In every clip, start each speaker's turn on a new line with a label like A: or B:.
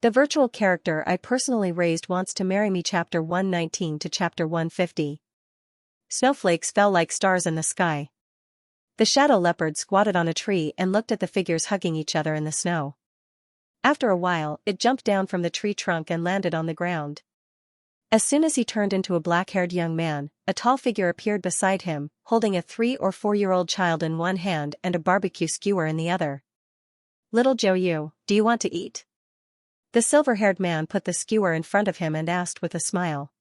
A: The virtual character I personally raised wants to marry me. Chapter 119 to Chapter 150. Snowflakes fell like stars in the sky. The shadow leopard squatted on a tree and looked at the figures hugging each other in the snow. After a while, it jumped down from the tree trunk and landed on the ground. As soon as he turned into a black-haired young man, a tall figure appeared beside him, holding a 3 or 4-year-old child in one hand and a barbecue skewer in the other. "Little Xiaoyu, do you want to eat?" The silver-haired man put the skewer in front of him and asked with a smile.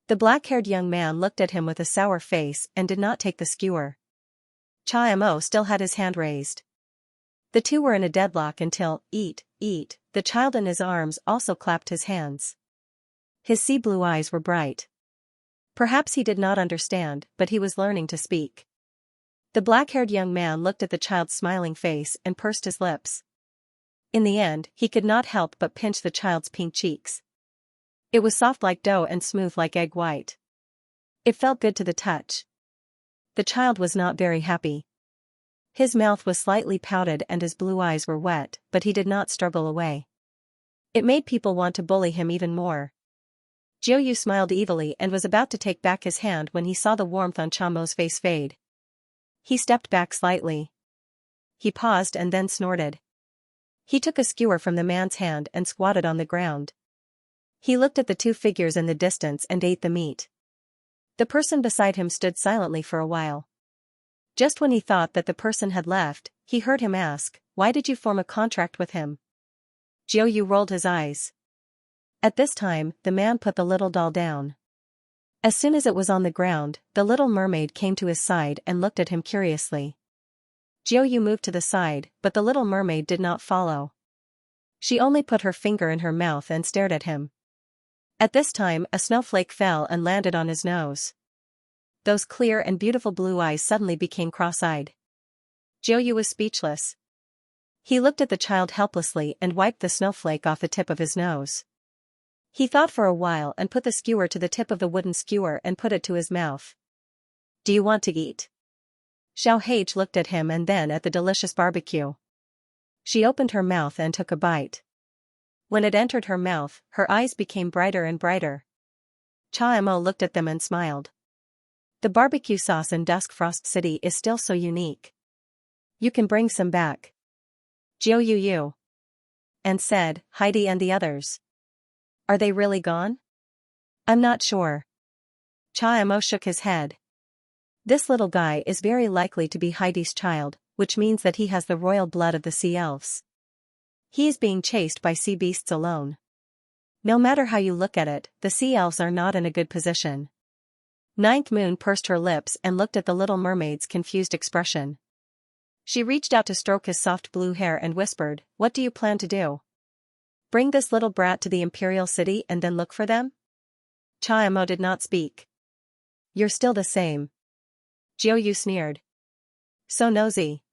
A: The black-haired young man looked at him with a sour face and did not take the skewer. Xiaoyu still had his hand raised. The two were in a deadlock until, eat, the child in his arms also clapped his hands. His sea blue eyes were bright. Perhaps he did not understand, but he was learning to speak. The black-haired young man looked at the child's smiling face and pursed his lips. In the end, he could not help but pinch the child's pink cheeks. It was soft like dough and smooth like egg white. It felt good to the touch. The child was not very happy. His mouth was slightly pouted and his blue eyes were wet, but he did not struggle away. It made people want to bully him even more. Xiaoyu smiled evilly and was about to take back his hand when he saw the warmth on Xiaomu's face fade. He stepped back slightly. He paused and then snorted. He took a skewer from the man's hand and squatted on the ground. He looked at the two figures in the distance and ate the meat. The person beside him stood silently for a while. Just when he thought that the person had left, he heard him ask, "Why did you form a contract with him?" Xiaoyu rolled his eyes. At this time, the man put the little doll down. As soon as it was on the ground, the little mermaid came to his side and looked at him curiously. Xiaoyu moved to the side, but the little mermaid did not follow. She only put her finger in her mouth and stared at him. At this time, a snowflake fell and landed on his nose. Those clear and beautiful blue eyes suddenly became cross-eyed. Xiaoyu was speechless. He looked at the child helplessly and wiped the snowflake off the tip of his nose. He thought for a while and put the skewer to the tip of the wooden skewer and put it to his mouth. "Do you want to eat?" Xiaohage looked at him and then at the delicious barbecue. She opened her mouth and took a bite. When it entered her mouth, her eyes became brighter and brighter. Xiaomu looked at them and smiled. The barbecue sauce in Dusk Frost City is still so unique. "You can bring some back." Xiaoyu and said, "Heidi and the others. Are they really gone?" "I'm not sure." Xiaomu shook his head. "This little guy is very likely to be Heidi's child, which means that he has the royal blood of the sea elves. He is being chased by sea beasts alone. No matter how you look at it, the sea elves are not in a good position." Ninth Moon pursed her lips and looked at the little mermaid's confused expression. She reached out to stroke his soft blue hair and whispered, "What do you plan to do? Bring this little brat to the Imperial City and then look for them?" Xiaomu did not speak. "You're still the same." Xiaoyu sneered. "So nosy.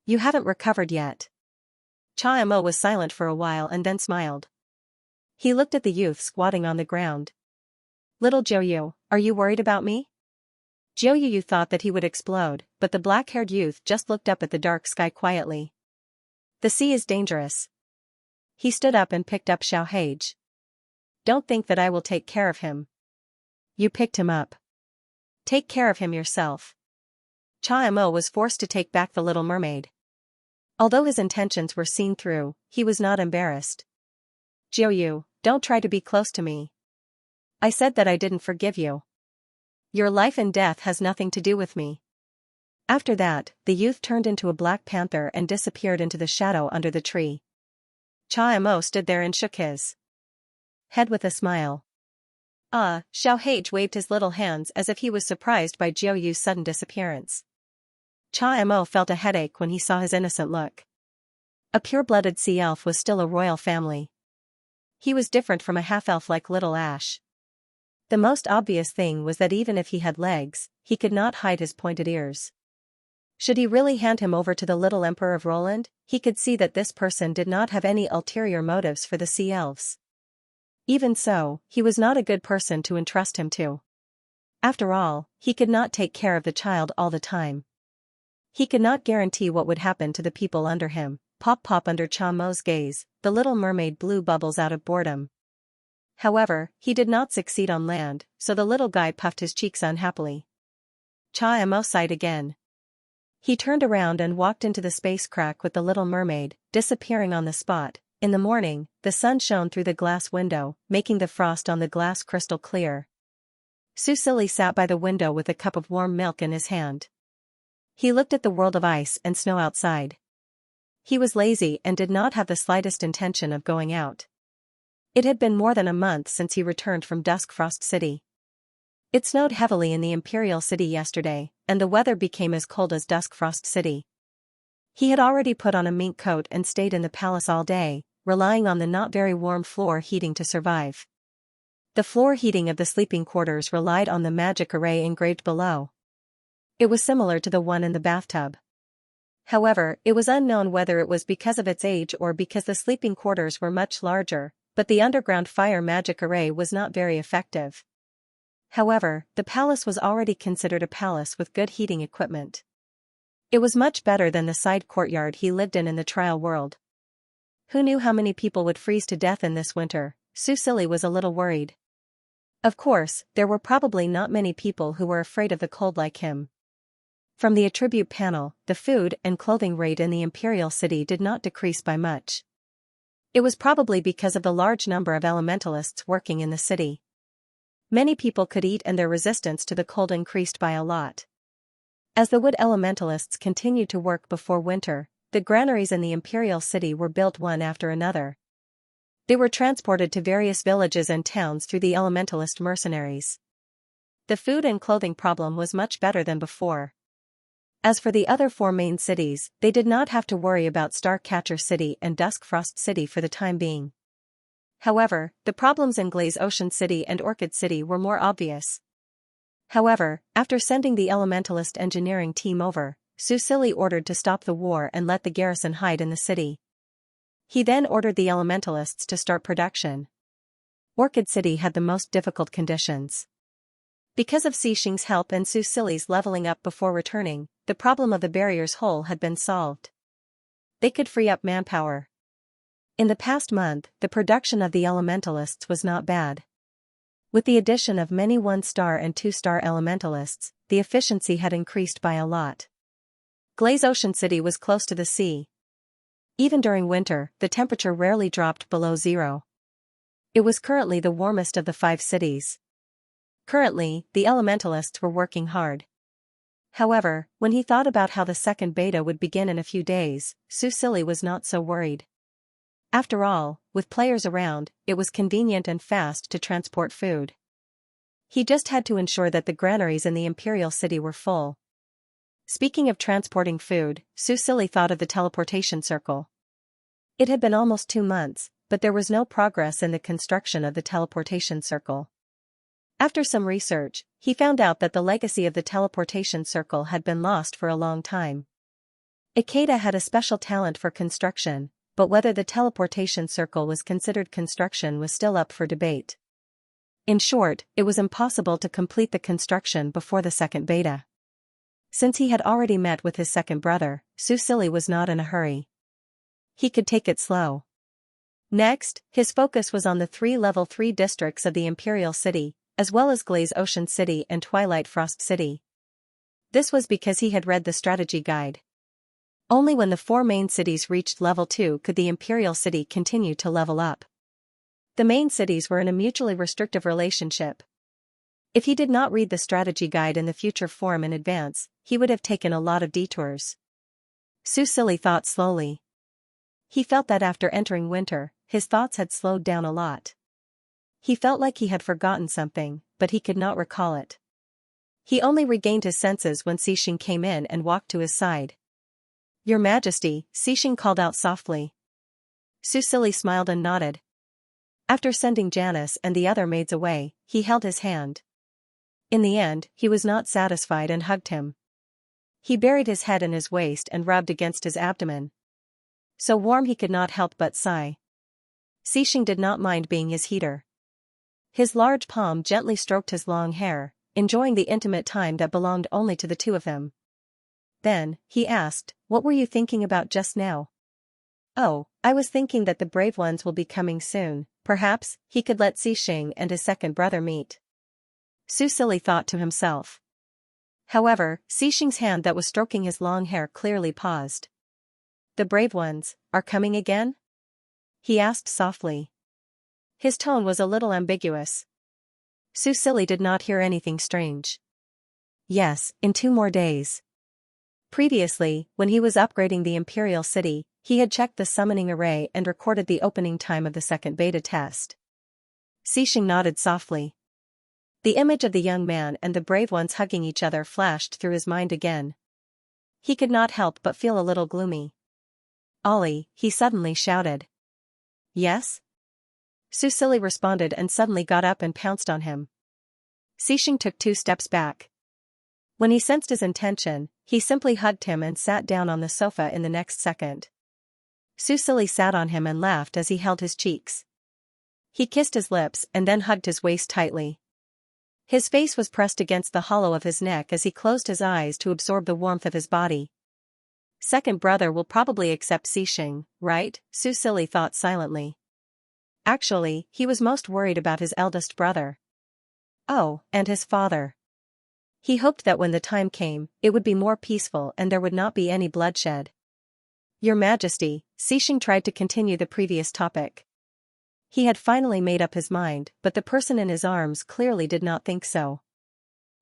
A: You haven't recovered yet." Xiaomu was silent for a while and then smiled. He looked at the youth squatting on the ground. "Little Xiaoyu, are you worried about me?" Xiaoyu thought that he would explode, but the black-haired youth just looked up at the dark sky quietly. "The sea is dangerous." He stood up and picked up Xiaohage. "Don't think that I will take care of him." "You picked him up. Take care of him yourself." Xiaomu was forced to take back the little mermaid. Although his intentions were seen through, he was not embarrassed. "Xiaoyu, don't try to be close to me. I said that I didn't forgive you. Your life and death has nothing to do with me." After that, the youth turned into a black panther and disappeared into the shadow under the tree. Xiaomu stood there and shook his head with a smile. Xiaohage waved his little hands as if he was surprised by Xiaoyu's sudden disappearance. Xiaomu felt a headache when he saw his innocent look. A pure-blooded sea elf was still a royal family. He was different from a half-elf like Little Ash. The most obvious thing was that even if he had legs, he could not hide his pointed ears. Should he really hand him over to the little Emperor of Roland, he could see that this person did not have any ulterior motives for the sea elves. Even so, he was not a good person to entrust him to. After all, he could not take care of the child all the time. He could not guarantee what would happen to the people under him, pop pop under Cha Mo's gaze, the little mermaid blew bubbles out of boredom. However, he did not succeed on land, so the little guy puffed his cheeks unhappily. Cha Mo sighed again. He turned around and walked into the space crack with the little mermaid, disappearing on the spot. In the morning, the sun shone through the glass window, making the frost on the glass crystal clear. Susili sat by the window with a cup of warm milk in his hand. He looked at the world of ice and snow outside. He was lazy and did not have the slightest intention of going out. It had been more than a month since he returned from Dusk Frost City. It snowed heavily in the Imperial City yesterday, and the weather became as cold as Dusk Frost City. He had already put on a mink coat and stayed in the palace all day, relying on the not very warm floor heating to survive. The floor heating of the sleeping quarters relied on the magic array engraved below. It was similar to the one in the bathtub. However, it was unknown whether it was because of its age or because the sleeping quarters were much larger, but the underground fire magic array was not very effective. However, the palace was already considered a palace with good heating equipment. It was much better than the side courtyard he lived in the trial world. Who knew how many people would freeze to death in this winter? Susili was a little worried. Of course, there were probably not many people who were afraid of the cold like him. From the attribute panel, the food and clothing rate in the Imperial City did not decrease by much. It was probably because of the large number of elementalists working in the city. Many people could eat and their resistance to the cold increased by a lot. As the wood elementalists continued to work before winter, the granaries in the Imperial City were built one after another. They were transported to various villages and towns through the elementalist mercenaries. The food and clothing problem was much better than before. As for the other four main cities, they did not have to worry about Starcatcher City and Duskfrost City for the time being. However, the problems in Glaze Ocean City and Orchid City were more obvious. However, after sending the elementalist engineering team over, Susili ordered to stop the war and let the garrison hide in the city. He then ordered the elementalists to start production. Orchid City had the most difficult conditions. Because of Xixing's help and Susili's leveling up before returning, the problem of the barrier's hole had been solved. They could free up manpower. In the past month, the production of the elementalists was not bad. With the addition of many 1-star and 2-star elementalists, the efficiency had increased by a lot. Glaze Ocean City was close to the sea. Even during winter, the temperature rarely dropped below zero. It was currently the warmest of the 5 cities. Currently, the elementalists were working hard. However, when he thought about how the second beta would begin in a few days, Susili was not so worried. After all, with players around, it was convenient and fast to transport food. He just had to ensure that the granaries in the Imperial City were full. Speaking of transporting food, Susili thought of the teleportation circle. It had been almost 2 months, but there was no progress in the construction of the teleportation circle. After some research, he found out that the legacy of the teleportation circle had been lost for a long time. Ikeda had a special talent for construction, but whether the teleportation circle was considered construction was still up for debate. In short, it was impossible to complete the construction before the second beta. Since he had already met with his second brother, Susili was not in a hurry. He could take it slow. Next, his focus was on the 3 level 3 districts of the Imperial City, as well as Glaze Ocean City and Twilight Frost City. This was because he had read the strategy guide. Only when the 4 main cities reached level 2 could the Imperial City continue to level up. The main cities were in a mutually restrictive relationship. If he did not read the strategy guide in the future form in advance, he would have taken a lot of detours. Susili thought slowly. He felt that after entering winter, his thoughts had slowed down a lot. He felt like he had forgotten something, but he could not recall it. He only regained his senses when Xixing came in and walked to his side. "Your Majesty," Xixing called out softly. Susili smiled and nodded. After sending Janice and the other maids away, he held his hand. In the end, he was not satisfied and hugged him. He buried his head in his waist and rubbed against his abdomen. So warm he could not help but sigh. Xixing did not mind being his heater. His large palm gently stroked his long hair, enjoying the intimate time that belonged only to the two of them. Then, he asked, "What were you thinking about just now?" Oh, I was thinking that the brave ones will be coming soon, perhaps he could let Xing and his second brother meet. Su Silly thought to himself. However, Xing's hand that was stroking his long hair clearly paused. The brave ones, are coming again? He asked softly. His tone was a little ambiguous. Su Silly did not hear anything strange. Yes, in 2 more days. Previously, when he was upgrading the Imperial City, he had checked the summoning array and recorded the opening time of the second beta test. Xing nodded softly. The image of the young man and the brave ones hugging each other flashed through his mind again. He could not help but feel a little gloomy. Ollie, he suddenly shouted. Yes? Su Silly responded and suddenly got up and pounced on him. Xing took 2 steps back. When he sensed his intention, he simply hugged him and sat down on the sofa in the next second. Su Silly sat on him and laughed as he held his cheeks. He kissed his lips and then hugged his waist tightly. His face was pressed against the hollow of his neck as he closed his eyes to absorb the warmth of his body. Second brother will probably accept Xing, right? Su Silly thought silently. Actually, he was most worried about his eldest brother. Oh, and his father. He hoped that when the time came, it would be more peaceful and there would not be any bloodshed. Your Majesty, Xing tried to continue the previous topic. He had finally made up his mind, but the person in his arms clearly did not think so.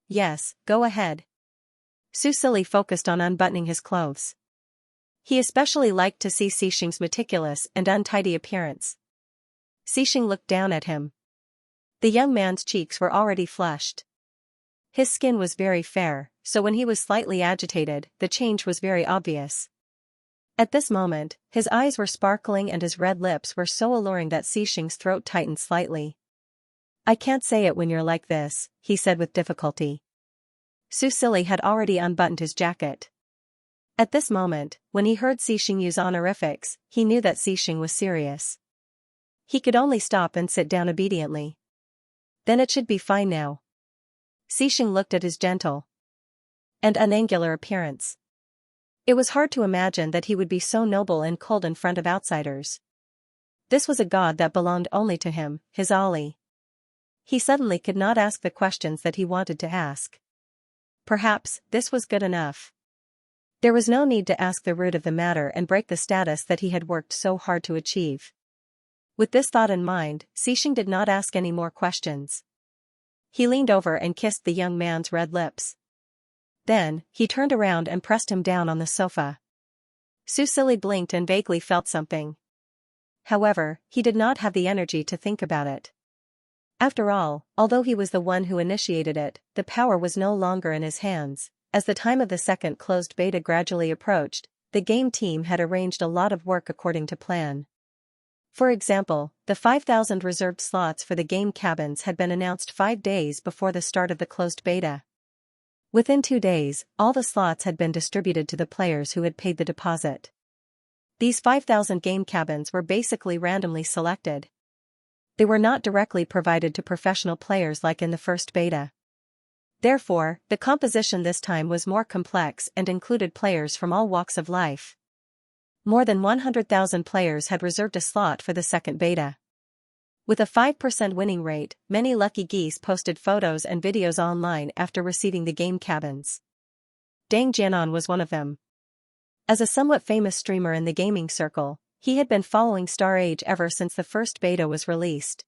A: Yes, go ahead. Su Silly focused on unbuttoning his clothes. He especially liked to see Xing's meticulous and untidy appearance. Xing looked down at him. The young man's cheeks were already flushed. His skin was very fair, so when he was slightly agitated, the change was very obvious. At this moment, his eyes were sparkling and his red lips were so alluring that Xing's throat tightened slightly. I can't say it when you're like this, he said with difficulty. Su Silly had already unbuttoned his jacket. At this moment, when he heard Xing use honorifics, he knew that Xing was serious. He could only stop and sit down obediently. Then it should be fine now. Xing looked at his gentle and unangular appearance. It was hard to imagine that he would be so noble and cold in front of outsiders. This was a god that belonged only to him, his Ollie. He suddenly could not ask the questions that he wanted to ask. Perhaps, this was good enough. There was no need to ask the root of the matter and break the status that he had worked so hard to achieve. With this thought in mind, Xing did not ask any more questions. He leaned over and kissed the young man's red lips. Then, he turned around and pressed him down on the sofa. Su Silly blinked and vaguely felt something. However, he did not have the energy to think about it. After all, although he was the one who initiated it, the power was no longer in his hands. As the time of the second closed beta gradually approached, the game team had arranged a lot of work according to plan. For example, the 5,000 reserved slots for the game cabins had been announced 5 days before the start of the closed beta. Within 2 days, all the slots had been distributed to the players who had paid the deposit. These 5,000 game cabins were basically randomly selected. They were not directly provided to professional players like in the first beta. Therefore, the composition this time was more complex and included players from all walks of life. More than 100,000 players had reserved a slot for the second beta. With a 5% winning rate, many lucky geese posted photos and videos online after receiving the game cabins. Dang Jianan was one of them. As a somewhat famous streamer in the gaming circle, he had been following Star Age ever since the first beta was released.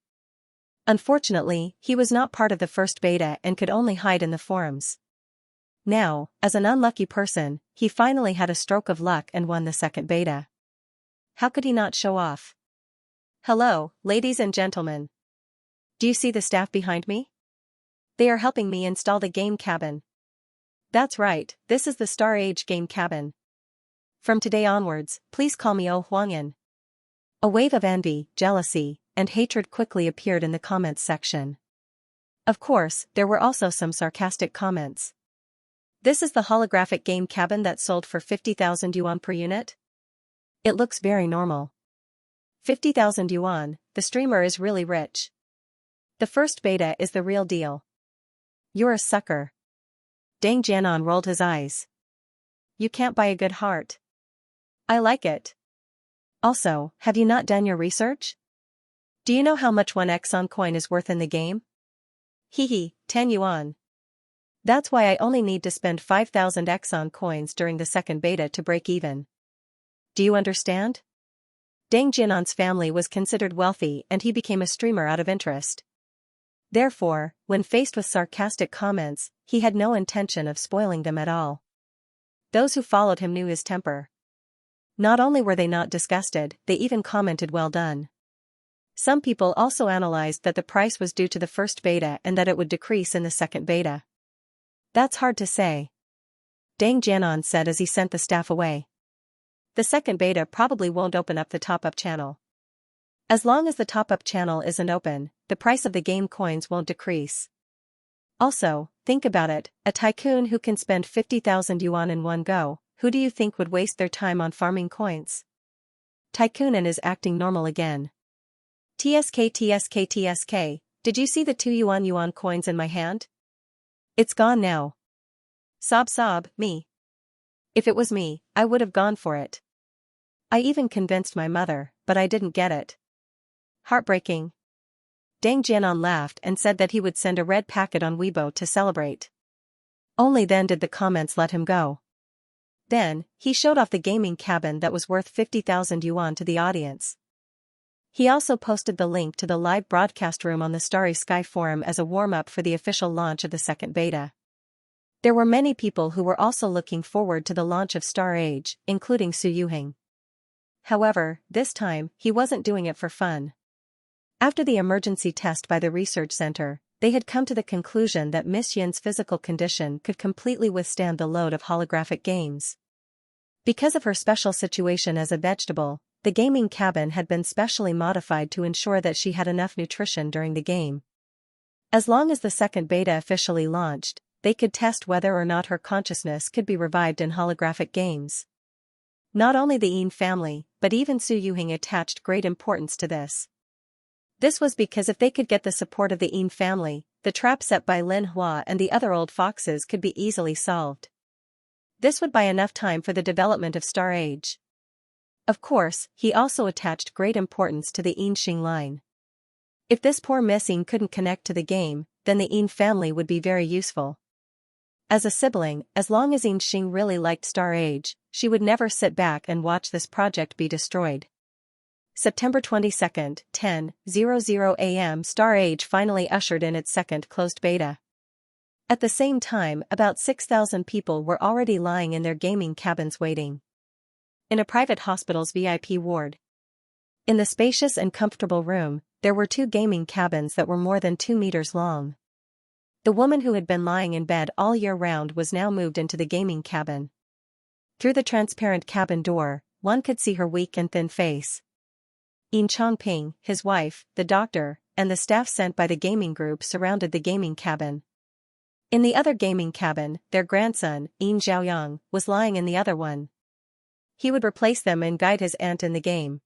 A: Unfortunately, he was not part of the first beta and could only hide in the forums. Now, as an unlucky person, he finally had a stroke of luck and won the second beta. How could he not show off? Hello, ladies and gentlemen. Do you see the staff behind me? They are helping me install the game cabin. That's right, this is the Star Age game cabin. From today onwards, please call me Oh Huangyan. A wave of envy, jealousy, and hatred quickly appeared in the comments section. Of course, there were also some sarcastic comments. This is the holographic game cabin that sold for 50,000 yuan per unit? It looks very normal. 50,000 yuan, the streamer is really rich. The first beta is the real deal. You're a sucker. Dang Jianan rolled his eyes. You can't buy a good heart. I like it. Also, have you not done your research? Do you know how much one Exxon coin is worth in the game? Hehe, 10 yuan. That's why I only need to spend 5,000 Exxon coins during the second beta to break even. Do you understand? Deng Jianan's family was considered wealthy and he became a streamer out of interest. Therefore, when faced with sarcastic comments, he had no intention of spoiling them at all. Those who followed him knew his temper. Not only were they not disgusted, they even commented well done. Some people also analyzed that the price was due to the first beta and that it would decrease in the second beta. That's hard to say. Deng Jianan said as he sent the staff away. The second beta probably won't open up the top-up channel. As long as the top-up channel isn't open, the price of the game coins won't decrease. Also, think about it, a tycoon who can spend 50,000 yuan in one go, who do you think would waste their time on farming coins? Tycoonin is acting normal again. TSK, did you see the 2 yuan coins in my hand? It's gone now. Sob, me. If it was me, I would have gone for it. I even convinced my mother, but I didn't get it. Heartbreaking. Deng Jianan laughed and said that he would send a red packet on Weibo to celebrate. Only then did the comments let him go. Then, he showed off the gaming cabin that was worth 50,000 yuan to the audience. He also posted the link to the live broadcast room on the Starry Sky forum as a warm-up for the official launch of the second beta. There were many people who were also looking forward to the launch of Star Age, including Su Yuheng. However, this time, he wasn't doing it for fun. After the emergency test by the research center, they had come to the conclusion that Miss Yin's physical condition could completely withstand the load of holographic games. Because of her special situation as a vegetable, the gaming cabin had been specially modified to ensure that she had enough nutrition during the game. As long as the second beta officially launched, they could test whether or not her consciousness could be revived in holographic games. Not only the Yin family, but even Su Yuheng attached great importance to this. This was because if they could get the support of the Yin family, the trap set by Lin Hua and the other old foxes could be easily solved. This would buy enough time for the development of Star Age. Of course, he also attached great importance to the Yin Xing line. If this poor Miss Yin couldn't connect to the game, then the Yin family would be very useful. As a sibling, as long as Yin Xing really liked Star Age, she would never sit back and watch this project be destroyed. September 22, 10:00 a.m. Star Age finally ushered in its second closed beta. At the same time, about 6,000 people were already lying in their gaming cabins waiting. In a private hospital's VIP ward. In the spacious and comfortable room, there were 2 gaming cabins that were more than 2 meters long. The woman who had been lying in bed all year round was now moved into the gaming cabin. Through the transparent cabin door, one could see her weak and thin face. Yin Chongping, his wife, the doctor, and the staff sent by the gaming group surrounded the gaming cabin. In the other gaming cabin, their grandson, Yin Zhaoyang, was lying in the other one. He would replace them and guide his aunt in the game.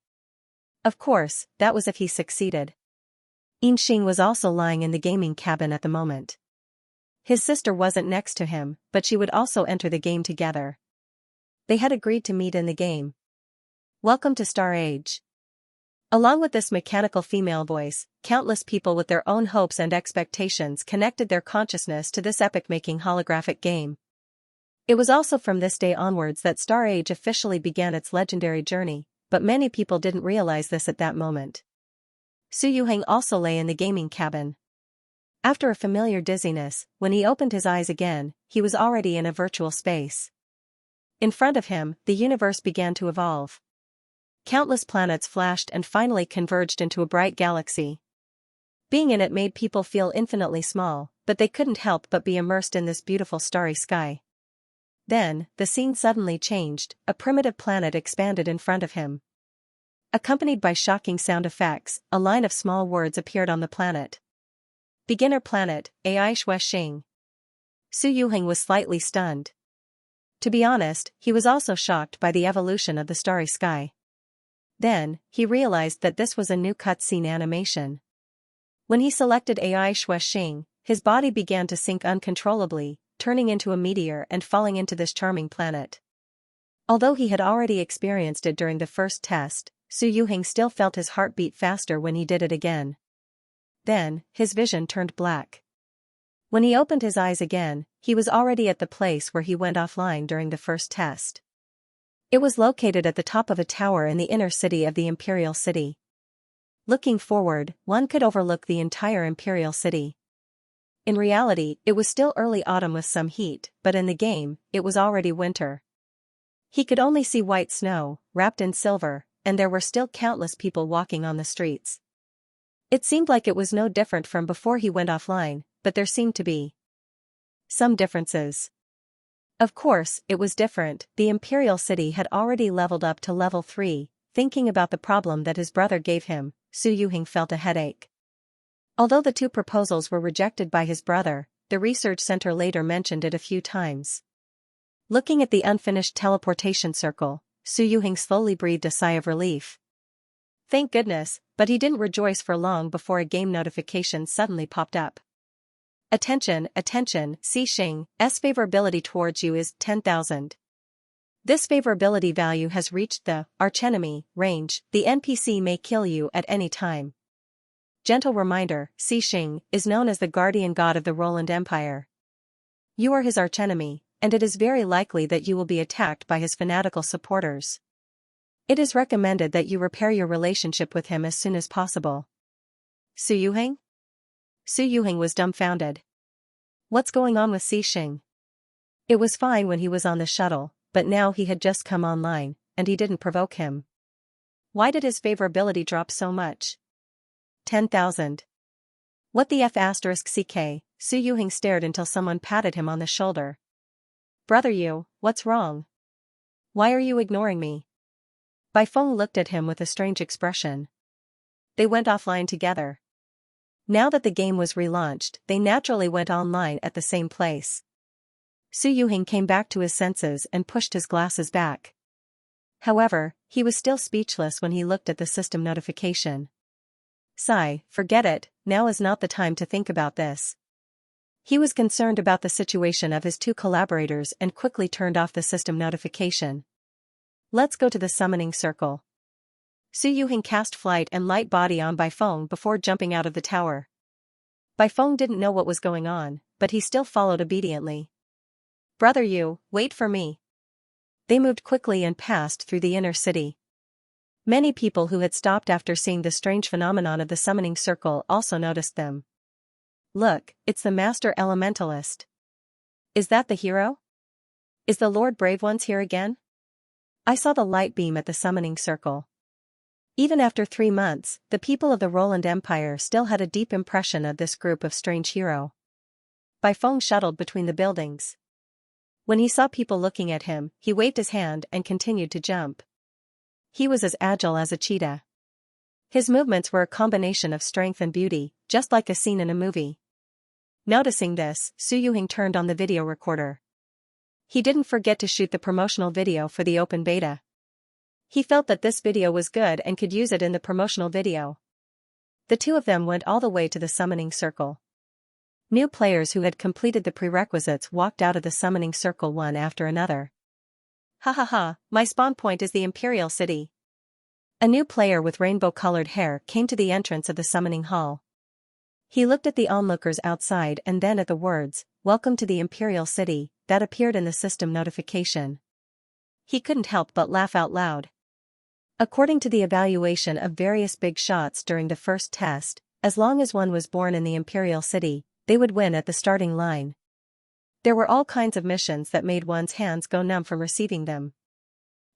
A: Of course, that was if he succeeded. Yin Xing was also lying in the gaming cabin at the moment. His sister wasn't next to him, but she would also enter the game together. They had agreed to meet in the game. Welcome to Star Age. Along with this mechanical female voice, countless people with their own hopes and expectations connected their consciousness to this epic-making holographic game. It was also from this day onwards that Star Age officially began its legendary journey, but many people didn't realize this at that moment. Su Yuheng also lay in the gaming cabin. After a familiar dizziness, when he opened his eyes again, he was already in a virtual space. In front of him, the universe began to evolve. Countless planets flashed and finally converged into a bright galaxy. Being in it made people feel infinitely small, but they couldn't help but be immersed in this beautiful starry sky. Then, the scene suddenly changed, a primitive planet expanded in front of him. Accompanied by shocking sound effects, a line of small words appeared on the planet. Beginner planet, AI Xing. Su Yuheng was slightly stunned. To be honest, he was also shocked by the evolution of the starry sky. Then, he realized that this was a new cutscene animation. When he selected AI Xing, his body began to sink uncontrollably, turning into a meteor and falling into this charming planet. Although he had already experienced it during the first test, Su Yuheng still felt his heart beat faster when he did it again. Then, his vision turned black. When he opened his eyes again, he was already at the place where he went offline during the first test. It was located at the top of a tower in the inner city of the Imperial City. Looking forward, one could overlook the entire Imperial City. In reality, it was still early autumn with some heat, but in the game, it was already winter. He could only see white snow, wrapped in silver, and there were still countless people walking on the streets. It seemed like it was no different from before he went offline, but there seemed to be some differences. Of course, it was different. The Imperial City had already leveled up to level 3, thinking about the problem that his brother gave him, Su Yuheng felt a headache. Although the 2 proposals were rejected by his brother, the research center later mentioned it a few times. Looking at the unfinished teleportation circle, Su Yuheng slowly breathed a sigh of relief. Thank goodness, but he didn't rejoice for long before a game notification suddenly popped up. Attention, attention, Xianxia's favorability towards you is 10,000. This favorability value has reached the archenemy range. The NPC may kill you at any time. Gentle reminder, Xianxia is known as the guardian god of the Roland Empire. You are his archenemy, and it is very likely that you will be attacked by his fanatical supporters. It is recommended that you repair your relationship with him as soon as possible. Su Yuheng? Su Yuheng was dumbfounded. What's going on with Xianxia? It was fine when he was on the shuttle, but now he had just come online, and he didn't provoke him. Why did his favorability drop so much? 10,000. What the F***ck? Su Yuheng stared until someone patted him on the shoulder. Brother Yu, what's wrong? Why are you ignoring me? Bai Feng looked at him with a strange expression. They went offline together. Now that the game was relaunched, they naturally went online at the same place. Su Yuheng came back to his senses and pushed his glasses back. However, he was still speechless when he looked at the system notification. Sigh, forget it, now is not the time to think about this. He was concerned about the situation of his 2 collaborators and quickly turned off the system notification. Let's go to the summoning circle. Su Yuheng cast flight and light body on Bai Feng before jumping out of the tower. Bai Feng didn't know what was going on, but he still followed obediently. Brother Yu, wait for me. They moved quickly and passed through the inner city. Many people who had stopped after seeing the strange phenomenon of the summoning circle also noticed them. Look, it's the Master Elementalist. Is that the hero? Is the Lord Brave Ones here again? I saw the light beam at the summoning circle. Even after 3 months, the people of the Roland Empire still had a deep impression of this group of strange hero. Bai Feng shuttled between the buildings. When he saw people looking at him, he waved his hand and continued to jump. He was as agile as a cheetah. His movements were a combination of strength and beauty, just like a scene in a movie. Noticing this, Su Yuheng turned on the video recorder. He didn't forget to shoot the promotional video for the open beta. He felt that this video was good and could use it in the promotional video. The 2 of them went all the way to the summoning circle. New players who had completed the prerequisites walked out of the summoning circle one after another. Ha ha ha, my spawn point is the Imperial City. A new player with rainbow-colored hair came to the entrance of the summoning hall. He looked at the onlookers outside and then at the words, "Welcome to the Imperial City," that appeared in the system notification. He couldn't help but laugh out loud. According to the evaluation of various big shots during the first test, as long as one was born in the Imperial City, they would win at the starting line. There were all kinds of missions that made one's hands go numb from receiving them.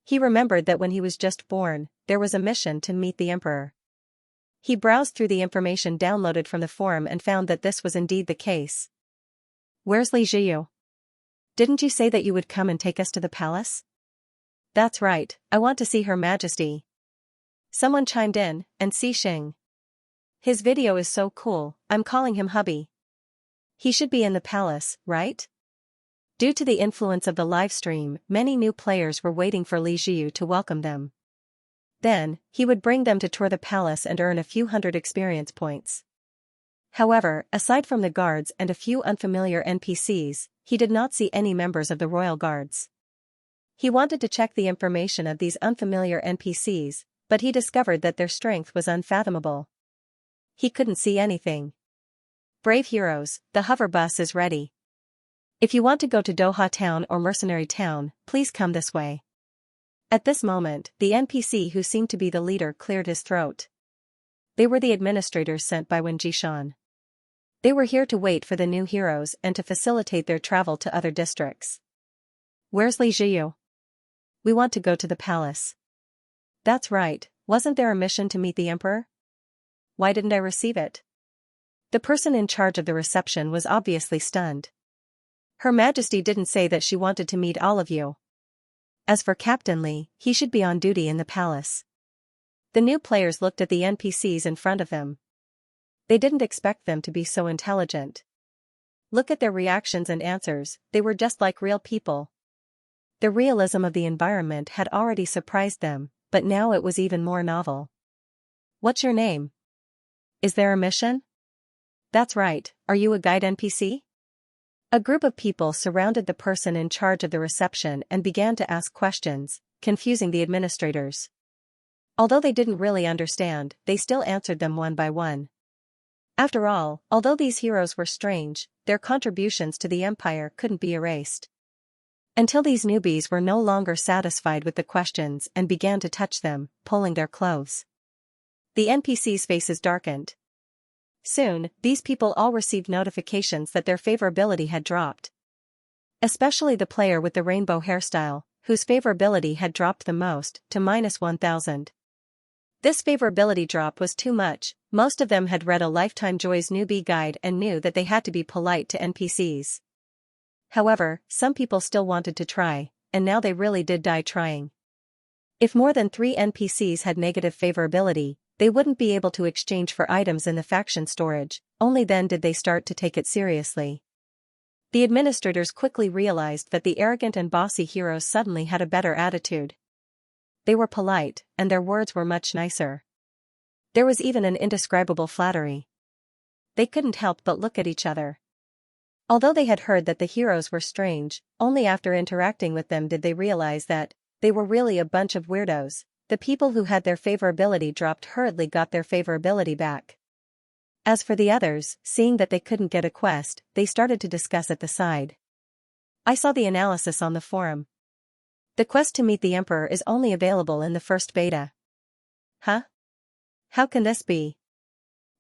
A: He remembered that when he was just born, there was a mission to meet the Emperor. He browsed through the information downloaded from the forum and found that this was indeed the case. Where's Li Jiyu? Didn't you say that you would come and take us to the palace? That's right, I want to see Her Majesty. Someone chimed in, and Xianxia. His video is so cool, I'm calling him hubby. He should be in the palace, right? Due to the influence of the livestream, many new players were waiting for Li Jiyu to welcome them. Then, he would bring them to tour the palace and earn a few hundred experience points. However, aside from the guards and a few unfamiliar NPCs, he did not see any members of the royal guards. He wanted to check the information of these unfamiliar NPCs, but he discovered that their strength was unfathomable. He couldn't see anything. Brave heroes, the hover bus is ready. If you want to go to Doha Town or Mercenary Town, please come this way. At this moment, the NPC who seemed to be the leader cleared his throat. They were the administrators sent by Wen Jishan. They were here to wait for the new heroes and to facilitate their travel to other districts. Where's Li Jiyu? We want to go to the palace. That's right, wasn't there a mission to meet the emperor? Why didn't I receive it? The person in charge of the reception was obviously stunned. Her Majesty didn't say that she wanted to meet all of you. As for Captain Li, he should be on duty in the palace. The new players looked at the NPCs in front of them. They didn't expect them to be so intelligent. Look at their reactions and answers, they were just like real people. The realism of the environment had already surprised them, but now it was even more novel. What's your name? Is there a mission? That's right, are you a guide NPC? A group of people surrounded the person in charge of the reception and began to ask questions, confusing the administrators. Although they didn't really understand, they still answered them one by one. After all, although these heroes were strange, their contributions to the empire couldn't be erased. Until these newbies were no longer satisfied with the questions and began to touch them, pulling their clothes. The NPCs' faces darkened. Soon, these people all received notifications that their favorability had dropped. Especially the player with the rainbow hairstyle, whose favorability had dropped the most, to -1000. This favorability drop was too much. Most of them had read a Lifetime Joys newbie guide and knew that they had to be polite to NPCs. However, some people still wanted to try, and now they really did die trying. If more than 3 NPCs had negative favorability, they wouldn't be able to exchange for items in the faction storage, only then did they start to take it seriously. The administrators quickly realized that the arrogant and bossy heroes suddenly had a better attitude. They were polite, and their words were much nicer. There was even an indescribable flattery. They couldn't help but look at each other. Although they had heard that the heroes were strange, only after interacting with them did they realize that they were really a bunch of weirdos. The people who had their favorability dropped hurriedly got their favorability back. As for the others, seeing that they couldn't get a quest, they started to discuss at the side. I saw the analysis on the forum. The quest to meet the Emperor is only available in the first beta. Huh? How can this be?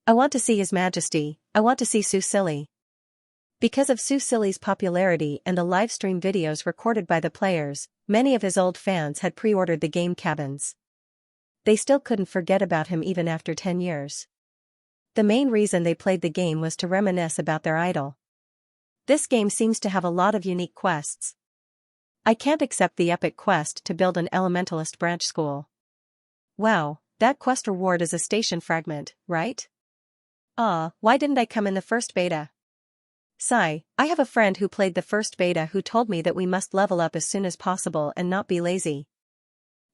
A: I want to see His Majesty, I want to see Su Silly. Because of Su Silly's popularity and the livestream videos recorded by the players, many of his old fans had pre-ordered the game cabins. They still couldn't forget about him even after 10 years. The main reason they played the game was to reminisce about their idol. This game seems to have a lot of unique quests. I can't accept the epic quest to build an elementalist branch school. Wow, that quest reward is a station fragment, right? Why didn't I come in the first beta? Sigh, I have a friend who played the first beta who told me that we must level up as soon as possible and not be lazy.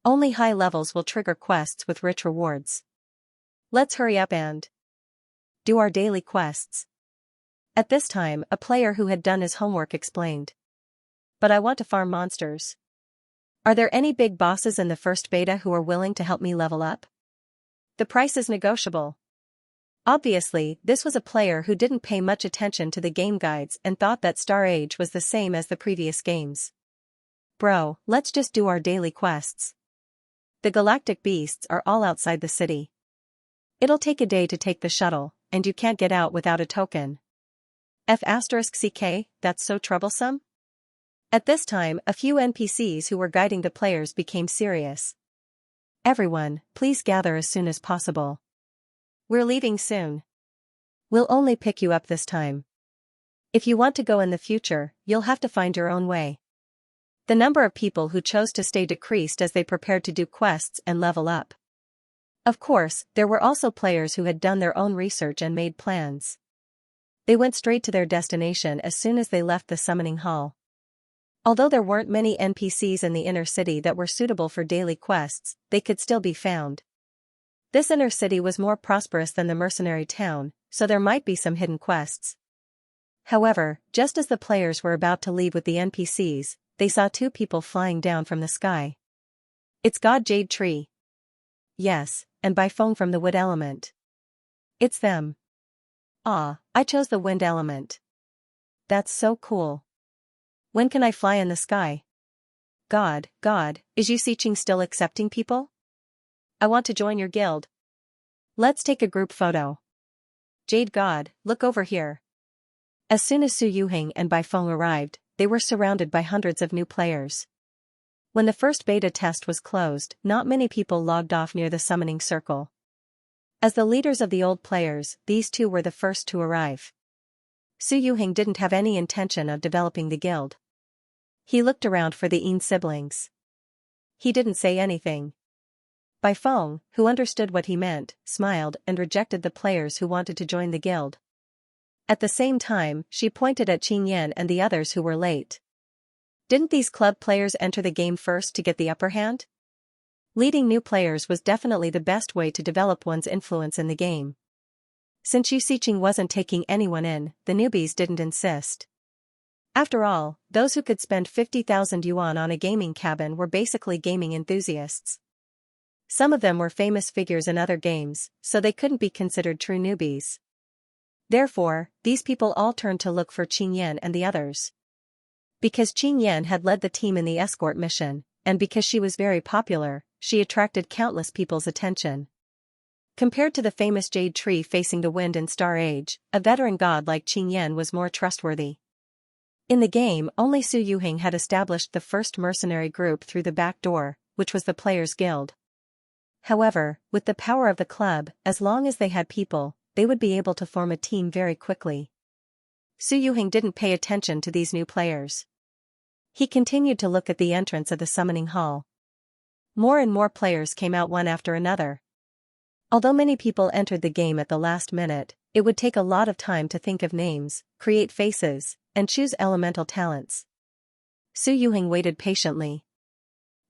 A: Only high levels will trigger quests with rich rewards. Let's hurry up and do our daily quests. At this time, a player who had done his homework explained. But I want to farm monsters. Are there any big bosses in the first beta who are willing to help me level up? The price is negotiable. Obviously, this was a player who didn't pay much attention to the game guides and thought that Star Age was the same as the previous games. Bro, let's just do our daily quests. The galactic beasts are all outside the city. It'll take a day to take the shuttle, and you can't get out without a token. F***CK, that's so troublesome? At this time, a few NPCs who were guiding the players became serious. Everyone, please gather as soon as possible. We're leaving soon. We'll only pick you up this time. If you want to go in the future, you'll have to find your own way. The number of people who chose to stay decreased as they prepared to do quests and level up. Of course, there were also players who had done their own research and made plans. They went straight to their destination as soon as they left the summoning hall. Although there weren't many NPCs in the inner city that were suitable for daily quests, they could still be found. This inner city was more prosperous than the mercenary town, so there might be some hidden quests. However, just as the players were about to leave with the NPCs, they saw 2 people flying down from the sky. It's God Jade Tree. yes, and by phone from the wood element. It's them. Ah, I chose the wind element. That's so cool. When can I fly in the sky? God, is Xianxia still accepting people? I want to join your guild. Let's take a group photo. Jade God, look over here. As soon as Su Yuheng and Bai Feng arrived, they were surrounded by hundreds of new players. When the first beta test was closed, not many people logged off near the summoning circle. As the leaders of the old players, these two were the first to arrive. Su Yuheng didn't have any intention of developing the guild. He looked around for the Yin siblings. He didn't say anything. Bai Feng, who understood what he meant, smiled and rejected the players who wanted to join the guild. At the same time, she pointed at Qin Yan and the others who were late. Didn't these club players enter the game first to get the upper hand? Leading new players was definitely the best way to develop one's influence in the game. Since Xianxia wasn't taking anyone in, the newbies didn't insist. After all, those who could spend 50,000 yuan on a gaming cabin were basically gaming enthusiasts. Some of them were famous figures in other games, so they couldn't be considered true newbies. Therefore, these people all turned to look for Qin Yan and the others. Because Qin Yan had led the team in the escort mission, and because she was very popular, she attracted countless people's attention. Compared to the famous jade tree facing the wind in Star Age, a veteran god like Qin Yan was more trustworthy. In the game, only Su Yuheng had established the first mercenary group through the back door, which was the Players' Guild. However, with the power of the club, as long as they had people, they would be able to form a team very quickly. Su Yuheng didn't pay attention to these new players. He continued to look at the entrance of the summoning hall. More and more players came out one after another. Although many people entered the game at the last minute, it would take a lot of time to think of names, create faces, and choose elemental talents. Su Yuheng waited patiently.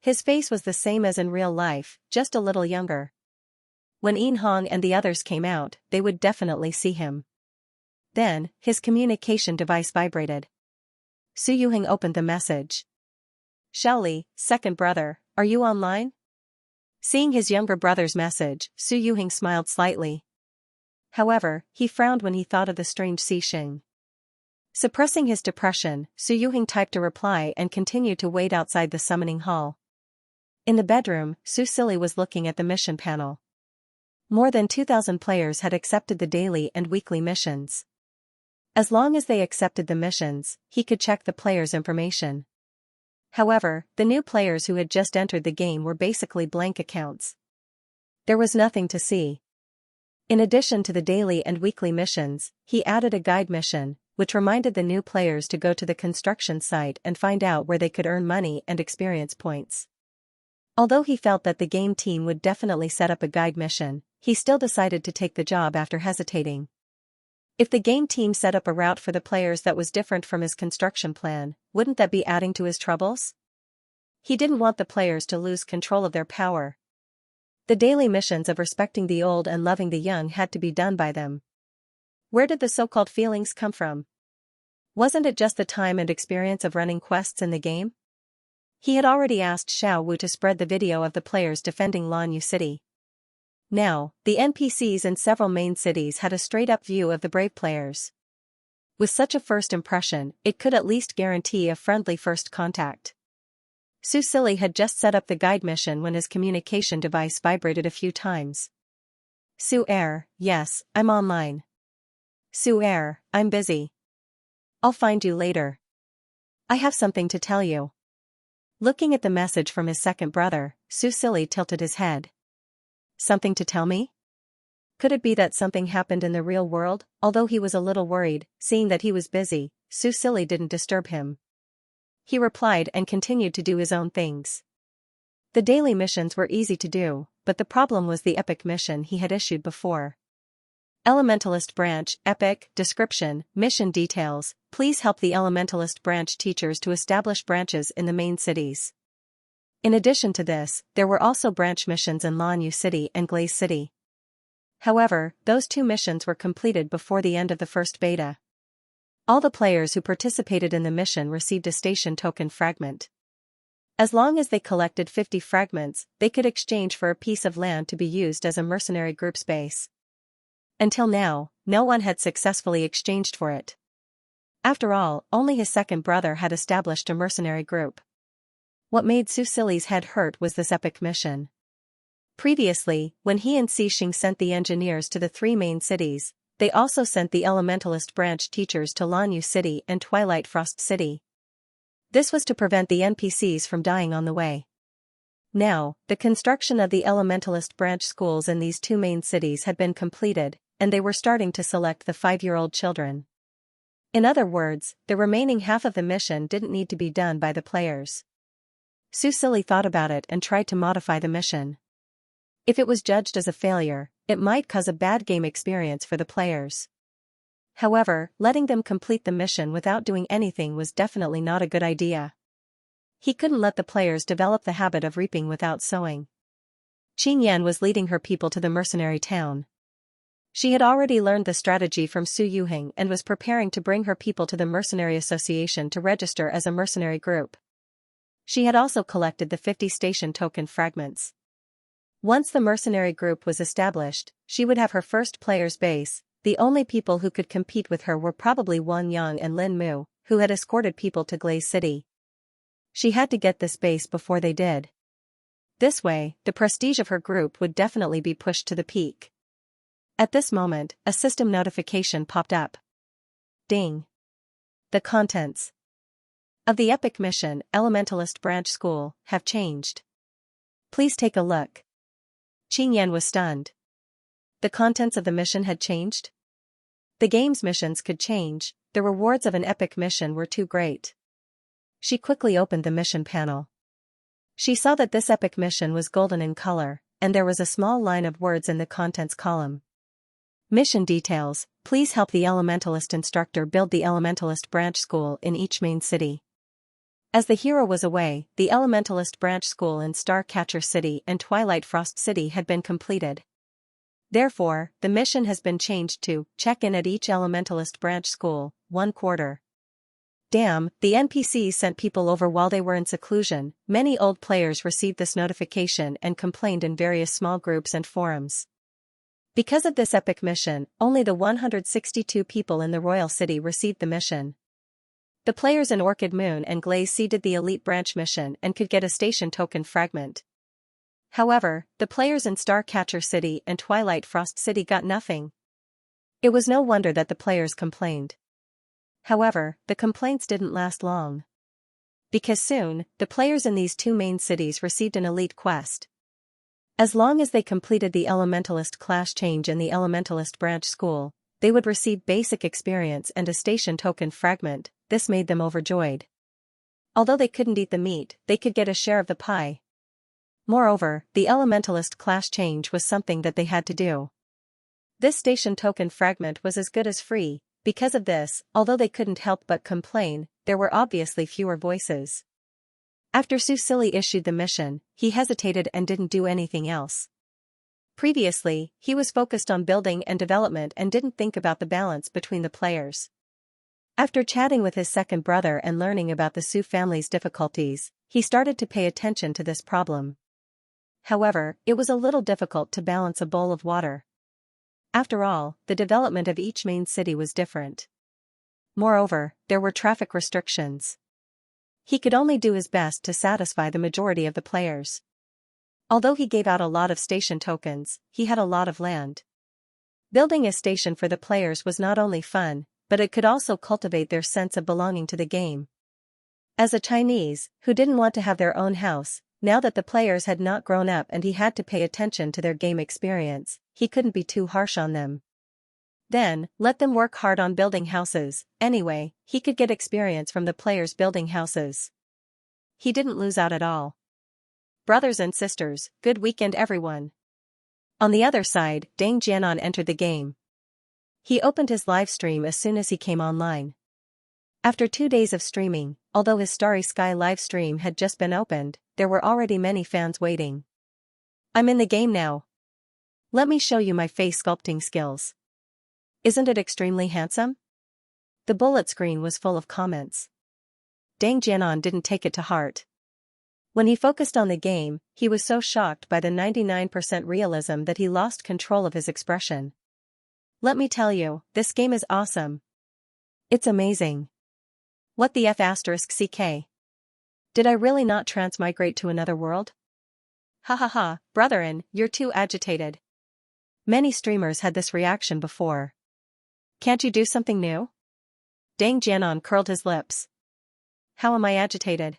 A: His face was the same as in real life, just a little younger. When Yin Hong and the others came out, they would definitely see him. Then, his communication device vibrated. Su Yuheng opened the message. Shaoli, second brother, are you online? Seeing his younger brother's message, Su Yuheng smiled slightly. However, he frowned when he thought of the strange Xixing. Suppressing his depression, Su Yuheng typed a reply and continued to wait outside the summoning hall. In the bedroom, Su Sili was looking at the mission panel. More than 2,000 players had accepted the daily and weekly missions. As long as they accepted the missions, he could check the players' information. However, the new players who had just entered the game were basically blank accounts. There was nothing to see. In addition to the daily and weekly missions, he added a guide mission, which reminded the new players to go to the construction site and find out where they could earn money and experience points. Although he felt that the game team would definitely set up a guide mission, he still decided to take the job after hesitating. If the game team set up a route for the players that was different from his construction plan, wouldn't that be adding to his troubles? He didn't want the players to lose control of their power. The daily missions of respecting the old and loving the young had to be done by them. Where did the so-called feelings come from? Wasn't it just the time and experience of running quests in the game? He had already asked Xiao Wu to spread the video of the players defending Lanyu City. Now, the NPCs in several main cities had a straight-up view of the brave players. With such a first impression, it could at least guarantee a friendly first contact. Su Sili had just set up the guide mission when his communication device vibrated a few times. Su Er, yes, I'm online. Su Er, I'm busy. I'll find you later. I have something to tell you. Looking at the message from his second brother, Su Sili tilted his head. Something to tell me? Could it be that something happened in the real world? Although he was a little worried, seeing that he was busy, Su Sili didn't disturb him. He replied and continued to do his own things. The daily missions were easy to do, but the problem was the epic mission he had issued before. Elementalist branch, epic, description, mission details, please help the Elementalist branch teachers to establish branches in the main cities. In addition to this, there were also branch missions in Lanyu City and Glaze City. However, those two missions were completed before the end of the first beta. All the players who participated in the mission received a station token fragment. As long as they collected 50 fragments, they could exchange for a piece of land to be used as a mercenary group's base. Until now, no one had successfully exchanged for it. After all, only his second brother had established a mercenary group. What made Susili's head hurt was this epic mission. Previously, when he and Xing sent the engineers to the three main cities, they also sent the Elementalist branch teachers to Lanyu City and Twilight Frost City. This was to prevent the NPCs from dying on the way. Now, the construction of the Elementalist branch schools in these two main cities had been completed, and they were starting to select the 5-year-old children. In other words, the remaining half of the mission didn't need to be done by the players. Susili thought about it and tried to modify the mission. If it was judged as a failure, it might cause a bad game experience for the players. However, letting them complete the mission without doing anything was definitely not a good idea. He couldn't let the players develop the habit of reaping without sowing. Qingyan was leading her people to the mercenary town. She had already learned the strategy from Su Yuheng and was preparing to bring her people to the mercenary association to register as a mercenary group. She had also collected the 50 station token fragments. Once the mercenary group was established, she would have her first players' base. The only people who could compete with her were probably Wang Yang and Lin Mu, who had escorted people to Glaze City. She had to get this base before they did. This way, the prestige of her group would definitely be pushed to the peak. At this moment, a system notification popped up. Ding. The contents of the epic mission, Elementalist Branch School, have changed. Please take a look. Qingyan was stunned. The contents of the mission had changed? The game's missions could change, the rewards of an epic mission were too great. She quickly opened the mission panel. She saw that this epic mission was golden in color, and there was a small line of words in the contents column. Mission details: please help the Elementalist instructor build the Elementalist branch school in each main city. As the hero was away, the Elementalist branch school in Starcatcher City and Twilight Frost City had been completed. Therefore, the mission has been changed to check in at each Elementalist branch school, 1 quarter. Damn, the NPCs sent people over while they were in seclusion. Many old players received this notification and complained in various small groups and forums. Because of this epic mission, only the 162 people in the Royal City received the mission. The players in Orchid Moon and Glaze Sea did the Elite Branch mission and could get a station token fragment. However, the players in Starcatcher City and Twilight Frost City got nothing. It was no wonder that the players complained. However, the complaints didn't last long. Because soon, the players in these two main cities received an elite quest. As long as they completed the Elementalist class change in the Elementalist branch school, they would receive basic experience and a station token fragment. This made them overjoyed. Although they couldn't eat the meat, they could get a share of the pie. Moreover, the Elementalist class change was something that they had to do. This station token fragment was as good as free. Because of this, although they couldn't help but complain, there were obviously fewer voices. After Susili issued the mission, he hesitated and didn't do anything else. Previously, he was focused on building and development and didn't think about the balance between the players. After chatting with his second brother and learning about the Su family's difficulties, he started to pay attention to this problem. However, it was a little difficult to balance a bowl of water. After all, the development of each main city was different. Moreover, there were traffic restrictions. He could only do his best to satisfy the majority of the players. Although he gave out a lot of station tokens, he had a lot of land. Building a station for the players was not only fun, but it could also cultivate their sense of belonging to the game. As a Chinese, who didn't want to have their own house, now that the players had not grown up and he had to pay attention to their game experience, he couldn't be too harsh on them. Then, let them work hard on building houses. Anyway, he could get experience from the players building houses. He didn't lose out at all. Brothers and sisters, good weekend everyone. On the other side, Deng Jianan entered the game. He opened his live stream as soon as he came online. After 2 days of streaming, although his Starry Sky live stream had just been opened, there were already many fans waiting. I'm in the game now. Let me show you my face sculpting skills. Isn't it extremely handsome? The bullet screen was full of comments. Deng Jianan didn't take it to heart. When he focused on the game, he was so shocked by the 99% realism that he lost control of his expression. Let me tell you, this game is awesome. It's amazing. What the F***ck? Did I really not transmigrate to another world? Ha ha ha, brotherin, you're too agitated. Many streamers had this reaction before. Can't you do something new? Dang Jianan curled his lips. How am I agitated?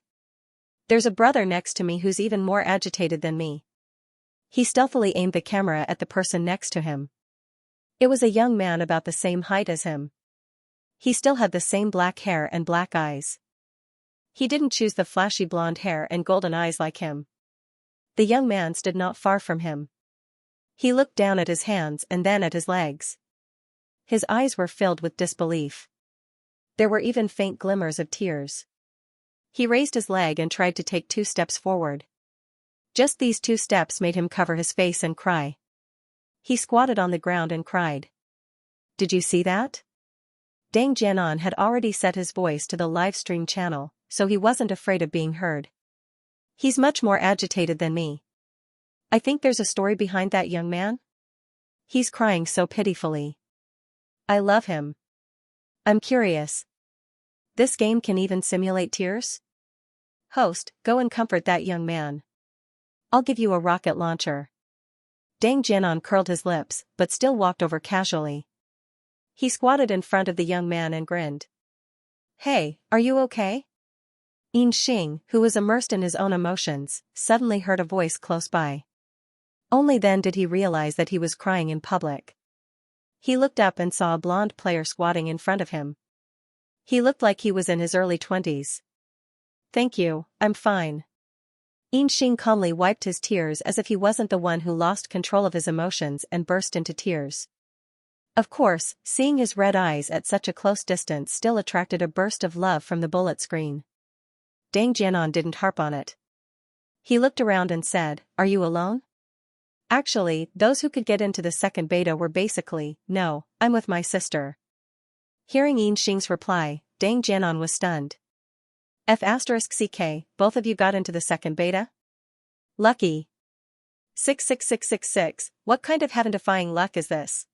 A: There's a brother next to me who's even more agitated than me. He stealthily aimed the camera at the person next to him. It was a young man about the same height as him. He still had the same black hair and black eyes. He didn't choose the flashy blonde hair and golden eyes like him. The young man stood not far from him. He looked down at his hands and then at his legs. His eyes were filled with disbelief. There were even faint glimmers of tears. He raised his leg and tried to take 2 steps forward. Just these 2 steps made him cover his face and cry. He squatted on the ground and cried. Did you see that? Dang Jianan had already set his voice to the live stream channel, so he wasn't afraid of being heard. He's much more agitated than me. I think there's a story behind that young man. He's crying so pitifully. I love him. I'm curious. This game can even simulate tears? Host, go and comfort that young man. I'll give you a rocket launcher. Dang Jianan curled his lips, but still walked over casually. He squatted in front of the young man and grinned. Hey, are you okay? Xing, who was immersed in his own emotions, suddenly heard a voice close by. Only then did he realize that he was crying in public. He looked up and saw a blonde player squatting in front of him. He looked like he was in his early 20s. Thank you, I'm fine. Xing calmly wiped his tears as if he wasn't the one who lost control of his emotions and burst into tears. Of course, seeing his red eyes at such a close distance still attracted a burst of love from the bullet screen. Dang Jianan didn't harp on it. He looked around and said, Are you alone? Actually, those who could get into the second beta were basically, no, I'm with my sister. Hearing Xing's reply, Dang Jianan was stunned. F***ck, both of you got into the second beta? Lucky. 66666, what kind of heaven-defying luck is this?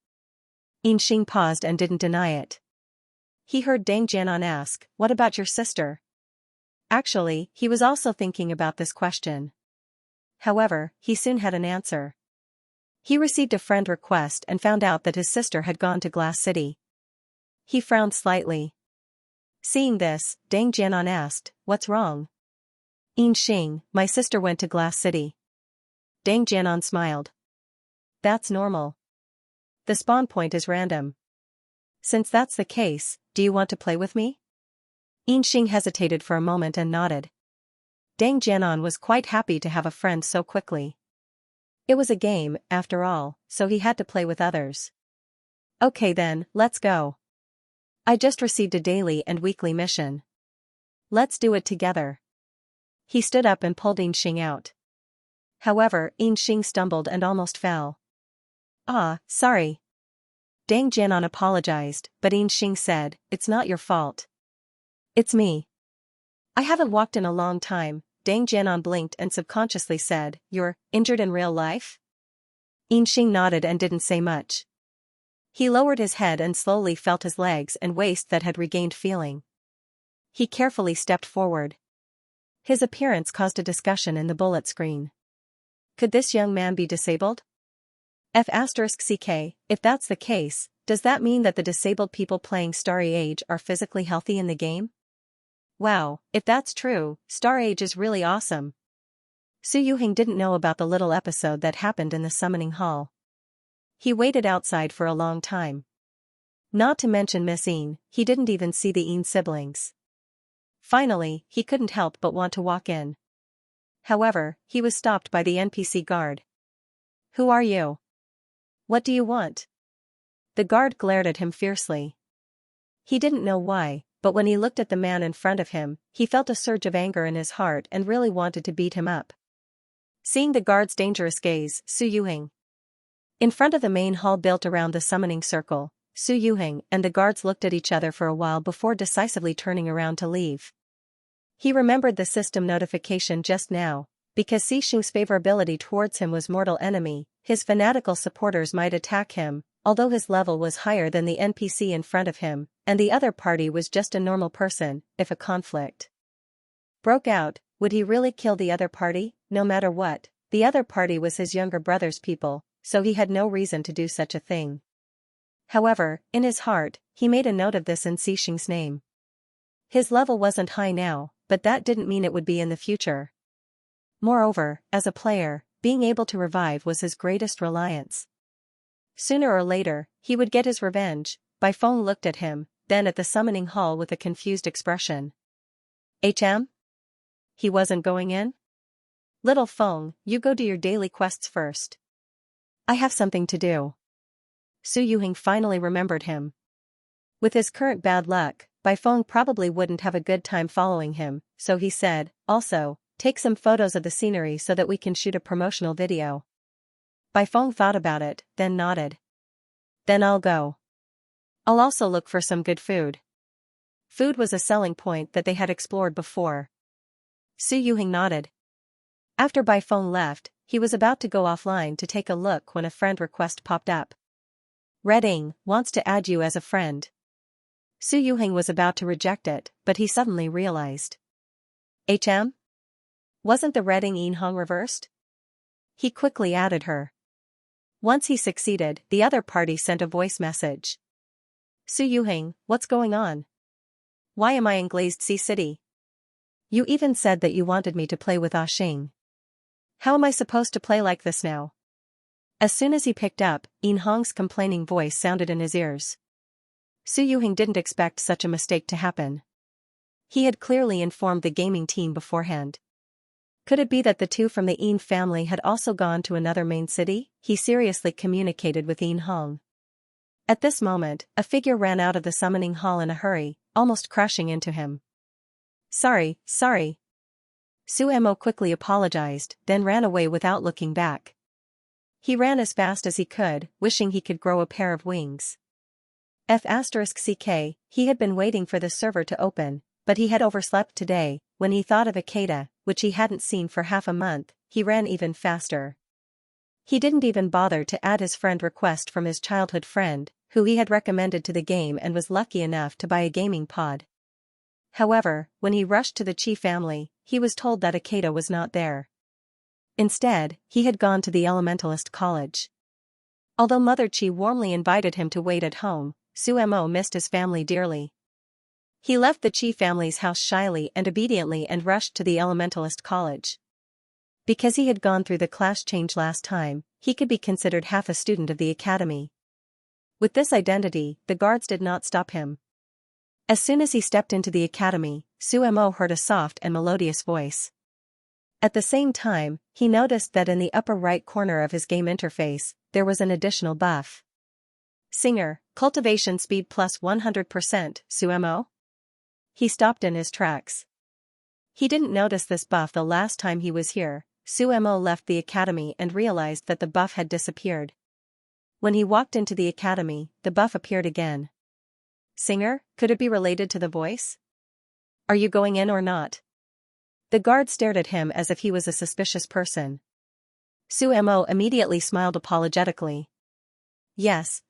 A: Xing paused and didn't deny it. He heard Dang Jianan ask, what about your sister? Actually, he was also thinking about this question. However, he soon had an answer. He received a friend request and found out that his sister had gone to Glass City. He frowned slightly. Seeing this, Dang Jianan asked, what's wrong? Xing, my sister went to Glass City. Dang Jianan smiled. That's normal. The spawn point is random. Since that's the case, do you want to play with me? Xing hesitated for a moment and nodded. Dang Jianan was quite happy to have a friend so quickly. It was a game, after all, so he had to play with others. Okay then, let's go. I just received a daily and weekly mission. Let's do it together. He stood up and pulled Xing out. However, Xing stumbled and almost fell. Ah, sorry. Dang Jianan apologized, but Xing said, it's not your fault. It's me. I haven't walked in a long time. Dang Jianan blinked and subconsciously said, you're injured in real life? Xing nodded and didn't say much. He lowered his head and slowly felt his legs and waist that had regained feeling. He carefully stepped forward. His appearance caused a discussion in the bullet screen. Could this young man be disabled? F***ck, if that's the case, does that mean that the disabled people playing Starry Age are physically healthy in the game? Wow, if that's true, Star Age is really awesome. Su Yuhing didn't know about the little episode that happened in the summoning hall. He waited outside for a long time. Not to mention Miss Een, he didn't even see the Een siblings. Finally, he couldn't help but want to walk in. However, he was stopped by the NPC guard. Who are you? What do you want? The guard glared at him fiercely. He didn't know why, but when he looked at the man in front of him, he felt a surge of anger in his heart and really wanted to beat him up. Seeing the guard's dangerous gaze, Su Yuhing. In front of the main hall built around the summoning circle, Su Yuhing and the guards looked at each other for a while before decisively turning around to leave. He remembered the system notification just now. Because Xianxia's favorability towards him was mortal enemy, his fanatical supporters might attack him, although his level was higher than the NPC in front of him, and the other party was just a normal person. If a conflict broke out, would he really kill the other party? No matter what, the other party was his younger brother's people, so he had no reason to do such a thing. However, in his heart, he made a note of this in Xianxia's name. His level wasn't high now, but that didn't mean it would be in the future. Moreover, as a player, being able to revive was his greatest reliance. Sooner or later, he would get his revenge. Bai Feng looked at him, then at the summoning hall with a confused expression. He wasn't going in? Little Feng, you go do your daily quests first. I have something to do. Su Yuhing finally remembered him. With his current bad luck, Bai Feng probably wouldn't have a good time following him, so he said, also, take some photos of the scenery so that we can shoot a promotional video. Bai Feng thought about it, then nodded. Then I'll go. I'll also look for some good food. Food was a selling point that they had explored before. Su Yuhing nodded. After Bai Feng left, he was about to go offline to take a look when a friend request popped up. Redding wants to add you as a friend. Su Yuhing was about to reject it, but he suddenly realized. Wasn't the Redding Yinhong reversed? He quickly added her. Once he succeeded, the other party sent a voice message. Su Yuhing, what's going on? Why am I in Glazed Sea City? You even said that you wanted me to play with Ah Xing. How am I supposed to play like this now? As soon as he picked up, Yinhong's complaining voice sounded in his ears. Su Yuhing didn't expect such a mistake to happen. He had clearly informed the gaming team beforehand. Could it be that the two from the Yin family had also gone to another main city? He seriously communicated with Yinhong. At this moment, a figure ran out of the summoning hall in a hurry, almost crashing into him. Sorry. Su Mo quickly apologized, then ran away without looking back. He ran as fast as he could, wishing he could grow a pair of wings. F***ck, he had been waiting for the server to open, but he had overslept today. When he thought of Akeda, which he hadn't seen for half a month, he ran even faster. He didn't even bother to add his friend request from his childhood friend, who he had recommended to the game and was lucky enough to buy a gaming pod. However, when he rushed to the Qi family, he was told that Akeda was not there. Instead, he had gone to the Elementalist College. Although Mother Qi warmly invited him to wait at home, Su Mo missed his family dearly. He left the Qi family's house shyly and obediently and rushed to the Elementalist College. Because he had gone through the class change last time, he could be considered half a student of the academy. With this identity, the guards did not stop him. As soon as he stepped into the academy, Su Mo heard a soft and melodious voice. At the same time, he noticed that in the upper right corner of his game interface, there was an additional buff. Singer, cultivation speed plus 100%, Su Mo? He stopped in his tracks. He didn't notice this buff the last time he was here. Su Mo left the academy and realized that the buff had disappeared. When he walked into the academy, the buff appeared again. Singer, could it be related to the voice? Are you going in or not? The guard stared at him as if he was a suspicious person. Su Mo immediately smiled apologetically. Yes.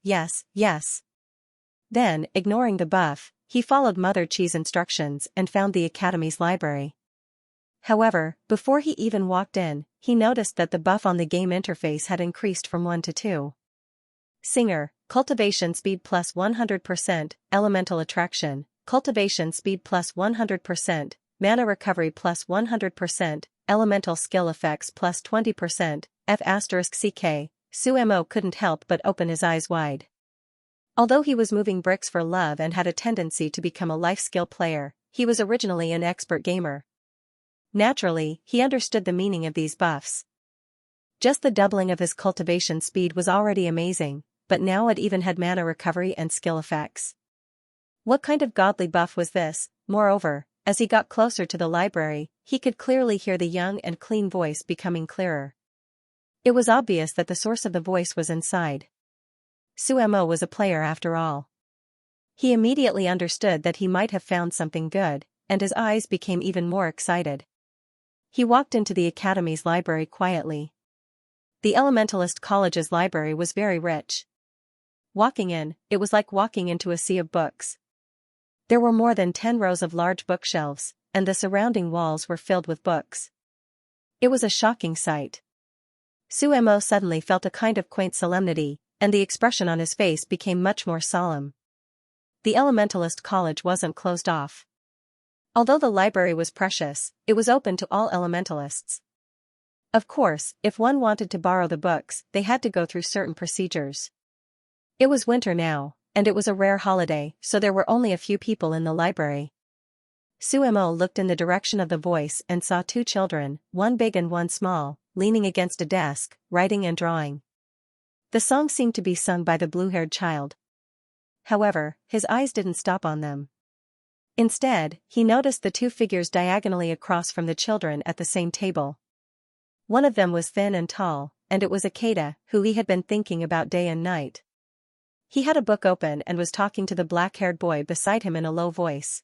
A: Then, ignoring the buff, he followed Mother Qi's instructions and found the academy's library. However, before he even walked in, he noticed that the buff on the game interface had increased from 1 to 2. Singer, cultivation speed plus 100%, elemental attraction, cultivation speed plus 100%, mana recovery plus 100%, elemental skill effects plus 20%, F***ck, Su Mo couldn't help but open his eyes wide. Although he was moving bricks for love and had a tendency to become a life skill player, he was originally an expert gamer. Naturally, he understood the meaning of these buffs. Just the doubling of his cultivation speed was already amazing, but now it even had mana recovery and skill effects. What kind of godly buff was this? Moreover, as he got closer to the library, he could clearly hear the young and clean voice becoming clearer. It was obvious that the source of the voice was inside. Su Mo was a player after all. He immediately understood that he might have found something good, and his eyes became even more excited. He walked into the academy's library quietly. The Elementalist College's library was very rich. Walking in, it was like walking into a sea of books. There were more than 10 rows of large bookshelves, and the surrounding walls were filled with books. It was a shocking sight. Suemo suddenly felt a kind of quaint solemnity, and the expression on his face became much more solemn. The Elementalist College wasn't closed off. Although the library was precious, it was open to all elementalists. Of course, if one wanted to borrow the books, they had to go through certain procedures. It was winter now, and it was a rare holiday, so there were only a few people in the library. Suemo looked in the direction of the voice and saw 2 children, one big and one small, leaning against a desk, writing and drawing. The song seemed to be sung by the blue-haired child. However, his eyes didn't stop on them. Instead, he noticed the 2 figures diagonally across from the children at the same table. One of them was thin and tall, and it was Akeda, who he had been thinking about day and night. He had a book open and was talking to the black-haired boy beside him in a low voice.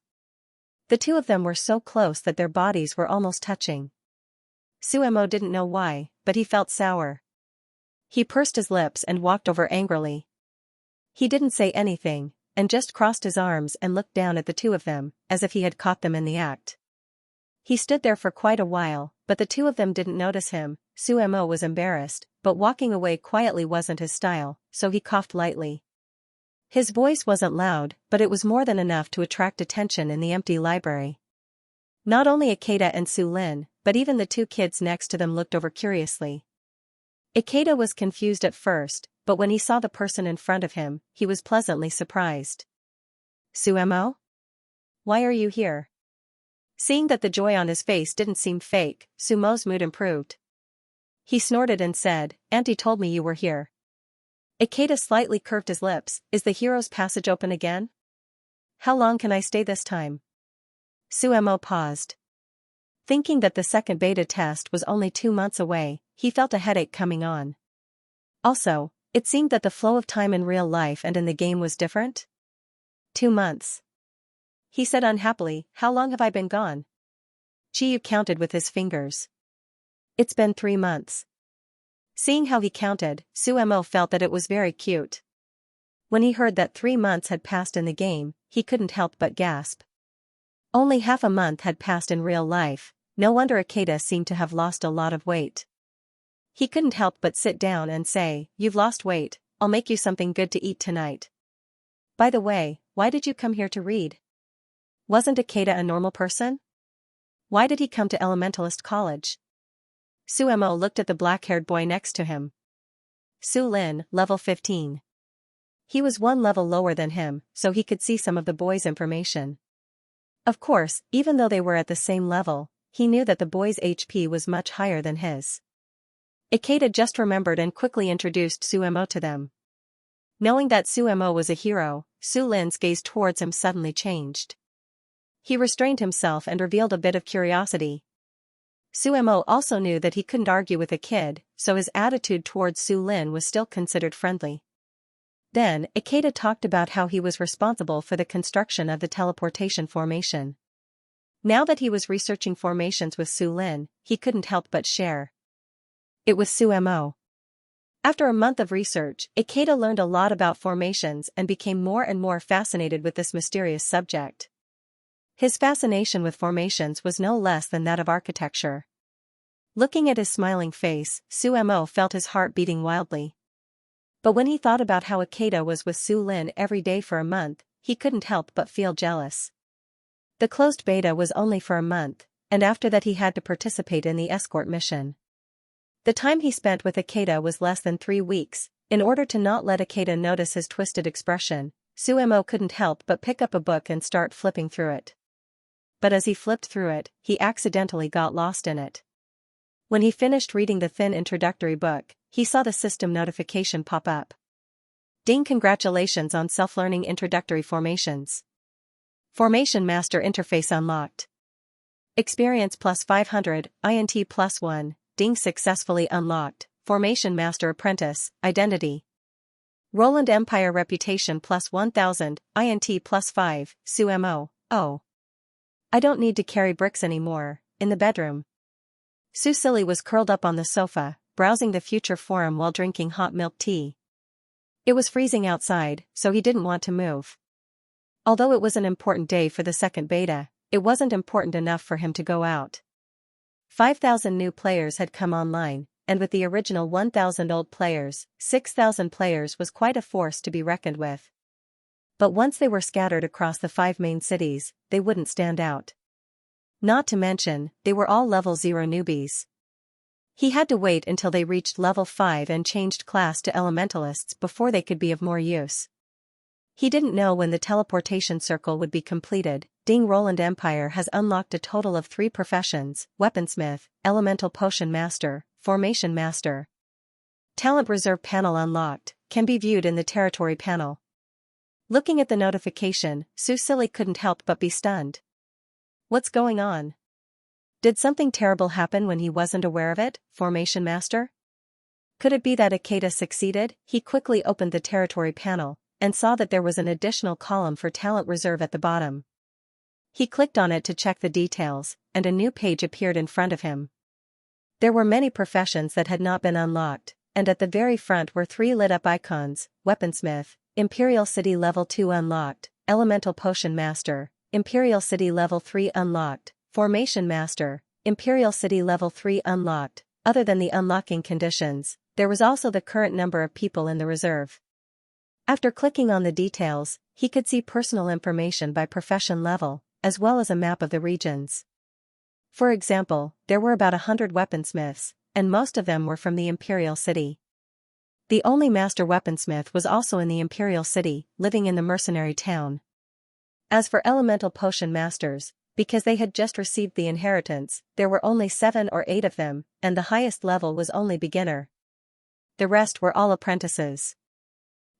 A: The 2 of them were so close that their bodies were almost touching. Suemo didn't know why, but he felt sour. He pursed his lips and walked over angrily. He didn't say anything, and just crossed his arms and looked down at the 2 of them, as if he had caught them in the act. He stood there for quite a while, but the 2 of them didn't notice him. Suemo was embarrassed, but walking away quietly wasn't his style, so he coughed lightly. His voice wasn't loud, but it was more than enough to attract attention in the empty library. Not only Akeda and Su Lin, but even the 2 kids next to them looked over curiously. Akeda was confused at first, but when he saw the person in front of him, he was pleasantly surprised. Suemo? Why are you here? Seeing that the joy on his face didn't seem fake, Sumo's mood improved. He snorted and said, "Auntie told me you were here." Akeda slightly curved his lips. "Is the hero's passage open again? How long can I stay this time?" Suemo paused. Thinking that the second beta test was only 2 months away, he felt a headache coming on. Also, it seemed that the flow of time in real life and in the game was different. 2 months. He said unhappily, "How long have I been gone?" Chiyu counted with his fingers. "It's been 3 months." Seeing how he counted, Suemo felt that it was very cute. When he heard that 3 months had passed in the game, he couldn't help but gasp. Only half a month had passed in real life. No wonder Akeda seemed to have lost a lot of weight. He couldn't help but sit down and say, "You've lost weight, I'll make you something good to eat tonight. By the way, why did you come here to read? Wasn't Akeda a normal person? Why did he come to Elementalist College?" Suemo looked at the black-haired boy next to him. Su Lin, level 15. He was 1 level lower than him, so he could see some of the boy's information. Of course, even though they were at the same level, he knew that the boy's HP was much higher than his. Ikeda just remembered and quickly introduced Suemo to them. Knowing that Suemo was a hero, Su Lin's gaze towards him suddenly changed. He restrained himself and revealed a bit of curiosity. Suemo also knew that he couldn't argue with a kid, so his attitude towards Su Lin was still considered friendly. Then, Ikeda talked about how he was responsible for the construction of the teleportation formation. Now that he was researching formations with Su Lin, he couldn't help but share. It was Suemo. After a month of research, Ikeda learned a lot about formations and became more and more fascinated with this mysterious subject. His fascination with formations was no less than that of architecture. Looking at his smiling face, Suemo felt his heart beating wildly. But when he thought about how Ikeda was with Su Lin every day for a month, he couldn't help but feel jealous. The closed beta was only for a month, and after that he had to participate in the escort mission. The time he spent with Ikeda was less than 3 weeks. In order to not let Ikeda notice his twisted expression, Suemo couldn't help but pick up a book and start flipping through it. But as he flipped through it, he accidentally got lost in it. When he finished reading the thin introductory book, he saw the system notification pop up. "Ding, congratulations on self-learning introductory formations. Formation Master interface unlocked. Experience plus 500, INT plus 1, ding successfully unlocked, Formation Master Apprentice, identity. Roland Empire reputation plus 1000, INT plus 5, Suemo, oh. I don't need to carry bricks anymore. In the bedroom, Su Silly was curled up on the sofa, browsing the future forum while drinking hot milk tea. It was freezing outside, so he didn't want to move. Although it was an important day for the second beta, it wasn't important enough for him to go out. 5,000 new players had come online, and with the original 1,000 old players, 6,000 players was quite a force to be reckoned with. But once they were scattered across the 5 main cities, they wouldn't stand out. Not to mention, they were all level 0 newbies. He had to wait until they reached level 5 and changed class to elementalists before they could be of more use. He didn't know when the teleportation circle would be completed. Ding Roland Empire has unlocked a total of 3 professions: Weaponsmith, Elemental Potion Master, Formation Master. Talent Reserve panel unlocked, can be viewed in the Territory panel. Looking at the notification, Su Silly couldn't help but be stunned. What's going on? Did something terrible happen when he wasn't aware of it, Formation Master? Could it be that Akeda succeeded? He quickly opened the Territory panel, and saw that there was an additional column for Talent Reserve at the bottom. He clicked on it to check the details, and a new page appeared in front of him. There were many professions that had not been unlocked, and at the very front were 3 lit-up icons: Weaponsmith, Imperial City Level 2 unlocked, Elemental Potion Master, Imperial City Level 3 unlocked, Formation Master, Imperial City Level 3 unlocked. Other than the unlocking conditions, there was also the current number of people in the reserve. After clicking on the details, he could see personal information by profession level, as well as a map of the regions. For example, there were about 100 weaponsmiths, and most of them were from the Imperial City. The only master weaponsmith was also in the Imperial City, living in the mercenary town. As for elemental potion masters, because they had just received the inheritance, there were only 7 or 8 of them, and the highest level was only beginner. The rest were all apprentices.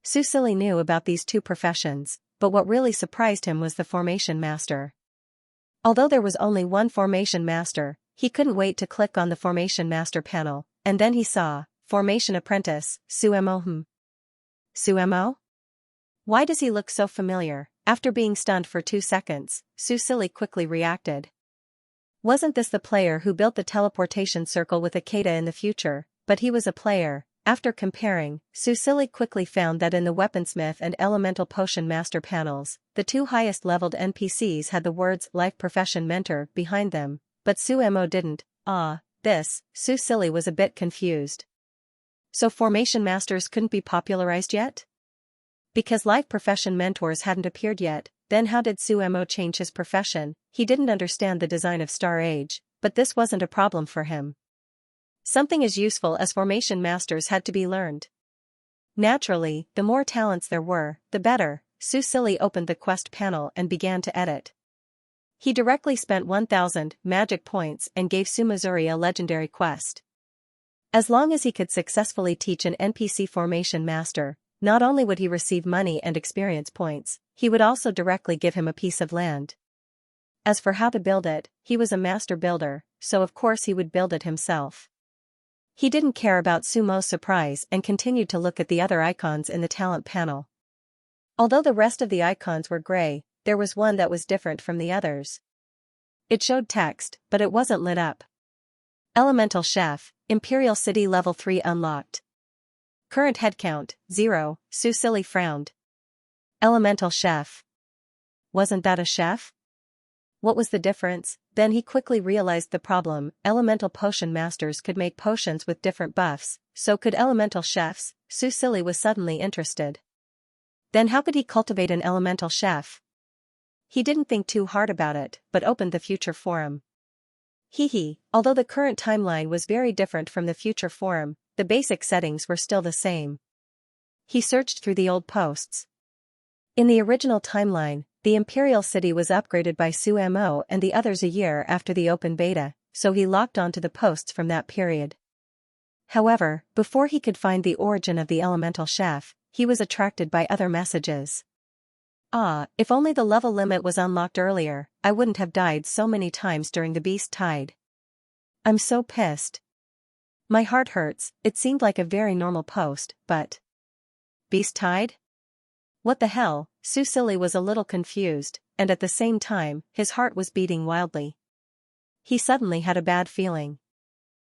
A: Su Silly knew about these 2 professions, but what really surprised him was the Formation Master. Although there was only one Formation Master, he couldn't wait to click on the Formation Master panel, and then he saw, Formation Apprentice, Suemo. Suemo? Why does he look so familiar? After being stunned for 2 seconds, Su Silly quickly reacted. Wasn't this the player who built the teleportation circle with Akeda in the future? But he was a player. After comparing, Su Silly quickly found that in the Weaponsmith and Elemental Potion Master panels, the 2 highest leveled NPCs had the words Life Profession Mentor behind them, but Suemo didn't. Su Silly was a bit confused. So Formation Masters couldn't be popularized yet? Because Life Profession Mentors hadn't appeared yet, then how did Suemo change his profession? He didn't understand the design of Star Age, but this wasn't a problem for him. Something as useful as Formation Masters had to be learned. Naturally, the more talents there were, the better. Su Silly opened the quest panel and began to edit. He directly spent 1,000 magic points and gave Sumazuri a legendary quest. As long as he could successfully teach an NPC Formation Master, not only would he receive money and experience points, he would also directly give him a piece of land. As for how to build it, he was a master builder, so of course he would build it himself. He didn't care about Sumo's surprise and continued to look at the other icons in the talent panel. Although the rest of the icons were gray, there was one that was different from the others. It showed text, but it wasn't lit up. Elemental Chef, Imperial City Level 3 unlocked. Current headcount, 0, Su Silly frowned. Elemental Chef. Wasn't that a chef? What was the difference? Then he quickly realized the problem. Elemental Potion Masters could make potions with different buffs, so could Elemental Chefs. Su Silly was suddenly interested. Then how could he cultivate an Elemental Chef? He didn't think too hard about it, but opened the future forum. Although the current timeline was very different from the future forum, the basic settings were still the same. He searched through the old posts. In the original timeline, the Imperial City was upgraded by Suemo and the others a year after the open beta, so he locked onto the posts from that period. However, before he could find the origin of the Elemental Chef, he was attracted by other messages. If only the level limit was unlocked earlier, I wouldn't have died so many times during the Beast Tide. I'm so pissed. My heart hurts. It seemed like a very normal post, but... Beast Tide? What the hell? Su Sili was a little confused, and at the same time, his heart was beating wildly. He suddenly had a bad feeling.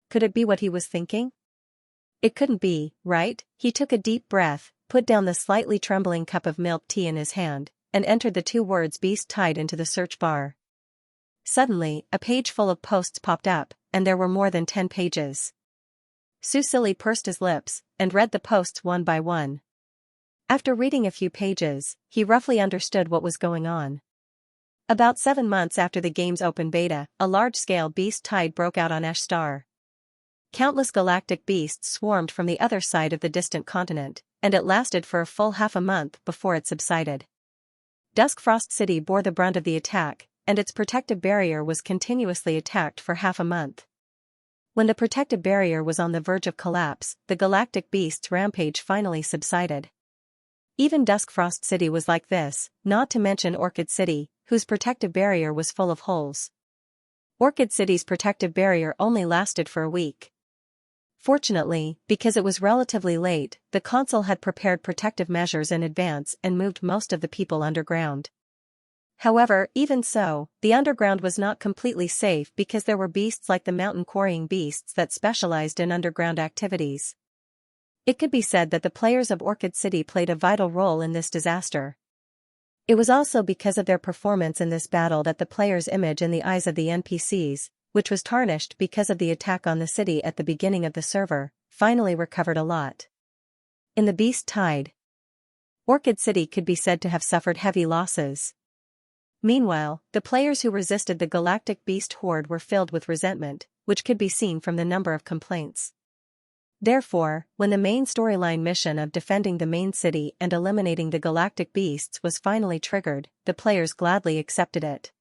A: Could it be what he was thinking? It couldn't be, right? He took a deep breath, put down the slightly trembling cup of milk tea in his hand, and entered the two words beast tied into the search bar. Suddenly, a page full of posts popped up, and there were more than 10 pages. Su Sili pursed his lips, and read the posts one by one. After reading a few pages, he roughly understood what was going on. About 7 months after the game's open beta, a large-scale beast tide broke out on Star. Countless galactic beasts swarmed from the other side of the distant continent, and it lasted for a full half a month before it subsided. Duskfrost City bore the brunt of the attack, and its protective barrier was continuously attacked for half a month. When the protective barrier was on the verge of collapse, the galactic beast's rampage finally subsided. Even Duskfrost City was like this, not to mention Orchid City, whose protective barrier was full of holes. Orchid City's protective barrier only lasted for a week. Fortunately, because it was relatively late, the Council had prepared protective measures in advance and moved most of the people underground. However, even so, the underground was not completely safe because there were beasts like the mountain quarrying beasts that specialized in underground activities. It could be said that the players of Orchid City played a vital role in this disaster. It was also because of their performance in this battle that the player's image in the eyes of the NPCs, which was tarnished because of the attack on the city at the beginning of the server, finally recovered a lot. In the beast tide, Orchid City could be said to have suffered heavy losses. Meanwhile, the players who resisted the galactic beast horde were filled with resentment, which could be seen from the number of complaints. Therefore, when the main storyline mission of defending the main city and eliminating the galactic beasts was finally triggered, the players gladly accepted it.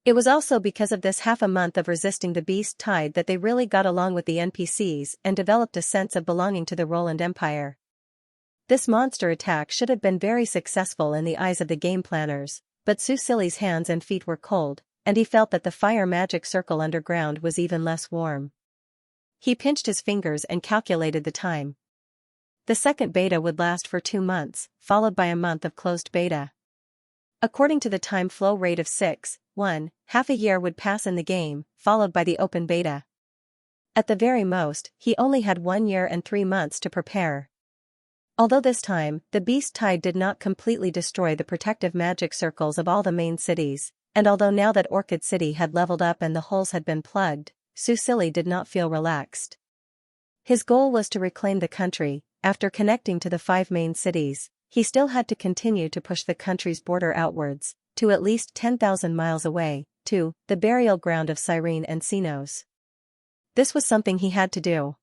A: It was also because of this half a month of resisting the beast tide that they really got along with the NPCs and developed a sense of belonging to the Roland Empire. This monster attack should have been very successful in the eyes of the game planners, but Su Sili's hands and feet were cold, and he felt that the fire magic circle underground was even less warm. He pinched his fingers and calculated the time. The second beta would last for 2 months, followed by a month of closed beta. According to the time flow rate of 6:1, half a year would pass in the game, followed by the open beta. At the very most, he only had 1 year and 3 months to prepare. Although this time, the beast tide did not completely destroy the protective magic circles of all the main cities, and although now that Orchid City had leveled up and the holes had been plugged, Su Sili did not feel relaxed. His goal was to reclaim the country. After connecting to the 5 main cities, he still had to continue to push the country's border outwards, to at least 10,000 miles away, to the burial ground of Cyrene and Sinos. This was something he had to do.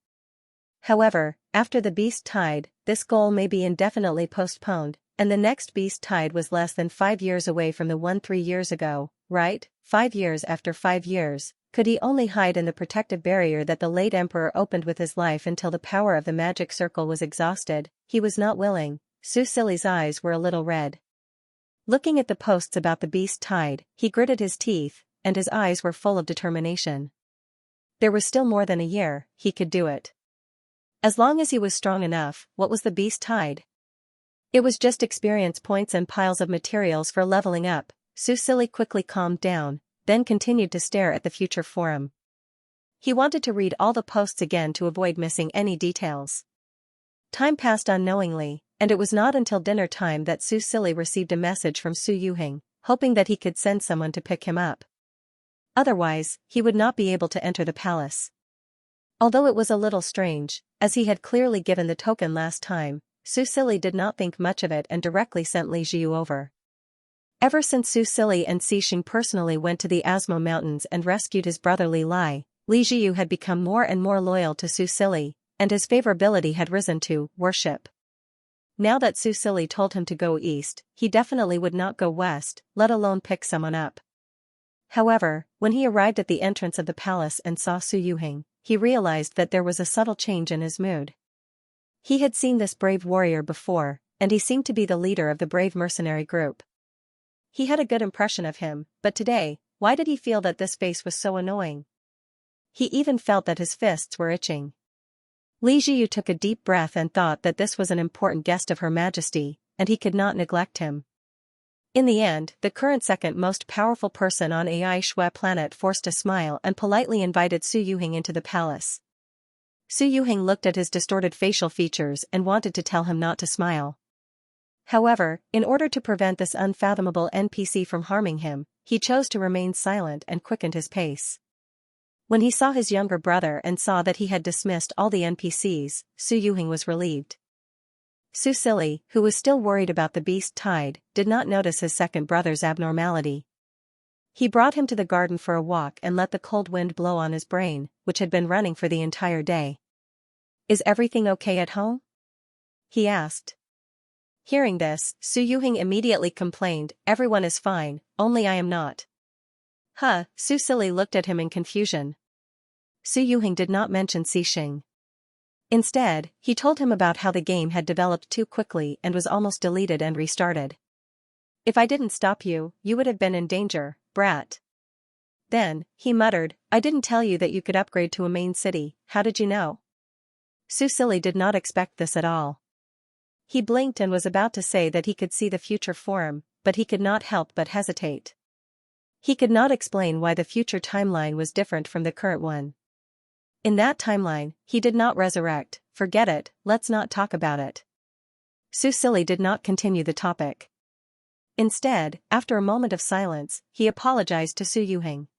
A: However, after the beast tide, this goal may be indefinitely postponed, and the next beast tide was less than 5 years away from the one 3 years ago, right? 5 years after 5 years, could he only hide in the protective barrier that the late emperor opened with his life until the power of the magic circle was exhausted? He was not willing. Su Sili's eyes were a little red. Looking at the posts about the beast tide, he gritted his teeth, and his eyes were full of determination. There was still more than a year. He could do it. As long as he was strong enough. What was the beast tide? It was just experience points and piles of materials for leveling up. Su Sili quickly calmed down, then continued to stare at the future forum. He wanted to read all the posts again to avoid missing any details. Time passed unknowingly, and it was not until dinner time that Su Sili received a message from Su Yuhing, hoping that he could send someone to pick him up. Otherwise, he would not be able to enter the palace. Although it was a little strange, as he had clearly given the token last time, Su Sili did not think much of it and directly sent Li Jiu over. Ever since Su Sili and Xixing personally went to the Asmo Mountains and rescued his brother Li Jiu had become more and more loyal to Su Sili, and his favorability had risen to worship. Now that Su Sili told him to go east, he definitely would not go west, let alone pick someone up. However, when he arrived at the entrance of the palace and saw Su Yuhing, he realized that there was a subtle change in his mood. He had seen this brave warrior before, and he seemed to be the leader of the brave mercenary group. He had a good impression of him, but today, why did he feel that this face was so annoying? He even felt that his fists were itching. Li Jiu took a deep breath and thought that this was an important guest of Her Majesty, and he could not neglect him. In the end, the current second most powerful person on AI Shui planet forced a smile and politely invited Su Yuhing into the palace. Su Yuhing looked at his distorted facial features and wanted to tell him not to smile. However, in order to prevent this unfathomable NPC from harming him, he chose to remain silent and quickened his pace. When he saw his younger brother and saw that he had dismissed all the NPCs, Su Yuhing was relieved. Su Silly, who was still worried about the beast tide, did not notice his second brother's abnormality. He brought him to the garden for a walk and let the cold wind blow on his brain, which had been running for the entire day. "Is everything okay at home?" he asked. Hearing this, Su Yuhing immediately complained, "Everyone is fine, only I am not." Su Silly looked at him in confusion. Su Yuhing did not mention Xixing. Instead, he told him about how the game had developed too quickly and was almost deleted and restarted. "If I didn't stop you, you would have been in danger, brat." Then, he muttered, "I didn't tell you that you could upgrade to a main city, how did you know?" Su Silly did not expect this at all. He blinked and was about to say that he could see the future for him, but he could not help but hesitate. He could not explain why the future timeline was different from the current one. In that timeline, he did not resurrect. "Forget it, let's not talk about it." Su Silly did not continue the topic. Instead, after a moment of silence, he apologized to Su Yuhing.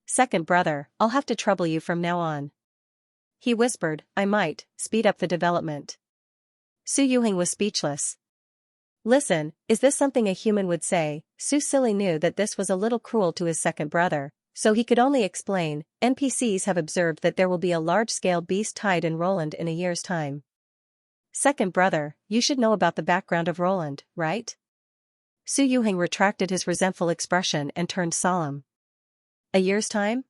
A: "Second brother, I'll have to trouble you from now on." He whispered, "I might speed up the development." Su Yuhing was speechless. "Listen, is this something a human would say?" Su Silly knew that this was a little cruel to his second brother, so he could only explain, "NPCs have observed that there will be a large-scale beast tide in Roland in a year's time." "Second brother, you should know about the background of Roland, right?" Su Yuhing retracted his resentful expression and turned solemn. "A year's time?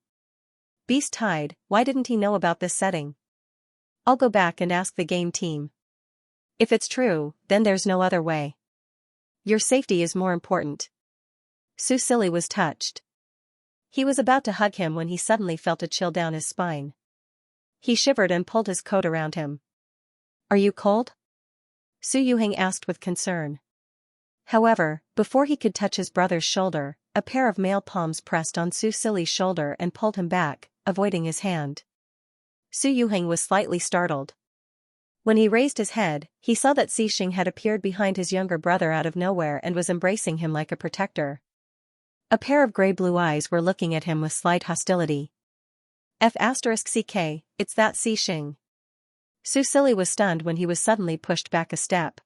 A: Beast tide, why didn't he know about this setting? I'll go back and ask the game team. If it's true, then there's no other way. Your safety is more important." Su Silly was touched. He was about to hug him when he suddenly felt a chill down his spine. He shivered and pulled his coat around him. "Are you cold?" Su Yuhing asked with concern. However, before he could touch his brother's shoulder, a pair of male palms pressed on Su Silly's shoulder and pulled him back, avoiding his hand. Su Yuhing was slightly startled. When he raised his head, he saw that Xixing had appeared behind his younger brother out of nowhere and was embracing him like a protector. A pair of gray-blue eyes were looking at him with slight hostility. "F***CK, it's that Xixing." Su Silly was stunned when he was suddenly pushed back a step.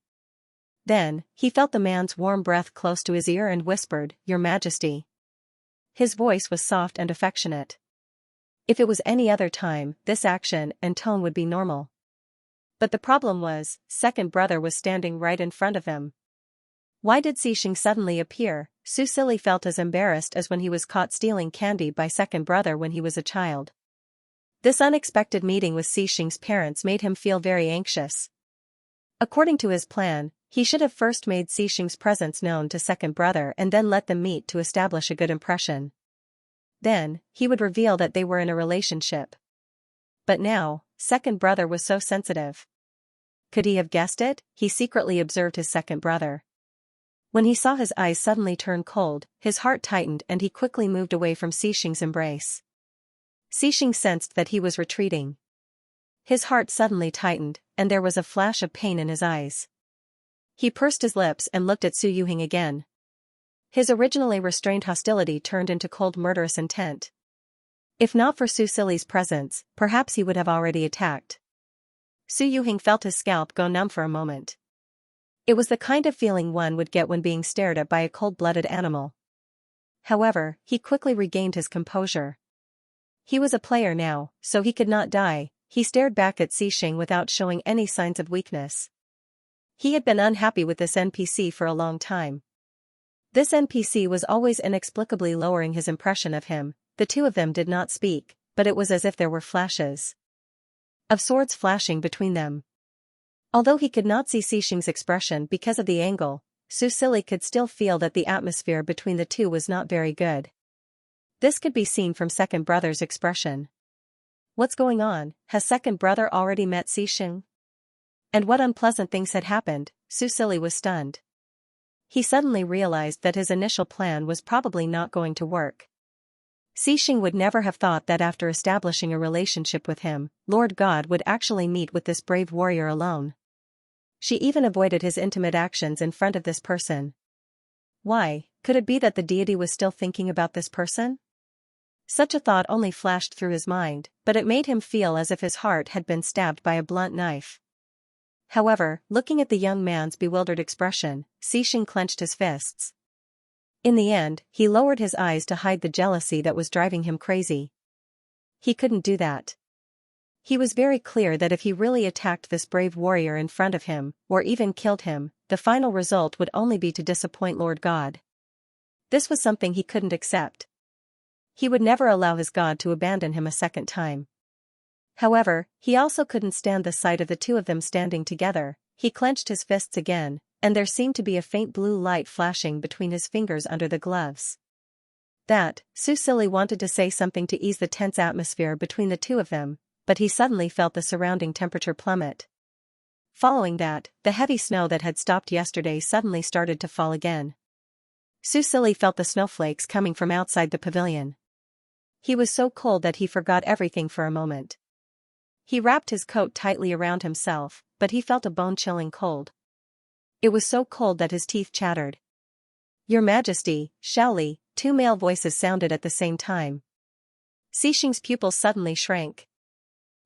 A: Then, he felt the man's warm breath close to his ear and whispered, "Your Majesty." His voice was soft and affectionate. If it was any other time, this action and tone would be normal. But the problem was, second brother was standing right in front of him. Why did Xixing suddenly appear? Su Silly felt as embarrassed as when he was caught stealing candy by second brother when he was a child. This unexpected meeting with Xixing's parents made him feel very anxious. According to his plan, he should have first made Xixing's presence known to second brother and then let them meet to establish a good impression. Then, he would reveal that they were in a relationship. But now, second brother was so sensitive. Could he have guessed it? He secretly observed his second brother. When he saw his eyes suddenly turn cold, his heart tightened and he quickly moved away from Xixing's embrace. Xixing sensed that he was retreating. His heart suddenly tightened, and there was a flash of pain in his eyes. He pursed his lips and looked at Su Yuhing again. His originally restrained hostility turned into cold murderous intent. If not for Su Silly's presence, perhaps he would have already attacked. Su Yuhing felt his scalp go numb for a moment. It was the kind of feeling one would get when being stared at by a cold-blooded animal. However, he quickly regained his composure. He was a player now, so he could not die. He stared back at Xixing without showing any signs of weakness. He had been unhappy with this NPC for a long time. This NPC was always inexplicably lowering his impression of him. The two of them did not speak, but it was as if there were flashes of swords flashing between them. Although he could not see Xixing's expression because of the angle, Su Silly could still feel that the atmosphere between the two was not very good. This could be seen from second brother's expression. What's going on? Has second brother already met Xixing? And what unpleasant things had happened? Su Silly was stunned. He suddenly realized that his initial plan was probably not going to work. Xing would never have thought that after establishing a relationship with him, Lord God would actually meet with this brave warrior alone. She even avoided his intimate actions in front of this person. Why, could it be that the deity was still thinking about this person? Such a thought only flashed through his mind, but it made him feel as if his heart had been stabbed by a blunt knife. However, looking at the young man's bewildered expression, Xing clenched his fists. In the end, he lowered his eyes to hide the jealousy that was driving him crazy. He couldn't do that. He was very clear that if he really attacked this brave warrior in front of him, or even killed him, the final result would only be to disappoint Lord God. This was something he couldn't accept. He would never allow his God to abandon him a second time. However, he also couldn't stand the sight of the two of them standing together. He clenched his fists again, and there seemed to be a faint blue light flashing between his fingers under the gloves. Xu wanted to say something to ease the tense atmosphere between the two of them, but he suddenly felt the surrounding temperature plummet. Following that, the heavy snow that had stopped yesterday suddenly started to fall again. Xu felt the snowflakes coming from outside the pavilion. He was so cold that he forgot everything for a moment. He wrapped his coat tightly around himself, but he felt a bone-chilling cold. It was so cold that his teeth chattered. "Your Majesty, Shaoli," two male voices sounded at the same time. Xing's pupils suddenly shrank.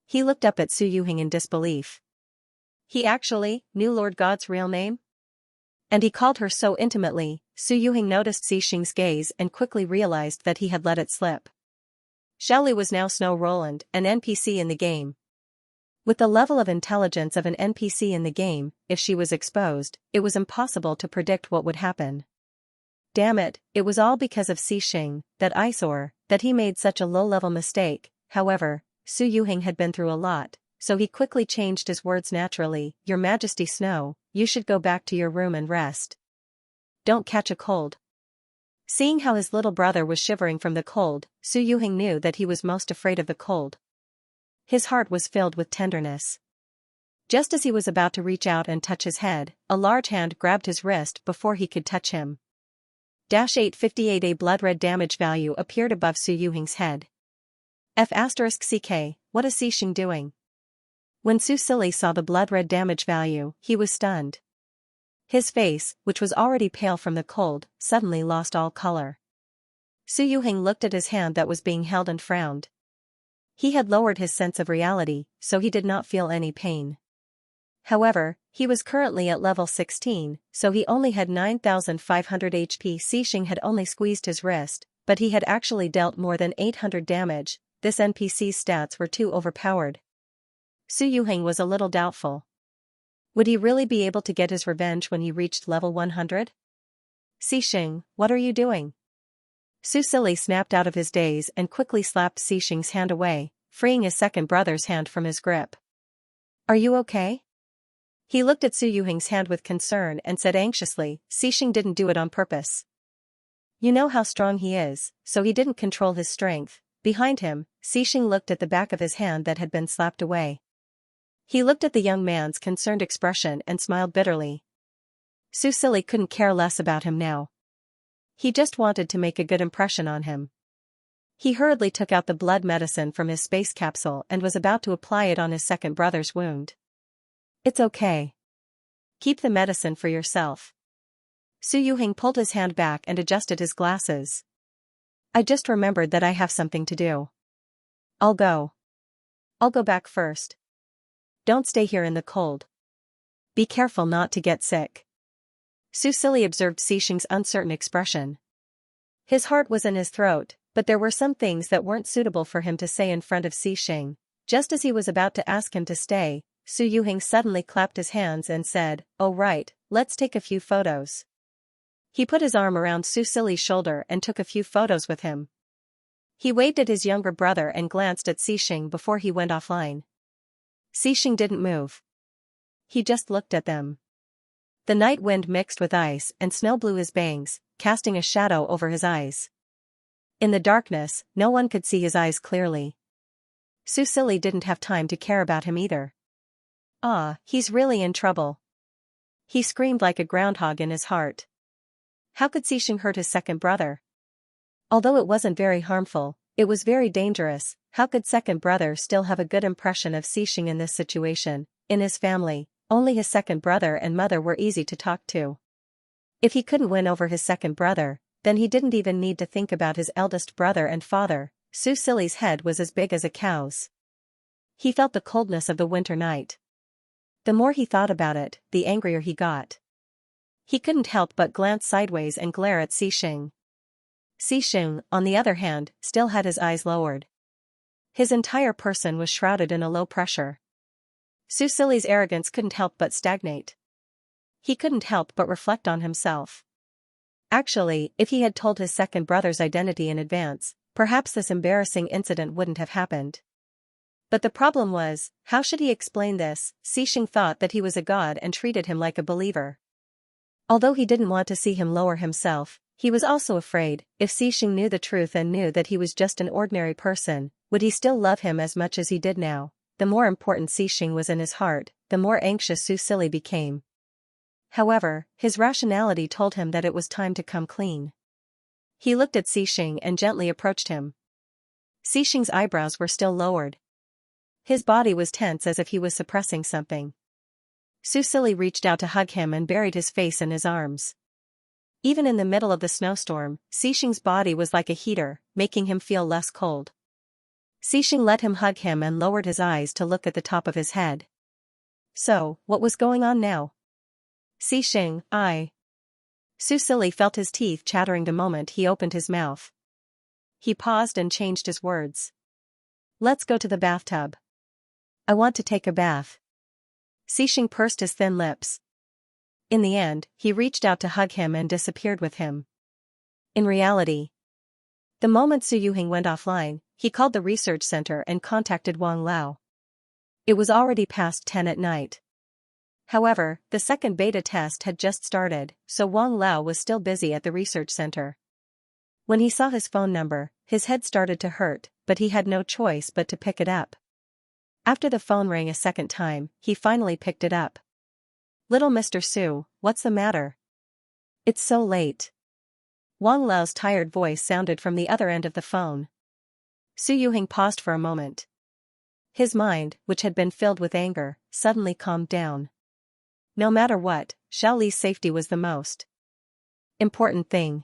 A: He looked up at Su Yuhing in disbelief. He actually knew Lord God's real name? And he called her so intimately. Su Yuhing noticed Xing's gaze and quickly realized that he had let it slip. Shaoli was now Snow Roland, an NPC in the game. With the level of intelligence of an NPC in the game, if she was exposed, it was impossible to predict what would happen. Damn it, it was all because of Xing, that eyesore, that he made such a low-level mistake. However, Su Yuhing had been through a lot, so he quickly changed his words naturally. "Your Majesty Snow, you should go back to your room and rest. Don't catch a cold." Seeing how his little brother was shivering from the cold, Su Yuhing knew that he was most afraid of the cold. His heart was filled with tenderness. Just as he was about to reach out and touch his head, a large hand grabbed his wrist before he could touch him. 858 A blood-red damage value appeared above Su Yuhing's head. F***CK, what is Xing doing? When Su saw the blood-red damage value, he was stunned. His face, which was already pale from the cold, suddenly lost all color. Su Yuhing looked at his hand that was being held and frowned. He had lowered his sense of reality, so he did not feel any pain. However, he was currently at level 16, so he only had 9,500 HP. Xing had only squeezed his wrist, but he had actually dealt more than 800 damage. This NPC's stats were too overpowered. Su Yuhing was a little doubtful. Would he really be able to get his revenge when he reached level 100? "Xing, what are you doing?" Su snapped out of his daze and quickly slapped Xing's hand away, freeing his second brother's hand from his grip. "Are you okay?" He looked at Su Yuhing's hand with concern and said anxiously, "Xing didn't do it on purpose. You know how strong he is, so he didn't control his strength." Behind him, Xing looked at the back of his hand that had been slapped away. He looked at the young man's concerned expression and smiled bitterly. Su couldn't care less about him now. He just wanted to make a good impression on him. He hurriedly took out the blood medicine from his space capsule and was about to apply it on his second brother's wound. "It's okay. Keep the medicine for yourself." Su Yuhing pulled his hand back and adjusted his glasses. "I just remembered that I have something to do. I'll go. I'll go back first. Don't stay here in the cold. Be careful not to get sick." Su observed Xing's uncertain expression. His heart was in his throat, but there were some things that weren't suitable for him to say in front of Xing. Just as he was about to ask him to stay, Su Yuhing suddenly clapped his hands and said, "Oh right, let's take a few photos." He put his arm around Su shoulder and took a few photos with him. He waved at his younger brother and glanced at Xing before he went offline. Xing didn't move. He just looked at them. The night wind mixed with ice and snow blew his bangs, casting a shadow over his eyes. In the darkness, no one could see his eyes clearly. Su didn't have time to care about him either. "Ah, he's really in trouble." He screamed like a groundhog in his heart. How could Xing hurt his second brother? Although it wasn't very harmful, it was very dangerous. How could second brother still have a good impression of Xing in this situation? In his family, only his second brother and mother were easy to talk to. If he couldn't win over his second brother, then he didn't even need to think about his eldest brother and father. Su Silly's head was as big as a cow's. He felt the coldness of the winter night. The more he thought about it, the angrier he got. He couldn't help but glance sideways and glare at Xing. Xing, on the other hand, still had his eyes lowered. His entire person was shrouded in a low pressure. Su Silly's arrogance couldn't help but stagnate. He couldn't help but reflect on himself. Actually, if he had told his second brother's identity in advance, perhaps this embarrassing incident wouldn't have happened. But the problem was, how should he explain this? Xing thought that he was a god and treated him like a believer. Although he didn't want to see him lower himself, he was also afraid, if Xing knew the truth and knew that he was just an ordinary person, would he still love him as much as he did now? The more important Xing was in his heart, the more anxious Su Silly became. However, his rationality told him that it was time to come clean. He looked at Xing and gently approached him. Xing's eyebrows were still lowered. His body was tense as if he was suppressing something. Su Silly reached out to hug him and buried his face in his arms. Even in the middle of the snowstorm, Xing's body was like a heater, making him feel less cold. Xing let him hug him and lowered his eyes to look at the top of his head. So, what was going on now? Xing, Su Silly felt his teeth chattering the moment he opened his mouth. He paused and changed his words. Let's go to the bathtub. I want to take a bath. Xing pursed his thin lips. In the end, he reached out to hug him and disappeared with him. In reality, the moment Su Yuhing went offline, he called the research center and contacted Wang Lao. It was already past 10 at night. However, the second beta test had just started, so Wang Lao was still busy at the research center. When he saw his phone number, his head started to hurt, but he had no choice but to pick it up. After the phone rang a second time, he finally picked it up. Little Mr. Su, what's the matter? It's so late. Wang Lao's tired voice sounded from the other end of the phone. Su Yuhing paused for a moment. His mind, which had been filled with anger, suddenly calmed down. No matter what, Xiao Li's safety was the most important thing.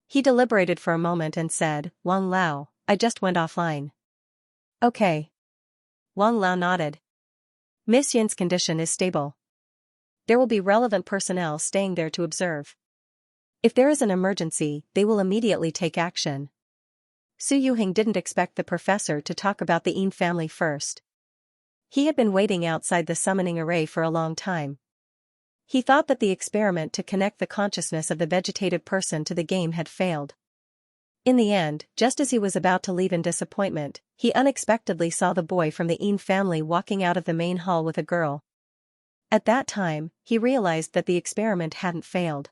A: He deliberated for a moment and said, Wang Lao, I just went offline. Okay. Wang Lao nodded. Miss Yin's condition is stable. There will be relevant personnel staying there to observe. If there is an emergency, they will immediately take action. Su Yuhing didn't expect the professor to talk about the Yin family first. He had been waiting outside the summoning array for a long time. He thought that the experiment to connect the consciousness of the vegetative person to the game had failed. In the end, just as he was about to leave in disappointment, he unexpectedly saw the boy from the Yin family walking out of the main hall with a girl. At that time, he realized that the experiment hadn't failed.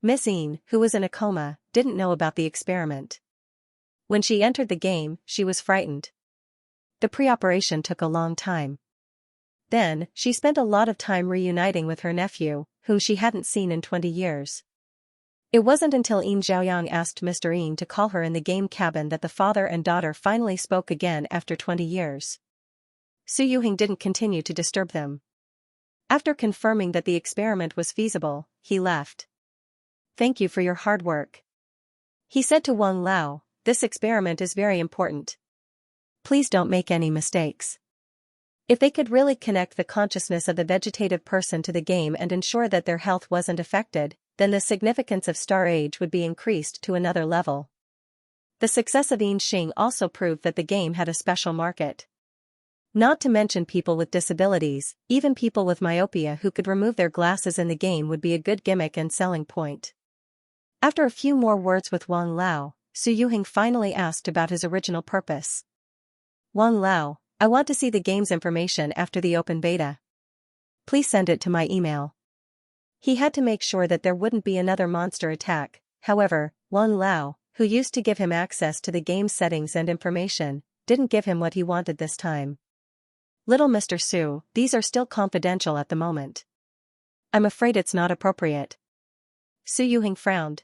A: Miss Yin, who was in a coma, didn't know about the experiment. When she entered the game, she was frightened. The pre-operation took a long time. Then, she spent a lot of time reuniting with her nephew, whom she hadn't seen in 20 years. It wasn't until Yin Zhaoyang asked Mr. Yin to call her in the game cabin that the father and daughter finally spoke again after 20 years. Su Yuhing didn't continue to disturb them. After confirming that the experiment was feasible, he left. Thank you for your hard work. He said to Wang Lao, this experiment is very important. Please don't make any mistakes. If they could really connect the consciousness of the vegetative person to the game and ensure that their health wasn't affected, then the significance of Star Age would be increased to another level. The success of Yin Xing also proved that the game had a special market. Not to mention people with disabilities, even people with myopia who could remove their glasses in the game would be a good gimmick and selling point. After a few more words with Wang Lao, Su Yuhing finally asked about his original purpose. Wang Lao, I want to see the game's information after the open beta. Please send it to my email. He had to make sure that there wouldn't be another monster attack. However, Wang Lao, who used to give him access to the game's settings and information, didn't give him what he wanted this time. Little Mr. Su, these are still confidential at the moment. I'm afraid it's not appropriate. Su Yuhing frowned.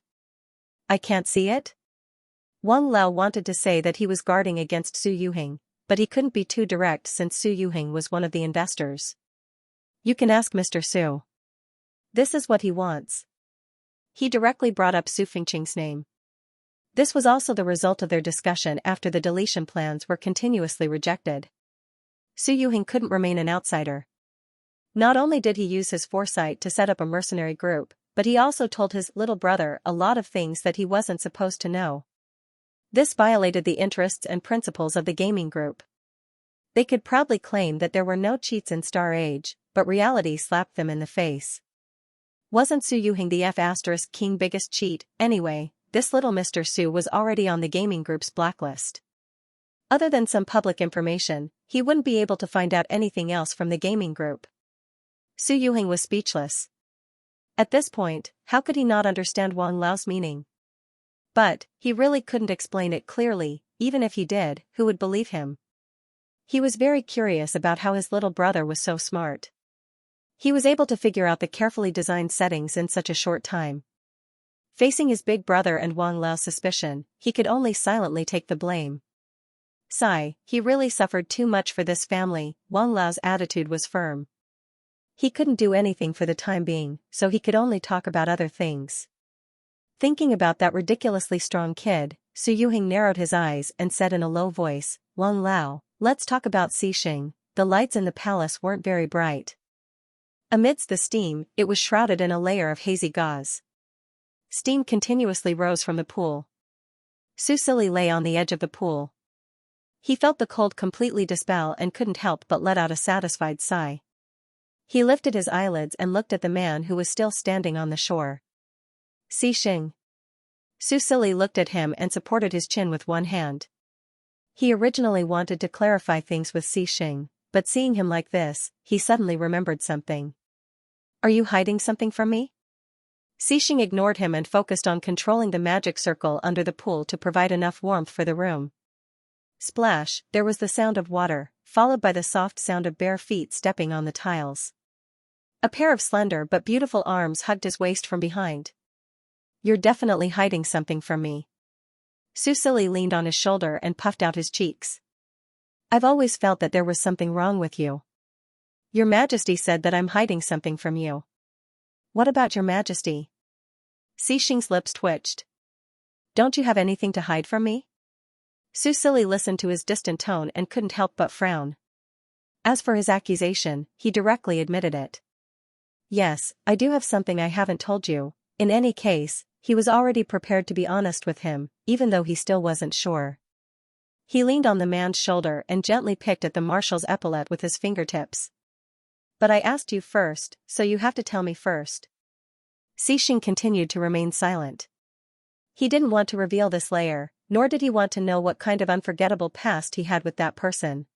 A: I can't see it? Wang Lao wanted to say that he was guarding against Su Yuhing, but he couldn't be too direct since Su Yuhing was one of the investors. You can ask Mr. Su. This is what he wants. He directly brought up Su Fengqing's name. This was also the result of their discussion after the deletion plans were continuously rejected. Su Yuhing couldn't remain an outsider. Not only did he use his foresight to set up a mercenary group, but he also told his little brother a lot of things that he wasn't supposed to know. This violated the interests and principles of the gaming group. They could proudly claim that there were no cheats in Star Age, but reality slapped them in the face. Wasn't Su Yuhing the F***king biggest cheat, anyway? This little Mr. Su was already on the gaming group's blacklist. Other than some public information, he wouldn't be able to find out anything else from the gaming group. Su Yuhing was speechless. At this point, how could he not understand Wang Lao's meaning? But, he really couldn't explain it clearly, even if he did, who would believe him? He was very curious about how his little brother was so smart. He was able to figure out the carefully designed settings in such a short time. Facing his big brother and Wang Lao's suspicion, he could only silently take the blame. Sigh, he really suffered too much for this family. Wang Lao's attitude was firm. He couldn't do anything for the time being, so he could only talk about other things. Thinking about that ridiculously strong kid, Su Yuhing narrowed his eyes and said in a low voice, Wang Lao, let's talk about Xixing. The lights in the palace weren't very bright. Amidst the steam, it was shrouded in a layer of hazy gauze. Steam continuously rose from the pool. Su Silly lay on the edge of the pool. He felt the cold completely dispel and couldn't help but let out a satisfied sigh. He lifted his eyelids and looked at the man who was still standing on the shore. Xixing. Su Silly looked at him and supported his chin with one hand. He originally wanted to clarify things with Xixing, but seeing him like this, he suddenly remembered something. Are you hiding something from me? Xixing ignored him and focused on controlling the magic circle under the pool to provide enough warmth for the room. Splash, there was the sound of water, followed by the soft sound of bare feet stepping on the tiles. A pair of slender but beautiful arms hugged his waist from behind. You're definitely hiding something from me. Su Silly leaned on his shoulder and puffed out his cheeks. I've always felt that there was something wrong with you. Your Majesty said that I'm hiding something from you. What about Your Majesty? Xixing's lips twitched. Don't you have anything to hide from me? Su Silly listened to his distant tone and couldn't help but frown. As for his accusation, he directly admitted it. Yes, I do have something I haven't told you. In any case, he was already prepared to be honest with him, even though he still wasn't sure. He leaned on the man's shoulder and gently picked at the marshal's epaulette with his fingertips. But I asked you first, so you have to tell me first. Xixing continued to remain silent. He didn't want to reveal this layer, nor did he want to know what kind of unforgettable past he had with that person.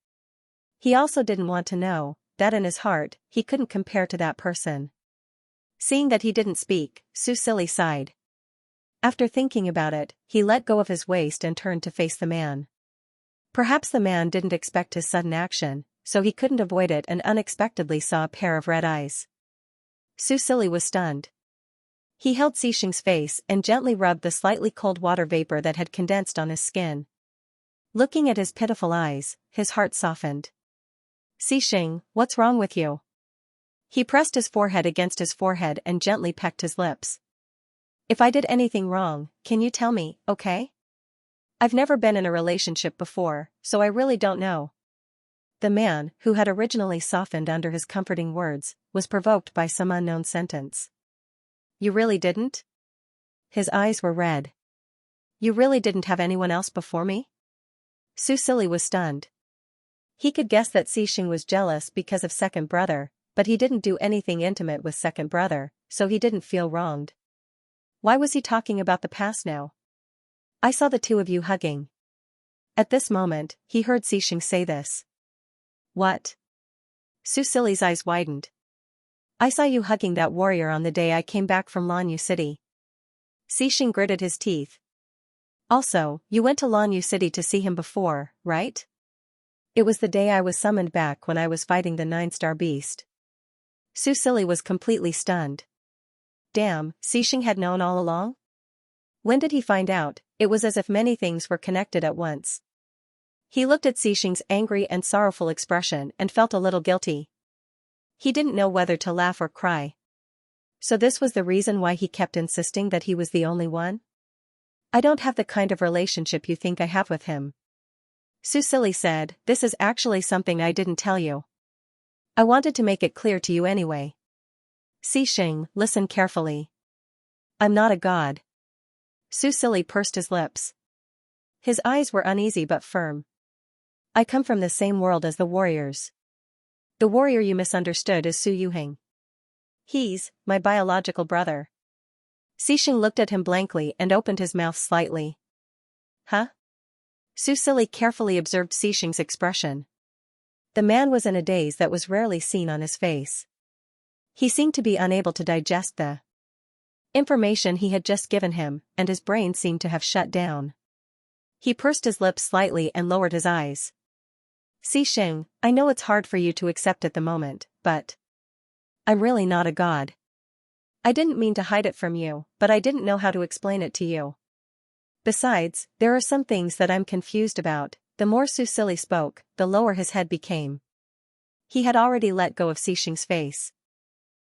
A: He also didn't want to know that in his heart, he couldn't compare to that person. Seeing that he didn't speak, Su Silly sighed. After thinking about it, he let go of his waist and turned to face the man. Perhaps the man didn't expect his sudden action, so he couldn't avoid it and unexpectedly saw a pair of red eyes. Su Silly was stunned. He held Xixing's face and gently rubbed the slightly cold water vapor that had condensed on his skin. Looking at his pitiful eyes, his heart softened. Xixing, what's wrong with you? He pressed his forehead against his forehead and gently pecked his lips. If I did anything wrong, can you tell me, okay? I've never been in a relationship before, so I really don't know. The man, who had originally softened under his comforting words, was provoked by some unknown sentence. You really didn't? His eyes were red. You really didn't have anyone else before me? Su Silly was stunned. He could guess that Xixing was jealous because of second brother, but he didn't do anything intimate with second brother, so he didn't feel wronged. Why was he talking about the past now? I saw the two of you hugging. At this moment, he heard Xixing say this. What? Su Silly's eyes widened. I saw you hugging that warrior on the day I came back from Lanyu City. Xixing gritted his teeth. Also, you went to Lanyu City to see him before, right? It was the day I was summoned back when I was fighting the 9-star beast. Su Silly was completely stunned. Damn, Xixing had known all along? When did he find out? It was as if many things were connected at once. He looked at Xixing's angry and sorrowful expression and felt a little guilty. He didn't know whether to laugh or cry. So this was the reason why he kept insisting that he was the only one? I don't have the kind of relationship you think I have with him. Susili said, this is actually something I didn't tell you. I wanted to make it clear to you anyway. Xixing, listen carefully. I'm not a god. Susili pursed his lips. His eyes were uneasy but firm. I come from the same world as the warriors. The warrior you misunderstood is Su Yuheng. He's my biological brother. Xixing looked at him blankly and opened his mouth slightly. Huh? Susili carefully observed Xixing's expression. The man was in a daze that was rarely seen on his face. He seemed to be unable to digest the information he had just given him, and his brain seemed to have shut down. He pursed his lips slightly and lowered his eyes. Xixing, I know it's hard for you to accept at the moment, but I'm really not a god. I didn't mean to hide it from you, but I didn't know how to explain it to you. Besides, there are some things that I'm confused about. The more Susili spoke, the lower his head became. He had already let go of Xixing's face.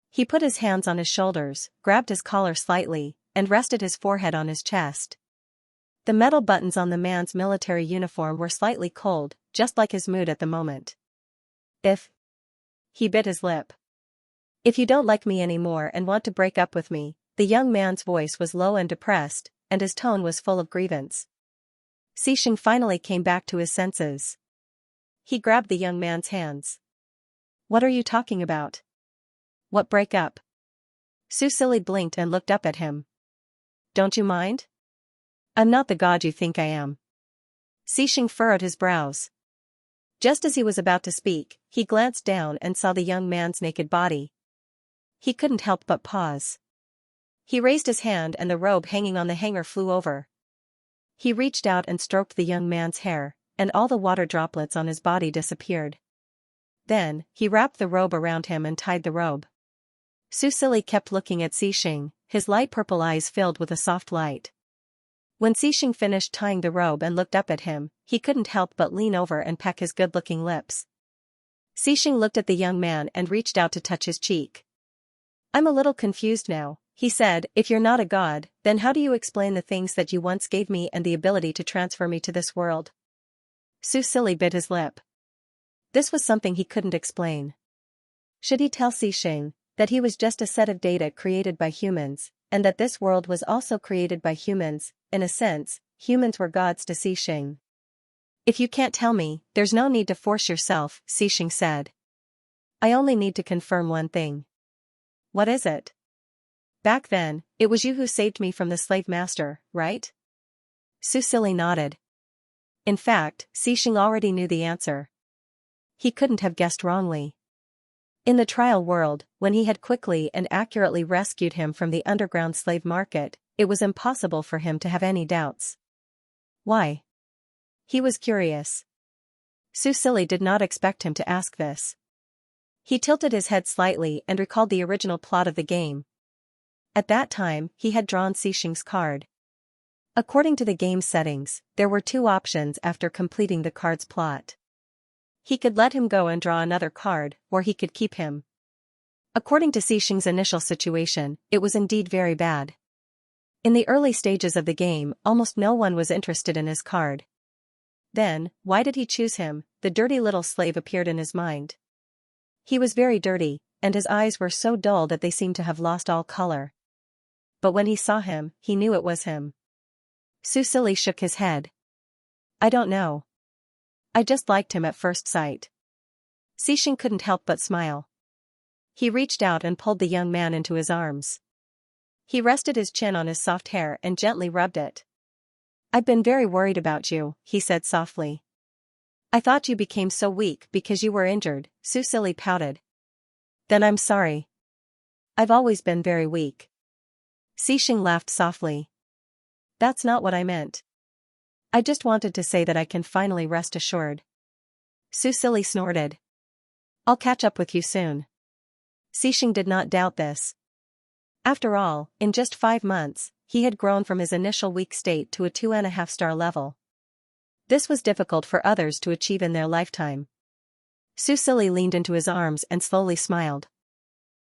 A: He put his hands on his shoulders, grabbed his collar slightly, and rested his forehead on his chest. The metal buttons on the man's military uniform were slightly cold, just like his mood at the moment. He bit his lip. If you don't like me anymore and want to break up with me, the young man's voice was low and depressed, and his tone was full of grievance. Xixing finally came back to his senses. He grabbed the young man's hands. What are you talking about? What breakup? Susili blinked and looked up at him. Don't you mind? I'm not the god you think I am. Xixing furrowed his brows. Just as he was about to speak, he glanced down and saw the young man's naked body. He couldn't help but pause. He raised his hand and the robe hanging on the hanger flew over. He reached out and stroked the young man's hair, and all the water droplets on his body disappeared. Then, he wrapped the robe around him and tied the robe. Susili kept looking at Xixing, his light purple eyes filled with a soft light. When Xixing finished tying the robe and looked up at him, he couldn't help but lean over and peck his good-looking lips. Xixing looked at the young man and reached out to touch his cheek. I'm a little confused now, he said. If you're not a god, then how do you explain the things that you once gave me and the ability to transfer me to this world? Susili bit his lip. This was something he couldn't explain. Should he tell Xixing that he was just a set of data created by humans, and that this world was also created by humans? In a sense, humans were gods to Xixing. If you can't tell me, there's no need to force yourself, Xixing said. I only need to confirm one thing. What is it? Back then, it was you who saved me from the slave master, right? Susili nodded. In fact, Xixing already knew the answer. He couldn't have guessed wrongly. In the trial world, when he had quickly and accurately rescued him from the underground slave market, it was impossible for him to have any doubts. Why? He was curious. Susili did not expect him to ask this. He tilted his head slightly and recalled the original plot of the game. At that time, he had drawn Xixing's card. According to the game settings, there were two options after completing the card's plot. He could let him go and draw another card, or he could keep him. According to Xixing's initial situation, it was indeed very bad. In the early stages of the game, almost no one was interested in his card. Then, why did he choose him? The dirty little slave appeared in his mind. He was very dirty, and his eyes were so dull that they seemed to have lost all color. But when he saw him, he knew it was him. Susili shook his head. I don't know. I just liked him at first sight. Xixing couldn't help but smile. He reached out and pulled the young man into his arms. He rested his chin on his soft hair and gently rubbed it. I've been very worried about you, he said softly. I thought you became so weak because you were injured, Susili pouted. Then I'm sorry. I've always been very weak. Xixing laughed softly. That's not what I meant. I just wanted to say that I can finally rest assured. Susili snorted. I'll catch up with you soon. Xixing did not doubt this. After all, in just 5 months, he had grown from his initial weak state to a 2.5-star level. This was difficult for others to achieve in their lifetime. Su Silly leaned into his arms and slowly smiled.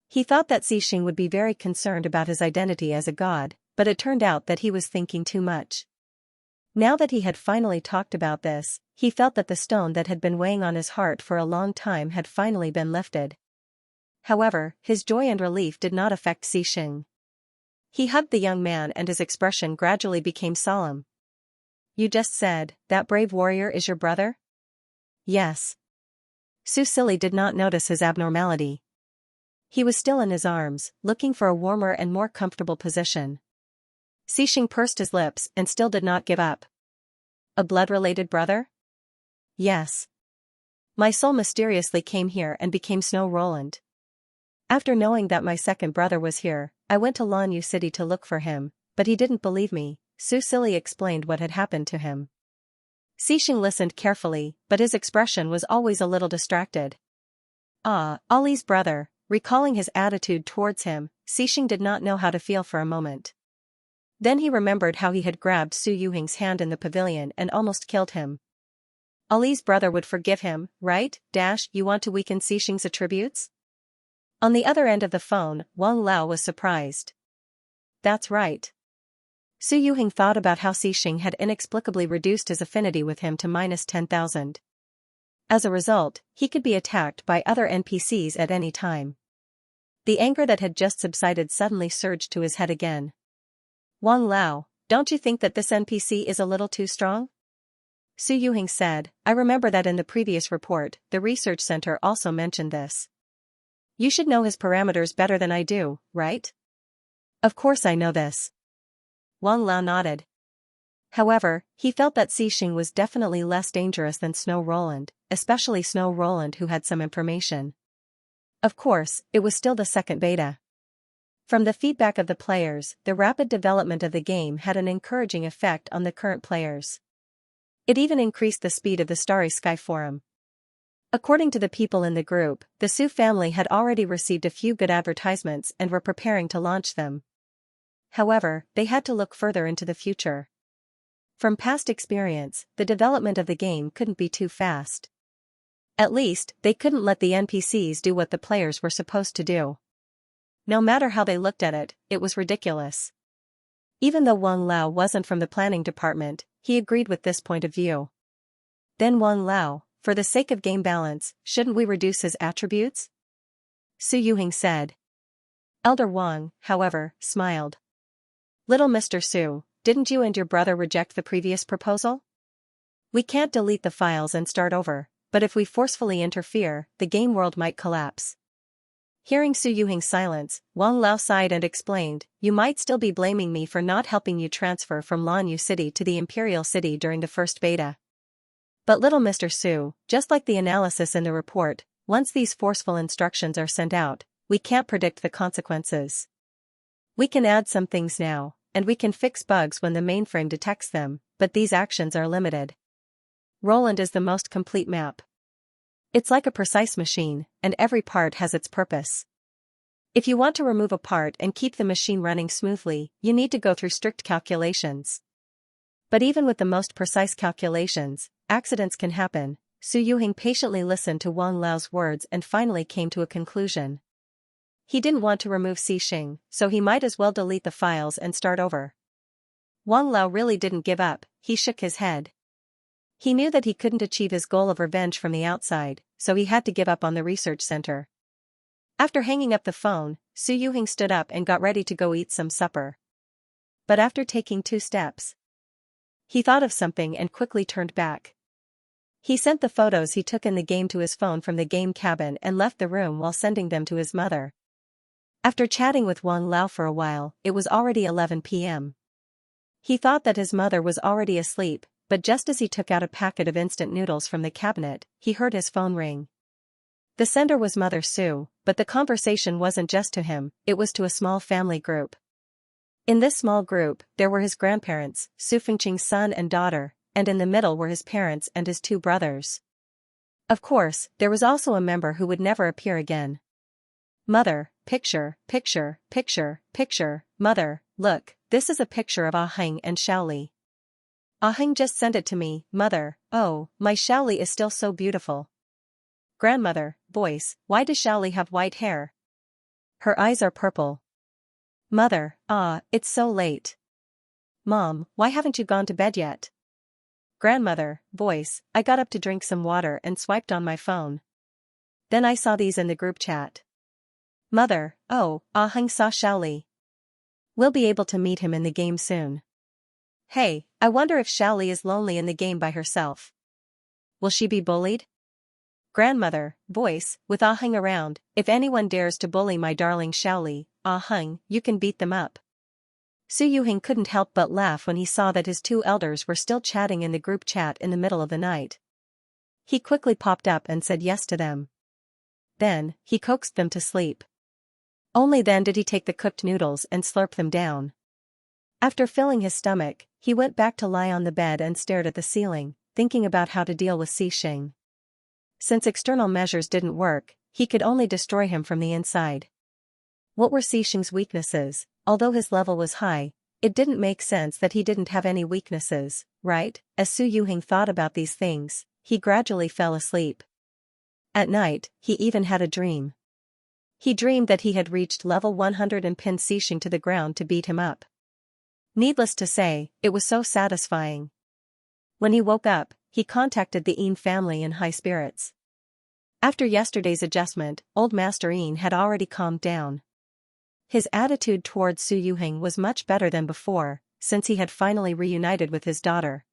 A: He thought that Xing would be very concerned about his identity as a god, but it turned out that he was thinking too much. Now that he had finally talked about this, he felt that the stone that had been weighing on his heart for a long time had finally been lifted. However, his joy and relief did not affect Xing. He hugged the young man and his expression gradually became solemn. "You just said, that brave warrior is your brother?" "Yes." Su Silly did not notice his abnormality. He was still in his arms, looking for a warmer and more comfortable position. Xing pursed his lips and still did not give up. "A blood-related brother?" "Yes. My soul mysteriously came here and became Snow Roland. After knowing that my second brother was here, I went to Lanyu City to look for him, but he didn't believe me." Su Silly explained what had happened to him. Xing listened carefully, but his expression was always a little distracted. Ali's brother. Recalling his attitude towards him, Xing did not know how to feel for a moment. Then he remembered how he had grabbed Su Yuhing's hand in the pavilion and almost killed him. Ali's brother would forgive him, right? You want to weaken Xing's attributes? On the other end of the phone, Wang Lao was surprised. That's right. Su Yuhing thought about how Xing had inexplicably reduced his affinity with him to -10,000. As a result, he could be attacked by other NPCs at any time. The anger that had just subsided suddenly surged to his head again. "Wang Lao, don't you think that this NPC is a little too strong?" Su Yuhing said, "I remember that in the previous report, the research center also mentioned this. You should know his parameters better than I do, right?" "Of course I know this." Wang Lao nodded. However, he felt that Xing was definitely less dangerous than Snow Roland, especially Snow Roland who had some information. Of course, it was still the second beta. From the feedback of the players, the rapid development of the game had an encouraging effect on the current players. It even increased the speed of the Starry Sky forum. According to the people in the group, the Su family had already received a few good advertisements and were preparing to launch them. However, they had to look further into the future. From past experience, the development of the game couldn't be too fast. At least, they couldn't let the NPCs do what the players were supposed to do. No matter how they looked at it, it was ridiculous. Even though Wang Lao wasn't from the planning department, he agreed with this point of view. Then Wang Lao, for the sake of game balance, shouldn't we reduce his attributes? Su Yuhing said. Elder Wang, however, smiled. Little Mr. Su, didn't you and your brother reject the previous proposal? We can't delete the files and start over, but if we forcefully interfere, the game world might collapse. Hearing Su Yuhing's silence, Wang Lao sighed and explained, "You might still be blaming me for not helping you transfer from Lanyu City to the Imperial City during the first beta. But little Mr. Su, just like the analysis in the report, once these forceful instructions are sent out, we can't predict the consequences. We can add some things now, and we can fix bugs when the mainframe detects them, but these actions are limited. Roland is the most complete map. It's like a precise machine, and every part has its purpose. If you want to remove a part and keep the machine running smoothly, you need to go through strict calculations. But even with the most precise calculations, accidents can happen." Su Yuhing patiently listened to Wang Lao's words and finally came to a conclusion. He didn't want to remove Xing, so he might as well delete the files and start over. Wang Lao really didn't give up, he shook his head. He knew that he couldn't achieve his goal of revenge from the outside, so he had to give up on the research center. After hanging up the phone, Su Yuhing stood up and got ready to go eat some supper. But after taking 2 steps, he thought of something and quickly turned back. He sent the photos he took in the game to his phone from the game cabin and left the room while sending them to his mother. After chatting with Wang Lao for a while, it was already 11 p.m. He thought that his mother was already asleep, but just as he took out a packet of instant noodles from the cabinet, he heard his phone ring. The sender was Mother Su, but the conversation wasn't just to him, it was to a small family group. In this small group, there were his grandparents, Su Fengqing's son and daughter, and in the middle were his parents and his 2 brothers. Of course, there was also a member who would never appear again. Mother, picture, picture, picture, picture, mother, look, this is a picture of Ah Heng and Xiaoli. Ah Heng just sent it to me, mother, oh, my Xiaoli is still so beautiful. Grandmother, voice, why does Xiaoli have white hair? Her eyes are purple. Mother, it's so late. Mom, why haven't you gone to bed yet? Grandmother, voice, I got up to drink some water and swiped on my phone. Then I saw these in the group chat. Mother, oh, Ah Heng saw Xiaoli. We'll be able to meet him in the game soon. Hey, I wonder if Xiaoli is lonely in the game by herself. Will she be bullied? Grandmother, voice, with Ah Heng around, if anyone dares to bully my darling Xiaoli, Ah Heng, you can beat them up. Su Yuheng couldn't help but laugh when he saw that his two elders were still chatting in the group chat in the middle of the night. He quickly popped up and said yes to them. Then, he coaxed them to sleep. Only then did he take the cooked noodles and slurp them down. After filling his stomach, he went back to lie on the bed and stared at the ceiling, thinking about how to deal with Xixing. Since external measures didn't work, he could only destroy him from the inside. What were Xixing's weaknesses? Although his level was high, it didn't make sense that he didn't have any weaknesses, right? As Su Yuheng thought about these things, he gradually fell asleep. At night, he even had a dream. He dreamed that he had reached level 100 and pinned Xixing to the ground to beat him up. Needless to say, it was so satisfying. When he woke up, he contacted the Yin family in high spirits. After yesterday's adjustment, old Master Yin had already calmed down. His attitude towards Su Yuheng was much better than before, since he had finally reunited with his daughter.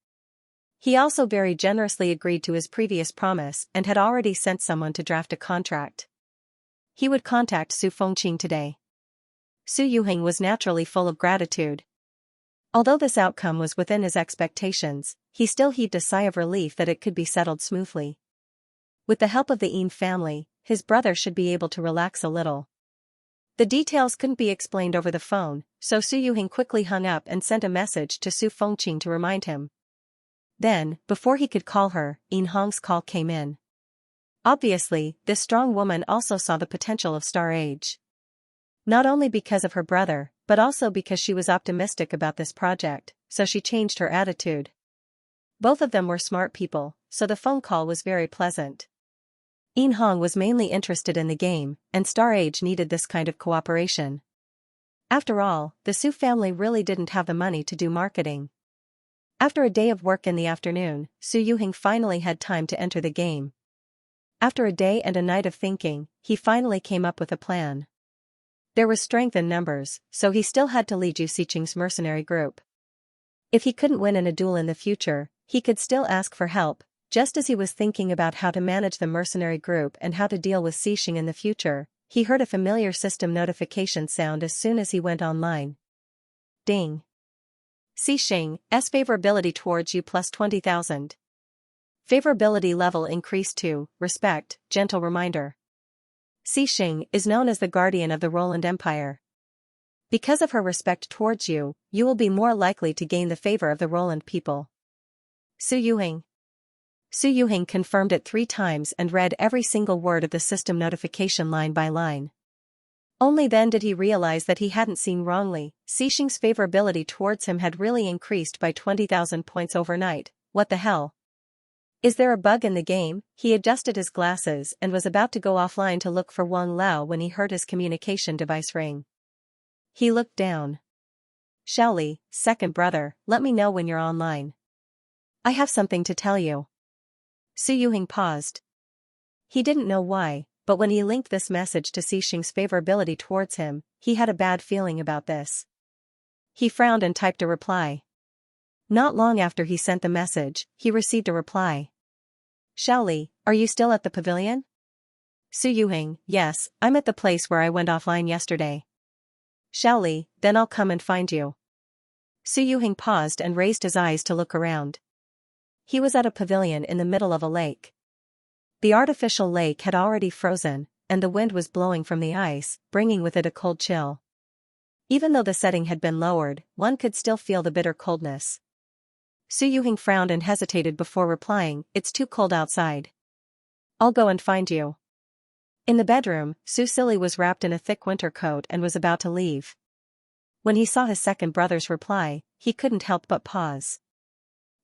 A: He also very generously agreed to his previous promise and had already sent someone to draft a contract. He would contact Su Fengqing today. Su Yuheng was naturally full of gratitude. Although this outcome was within his expectations, he still heaved a sigh of relief that it could be settled smoothly. With the help of the Yin family, his brother should be able to relax a little. The details couldn't be explained over the phone, so Su Yuheng quickly hung up and sent a message to Su Fengqing to remind him. Then, before he could call her, Yin Hong's call came in. Obviously, this strong woman also saw the potential of Star Age. Not only because of her brother, but also because she was optimistic about this project, so she changed her attitude. Both of them were smart people, so the phone call was very pleasant. Yin Hong was mainly interested in the game, and Star Age needed this kind of cooperation. After all, the Su family really didn't have the money to do marketing. After a day of work in the afternoon, Su Yuheng finally had time to enter the game. After a day and a night of thinking, he finally came up with a plan. There was strength in numbers, so he still had to lead Yu Xiqing's mercenary group. If he couldn't win in a duel in the future, he could still ask for help. Just as he was thinking about how to manage the mercenary group and how to deal with Xixing in the future, he heard a familiar system notification sound as soon as he went online. Ding. Xixing's favorability towards you plus 20,000. Favorability level increased to, respect, gentle reminder. Xixing is known as the guardian of the Roland Empire. Because of her respect towards you, you will be more likely to gain the favor of the Roland people. Su Yuheng. Su Yuheng confirmed it 3 times and read every single word of the system notification line by line. Only then did he realize that he hadn't seen wrongly. Xixing's favorability towards him had really increased by 20,000 points overnight. What the hell? Is there a bug in the game? He adjusted his glasses and was about to go offline to look for Wang Lao when he heard his communication device ring. He looked down. Xiaoli, second brother, let me know when you're online. I have something to tell you. Su Yuheng paused. He didn't know why, but when he linked this message to Xixing's favorability towards him, he had a bad feeling about this. He frowned and typed a reply. Not long after he sent the message, he received a reply. Xiaoli, are you still at the pavilion? Su Yuheng, yes, I'm at the place where I went offline yesterday. Xiaoli, then I'll come and find you. Su Yuheng paused and raised his eyes to look around. He was at a pavilion in the middle of a lake. The artificial lake had already frozen, and the wind was blowing from the ice, bringing with it a cold chill. Even though the setting had been lowered, one could still feel the bitter coldness. Su Yuheng frowned and hesitated before replying, it's too cold outside. I'll go and find you. In the bedroom, Su Silly was wrapped in a thick winter coat and was about to leave. When he saw his second brother's reply, he couldn't help but pause.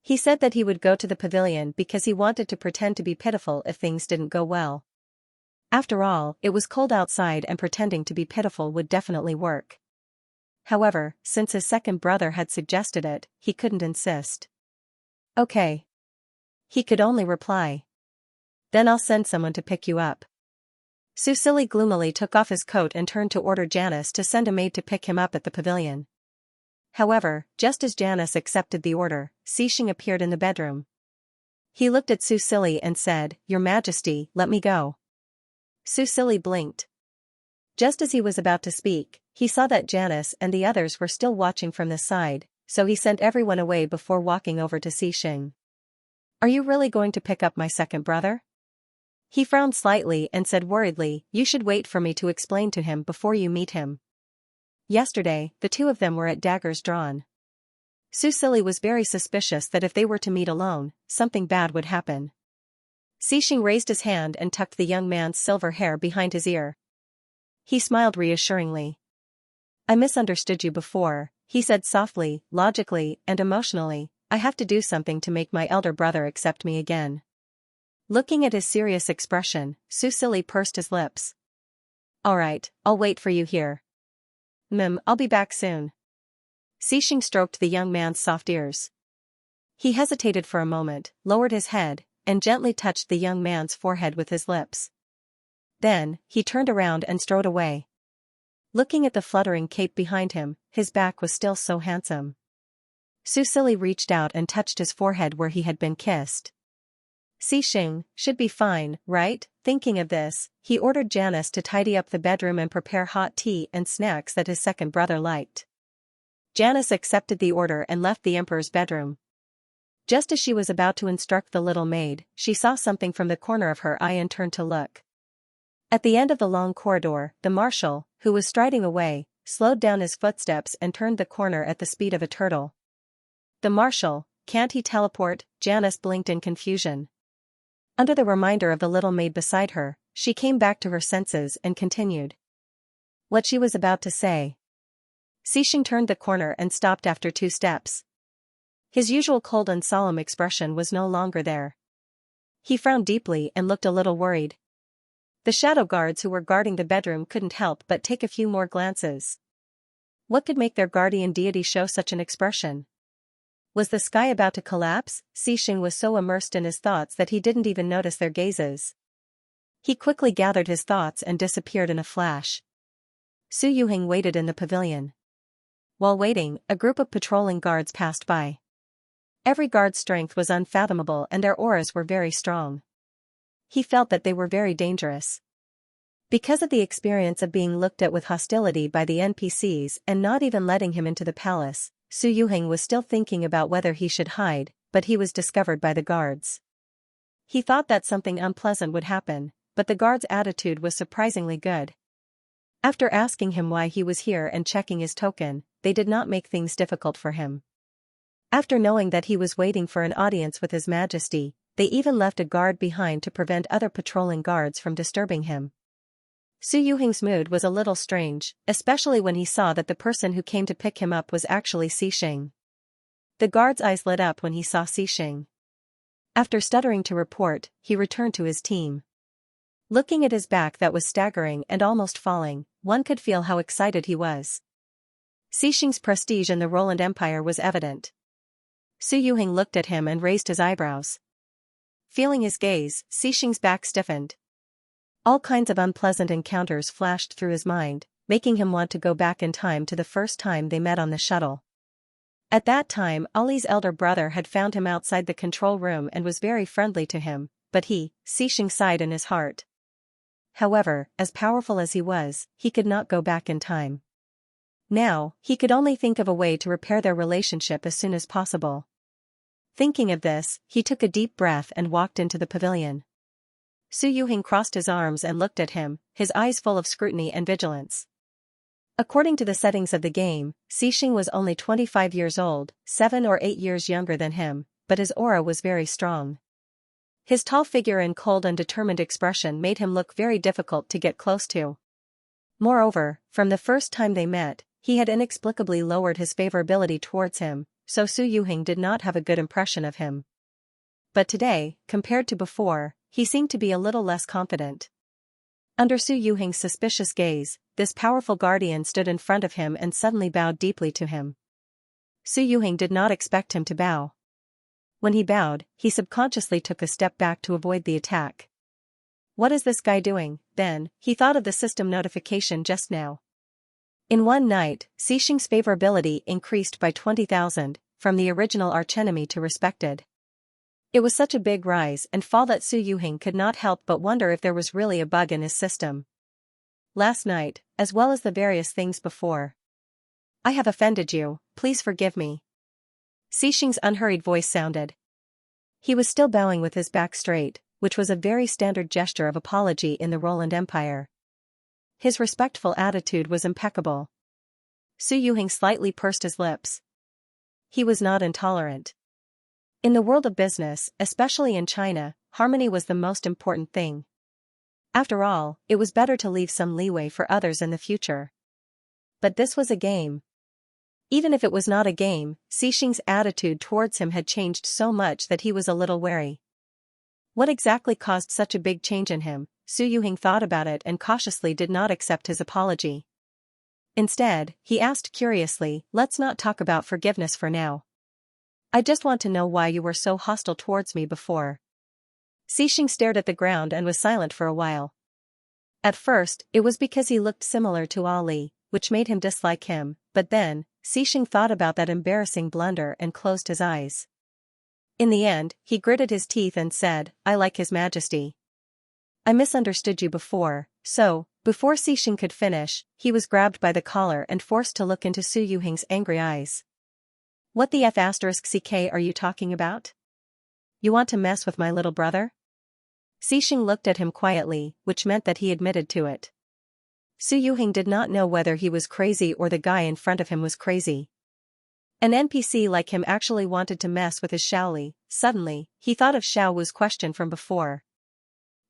A: He said that he would go to the pavilion because he wanted to pretend to be pitiful if things didn't go well. After all, it was cold outside and pretending to be pitiful would definitely work. However, since his second brother had suggested it, he couldn't insist. Okay. He could only reply. Then I'll send someone to pick you up. Su Silly gloomily took off his coat and turned to order Janice to send a maid to pick him up at the pavilion. However, just as Janice accepted the order, Xianxia appeared in the bedroom. He looked at Su Silly and said, "Your Majesty, let me go." Su Silly blinked. Just as he was about to speak, he saw that Janice and the others were still watching from the side, so he sent everyone away before walking over to Xianxia. "Are you really going to pick up my second brother?" He frowned slightly and said worriedly, "You should wait for me to explain to him before you meet him." Yesterday, the two of them were at daggers drawn. Su Silly was very suspicious that if they were to meet alone, something bad would happen. Xianxia raised his hand and tucked the young man's silver hair behind his ear. He smiled reassuringly. "I misunderstood you before," he said softly, logically, and emotionally. "I have to do something to make my elder brother accept me again." Looking at his serious expression, Su Silly pursed his lips. "All right, I'll wait for you here." I'll be back soon." Xianxia stroked the young man's soft ears. He hesitated for a moment, lowered his head, and gently touched the young man's forehead with his lips. Then, he turned around and strode away. Looking at the fluttering cape behind him, his back was still so handsome. Su Silly reached out and touched his forehead where he had been kissed. Xianxia should be fine, right? Thinking of this, he ordered Janice to tidy up the bedroom and prepare hot tea and snacks that his second brother liked. Janice accepted the order and left the emperor's bedroom. Just as she was about to instruct the little maid, she saw something from the corner of her eye and turned to look. At the end of the long corridor, the marshal, who was striding away, slowed down his footsteps and turned the corner at the speed of a turtle. The marshal, can't he teleport? Janice blinked in confusion. Under the reminder of the little maid beside her, she came back to her senses and continued what she was about to say. Xianxia turned the corner and stopped after 2 steps. His usual cold and solemn expression was no longer there. He frowned deeply and looked a little worried. The shadow guards who were guarding the bedroom couldn't help but take a few more glances. What could make their guardian deity show such an expression? Was the sky about to collapse? Xianxia was so immersed in his thoughts that he didn't even notice their gazes. He quickly gathered his thoughts and disappeared in a flash. Su Yuheng waited in the pavilion. While waiting, a group of patrolling guards passed by. Every guard's strength was unfathomable and their auras were very strong. He felt that they were very dangerous. Because of the experience of being looked at with hostility by the NPCs and not even letting him into the palace, Su Yuheng was still thinking about whether he should hide, but he was discovered by the guards. He thought that something unpleasant would happen, but the guards' attitude was surprisingly good. After asking him why he was here and checking his token, they did not make things difficult for him. After knowing that he was waiting for an audience with His Majesty, they even left a guard behind to prevent other patrolling guards from disturbing him. Su Yuheng's mood was a little strange, especially when he saw that the person who came to pick him up was actually Xianxia. The guard's eyes lit up when he saw Xianxia. After stuttering to report, he returned to his team. Looking at his back that was staggering and almost falling, one could feel how excited he was. Xianxia's prestige in the Roland Empire was evident. Su Yuheng looked at him and raised his eyebrows. Feeling his gaze, Xianxia's back stiffened. All kinds of unpleasant encounters flashed through his mind, making him want to go back in time to the first time they met on the shuttle. At that time, Ali's elder brother had found him outside the control room and was very friendly to him, but Xianxia sighed in his heart. However, as powerful as he was, he could not go back in time. Now, he could only think of a way to repair their relationship as soon as possible. Thinking of this, he took a deep breath and walked into the pavilion. Su Yuheng crossed his arms and looked at him, his eyes full of scrutiny and vigilance. According to the settings of the game, Xianxia was only 25 years old, 7 or 8 years younger than him, but his aura was very strong. His tall figure and cold and determined expression made him look very difficult to get close to. Moreover, from the first time they met, he had inexplicably lowered his favorability towards him, so Su Yuhing did not have a good impression of him. But today, compared to before, he seemed to be a little less confident. Under Su Yuhing's suspicious gaze, this powerful guardian stood in front of him and suddenly bowed deeply to him. Su Yuhing did not expect him to bow. When he bowed, he subconsciously took a step back to avoid the attack. What is this guy doing? Then, he thought of the system notification just now. In one night, Xixing's favorability increased by 20,000, from the original archenemy to respected. It was such a big rise and fall that Su Yuhing could not help but wonder if there was really a bug in his system. Last night, as well as the various things before. I have offended you, please forgive me. Xixing's unhurried voice sounded. He was still bowing with his back straight, which was a very standard gesture of apology in the Roland Empire. His respectful attitude was impeccable. Su Yuhing slightly pursed his lips. He was not intolerant. In the world of business, especially in China, harmony was the most important thing. After all, it was better to leave some leeway for others in the future. But this was a game. Even if it was not a game, Xixing's attitude towards him had changed so much that he was a little wary. What exactly caused such a big change in him? Su Yuhing thought about it and cautiously did not accept his apology. Instead, he asked curiously, let's not talk about forgiveness for now. I just want to know why you were so hostile towards me before. Xixing stared at the ground and was silent for a while. At first, it was because he looked similar to Ali, which made him dislike him, but then, Xixing thought about that embarrassing blunder and closed his eyes. In the end, he gritted his teeth and said, I like His Majesty. I misunderstood you before, so, before Xixing could finish, he was grabbed by the collar and forced to look into Su Yuhing's angry eyes. What the F***ck are you talking about? You want to mess with my little brother? Xixing looked at him quietly, which meant that he admitted to it. Su Yuhing did not know whether he was crazy or the guy in front of him was crazy. An NPC like him actually wanted to mess with his Xiaoli. Suddenly, he thought of Xiao Wu's question from before.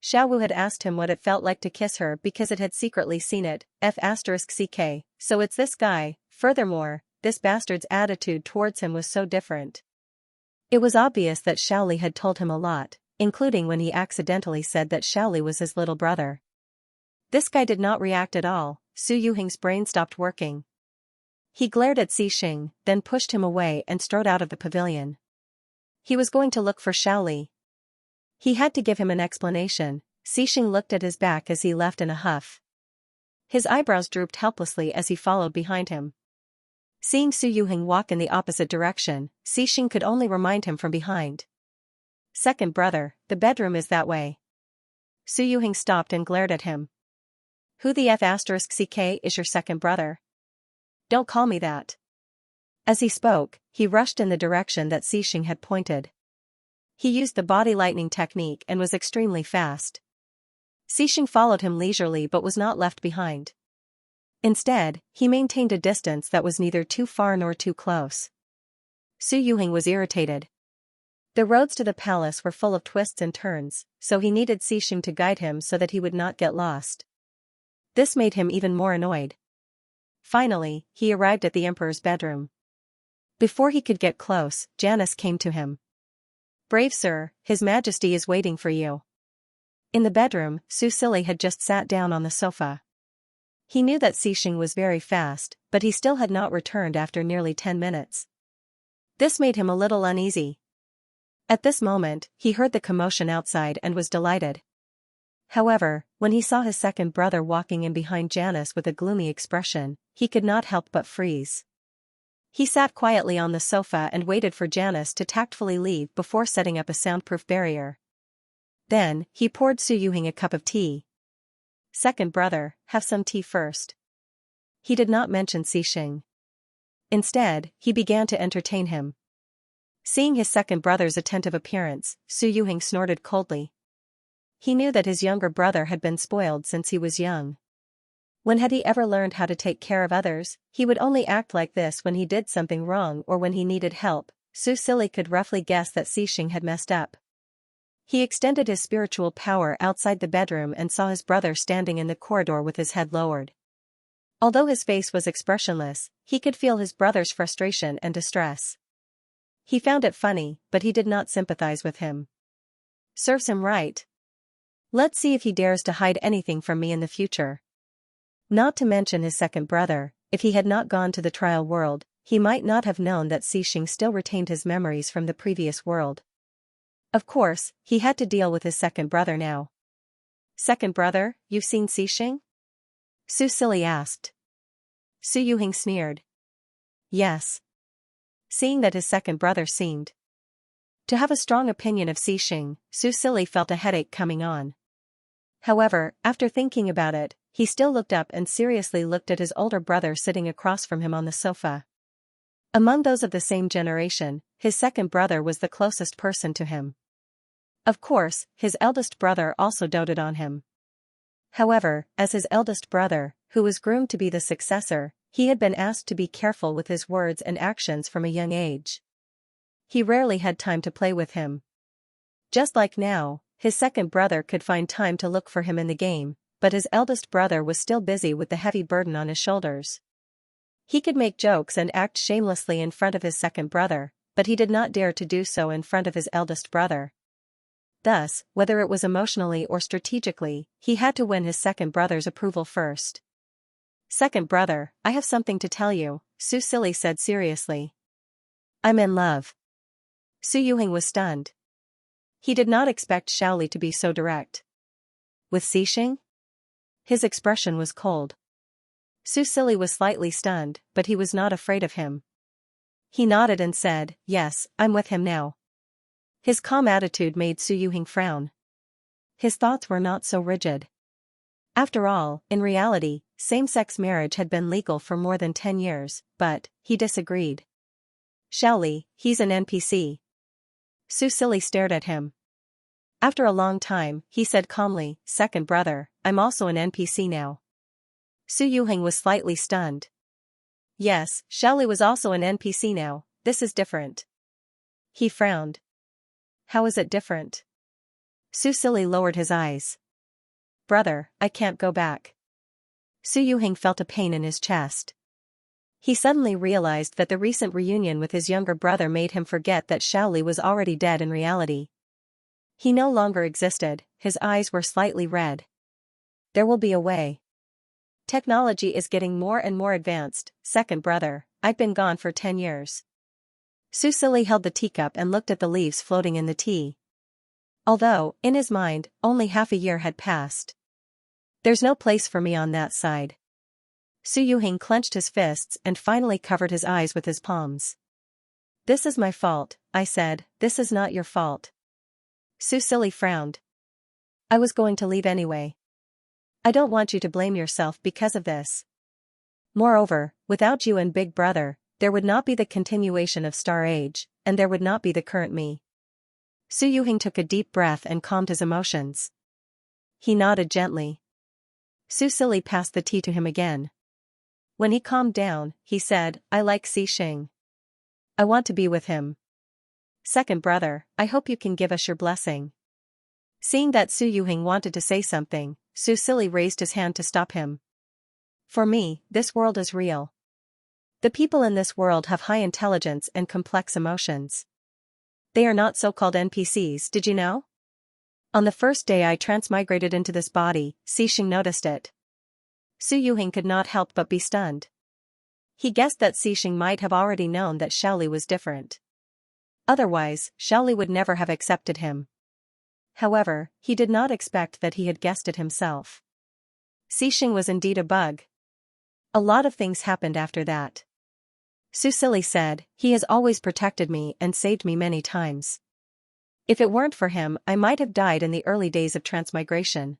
A: Xiao Wu had asked him what it felt like to kiss her because it had secretly seen it, F***ck, so it's this guy. Furthermore, this bastard's attitude towards him was so different. It was obvious that Xiaoli had told him a lot, including when he accidentally said that Xiaoli was his little brother. This guy did not react at all. Su Yuhing's brain stopped working. He glared at Xixing, then pushed him away and strode out of the pavilion. He was going to look for Xiaoli. He had to give him an explanation. Xixing looked at his back as he left in a huff. His eyebrows drooped helplessly as he followed behind him. Seeing Su Yuhing walk in the opposite direction, Xixing could only remind him from behind. Second brother, the bedroom is that way. Su Yuhing stopped and glared at him. Who the F***ck is your second brother? Don't call me that. As he spoke, he rushed in the direction that Xixing had pointed. He used the body lightning technique and was extremely fast. Xixing followed him leisurely but was not left behind. Instead, he maintained a distance that was neither too far nor too close. Su Yuhing was irritated. The roads to the palace were full of twists and turns, so he needed Xixing to guide him so that he would not get lost. This made him even more annoyed. Finally, he arrived at the emperor's bedroom. Before he could get close, Janice came to him. Brave sir, His Majesty is waiting for you. In the bedroom, Su Silly had just sat down on the sofa. He knew that Xixing was very fast, but he still had not returned after nearly 10 minutes. This made him a little uneasy. At this moment, he heard the commotion outside and was delighted. However, when he saw his second brother walking in behind Janice with a gloomy expression, he could not help but freeze. He sat quietly on the sofa and waited for Janice to tactfully leave before setting up a soundproof barrier. Then, he poured Su Yuhing a cup of tea. Second brother, have some tea first. He did not mention Xixing. Instead, he began to entertain him. Seeing his second brother's attentive appearance, Su Yuhing snorted coldly. He knew that his younger brother had been spoiled since he was young. When had he ever learned how to take care of others? He would only act like this when he did something wrong or when he needed help. Su Silly could roughly guess that Xixing had messed up. He extended his spiritual power outside the bedroom and saw his brother standing in the corridor with his head lowered. Although his face was expressionless, he could feel his brother's frustration and distress. He found it funny, but he did not sympathize with him. Serves him right. Let's see if he dares to hide anything from me in the future. Not to mention his second brother, if he had not gone to the trial world, he might not have known that Xing still retained his memories from the previous world. Of course, he had to deal with his second brother now. Second brother, you've seen Xing? Su Silly asked. Su Yuhing sneered. Yes. Seeing that his second brother seemed to have a strong opinion of Xing, Su Silly felt a headache coming on. However, after thinking about it, he still looked up and seriously looked at his older brother sitting across from him on the sofa. Among those of the same generation, his second brother was the closest person to him. Of course, his eldest brother also doted on him. However, as his eldest brother, who was groomed to be the successor, he had been asked to be careful with his words and actions from a young age. He rarely had time to play with him. Just like now, his second brother could find time to look for him in the game, but his eldest brother was still busy with the heavy burden on his shoulders. He could make jokes and act shamelessly in front of his second brother, but he did not dare to do so in front of his eldest brother. Thus, whether it was emotionally or strategically, he had to win his second brother's approval first. Second brother, I have something to tell you, Su Silly said seriously. I'm in love. Su Yuhing was stunned. He did not expect Xiaoli to be so direct. With Xing? His expression was cold. Su Silly was slightly stunned, but he was not afraid of him. He nodded and said, yes, I'm with him now. His calm attitude made Su Yuhing frown. His thoughts were not so rigid. After all, in reality, same-sex marriage had been legal for more than 10 years, but he disagreed. Xiaoli, he's an NPC. Su Silly stared at him. After a long time, he said calmly, second brother, I'm also an NPC now. Su Yuhing was slightly stunned. Yes, Xiaoli was also an NPC now, this is different. He frowned. How is it different? Su Silly lowered his eyes. Brother, I can't go back. Su Yuhing felt a pain in his chest. He suddenly realized that the recent reunion with his younger brother made him forget that Xiaoli was already dead in reality. He no longer existed, his eyes were slightly red. There will be a way. Technology is getting more and more advanced, second brother, I've been gone for 10 years. Su Silly held the teacup and looked at the leaves floating in the tea. Although, in his mind, only half a year had passed. There's no place for me on that side. Su Yuhing clenched his fists and finally covered his eyes with his palms. This is my fault, I said, this is not your fault. Su Silly frowned. I was going to leave anyway. I don't want you to blame yourself because of this. Moreover, without you and Big Brother, there would not be the continuation of Star Age, and there would not be the current me. Su Yuhing took a deep breath and calmed his emotions. He nodded gently. Su Silly passed the tea to him again. When he calmed down, he said, I like Xing. I want to be with him. Second brother, I hope you can give us your blessing. Seeing that Su Yuhing wanted to say something, Su Silly raised his hand to stop him. For me, this world is real. The people in this world have high intelligence and complex emotions. They are not so-called NPCs, did you know? On the first day I transmigrated into this body, Xing noticed it. Su Yuhing could not help but be stunned. He guessed that Xing might have already known that Xiaoli was different. Otherwise, Xiaoli would never have accepted him. However, he did not expect that he had guessed it himself. Xing was indeed a bug. A lot of things happened after that. Su Silly said, he has always protected me and saved me many times. If it weren't for him, I might have died in the early days of transmigration.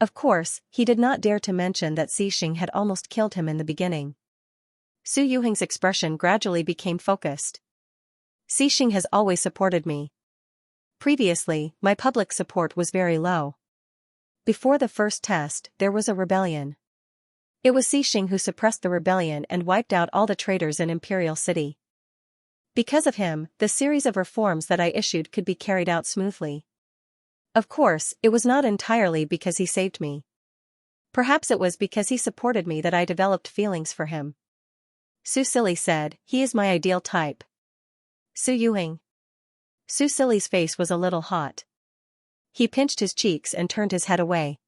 A: Of course, he did not dare to mention that Xing had almost killed him in the beginning. Su Yuhing's expression gradually became focused. Xing has always supported me. Previously, my public support was very low. Before the first test, there was a rebellion. It was Xing who suppressed the rebellion and wiped out all the traitors in Imperial City. Because of him, the series of reforms that I issued could be carried out smoothly. Of course, it was not entirely because he saved me. Perhaps it was because he supported me that I developed feelings for him. Su Silly said, he is my ideal type. Su Yuhing. Su Silly's face was a little hot. He pinched his cheeks and turned his head away.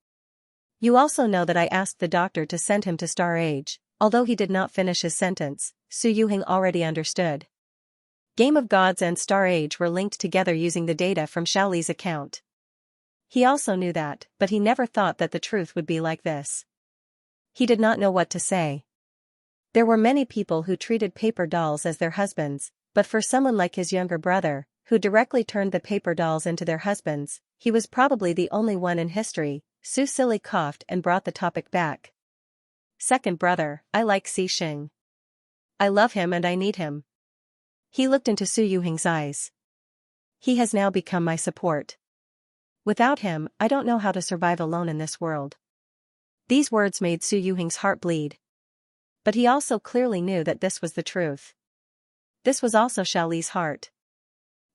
A: You also know that I asked the doctor to send him to Star Age. Although he did not finish his sentence, Su Yuhing already understood. Game of Gods and Star Age were linked together using the data from Xiaoli's account. He also knew that, but he never thought that the truth would be like this. He did not know what to say. There were many people who treated paper dolls as their husbands, but for someone like his younger brother, who directly turned the paper dolls into their husbands, he was probably the only one in history. Su Silly coughed and brought the topic back. Second brother, I like Xixing. I love him and I need him. He looked into Su Yuhing's eyes. He has now become my support. Without him, I don't know how to survive alone in this world. These words made Su Yuhing's heart bleed. But he also clearly knew that this was the truth. This was also Xiaoli's heart.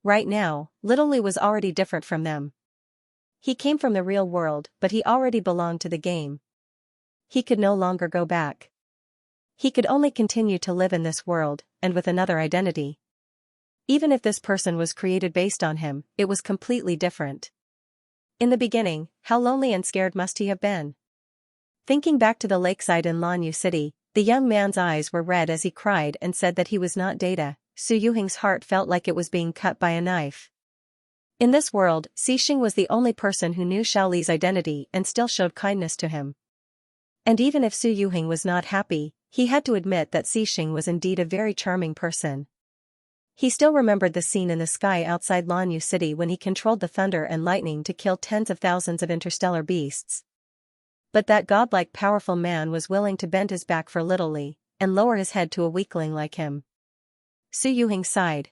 A: Right now, Little Lu was already different from them. He came from the real world, but he already belonged to the game. He could no longer go back. He could only continue to live in this world, and with another identity. Even if this person was created based on him, it was completely different. In the beginning, how lonely and scared must he have been? Thinking back to the lakeside in Lanyu City, the young man's eyes were red as he cried and said that he was not Data. Su Yuhing's heart felt like it was being cut by a knife. In this world, Xixing was the only person who knew Xiaoli's identity and still showed kindness to him. And even if Su Yuhing was not happy, he had to admit that Xixing was indeed a very charming person. He still remembered the scene in the sky outside Lanyu City when he controlled the thunder and lightning to kill tens of thousands of interstellar beasts. But that godlike powerful man was willing to bend his back for Little Li, and lower his head to a weakling like him. Su Yuhing sighed.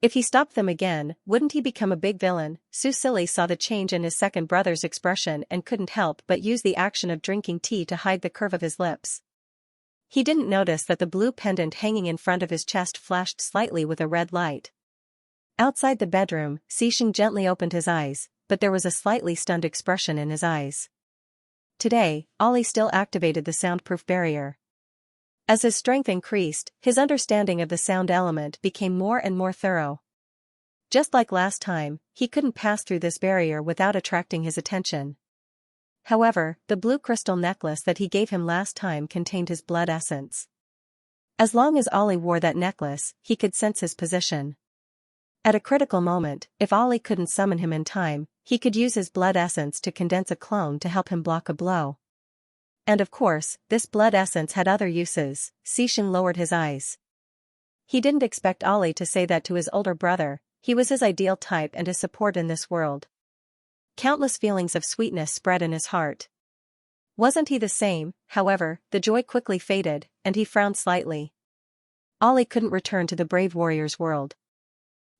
A: If he stopped them again, wouldn't he become a big villain? Su Silly saw the change in his second brother's expression and couldn't help but use the action of drinking tea to hide the curve of his lips. He didn't notice that the blue pendant hanging in front of his chest flashed slightly with a red light. Outside the bedroom, Xixing gently opened his eyes, but there was a slightly stunned expression in his eyes. Today, Ollie still activated the soundproof barrier. As his strength increased, his understanding of the sound element became more and more thorough. Just like last time, he couldn't pass through this barrier without attracting his attention. However, the blue crystal necklace that he gave him last time contained his blood essence. As long as Ollie wore that necklace, he could sense his position. At a critical moment, if Ollie couldn't summon him in time, he could use his blood essence to condense a clone to help him block a blow. And of course, this blood essence had other uses. Xixing lowered his eyes. He didn't expect Ollie to say that to his older brother. He was his ideal type and his support in this world. Countless feelings of sweetness spread in his heart. Wasn't he the same? However, the joy quickly faded, and he frowned slightly. Ollie couldn't return to the brave warrior's world.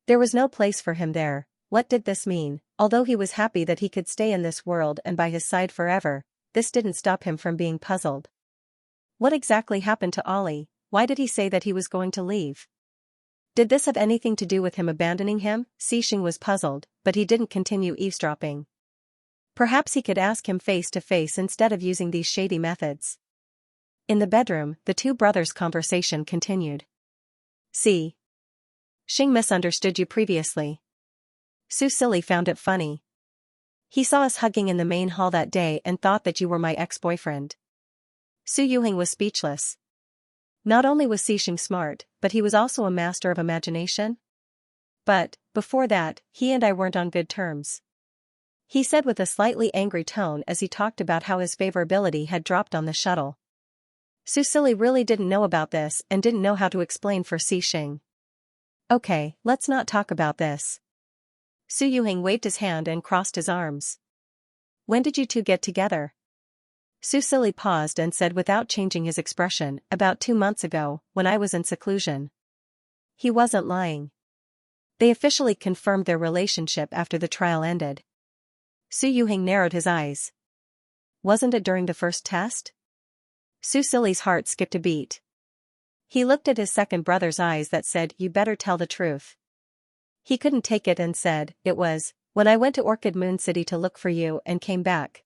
A: There was no place for him there. What did this mean? Although he was happy that he could stay in this world and by his side forever, this didn't stop him from being puzzled. What exactly happened to Ollie? Why did he say that he was going to leave? Did this have anything to do with him abandoning him? Xixing was puzzled, but he didn't continue eavesdropping. Perhaps he could ask him face to face instead of using these shady methods. In the bedroom, the two brothers' conversation continued. See. Xing misunderstood you previously. Su Silly found it funny. He saw us hugging in the main hall that day and thought that you were my ex-boyfriend. Su Yuhing was speechless. Not only was Xixing smart, but he was also a master of imagination. But, before that, he and I weren't on good terms. He said with a slightly angry tone as he talked about how his favorability had dropped on the shuttle. Su Silly really didn't know about this and didn't know how to explain for Xixing. Okay, let's not talk about this. Su Yuhing waved his hand and crossed his arms. When did you two get together? Su Silly paused and said without changing his expression, about 2 months ago, when I was in seclusion. He wasn't lying. They officially confirmed their relationship after the trial ended. Su Yuhing narrowed his eyes. Wasn't it during the first test? Su Silly's heart skipped a beat. He looked at his second brother's eyes that said, you better tell the truth. He couldn't take it and said, it was, When I went to Orchid Moon City to look for you and came back.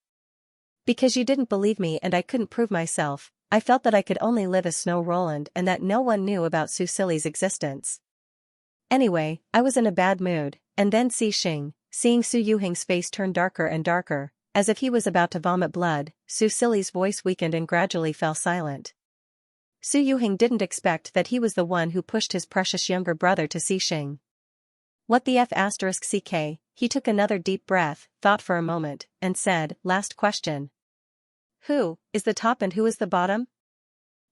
A: Because you didn't believe me and I couldn't prove myself, I felt that I could only live as Snow Roland and that no one knew about Su Silly's existence. Anyway, I was in a bad mood, and then seeing Su Yuhing's face turn darker and darker, as if he was about to vomit blood, Su Silly's voice weakened and gradually fell silent. Su Yuhing didn't expect that he was the one who pushed his precious younger brother to Xing. What the F***ck, he took another deep breath, thought for a moment, and said, last question. Who is the top and who is the bottom?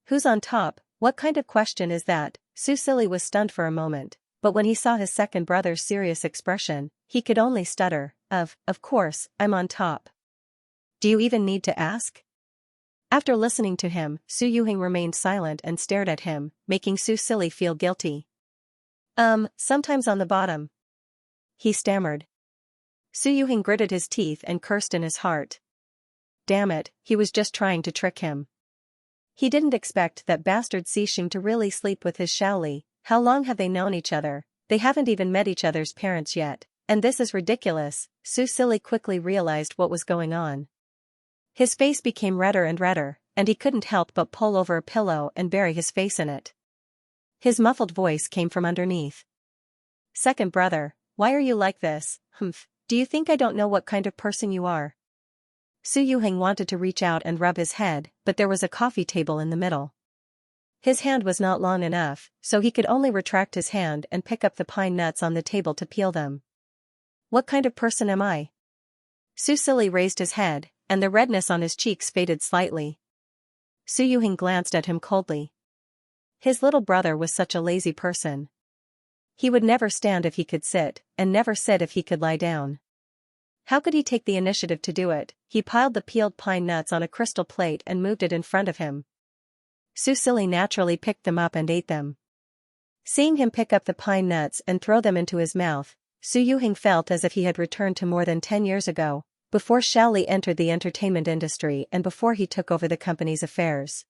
A: Who's on top? What kind of question is that? Su Silly was stunned for a moment, but when he saw his second brother's serious expression, he could only stutter, of course, I'm on top. Do you even need to ask? After listening to him, Su Yuhing remained silent and stared at him, making Su Silly feel guilty. Sometimes on the bottom. He stammered. Su Yuhing gritted his teeth and cursed in his heart. Damn it, he was just trying to trick him. He didn't expect that bastard Xing to really sleep with his Shaoli. How long have they known each other? They haven't even met each other's parents yet, and this is ridiculous. Su Silly quickly realized what was going on. His face became redder and redder, and he couldn't help but pull over a pillow and bury his face in it. His muffled voice came from underneath. Second brother, why are you like this? Do you think I don't know what kind of person you are? Su Yuhing wanted to reach out and rub his head, but there was a coffee table in the middle. His hand was not long enough, so he could only retract his hand and pick up the pine nuts on the table to peel them. What kind of person am I? Su Silly raised his head, and the redness on his cheeks faded slightly. Su Yuhing glanced at him coldly. His little brother was such a lazy person. He would never stand if he could sit, and never sit if he could lie down. How could he take the initiative to do it? He piled the peeled pine nuts on a crystal plate and moved it in front of him. Su Silly naturally picked them up and ate them. Seeing him pick up the pine nuts and throw them into his mouth, Su Yuhing felt as if he had returned to more than 10 years ago, before Shaoli entered the entertainment industry and before he took over the company's affairs.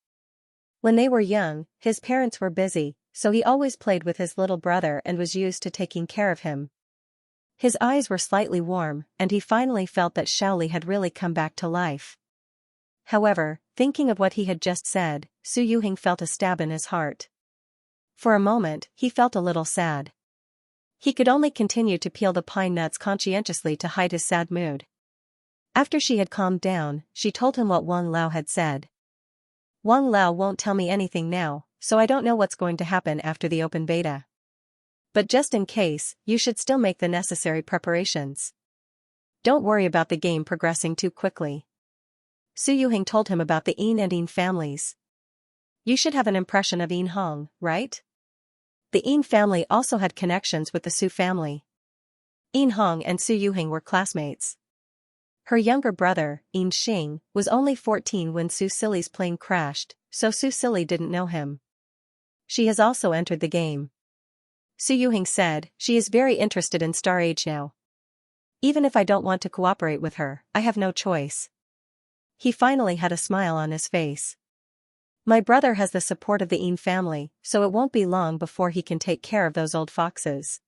A: When they were young, his parents were busy, so he always played with his little brother and was used to taking care of him. His eyes were slightly warm, and he finally felt that Shaoli had really come back to life. However, thinking of what he had just said, Su Yuhing felt a stab in his heart. For a moment, he felt a little sad. He could only continue to peel the pine nuts conscientiously to hide his sad mood. After she had calmed down, she told him what Wang Lao had said. Wang Lao won't tell me anything now, so I don't know what's going to happen after the open beta. But just in case, you should still make the necessary preparations. Don't worry about the game progressing too quickly. Su Yuhing told him about the Yin and Yin families. You should have an impression of Yin Hong, right? The Yin family also had connections with the Su family. Yin Hong and Su Yuhing were classmates. Her younger brother, Yin Xing, was only 14 when Su Silly's plane crashed, so Su Silly didn't know him. She has also entered the game. Su Yuhing said, she is very interested in Star Age now. Even if I don't want to cooperate with her, I have no choice. He finally had a smile on his face. My brother has the support of the Yin family, so it won't be long before he can take care of those old foxes.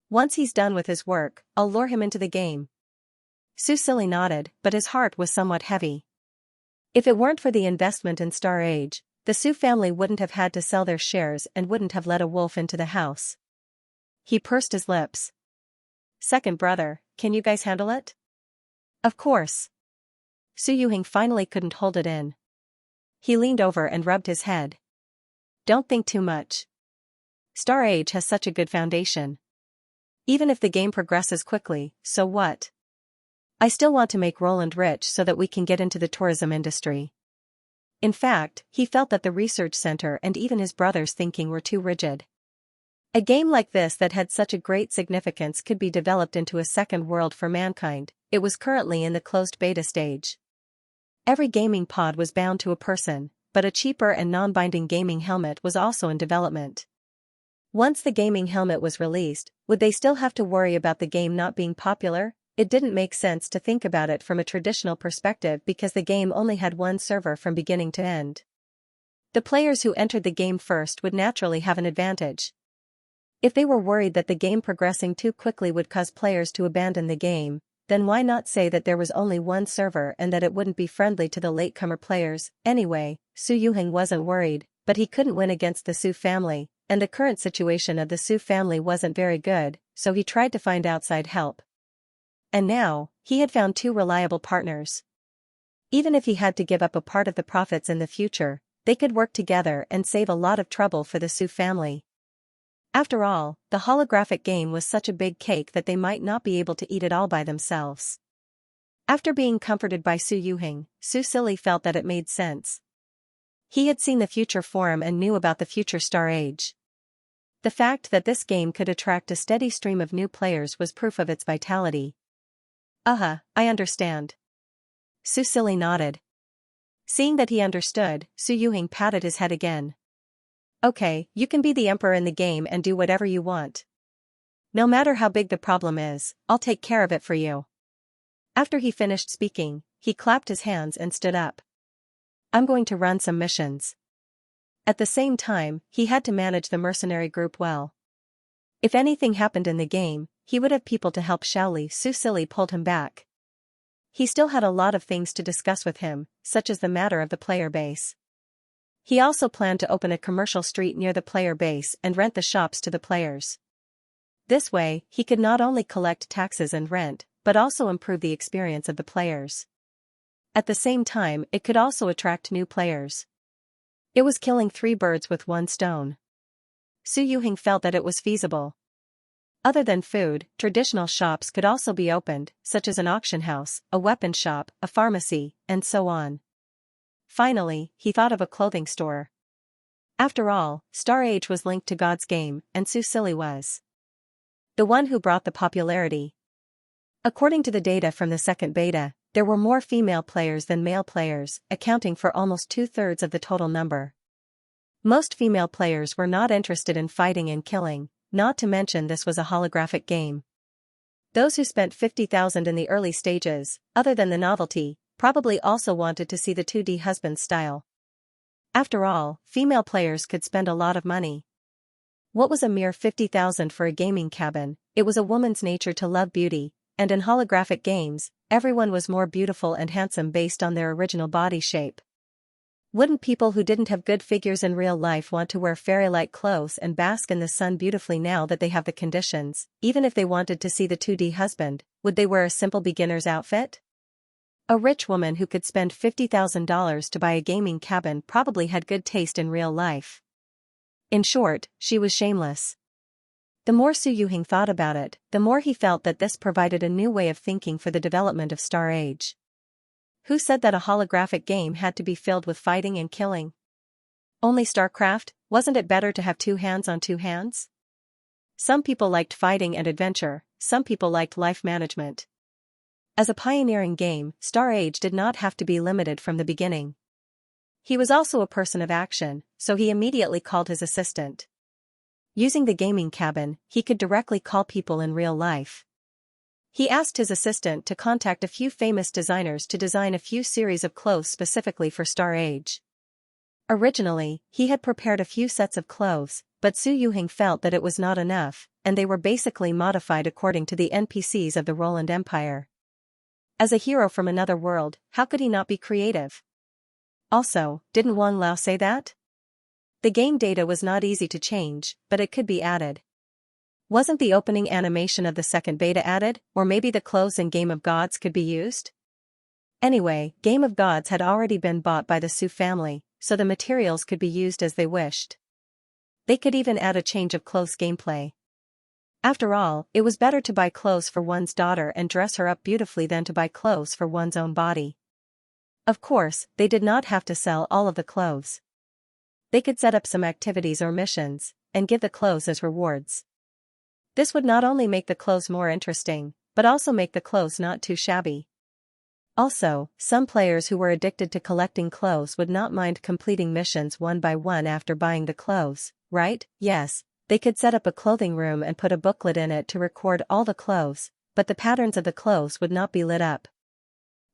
A: Once he's done with his work, I'll lure him into the game. Su Silly nodded, but his heart was somewhat heavy. If it weren't for the investment in Star Age, the Su family wouldn't have had to sell their shares and wouldn't have let a wolf into the house. He pursed his lips. Second brother, can you guys handle it? Of course. Su Yuhing finally couldn't hold it in. He leaned over and rubbed his head. Don't think too much. Star Age has such a good foundation. Even if the game progresses quickly, so what? I still want to make Roland rich so that we can get into the tourism industry. In fact, he felt that the research center and even his brother's thinking were too rigid. A game like this that had such a great significance could be developed into a second world for mankind. It was currently in the closed beta stage. Every gaming pod was bound to a person, but a cheaper and non-binding gaming helmet was also in development. Once the gaming helmet was released, would they still have to worry about the game not being popular? It didn't make sense to think about it from a traditional perspective because the game only had one server from beginning to end. The players who entered the game first would naturally have an advantage. If they were worried that the game progressing too quickly would cause players to abandon the game, then why not say that there was only one server and that it wouldn't be friendly to the latecomer players? Anyway, Su Yuheng wasn't worried, but he couldn't win against the Su family, and the current situation of the Su family wasn't very good, so he tried to find outside help. And now, he had found two reliable partners. Even if he had to give up a part of the profits in the future, they could work together and save a lot of trouble for the Su family. After all, the holographic game was such a big cake that they might not be able to eat it all by themselves. After being comforted by Su Yuheng, Su Silly felt that it made sense. He had seen the future forum and knew about the future Star Age. The fact that this game could attract a steady stream of new players was proof of its vitality. I understand. Su Silly nodded. Seeing that he understood, Su Yuheng patted his head again. Okay, you can be the emperor in the game and do whatever you want. No matter how big the problem is, I'll take care of it for you. After he finished speaking, he clapped his hands and stood up. I'm going to run some missions. At the same time, he had to manage the mercenary group well. If anything happened in the game, he would have people to help Xiaoli. Su Silly pulled him back. He still had a lot of things to discuss with him, such as the matter of the player base. He also planned to open a commercial street near the player base and rent the shops to the players. This way, he could not only collect taxes and rent, but also improve the experience of the players. At the same time, it could also attract new players. It was killing three birds with one stone. Su Yuheng felt that it was feasible. Other than food, traditional shops could also be opened, such as an auction house, a weapon shop, a pharmacy, and so on. Finally, he thought of a clothing store. After all, Star Age was linked to God's game, and Su Silly was the one who brought the popularity. According to the data from the second beta, there were more female players than male players, accounting for almost 2/3 of the total number. Most female players were not interested in fighting and killing, not to mention this was a holographic game. Those who spent 50,000 in the early stages, other than the novelty, probably also wanted to see the 2D husband style. After all, female players could spend a lot of money. What was a mere 50,000 for a gaming cabin? It was a woman's nature to love beauty, and in holographic games, everyone was more beautiful and handsome based on their original body shape. Wouldn't people who didn't have good figures in real life want to wear fairy-like clothes and bask in the sun beautifully now that they have the conditions? Even if they wanted to see the 2D husband, would they wear a simple beginner's outfit? A rich woman who could spend $50,000 to buy a gaming cabin probably had good taste in real life. In short, she was shameless. The more Su Yuheng thought about it, the more he felt that this provided a new way of thinking for the development of Star Age. Who said that a holographic game had to be filled with fighting and killing? Only StarCraft? Wasn't it better to have two hands on two hands? Some people liked fighting and adventure, some people liked life management. As a pioneering game, Star Age did not have to be limited from the beginning. He was also a person of action, so he immediately called his assistant. Using the gaming cabin, he could directly call people in real life. He asked his assistant to contact a few famous designers to design a few series of clothes specifically for Star Age. Originally, he had prepared a few sets of clothes, but Su Yuheng felt that it was not enough, and they were basically modified according to the NPCs of the Roland Empire. As a hero from another world, how could he not be creative? Also, didn't Wang Lao say that? The game data was not easy to change, but it could be added. Wasn't the opening animation of the second beta added, or maybe the clothes in Game of Gods could be used? Anyway, Game of Gods had already been bought by the Su family, so the materials could be used as they wished. They could even add a change of clothes gameplay. After all, it was better to buy clothes for one's daughter and dress her up beautifully than to buy clothes for one's own body. Of course, they did not have to sell all of the clothes. They could set up some activities or missions, and give the clothes as rewards. This would not only make the clothes more interesting, but also make the clothes not too shabby. Also, some players who were addicted to collecting clothes would not mind completing missions one by one after buying the clothes, right? Yes. They could set up a clothing room and put a booklet in it to record all the clothes, but the patterns of the clothes would not be lit up.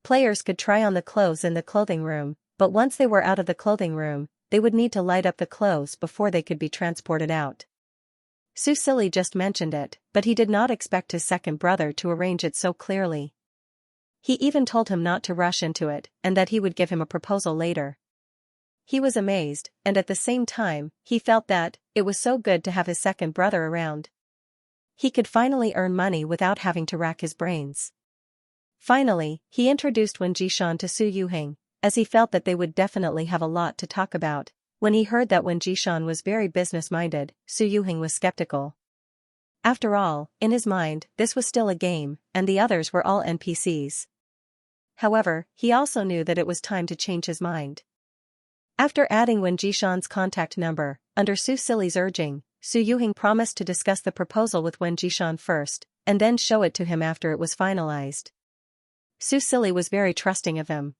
A: Players could try on the clothes in the clothing room, but once they were out of the clothing room, they would need to light up the clothes before they could be transported out. Su Silly just mentioned it, but he did not expect his second brother to arrange it so clearly. He even told him not to rush into it, and that he would give him a proposal later. He was amazed, and at the same time, he felt that it was so good to have his second brother around. He could finally earn money without having to rack his brains. Finally, he introduced Wen Jishan to Su Yuhing, as he felt that they would definitely have a lot to talk about. When he heard that Wen Jishan was very business-minded, Su Yuhing was skeptical. After all, in his mind, this was still a game, and the others were all NPCs. However, he also knew that it was time to change his mind. After adding Wen Jishan's contact number, under Su Silly's urging, Su Yuhing promised to discuss the proposal with Wen Jishan first, and then show it to him after it was finalized. Su Silly was very trusting of him.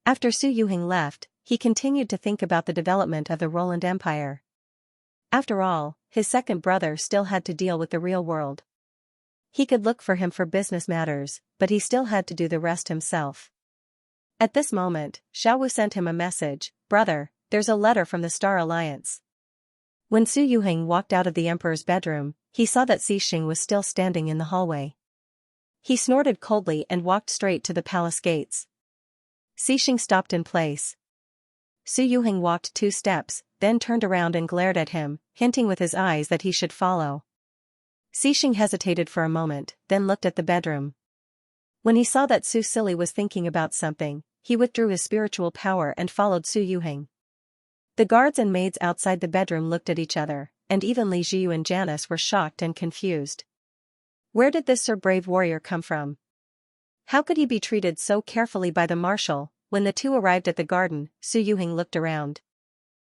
A: After Su Yuhing left, he continued to think about the development of the Roland Empire. After all, his second brother still had to deal with the real world. He could look for him for business matters, but he still had to do the rest himself. At this moment, Xiaowu sent him a message, "Brother, there's a letter from the Star Alliance." When Su Yuhing walked out of the emperor's bedroom, he saw that Xixing was still standing in the hallway. He snorted coldly and walked straight to the palace gates. Xixing stopped in place. Su Yuhing walked 2 steps, then turned around and glared at him, hinting with his eyes that he should follow. Xixing hesitated for a moment, then looked at the bedroom. When he saw that Su Silly was thinking about something, he withdrew his spiritual power and followed Su Yuhing. The guards and maids outside the bedroom looked at each other, and even Li Jiu and Janice were shocked and confused. Where did this brave warrior come from? How could he be treated so carefully by the marshal? When the two arrived at the garden, Su Yuhing looked around.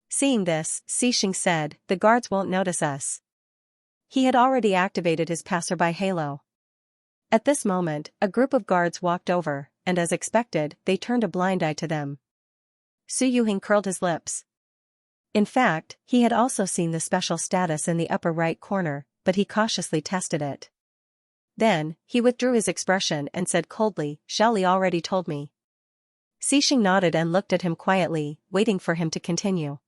A: Seeing this, Xixing said, "The guards won't notice us." He had already activated his passerby halo. At this moment, a group of guards walked over, and as expected, they turned a blind eye to them. Su Yuhing curled his lips. In fact, he had also seen the special status in the upper right corner, but he cautiously tested it. Then, he withdrew his expression and said coldly, "Xiaoli already told me." Xixing nodded and looked at him quietly, waiting for him to continue.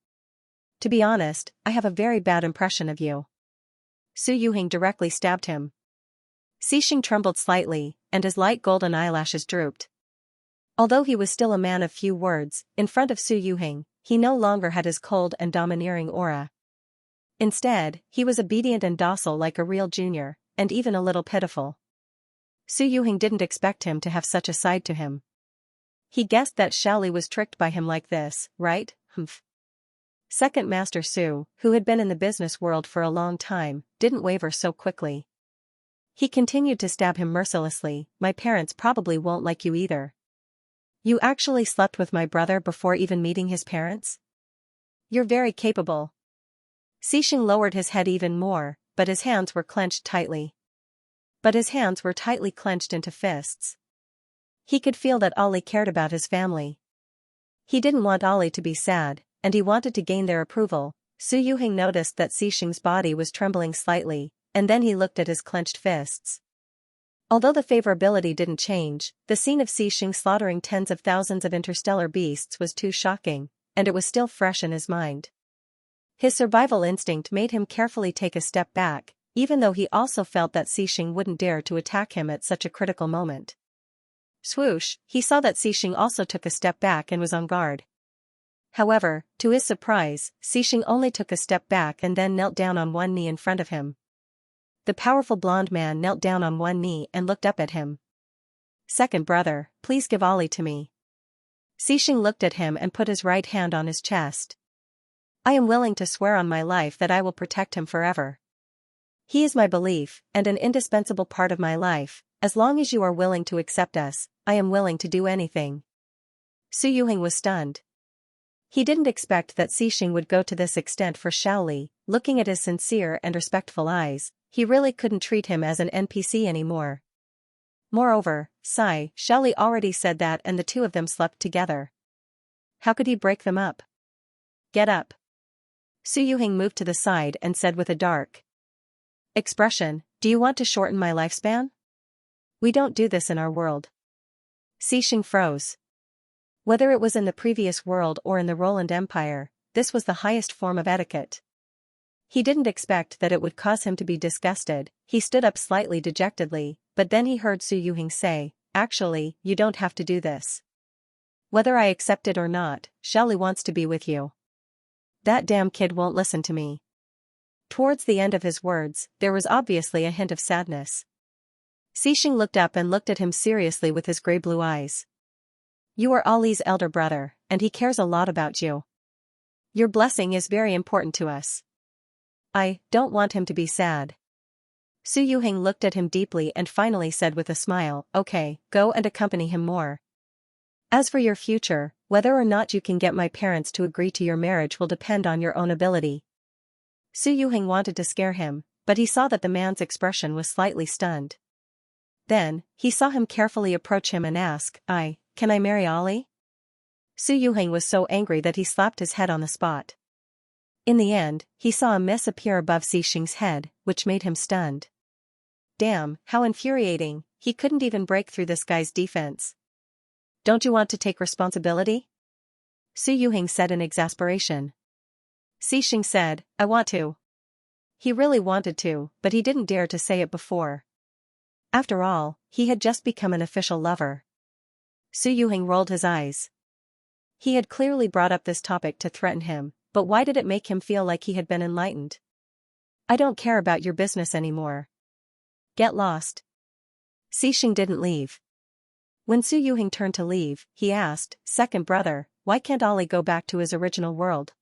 A: "To be honest, I have a very bad impression of you." Su Yuhing directly stabbed him. Xixing trembled slightly, and his light golden eyelashes drooped. Although he was still a man of few words, in front of Su Yuhing, he no longer had his cold and domineering aura. Instead, he was obedient and docile like a real junior, and even a little pitiful. Su Yuhing didn't expect him to have such a side to him. He guessed that Xiaoli was tricked by him like this, right? Humph. Second Master Su, who had been in the business world for a long time, didn't waver so quickly. He continued to stab him mercilessly. "My parents probably won't like you either. You actually slept with my brother before even meeting his parents? You're very capable." Xixing lowered his head even more, but his hands were clenched tightly. But his hands were tightly clenched into fists. He could feel that Ali cared about his family. He didn't want Ali to be sad, and he wanted to gain their approval. Su Yuhing noticed that Xixing's body was trembling slightly, and then he looked at his clenched fists. Although the favorability didn't change, the scene of Xixing slaughtering tens of thousands of interstellar beasts was too shocking, and it was still fresh in his mind. His survival instinct made him carefully take a step back, even though he also felt that Xixing wouldn't dare to attack him at such a critical moment. Swoosh, he saw that Xixing also took a step back and was on guard. However, to his surprise, Xixing only took a step back and then knelt down on one knee in front of him. The powerful blonde man knelt down on one knee and looked up at him. "Second brother, please give Ali to me." Xixing looked at him and put his right hand on his chest. "I am willing to swear on my life that I will protect him forever. He is my belief, and an indispensable part of my life. As long as you are willing to accept us, I am willing to do anything." Su Yuhing was stunned. He didn't expect that Xixing would go to this extent for Xiaoli. Looking at his sincere and respectful eyes, he really couldn't treat him as an NPC anymore. Moreover, Xiaoli already said that and the two of them slept together. How could he break them up? "Get up." Su Yuhing moved to the side and said with a dark expression, "Do you want to shorten my lifespan? We don't do this in our world." Xixing froze. Whether it was in the previous world or in the Roland Empire, this was the highest form of etiquette. He didn't expect that it would cause him to be disgusted. He stood up slightly dejectedly, but then he heard Su Yuhing say, "Actually, you don't have to do this. Whether I accept it or not, Xiaoli wants to be with you. That damn kid won't listen to me." Towards the end of his words, there was obviously a hint of sadness. Xixing looked up and looked at him seriously with his grey-blue eyes. "You are Ali's elder brother, and he cares a lot about you. Your blessing is very important to us. I don't want him to be sad." Su Yuhing looked at him deeply and finally said with a smile, "Okay, go and accompany him more. As for your future, whether or not you can get my parents to agree to your marriage will depend on your own ability." Su Yuhing wanted to scare him, but he saw that the man's expression was slightly stunned. Then, he saw him carefully approach him and ask, Can I marry Ali?" Su Yuhing was so angry that he slapped his head on the spot. In the end, he saw a mist appear above Xixing's head, which made him stunned. Damn, how infuriating, he couldn't even break through this guy's defense. "Don't you want to take responsibility?" Su Yuhing said in exasperation. Xixing said, "I want to." He really wanted to, but he didn't dare to say it before. After all, he had just become an official lover. Su Yuhing rolled his eyes. He had clearly brought up this topic to threaten him, but why did it make him feel like he had been enlightened? "I don't care about your business anymore. Get lost." Xixing didn't leave. When Su Yuhing turned to leave, he asked, "Second brother, why can't Ali go back to his original world?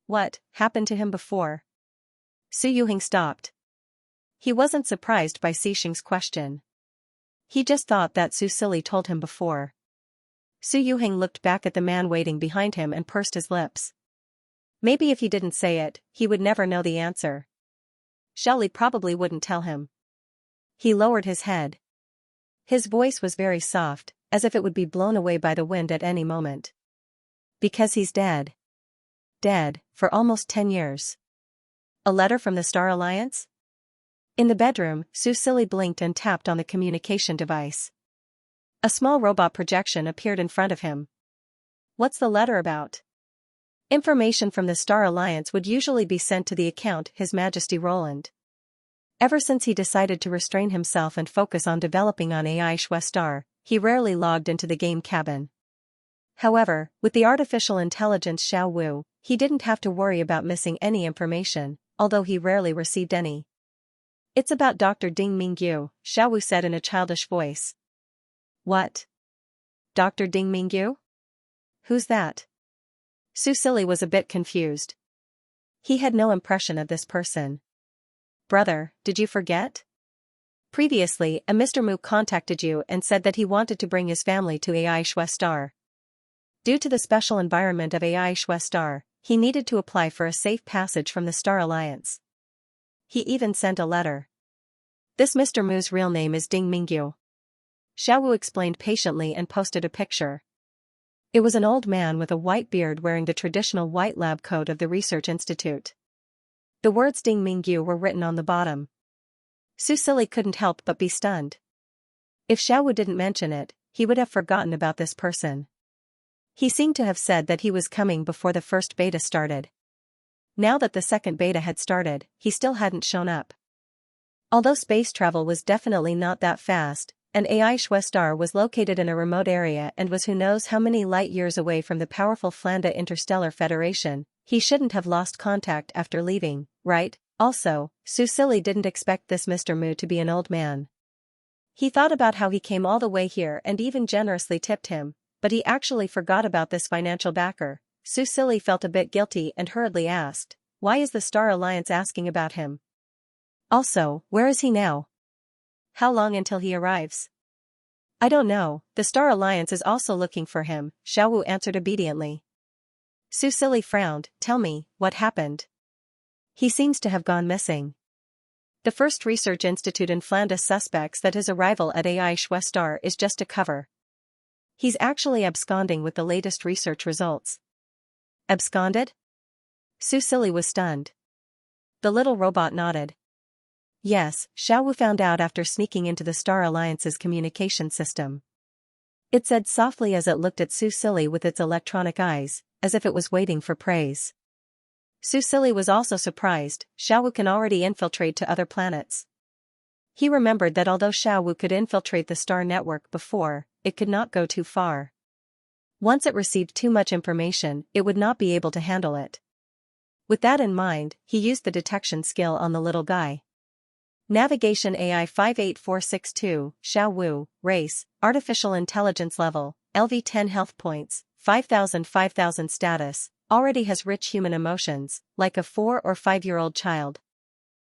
A: What happened to him before?" Su Yuhing stopped. He wasn't surprised by Xixing's question. He just thought that Su Silly told him before. Su Yuhing looked back at the man waiting behind him and pursed his lips. Maybe if he didn't say it, he would never know the answer. Xiaoli probably wouldn't tell him. He lowered his head. His voice was very soft, as if it would be blown away by the wind at any moment. "Because he's dead. Dead, for almost 10 years. A letter from the Star Alliance?" In the bedroom, Su Silly blinked and tapped on the communication device. A small robot projection appeared in front of him. "What's the letter about?" Information from the Star Alliance would usually be sent to the account His Majesty Roland. Ever since he decided to restrain himself and focus on developing on AI Star, he rarely logged into the game cabin. However, with the artificial intelligence Xiao Wu, he didn't have to worry about missing any information, although he rarely received any. "It's about Dr. Ding Mingyu," Xiao Wu said in a childish voice. "What? Dr. Ding Mingyu? Who's that?" Su Silly was a bit confused. He had no impression of this person. "Brother, did you forget? Previously, a Mr. Mu contacted you and said that he wanted to bring his family to AI Star. Due to the special environment of AI Star, he needed to apply for a safe passage from the Star Alliance. He even sent a letter. This Mr. Mu's real name is Ding Mingyu." Xiao Wu explained patiently and posted a picture. It was an old man with a white beard wearing the traditional white lab coat of the research institute. The words Ding Mingyu were written on the bottom. Su Silly couldn't help but be stunned. If Xiao Wu didn't mention it, he would have forgotten about this person. He seemed to have said that he was coming before the first beta started. Now that the second beta had started, he still hadn't shown up. Although space travel was definitely not that fast, and AI Star was located in a remote area and was who knows how many light years away from the powerful Flanda Interstellar Federation, he shouldn't have lost contact after leaving, right? Also, Su Silly didn't expect this Mr. Mu to be an old man. He thought about how he came all the way here and even generously tipped him, but he actually forgot about this financial backer. Su Silly felt a bit guilty and hurriedly asked, "Why is the Star Alliance asking about him? Also, where is he now? How long until he arrives?" "I don't know, the Star Alliance is also looking for him," Xiao Wu answered obediently. Su Silly frowned. "Tell me, what happened? He seems to have gone missing. The first research institute in Flanders suspects that his arrival at AI Star is just a cover. He's actually absconding with the latest research results." "Absconded?" Su Silly was stunned. The little robot nodded. Yes, Xiao Wu found out after sneaking into the Star Alliance's communication system. It said softly as it looked at Su Silly with its electronic eyes, as if it was waiting for praise. Su Silly was also surprised. Xiao Wu can already infiltrate to other planets. He remembered that although Xiao Wu could infiltrate the star network before, it could not go too far. Once it received too much information, it would not be able to handle it. With that in mind, he used the detection skill on the little guy. Navigation AI 58462, Xiao Wu, Race, Artificial Intelligence Level, LV10 Health Points, 5000 Status, already has rich human emotions, like a 4 or 5-year-old child.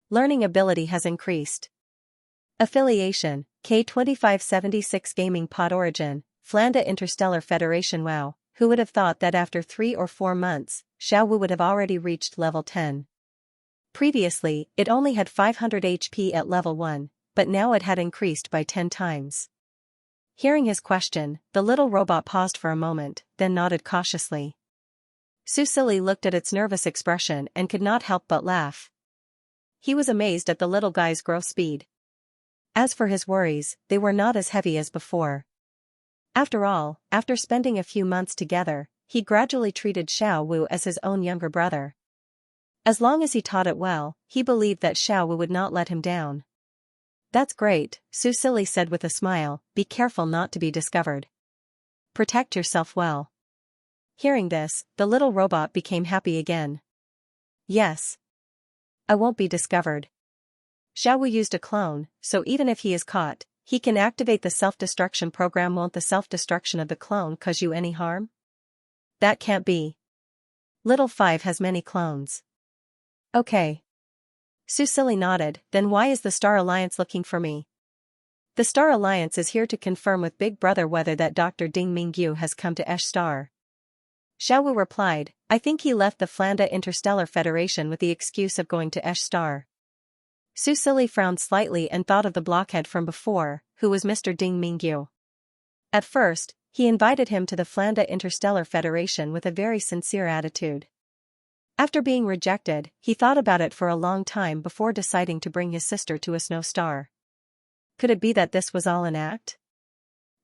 A: Learning ability has increased. Affiliation, K2576 Gaming Pod Origin, Flanda Interstellar Federation. Wow, who would have thought that after 3 or 4 months, Xiao Wu would have already reached level 10. Previously, it only had 500 HP at level 1, but now it had increased by 10 times. Hearing his question, the little robot paused for a moment, then nodded cautiously. Su Silly looked at its nervous expression and could not help but laugh. He was amazed at the little guy's growth speed. As for his worries, they were not as heavy as before. After all, after spending a few months together, he gradually treated Xiao Wu as his own younger brother. As long as he taught it well, he believed that Xiao Wu would not let him down. That's great, Su Silly said with a smile, be careful not to be discovered. Protect yourself well. Hearing this, the little robot became happy again. Yes. I won't be discovered. Xiao Wu used a clone, so even if he is caught, he can activate the self-destruction program. Won't the self-destruction of the clone cause you any harm? That can't be. Little Five has many clones. Okay. Su Silly nodded, then why is the Star Alliance looking for me? The Star Alliance is here to confirm with Big Brother whether that Dr. Ding Mingyu has come to Esh Star. Xiao Wu replied, I think he left the Flanda Interstellar Federation with the excuse of going to Esh Star. Su Silly frowned slightly and thought of the blockhead from before, who was Mr. Ding Mingyu. At first, he invited him to the Flanda Interstellar Federation with a very sincere attitude. After being rejected, he thought about it for a long time before deciding to bring his sister to a snow star. Could it be that this was all an act?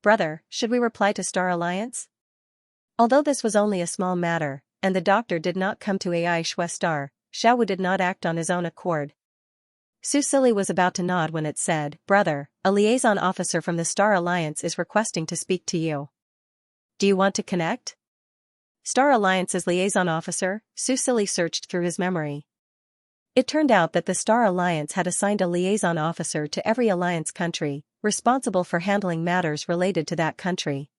A: Brother, should we reply to Star Alliance? Although this was only a small matter, and the doctor did not come to AI Shwe Star, Xiao Wu did not act on his own accord. Su Silly was about to nod when it said, Brother, a liaison officer from the Star Alliance is requesting to speak to you. Do you want to connect? Star Alliance's liaison officer, Su Silly searched through his memory. It turned out that the Star Alliance had assigned a liaison officer to every alliance country, responsible for handling matters related to that country.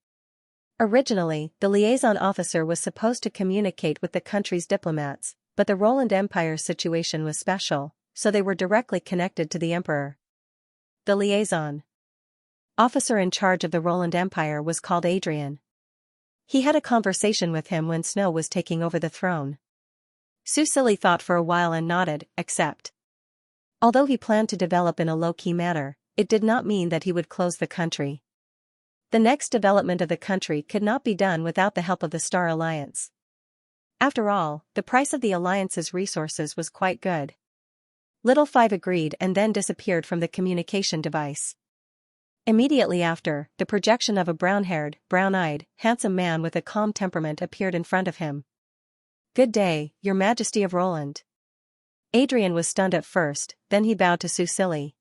A: Originally, the liaison officer was supposed to communicate with the country's diplomats, but the Roland Empire's situation was special, so they were directly connected to the Emperor. The liaison officer in charge of the Roland Empire was called Adrian. He had a conversation with him when Snow was taking over the throne. Su Silly thought for a while and nodded, accept. Although he planned to develop in a low-key manner, it did not mean that he would close the country. The next development of the country could not be done without the help of the Star Alliance. After all, the price of the Alliance's resources was quite good. Little Five agreed and then disappeared from the communication device. Immediately after, the projection of a brown-haired, brown-eyed, handsome man with a calm temperament appeared in front of him. Good day, Your Majesty of Roland. Adrian was stunned at first, then he bowed to Su Silly.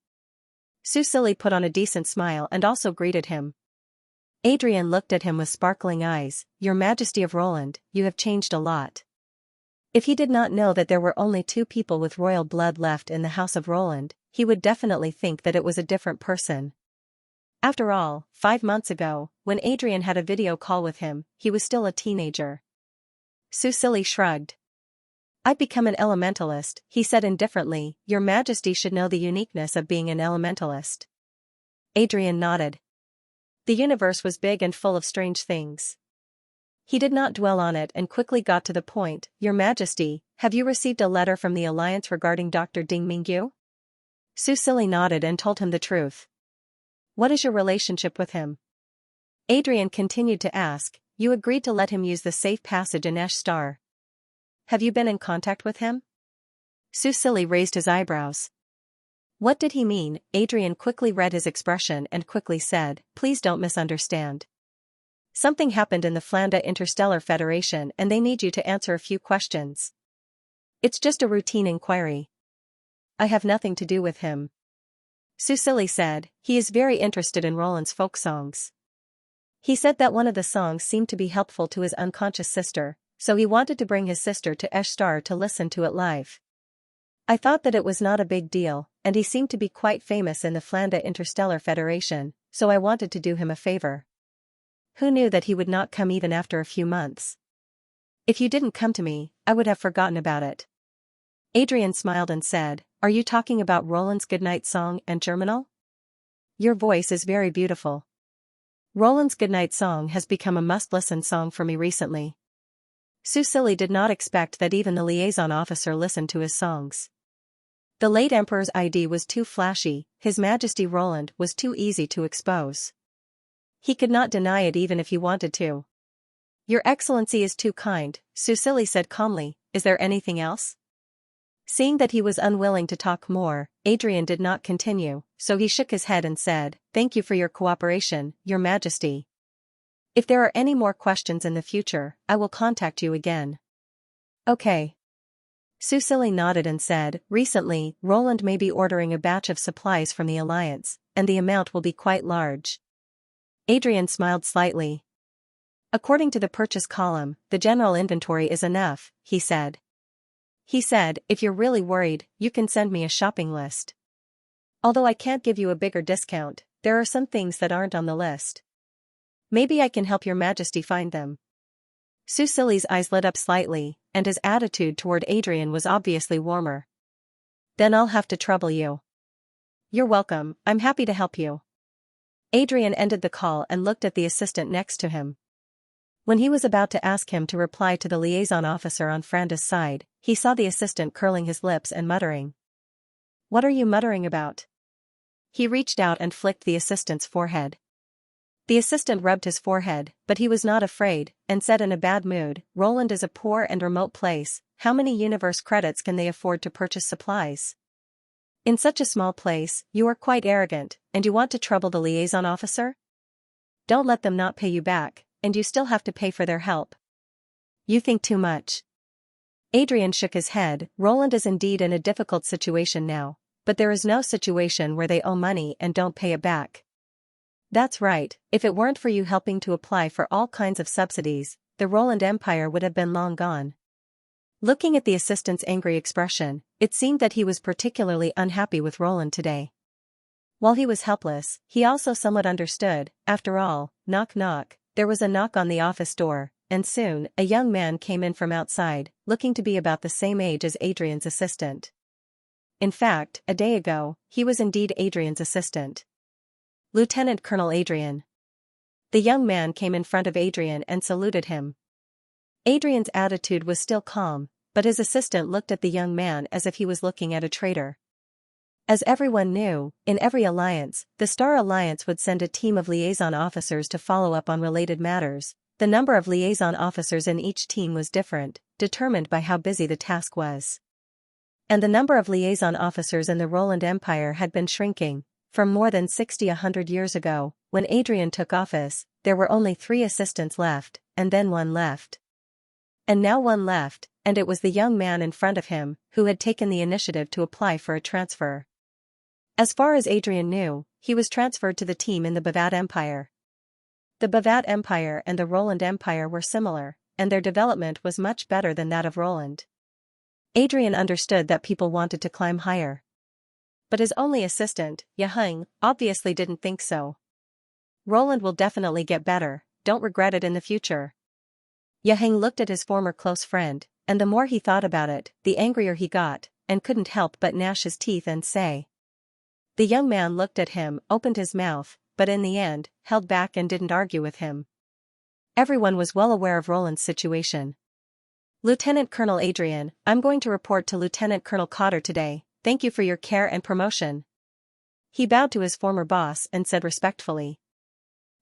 A: Su Silly put on a decent smile and also greeted him. Adrian looked at him with sparkling eyes. Your Majesty of Roland, you have changed a lot. If he did not know that there were only 2 people with royal blood left in the House of Roland, he would definitely think that it was a different person. After all, 5 months ago, when Adrian had a video call with him, he was still a teenager. Su Silly shrugged. I've become an elementalist, he said indifferently. Your Majesty should know the uniqueness of being an elementalist. Adrian nodded. The universe was big and full of strange things. He did not dwell on it and quickly got to the point. Your Majesty, have you received a letter from the Alliance regarding Dr. Ding Mingyu? Su Silly nodded and told him the truth. What is your relationship with him? Adrian continued to ask. You agreed to let him use the safe passage in Esh Star. Have you been in contact with him? Su Silly raised his eyebrows. What did he mean? Adrian quickly read his expression and quickly said, please don't misunderstand. Something happened in the Flanda Interstellar Federation and they need you to answer a few questions. It's just a routine inquiry. I have nothing to do with him. Susili said, he is very interested in Roland's folk songs. He said that one of the songs seemed to be helpful to his unconscious sister, so he wanted to bring his sister to Eshtar to listen to it live. I thought that it was not a big deal, and he seemed to be quite famous in the Flanda Interstellar Federation, so I wanted to do him a favor. Who knew that he would not come even after a few months? If you didn't come to me, I would have forgotten about it. Adrian smiled and said, are you talking about Roland's goodnight song and Germinal? Your voice is very beautiful. Roland's goodnight song has become a must-listen song for me recently. Susili did not expect that even the liaison officer listened to his songs. The late emperor's ID was too flashy, His Majesty Roland was too easy to expose. He could not deny it even if he wanted to. Your Excellency is too kind, Susili said calmly, is there anything else? Seeing that he was unwilling to talk more, Adrian did not continue, so he shook his head and said, thank you for your cooperation, Your Majesty. If there are any more questions in the future, I will contact you again. Okay. Susili nodded and said, recently, Roland may be ordering a batch of supplies from the Alliance, and the amount will be quite large. Adrian smiled slightly. According to the purchase column, the general inventory is enough, he said. He said, if you're really worried, you can send me a shopping list. Although I can't give you a bigger discount, there are some things that aren't on the list. Maybe I can help Your Majesty find them. Susili's eyes lit up slightly, and his attitude toward Adrian was obviously warmer. Then I'll have to trouble you. You're welcome, I'm happy to help you. Adrian ended the call and looked at the assistant next to him. When he was about to ask him to reply to the liaison officer on Franda's side, he saw the assistant curling his lips and muttering. What are you muttering about? He reached out and flicked the assistant's forehead. The assistant rubbed his forehead, but he was not afraid, and said in a bad mood, Roland is a poor and remote place, how many universe credits can they afford to purchase supplies? In such a small place, you are quite arrogant, and you want to trouble the liaison officer? Don't let them not pay you back, and you still have to pay for their help. You think too much. Adrian shook his head, Roland is indeed in a difficult situation now, but there is no situation where they owe money and don't pay it back. That's right, if it weren't for you helping to apply for all kinds of subsidies, the Roland Empire would have been long gone. Looking at the assistant's angry expression, it seemed that he was particularly unhappy with Roland today. While he was helpless, he also somewhat understood, after all, knock knock, there was a knock on the office door, and soon, a young man came in from outside, looking to be about the same age as Adrian's assistant. In fact, a day ago, he was indeed Adrian's assistant. Lieutenant Colonel Adrian. The young man came in front of Adrian and saluted him. Adrian's attitude was still calm, but his assistant looked at the young man as if he was looking at a traitor. As everyone knew, in every alliance, the Star Alliance would send a team of liaison officers to follow up on related matters. The number of liaison officers in each team was different, determined by how busy the task was. And the number of liaison officers in the Roland Empire had been shrinking. From more than 100 years ago, when Adrian took office, there were only 3 assistants left, and then 1 left. And now 1 left, and it was the young man in front of him, who had taken the initiative to apply for a transfer. As far as Adrian knew, he was transferred to the team in the Bavad Empire. The Bavad Empire and the Roland Empire were similar, and their development was much better than that of Roland. Adrian understood that people wanted to climb higher. But his only assistant, Yaheng, obviously didn't think so. Roland will definitely get better, don't regret it in the future. Yaheng looked at his former close friend, and the more he thought about it, the angrier he got, and couldn't help but gnash his teeth and say. The young man looked at him, opened his mouth, but in the end, held back and didn't argue with him. Everyone was well aware of Roland's situation. Lieutenant Colonel Adrian, I'm going to report to Lieutenant Colonel Cotter today. Thank you for your care and promotion. He bowed to his former boss and said respectfully.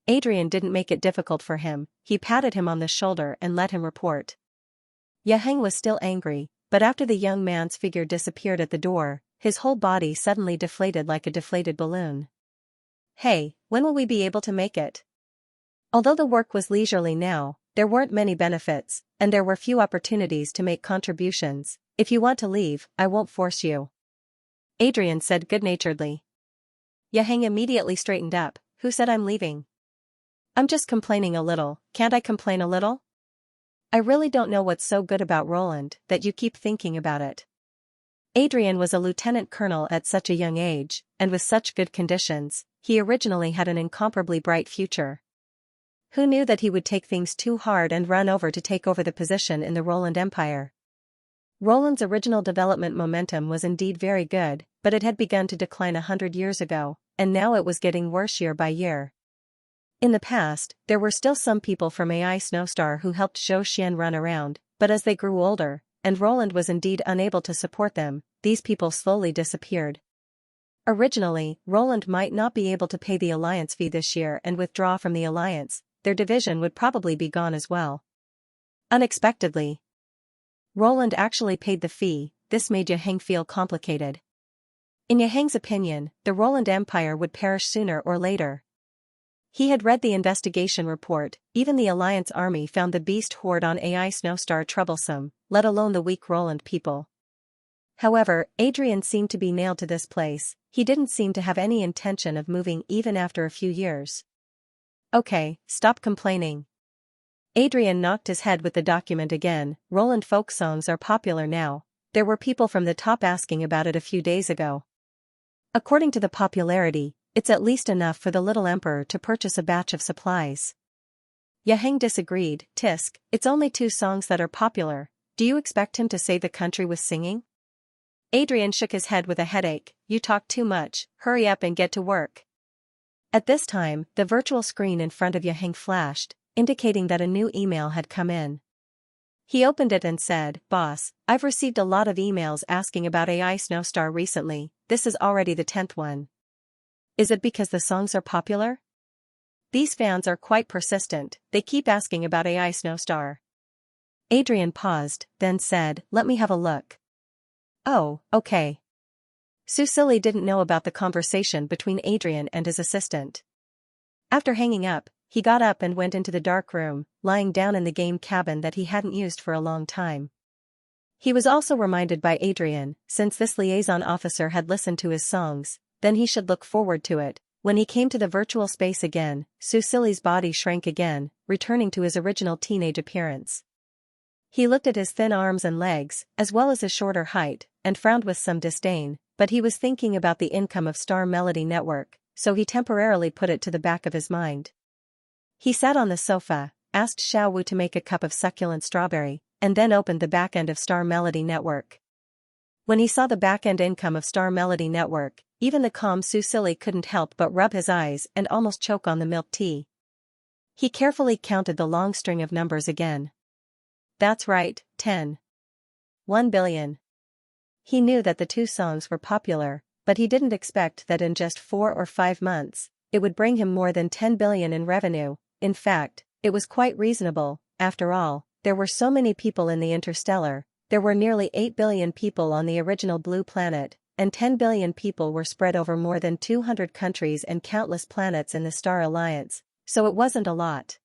A: Adrian didn't make it difficult for him, he patted him on the shoulder and let him report. Yaheng was still angry, but after the young man's figure disappeared at the door, his whole body suddenly deflated like a deflated balloon. Hey, when will we be able to make it? Although the work was leisurely now, there weren't many benefits, and there were few opportunities to make contributions. If you want to leave, I won't force you. Adrian said good-naturedly. Xianxia immediately straightened up. Who said I'm leaving? I'm just complaining a little. Can't I complain a little? I really don't know what's so good about Roland that you keep thinking about it. Adrian was a lieutenant colonel at such a young age, and with such good conditions, he originally had an incomparably bright future. Who knew that he would take things too hard and run over to take over the position in the Roland Empire? Roland's original development momentum was indeed very good, but it had begun to decline 100 years ago, and now it was getting worse year by year. In the past, there were still some people from AI Snowstar who helped Xianxia run around, but as they grew older, and Roland was indeed unable to support them, these people slowly disappeared. Originally, Roland might not be able to pay the alliance fee this year and withdraw from the alliance. Their division would probably be gone as well. Unexpectedly, Roland actually paid the fee. This made Xianxia feel complicated. In Xianxia's opinion, the Roland Empire would perish sooner or later. He had read the investigation report. Even the Alliance army found the beast horde on AI Snowstar troublesome, let alone the weak Roland people. However, Adrian seemed to be nailed to this place. He didn't seem to have any intention of moving even after a few years. Okay, stop complaining. Adrian knocked his head with the document again. Roland folk songs are popular now. There were people from the top asking about it a few days ago. According to the popularity, it's at least enough for the little emperor to purchase a batch of supplies. Xianxia disagreed. Tisk, it's only 2 songs that are popular. Do you expect him to save the country with singing? Adrian shook his head with a headache. You talk too much, hurry up and get to work. At this time, the virtual screen in front of Xianxia flashed, indicating that a new email had come in. He opened it and said, Boss, I've received a lot of emails asking about AI Snowstar recently. This is already the 10th one. Is it because the songs are popular? These fans are quite persistent, they keep asking about AI Snowstar. Adrian paused, then said, let me have a look. Oh, okay. Susili didn't know about the conversation between Adrian and his assistant. After hanging up, he got up and went into the dark room, lying down in the game cabin that he hadn't used for a long time. He was also reminded by Adrian, since this liaison officer had listened to his songs, then he should look forward to it. When he came to the virtual space again, Susili's body shrank again, returning to his original teenage appearance. He looked at his thin arms and legs, as well as his shorter height, and frowned with some disdain, but he was thinking about the income of Star Melody Network, so he temporarily put it to the back of his mind. He sat on the sofa, asked Xiao Wu to make a cup of succulent strawberry, and then opened the back-end of Star Melody Network. When he saw the back-end income of Star Melody Network, even the calm Susili couldn't help but rub his eyes and almost choke on the milk tea. He carefully counted the long string of numbers again. That's right, 10. 1 billion. He knew that the 2 songs were popular, but he didn't expect that in just 4 or 5 months, it would bring him more than 10 billion in revenue. In fact, it was quite reasonable. After all, there were so many people in the interstellar. There were nearly 8 billion people on the original blue planet, and 10 billion people were spread over more than 200 countries and countless planets in the Star Alliance, so it wasn't a lot.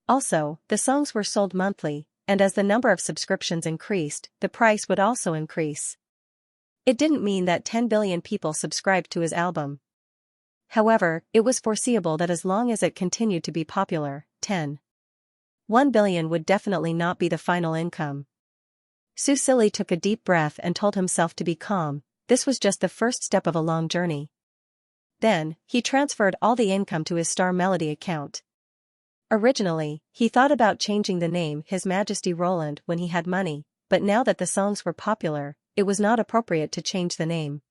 A: Also, the songs were sold monthly, and as the number of subscriptions increased, the price would also increase. It didn't mean that 10 billion people subscribed to his album. However, it was foreseeable that as long as it continued to be popular, 1 billion would definitely not be the final income. Susili took a deep breath and told himself to be calm. This was just the first step of a long journey. Then, he transferred all the income to his Star Melody account. Originally, he thought about changing the name His Majesty Roland when he had money, but now that the songs were popular, it was not appropriate to change the name.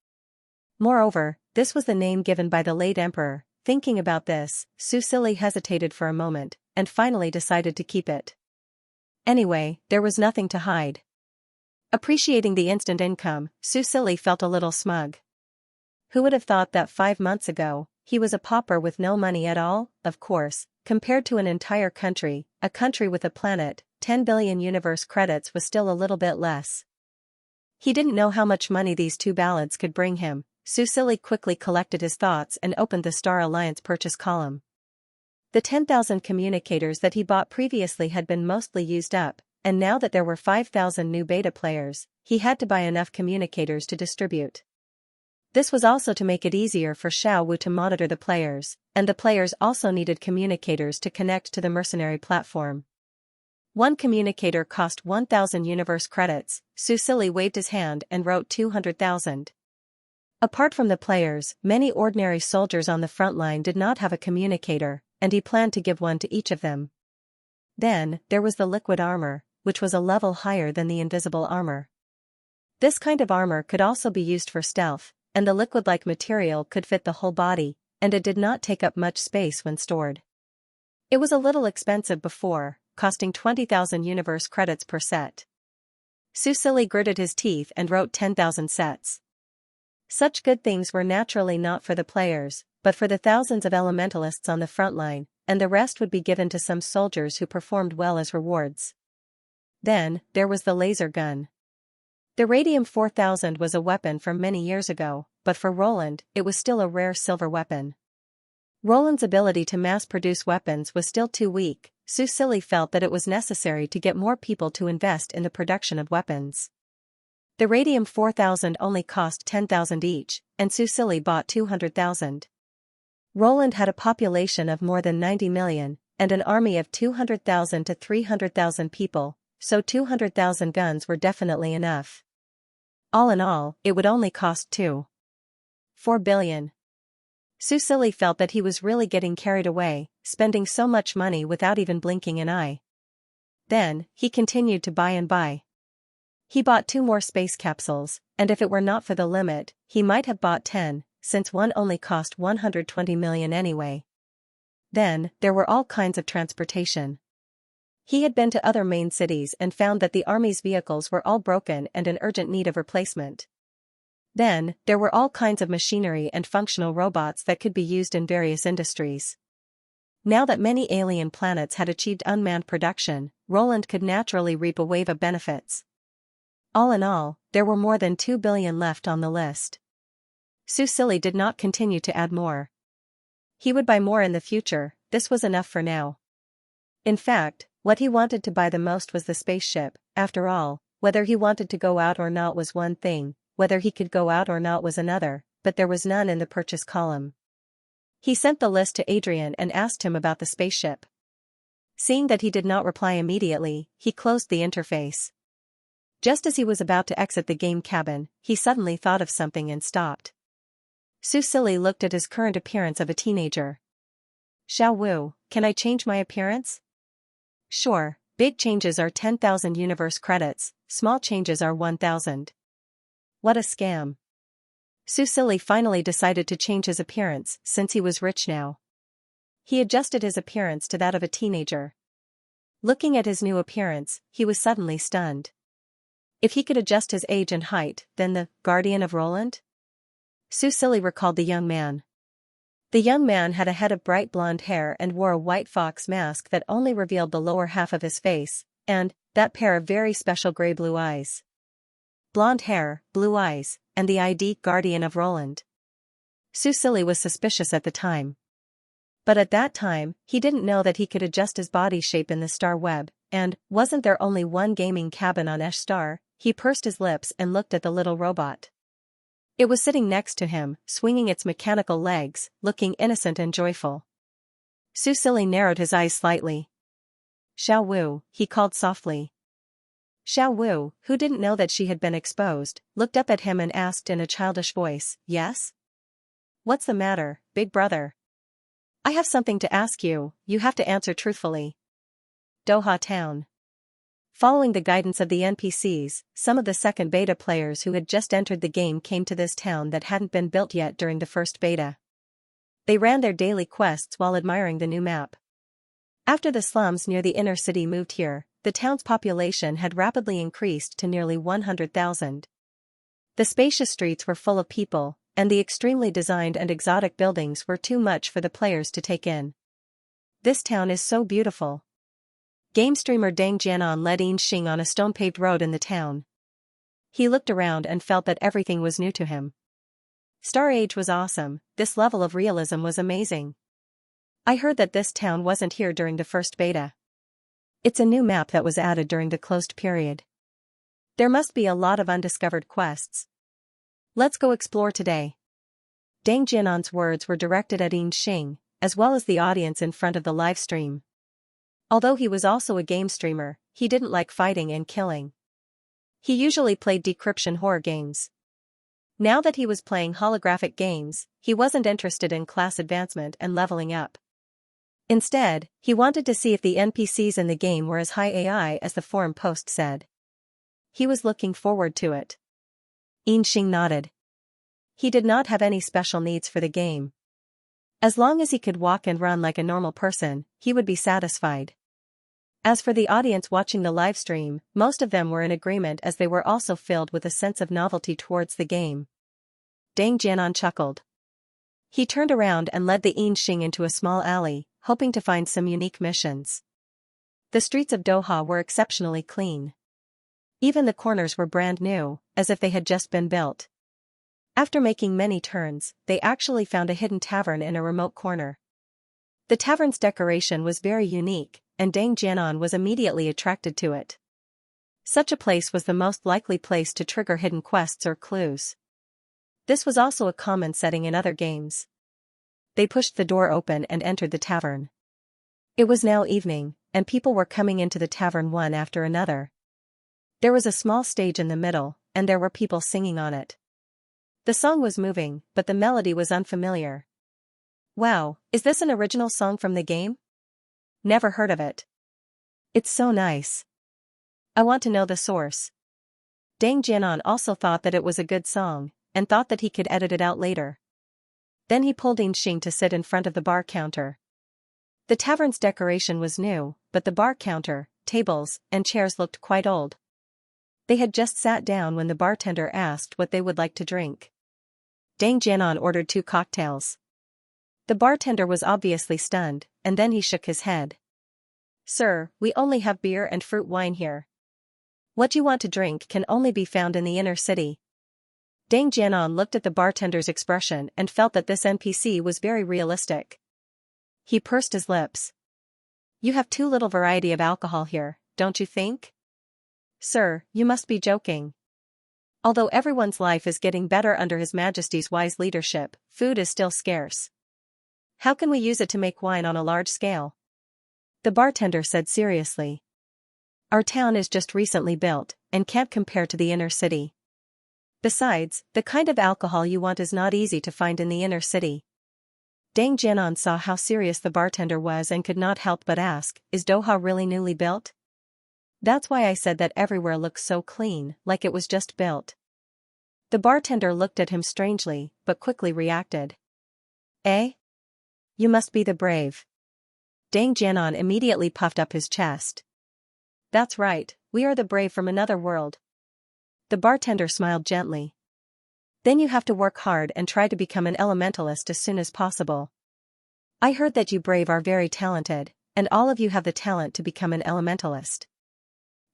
A: Moreover, this was the name given by the late emperor. Thinking about this, Susili hesitated for a moment, and finally decided to keep it. Anyway, there was nothing to hide. Appreciating the instant income, Susili felt a little smug. Who would have thought that 5 months ago, he was a pauper with no money at all? Of course, compared to an entire country, a country with a planet, 10 billion universe credits was still a little bit less. He didn't know how much money these 2 ballads could bring him. Susili quickly collected his thoughts and opened the Star Alliance purchase column. The 10,000 communicators that he bought previously had been mostly used up, and now that there were 5,000 new beta players, he had to buy enough communicators to distribute. This was also to make it easier for Xiao Wu to monitor the players, and the players also needed communicators to connect to the mercenary platform. One communicator cost 1,000 universe credits. Su Silly waved his hand and wrote 200,000. Apart from the players, many ordinary soldiers on the front line did not have a communicator, and he planned to give one to each of them. Then, there was the liquid armor, which was a level higher than the invisible armor. This kind of armor could also be used for stealth, and the liquid-like material could fit the whole body, and it did not take up much space when stored. It was a little expensive before, costing 20,000 universe credits per set. Su Silly gritted his teeth and wrote 10,000 sets. Such good things were naturally not for the players, but for the thousands of elementalists on the front line, and the rest would be given to some soldiers who performed well as rewards. Then, there was the laser gun. The Radium 4000 was a weapon from many years ago, but for Roland, it was still a rare silver weapon. Roland's ability to mass-produce weapons was still too weak. Su Silly felt that it was necessary to get more people to invest in the production of weapons. The Radium 4000 only cost 10,000 each, and Su Silly bought 200,000. Roland had a population of more than 90 million, and an army of 200,000 to 300,000 people, so 200,000 guns were definitely enough. All in all, it would only cost 2.4 billion. Su Silly felt that he was really getting carried away, spending so much money without even blinking an eye. Then, he continued to buy and buy. He bought 2 more space capsules, and if it were not for the limit, he might have bought 10, since one only cost 120 million anyway. Then, there were all kinds of transportation. He had been to other main cities and found that the army's vehicles were all broken and in urgent need of replacement. Then, there were all kinds of machinery and functional robots that could be used in various industries. Now that many alien planets had achieved unmanned production, Roland could naturally reap a wave of benefits. All in all, there were more than 2 billion left on the list. Su Silly did not continue to add more. He would buy more in the future. This was enough for now. In fact, what he wanted to buy the most was the spaceship. After all, whether he wanted to go out or not was one thing, whether he could go out or not was another, but there was none in the purchase column. He sent the list to Adrian and asked him about the spaceship. Seeing that he did not reply immediately, he closed the interface. Just as he was about to exit the game cabin, he suddenly thought of something and stopped. Su Silly looked at his current appearance of a teenager. Xiao Wu, can I change my appearance? Sure, big changes are 10,000 universe credits, small changes are 1,000. What a scam. Su Silly finally decided to change his appearance since he was rich now. He adjusted his appearance to that of a teenager. Looking at his new appearance, he was suddenly stunned. If he could adjust his age and height, then the guardian of Roland? Su Silly recalled the young man. The young man had a head of bright blonde hair and wore a white fox mask that only revealed the lower half of his face, and that pair of very special gray-blue eyes. Blonde hair, blue eyes, and the ID guardian of Roland. Su Silly was suspicious at the time. But at that time, he didn't know that he could adjust his body shape in the star web, and wasn't there only one gaming cabin on Esh Star? He pursed his lips and looked at the little robot. It was sitting next to him, swinging its mechanical legs, looking innocent and joyful. Su Silly narrowed his eyes slightly. Xiao Wu, he called softly. Xiao Wu, who didn't know that she had been exposed, looked up at him and asked in a childish voice, "Yes? What's the matter, big brother?" "I have something to ask you, you have to answer truthfully." Doha Town. Following the guidance of the NPCs, some of the second beta players who had just entered the game came to this town that hadn't been built yet during the first beta. They ran their daily quests while admiring the new map. After the slums near the inner city moved here, the town's population had rapidly increased to nearly 100,000. The spacious streets were full of people, and the extremely designed and exotic buildings were too much for the players to take in. This town is so beautiful. Game streamer Deng Jianan led Yin Xing on a stone-paved road in the town. He looked around and felt that everything was new to him. Star Age was awesome, this level of realism was amazing. I heard that this town wasn't here during the first beta. It's a new map that was added during the closed period. There must be a lot of undiscovered quests. Let's go explore today. Deng Jianan's words were directed at Xianxia, as well as the audience in front of the live stream. Although he was also a game streamer, he didn't like fighting and killing. He usually played decryption horror games. Now that he was playing holographic games, he wasn't interested in class advancement and leveling up. Instead, he wanted to see if the NPCs in the game were as high AI as the forum post said. He was looking forward to it. Xianxia nodded. He did not have any special needs for the game. As long as he could walk and run like a normal person, he would be satisfied. As for the audience watching the live stream, most of them were in agreement as they were also filled with a sense of novelty towards the game. Deng Jianan chuckled. He turned around and led the Xianxia into a small alley, hoping to find some unique missions. The streets of Doha were exceptionally clean. Even the corners were brand new, as if they had just been built. After making many turns, they actually found a hidden tavern in a remote corner. The tavern's decoration was very unique, and Deng Jianan was immediately attracted to it. Such a place was the most likely place to trigger hidden quests or clues. This was also a common setting in other games. They pushed the door open and entered the tavern. It was now evening, and people were coming into the tavern one after another. There was a small stage in the middle, and there were people singing on it. The song was moving, but the melody was unfamiliar. Wow, is this an original song from the game? Never heard of it. It's so nice. I want to know the source. Deng Jianan also thought that it was a good song, and thought that he could edit it out later. Then he pulled Xianxia to sit in front of the bar counter. The tavern's decoration was new, but the bar counter, tables, and chairs looked quite old. They had just sat down when the bartender asked what they would like to drink. Deng Jianan ordered 2 cocktails. The bartender was obviously stunned, and then he shook his head. Sir, we only have beer and fruit wine here. What you want to drink can only be found in the inner city. Deng Jianan looked at the bartender's expression and felt that this NPC was very realistic. He pursed his lips. You have too little variety of alcohol here, don't you think? Sir, you must be joking. Although everyone's life is getting better under His Majesty's wise leadership, food is still scarce. How can we use it to make wine on a large scale? The bartender said seriously. Our town is just recently built, and can't compare to the inner city. Besides, the kind of alcohol you want is not easy to find in the inner city. Deng Jianan saw how serious the bartender was and could not help but ask, is Doha really newly built? That's why I said that everywhere looks so clean, like it was just built. The bartender looked at him strangely, but quickly reacted. Eh? You must be the brave. Deng Jianan immediately puffed up his chest. That's right, we are the brave from another world. The bartender smiled gently. Then you have to work hard and try to become an elementalist as soon as possible. I heard that you brave are very talented, and all of you have the talent to become an elementalist.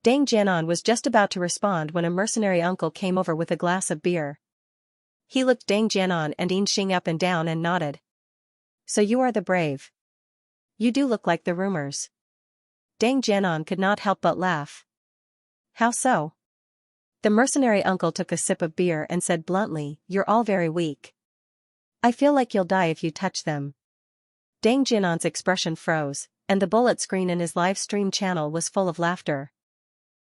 A: Deng Jianan was just about to respond when a mercenary uncle came over with a glass of beer. He looked Deng Jianan and Xianxia up and down and nodded. So you are the brave. You do look like the rumors. Deng Jianan could not help but laugh. How so? The mercenary uncle took a sip of beer and said bluntly, you're all very weak. I feel like you'll die if you touch them. Deng Jianan's expression froze, and the bullet screen in his live stream channel was full of laughter.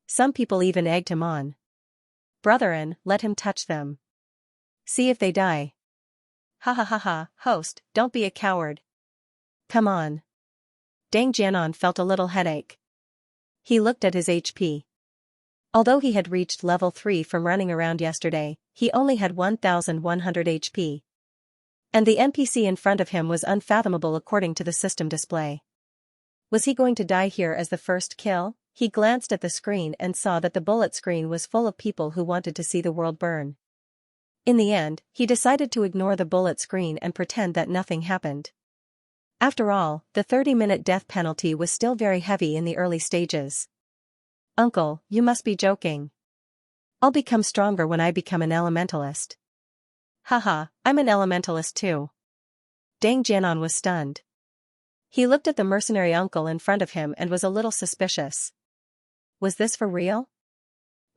A: Some people even egged him on. Brethren, let him touch them. See if they die. Ha ha ha ha, host, don't be a coward. Come on. Deng Jianan felt a little headache. He looked at his HP. Although he had reached level 3 from running around yesterday, he only had 1100 HP. And the NPC in front of him was unfathomable according to the system display. Was he going to die here as the first kill? He glanced at the screen and saw that the bullet screen was full of people who wanted to see the world burn. In the end, he decided to ignore the bullet screen and pretend that nothing happened. After all, the 30-minute death penalty was still very heavy in the early stages. Uncle, you must be joking. I'll become stronger when I become an elementalist. Haha, I'm an elementalist too. Deng Jianan was stunned. He looked at the mercenary uncle in front of him and was a little suspicious. Was this for real?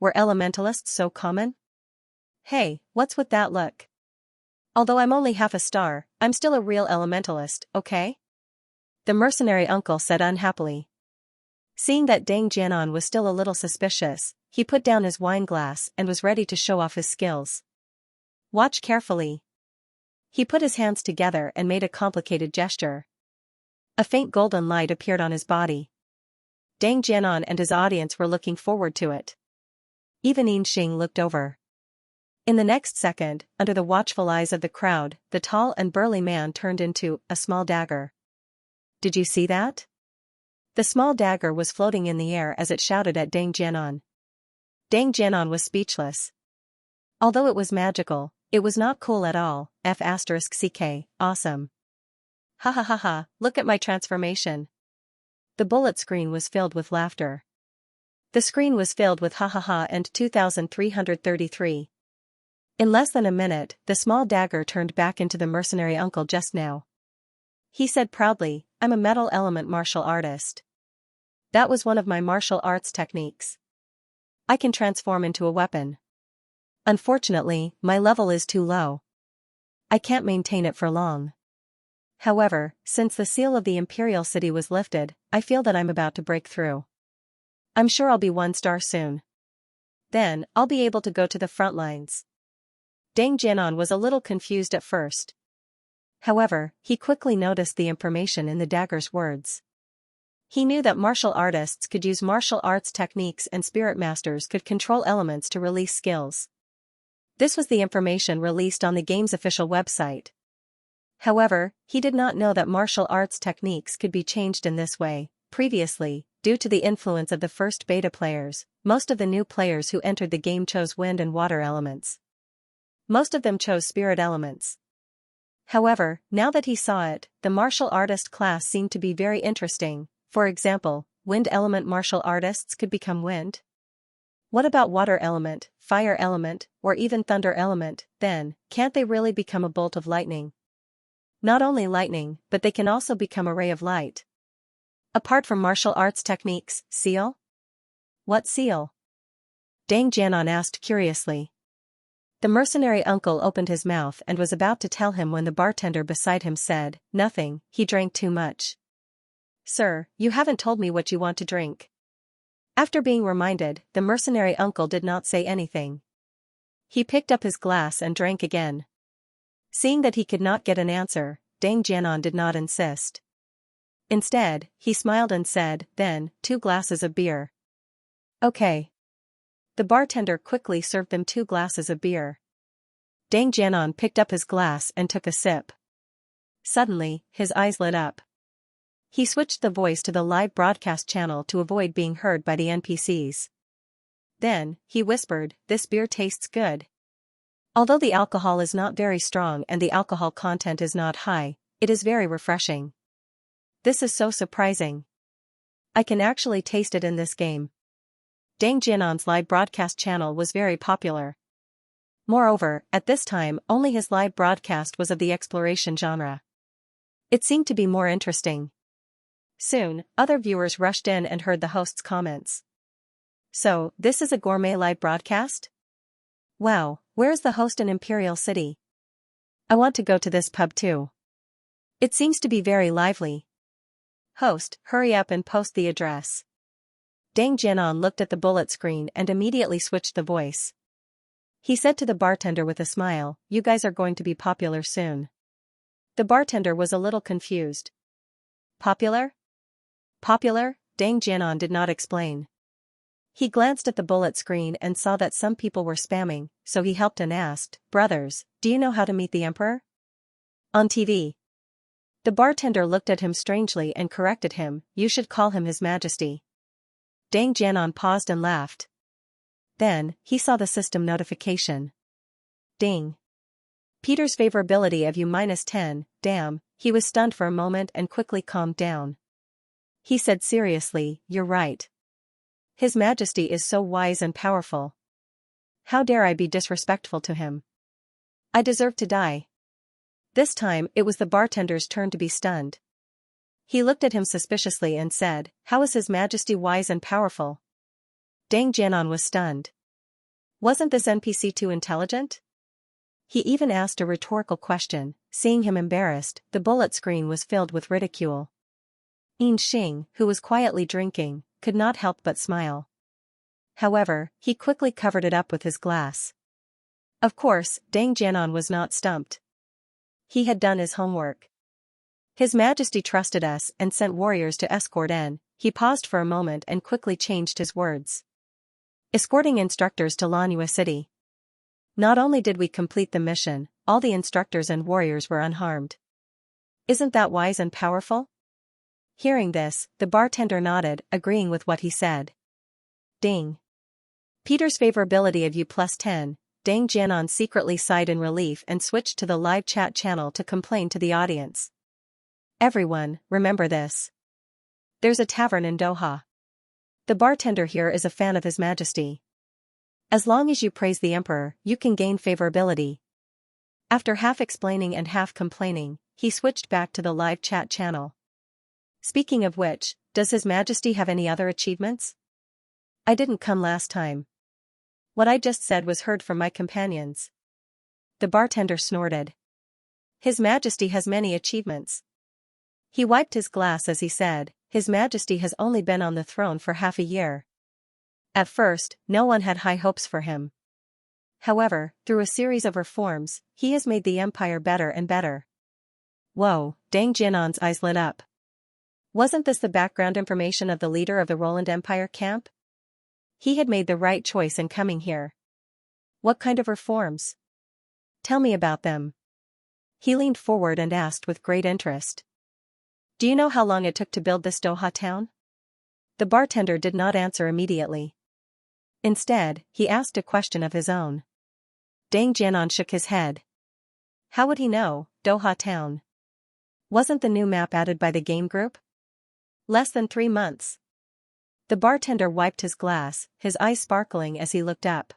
A: Were elementalists so common? Hey, what's with that look? Although I'm only half a star, I'm still a real elementalist, okay? The mercenary uncle said unhappily. Seeing that Deng Jianan was still a little suspicious, he put down his wine glass and was ready to show off his skills. Watch carefully. He put his hands together and made a complicated gesture. A faint golden light appeared on his body. Deng Jianan and his audience were looking forward to it. Even Yinxing looked over. In the next second, under the watchful eyes of the crowd, the tall and burly man turned into a small dagger. Did you see that? The small dagger was floating in the air as it shouted at Deng Jianan. Deng Jianan was speechless. Although it was magical, it was not cool at all. F***ck, awesome. Ha ha ha ha, look at my transformation. The bullet screen was filled with laughter. The screen was filled with ha ha ha and 2333. In less than a minute, the small dagger turned back into the mercenary uncle just now. He said proudly, I'm a metal element martial artist. That was one of my martial arts techniques. I can transform into a weapon. Unfortunately, my level is too low. I can't maintain it for long. However, since the seal of the Imperial City was lifted, I feel that I'm about to break through. I'm sure I'll be 1 star soon. Then, I'll be able to go to the front lines. Deng Jianan was a little confused at first. However, he quickly noticed the information in the dagger's words. He knew that martial artists could use martial arts techniques and spirit masters could control elements to release skills. This was the information released on the game's official website. However, he did not know that martial arts techniques could be changed in this way. Previously, due to the influence of the first beta players, most of the new players who entered the game chose wind and water elements. Most of them chose spirit elements. However, now that he saw it, the martial artist class seemed to be very interesting. For example, wind element martial artists could become wind. What about water element, fire element, or even thunder element? Then, can't they really become a bolt of lightning? Not only lightning, but they can also become a ray of light. Apart from martial arts techniques, seal? What seal? Deng Jianan asked curiously. The mercenary uncle opened his mouth and was about to tell him when the bartender beside him said, nothing, he drank too much. Sir, you haven't told me what you want to drink. After being reminded, the mercenary uncle did not say anything. He picked up his glass and drank again. Seeing that he could not get an answer, Deng Jianan did not insist. Instead, he smiled and said, then, 2 glasses of beer. Okay. The bartender quickly served them 2 glasses of beer. Deng Jianan picked up his glass and took a sip. Suddenly, his eyes lit up. He switched the voice to the live broadcast channel to avoid being heard by the NPCs. Then, he whispered, this beer tastes good. Although the alcohol is not very strong and the alcohol content is not high, it is very refreshing. This is so surprising. I can actually taste it in this game. Deng Jianan's live broadcast channel was very popular. Moreover, at this time, only his live broadcast was of the exploration genre. It seemed to be more interesting. Soon, other viewers rushed in and heard the host's comments. So, this is a gourmet live broadcast? Wow, where's the host in Imperial City? I want to go to this pub too. It seems to be very lively. Host, hurry up and post the address. Deng Jianan looked at the bullet screen and immediately switched the voice. He said to the bartender with a smile, you guys are going to be popular soon. The bartender was a little confused. Popular? Popular? Deng Jianan did not explain. He glanced at the bullet screen and saw that some people were spamming, so he helped and asked, brothers, do you know how to meet the emperor? On TV. The bartender looked at him strangely and corrected him, you should call him His Majesty. Deng Jianan paused and laughed. Then, he saw the system notification. Ding. Peter's favorability of U-10, damn, he was stunned for a moment and quickly calmed down. He said seriously, you're right. His Majesty is so wise and powerful. How dare I be disrespectful to him? I deserve to die. This time, it was the bartender's turn to be stunned. He looked at him suspiciously and said, "How is His Majesty wise and powerful?" Deng Jianan was stunned. Wasn't this NPC too intelligent? He even asked a rhetorical question. Seeing him embarrassed, the bullet screen was filled with ridicule. Yin Xing, who was quietly drinking, could not help but smile. However, he quickly covered it up with his glass. Of course, Deng Jianan was not stumped. He had done his homework. His Majesty trusted us and sent warriors to escort N. He paused for a moment and quickly changed his words. Escorting instructors to Lanhua City. Not only did we complete the mission, all the instructors and warriors were unharmed. Isn't that wise and powerful? Hearing this, the bartender nodded, agreeing with what he said. Ding. Peter's favorability of U+10, Deng Jianan secretly sighed in relief and switched to the live chat channel to complain to the audience. Everyone, remember this. There's a tavern in Doha. The bartender here is a fan of His Majesty. As long as you praise the Emperor, you can gain favorability. After half explaining and half complaining, he switched back to the live chat channel. Speaking of which, does His Majesty have any other achievements? I didn't come last time. What I just said was heard from my companions. The bartender snorted. His Majesty has many achievements. He wiped his glass as he said, His Majesty has only been on the throne for half a year. At first, no one had high hopes for him. However, through a series of reforms, he has made the empire better and better. Whoa, Deng Jianan's eyes lit up. Wasn't this the background information of the leader of the Roland Empire camp? He had made the right choice in coming here. What kind of reforms? Tell me about them. He leaned forward and asked with great interest. Do you know how long it took to build this Doha town? The bartender did not answer immediately. Instead, he asked a question of his own. Deng Jianan shook his head. How would he know, Doha town? Wasn't the new map added by the game group? Less than 3 months. The bartender wiped his glass, his eyes sparkling as he looked up.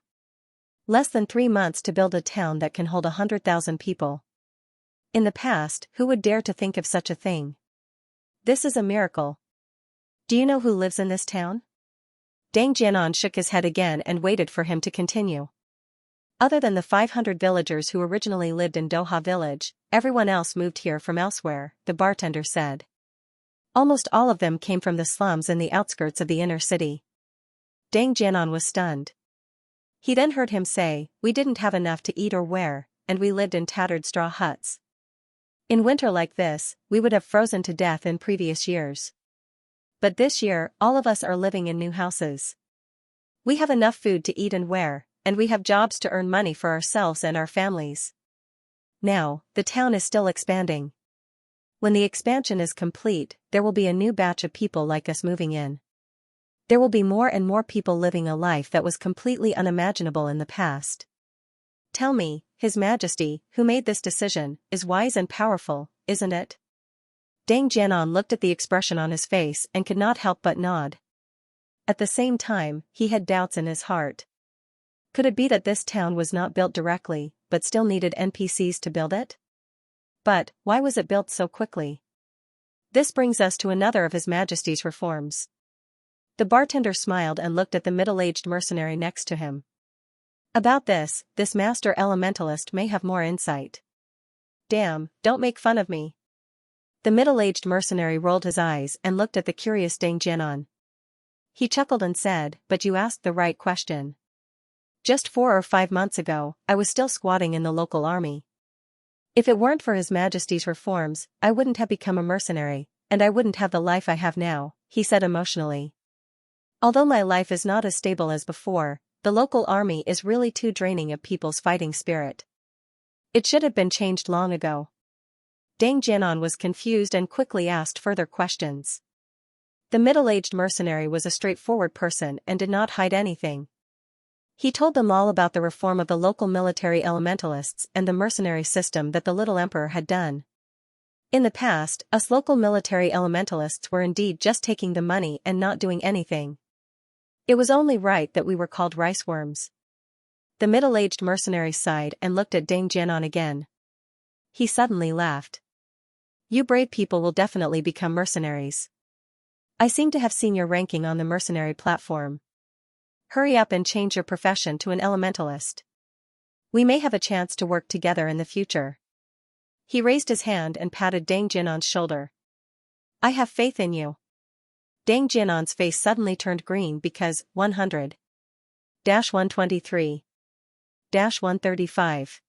A: Less than 3 months to build a town that can hold 100,000 people. In the past, who would dare to think of such a thing? This is a miracle. Do you know who lives in this town? Deng Jianan shook his head again and waited for him to continue. Other than the 500 villagers who originally lived in Doha village, everyone else moved here from elsewhere, the bartender said. Almost all of them came from the slums in the outskirts of the inner city. Deng Jianan was stunned. He then heard him say, we didn't have enough to eat or wear, and we lived in tattered straw huts. In winter like this, we would have frozen to death in previous years. But this year, all of us are living in new houses. We have enough food to eat and wear, and we have jobs to earn money for ourselves and our families. Now, the town is still expanding. When the expansion is complete, there will be a new batch of people like us moving in. There will be more and more people living a life that was completely unimaginable in the past. Tell me, His Majesty, who made this decision, is wise and powerful, isn't it? Deng Jianan looked at the expression on his face and could not help but nod. At the same time, he had doubts in his heart. Could it be that this town was not built directly, but still needed NPCs to build it? But, why was it built so quickly? This brings us to another of His Majesty's reforms. The bartender smiled and looked at the middle-aged mercenary next to him. About this master elementalist may have more insight. Damn, don't make fun of me. The middle-aged mercenary rolled his eyes and looked at the curious Deng Jianan. He chuckled and said, but you asked the right question. Just 4 or 5 months ago, I was still squatting in the local army. If it weren't for His Majesty's reforms, I wouldn't have become a mercenary, and I wouldn't have the life I have now, he said emotionally. Although my life is not as stable as before, the local army is really too draining of people's fighting spirit. It should have been changed long ago. Deng Jianan was confused and quickly asked further questions. The middle-aged mercenary was a straightforward person and did not hide anything. He told them all about the reform of the local military elementalists and the mercenary system that the little emperor had done. In the past, us local military elementalists were indeed just taking the money and not doing anything. It was only right that we were called rice worms. The middle-aged mercenary sighed and looked at Deng Jianan again. He suddenly laughed. You brave people will definitely become mercenaries. I seem to have seen your ranking on the mercenary platform. Hurry up and change your profession to an elementalist. We may have a chance to work together in the future. He raised his hand and patted Dang Jinan's shoulder. I have faith in you. Dang Jinan's face suddenly turned green because 100-123-135.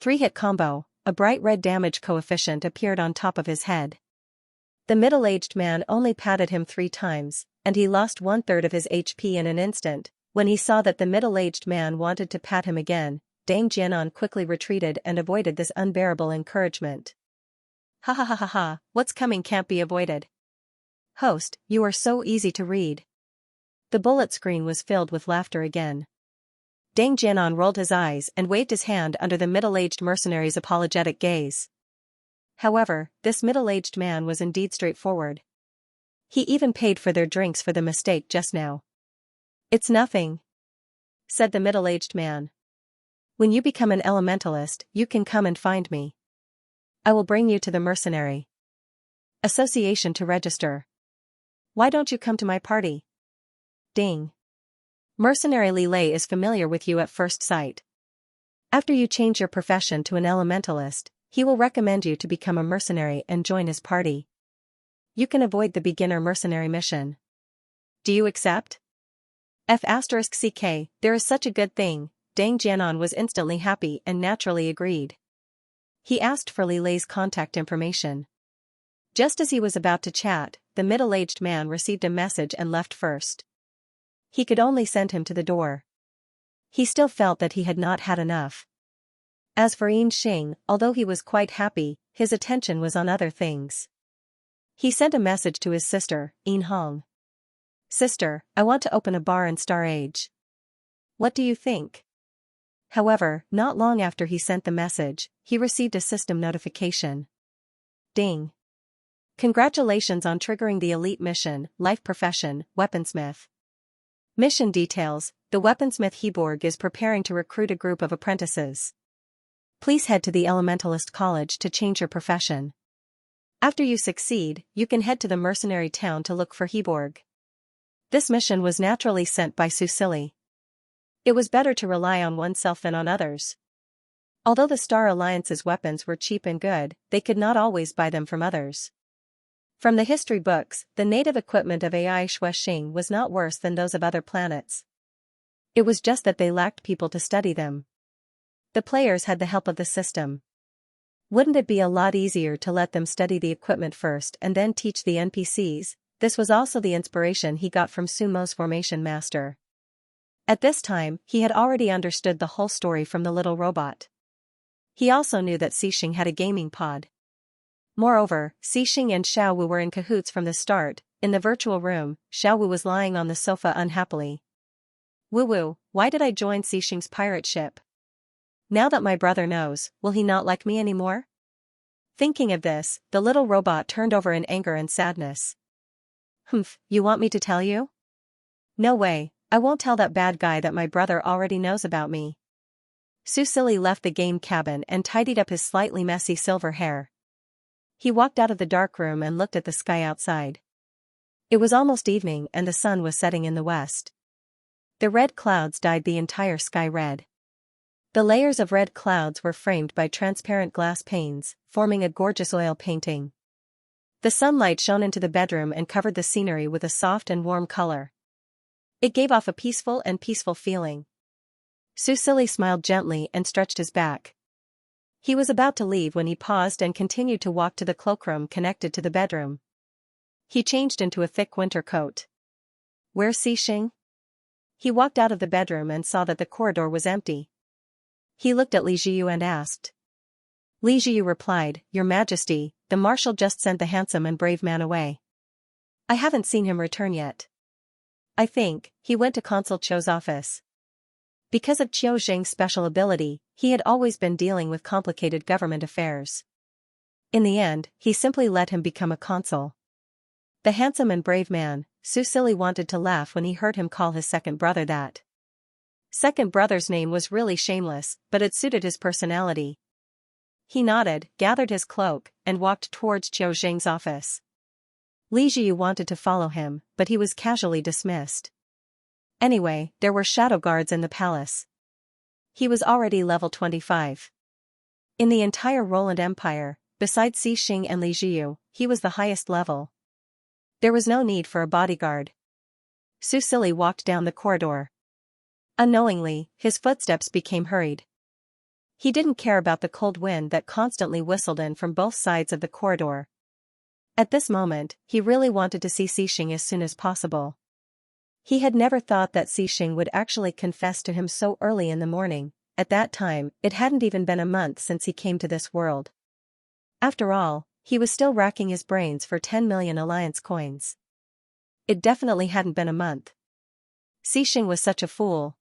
A: 3-hit combo, a bright red damage coefficient appeared on top of his head. The middle-aged man only patted him 3 times, and he lost 1/3 of his HP in an instant. When he saw that the middle-aged man wanted to pat him again, Dang Jianan quickly retreated and avoided this unbearable encouragement. Ha ha ha ha ha, what's coming can't be avoided. Host, you are so easy to read. The bullet screen was filled with laughter again. Dang Jianan rolled his eyes and waved his hand under the middle-aged mercenary's apologetic gaze. However, this middle-aged man was indeed straightforward. He even paid for their drinks for the mistake just now. It's nothing, said the middle-aged man. When you become an elementalist, you can come and find me. I will bring you to the mercenary association to register. Why don't you come to my party? Ding. Mercenary Li Lei is familiar with you at first sight. After you change your profession to an elementalist, he will recommend you to become a mercenary and join his party. You can avoid the beginner mercenary mission. Do you accept? F*CK, there is such a good thing. Dang Jianan was instantly happy and naturally agreed. He asked for Li Lei's contact information. Just as he was about to chat, the middle-aged man received a message and left first. He could only send him to the door. He still felt that he had not had enough. As for Yin Xing, although he was quite happy, his attention was on other things. He sent a message to his sister, Yin Hong. Sister, I want to open a bar in Star Age. What do you think? However, not long after he sent the message, he received a system notification. Ding. Congratulations on triggering the elite mission, Life Profession, Weaponsmith. Mission details: the Weaponsmith Heborg is preparing to recruit a group of apprentices. Please head to the Elementalist College to change your profession. After you succeed, you can head to the mercenary town to look for Heborg. This mission was naturally sent by Susili. It was better to rely on oneself than on others. Although the Star Alliance's weapons were cheap and good, they could not always buy them from others. From the history books, the native equipment of AI Xuexing was not worse than those of other planets. It was just that they lacked people to study them. The players had the help of the system. Wouldn't it be a lot easier to let them study the equipment first and then teach the NPCs? This was also the inspiration he got from Sumo's formation master. At this time, he had already understood the whole story from the little robot. He also knew that Xixing had a gaming pod. Moreover, Xixing and Xiaowu were in cahoots from the start. In the virtual room, Xiaowu was lying on the sofa unhappily. Woo-woo, why did I join Xixing's pirate ship? Now that my brother knows, will he not like me anymore? Thinking of this, the little robot turned over in anger and sadness. Humph, you want me to tell you? No way, I won't tell that bad guy that my brother already knows about me. Susili left the game cabin and tidied up his slightly messy silver hair. He walked out of the dark room and looked at the sky outside. It was almost evening and the sun was setting in the west. The red clouds dyed the entire sky red. The layers of red clouds were framed by transparent glass panes, forming a gorgeous oil painting. The sunlight shone into the bedroom and covered the scenery with a soft and warm color. It gave off a peaceful feeling. Susili smiled gently and stretched his back. He was about to leave when he paused and continued to walk to the cloakroom connected to the bedroom. He changed into a thick winter coat. Where's Xixing? He walked out of the bedroom and saw that the corridor was empty. He looked at Li Jiyu and asked. Li Jiyu replied, Your Majesty, the marshal just sent the handsome and brave man away. I haven't seen him return yet. I think he went to Consul Qiu's office. Because of Qiu Zheng's special ability, he had always been dealing with complicated government affairs. In the end, he simply let him become a consul. The handsome and brave man, Susili wanted to laugh when he heard him call his second brother that. Second brother's name was really shameless, but it suited his personality. He nodded, gathered his cloak, and walked towards Qiu Zheng's office. Li Jiu wanted to follow him, but he was casually dismissed. Anyway, there were shadow guards in the palace. He was already level 25. In the entire Roland Empire, besides Xixing and Li Jiu, he was the highest level. There was no need for a bodyguard. Su Sili walked down the corridor. Unknowingly, his footsteps became hurried. He didn't care about the cold wind that constantly whistled in from both sides of the corridor. At this moment, he really wanted to see Xixing as soon as possible. He had never thought that Xixing would actually confess to him so early in the morning. At that time, it hadn't even been a month since he came to this world. After all, he was still racking his brains for 10 million alliance coins. It definitely hadn't been a month. Xixing was such a fool.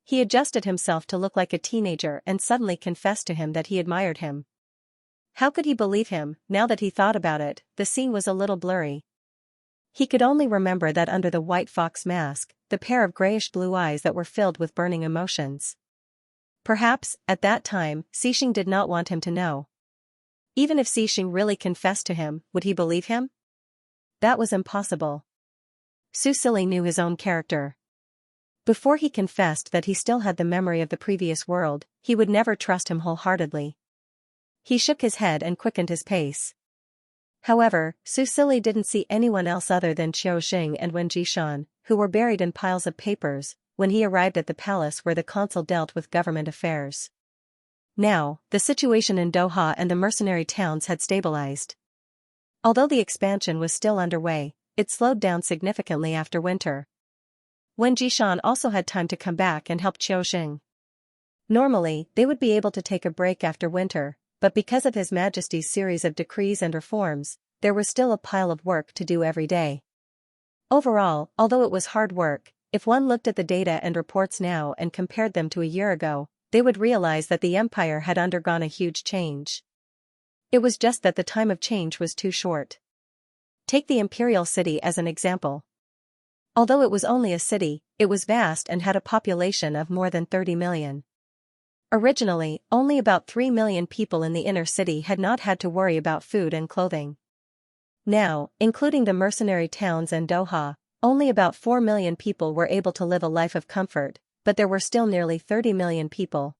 A: He adjusted himself to look like a teenager and suddenly confessed to him that he admired him. How could he believe him? Now that he thought about it, the scene was a little blurry. He could only remember that under the white fox mask, the pair of grayish-blue eyes that were filled with burning emotions. Perhaps, at that time, Xixing did not want him to know. Even if Xixing really confessed to him, would he believe him? That was impossible. Su Sili knew his own character. Before he confessed that he still had the memory of the previous world, he would never trust him wholeheartedly. He shook his head and quickened his pace. However, Su Sili didn't see anyone else other than Qiu Xing and Wen Jishan, who were buried in piles of papers, when he arrived at the palace where the consul dealt with government affairs. Now, the situation in Doha and the mercenary towns had stabilized. Although the expansion was still underway, it slowed down significantly after winter. Wen Jishan also had time to come back and help Qiu Xing. Normally, they would be able to take a break after winter, but because of His Majesty's series of decrees and reforms, there was still a pile of work to do every day. Overall, although it was hard work, if one looked at the data and reports now and compared them to a year ago, they would realize that the empire had undergone a huge change. It was just that the time of change was too short. Take the imperial city as an example. Although it was only a city, it was vast and had a population of more than 30 million. Originally, only about 3 million people in the inner city had not had to worry about food and clothing. Now, including the mercenary towns and Doha, only about 4 million people were able to live a life of comfort, but there were still nearly 30 million people.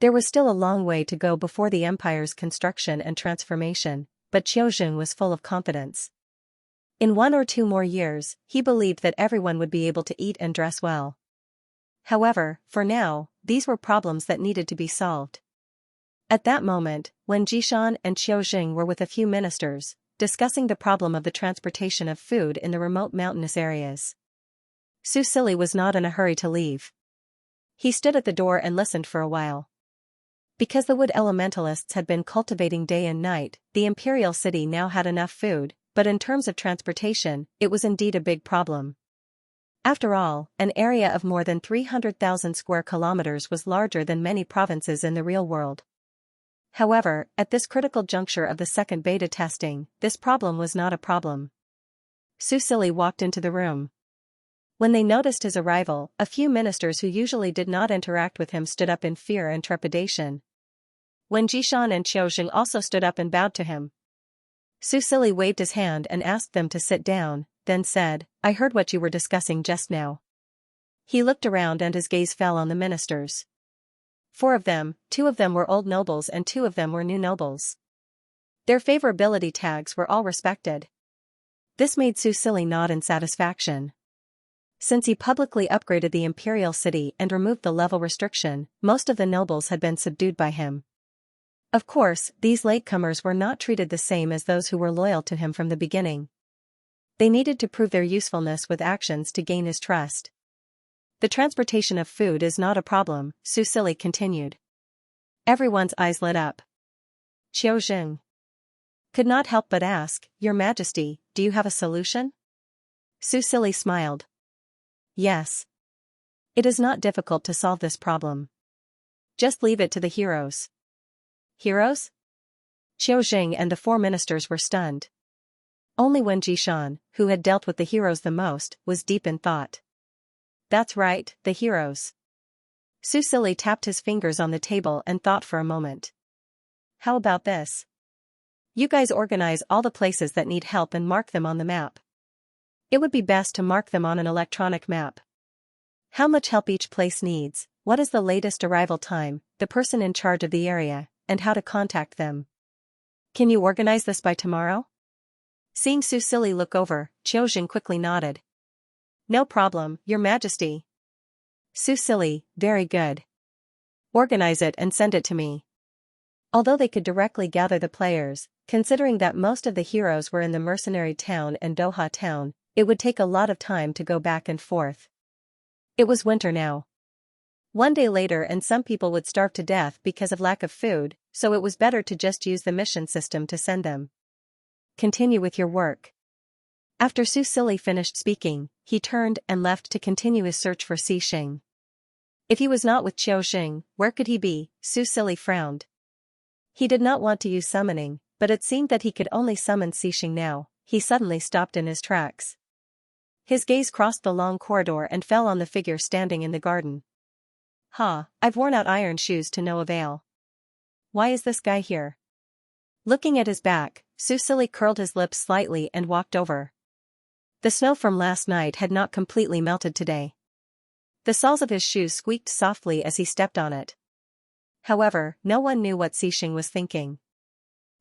A: There was still a long way to go before the empire's construction and transformation, but Qiu Zheng was full of confidence. In 1 or 2 more years, he believed that everyone would be able to eat and dress well. However, for now, these were problems that needed to be solved. At that moment, when Jishan and Qiu Zheng were with a few ministers, discussing the problem of the transportation of food in the remote mountainous areas. Su Sili was not in a hurry to leave. He stood at the door and listened for a while. Because the wood elementalists had been cultivating day and night, the imperial city now had enough food, but in terms of transportation, it was indeed a big problem. After all, an area of more than 300,000 square kilometers was larger than many provinces in the real world. However, at this critical juncture of the second beta testing, this problem was not a problem. Su Sili walked into the room. When they noticed his arrival, a few ministers who usually did not interact with him stood up in fear and trepidation. When Jishan and Qiu Zheng also stood up and bowed to him. Su Sili waved his hand and asked them to sit down, then said, "I heard what you were discussing just now." He looked around and his gaze fell on the ministers. 4 of them, 2 of them were old nobles and 2 of them were new nobles. Their favorability tags were all respected. This made Su Sili nod in satisfaction. Since he publicly upgraded the imperial city and removed the level restriction, most of the nobles had been subdued by him. Of course, these latecomers were not treated the same as those who were loyal to him from the beginning. They needed to prove their usefulness with actions to gain his trust. The transportation of food is not a problem, Su Sili continued. Everyone's eyes lit up. Qiu Zheng could not help but ask, "Your Majesty, do you have a solution?" Su Sili smiled. "Yes. It is not difficult to solve this problem. Just leave it to the heroes." Heroes? Qiu Zheng and the 4 ministers were stunned. Only Wen Jishan, who had dealt with the heroes the most, was deep in thought. That's right, the heroes. Su Sili tapped his fingers on the table and thought for a moment. How about this? You guys organize all the places that need help and mark them on the map. It would be best to mark them on an electronic map. How much help each place needs, what is the latest arrival time, the person in charge of the area, and how to contact them. Can you organize this by tomorrow? Seeing Su Silly look over, Qiujing quickly nodded. No problem, Your Majesty. Su Silly, very good. Organize it and send it to me. Although they could directly gather the players, considering that most of the heroes were in the mercenary town and Doha town, it would take a lot of time to go back and forth. It was winter now. One day later and some people would starve to death because of lack of food, so it was better to just use the mission system to send them. Continue with your work. After Su Silly finished speaking, he turned and left to continue his search for Xixing. If he was not with Qiujing, where could he be? Su Silly frowned. He did not want to use summoning, but it seemed that he could only summon Xixing now. He suddenly stopped in his tracks. His gaze crossed the long corridor and fell on the figure standing in the garden. I've worn out iron shoes to no avail. Why is this guy here? Looking at his back, Su Silly curled his lips slightly and walked over. The snow from last night had not completely melted today. The soles of his shoes squeaked softly as he stepped on it. However, no one knew what Xixing was thinking.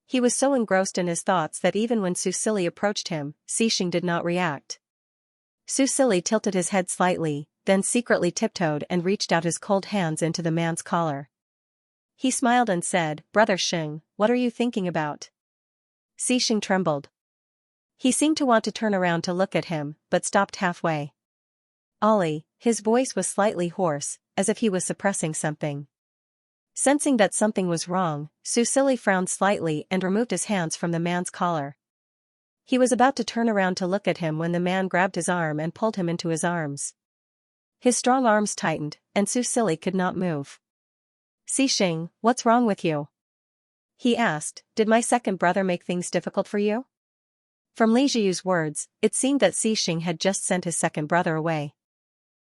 A: He was so engrossed in his thoughts that even when Su Silly approached him, Xixing did not react. Su Silly tilted his head slightly, then secretly tiptoed and reached out his cold hands into the man's collar. He smiled and said, Brother Xing, what are you thinking about? Xixing trembled. He seemed to want to turn around to look at him, but stopped halfway. Ollie, his voice was slightly hoarse, as if he was suppressing something. Sensing that something was wrong, Su Silly frowned slightly and removed his hands from the man's collar. He was about to turn around to look at him when the man grabbed his arm and pulled him into his arms. His strong arms tightened, and Su Silly could not move. Xixing, what's wrong with you? He asked, did my second brother make things difficult for you? From Li Zhiyu's words, it seemed that Xixing had just sent his second brother away.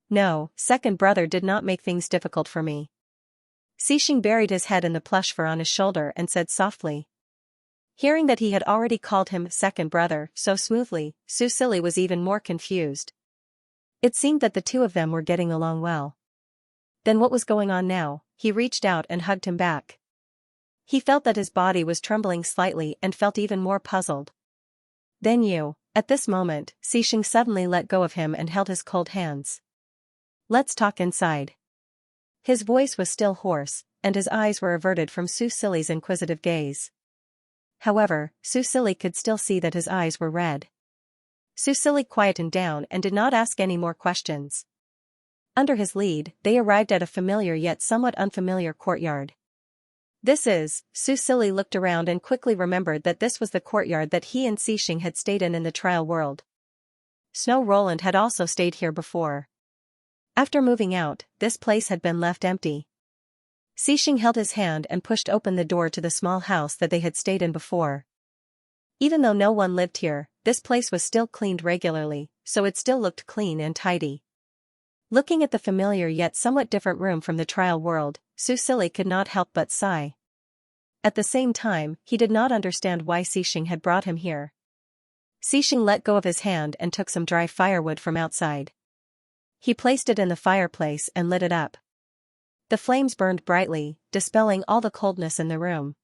A: No, second brother did not make things difficult for me. Xixing buried his head in the plush fur on his shoulder and said softly. Hearing that he had already called him second brother so smoothly, Su Silly was even more confused. It seemed that the two of them were getting along well. Then what was going on now? He reached out and hugged him back. He felt that his body was trembling slightly and felt even more puzzled. Then at this moment, Xixing suddenly let go of him and held his cold hands. Let's talk inside. His voice was still hoarse, and his eyes were averted from Su Silly's inquisitive gaze. However, Su Silly could still see that his eyes were red. Su Silly quietened down and did not ask any more questions. Under his lead, they arrived at a familiar yet somewhat unfamiliar courtyard. Su Silly looked around and quickly remembered that this was the courtyard that he and Xixing had stayed in the trial world. Snow Roland had also stayed here before. After moving out, this place had been left empty. Xixing held his hand and pushed open the door to the small house that they had stayed in before. Even though no one lived here, this place was still cleaned regularly, so it still looked clean and tidy. Looking at the familiar yet somewhat different room from the trial world, Su Silly could not help but sigh. At the same time, he did not understand why Xixing had brought him here. Xixing let go of his hand and took some dry firewood from outside. He placed it in the fireplace and lit it up. The flames burned brightly, dispelling all the coldness in the room.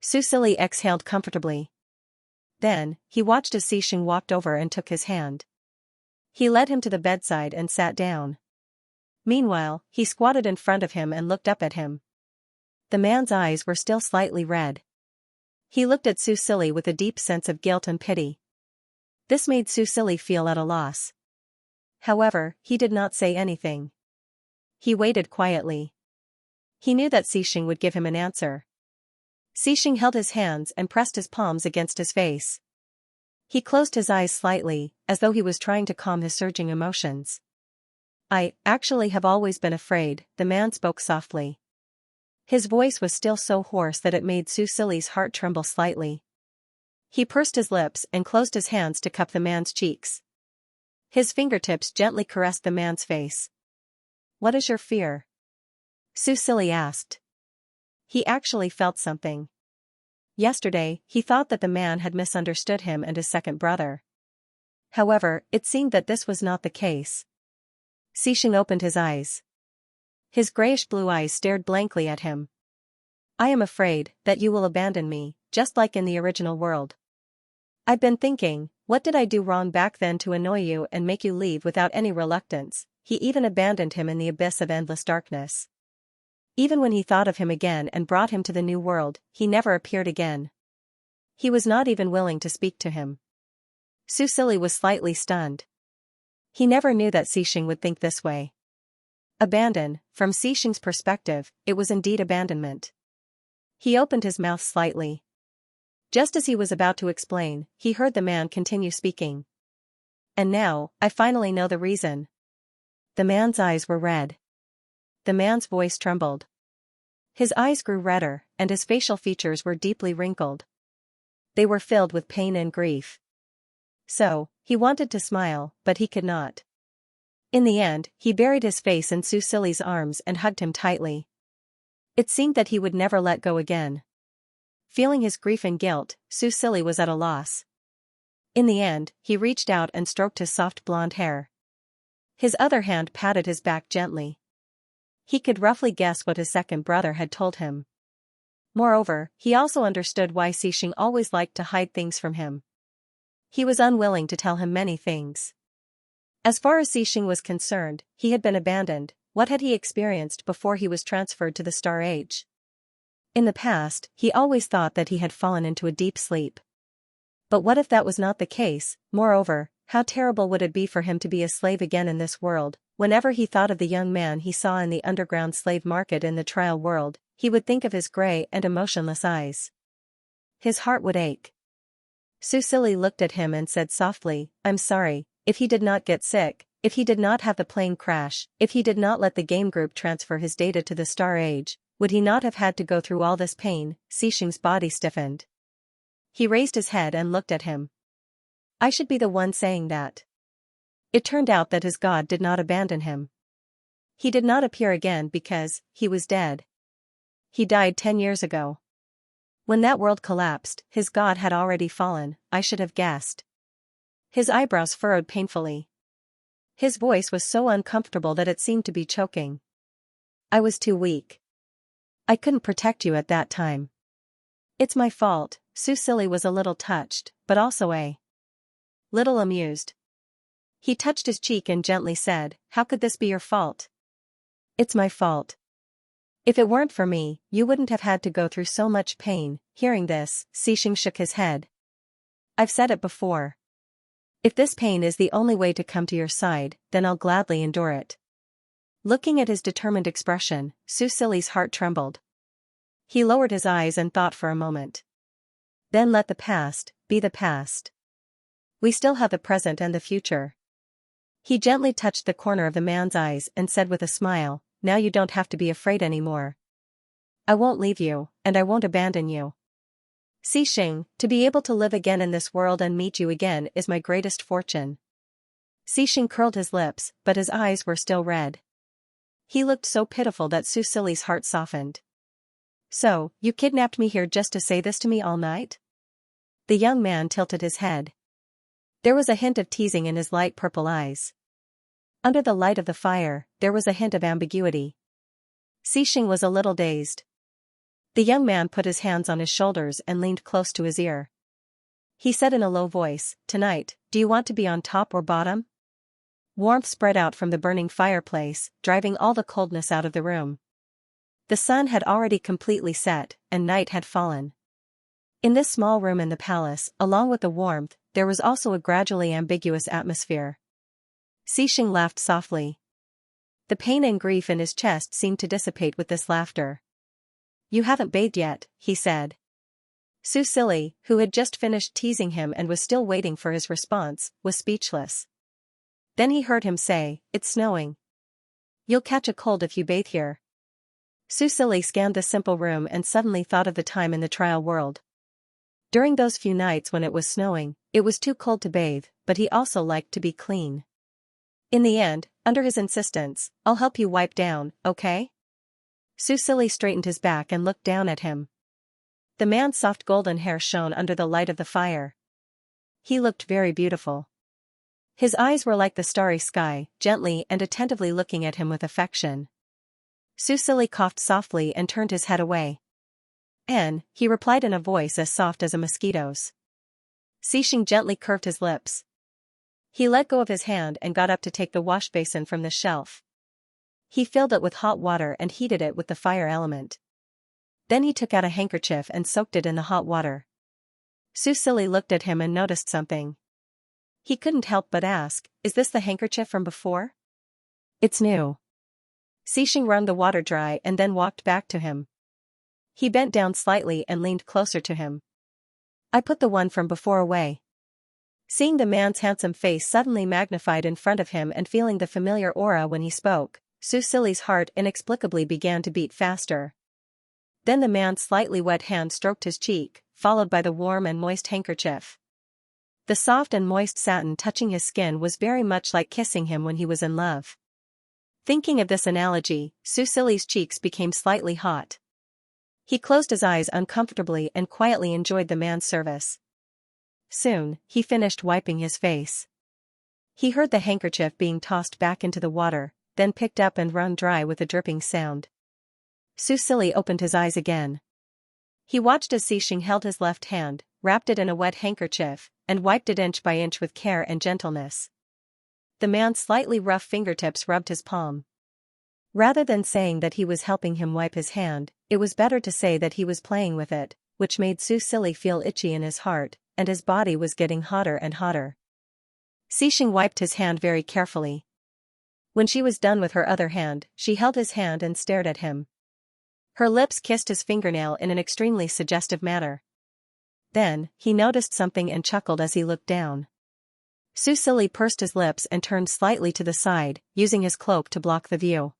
A: Su Silly exhaled comfortably. Then, he watched as Xixing walked over and took his hand. He led him to the bedside and sat down. Meanwhile, he squatted in front of him and looked up at him. The man's eyes were still slightly red. He looked at Su Silly with a deep sense of guilt and pity. This made Su Silly feel at a loss. However, he did not say anything. He waited quietly. He knew that Xixing would give him an answer. Xixing held his hands and pressed his palms against his face. He closed his eyes slightly, as though he was trying to calm his surging emotions. I actually have always been afraid, the man spoke softly. His voice was still so hoarse that it made Su Silly's heart tremble slightly. He pursed his lips and closed his hands to cup the man's cheeks. His fingertips gently caressed the man's face. What is your fear? Su Silly asked. He actually felt something. Yesterday, he thought that the man had misunderstood him and his second brother. However, it seemed that this was not the case. Xing opened his eyes. His grayish-blue eyes stared blankly at him. I am afraid that you will abandon me, just like in the original world. I've been thinking, what did I do wrong back then to annoy you and make you leave without any reluctance? He even abandoned him in the abyss of endless darkness. Even when he thought of him again and brought him to the new world, he never appeared again. He was not even willing to speak to him. Susili was slightly stunned. He never knew that Xing would think this way. Abandon, from Xing's perspective, it was indeed abandonment. He opened his mouth slightly. Just as he was about to explain, he heard the man continue speaking. And now, I finally know the reason. The man's eyes were red. The man's voice trembled. His eyes grew redder, and his facial features were deeply wrinkled. They were filled with pain and grief. So, he wanted to smile, but he could not. In the end, he buried his face in Susili's arms and hugged him tightly. It seemed that he would never let go again. Feeling his grief and guilt, Susili was at a loss. In the end, he reached out and stroked his soft blonde hair. His other hand patted his back gently. He could roughly guess what his second brother had told him. Moreover, he also understood why Xing always liked to hide things from him. He was unwilling to tell him many things. As far as Xing was concerned, he had been abandoned. What had he experienced before he was transferred to the Star Age? In the past, he always thought that he had fallen into a deep sleep. But what if that was not the case? Moreover, how terrible would it be for him to be a slave again in this world? Whenever he thought of the young man he saw in the underground slave market in the trial world, he would think of his gray and emotionless eyes. His heart would ache. Susili looked at him and said softly, I'm sorry, if he did not get sick, if he did not have the plane crash, if he did not let the game group transfer his data to the Star Age, would he not have had to go through all this pain? Xing's body stiffened. He raised his head and looked at him. I should be the one saying that. It turned out that his god did not abandon him. He did not appear again because he was dead. He died 10 years ago. When that world collapsed, his god had already fallen, I should have guessed. His eyebrows furrowed painfully. His voice was so uncomfortable that it seemed to be choking. I was too weak. I couldn't protect you at that time. It's my fault. Susili was a little touched, but also a little amused. He touched his cheek and gently said, how could this be your fault? It's my fault. If it weren't for me, you wouldn't have had to go through so much pain. Hearing this, Xing shook his head. I've said it before. If this pain is the only way to come to your side, then I'll gladly endure it. Looking at his determined expression, Susili's heart trembled. He lowered his eyes and thought for a moment. Then let the past be the past. We still have the present and the future. He gently touched the corner of the man's eyes and said with a smile, now you don't have to be afraid anymore. I won't leave you, and I won't abandon you. Xing, to be able to live again in this world and meet you again is my greatest fortune. Xing curled his lips, but his eyes were still red. He looked so pitiful that Susili's heart softened. So, you kidnapped me here just to say this to me all night? The young man tilted his head. There was a hint of teasing in his light purple eyes. Under the light of the fire, there was a hint of ambiguity. Xing was a little dazed. The young man put his hands on his shoulders and leaned close to his ear. He said in a low voice, tonight, do you want to be on top or bottom? Warmth spread out from the burning fireplace, driving all the coldness out of the room. The sun had already completely set, and night had fallen. In this small room in the palace, along with the warmth, there was also a gradually ambiguous atmosphere. Xing laughed softly. The pain and grief in his chest seemed to dissipate with this laughter. You haven't bathed yet, he said. Susili, who had just finished teasing him and was still waiting for his response, was speechless. Then he heard him say, it's snowing. You'll catch a cold if you bathe here. Susili scanned the simple room and suddenly thought of the time in the trial world. During those few nights when it was snowing, it was too cold to bathe, but he also liked to be clean. In the end, under his insistence, I'll help you wipe down, okay? Susili straightened his back and looked down at him. The man's soft golden hair shone under the light of the fire. He looked very beautiful. His eyes were like the starry sky, gently and attentively looking at him with affection. Susili coughed softly and turned his head away. He replied in a voice as soft as a mosquito's. Xing gently curved his lips. He let go of his hand and got up to take the wash basin from the shelf. He filled it with hot water and heated it with the fire element. Then he took out a handkerchief and soaked it in the hot water. Susili looked at him and noticed something. He couldn't help but ask, "Is this the handkerchief from before?" "It's new." Xing wrung the water dry and then walked back to him. He bent down slightly and leaned closer to him. "I put the one from before away." Seeing the man's handsome face suddenly magnified in front of him and feeling the familiar aura when he spoke, Susili's heart inexplicably began to beat faster. Then the man's slightly wet hand stroked his cheek, followed by the warm and moist handkerchief. The soft and moist satin touching his skin was very much like kissing him when he was in love. Thinking of this analogy, Susili's cheeks became slightly hot. He closed his eyes uncomfortably and quietly enjoyed the man's service. Soon, he finished wiping his face. He heard the handkerchief being tossed back into the water, then picked up and wrung dry with a dripping sound. Susili opened his eyes again. He watched as Xing held his left hand, wrapped it in a wet handkerchief, and wiped it inch by inch with care and gentleness. The man's slightly rough fingertips rubbed his palm. Rather than saying that he was helping him wipe his hand, it was better to say that he was playing with it, which made Susili feel itchy in his heart, and his body was getting hotter and hotter. Xing wiped his hand very carefully. When she was done with her other hand, she held his hand and stared at him. Her lips kissed his fingernail in an extremely suggestive manner. Then, he noticed something and chuckled as he looked down. Susili pursed his lips and turned slightly to the side, using his cloak to block the view.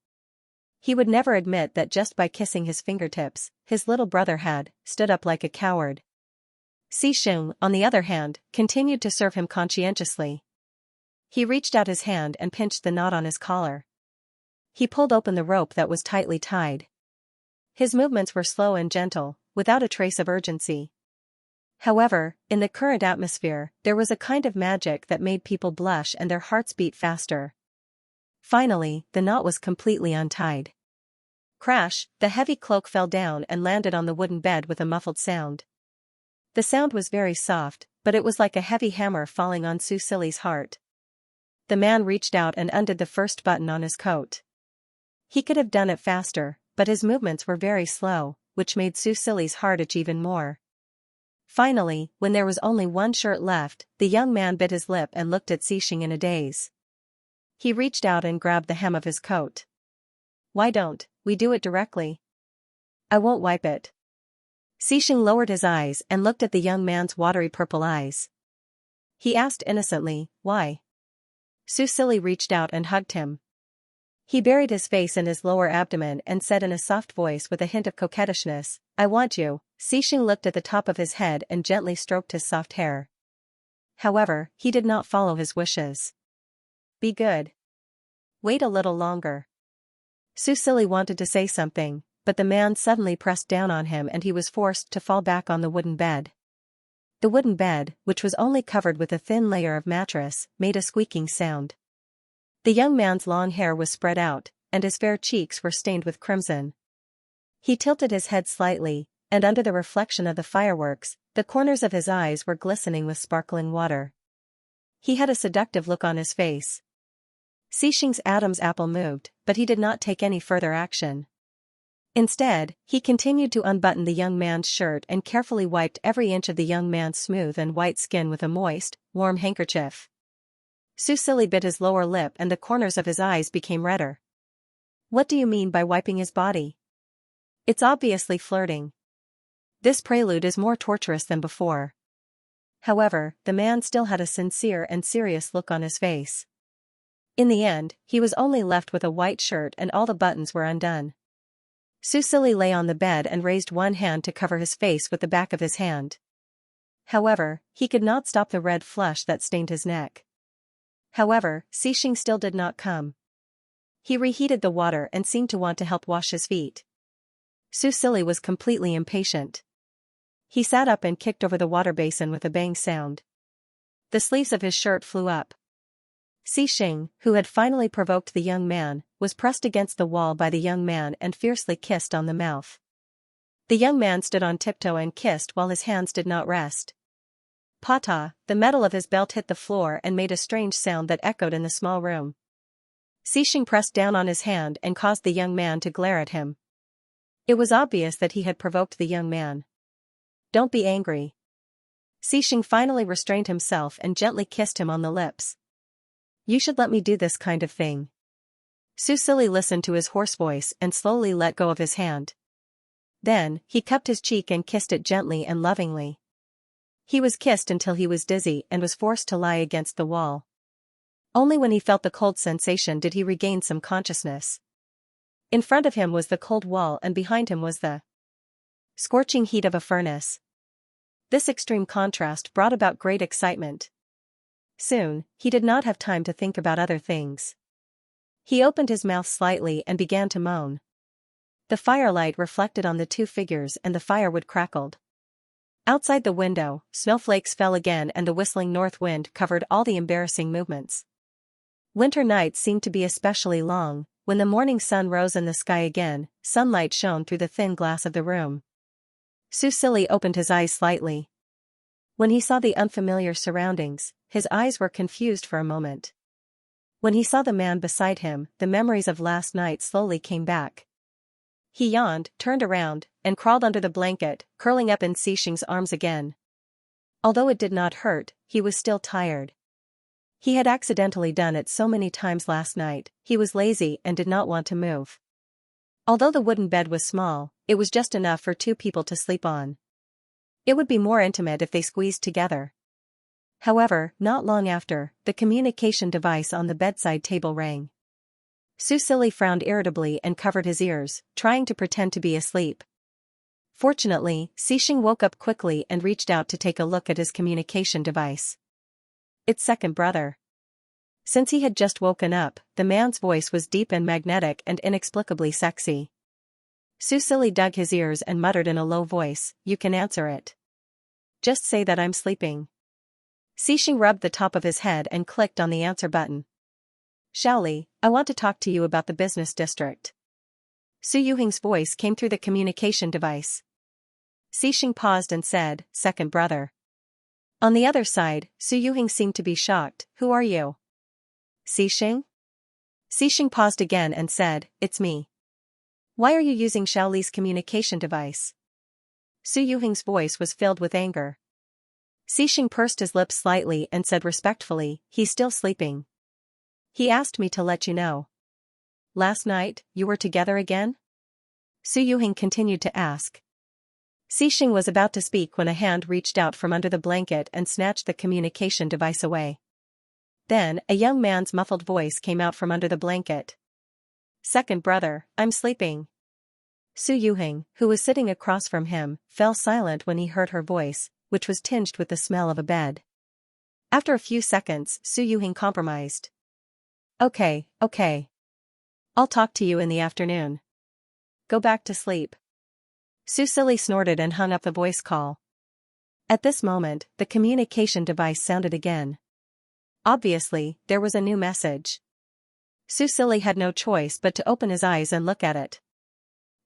A: He would never admit that just by kissing his fingertips, his little brother had stood up like a coward. Xing, on the other hand, continued to serve him conscientiously. He reached out his hand and pinched the knot on his collar. He pulled open the rope that was tightly tied. His movements were slow and gentle, without a trace of urgency. However, in the current atmosphere, there was a kind of magic that made people blush and their hearts beat faster. Finally, the knot was completely untied. Crash, the heavy cloak fell down and landed on the wooden bed with a muffled sound. The sound was very soft, but it was like a heavy hammer falling on Susili's heart. The man reached out and undid the first button on his coat. He could have done it faster, but his movements were very slow, which made Susili's heart itch even more. Finally, when there was only one shirt left, the young man bit his lip and looked at Xing in a daze. He reached out and grabbed the hem of his coat. "Why don't we do it directly? I won't wipe it." Xing lowered his eyes and looked at the young man's watery purple eyes. He asked innocently, "Why?" Susili reached out and hugged him. He buried his face in his lower abdomen and said in a soft voice with a hint of coquettishness, "I want you." Xing looked at the top of his head and gently stroked his soft hair. However, he did not follow his wishes. "Be good. Wait a little longer." Susili wanted to say something, but the man suddenly pressed down on him and he was forced to fall back on the wooden bed. The wooden bed, which was only covered with a thin layer of mattress, made a squeaking sound. The young man's long hair was spread out, and his fair cheeks were stained with crimson. He tilted his head slightly, and under the reflection of the fireworks, the corners of his eyes were glistening with sparkling water. He had a seductive look on his face. Xing's Adam's apple moved, but he did not take any further action. Instead, he continued to unbutton the young man's shirt and carefully wiped every inch of the young man's smooth and white skin with a moist, warm handkerchief. Susili bit his lower lip and the corners of his eyes became redder. "What do you mean by wiping his body? It's obviously flirting. This prelude is more torturous than before." However, the man still had a sincere and serious look on his face. In the end, he was only left with a white shirt and all the buttons were undone. Susili lay on the bed and raised one hand to cover his face with the back of his hand. However, he could not stop the red flush that stained his neck. However, Xing still did not come. He reheated the water and seemed to want to help wash his feet. Susili was completely impatient. He sat up and kicked over the water basin with a bang sound. The sleeves of his shirt flew up. Xing, who had finally provoked the young man, was pressed against the wall by the young man and fiercely kissed on the mouth. The young man stood on tiptoe and kissed while his hands did not rest. Pata, the metal of his belt hit the floor and made a strange sound that echoed in the small room. Xing pressed down on his hand and caused the young man to glare at him. It was obvious that he had provoked the young man. Don't be angry. Xing finally restrained himself and gently kissed him on the lips. You should let me do this kind of thing. Susili listened to his hoarse voice and slowly let go of his hand. Then, he cupped his cheek and kissed it gently and lovingly. He was kissed until he was dizzy and was forced to lie against the wall. Only when he felt the cold sensation did he regain some consciousness. In front of him was the cold wall and behind him was the scorching heat of a furnace. This extreme contrast brought about great excitement. Soon, he did not have time to think about other things. He opened his mouth slightly and began to moan. The firelight reflected on the two figures and the firewood crackled. Outside the window, snowflakes fell again and the whistling north wind covered all the embarrassing movements. Winter nights seemed to be especially long. When the morning sun rose in the sky again, sunlight shone through the thin glass of the room. Susili opened his eyes slightly. When he saw the unfamiliar surroundings, his eyes were confused for a moment. When he saw the man beside him, the memories of last night slowly came back. He yawned, turned around, and crawled under the blanket, curling up in Xing's arms again. Although it did not hurt, he was still tired. He had accidentally done it so many times last night, he was lazy and did not want to move. Although the wooden bed was small, it was just enough for two people to sleep on. It would be more intimate if they squeezed together. However, not long after, the communication device on the bedside table rang. Susili frowned irritably and covered his ears, trying to pretend to be asleep. Fortunately, Xing woke up quickly and reached out to take a look at his communication device. Its second brother. Since he had just woken up, the man's voice was deep and magnetic and inexplicably sexy. Susili dug his ears and muttered in a low voice, "You can answer it. Just say that I'm sleeping." Xing rubbed the top of his head and clicked on the answer button. "Shaoli, I want to talk to you about the business district." Su Yuhing's voice came through the communication device. Xing paused and said, "Second brother." On the other side, Su Yuhing seemed to be shocked. "Who are you?" "Xing?" Xing paused again and said, "It's me." "Why are you using Shaoli's communication device?" Su Yuhing's voice was filled with anger. Xing pursed his lips slightly and said respectfully, "He's still sleeping. He asked me to let you know. Last night, you were together again?" Su Yuhing continued to ask. Xing was about to speak when a hand reached out from under the blanket and snatched the communication device away. Then, a young man's muffled voice came out from under the blanket. "Second brother, I'm sleeping." Su Yuhing, who was sitting across from him, fell silent when he heard her voice, which was tinged with the smell of a bed. After a few seconds, Su Yuhing compromised. Okay. I'll talk to you in the afternoon. Go back to sleep." Susili snorted and hung up the voice call. At this moment, the communication device sounded again. Obviously, there was a new message. Susili had no choice but to open his eyes and look at it.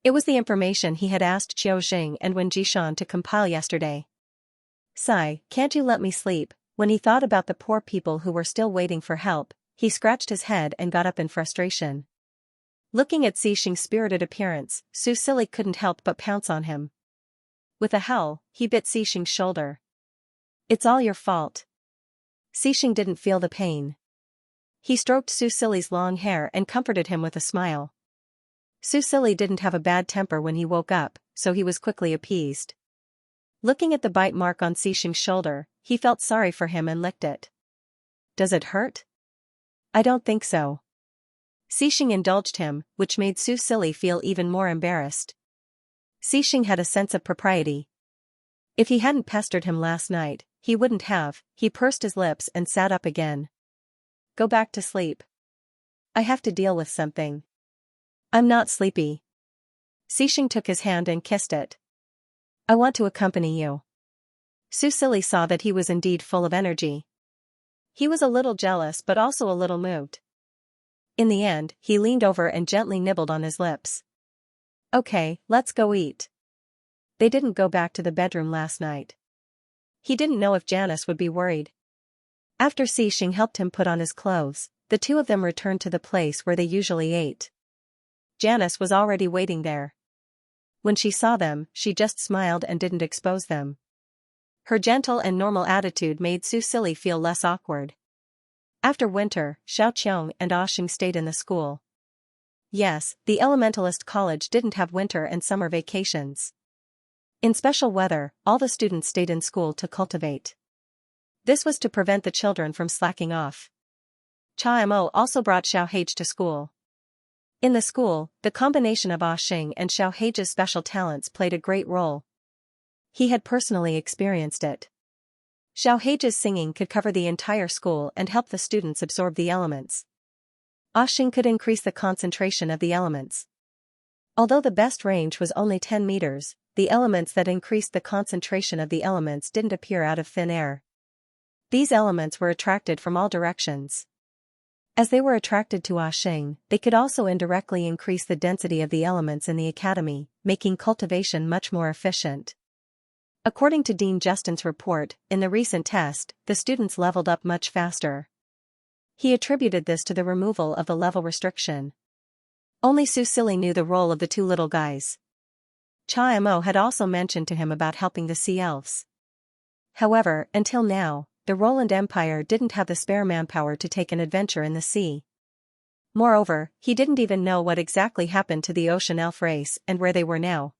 A: It was the information he had asked Qiu and Wen Jishan to compile yesterday. "Sigh, can't you let me sleep?" When he thought about the poor people who were still waiting for help, he scratched his head and got up in frustration. Looking at Xing's spirited appearance, Susili couldn't help but pounce on him. With a howl, he bit Xing's shoulder. "It's all your fault." Xing didn't feel the pain. He stroked Susili's long hair and comforted him with a smile. Susili didn't have a bad temper when he woke up, so he was quickly appeased. Looking at the bite mark on Xing's shoulder, he felt sorry for him and licked it. "Does it hurt?" "I don't think so." Xing indulged him, which made Susili feel even more embarrassed. Xing had a sense of propriety. If he hadn't pestered him last night, he wouldn't have. He pursed his lips and sat up again. "Go back to sleep. I have to deal with something." "I'm not sleepy." Xing took his hand and kissed it. I want to accompany you. Su Silly saw that he was indeed full of energy. He was a little jealous but also a little moved. In the end, he leaned over and gently nibbled on his lips. Okay, let's go eat. They didn't go back to the bedroom last night. He didn't know if Janice would be worried. After Xing helped him put on his clothes, the two of them returned to the place where they usually ate. Janice was already waiting there. When she saw them, she just smiled and didn't expose them. Her gentle and normal attitude made Su Silly feel less awkward. After winter, Xiaoqiang and Xing stayed in the school. Yes, the Elementalist College didn't have winter and summer vacations. In special weather, all the students stayed in school to cultivate. This was to prevent the children from slacking off. Cha Mo also brought Xiao Hage to school. In the school, the combination of Xing and Xiao Hage's special talents played a great role. He had personally experienced it. Xiao Hage's singing could cover the entire school and help the students absorb the elements. Xing could increase the concentration of the elements. Although the best range was only 10 meters, the elements that increased the concentration of the elements didn't appear out of thin air. These elements were attracted from all directions. As they were attracted to Xing, they could also indirectly increase the density of the elements in the academy, making cultivation much more efficient. According to Dean Justin's report, in the recent test, the students leveled up much faster. He attributed this to the removal of the level restriction. Only Su Silly knew the role of the two little guys. Cha Mo had also mentioned to him about helping the sea elves. However, until now, the Roland Empire didn't have the spare manpower to take an adventure in the sea. Moreover, he didn't even know what exactly happened to the ocean elf race and where they were now.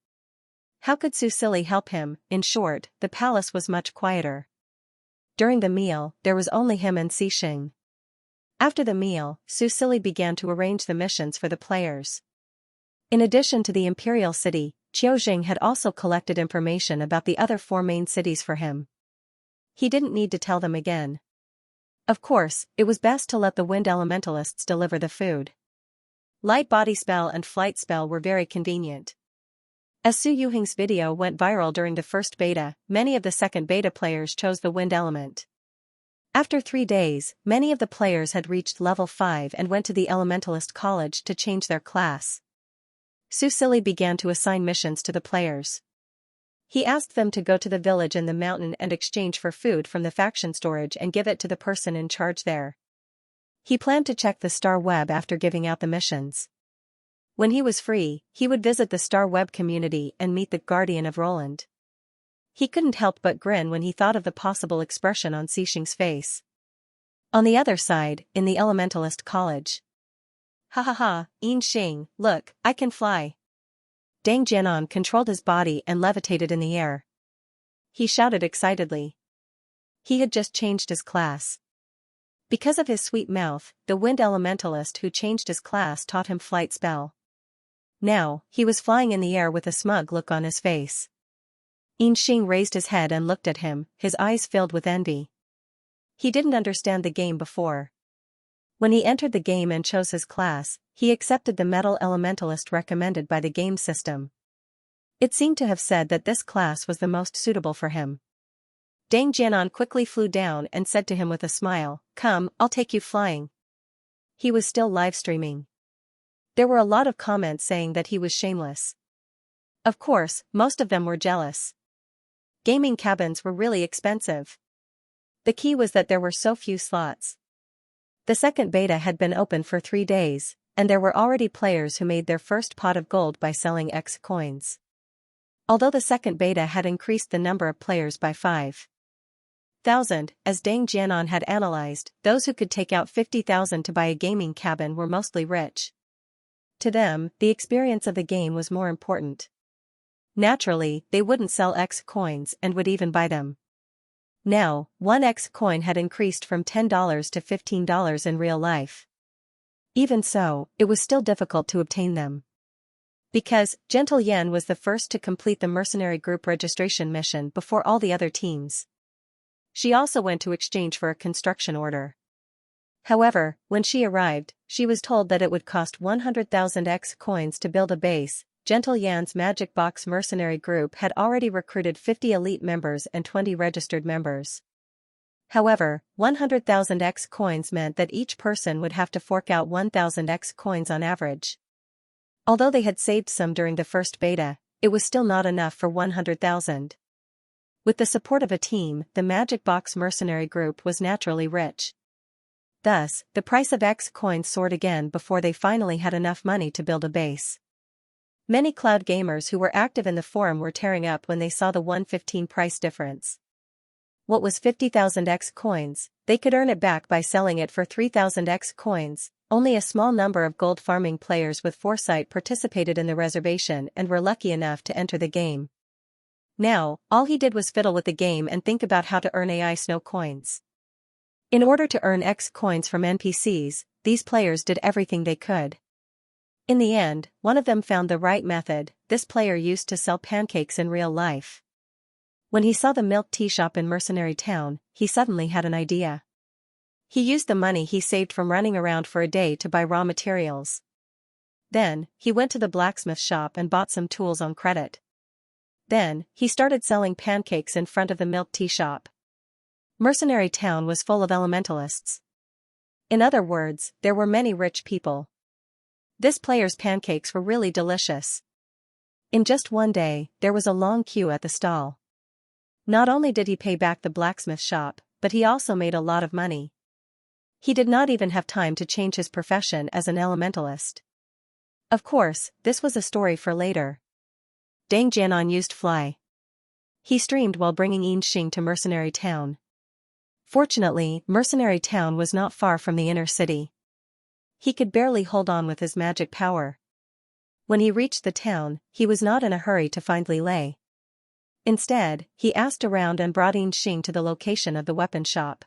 A: How could Su Silly help him? In short, the palace was much quieter. During the meal, there was only him and Xing. After the meal, Su Silly began to arrange the missions for the players. In addition to the imperial city, Qiujing had also collected information about the other 4 main cities for him. He didn't need to tell them again. Of course, it was best to let the wind elementalists deliver the food. Light body spell and flight spell were very convenient. As Su Yuhing's video went viral during the first beta, many of the second beta players chose the wind element. After 3 days, many of the players had reached level 5 and went to the Elementalist College to change their class. Su Silly began to assign missions to the players. He asked them to go to the village in the mountain and exchange for food from the faction storage and give it to the person in charge there. He planned to check the Star Web after giving out the missions. When he was free, he would visit the Star Web community and meet the Guardian of Roland. He couldn't help but grin when he thought of the possible expression on Xing's face. On the other side, in the Elementalist College. Ha ha ha, Xing, look, I can fly. Deng Jianan controlled his body and levitated in the air. He shouted excitedly. He had just changed his class. Because of his sweet mouth, the wind elementalist who changed his class taught him flight spell. Now, he was flying in the air with a smug look on his face. Xing raised his head and looked at him, his eyes filled with envy. He didn't understand the game before. When he entered the game and chose his class, he accepted the metal elementalist recommended by the game system. It seemed to have said that this class was the most suitable for him. Deng Jianan quickly flew down and said to him with a smile, "Come, I'll take you flying." He was still live streaming. There were a lot of comments saying that he was shameless. Of course, most of them were jealous. Gaming cabins were really expensive. The key was that there were so few slots. The second beta had been open for 3 days, and there were already players who made their first pot of gold by selling X coins. Although the second beta had increased the number of players by 5,000, as Deng Jianan had analyzed, those who could take out 50,000 to buy a gaming cabin were mostly rich. To them, the experience of the game was more important. Naturally, they wouldn't sell X coins and would even buy them. Now, 1 X coin had increased from $10 to $15 in real life. Even so, it was still difficult to obtain them. Because, Gentle Yen was the first to complete the mercenary group registration mission before all the other teams. She also went to exchange for a construction order. However, when she arrived, she was told that it would cost 100,000 X coins to build a base, Gentle Yan's Magic Box mercenary group had already recruited 50 elite members and 20 registered members. However, 100,000 X coins meant that each person would have to fork out 1,000 X coins on average. Although they had saved some during the first beta, it was still not enough for 100,000. With the support of a team, the Magic Box mercenary group was naturally rich. Thus, the price of X coins soared again before they finally had enough money to build a base. Many cloud gamers who were active in the forum were tearing up when they saw the 115 price difference. What was 50,000 X coins, they could earn it back by selling it for 3,000 X coins. Only a small number of gold farming players with foresight participated in the reservation and were lucky enough to enter the game. Now, all he did was fiddle with the game and think about how to earn AI snow coins. In order to earn X coins from NPCs, these players did everything they could. In the end, one of them found the right method. This player used to sell pancakes in real life. When he saw the milk tea shop in Mercenary Town, he suddenly had an idea. He used the money he saved from running around for a day to buy raw materials. Then, he went to the blacksmith shop and bought some tools on credit. Then, he started selling pancakes in front of the milk tea shop. Mercenary Town was full of elementalists. In other words, there were many rich people. This player's pancakes were really delicious. In just one day, there was a long queue at the stall. Not only did he pay back the blacksmith shop, but he also made a lot of money. He did not even have time to change his profession as an elementalist. Of course, this was a story for later. Dang Jianan used fly. He streamed while bringing Xianxia to Mercenary Town. Fortunately, Mercenary Town was not far from the inner city. He could barely hold on with his magic power. When he reached the town, he was not in a hurry to find Li Lei. Instead, he asked around and brought Xianxia to the location of the weapon shop.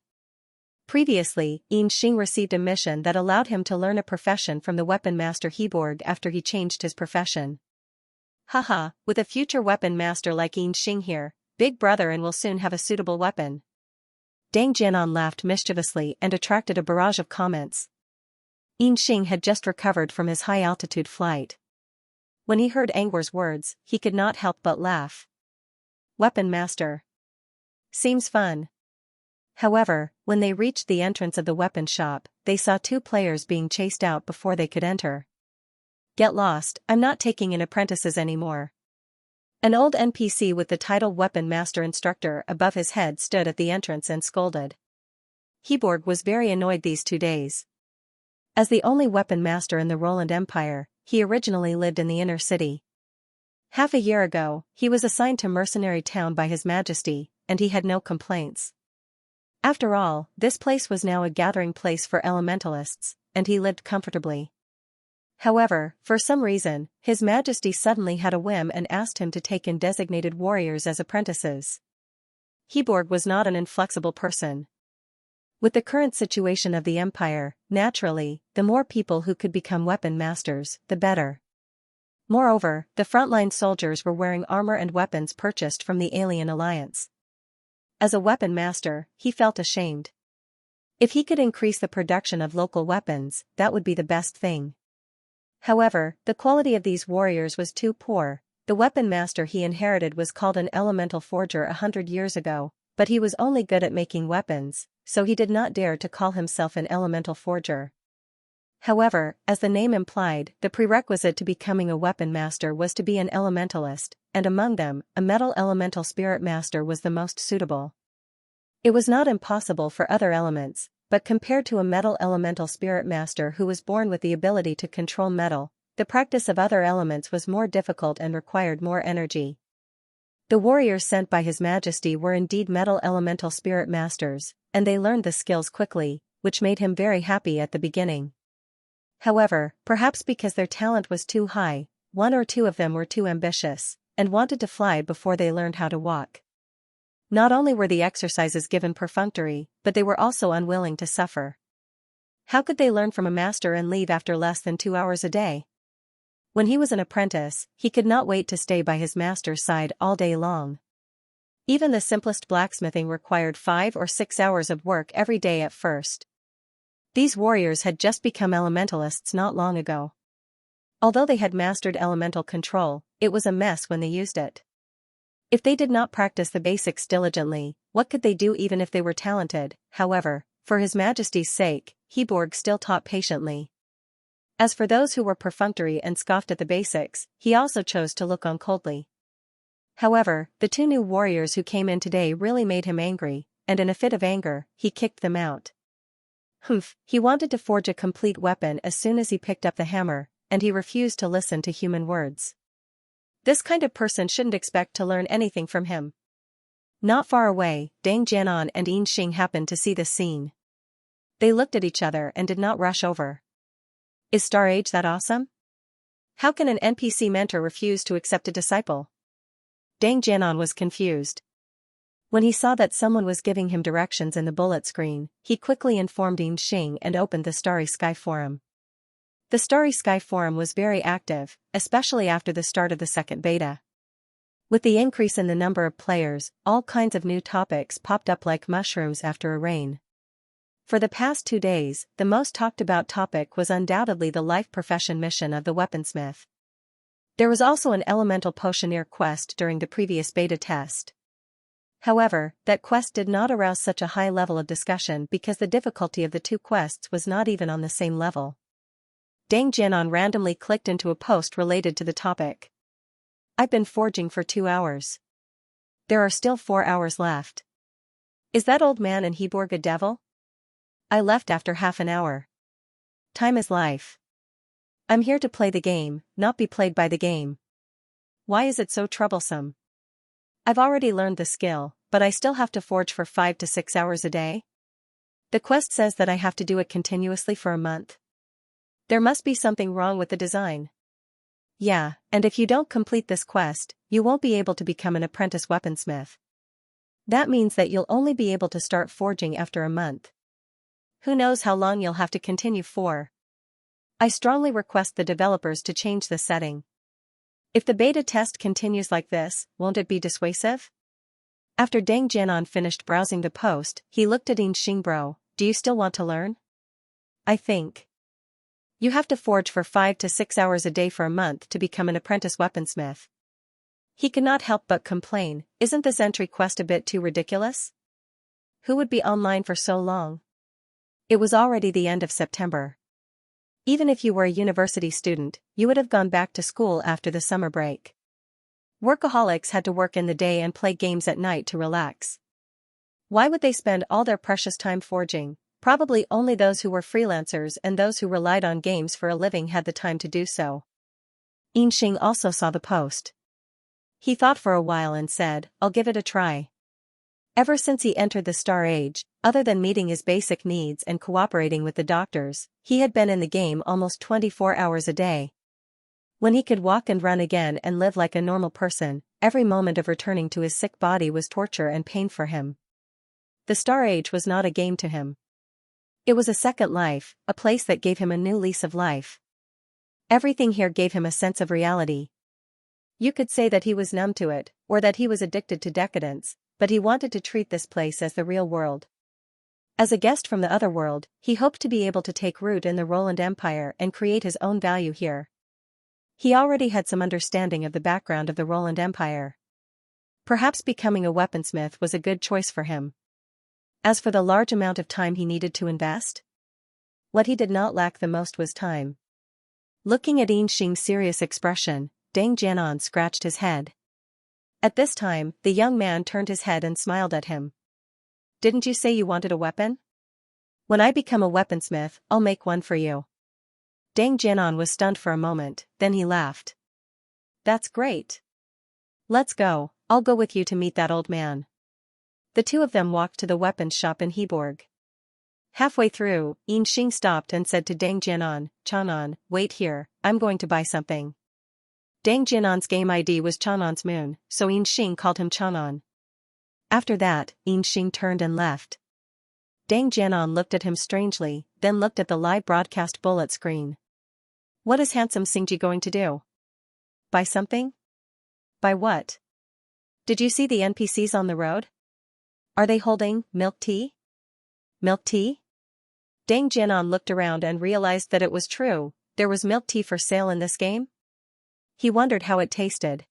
A: Previously, Xianxia received a mission that allowed him to learn a profession from the weapon master Heborg after he changed his profession. Haha, with a future weapon master like Xianxia here, Big Brother and will soon have a suitable weapon. Dang Jianan laughed mischievously and attracted a barrage of comments. Xianxia had just recovered from his high-altitude flight. When he heard Angwar's words, he could not help but laugh. Weapon master. Seems fun. However, when they reached the entrance of the weapon shop, they saw two players being chased out before they could enter. Get lost, I'm not taking in apprentices anymore. An old NPC with the title Weapon Master Instructor above his head stood at the entrance and scolded. Heborg was very annoyed these 2 days. As the only weapon master in the Roland Empire, he originally lived in the inner city. Half a year ago, he was assigned to Mercenary Town by His Majesty, and he had no complaints. After all, this place was now a gathering place for elementalists, and he lived comfortably. However, for some reason, His Majesty suddenly had a whim and asked him to take in designated warriors as apprentices. Heborg was not an inflexible person. With the current situation of the Empire, naturally, the more people who could become weapon masters, the better. Moreover, the frontline soldiers were wearing armor and weapons purchased from the Alien Alliance. As a weapon master, he felt ashamed. If he could increase the production of local weapons, that would be the best thing. However, the quality of these warriors was too poor. The weapon master he inherited was called an elemental forger 100 years ago, but he was only good at making weapons, so he did not dare to call himself an elemental forger. However, as the name implied, the prerequisite to becoming a weapon master was to be an elementalist, and among them, a metal elemental spirit master was the most suitable. It was not impossible for other elements, but compared to a metal elemental spirit master who was born with the ability to control metal, the practice of other elements was more difficult and required more energy. The warriors sent by His Majesty were indeed metal elemental spirit masters, and they learned the skills quickly, which made him very happy at the beginning. However, perhaps because their talent was too high, 1 or 2 of them were too ambitious, and wanted to fly before they learned how to walk. Not only were the exercises given perfunctory, but they were also unwilling to suffer. How could they learn from a master and leave after less than 2 hours a day? When he was an apprentice, he could not wait to stay by his master's side all day long. Even the simplest blacksmithing required 5 or 6 hours of work every day at first. These warriors had just become elementalists not long ago. Although they had mastered elemental control, it was a mess when they used it. If they did not practice the basics diligently, what could they do even if they were talented? However, for His Majesty's sake, Heborg still taught patiently. As for those who were perfunctory and scoffed at the basics, he also chose to look on coldly. However, the two new warriors who came in today really made him angry, and in a fit of anger, he kicked them out. Humph, he wanted to forge a complete weapon as soon as he picked up the hammer, and he refused to listen to human words. This kind of person shouldn't expect to learn anything from him. Not far away, Dang Jianan and Yin happened to see this scene. They looked at each other and did not rush over. Is Star Age that awesome? How can an NPC mentor refuse to accept a disciple? Dang Jianan was confused. When he saw that someone was giving him directions in the bullet screen, he quickly informed Yin and opened the Starry Sky Forum. The Starry Sky Forum was very active, especially after the start of the second beta. With the increase in the number of players, all kinds of new topics popped up like mushrooms after a rain. For the past 2 days, the most talked about topic was undoubtedly the life profession mission of the weaponsmith. There was also an elemental potioneer quest during the previous beta test. However, that quest did not arouse such a high level of discussion because the difficulty of the two quests was not even on the same level. Dang Jianan randomly clicked into a post related to the topic. I've been forging for 2 hours. There are still 4 hours left. Is that old man in Heborg a devil? I left after half an hour. Time is life. I'm here to play the game, not be played by the game. Why is it so troublesome? I've already learned the skill, but I still have to forge for 5 to 6 hours a day. The quest says that I have to do it continuously for a month. There must be something wrong with the design. Yeah, and if you don't complete this quest, you won't be able to become an apprentice weaponsmith. That means that you'll only be able to start forging after a month. Who knows how long you'll have to continue for? I strongly request the developers to change the setting. If the beta test continues like this, won't it be dissuasive? After Dang Jianan finished browsing the post, he looked at Yin Bro. Do you still want to learn? I think you have to forge for 5 to 6 hours a day for a month to become an apprentice weaponsmith. He could not help but complain, isn't this entry quest a bit too ridiculous? Who would be online for so long? It was already the end of September. Even if you were a university student, you would have gone back to school after the summer break. Workaholics had to work in the day and play games at night to relax. Why would they spend all their precious time forging? Probably only those who were freelancers and those who relied on games for a living had the time to do so. Yin also saw the post. He thought for a while and said, I'll give it a try. Ever since he entered the Star Age, other than meeting his basic needs and cooperating with the doctors, he had been in the game almost 24 hours a day. When he could walk and run again and live like a normal person, every moment of returning to his sick body was torture and pain for him. The Star Age was not a game to him. It was a second life, a place that gave him a new lease of life. Everything here gave him a sense of reality. You could say that he was numb to it, or that he was addicted to decadence, but he wanted to treat this place as the real world. As a guest from the other world, he hoped to be able to take root in the Roland Empire and create his own value here. He already had some understanding of the background of the Roland Empire. Perhaps becoming a weaponsmith was a good choice for him. As for the large amount of time he needed to invest, what he did not lack the most was time. Looking at Yinxing's serious expression, Dang Jianan scratched his head. At this time, the young man turned his head and smiled at him. Didn't you say you wanted a weapon? When I become a weaponsmith, I'll make one for you. Dang Jianan was stunned for a moment, then he laughed. That's great. Let's go, I'll go with you to meet that old man. The two of them walked to the weapons shop in Heborg. Halfway through, Yinxing stopped and said to Dang Jianan, Chanan, wait here, I'm going to buy something. Dang Jianan's game ID was Chanan's moon, so Yinxing called him Chanan. After that, Yinxing turned and left. Dang Jianan looked at him strangely, then looked at the live broadcast bullet screen. What is handsome Xingji going to do? Buy something? Buy what? Did you see the NPCs on the road? Are they holding milk tea? Milk tea? Dang Jianan looked around and realized that it was true. there was milk tea for sale in this game? He wondered how it tasted.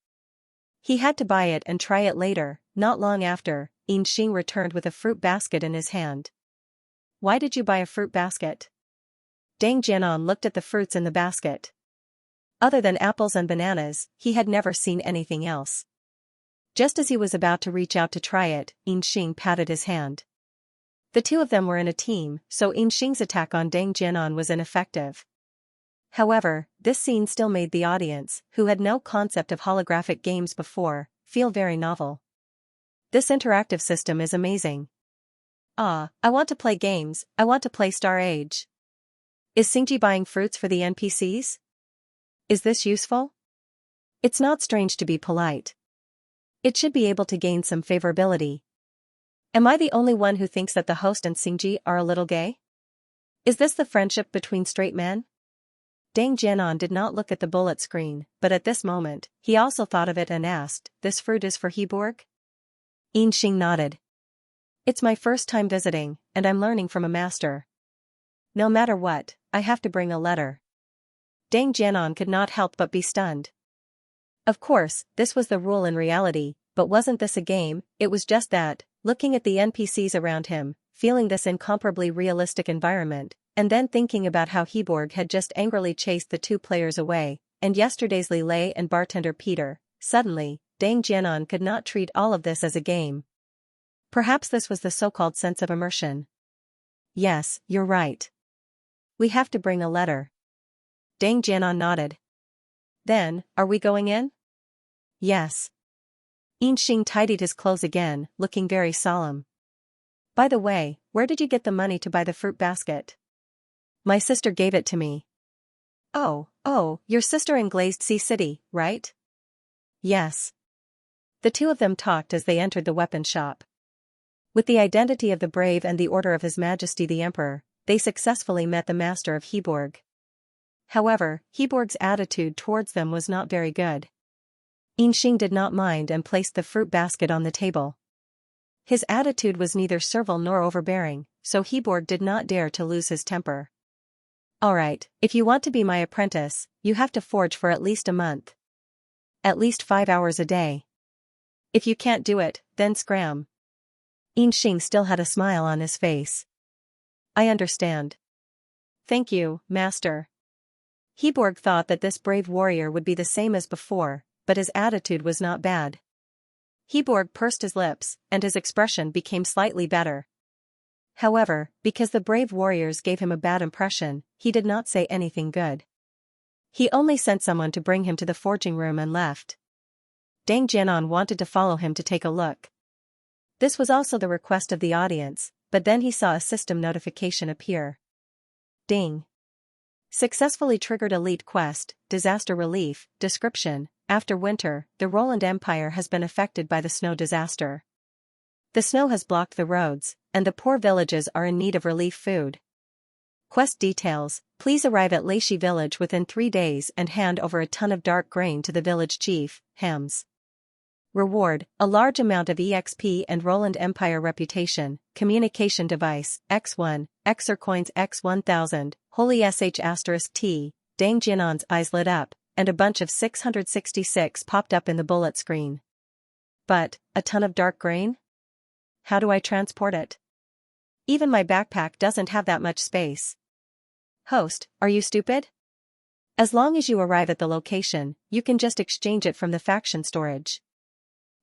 A: He had to buy it and try it later. Not long after, Xianxia returned with a fruit basket in his hand. Why did you buy a fruit basket? Deng Jianan looked at the fruits in the basket. Other than apples and bananas, he had never seen anything else. Just as he was about to reach out to try it, Xianxia patted his hand. The two of them were in a team, so Xianxia's attack on Deng Jianan was ineffective. However, this scene still made the audience, who had no concept of holographic games before, feel very novel. This interactive system is amazing. Ah, I want to play games, I want to play Star Age. Is Xingji buying fruits for the NPCs? Is this useful? It's not strange to be polite. It should be able to gain some favorability. Am I the only one who thinks that the host and Xingji are a little gay? Is this the friendship between straight men? Deng Jianan did not look at the bullet screen, but at this moment, he also thought of it and asked, this fruit is for Heborg? Xianxia nodded. It's my first time visiting, and I'm learning from a master. No matter what, I have to bring a letter. Deng Jianan could not help but be stunned. Of course, this was the rule in reality, but wasn't this a game? It was just that, looking at the NPCs around him, feeling this incomparably realistic environment, and then thinking about how Heborg had just angrily chased the two players away, and yesterday's Li Lei and bartender Peter, suddenly, Deng Jianan could not treat all of this as a game. Perhaps this was the so-called sense of immersion. Yes, you're right. We have to bring a letter. Deng Jianan nodded. Then, are we going in? Yes. Xianxia tidied his clothes again, looking very solemn. By the way, where did you get the money to buy the fruit basket? My sister gave it to me. Oh, your sister in Glazed Sea City, right? Yes. The two of them talked as they entered the weapon shop. With the identity of the brave and the order of His Majesty the Emperor, they successfully met the master of Heborg. However, Heborg's attitude towards them was not very good. Xianxia did not mind and placed the fruit basket on the table. His attitude was neither servile nor overbearing, so Heborg did not dare to lose his temper. Alright, if you want to be my apprentice, you have to forge for at least a month. At least 5 hours a day. If you can't do it, then scram. Xianxia still had a smile on his face. I understand. Thank you, master. Heborg thought that this brave warrior would be the same as before, but his attitude was not bad. Heborg pursed his lips, and his expression became slightly better. However, because the brave warriors gave him a bad impression, he did not say anything good. He only sent someone to bring him to the forging room and left. Deng Jianan wanted to follow him to take a look. This was also the request of the audience, but then he saw a system notification appear. Ding. Successfully triggered elite quest, disaster relief, description. After winter, the Roland Empire has been affected by the snow disaster. The snow has blocked the roads, and the poor villages are in need of relief food. Quest details: please arrive at Leishi village within 3 days and hand over a ton of dark grain to the village chief, Hams. Reward: a large amount of EXP and Roland Empire reputation, communication device, X1, Exer coins X1000, holy sh*T. Deng Jianan's eyes lit up, and a bunch of 666 popped up in the bullet screen. But, a ton of dark grain? How do I transport it? Even my backpack doesn't have that much space. Host, are you stupid? As long as you arrive at the location, you can just exchange it from the faction storage.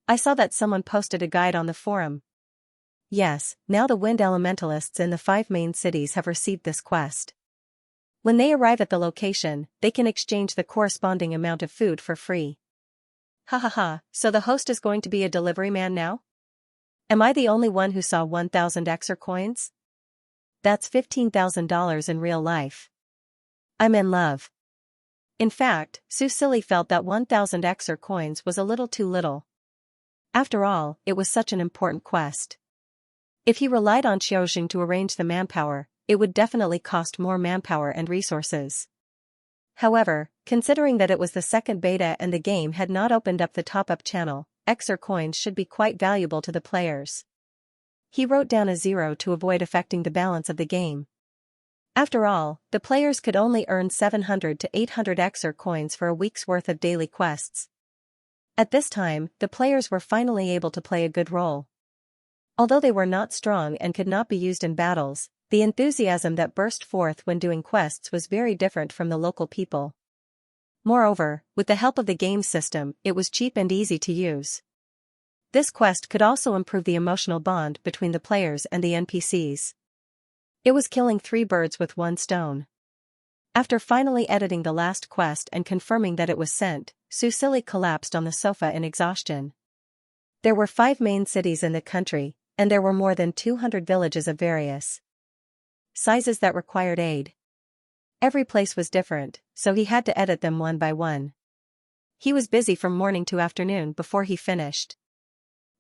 A: I saw that someone posted a guide on the forum. Yes, now the wind elementalists in the 5 main cities have received this quest. When they arrive at the location, they can exchange the corresponding amount of food for free. Ha, so the host is going to be a delivery man now? Am I the only one who saw 1,000 Exer coins? That's $15,000 in real life. I'm in love. In fact, Su Silly felt that 1,000 Exer coins was a little too little. After all, it was such an important quest. If he relied on Xiaojing to arrange the manpower, it would definitely cost more manpower and resources. However, considering that it was the second beta and the game had not opened up the top-up channel, Exer coins should be quite valuable to the players. He wrote down a 0 to avoid affecting the balance of the game. After all, the players could only earn 700 to 800 Xer coins for a week's worth of daily quests. At this time, the players were finally able to play a good role. Although they were not strong and could not be used in battles, the enthusiasm that burst forth when doing quests was very different from the local people. Moreover, with the help of the game system, it was cheap and easy to use. This quest could also improve the emotional bond between the players and the NPCs. It was killing 3 birds with 1 stone. After finally editing the last quest and confirming that it was sent, Susili collapsed on the sofa in exhaustion. There were 5 main cities in the country, and there were more than 200 villages of various sizes that required aid. Every place was different, so he had to edit them one by one. He was busy from morning to afternoon before he finished.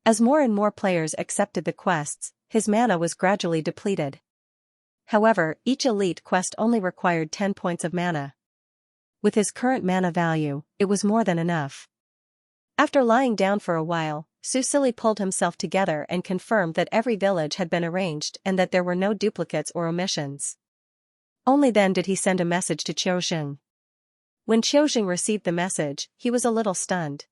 A: As more and more players accepted the quests, his mana was gradually depleted. However, each elite quest only required 10 points of mana. With his current mana value, it was more than enough. After lying down for a while, Susili pulled himself together and confirmed that every village had been arranged and that there were no duplicates or omissions. Only then did he send a message to Qiuzheng. When Qiuzheng received the message, he was a little stunned.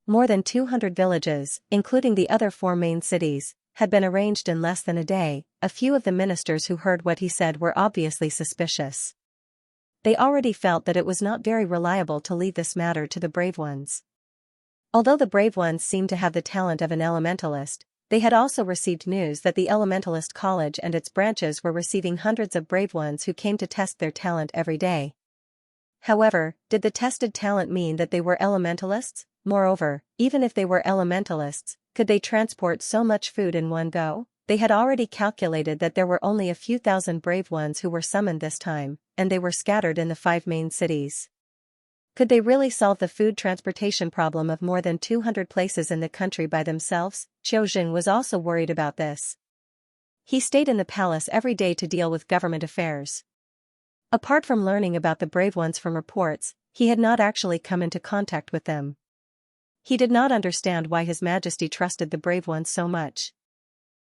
A: More than 200 villages, including the other 4 main cities, had been arranged in less than a day. A few of the ministers who heard what he said were obviously suspicious. They already felt that it was not very reliable to leave this matter to the brave ones. Although the brave ones seemed to have the talent of an elementalist, they had also received news that the Elementalist College and its branches were receiving hundreds of brave ones who came to test their talent every day. However, did the tested talent mean that they were elementalists? Moreover, even if they were elementalists, could they transport so much food in one go? They had already calculated that there were only a few thousand brave ones who were summoned this time, and they were scattered in the 5 main cities. Could they really solve the food transportation problem of more than 200 places in the country by themselves? Qiuzheng was also worried about this. He stayed in the palace every day to deal with government affairs. Apart from learning about the brave ones from reports, he had not actually come into contact with them. He did not understand why His Majesty trusted the brave ones so much.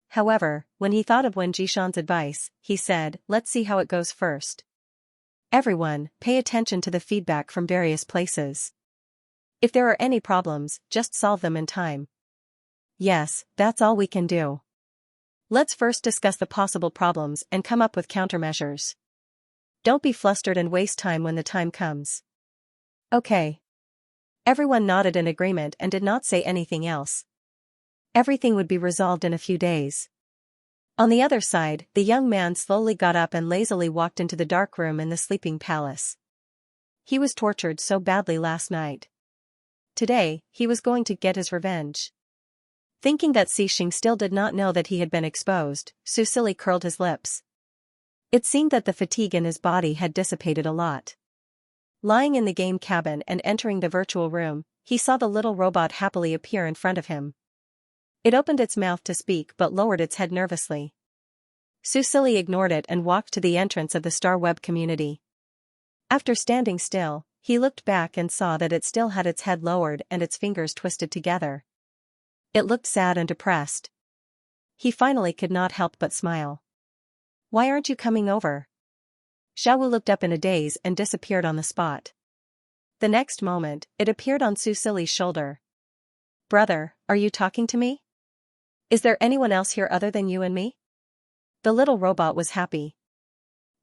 A: However, when he thought of Wen Jishan's advice, he said, "Let's see how it goes first. Everyone, pay attention to the feedback from various places. If there are any problems, just solve them in time." "Yes, that's all we can do. Let's first discuss the possible problems and come up with countermeasures. Don't be flustered and waste time when the time comes." "Okay." Everyone nodded in agreement and did not say anything else. Everything would be resolved in a few days. On the other side, the young man slowly got up and lazily walked into the dark room in the sleeping palace. He was tortured so badly last night. Today, he was going to get his revenge. Thinking that Xixing still did not know that he had been exposed, Susili curled his lips. It seemed that the fatigue in his body had dissipated a lot. Lying in the game cabin and entering the virtual room, he saw the little robot happily appear in front of him. It opened its mouth to speak but lowered its head nervously. Susili ignored it and walked to the entrance of the Star Web community. After standing still, he looked back and saw that it still had its head lowered and its fingers twisted together. It looked sad and depressed. He finally could not help but smile. "Why aren't you coming over?" Xiaowu looked up in a daze and disappeared on the spot. The next moment, it appeared on Susili's shoulder. "Brother, are you talking to me? Is there anyone else here other than you and me?" The little robot was happy.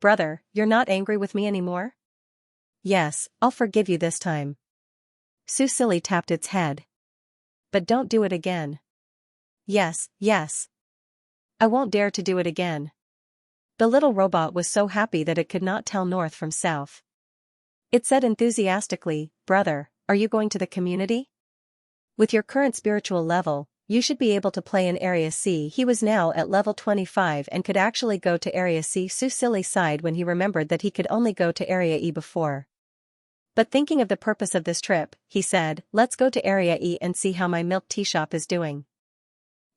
A: "Brother, you're not angry with me anymore?" "Yes, I'll forgive you this time." Susili tapped its head. "But don't do it again." "Yes, yes. I won't dare to do it again." The little robot was so happy that it could not tell north from south. It said enthusiastically, "Brother, are you going to the community? With your current spiritual level, you should be able to play in Area C." He was now at level 25 and could actually go to Area C. Susili sighed when he remembered that he could only go to Area E before. But thinking of the purpose of this trip, he said, "Let's go to Area E and see how my milk tea shop is doing."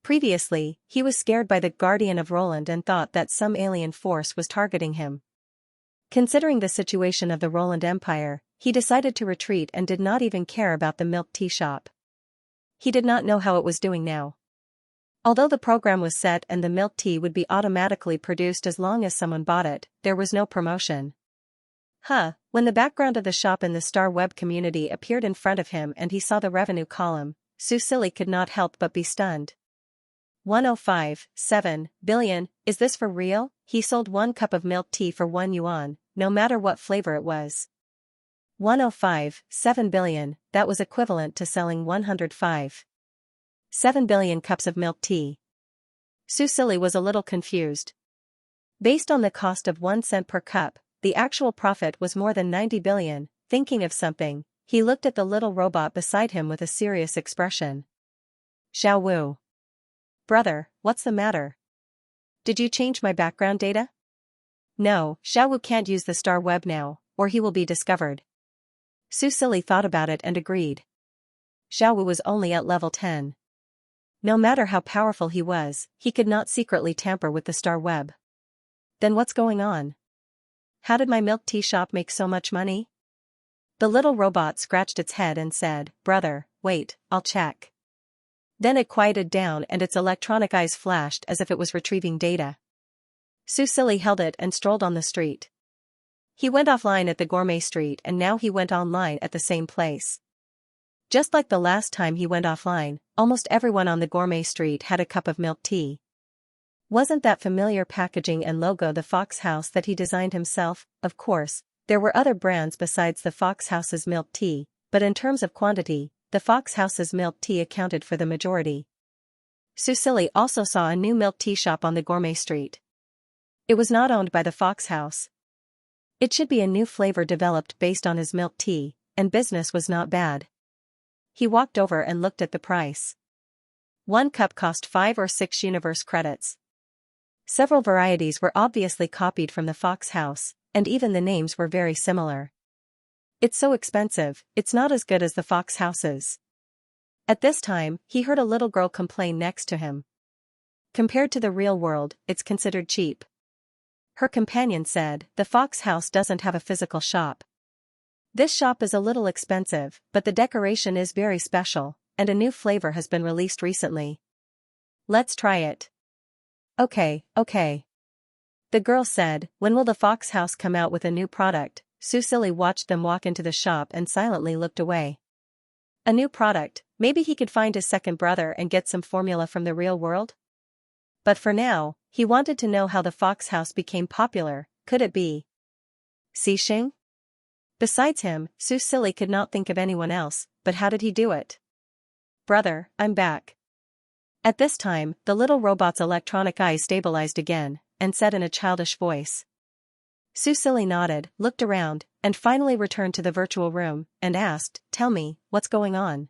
A: Previously, he was scared by the Guardian of Roland and thought that some alien force was targeting him. Considering the situation of the Roland Empire, he decided to retreat and did not even care about the milk tea shop. He did not know how it was doing now. Although the program was set and the milk tea would be automatically produced as long as someone bought it, there was no promotion. When the background of the shop in the Star Web community appeared in front of him and he saw the revenue column, Susili could not help but be stunned. 105.7 billion, is this for real? He sold 1 cup of milk tea for 1 yuan, no matter what flavor it was. 105.7 billion, that was equivalent to selling 105.7 billion cups of milk tea. Susili was a little confused. Based on the cost of 1 cent per cup, the actual profit was more than 90 billion. Thinking of something, he looked at the little robot beside him with a serious expression. Xiao Wu. Brother, what's the matter? Did you change my background data? No, Xiao Wu can't use the Star Web now, or he will be discovered. Susili thought about it and agreed. Xiao Wu was only at level 10. No matter how powerful he was, he could not secretly tamper with the Star Web. Then what's going on? How did my milk tea shop make so much money? The little robot scratched its head and said, Brother, wait, I'll check. Then it quieted down and its electronic eyes flashed as if it was retrieving data. Susili held it and strolled on the street. He went offline at the gourmet street and now he went online at the same place. Just like the last time he went offline, almost everyone on the gourmet street had a cup of milk tea. Wasn't that familiar packaging and logo the Fox House that he designed himself? Of course, there were other brands besides the Fox House's milk tea, but in terms of quantity, the Fox House's milk tea accounted for the majority. Susili also saw a new milk tea shop on the gourmet street. It was not owned by the Fox House. It should be a new flavor developed based on his milk tea, and business was not bad. He walked over and looked at the price. 1 cup cost 5 or 6 universe credits. Several varieties were obviously copied from the Fox House, and even the names were very similar. It's so expensive, it's not as good as the Fox House's. At this time, he heard a little girl complain next to him. Compared to the real world, it's considered cheap. Her companion said, the Fox House doesn't have a physical shop. This shop is a little expensive, but the decoration is very special, and a new flavor has been released recently. Let's try it. Okay. The girl said, when will the Fox House come out with a new product? Susili watched them walk into the shop and silently looked away. A new product, maybe he could find his second brother and get some formula from the real world? But for now, he wanted to know how the Fox House became popular. Could it be Xixing? Besides him, Susili could not think of anyone else, but how did he do it? Brother, I'm back. At this time, the little robot's electronic eyes stabilized again, and said in a childish voice. Susili nodded, looked around, and finally returned to the virtual room, and asked, Tell me, what's going on?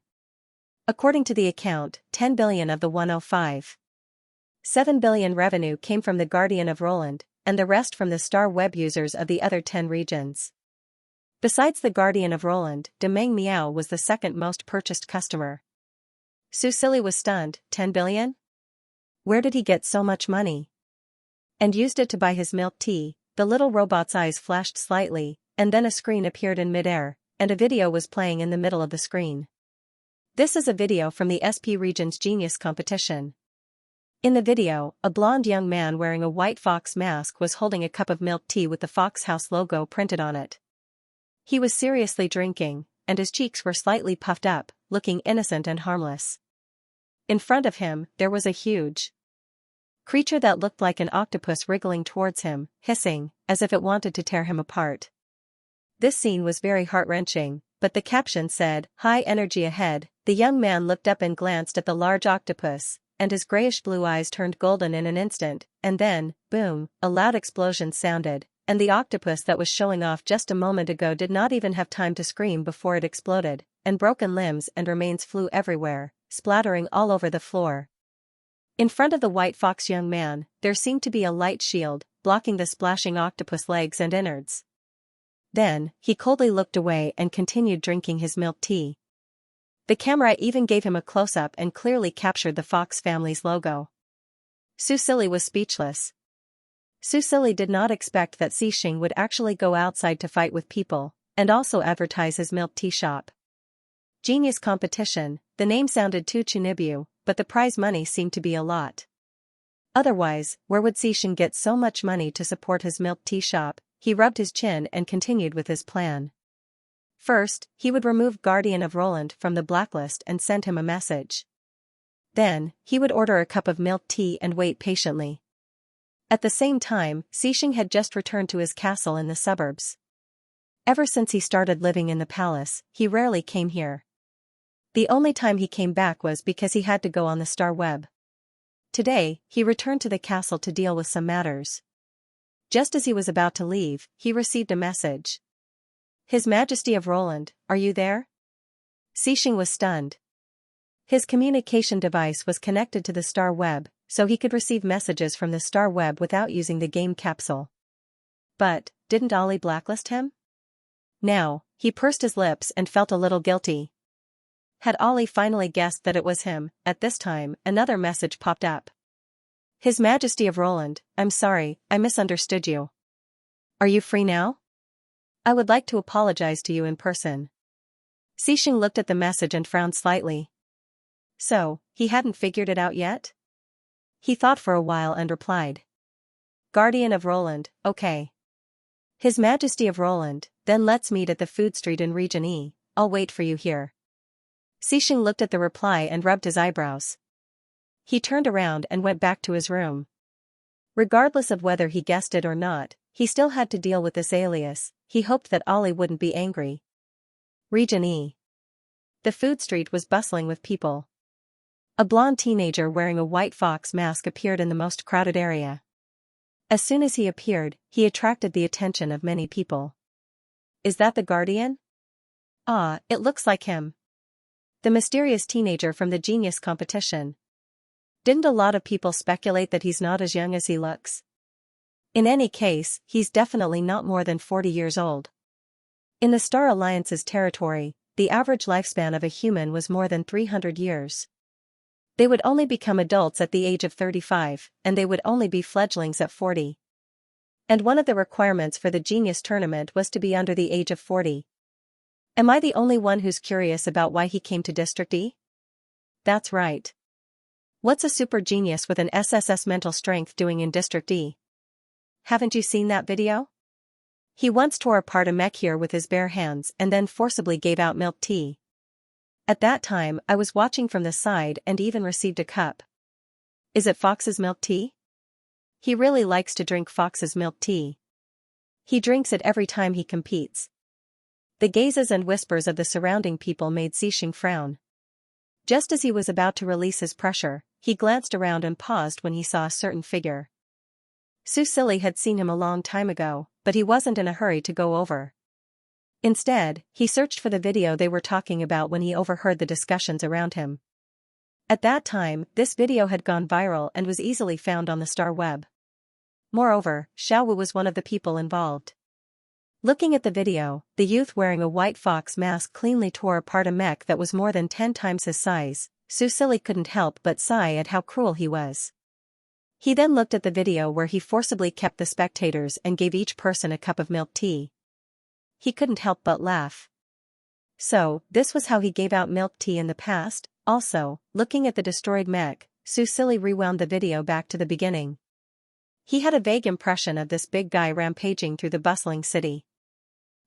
A: According to the account, 10 billion of the 105.7 billion revenue came from the Guardian of Roland, and the rest from the Star Web users of the other 10 regions. Besides the Guardian of Roland, Demeng Miao was the second most purchased customer. Susili was stunned. 10 billion? Where did he get so much money? And used it to buy his milk tea. The little robot's eyes flashed slightly, and then a screen appeared in midair, and a video was playing in the middle of the screen. This is a video from the SP region's Genius competition. In the video, a blonde young man wearing a white fox mask was holding a cup of milk tea with the Fox House logo printed on it. He was seriously drinking, and his cheeks were slightly puffed up, looking innocent and harmless. In front of him, there was a huge creature that looked like an octopus wriggling towards him, hissing, as if it wanted to tear him apart. This scene was very heart-wrenching, but the caption said, High energy ahead. The young man looked up and glanced at the large octopus, and his grayish-blue eyes turned golden in an instant, and then, boom, a loud explosion sounded, and the octopus that was showing off just a moment ago did not even have time to scream before it exploded, and broken limbs and remains flew everywhere, splattering all over the floor. In front of the white fox young man, there seemed to be a light shield, blocking the splashing octopus legs and innards. Then, he coldly looked away and continued drinking his milk tea. The camera even gave him a close-up and clearly captured the Fox family's logo. Susili was speechless. Susili did not expect that Xixing would actually go outside to fight with people, and also advertise his milk tea shop. Genius competition, the name sounded too Chunibu, but but the prize money seemed to be a lot. Otherwise, where would Xianxia get so much money to support his milk tea shop? He rubbed his chin and continued with his plan. First, he would remove Guardian of Roland from the blacklist and send him a message. Then, he would order a cup of milk tea and wait patiently. At the same time, Xianxia had just returned to his castle in the suburbs. Ever since he started living in the palace, he rarely came here. The only time he came back was because he had to go on the star web. Today, he returned to the castle to deal with some matters. Just as he was about to leave, he received a message. His Majesty of Roland, are you there? Xianxia was stunned. His communication device was connected to the star web, so he could receive messages from the star web without using the game capsule. But, didn't Ollie blacklist him? Now, he pursed his lips and felt a little guilty. Had Ollie finally guessed that it was him? At this time, another message popped up. His Majesty of Roland, I'm sorry, I misunderstood you. Are you free now? I would like to apologize to you in person. Xianxia looked at the message and frowned slightly. So, he hadn't figured it out yet? He thought for a while and replied. Guardian of Roland, okay. His Majesty of Roland, then let's meet at the food street in Region E, I'll wait for you here. Xianxia looked at the reply and rubbed his eyebrows. He turned around and went back to his room. Regardless of whether he guessed it or not, he still had to deal with this alias. He hoped that Ollie wouldn't be angry. Region E. The food street was bustling with people. A blonde teenager wearing a white fox mask appeared in the most crowded area. As soon as he appeared, he attracted the attention of many people. Is that the Guardian? Ah, it looks like him. The mysterious teenager from the genius competition. Didn't a lot of people speculate that he's not as young as he looks? In any case, he's definitely not more than 40 years old. In the Star Alliance's territory, the average lifespan of a human was more than 300 years. They would only become adults at the age of 35, and they would only be fledglings at 40. And one of the requirements for the Genius Tournament was to be under the age of 40. Am I the only one who's curious about why he came to District E? That's right. What's a super genius with an SSS mental strength doing in District E? Haven't you seen that video? He once tore apart a mech here with his bare hands and then forcibly gave out milk tea. At that time, I was watching from the side and even received a cup. Is it Fox's milk tea? He really likes to drink Fox's milk tea. He drinks it every time he competes. The gazes and whispers of the surrounding people made Xianxia frown. Just as he was about to release his pressure, he glanced around and paused when he saw a certain figure. Silly had seen him a long time ago, but he wasn't in a hurry to go over. Instead, he searched for the video they were talking about when he overheard the discussions around him. At that time, this video had gone viral and was easily found on the star web. Moreover, Xiaowu was one of the people involved. Looking at the video, the youth wearing a white fox mask cleanly tore apart a mech that was more than 10 times his size. Silly couldn't help but sigh at how cruel he was. He then looked at the video where he forcibly kept the spectators and gave each person a cup of milk tea. He couldn't help but laugh. So, this was how he gave out milk tea in the past. Also, looking at the destroyed mech, Silly rewound the video back to the beginning. He had a vague impression of this big guy rampaging through the bustling city.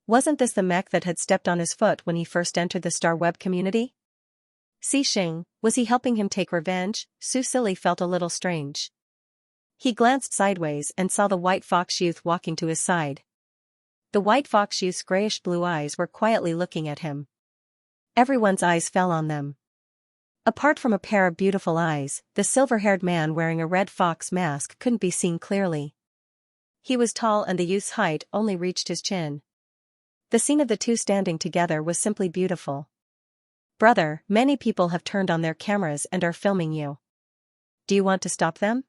A: Wasn't this the mech that had stepped on his foot when he first entered the Star Web community? Xianxia, was he helping him take revenge? Silly felt a little strange. He glanced sideways and saw the white fox youth walking to his side. The white fox youth's grayish-blue eyes were quietly looking at him. Everyone's eyes fell on them. Apart from a pair of beautiful eyes, the silver-haired man wearing a red fox mask couldn't be seen clearly. He was tall and the youth's height only reached his chin. The scene of the two standing together was simply beautiful. Brother, many people have turned on their cameras and are filming you. Do you want to stop them?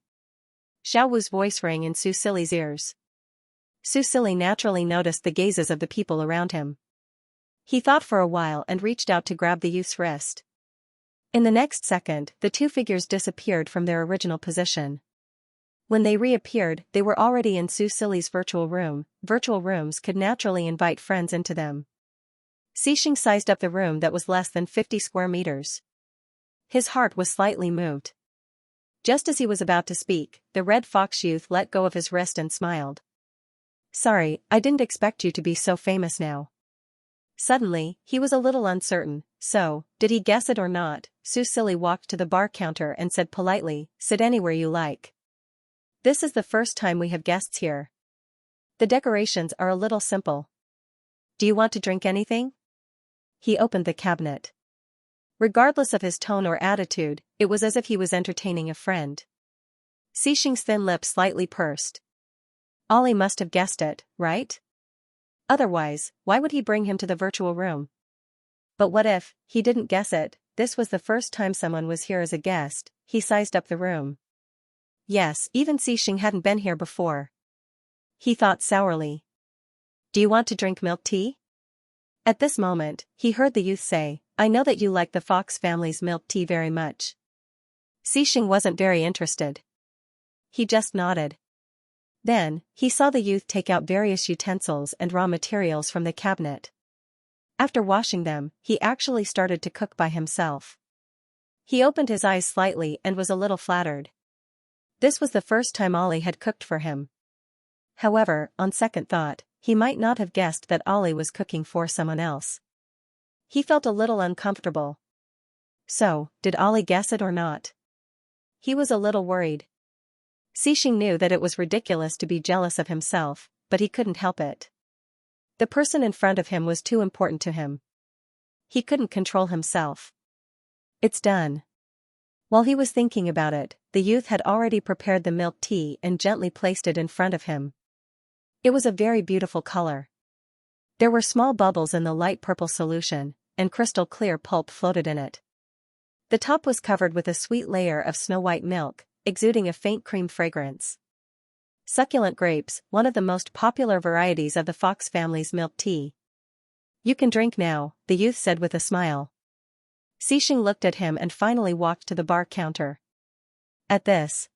A: Xiaowu's voice rang in Silly's ears. Silly naturally noticed the gazes of the people around him. He thought for a while and reached out to grab the youth's wrist. In the next second, the two figures disappeared from their original position. When they reappeared, they were already in Silly's virtual room. Virtual rooms could naturally invite friends into them. Xianxia sized up the room that was less than 50 square meters. His heart was slightly moved. Just as he was about to speak, the red fox youth let go of his wrist and smiled. Sorry, I didn't expect you to be so famous now. Suddenly, he was a little uncertain, so, did he guess it or not? Susili walked to the bar counter and said politely, sit anywhere you like. This is the first time we have guests here. The decorations are a little simple. Do you want to drink anything? He opened the cabinet. Regardless of his tone or attitude, it was as if he was entertaining a friend. Xixing's thin lips slightly pursed. Ollie must have guessed it, right? Otherwise, why would he bring him to the virtual room? But what if he didn't guess it? This was the first time someone was here as a guest. He sized up the room. Yes, even Xixing hadn't been here before. He thought sourly. Do you want to drink milk tea? At this moment, he heard the youth say, I know that you like the Fox family's milk tea very much. Xixing wasn't very interested. He just nodded. Then, he saw the youth take out various utensils and raw materials from the cabinet. After washing them, he actually started to cook by himself. He opened his eyes slightly and was a little flattered. This was the first time Ollie had cooked for him. However, on second thought, he might not have guessed that Ollie was cooking for someone else. He felt a little uncomfortable. So, did Ollie guess it or not? He was a little worried. Xixing knew that it was ridiculous to be jealous of himself, but he couldn't help it. The person in front of him was too important to him. He couldn't control himself. It's done. While he was thinking about it, the youth had already prepared the milk tea and gently placed it in front of him. It was a very beautiful color. There were small bubbles in the light purple solution, and crystal clear pulp floated in it. The top was covered with a sweet layer of snow-white milk, exuding a faint cream fragrance. Succulent grapes, one of the most popular varieties of the Fox family's milk tea. You can drink now, the youth said with a smile. Xixing looked at him and finally walked to the bar counter. At this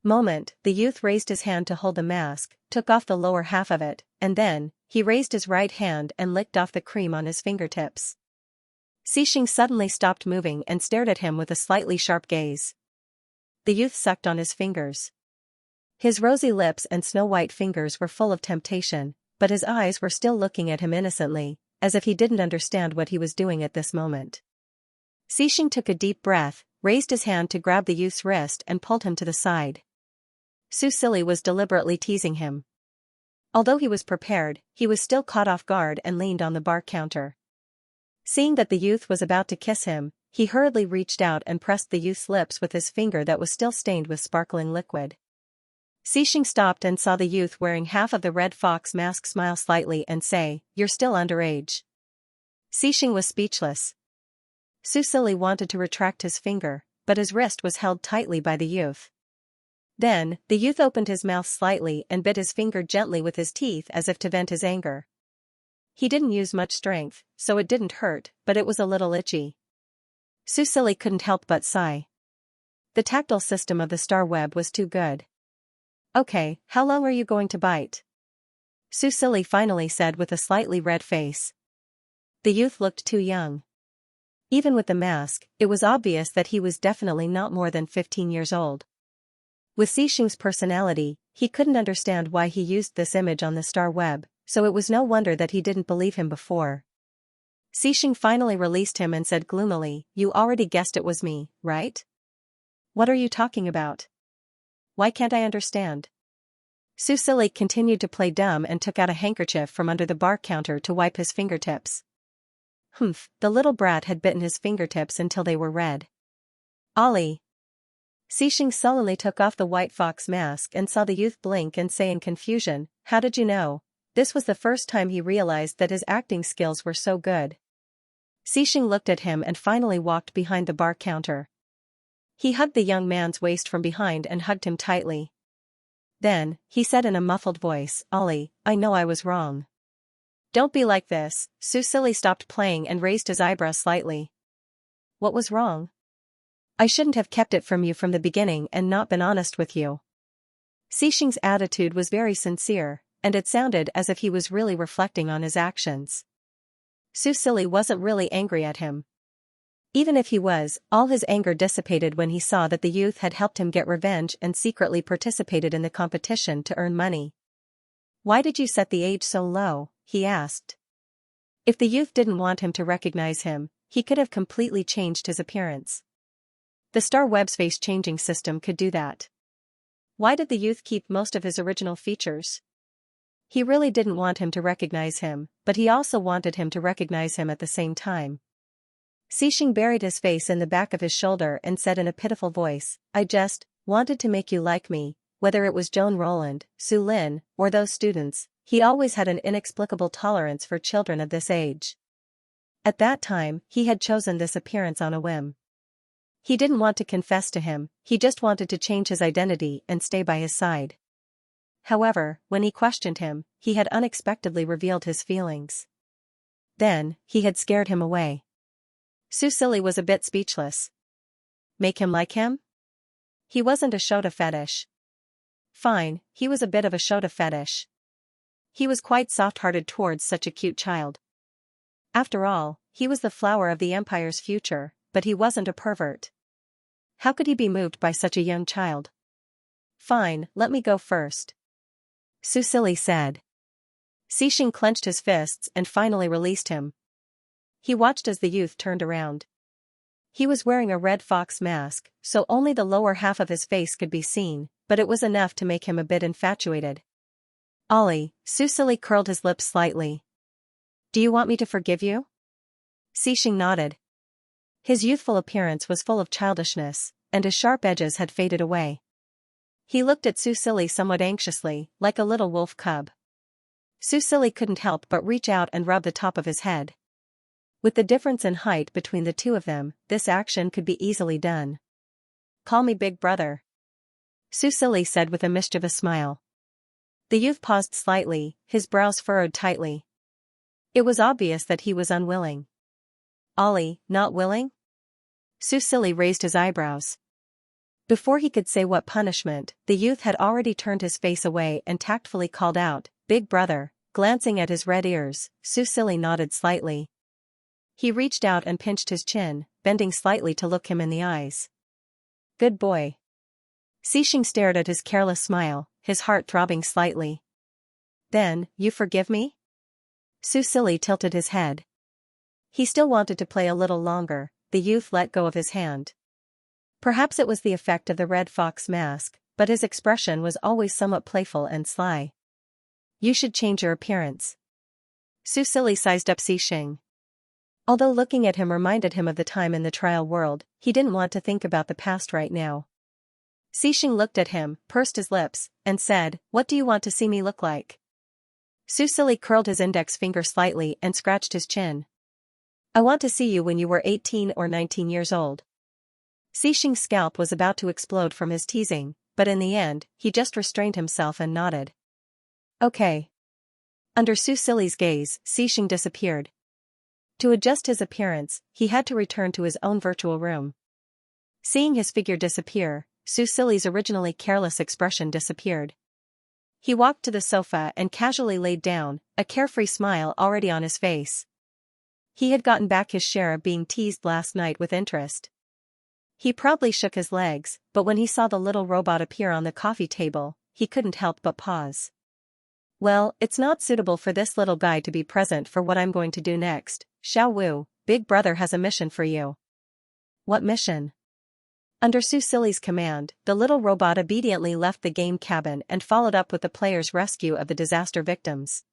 A: moment, the youth raised his hand to hold the mask, took off the lower half of it, and then, he raised his right hand and licked off the cream on his fingertips. Xixing suddenly stopped moving and stared at him with a slightly sharp gaze. The youth sucked on his fingers. His rosy lips and snow-white fingers were full of temptation, but his eyes were still looking at him innocently, as if he didn't understand what he was doing at this moment. Xixing took a deep breath, raised his hand to grab the youth's wrist and pulled him to the side. Susili was deliberately teasing him. Although he was prepared, he was still caught off guard and leaned on the bar counter. Seeing that the youth was about to kiss him, he hurriedly reached out and pressed the youth's lips with his finger that was still stained with sparkling liquid. Xixing stopped and saw the youth wearing half of the red fox mask smile slightly and say, "You're still underage." Xixing was speechless. Susili wanted to retract his finger, but his wrist was held tightly by the youth. Then, the youth opened his mouth slightly and bit his finger gently with his teeth as if to vent his anger. He didn't use much strength, so it didn't hurt, but it was a little itchy. Susili couldn't help but sigh. The tactile system of the star web was too good. Okay, how long are you going to bite? Susili finally said with a slightly red face. The youth looked too young. Even with the mask, it was obvious that he was definitely not more than 15 years old. With Xixing's personality, he couldn't understand why he used this image on the star web, so it was no wonder that he didn't believe him before. Xixing finally released him and said gloomily, "You already guessed it was me, right? What are you talking about? Why can't I understand?" Susili continued to play dumb and took out a handkerchief from under the bar counter to wipe his fingertips. Humph, the little brat had bitten his fingertips until they were red. Ollie. Xixing sullenly took off the white fox mask and saw the youth blink and say in confusion, "How did you know?" This was the first time he realized that his acting skills were so good. Xixing looked at him and finally walked behind the bar counter. He hugged the young man's waist from behind and hugged him tightly. Then, he said in a muffled voice, "Ollie, I know I was wrong." "Don't be like this." Susili stopped playing and raised his eyebrows slightly. "What was wrong? I shouldn't have kept it from you from the beginning and not been honest with you." Xixing's attitude was very sincere, and it sounded as if he was really reflecting on his actions. Susili wasn't really angry at him. Even if he was, all his anger dissipated when he saw that the youth had helped him get revenge and secretly participated in the competition to earn money. "Why did you set the age so low?" he asked. If the youth didn't want him to recognize him, he could have completely changed his appearance. The Star Web's face-changing system could do that. Why did the youth keep most of his original features? He really didn't want him to recognize him, but he also wanted him to recognize him at the same time. Xianxia buried his face in the back of his shoulder and said in a pitiful voice, "I just wanted to make you like me." Whether it was Joan Roland, Su Lin, or those students, he always had an inexplicable tolerance for children of this age. At that time, he had chosen this appearance on a whim. He didn't want to confess to him, he just wanted to change his identity and stay by his side. However, when he questioned him, he had unexpectedly revealed his feelings. Then, he had scared him away. Susili was a bit speechless. Make him like him? He wasn't a Shota fetish. Fine, he was a bit of a Shota fetish. He was quite soft-hearted towards such a cute child. After all, he was the flower of the Empire's future, but he wasn't a pervert. How could he be moved by such a young child? Fine, let me go first, Susili said. Xianxia clenched his fists and finally released him. He watched as the youth turned around. He was wearing a red fox mask, so only the lower half of his face could be seen, but it was enough to make him a bit infatuated. "Ollie," Susili curled his lips slightly. "Do you want me to forgive you?" Xianxia nodded. His youthful appearance was full of childishness, and his sharp edges had faded away. He looked at Susili somewhat anxiously, like a little wolf cub. Susili couldn't help but reach out and rub the top of his head. With the difference in height between the two of them, this action could be easily done. "Call me Big Brother," Susili said with a mischievous smile. The youth paused slightly, his brows furrowed tightly. It was obvious that he was unwilling. "Ollie, not willing?" Susili raised his eyebrows. Before he could say what punishment, the youth had already turned his face away and tactfully called out, "Big Brother." Glancing at his red ears, Susili nodded slightly. He reached out and pinched his chin, bending slightly to look him in the eyes. "Good boy." Xianxia stared at his careless smile, his heart throbbing slightly. "Then, you forgive me?" Susili tilted his head. He still wanted to play a little longer. The youth let go of his hand. Perhaps it was the effect of the red fox mask, but his expression was always somewhat playful and sly. "You should change your appearance." Susili sized up Xianxia. Although looking at him reminded him of the time in the trial world, he didn't want to think about the past right now. Xianxia looked at him, pursed his lips, and said, "What do you want to see me look like?" Susili curled his index finger slightly and scratched his chin. "I want to see you when you were 18 or 19 years old." Xianxia's scalp was about to explode from his teasing, but in the end, he just restrained himself and nodded. "Okay." Under Susili's gaze, Xianxia disappeared. To adjust his appearance, he had to return to his own virtual room. Seeing his figure disappear, Susili's originally careless expression disappeared. He walked to the sofa and casually laid down, a carefree smile already on his face. He had gotten back his share of being teased last night with interest. He proudly shook his legs, but when he saw the little robot appear on the coffee table, he couldn't help but pause. "Well, it's not suitable for this little guy to be present for what I'm going to do next. Xiao Wu, Big Brother has a mission for you." "What mission?" Under Susili's command, the little robot obediently left the game cabin and followed up with the players' rescue of the disaster victims.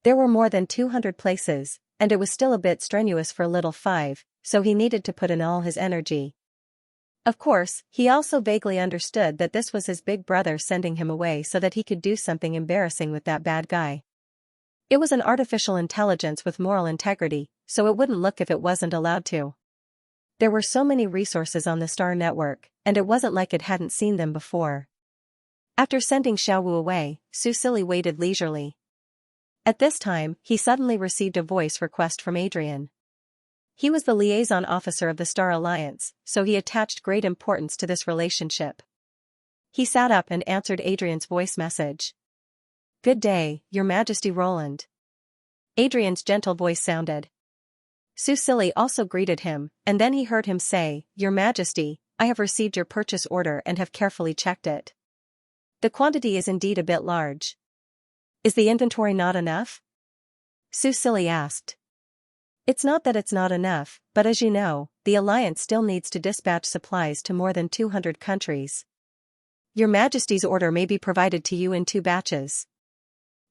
A: There were more than 200 places, and it was still a bit strenuous for little Five, so he needed to put in all his energy. Of course, he also vaguely understood that this was his big brother sending him away so that he could do something embarrassing with that bad guy. It was an artificial intelligence with moral integrity, so it wouldn't look if it wasn't allowed to. There were so many resources on the Star Network, and it wasn't like it hadn't seen them before. After sending Xiao Wu away, Susili waited leisurely. At this time, he suddenly received a voice request from Adrian. He was the liaison officer of the Star Alliance, so he attached great importance to this relationship. He sat up and answered Adrian's voice message. "Good day, Your Majesty Roland." Adrian's gentle voice sounded. Susili also greeted him, and then he heard him say, "Your Majesty, I have received your purchase order and have carefully checked it. The quantity is indeed a bit large. Is the inventory not enough?" Susili asked. "It's not that it's not enough, but as you know, the Alliance still needs to dispatch supplies to more than 200 countries. Your Majesty's order may be provided to you in 2 batches.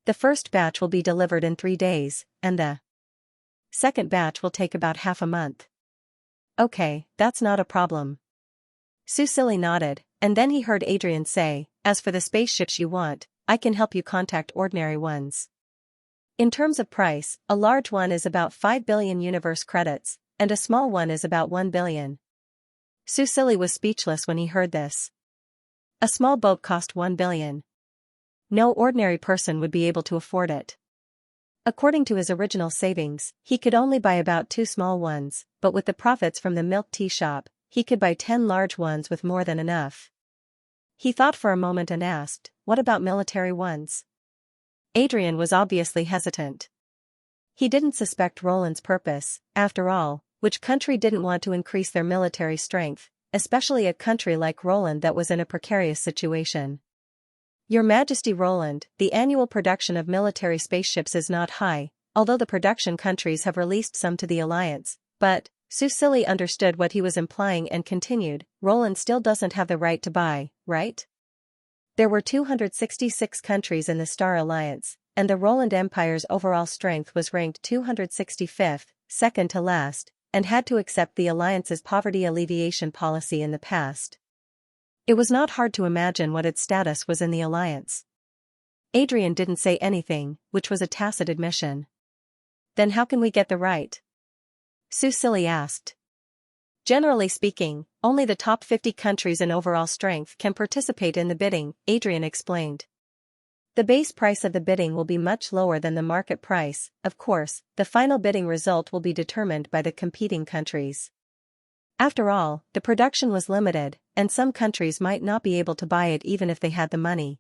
A: The first batch will be delivered in 3 days, and the second batch will take about half a month." "Okay, that's not a problem." Susili nodded, and then he heard Adrian say, "As for the spaceships you want, I can help you contact ordinary ones. In terms of price, a large one is about 5 billion universe credits, and a small one is about 1 billion. Susili was speechless when he heard this. A small boat cost 1 billion. No ordinary person would be able to afford it. According to his original savings, he could only buy about 2 small ones, but with the profits from the milk tea shop, he could buy 10 large ones with more than enough. He thought for a moment and asked, "What about military ones?" Adrian was obviously hesitant. He didn't suspect Roland's purpose. After all, which country didn't want to increase their military strength, especially a country like Roland that was in a precarious situation? "Your Majesty Roland, the annual production of military spaceships is not high, although the production countries have released some to the Alliance, but..." Susili understood what he was implying and continued, "Roland still doesn't have the right to buy, right? There were 266 countries in the Star Alliance, and the Roland Empire's overall strength was ranked 265th, second to last, and had to accept the Alliance's poverty alleviation policy in the past. It was not hard to imagine what its status was in the Alliance." Adrian didn't say anything, which was a tacit admission. "Then how can we get the right?" Susili asked. "Generally speaking, only the top 50 countries in overall strength can participate in the bidding," Adrian explained. "The base price of the bidding will be much lower than the market price. Of course, the final bidding result will be determined by the competing countries. After all, the production was limited, and some countries might not be able to buy it even if they had the money.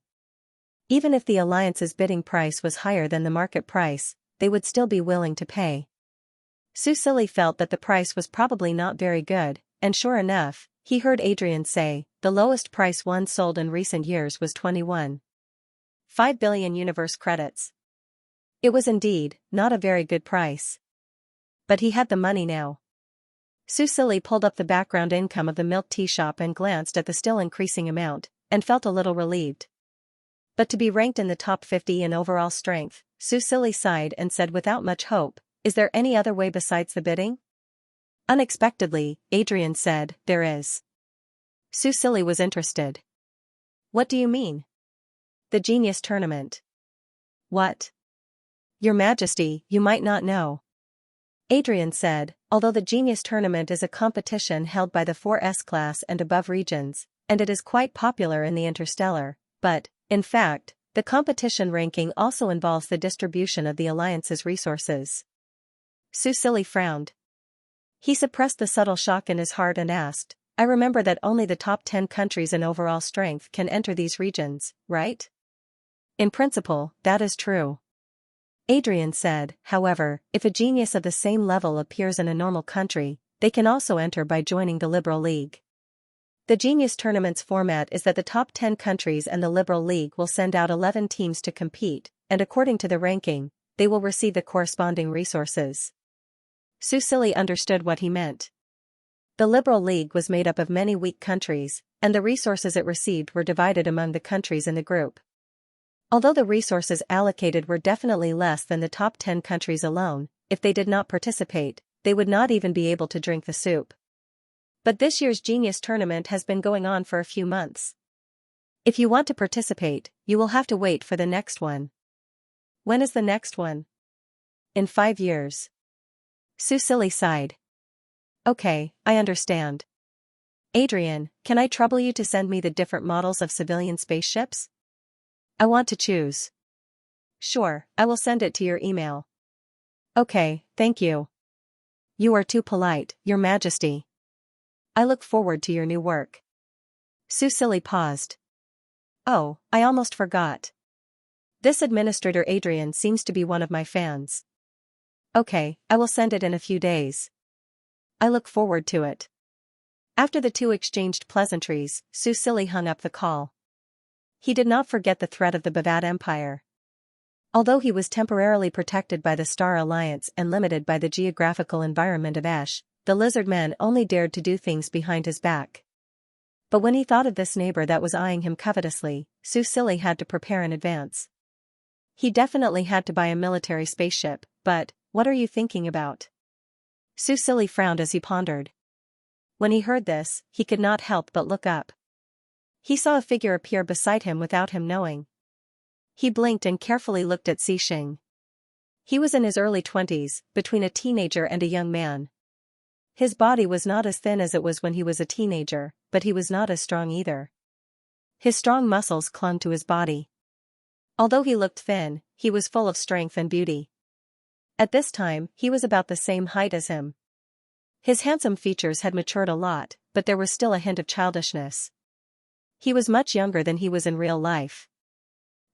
A: Even if the Alliance's bidding price was higher than the market price, they would still be willing to pay." Susili felt that the price was probably not very good, and sure enough, he heard Adrian say, "The lowest price one sold in recent years was 21.5 billion universe credits." It was indeed not a very good price. But he had the money now. Susili pulled up the background income of the milk tea shop and glanced at the still increasing amount, and felt a little relieved. But to be ranked in the top 50 in overall strength, Susili sighed and said without much hope, "Is there any other way besides the bidding?" Unexpectedly, Adrian said, "There is." Susili was interested. "What do you mean?" "The Genius Tournament." "What?" "Your Majesty, you might not know." Adrian said, "Although the Genius Tournament is a competition held by the 4S class and above regions, and it is quite popular in the interstellar, but, in fact, the competition ranking also involves the distribution of the Alliance's resources." Susili frowned. He suppressed the subtle shock in his heart and asked, "I remember that only the top 10 countries in overall strength can enter these regions, right?" "In principle, that is true." Adrian said, "However, if a genius of the same level appears in a normal country, they can also enter by joining the Liberal League. The Genius Tournament's format is that the top 10 countries and the Liberal League will send out 11 teams to compete, and according to the ranking, they will receive the corresponding resources." Susili understood what he meant. The Liberal League was made up of many weak countries, and the resources it received were divided among the countries in the group. Although the resources allocated were definitely less than the top 10 countries alone, if they did not participate, they would not even be able to drink the soup. But this year's Genius Tournament has been going on for a few months. If you want to participate, you will have to wait for the next one. When is the next one? In 5 years. Susili sighed. Okay, I understand. Adrian, can I trouble you to send me the different models of civilian spaceships? I want to choose. Sure, I will send it to your email. Okay, thank you. You are too polite, Your Majesty. I look forward to your new work. Susili paused. Oh, I almost forgot. This administrator Adrian seems to be one of my fans. Okay, I will send it in a few days. I look forward to it. After the two exchanged pleasantries, Su Silly hung up the call. He did not forget the threat of the Bavad Empire. Although he was temporarily protected by the Star Alliance and limited by the geographical environment of Ash, the lizard man only dared to do things behind his back. But when he thought of this neighbor that was eyeing him covetously, Su Silly had to prepare in advance. He definitely had to buy a military spaceship, but, what are you thinking about? Su Silly frowned as he pondered. When he heard this, he could not help but look up. He saw a figure appear beside him without him knowing. He blinked and carefully looked at Xing. He was in his early 20s, between a teenager and a young man. His body was not as thin as it was when he was a teenager, but he was not as strong either. His strong muscles clung to his body. Although he looked thin, he was full of strength and beauty. At this time, he was about the same height as him. His handsome features had matured a lot, but there was still a hint of childishness. He was much younger than he was in real life.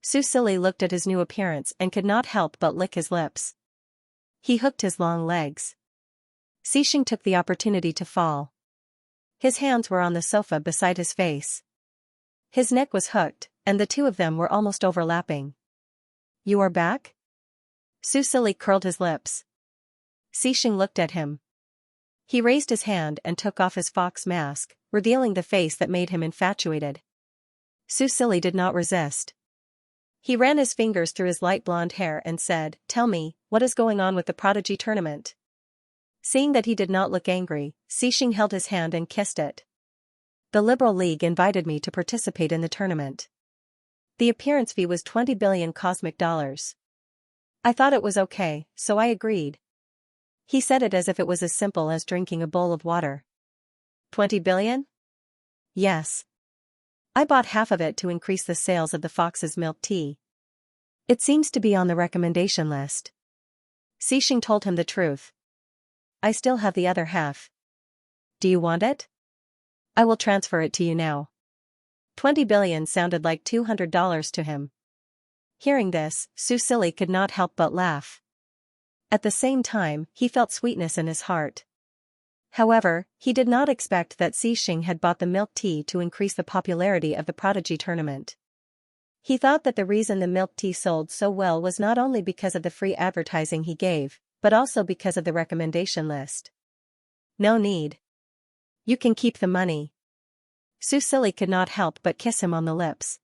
A: Su Silly looked at his new appearance and could not help but lick his lips. He hooked his long legs. Xing took the opportunity to fall. His hands were on the sofa beside his face. His neck was hooked, and the two of them were almost overlapping. You are back? Su Silly curled his lips. Xing looked at him. He raised his hand and took off his fox mask, revealing the face that made him infatuated. Su Silly did not resist. He ran his fingers through his light blonde hair and said, "Tell me, what is going on with the Prodigy tournament?" Seeing that he did not look angry, Xing held his hand and kissed it. The Liberal League invited me to participate in the tournament. The appearance fee was 20 billion cosmic dollars. I thought it was okay, so I agreed. He said it as if it was as simple as drinking a bowl of water. 20 billion? Yes. I bought half of it to increase the sales of the Fox's milk tea. It seems to be on the recommendation list. Xing told him the truth. I still have the other half. Do you want it? I will transfer it to you now. 20 billion sounded like $200 to him. Hearing this, Su Silly could not help but laugh. At the same time, he felt sweetness in his heart. However, he did not expect that Xing had bought the milk tea to increase the popularity of the Prodigy tournament. He thought that the reason the milk tea sold so well was not only because of the free advertising he gave, but also because of the recommendation list. No need. You can keep the money. Su Silly could not help but kiss him on the lips.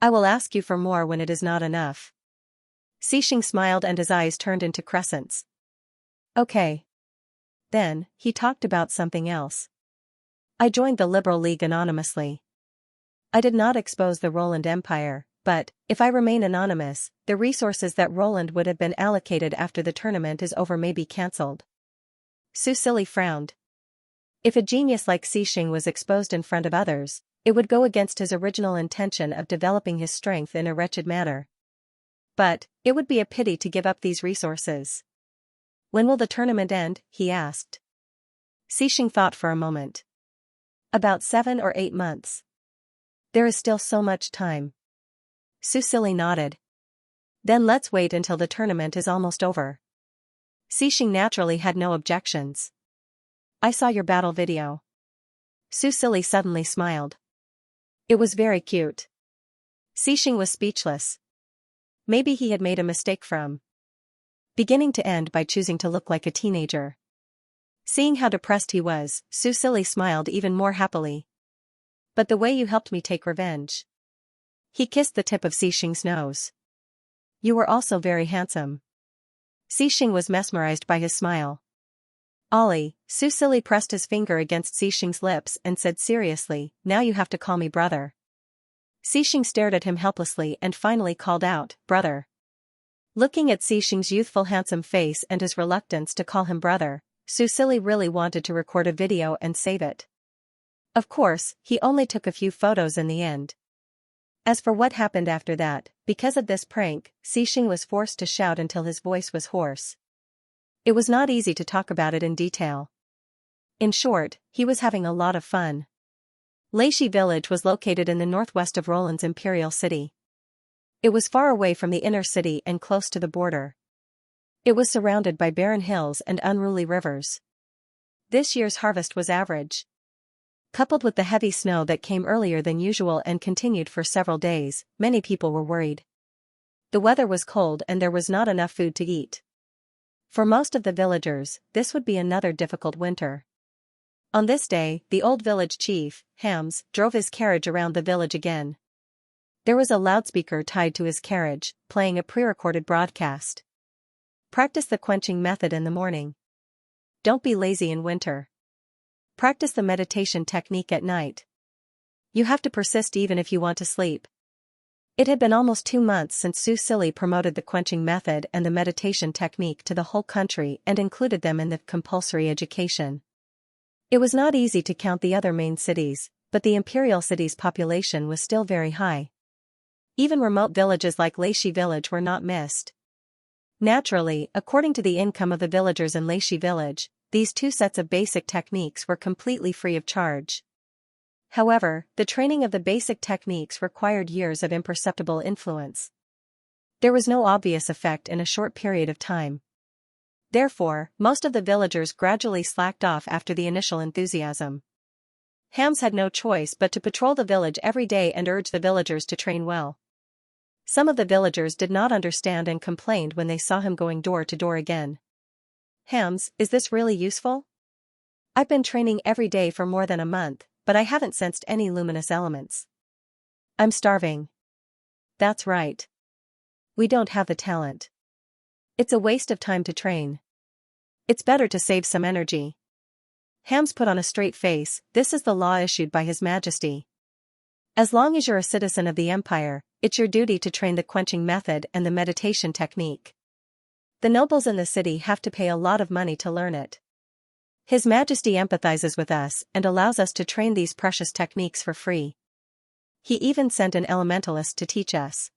A: I will ask you for more when it is not enough. Xing smiled and his eyes turned into crescents. Okay. Then, he talked about something else. I joined the Liberal League anonymously. I did not expose the Roland Empire, but, if I remain anonymous, the resources that Roland would have been allocated after the tournament is over may be cancelled. Su Silly frowned. If a genius like Xing was exposed in front of others, it would go against his original intention of developing his strength in a wretched manner. But, it would be a pity to give up these resources. When will the tournament end? He asked. Xing thought for a moment. About 7 or 8 months. There is still so much time. Su Silly nodded. Then let's wait until the tournament is almost over. Xing naturally had no objections. I saw your battle video. Su Silly suddenly smiled. It was very cute. Xing was speechless. Maybe he had made a mistake from beginning to end by choosing to look like a teenager. Seeing how depressed he was, Su Silly smiled even more happily. But the way you helped me take revenge. He kissed the tip of Xing's nose. You were also very handsome. Xing was mesmerized by his smile. Ollie, Su Silly pressed his finger against Xing's lips and said seriously, now you have to call me brother. Xing stared at him helplessly and finally called out, brother. Looking at Xing's youthful handsome face and his reluctance to call him brother, Su Silly really wanted to record a video and save it. Of course, he only took a few photos in the end. As for what happened after that, because of this prank, Xing was forced to shout until his voice was hoarse. It was not easy to talk about it in detail. In short, he was having a lot of fun. Leishi village was located in the northwest of Roland's imperial city. It was far away from the inner city and close to the border. It was surrounded by barren hills and unruly rivers. This year's harvest was average. Coupled with the heavy snow that came earlier than usual and continued for several days, many people were worried. The weather was cold and there was not enough food to eat. For most of the villagers, this would be another difficult winter. On this day, the old village chief, Hams, drove his carriage around the village again. There was a loudspeaker tied to his carriage, playing a pre-recorded broadcast. Practice the quenching method in the morning. Don't be lazy in winter. Practice the meditation technique at night. You have to persist even if you want to sleep. It had been almost 2 months since Su Silly promoted the quenching method and the meditation technique to the whole country and included them in the compulsory education. It was not easy to count the other main cities, but the imperial city's population was still very high. Even remote villages like Leishi village were not missed. Naturally, according to the income of the villagers in Leishi village, these 2 sets of basic techniques were completely free of charge. However, the training of the basic techniques required years of imperceptible influence. There was no obvious effect in a short period of time. Therefore, most of the villagers gradually slacked off after the initial enthusiasm. Hams had no choice but to patrol the village every day and urge the villagers to train well. Some of the villagers did not understand and complained when they saw him going door to door again. Hams, is this really useful? I've been training every day for more than a month, but I haven't sensed any luminous elements. I'm starving. That's right. We don't have the talent. It's a waste of time to train. It's better to save some energy. Hams put on a straight face. This is the law issued by His Majesty. As long as you're a citizen of the Empire, it's your duty to train the quenching method and the meditation technique. The nobles in the city have to pay a lot of money to learn it. His Majesty empathizes with us and allows us to train these precious techniques for free. He even sent an elementalist to teach us.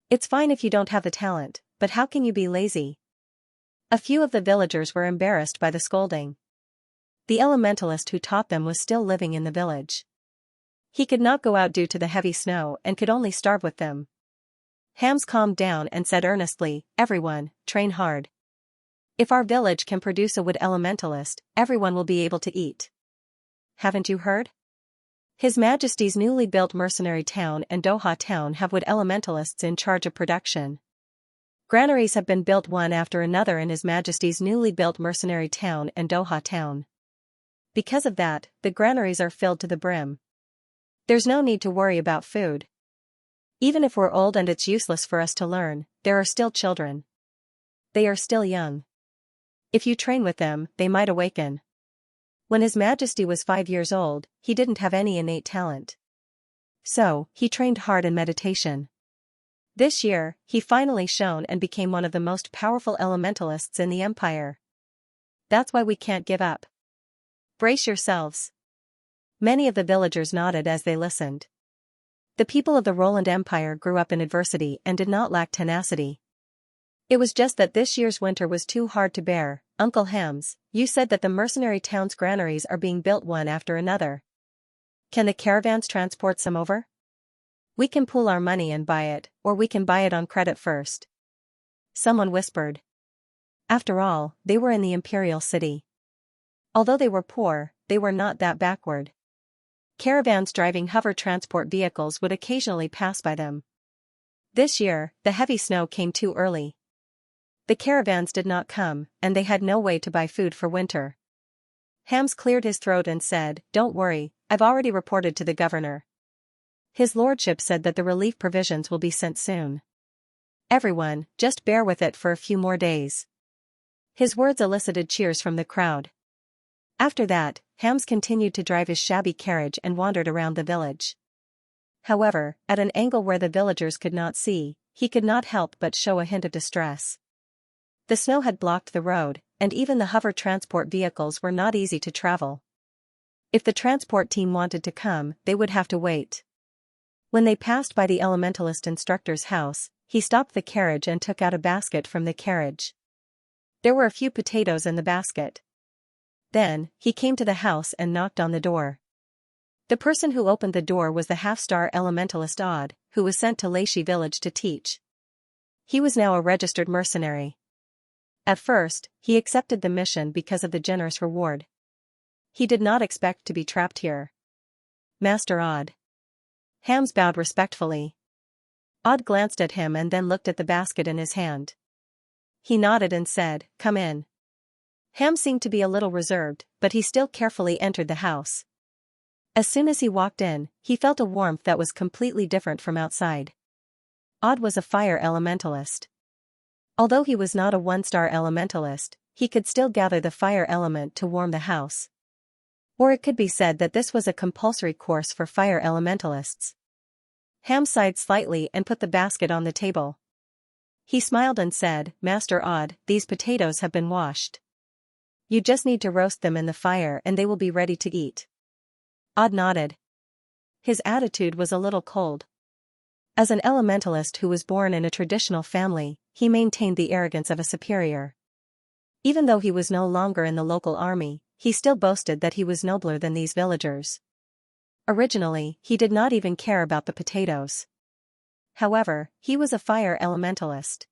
A: It's fine if you don't have the talent, but how can you be lazy? A few of the villagers were embarrassed by the scolding. The elementalist who taught them was still living in the village. He could not go out due to the heavy snow and could only starve with them. Hams calmed down and said earnestly, "Everyone, train hard. If our village can produce a wood elementalist, everyone will be able to eat. Haven't you heard? His Majesty's newly built mercenary town and Doha town have wood elementalists in charge of production. Granaries have been built one after another in His Majesty's newly built mercenary town and Doha town. Because of that, the granaries are filled to the brim. There's no need to worry about food. Even if we're old and it's useless for us to learn, there are still children. They are still young. If you train with them, they might awaken." When His Majesty was 5 years old, he didn't have any innate talent. So, he trained hard in meditation. This year, he finally shone and became one of the most powerful elementalists in the Empire. That's why we can't give up. Brace yourselves. Many of the villagers nodded as they listened. The people of the Roland Empire grew up in adversity and did not lack tenacity. It was just that this year's winter was too hard to bear. "Uncle Hams, you said that the mercenary town's granaries are being built one after another. Can the caravans transport some over? We can pool our money and buy it, or we can buy it on credit first." Someone whispered. After all, they were in the imperial city. Although they were poor, they were not that backward. Caravans driving hover transport vehicles would occasionally pass by them. This year, the heavy snow came too early. The caravans did not come, and they had no way to buy food for winter. Hams cleared his throat and said, "Don't worry, I've already reported to the governor. His lordship said that the relief provisions will be sent soon. Everyone, just bear with it for a few more days." His words elicited cheers from the crowd. After that, Hams continued to drive his shabby carriage and wandered around the village. However, at an angle where the villagers could not see, he could not help but show a hint of distress. The snow had blocked the road, and even the hover transport vehicles were not easy to travel. If the transport team wanted to come, they would have to wait. When they passed by the elementalist instructor's house, he stopped the carriage and took out a basket from the carriage. There were a few potatoes in the basket. Then, he came to the house and knocked on the door. The person who opened the door was the half-star elementalist Odd, who was sent to Leishi village to teach. He was now a registered mercenary. At first, he accepted the mission because of the generous reward. He did not expect to be trapped here. Master Odd. Hams bowed respectfully. Odd glanced at him and then looked at the basket in his hand. He nodded and said, "Come in." Ham seemed to be a little reserved, but he still carefully entered the house. As soon as he walked in, he felt a warmth that was completely different from outside. Odd was a fire elementalist. Although he was not a one-star elementalist, he could still gather the fire element to warm the house. Or it could be said that this was a compulsory course for fire elementalists. Ham sighed slightly and put the basket on the table. He smiled and said, "Master Odd, these potatoes have been washed. You just need to roast them in the fire and they will be ready to eat." Odd nodded. His attitude was a little cold. As an elementalist who was born in a traditional family, he maintained the arrogance of a superior. Even though he was no longer in the local army, he still boasted that he was nobler than these villagers. Originally, he did not even care about the potatoes. However, he was a fire elementalist.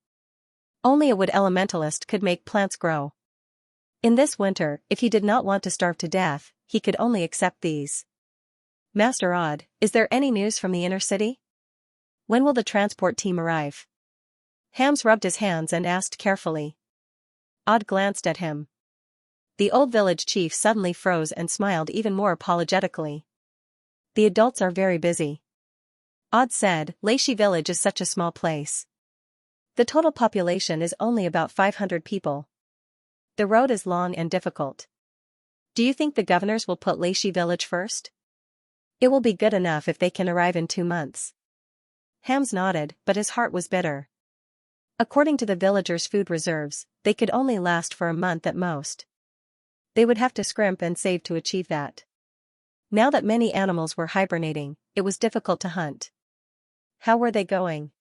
A: Only a wood elementalist could make plants grow. In this winter, if he did not want to starve to death, he could only accept these. "Master Odd, is there any news from the inner city? When will the transport team arrive?" Hams rubbed his hands and asked carefully. Odd glanced at him. The old village chief suddenly froze and smiled even more apologetically. "The adults are very busy." Odd said, "Leishi village is such a small place. The total population is only about 500 people. The road is long and difficult. Do you think the governors will put Leishi village first? It will be good enough if they can arrive in 2 months." Hams nodded, but his heart was bitter. According to the villagers' food reserves, they could only last for a month at most. They would have to scrimp and save to achieve that. Now that many animals were hibernating, it was difficult to hunt. How were they going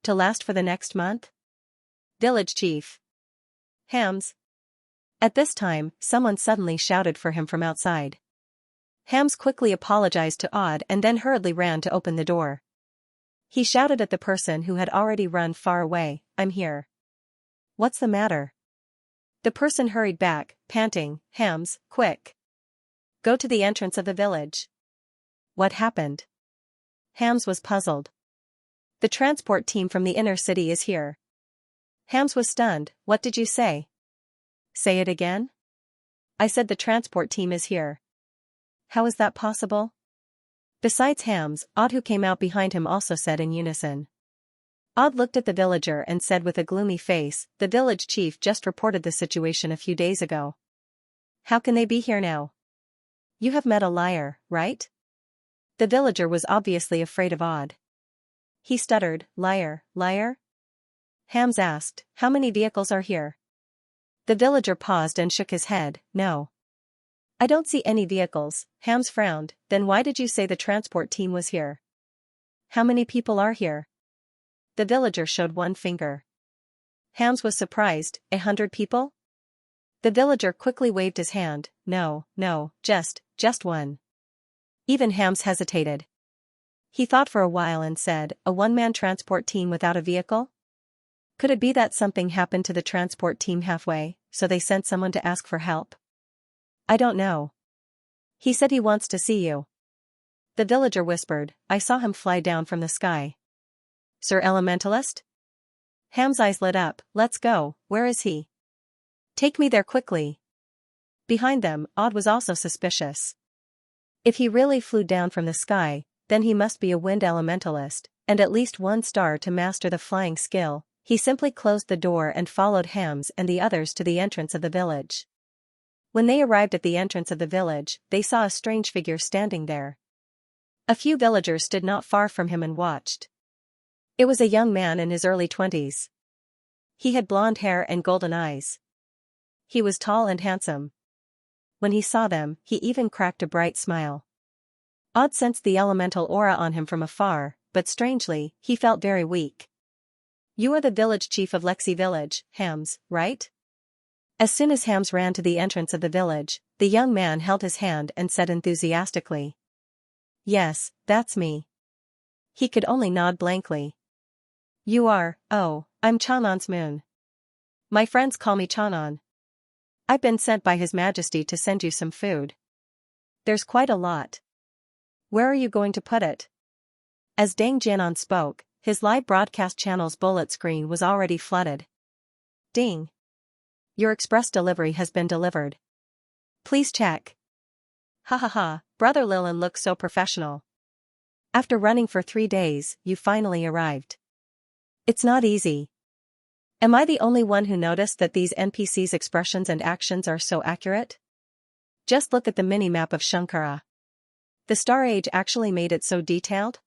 A: to last for the next month? Village chief. Hams. At this time, someone suddenly shouted for him from outside. Hams quickly apologized to Odd and then hurriedly ran to open the door. He shouted at the person who had already run far away, "I'm here." "What's the matter?" The person hurried back, panting, "Hams, quick. Go to the entrance of the village." What happened? Hams was puzzled. "The transport team from the inner city is here." Hams was stunned. "What did you say?" "Say it again?" "I said the transport team is here." "How is that possible?" Besides Hams, Odd, who came out behind him, also said in unison. Odd looked at the villager and said with a gloomy face, "The village chief just reported the situation a few days ago. How can they be here now?" "You have met a liar, right?" The villager was obviously afraid of Odd. He stuttered, "Liar, liar?" Hams asked, "How many vehicles are here?" The villager paused and shook his head, "No. I don't see any vehicles." Hams frowned, "Then why did you say the transport team was here? How many people are here?" The villager showed one finger. Hams was surprised, 100 people? The villager quickly waved his hand, "No, no, just one." Even Hams hesitated. He thought for a while and said, "A one-man transport team without a vehicle? Could it be that something happened to the transport team halfway, so they sent someone to ask for help?" "I don't know. He said he wants to see you." The villager whispered, "I saw him fly down from the sky." "Sir Elementalist?" Ham's eyes lit up, "Let's go, where is he? Take me there quickly." Behind them, Odd was also suspicious. If he really flew down from the sky, then he must be a wind elementalist, and at least 1 star to master the flying skill. He simply closed the door and followed Hams and the others to the entrance of the village. When they arrived at the entrance of the village, they saw a strange figure standing there. A few villagers stood not far from him and watched. It was a young man in his early 20s. He had blonde hair and golden eyes. He was tall and handsome. When he saw them, he even cracked a bright smile. Odd sensed the elemental aura on him from afar, but strangely, he felt very weak. "You are the village chief of Lexi village, Hams, right?" As soon as Hams ran to the entrance of the village, the young man held his hand and said enthusiastically, "Yes, that's me." He could only nod blankly. "You are, oh, I'm Chanon's moon." My friends call me Chanan. I've been sent by His Majesty to send you some food. There's quite a lot. Where are you going to put it? As Deng Jianan spoke, his live broadcast channel's bullet screen was already flooded. Ding. Your express delivery has been delivered. Please check. Ha ha ha, Brother Lilin looks so professional. After running for 3 days, you finally arrived. It's not easy. Am I the only one who noticed that these NPCs' expressions and actions are so accurate? Just look at the mini-map of Xianxia. The Star Age actually made it so detailed?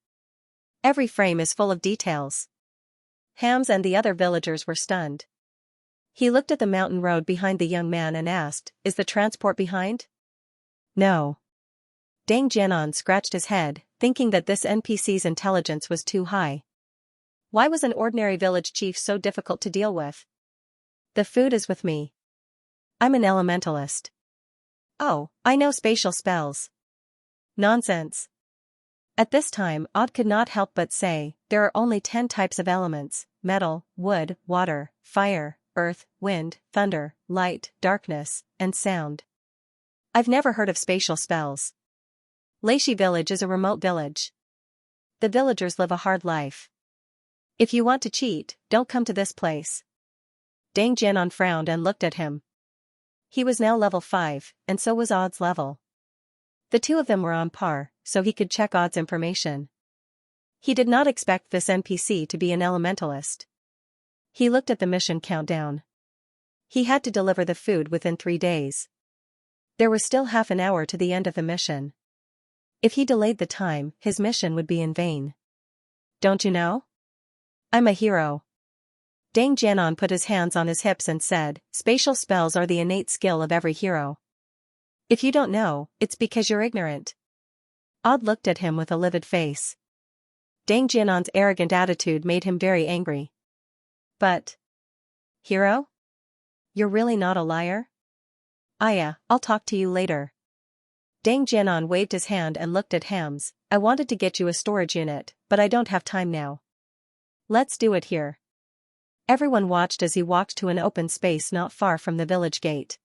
A: Every frame is full of details. Hams and the other villagers were stunned. He looked at the mountain road behind the young man and asked, "Is the transport behind?" No. Deng Jianan scratched his head, thinking that this NPC's intelligence was too high. Why was an ordinary village chief so difficult to deal with? The food is with me. I'm an elementalist. Oh, I know spatial spells. Nonsense. At this time, Odd could not help but say, there are only 10 types of elements: metal, wood, water, fire, earth, wind, thunder, light, darkness, and sound. I've never heard of spatial spells. Leishi village is a remote village. The villagers live a hard life. If you want to cheat, don't come to this place. Deng Jianan frowned and looked at him. He was now level 5, and so was Odd's level. The two of them were on par, so he could check Odd's information. He did not expect this NPC to be an elementalist. He looked at the mission countdown. He had to deliver the food within 3 days. There was still half an hour to the end of the mission. If he delayed the time, his mission would be in vain. Don't you know? I'm a hero. Deng Jianan put his hands on his hips and said, spatial spells are the innate skill of every hero. If you don't know, it's because you're ignorant. Odd looked at him with a livid face. Deng Jianan's arrogant attitude made him very angry. But... hero? You're really not a liar? Aya, I'll talk to you later. Deng Jianan waved his hand and looked at Hams. I wanted to get you a storage unit, but I don't have time now. Let's do it here. Everyone watched as he walked to an open space not far from the village gate.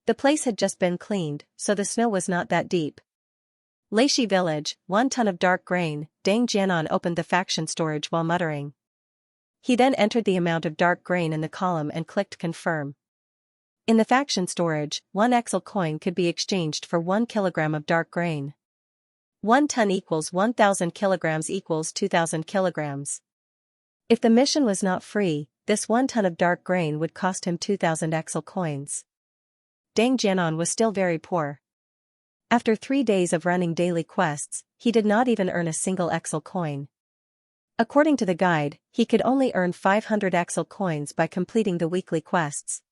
A: The place had just been cleaned, so the snow was not that deep. Leishi village, 1 ton of dark grain. Deng Jianan opened the faction storage while muttering. He then entered the amount of dark grain in the column and clicked confirm. In the faction storage, 1 exel coin could be exchanged for 1 kilogram of dark grain. 1 ton equals 1,000 kilograms equals 2,000 kilograms. If the mission was not free, this 1 ton of dark grain would cost him 2,000 exel coins. Deng Jianan was still very poor. After 3 days of running daily quests, he did not even earn a single exel coin. According to the guide, he could only earn 500 exel coins by completing the weekly quests.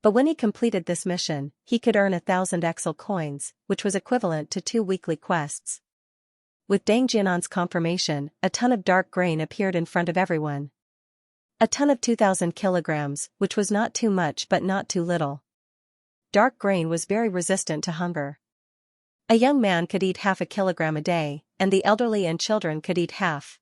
A: But when he completed this mission, he could earn 1,000 exel coins, which was equivalent to 2 weekly quests. With Deng Jianan's confirmation, a ton of dark grain appeared in front of everyone. A ton of 2,000 kilograms, which was not too much but not too little. Dark grain was very resistant to hunger. A young man could eat half a kilogram a day, and the elderly and children could eat half.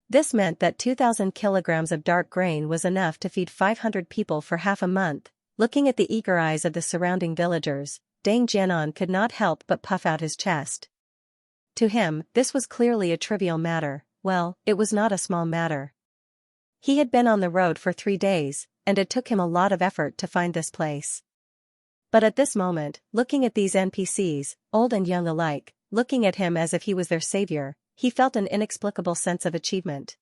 A: This meant that 2,000 kilograms of dark grain was enough to feed 500 people for half a month. Looking at the eager eyes of the surrounding villagers, Deng Jianan could not help but puff out his chest. To him, this was clearly a trivial matter. Well, it was not a small matter. He had been on the road for 3 days, and it took him a lot of effort to find this place. But at this moment, looking at these NPCs, old and young alike, looking at him as if he was their savior, he felt an inexplicable sense of achievement.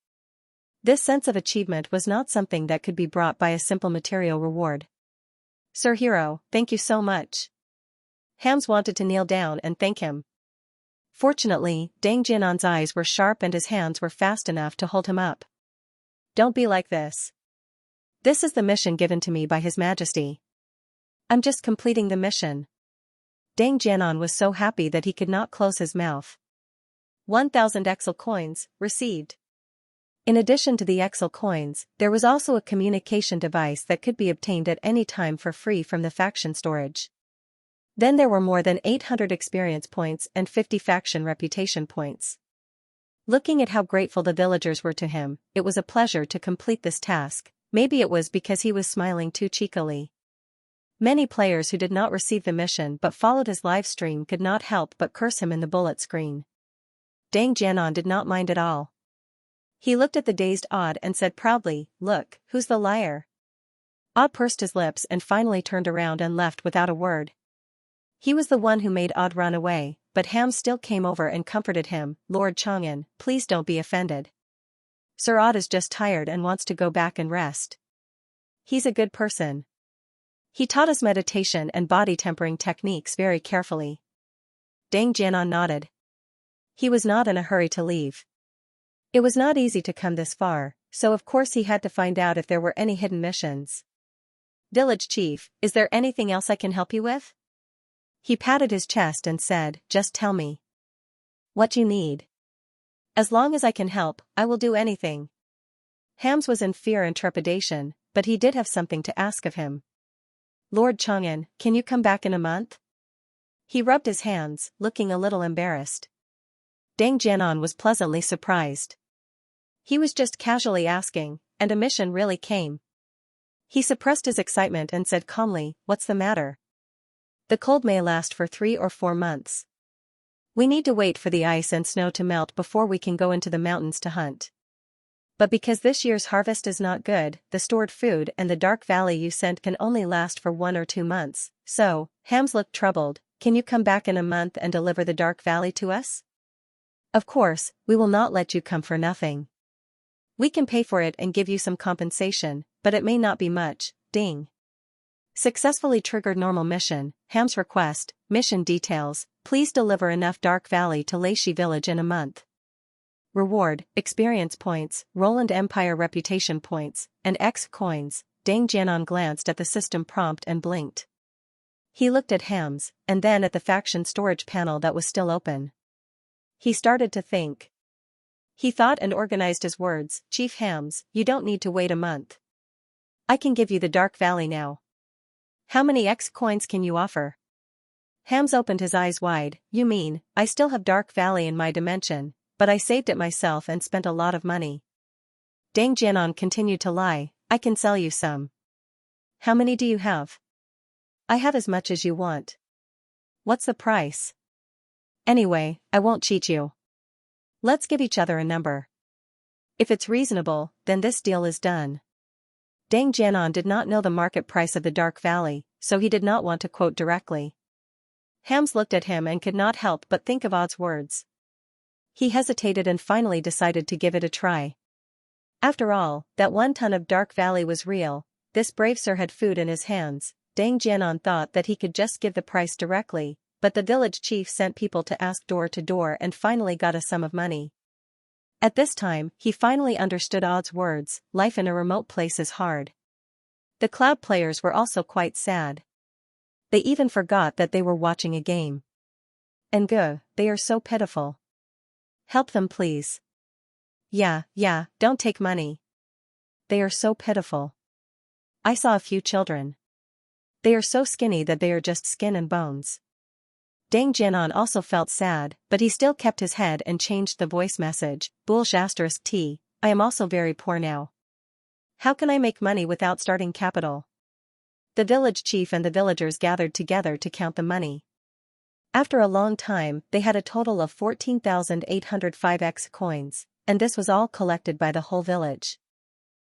A: This sense of achievement was not something that could be brought by a simple material reward. Sir Hero, thank you so much. Hams wanted to kneel down and thank him. Fortunately, Deng Jianan's eyes were sharp and his hands were fast enough to hold him up. Don't be like this. This is the mission given to me by His Majesty. I'm just completing the mission. Deng Jianan was so happy that he could not close his mouth. 1,000 exel coins, received. In addition to the exel coins, there was also a communication device that could be obtained at any time for free from the faction storage. Then there were more than 800 experience points and 50 faction reputation points. Looking at how grateful the villagers were to him, it was a pleasure to complete this task. Maybe it was because he was smiling too cheekily. Many players who did not receive the mission but followed his live stream could not help but curse him in the bullet screen. Deng Jianan did not mind at all. He looked at the dazed Odd and said proudly, "Look, who's the liar?" Odd pursed his lips and finally turned around and left without a word. He was the one who made Odd run away, but Ham still came over and comforted him. "Lord Chang'an, please don't be offended. Sir Odd is just tired and wants to go back and rest. He's a good person. He taught us meditation and body tempering techniques very carefully." Deng Jianan nodded. He was not in a hurry to leave. It was not easy to come this far, so of course he had to find out if there were any hidden missions. "Village chief, is there anything else I can help you with?" He patted his chest and said, "Just tell me what you need. As long as I can help, I will do anything." Hams was in fear and trepidation, but he did have something to ask of him. "Lord Chang'an, can you come back in a month?" He rubbed his hands, looking a little embarrassed. Deng Jianan was pleasantly surprised. He was just casually asking, and a mission really came. He suppressed his excitement and said calmly, "What's the matter? The cold may last for 3 or 4 months. We need to wait for the ice and snow to melt before we can go into the mountains to hunt. But because this year's harvest is not good, the stored food and the dark valley you sent can only last for 1 or 2 months, so," Hams looked troubled, "can you come back in a month and deliver the dark valley to us? Of course, we will not let you come for nothing. We can pay for it and give you some compensation, but it may not be much." Ding. Successfully triggered normal mission. Ham's request, mission details, please deliver enough Dark Valley to Leishi village in a month. Reward, experience points, Roland Empire reputation points, and X coins. Deng Jianan glanced at the system prompt and blinked. He looked at Hams, and then at the faction storage panel that was still open. He started to think. He thought and organized his words, "Chief Hams, you don't need to wait a month. I can give you the Dark Valley now. How many X coins can you offer?" Hams opened his eyes wide. "You mean, I still have Dark Valley in my dimension, but I saved it myself and spent a lot of money." Deng Jianan continued to lie, "I can sell you some." "How many do you have?" "I have as much as you want." "What's the price?" "Anyway, I won't cheat you. Let's give each other a number. If it's reasonable, then this deal is done." Deng Jianan did not know the market price of the Dark Valley, so he did not want to quote directly. Hams looked at him and could not help but think of Odd's words. He hesitated and finally decided to give it a try. After all, that 1 ton of Dark Valley was real. This brave sir had food in his hands. Deng Jianan thought that he could just give the price directly, but the village chief sent people to ask door to door and finally got a sum of money. At this time, he finally understood Odd's words, life in a remote place is hard. The Cloud players were also quite sad. They even forgot that they were watching a game. And they are so pitiful. Help them please. Yeah, don't take money. They are so pitiful. I saw a few children. They are so skinny that they are just skin and bones. Deng Jianan also felt sad, but he still kept his head and changed the voice message. *T, I am also very poor now. How can I make money without starting capital? The village chief and the villagers gathered together to count the money. After a long time, they had a total of 14,805 X coins, and this was all collected by the whole village.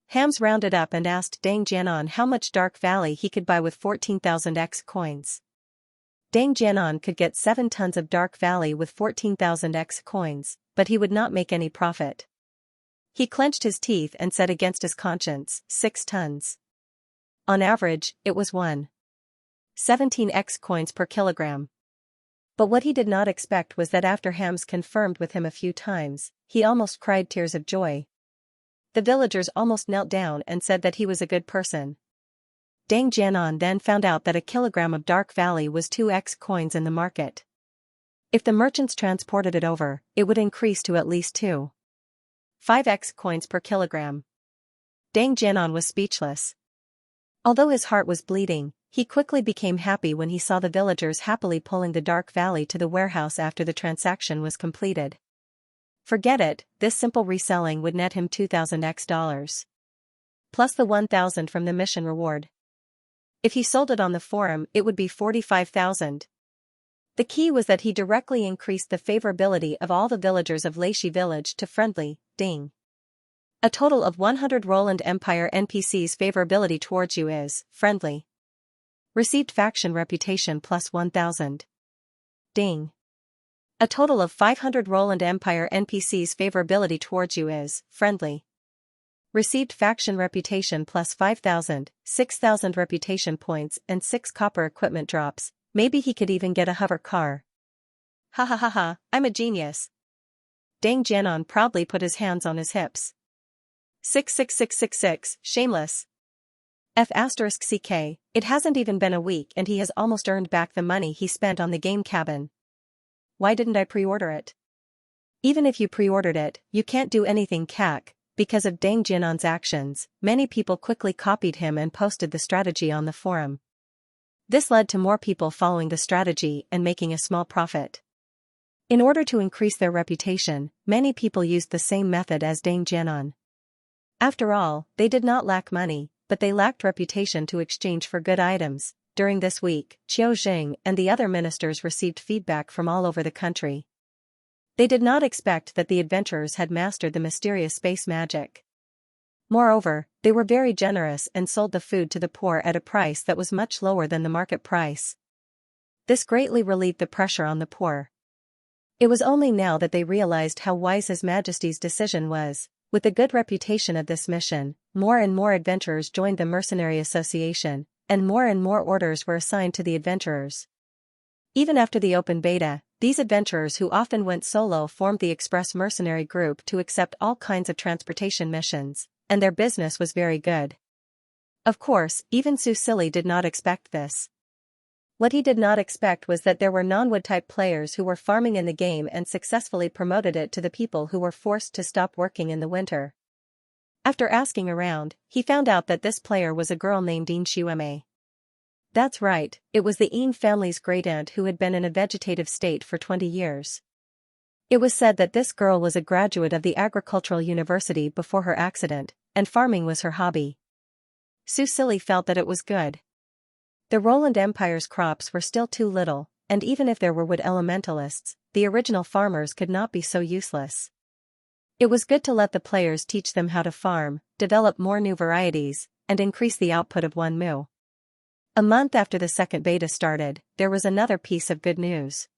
A: Hams rounded up and asked Deng Jianan how much Dark Valley he could buy with 14,000 X coins. Deng Jianan could get 7 tons of Dark Valley with 14,000 X coins, but he would not make any profit. He clenched his teeth and said against his conscience, 6 tons. On average, it was 1.17 X coins per kilogram. But what he did not expect was that after Hams confirmed with him a few times, he almost cried tears of joy. The villagers almost knelt down and said that he was a good person. Deng Jianan then found out that a kilogram of Dark Valley was 2 X coins in the market. If the merchants transported it over, it would increase to at least 2.5 X coins per kilogram. Deng Jianan was speechless. Although his heart was bleeding, he quickly became happy when he saw the villagers happily pulling the Dark Valley to the warehouse after the transaction was completed. Forget it, this simple reselling would net him 2,000 X dollars. plus the 1,000 from the mission reward. If he sold it on the forum, it would be 45,000. The key was that he directly increased the favorability of all the villagers of Leishi village to friendly, ding. A total of 100 Roland Empire NPCs' favorability towards you is friendly. Received faction reputation plus 1,000. Ding. A total of 500 Roland Empire NPCs' favorability towards you is friendly. Received faction reputation plus 5,000, 6,000 reputation points and 6 copper equipment drops. Maybe he could even get a hover car. Ha ha ha ha, I'm a genius. Dang Jianan proudly put his hands on his hips. 66666, shameless. F*CK, it hasn't even been a week and he has almost earned back the money he spent on the game cabin. Why didn't I pre-order it? Even if you pre-ordered it, you can't do anything cac. Because of Dang Jianan's actions, many people quickly copied him and posted the strategy on the forum. This led to more people following the strategy and making a small profit. In order to increase their reputation, many people used the same method as Dang Jianan. After all, they did not lack money, but they lacked reputation to exchange for good items. During this week, Qiu Jing and the other ministers received feedback from all over the country. They did not expect that the adventurers had mastered the mysterious space magic. Moreover, they were very generous and sold the food to the poor at a price that was much lower than the market price. This greatly relieved the pressure on the poor. It was only now that they realized how wise His Majesty's decision was. With the good reputation of this mission, more and more adventurers joined the Mercenary Association, and more orders were assigned to the adventurers. Even after the open beta, these adventurers who often went solo formed the Express Mercenary Group to accept all kinds of transportation missions, and their business was very good. Of course, even Su Silly did not expect this. What he did not expect was that there were non-wood-type players who were farming in the game and successfully promoted it to the people who were forced to stop working in the winter. After asking around, he found out that this player was a girl named Yin Xueme. That's right, it was the Yin family's great-aunt who had been in a vegetative state for 20 years. It was said that this girl was a graduate of the agricultural university before her accident, and farming was her hobby. Su Silly felt that it was good. The Roland Empire's crops were still too little, and even if there were wood elementalists, the original farmers could not be so useless. It was good to let the players teach them how to farm, develop more new varieties, and increase the output of one mu. A month after the second beta started, there was another piece of good news.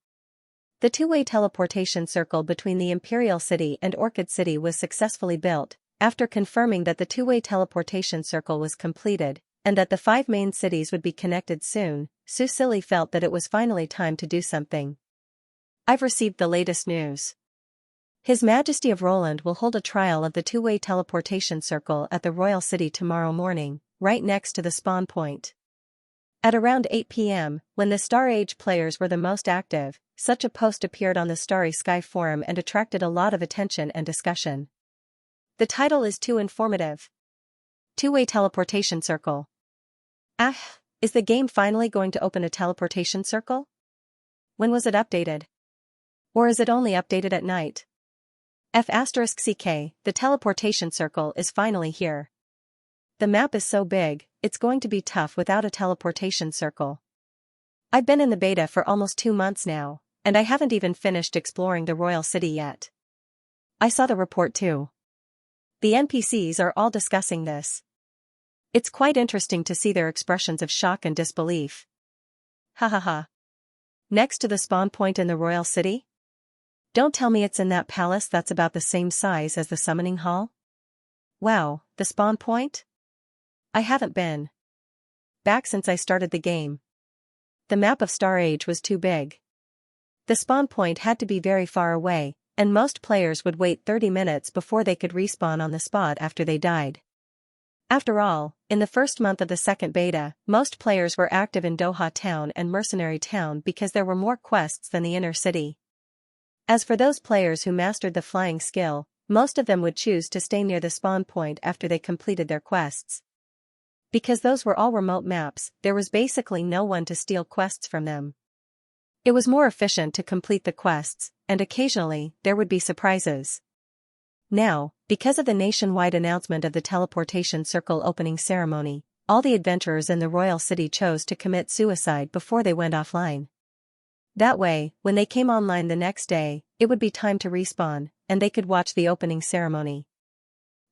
A: The two-way teleportation circle between the Imperial City and Orchid City was successfully built. After confirming that the two-way teleportation circle was completed, and that the 5 main cities would be connected soon, Su Silly felt that it was finally time to do something. I've received the latest news. His Majesty of Roland will hold a trial of the two-way teleportation circle at the Royal City tomorrow morning, right next to the spawn point. At around 8 p.m., when the Star Age players were the most active, such a post appeared on the Starry Sky forum and attracted a lot of attention and discussion. The title is too informative. Two-way teleportation circle. Is the game finally going to open a teleportation circle? When was it updated? Or is it only updated at night? F*CK, the teleportation circle is finally here. The map is so big, it's going to be tough without a teleportation circle. I've been in the beta for almost 2 months now, and I haven't even finished exploring the Royal City yet. I saw the report too. The NPCs are all discussing this. It's quite interesting to see their expressions of shock and disbelief. Ha ha ha. Next to the spawn point in the Royal City? Don't tell me it's in that palace that's about the same size as the summoning hall? Wow, the spawn point? I haven't been back since I started the game. The map of Star Age was too big. The spawn point had to be very far away, and most players would wait 30 minutes before they could respawn on the spot after they died. After all, in the first month of the second beta, most players were active in Doha Town and Mercenary Town because there were more quests than the inner city. As for those players who mastered the flying skill, most of them would choose to stay near the spawn point after they completed their quests. Because those were all remote maps, there was basically no one to steal quests from them. It was more efficient to complete the quests, and occasionally, there would be surprises. Now, because of the nationwide announcement of the teleportation circle opening ceremony, all the adventurers in the royal city chose to commit suicide before they went offline. That way, when they came online the next day, it would be time to respawn, and they could watch the opening ceremony.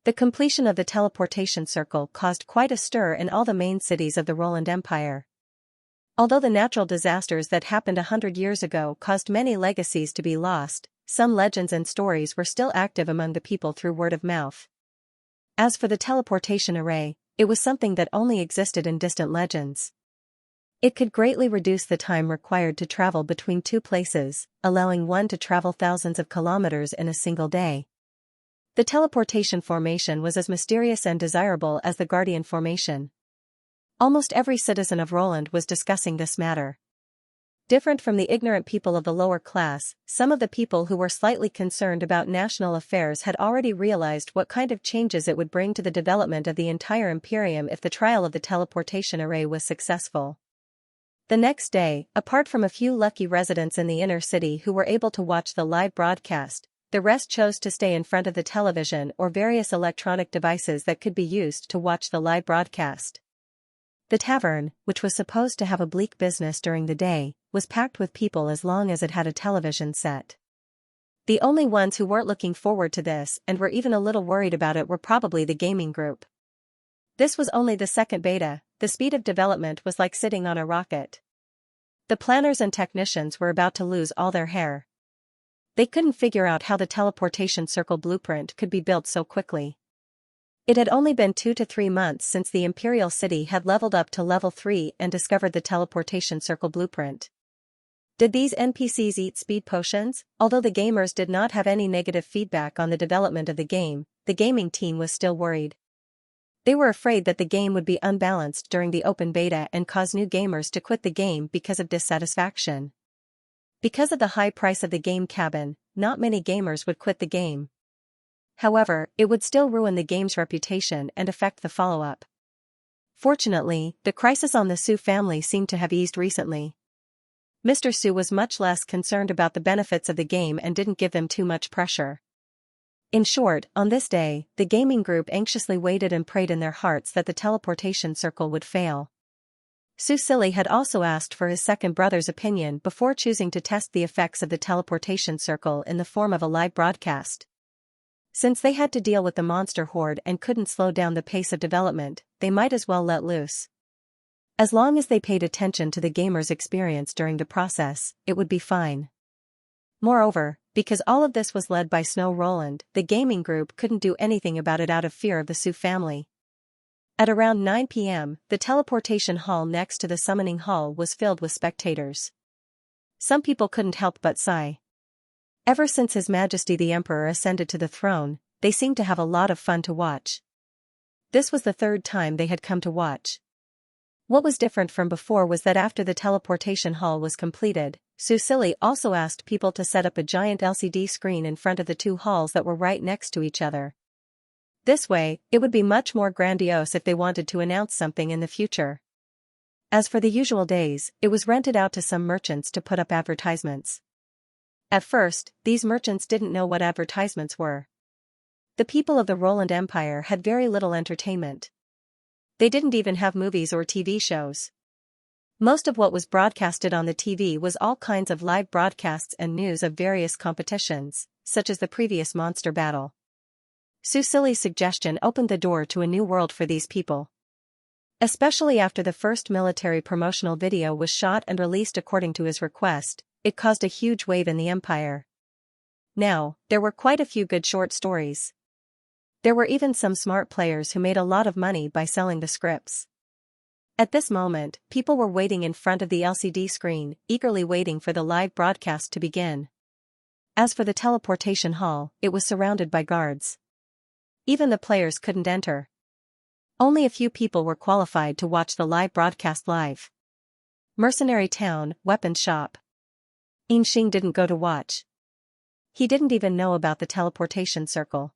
A: The completion of the teleportation circle caused quite a stir in all the main cities of the Roland Empire. Although the natural disasters that happened 100 years ago caused many legacies to be lost, some legends and stories were still active among the people through word of mouth. As for the teleportation array, it was something that only existed in distant legends. It could greatly reduce the time required to travel between two places, allowing one to travel thousands of kilometers in a single day. The teleportation formation was as mysterious and desirable as the Guardian formation. Almost every citizen of Roland was discussing this matter. Different from the ignorant people of the lower class, some of the people who were slightly concerned about national affairs had already realized what kind of changes it would bring to the development of the entire Imperium if the trial of the teleportation array was successful. The next day, apart from a few lucky residents in the inner city who were able to watch the live broadcast, the rest chose to stay in front of the television or various electronic devices that could be used to watch the live broadcast. The tavern, which was supposed to have a bleak business during the day, was packed with people as long as it had a television set. The only ones who weren't looking forward to this and were even a little worried about it were probably the gaming group. This was only the second beta. The speed of development was like sitting on a rocket. The planners and technicians were about to lose all their hair. They couldn't figure out how the teleportation circle blueprint could be built so quickly. It had only been 2 to 3 months since the Imperial City had leveled up to level 3 and discovered the teleportation circle blueprint. Did these NPCs eat speed potions? Although the gamers did not have any negative feedback on the development of the gaming team was still worried. They were afraid that the game would be unbalanced during the open beta and cause new gamers to quit the game because of dissatisfaction. Because of the high price of the game cabin, not many gamers would quit the game. However, it would still ruin the game's reputation and affect the follow-up. Fortunately, the crisis on the Su family seemed to have eased recently. Mr. Su was much less concerned about the benefits of the game and didn't give them too much pressure. In short, on this day, the gaming group anxiously waited and prayed in their hearts that the teleportation circle would fail. Su Silly had also asked for his second brother's opinion before choosing to test the effects of the teleportation circle in the form of a live broadcast. Since they had to deal with the monster horde and couldn't slow down the pace of development, they might as well let loose. As long as they paid attention to the gamer's experience during the process, it would be fine. Moreover, because all of this was led by Snow Roland, the gaming group couldn't do anything about it out of fear of the Su family. At around 9 p.m., the teleportation hall next to the summoning hall was filled with spectators. Some people couldn't help but sigh. Ever since His Majesty the Emperor ascended to the throne, they seemed to have a lot of fun to watch. This was the third time they had come to watch. What was different from before was that after the teleportation hall was completed, Su Silly also asked people to set up a giant LCD screen in front of the two halls that were right next to each other. This way, it would be much more grandiose if they wanted to announce something in the future. As for the usual days, it was rented out to some merchants to put up advertisements. At first, these merchants didn't know what advertisements were. The people of the Roland Empire had very little entertainment. They didn't even have movies or TV shows. Most of what was broadcasted on the TV was all kinds of live broadcasts and news of various competitions, such as the previous monster battle. Su Silly's suggestion opened the door to a new world for these people. Especially after the first military promotional video was shot and released according to his request, it caused a huge wave in the empire. Now, there were quite a few good short stories. There were even some smart players who made a lot of money by selling the scripts. At this moment, people were waiting in front of the LCD screen, eagerly waiting for the live broadcast to begin. As for the teleportation hall, it was surrounded by guards. Even the players couldn't enter. Only a few people were qualified to watch the live broadcast live. Mercenary Town, Weapons Shop. Yinxing didn't go to watch. He didn't even know about the teleportation circle.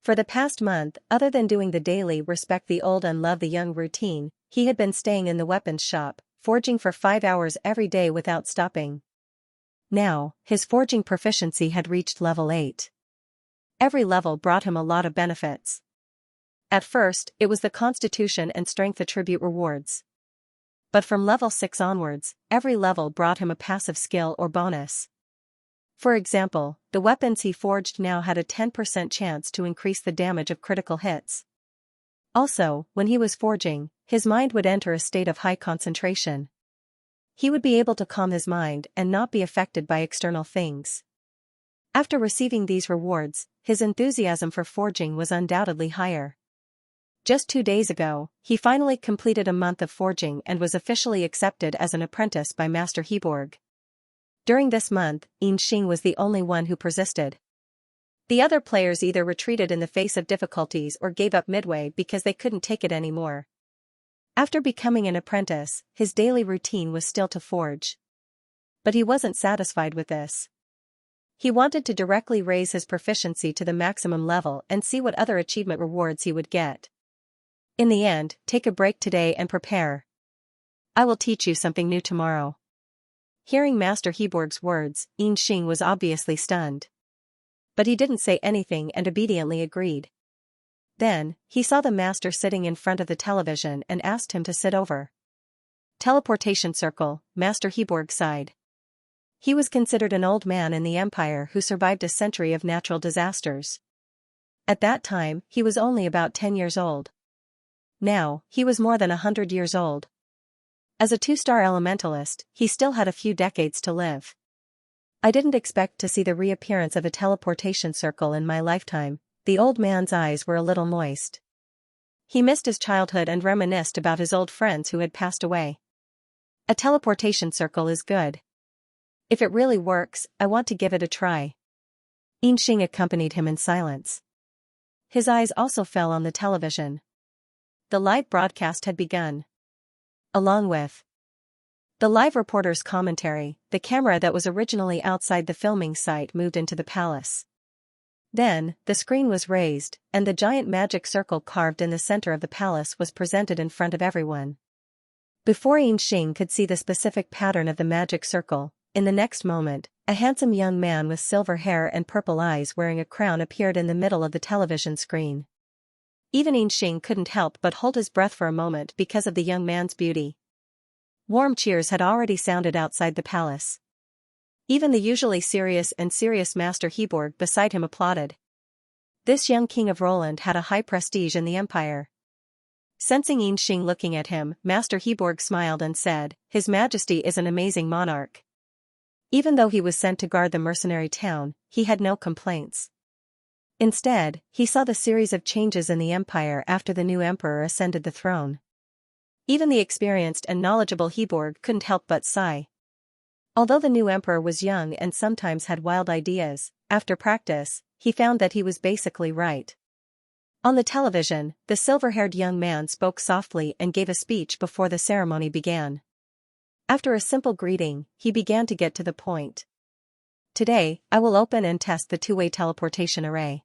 A: For the past month, other than doing the daily respect the old and love the young routine, he had been staying in the weapons shop, forging for 5 hours every day without stopping. Now, his forging proficiency had reached level 8. Every level brought him a lot of benefits. At first, it was the constitution and strength attribute rewards. But from level 6 onwards, every level brought him a passive skill or bonus. For example, the weapons he forged now had a 10% chance to increase the damage of critical hits. Also, when he was forging, his mind would enter a state of high concentration. He would be able to calm his mind and not be affected by external things. After receiving these rewards, his enthusiasm for forging was undoubtedly higher. Just 2 days ago, he finally completed a month of forging and was officially accepted as an apprentice by Master Heborg. During this month, Xianxia was the only one who persisted. The other players either retreated in the face of difficulties or gave up midway because they couldn't take it anymore. After becoming an apprentice, his daily routine was still to forge. But he wasn't satisfied with this. He wanted to directly raise his proficiency to the maximum level and see what other achievement rewards he would get. In the end, take a break today and prepare. I will teach you something new tomorrow. Hearing Master Heborg's words, Xianxia was obviously stunned. But he didn't say anything and obediently agreed. Then, he saw the master sitting in front of the television and asked him to sit over. Teleportation circle, Master Heborg sighed. He was considered an old man in the Empire who survived a century of natural disasters. At that time, he was only about 10 years old. Now, he was more than 100 years old. As a 2-star elementalist, he still had a few decades to live. I didn't expect to see the reappearance of a teleportation circle in my lifetime. The old man's eyes were a little moist. He missed his childhood and reminisced about his old friends who had passed away. A teleportation circle is good. If it really works, I want to give it a try. Xianxia accompanied him in silence. His eyes also fell on the television. The live broadcast had begun. Along with the live reporter's commentary, the camera that was originally outside the filming site moved into the palace. Then, the screen was raised, and the giant magic circle carved in the center of the palace was presented in front of everyone. Before Xianxia could see the specific pattern of the magic circle, in the next moment, a handsome young man with silver hair and purple eyes wearing a crown appeared in the middle of the television screen. Even Xianxia couldn't help but hold his breath for a moment because of the young man's beauty. Warm cheers had already sounded outside the palace. Even the usually serious Master Heborg beside him applauded. This young king of Roland had a high prestige in the empire. Sensing Xianxia looking at him, Master Heborg smiled and said, "His Majesty is an amazing monarch." Even though he was sent to guard the mercenary town, he had no complaints. Instead, he saw the series of changes in the empire after the new emperor ascended the throne. Even the experienced and knowledgeable Heborg couldn't help but sigh. Although the new emperor was young and sometimes had wild ideas, after practice, he found that he was basically right. On the television, the silver-haired young man spoke softly and gave a speech before the ceremony began. After a simple greeting, he began to get to the point. Today, I will open and test the two-way teleportation array.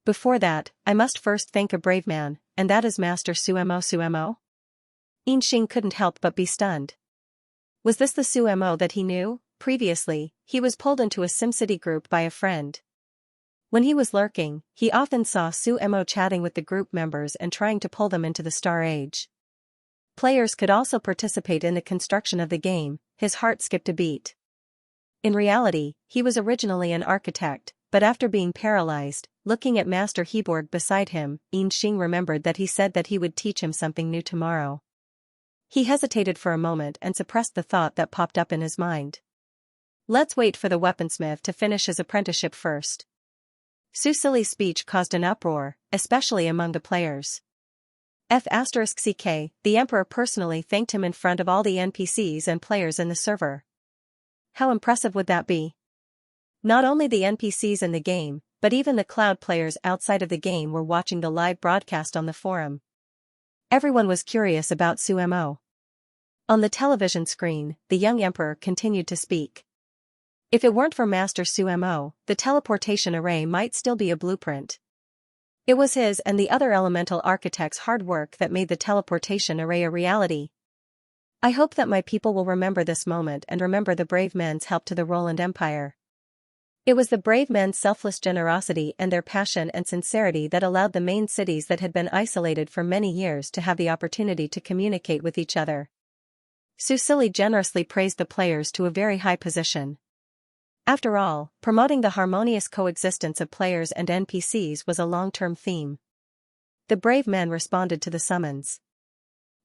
A: Before that, I must first thank a brave man, and that is Master Xianxia. Xianxia couldn't help but be stunned. Was this the Xianxia that he knew? Previously, he was pulled into a SimCity group by a friend. When he was lurking, he often saw Xianxia chatting with the group members and trying to pull them into the Star Age. Players could also participate in the construction of the game. His heart skipped a beat. In reality, he was originally an architect, but after being paralyzed, looking at Master Heborg beside him, Xianxia remembered that he said that he would teach him something new tomorrow. He hesitated for a moment and suppressed the thought that popped up in his mind. Let's wait for the weaponsmith to finish his apprenticeship first. Susili's speech caused an uproar, especially among the players. *CK, the emperor personally thanked him in front of all the NPCs and players in the server. How impressive would that be? Not only the NPCs in the game, but even the cloud players outside of the game were watching the live broadcast on the forum. Everyone was curious about Xianxia. On the television screen, the young emperor continued to speak. If it weren't for Master Xianxia, the teleportation array might still be a blueprint. It was his and the other elemental architects' hard work that made the teleportation array a reality. I hope that my people will remember this moment and remember the brave men's help to the Roland Empire. It was the brave men's selfless generosity and their passion and sincerity that allowed the main cities that had been isolated for many years to have the opportunity to communicate with each other. Susili generously praised the players to a very high position. After all, promoting the harmonious coexistence of players and NPCs was a long-term theme. The brave men responded to the summons.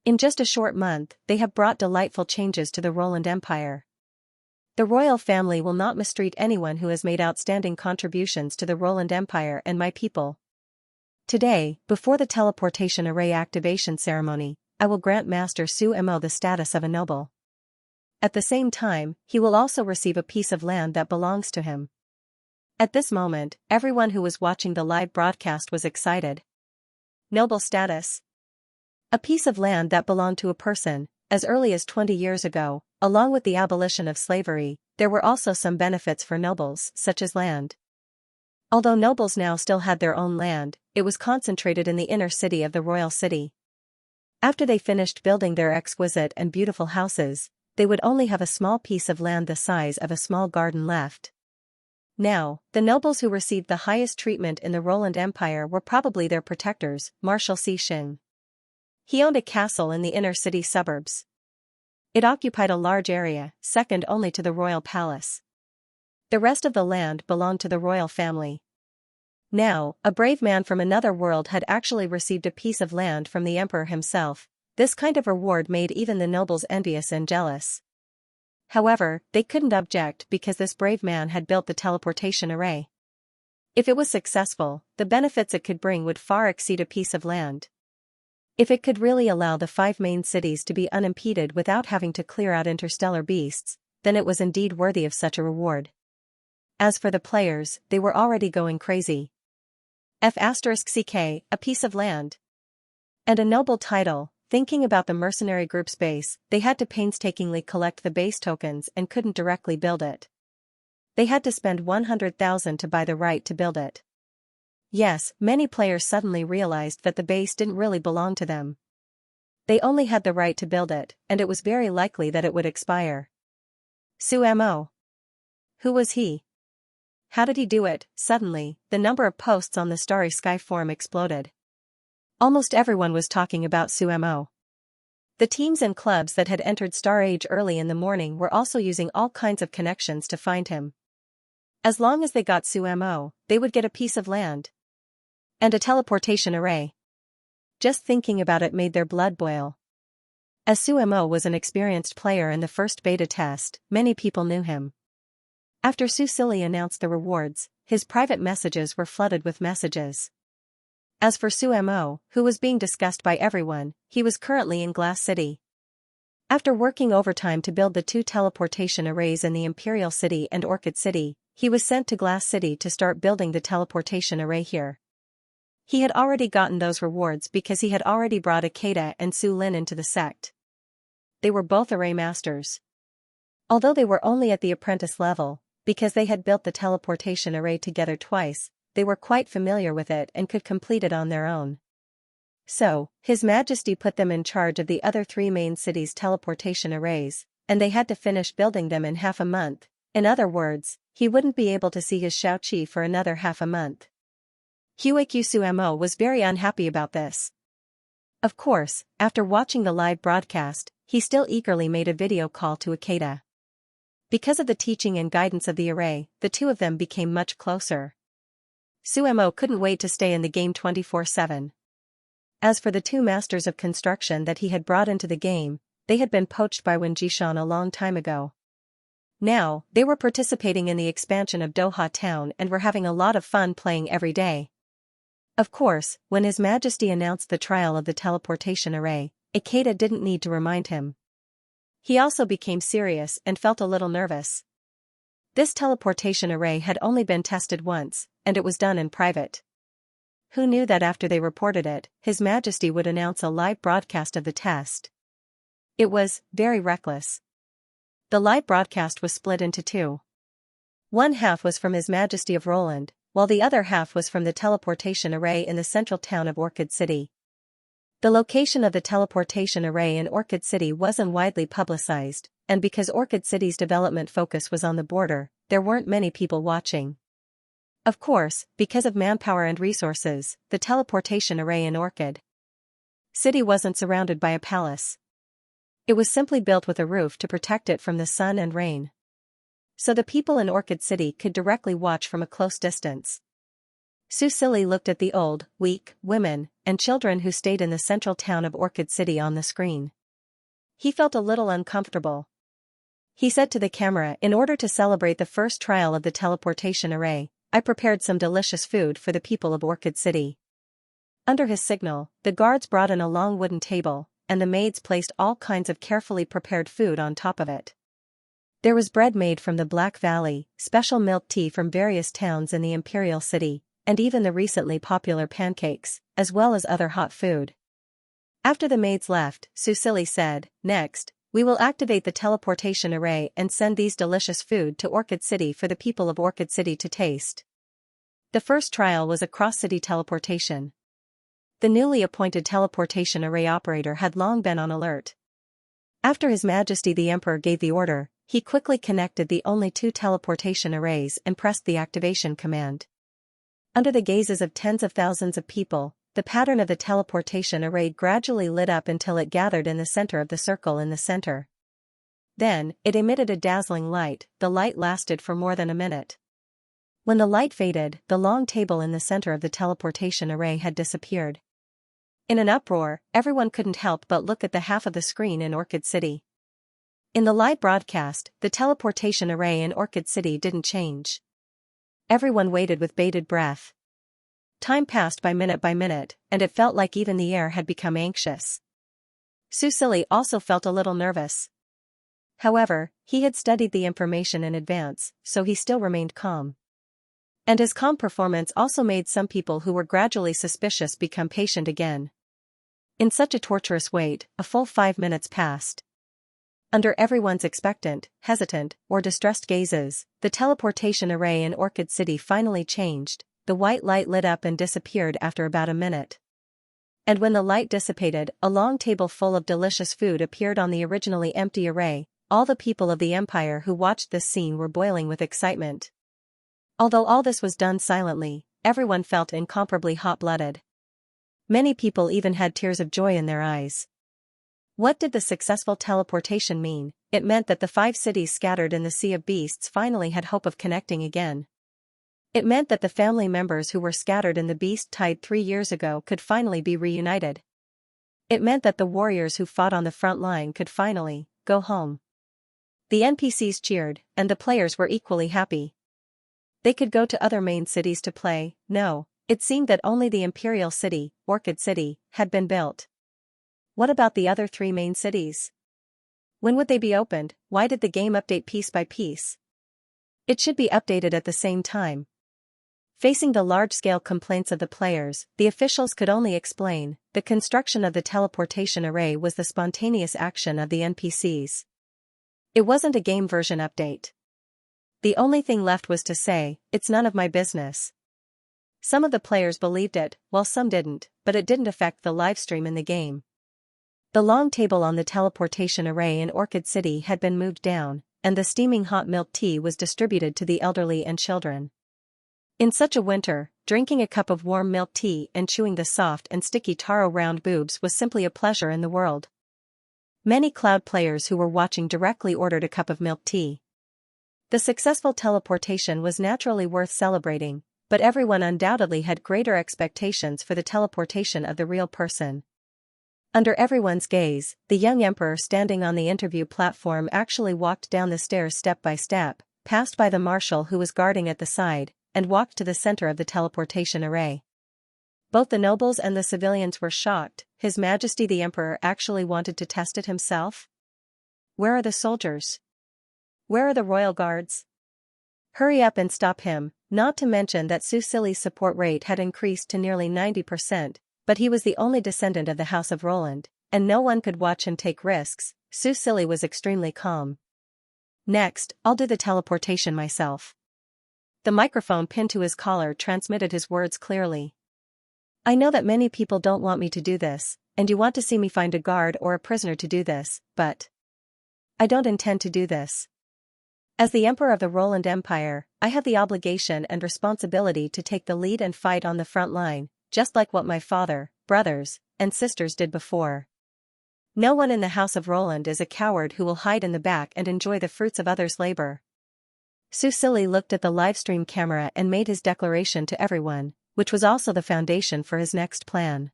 A: In just a short month, they have brought delightful changes to the Roland Empire. The royal family will not mistreat anyone who has made outstanding contributions to the Roland Empire and my people. Today, before the teleportation array activation ceremony, I will grant Master Su Mo the status of a noble. At the same time, he will also receive a piece of land that belongs to him. At this moment, everyone who was watching the live broadcast was excited. Noble status. A piece of land that belonged to a person, as early as 20 years ago, along with the abolition of slavery, there were also some benefits for nobles, such as land. Although nobles now still had their own land, it was concentrated in the inner city of the royal city. After they finished building their exquisite and beautiful houses, they would only have a small piece of land the size of a small garden left. Now, the nobles who received the highest treatment in the Roland Empire were probably their protectors, Marshal Xing. He owned a castle in the inner city suburbs. It occupied a large area, second only to the royal palace. The rest of the land belonged to the royal family. Now, a brave man from another world had actually received a piece of land from the emperor himself. This kind of reward made even the nobles envious and jealous. However, they couldn't object because this brave man had built the teleportation array. If it was successful, the benefits it could bring would far exceed a piece of land. If it could really allow the 5 main cities to be unimpeded without having to clear out interstellar beasts, then it was indeed worthy of such a reward. As for the players, they were already going crazy. F*ck, a piece of land. And a noble title. Thinking about the mercenary group's base, they had to painstakingly collect the base tokens and couldn't directly build it. They had to spend 100,000 to buy the right to build it. Yes, many players suddenly realized that the base didn't really belong to them. They only had the right to build it, and it was very likely that it would expire. Su Mo. Who was he? How did he do it? Suddenly, the number of posts on the Starry Sky forum exploded. Almost everyone was talking about Su Mo. The teams and clubs that had entered Star Age early in the morning were also using all kinds of connections to find him. As long as they got Su Mo, they would get a piece of land. And a teleportation array. Just thinking about it made their blood boil. As Su Mo was an experienced player in the first beta test, many people knew him. After Susili announced the rewards, his private messages were flooded with messages. As for Su Mo, who was being discussed by everyone, he was currently in Glass City. After working overtime to build the 2 teleportation arrays in the Imperial City and Orchid City, he was sent to Glass City to start building the teleportation array here. He had already gotten those rewards because he had already brought Akeda and Su Lin into the sect. They were both array masters. Although they were only at the apprentice level, because they had built the teleportation array together twice, they were quite familiar with it and could complete it on their own. So, His Majesty put them in charge of the other 3 main cities' teleportation arrays, and they had to finish building them in half a month. In other words, he wouldn't be able to see his Xiaoqi for another half a month. Huiqiu Su Mo was very unhappy about this. Of course, after watching the live broadcast, he still eagerly made a video call to Akeda. Because of the teaching and guidance of the array, the 2 of them became much closer. Su Mo couldn't wait to stay in the game 24/7. As for the 2 masters of construction that he had brought into the game, they had been poached by Wen Jishan a long time ago. Now, they were participating in the expansion of Doha Town and were having a lot of fun playing every day. Of course, when His Majesty announced the trial of the teleportation array, Akeda didn't need to remind him. He also became serious and felt a little nervous. This teleportation array had only been tested once, and it was done in private. Who knew that after they reported it, His Majesty would announce a live broadcast of the test? It was very reckless. The live broadcast was split into 2. One half was from His Majesty of Roland, while the other half was from the teleportation array in the central town of Orchid City. The location of the teleportation array in Orchid City wasn't widely publicized, and because Orchid City's development focus was on the border, there weren't many people watching. Of course, because of manpower and resources, the teleportation array in Orchid City wasn't surrounded by a palace. It was simply built with a roof to protect it from the sun and rain. So the people in Orchid City could directly watch from a close distance. Susili looked at the old, weak, women, and children who stayed in the central town of Orchid City on the screen. He felt a little uncomfortable. He said to the camera, "In order to celebrate the first trial of the teleportation array, I prepared some delicious food for the people of Orchid City." Under his signal, the guards brought in a long wooden table, and the maids placed all kinds of carefully prepared food on top of it. There was bread made from the Black Valley, special milk tea from various towns in the Imperial City, and even the recently popular pancakes, as well as other hot food. After the maids left, Susili said, "Next, we will activate the teleportation array and send these delicious food to Orchid City for the people of Orchid City to taste." The first trial was a cross-city teleportation. The newly appointed teleportation array operator had long been on alert. After His Majesty the Emperor gave the order, he quickly connected the only 2 teleportation arrays and pressed the activation command. Under the gazes of tens of thousands of people, the pattern of the teleportation array gradually lit up until it gathered in the center of the circle in the center. Then, it emitted a dazzling light. The light lasted for more than a minute. When the light faded, the long table in the center of the teleportation array had disappeared. In an uproar, everyone couldn't help but look at the half of the screen in Orchid City. In the live broadcast, the teleportation array in Orchid City didn't change. Everyone waited with bated breath. Time passed by minute, and it felt like even the air had become anxious. Susili also felt a little nervous. However, he had studied the information in advance, so he still remained calm. And his calm performance also made some people who were gradually suspicious become patient again. In such a torturous wait, a full 5 minutes passed. Under everyone's expectant, hesitant, or distressed gazes, the teleportation array in Orchid City finally changed. The white light lit up and disappeared after about a minute. And when the light dissipated, a long table full of delicious food appeared on the originally empty array. All the people of the Empire who watched this scene were boiling with excitement. Although all this was done silently, everyone felt incomparably hot-blooded. Many people even had tears of joy in their eyes. What did the successful teleportation mean? It meant that the 5 cities scattered in the Sea of Beasts finally had hope of connecting again. It meant that the family members who were scattered in the Beast Tide 3 years ago could finally be reunited. It meant that the warriors who fought on the front line could finally go home. The NPCs cheered, and the players were equally happy. They could go to other main cities to play. No, it seemed that only the Imperial City, Orchid City, had been built. What about the other 3 main cities? When would they be opened? Why did the game update piece by piece? It should be updated at the same time. Facing the large-scale complaints of the players, the officials could only explain, the construction of the teleportation array was the spontaneous action of the NPCs. It wasn't a game version update. The only thing left was to say, "It's none of my business." Some of the players believed it, while some didn't, but it didn't affect the livestream in the game. The long table on the teleportation array in Orchid City had been moved down, and the steaming hot milk tea was distributed to the elderly and children. In such a winter, drinking a cup of warm milk tea and chewing the soft and sticky taro round boobs was simply a pleasure in the world. Many cloud players who were watching directly ordered a cup of milk tea. The successful teleportation was naturally worth celebrating, but everyone undoubtedly had greater expectations for the teleportation of the real person. Under everyone's gaze, the young emperor standing on the interview platform actually walked down the stairs step by step, passed by the marshal who was guarding at the side, and walked to the center of the teleportation array. Both the nobles and the civilians were shocked. His Majesty the Emperor actually wanted to test it himself? Where are the soldiers? Where are the royal guards? Hurry up and stop him, not to mention that Susili's support rate had increased to nearly 90%, but he was the only descendant of the House of Roland, and no one could watch him take risks. Susili was extremely calm. "Next, I'll do the teleportation myself." The microphone pinned to his collar transmitted his words clearly. "I know that many people don't want me to do this, and you want to see me find a guard or a prisoner to do this, but I don't intend to do this. As the Emperor of the Roland Empire, I have the obligation and responsibility to take the lead and fight on the front line, just like what my father, brothers, and sisters did before. No one in the House of Roland is a coward who will hide in the back and enjoy the fruits of others' labor. Susili looked at the livestream camera and made his declaration to everyone, which was also the foundation for his next plan.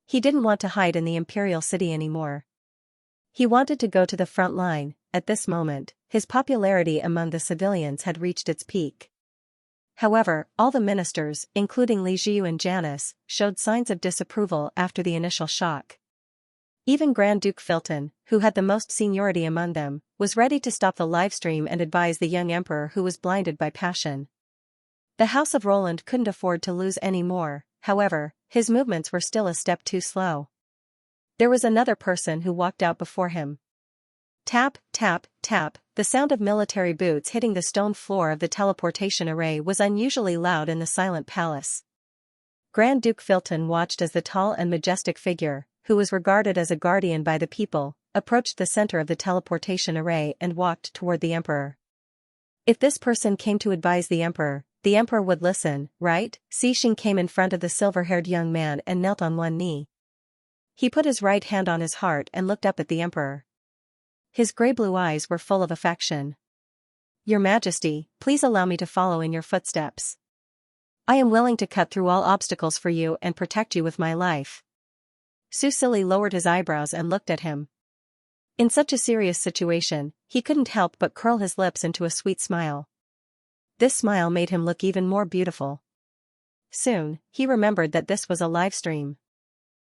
A: He didn't want to hide in the imperial city anymore. He wanted to go to the front line. At this moment, his popularity among the civilians had reached its peak. However, all the ministers, including Li Jiu and Janice, showed signs of disapproval after the initial shock. Even Grand Duke Filton, who had the most seniority among them, was ready to stop the livestream and advise the young emperor who was blinded by passion. The House of Roland couldn't afford to lose any more. However, his movements were still a step too slow. There was another person who walked out before him. Tap, tap, tap, the sound of military boots hitting the stone floor of the teleportation array was unusually loud in the silent palace. Grand Duke Filton watched as the tall and majestic figure, who was regarded as a guardian by the people, approached the center of the teleportation array and walked toward the emperor. If this person came to advise the emperor would listen, right? Xianxia came in front of the silver-haired young man and knelt on one knee. He put his right hand on his heart and looked up at the emperor. His gray-blue eyes were full of affection. Your Majesty, please allow me to follow in your footsteps. I am willing to cut through all obstacles for you and protect you with my life. Susili lowered his eyebrows and looked at him. In such a serious situation, he couldn't help but curl his lips into a sweet smile. This smile made him look even more beautiful. Soon, he remembered that this was a live stream.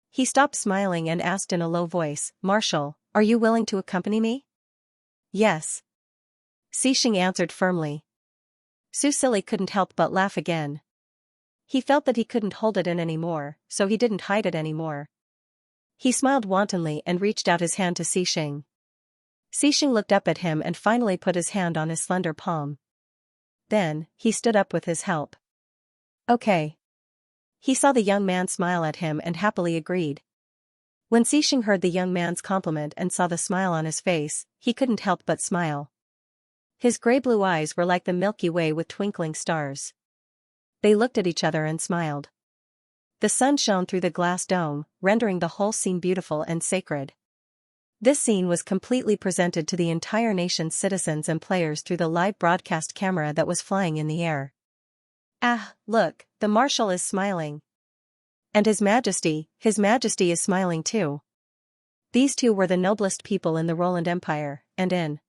A: He stopped smiling and asked in a low voice, Marshal, are you willing to accompany me? Yes. Xianxia answered firmly. Susili couldn't help but laugh again. He felt that he couldn't hold it in anymore, so he didn't hide it anymore. He smiled wantonly and reached out his hand to Xianxia. Xianxia looked up at him and finally put his hand on his slender palm. Then, he stood up with his help. Okay. He saw the young man smile at him and happily agreed. When Xianxia heard the young man's compliment and saw the smile on his face, he couldn't help but smile. His gray-blue eyes were like the Milky Way with twinkling stars. They looked at each other and smiled. The sun shone through the glass dome, rendering the whole scene beautiful and sacred. This scene was completely presented to the entire nation's citizens and players through the live broadcast camera that was flying in the air. Ah, look, the Marshal is smiling. And His Majesty is smiling too. These two were the noblest people in the Roland Empire, and in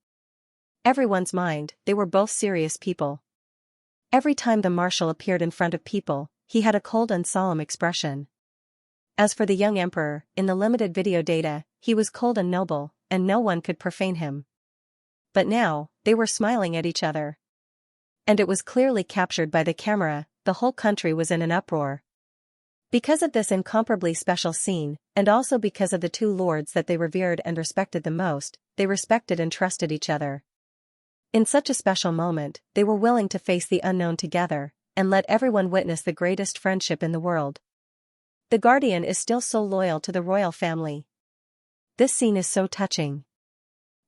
A: everyone's mind, they were both serious people. Every time the Marshal appeared in front of people, he had a cold and solemn expression. As for the young emperor, in the limited video data, he was cold and noble, and no one could profane him. But now, they were smiling at each other. And it was clearly captured by the camera. The whole country was in an uproar. Because of this incomparably special scene, and also because of the two lords that they revered and respected the most, they respected and trusted each other. In such a special moment, they were willing to face the unknown together, and let everyone witness the greatest friendship in the world. The Guardian is still so loyal to the royal family. This scene is so touching.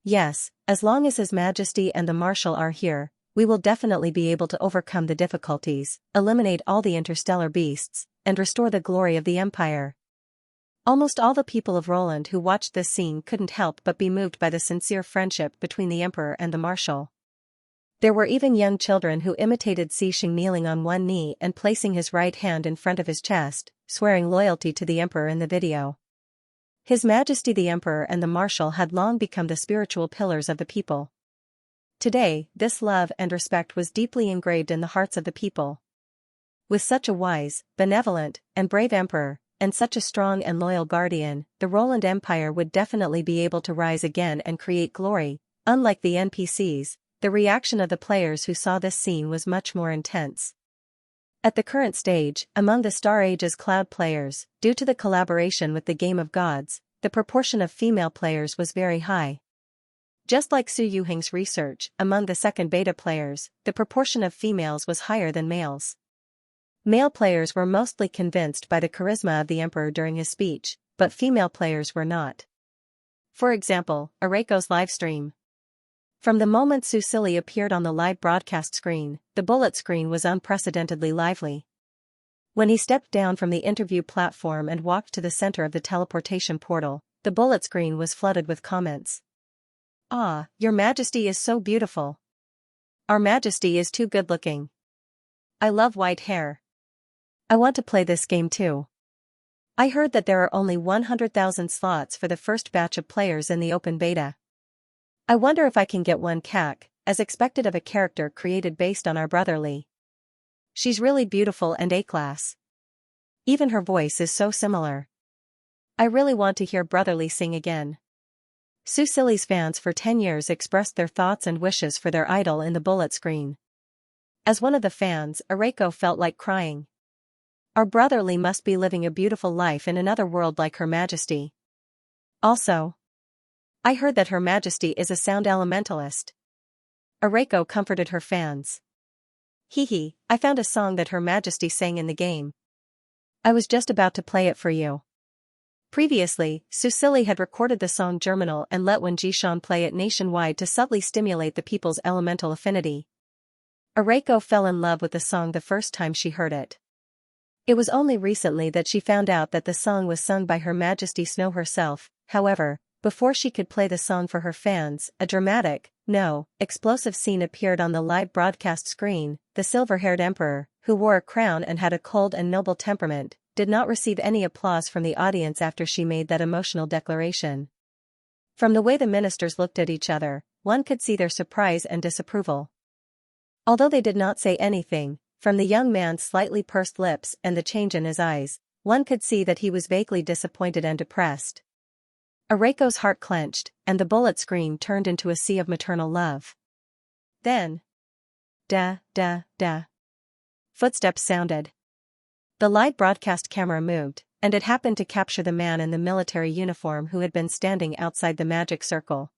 A: Yes, as long as His Majesty and the Marshal are here, we will definitely be able to overcome the difficulties, eliminate all the interstellar beasts, and restore the glory of the Empire. Almost all the people of Roland who watched this scene couldn't help but be moved by the sincere friendship between the Emperor and the Marshal. There were even young children who imitated Xianxia kneeling on one knee and placing his right hand in front of his chest, swearing loyalty to the Emperor in the video. His Majesty the Emperor and the Marshal had long become the spiritual pillars of the people. Today, this love and respect was deeply engraved in the hearts of the people. With such a wise, benevolent, and brave emperor, and such a strong and loyal guardian, the Roland Empire would definitely be able to rise again and create glory. Unlike the NPCs, the reaction of the players who saw this scene was much more intense. At the current stage, among the Star Ages Cloud players, due to the collaboration with the Game of Gods, the proportion of female players was very high. Just like Su Yuheng's research, among the second beta players, the proportion of females was higher than males. Male players were mostly convinced by the charisma of the Emperor during his speech, but female players were not. For example, Areko's livestream. From the moment Susili appeared on the live broadcast screen, the bullet screen was unprecedentedly lively. When he stepped down from the interview platform and walked to the center of the teleportation portal, the bullet screen was flooded with comments. "Ah, Your Majesty is so beautiful. Our Majesty is too good-looking. I love white hair. I want to play this game too. I heard that there are only 100,000 slots for the first batch of players in the open beta. I wonder if I can get one CAC, as expected of a character created based on our brotherly. She's really beautiful and A-class. Even her voice is so similar. I really want to hear brotherly sing again." Susili's fans for 10 years expressed their thoughts and wishes for their idol in the bullet screen. As one of the fans, Areiko felt like crying. Our brotherly must be living a beautiful life in another world like Her Majesty. Also, I heard that Her Majesty is a sound elementalist. Areiko comforted her fans. "Hee, I found a song that Her Majesty sang in the game. I was just about to play it for you." Previously, Susili had recorded the song Germinal and let Wen Jishan play it nationwide to subtly stimulate the people's elemental affinity. Areiko fell in love with the song the first time she heard it. It was only recently that she found out that the song was sung by Her Majesty Snow herself. However, before she could play the song for her fans, a dramatic, explosive scene appeared on the live broadcast screen. The silver-haired emperor, who wore a crown and had a cold and noble temperament, did not receive any applause from the audience after she made that emotional declaration. From the way the ministers looked at each other, one could see their surprise and disapproval. Although they did not say anything, from the young man's slightly pursed lips and the change in his eyes, one could see that he was vaguely disappointed and depressed. Areiko's heart clenched, and the bullet screen turned into a sea of maternal love. Then, footsteps sounded. The live broadcast camera moved, and it happened to capture the man in the military uniform who had been standing outside the magic circle.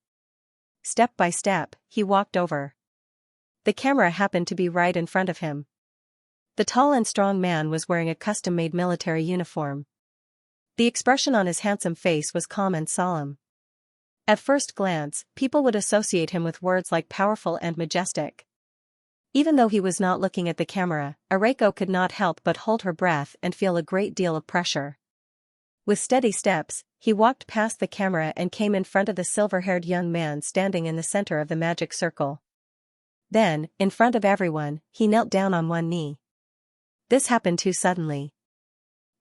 A: Step by step, he walked over. The camera happened to be right in front of him. The tall and strong man was wearing a custom-made military uniform. The expression on his handsome face was calm and solemn. At first glance, people would associate him with words like powerful and majestic. Even though he was not looking at the camera, Areiko could not help but hold her breath and feel a great deal of pressure. With steady steps, he walked past the camera and came in front of the silver-haired young man standing in the center of the magic circle. Then, in front of everyone, he knelt down on one knee. This happened too suddenly.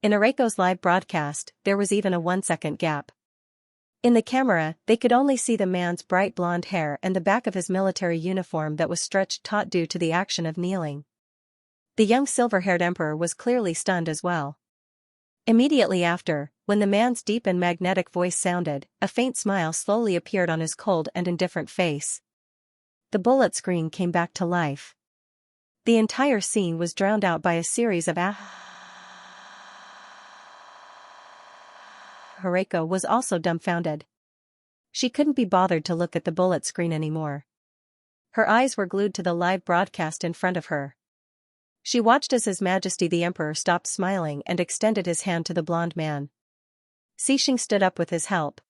A: In Areiko's live broadcast, there was even a 1-second gap. In the camera, they could only see the man's bright blonde hair and the back of his military uniform that was stretched taut due to the action of kneeling. The young silver-haired emperor was clearly stunned as well. Immediately after, when the man's deep and magnetic voice sounded, a faint smile slowly appeared on his cold and indifferent face. The bullet screen came back to life. The entire scene was drowned out by a series of Areiko was also dumbfounded. She couldn't be bothered to look at the bullet screen anymore. Her eyes were glued to the live broadcast in front of her. She watched as His Majesty the Emperor stopped smiling and extended his hand to the blonde man. Xixing stood up with his help.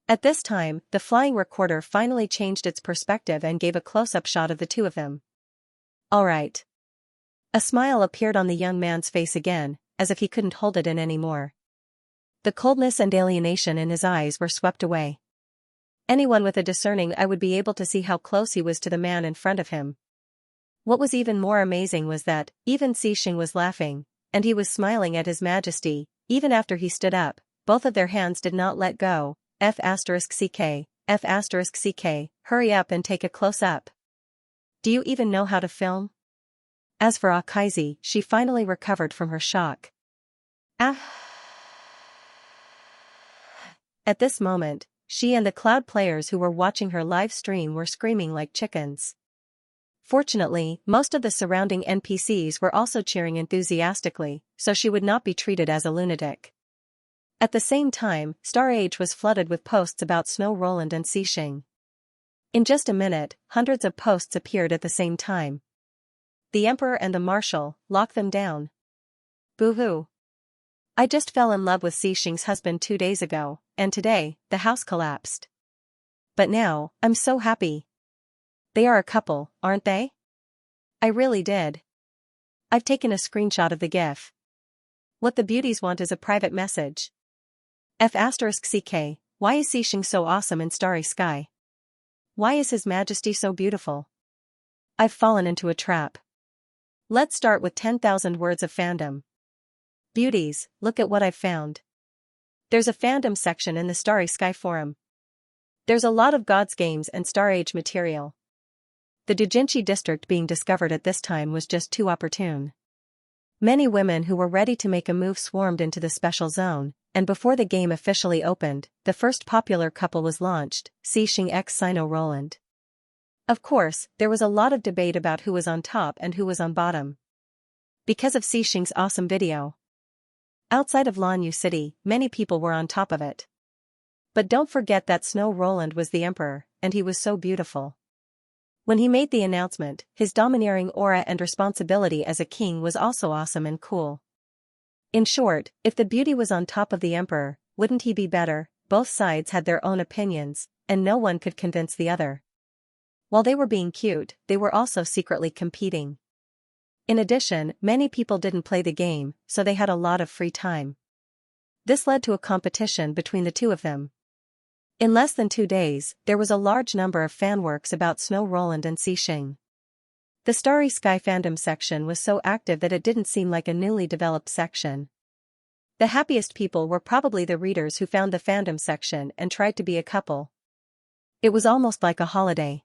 A: At this time, the flying recorder finally changed its perspective and gave a close-up shot of the two of them. "All right." A smile appeared on the young man's face again, as if he couldn't hold it in anymore. The coldness and alienation in his eyes were swept away. Anyone with a discerning eye would be able to see how close he was to the man in front of him. What was even more amazing was that, even Xixing was laughing, and he was smiling at His Majesty. Even after he stood up, both of their hands did not let go. F***ck, F***ck, hurry up and take a close-up. Do you even know how to film? As for Akaise, she finally recovered from her shock. At this moment, she and the cloud players who were watching her live stream were screaming like chickens. Fortunately, most of the surrounding NPCs were also cheering enthusiastically, so she would not be treated as a lunatic. At the same time, Star Age was flooded with posts about Snow Roland and Xixing. In just a minute, hundreds of posts appeared at the same time. The Emperor and the Marshal, lock them down. Boo-hoo. I just fell in love with Xixing's husband 2 days ago, and today, the house collapsed. But now, I'm so happy. They are a couple, aren't they? I really did. I've taken a screenshot of the GIF. What the beauties want is a private message. F*CK, why is Xianxia so awesome in starry sky? Why is His Majesty so beautiful? I've fallen into a trap. Let's start with 10,000 words of fandom. Beauties, look at what I've found. There's a fandom section in the Starry Sky forum. There's a lot of God's games and Star Age material. The Doujinshi district being discovered at this time was just too opportune. Many women who were ready to make a move swarmed into the special zone, and before the game officially opened, the first popular couple was launched, Xianxia x Sino Roland. Of course, there was a lot of debate about who was on top and who was on bottom. Because of Xianxia's awesome video. Outside of Lanyu City, many people were on top of it. But don't forget that Snow Roland was the emperor, and he was so beautiful. When he made the announcement, his domineering aura and responsibility as a king was also awesome and cool. In short, if the beauty was on top of the emperor, wouldn't he be better? Both sides had their own opinions, and no one could convince the other. While they were being cute, they were also secretly competing. In addition, many people didn't play the game, so they had a lot of free time. This led to a competition between the two of them. In less than 2 days, there was a large number of fanworks about Snow Roland and Xianxia. The Starry Sky fandom section was so active that it didn't seem like a newly developed section. The happiest people were probably the readers who found the fandom section and tried to be a couple. It was almost like a holiday.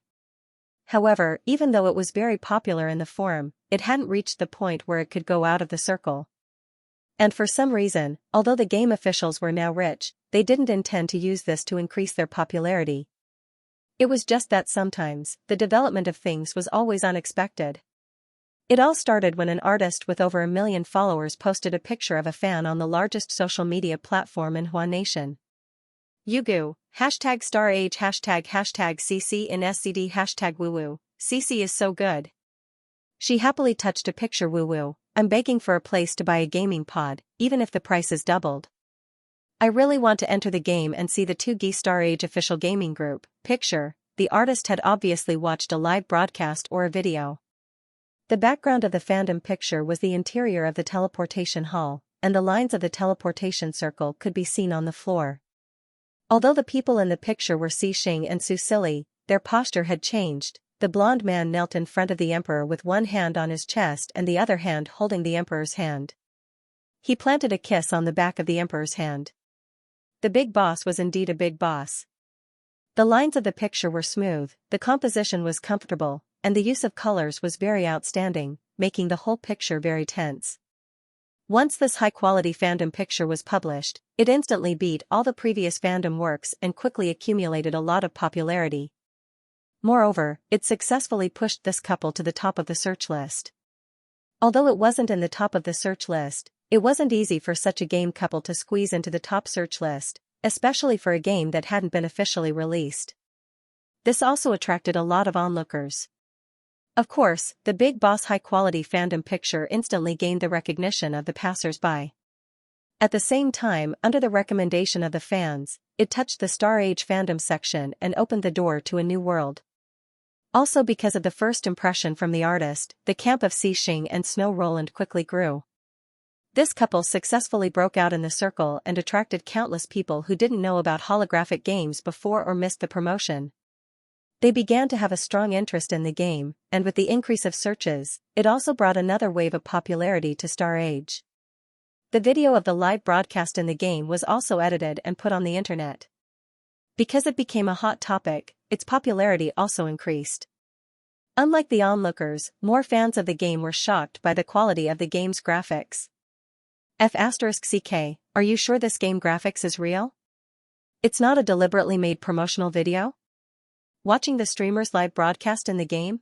A: However, even though it was very popular in the forum, it hadn't reached the point where it could go out of the circle. And for some reason, although the game officials were now rich, they didn't intend to use this to increase their popularity. It was just that sometimes, the development of things was always unexpected. It all started when an artist with over 1 million followers posted a picture of a fan on the largest social media platform in Hua Nation. Yugu, #StarAge #CC in SCD #WooWoo, CC is so good. She happily touched a picture WooWoo, I'm begging for a place to buy a gaming pod, even if the price is doubled. I really want to enter the game and see the 2G Star Age official gaming group. Picture, the artist had obviously watched a live broadcast or a video. The background of the fandom picture was the interior of the teleportation hall, and the lines of the teleportation circle could be seen on the floor. Although the people in the picture were Xianxia and Susili, their posture had changed. The blonde man knelt in front of the emperor with one hand on his chest and the other hand holding the emperor's hand. He planted a kiss on the back of the emperor's hand. The big boss was indeed a big boss. The lines of the picture were smooth, the composition was comfortable, and the use of colors was very outstanding, making the whole picture very tense. Once this high-quality fandom picture was published, it instantly beat all the previous fandom works and quickly accumulated a lot of popularity. Moreover, it successfully pushed this couple to the top of the search list. Although it wasn't in the top of the search list, it wasn't easy for such a game couple to squeeze into the top search list, especially for a game that hadn't been officially released. This also attracted a lot of onlookers. Of course, the big boss high-quality fandom picture instantly gained the recognition of the passers-by. At the same time, under the recommendation of the fans, it touched the Star Age fandom section and opened the door to a new world. Also because of the first impression from the artist, the camp of Xianxia and Snow Roland quickly grew. This couple successfully broke out in the circle and attracted countless people who didn't know about holographic games before or missed the promotion. They began to have a strong interest in the game, and with the increase of searches, it also brought another wave of popularity to Star Age. The video of the live broadcast in the game was also edited and put on the internet. Because it became a hot topic, its popularity also increased. Unlike the onlookers, more fans of the game were shocked by the quality of the game's graphics. F*CK, are you sure this game graphics is real? It's not a deliberately made promotional video? Watching the streamer's live broadcast in the game?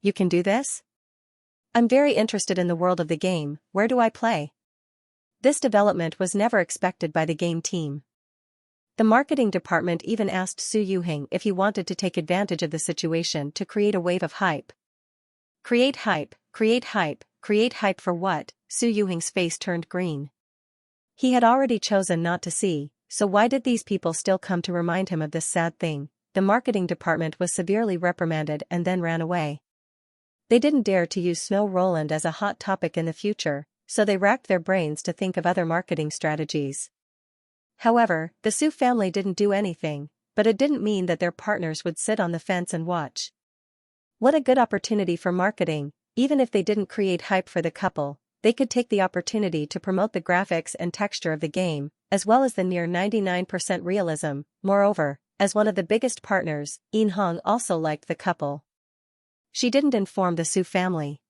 A: You can do this? I'm very interested in the world of the game, where do I play? This development was never expected by the game team. The marketing department even asked Su Yuhing if he wanted to take advantage of the situation to create a wave of hype. Create hype, create hype, create hype for what? Su Yuhing's face turned green. He had already chosen not to see, so why did these people still come to remind him of this sad thing? the marketing department was severely reprimanded and then ran away. They didn't dare to use Snow Roland as a hot topic in the future, so they racked their brains to think of other marketing strategies. However, the Su family didn't do anything, but it didn't mean that their partners would sit on the fence and watch. What a good opportunity for marketing. Even if they didn't create hype for the couple, they could take the opportunity to promote the graphics and texture of the game, as well as the near 99% realism. Moreover, as one of the biggest partners, In Hong also liked the couple. She didn't inform the Su family.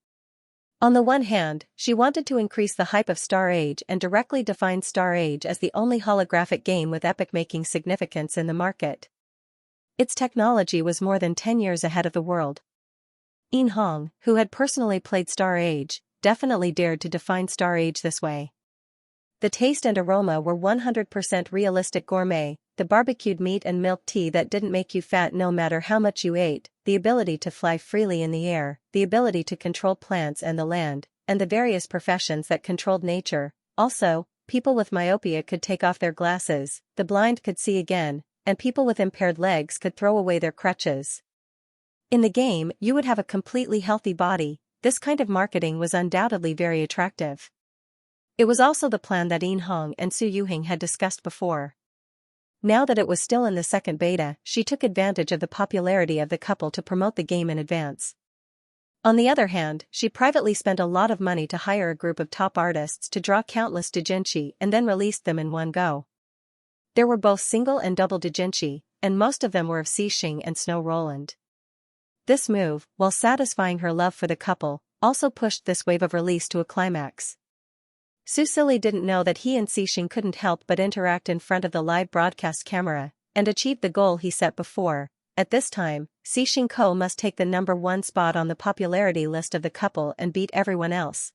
A: On the one hand, she wanted to increase the hype of Star Age and directly define Star Age as the only holographic game with epic-making significance in the market. Its technology was more than 10 years ahead of the world. In Hong, who had personally played Star Age, definitely dared to define Star Age this way. The taste and aroma were 100% realistic gourmet, the barbecued meat and milk tea that didn't make you fat no matter how much you ate, the ability to fly freely in the air, the ability to control plants and the land, and the various professions that controlled nature. Also, people with myopia could take off their glasses, the blind could see again, and people with impaired legs could throw away their crutches. In the game, you would have a completely healthy body. This kind of marketing was undoubtedly very attractive. It was also the plan that In Hong and Su Yuhing had discussed before. Now that it was still in the second beta, she took advantage of the popularity of the couple to promote the game in advance. On the other hand, she privately spent a lot of money to hire a group of top artists to draw countless doujinshi and then released them in one go. There were both single and double doujinshi, and most of them were of Xixing and Snow Roland. This move, while satisfying her love for the couple, also pushed this wave of release to a climax. Su Silly didn't know that he and Xixing couldn't help but interact in front of the live broadcast camera, and achieve the goal he set before. At this time, Xixing Ko must take the #1 spot on the popularity list of the couple and beat everyone else.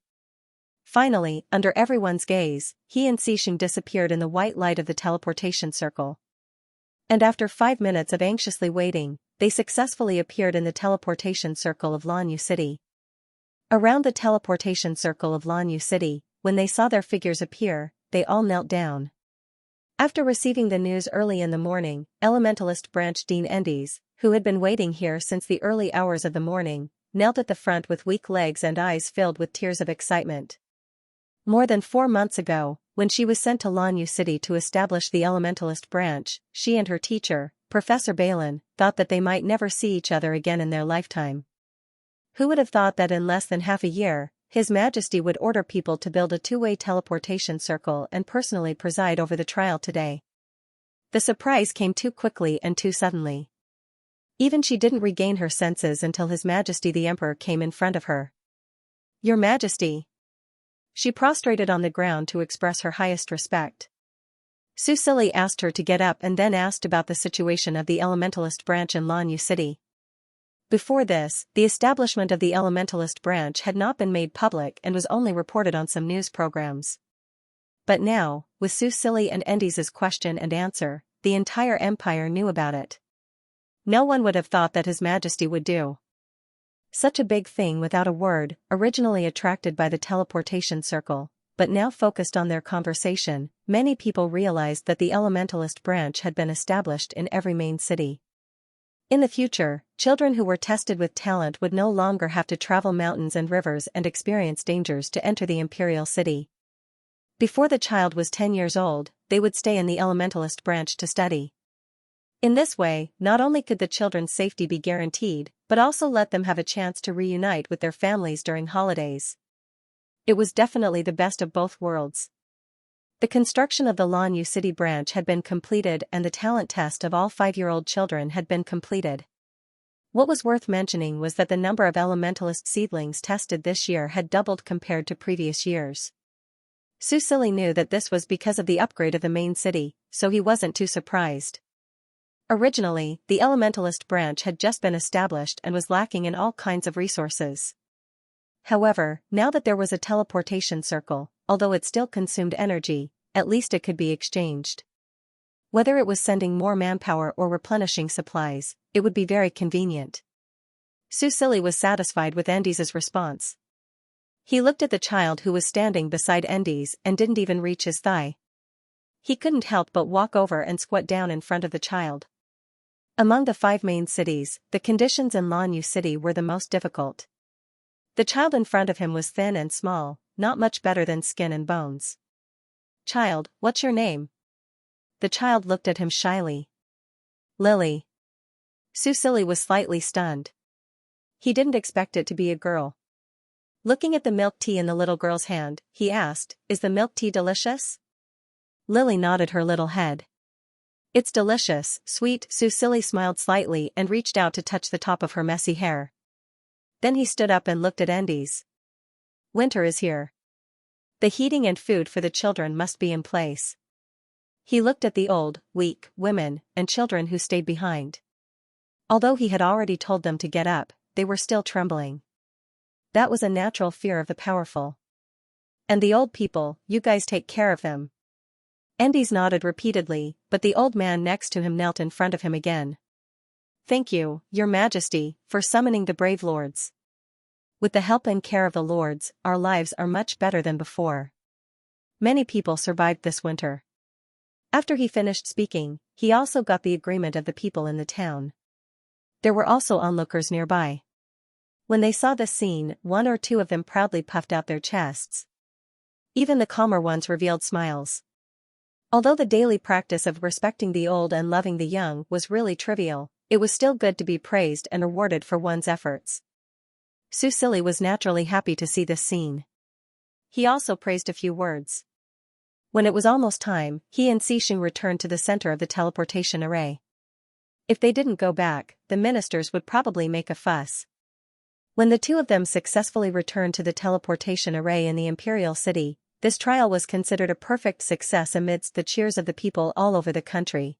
A: Finally, under everyone's gaze, he and Xixing disappeared in the white light of the teleportation circle. And after 5 minutes of anxiously waiting, they successfully appeared in the teleportation circle of Lanyu City. Around the teleportation circle of Lanyu City, when they saw their figures appear, they all knelt down. After receiving the news early in the morning, Elementalist Branch Dean Endes, who had been waiting here since the early hours of the morning, knelt at the front with weak legs and eyes filled with tears of excitement. More than 4 months ago, when she was sent to Lanyu City to establish the Elementalist branch, she and her teacher, Professor Balin, thought that they might never see each other again in their lifetime. Who would have thought that in less than half a year, His Majesty would order people to build a 2-way teleportation circle and personally preside over the trial today? The surprise came too quickly and too suddenly. Even she didn't regain her senses until His Majesty the Emperor came in front of her. "Your Majesty." She prostrated on the ground to express her highest respect. Su Silly asked her to get up and then asked about the situation of the Elementalist branch in Lanyu City. Before this, the establishment of the Elementalist branch had not been made public and was only reported on some news programs. But now, with Su Silly and Endes's question and answer, the entire empire knew about it. No one would have thought that His Majesty would do such a big thing without a word, originally attracted by the teleportation circle, but now focused on their conversation. Many people realized that the Elementalist branch had been established in every main city. In the future, children who were tested with talent would no longer have to travel mountains and rivers and experience dangers to enter the imperial city. Before the child was 10 years old, they would stay in the Elementalist branch to study. In this way, not only could the children's safety be guaranteed, but also let them have a chance to reunite with their families during holidays. It was definitely the best of both worlds. The construction of the Lanyu City branch had been completed and the talent test of all 5-year-old children had been completed. What was worth mentioning was that the number of Elementalist seedlings tested this year had doubled compared to previous years. Su Silly knew that this was because of the upgrade of the main city, so he wasn't too surprised. Originally, the Elementalist branch had just been established and was lacking in all kinds of resources. However, now that there was a teleportation circle, although it still consumed energy, at least it could be exchanged. Whether it was sending more manpower or replenishing supplies, it would be very convenient. Su Silly was satisfied with Endes's response. He looked at the child who was standing beside Endes and didn't even reach his thigh. He couldn't help but walk over and squat down in front of the child. Among the 5 main cities, the conditions in Lanyu City were the most difficult. The child in front of him was thin and small, not much better than skin and bones. "Child, what's your name?" The child looked at him shyly. "Lily." Susili was slightly stunned. He didn't expect it to be a girl. Looking at the milk tea in the little girl's hand, he asked, "Is the milk tea delicious?" Lily nodded her little head. "It's delicious, sweet." Susili smiled slightly and reached out to touch the top of her messy hair. Then he stood up and looked at Endy's. "Winter is here. The heating and food for the children must be in place." He looked at the old, weak, women, and children who stayed behind. Although he had already told them to get up, they were still trembling. That was a natural fear of the powerful. "And the old people, you guys take care of them." Endy's nodded repeatedly, but the old man next to him knelt in front of him again. "Thank you, Your Majesty, for summoning the brave lords. With the help and care of the lords, our lives are much better than before. Many people survived this winter." After he finished speaking, he also got the agreement of the people in the town. There were also onlookers nearby. When they saw this scene, 1 or 2 of them proudly puffed out their chests. Even the calmer ones revealed smiles. Although the daily practice of respecting the old and loving the young was really trivial, it was still good to be praised and rewarded for one's efforts. Susili was naturally happy to see this scene. He also praised a few words. When it was almost time, he and Xixing returned to the center of the teleportation array. If they didn't go back, the ministers would probably make a fuss. When the 2 of them successfully returned to the teleportation array in the Imperial City, this trial was considered a perfect success amidst the cheers of the people all over the country.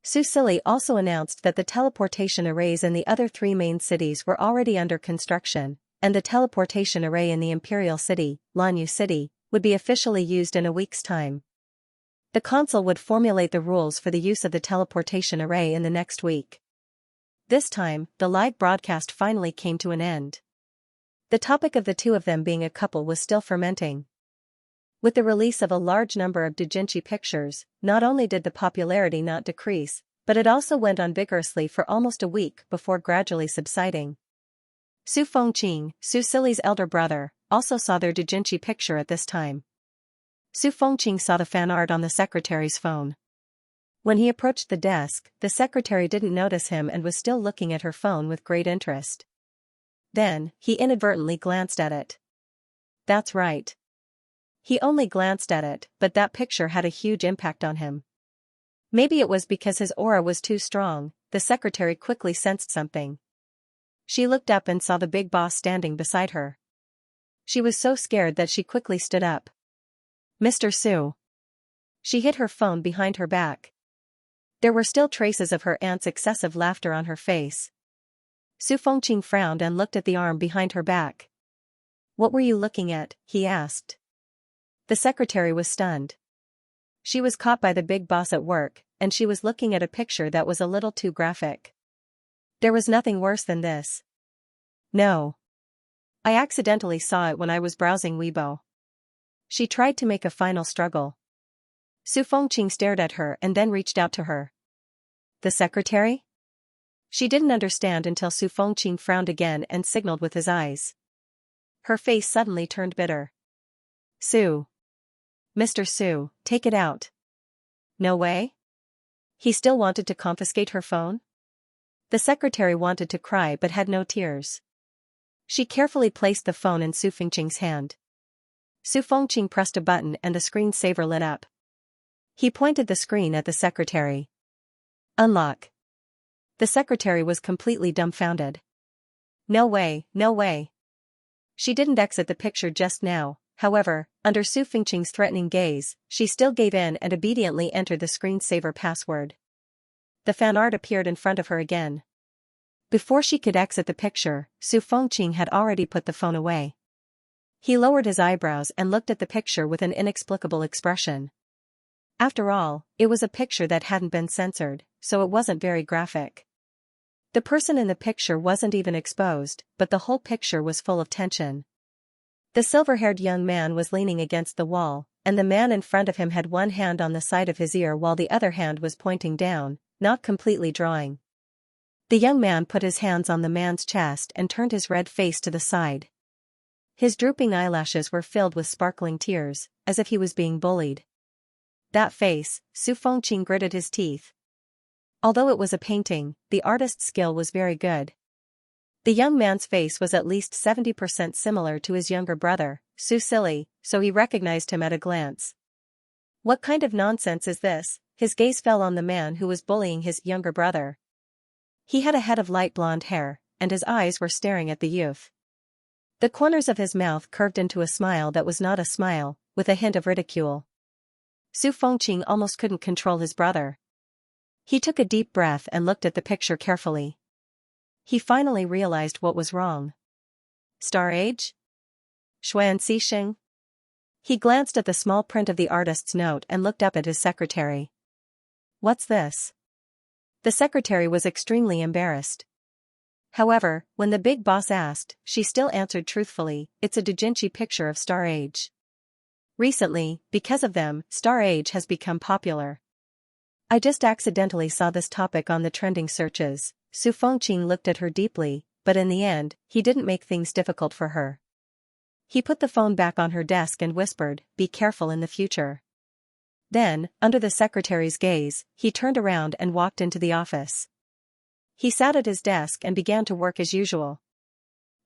A: Susili also announced that the teleportation arrays in the other 3 main cities were already under construction, and the teleportation array in the Imperial City, Lanyu City, would be officially used in a week's time. The council would formulate the rules for the use of the teleportation array in the next week. This time, the live broadcast finally came to an end. The topic of the 2 of them being a couple was still fermenting. With the release of a large number of doujinshi pictures, not only did the popularity not decrease, but it also went on vigorously for almost a week before gradually subsiding. Su Fengqing, Susili's elder brother, also saw their doujinshi picture at this time. Su Fengqing saw the fan art on the secretary's phone. When he approached the desk, the secretary didn't notice him and was still looking at her phone with great interest. Then, he inadvertently glanced at it. That's right. He only glanced at it, but that picture had a huge impact on him. Maybe it was because his aura was too strong, the secretary quickly sensed something. She looked up and saw the big boss standing beside her. She was so scared that she quickly stood up. "Mr. Su." She hid her phone behind her back. There were still traces of her aunt's excessive laughter on her face. Su Fengqing frowned and looked at the arm behind her back. "What were you looking at?" he asked. The secretary was stunned. She was caught by the big boss at work, and she was looking at a picture that was a little too graphic. There was nothing worse than this. "No. I accidentally saw it when I was browsing Weibo." She tried to make a final struggle. Su Fengqing stared at her and then reached out to her. "The secretary?" She didn't understand until Su Fengqing frowned again and signaled with his eyes. Her face suddenly turned bitter. "Su. Mr. Su, take it out." "No way?" He still wanted to confiscate her phone? The secretary wanted to cry but had no tears. She carefully placed the phone in Su Fengqing's hand. Su Fengqing pressed a button and the screensaver lit up. He pointed the screen at the secretary. "Unlock." The secretary was completely dumbfounded. "No way, no way." She didn't exit the picture just now, however, under Su Fengqing's threatening gaze, she still gave in and obediently entered the screensaver password. The fan art appeared in front of her again. Before she could exit the picture, Su Fengqing had already put the phone away. He lowered his eyebrows and looked at the picture with an inexplicable expression. After all, it was a picture that hadn't been censored, so it wasn't very graphic. The person in the picture wasn't even exposed, but the whole picture was full of tension. The silver-haired young man was leaning against the wall, and the man in front of him had one hand on the side of his ear while the other hand was pointing down, not completely drawing, The young man put his hands on the man's chest and turned his red face to the side. His drooping eyelashes were filled with sparkling tears, as if he was being bullied. That face, Su Fengqing gritted his teeth. Although it was a painting, the artist's skill was very good. The young man's face was at least 70% similar to his younger brother, Su Silly, so he recognized him at a glance. What kind of nonsense is this? His gaze fell on the man who was bullying his younger brother. He had a head of light blonde hair, and his eyes were staring at the youth. The corners of his mouth curved into a smile that was not a smile, with a hint of ridicule. Su Fengqing almost couldn't control his brother. He took a deep breath and looked at the picture carefully. He finally realized what was wrong. Star age? Xianxia? He glanced at the small print of the artist's note and looked up at his secretary. What's this? The secretary was extremely embarrassed. However, when the big boss asked, she still answered truthfully, it's a doujinshi picture of star age. Recently, because of them, star age has become popular. I just accidentally saw this topic on the trending searches. Su Fengqing looked at her deeply, but in the end, he didn't make things difficult for her. He put the phone back on her desk and whispered, be careful in the future. Then, under the secretary's gaze, he turned around and walked into the office. He sat at his desk and began to work as usual.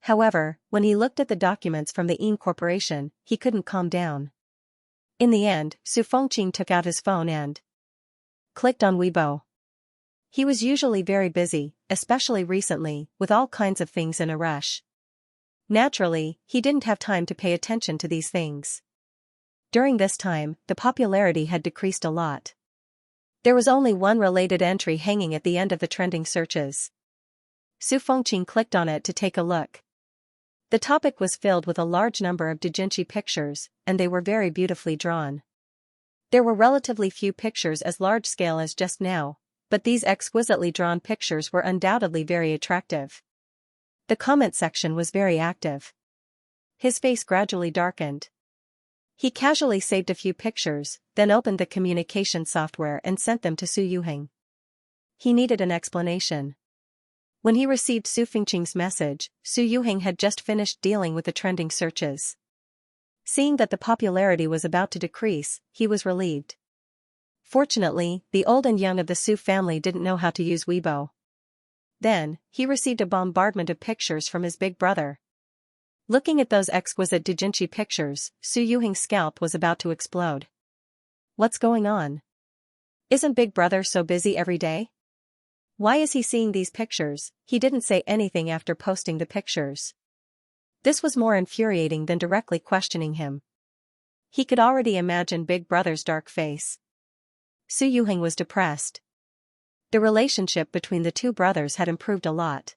A: However, when he looked at the documents from the Corporation, he couldn't calm down. In the end, Su Fengqing took out his phone and clicked on Weibo. He was usually very busy, especially recently, with all kinds of things in a rush. Naturally, he didn't have time to pay attention to these things. During this time, the popularity had decreased a lot. There was only one related entry hanging at the end of the trending searches. Su Fengqing clicked on it to take a look. The topic was filled with a large number of doujinshi pictures, and they were very beautifully drawn. There were relatively few pictures as large-scale as just now, but these exquisitely drawn pictures were undoubtedly very attractive. The comment section was very active. His face gradually darkened. He casually saved a few pictures, then opened the communication software and sent them to Su Yuheng. He needed an explanation. When he received Su Fengqing's message, Su Yuheng had just finished dealing with the trending searches. Seeing that the popularity was about to decrease, he was relieved. Fortunately, the old and young of the Su family didn't know how to use Weibo. Then, he received a bombardment of pictures from his big brother. Looking at those exquisite doujinshi pictures, Su Yuheng's scalp was about to explode. What's going on? Isn't Big Brother so busy every day? Why is he seeing these pictures? He didn't say anything after posting the pictures. This was more infuriating than directly questioning him. He could already imagine Big Brother's dark face. Su Yuheng was depressed. The relationship between the two brothers had improved a lot.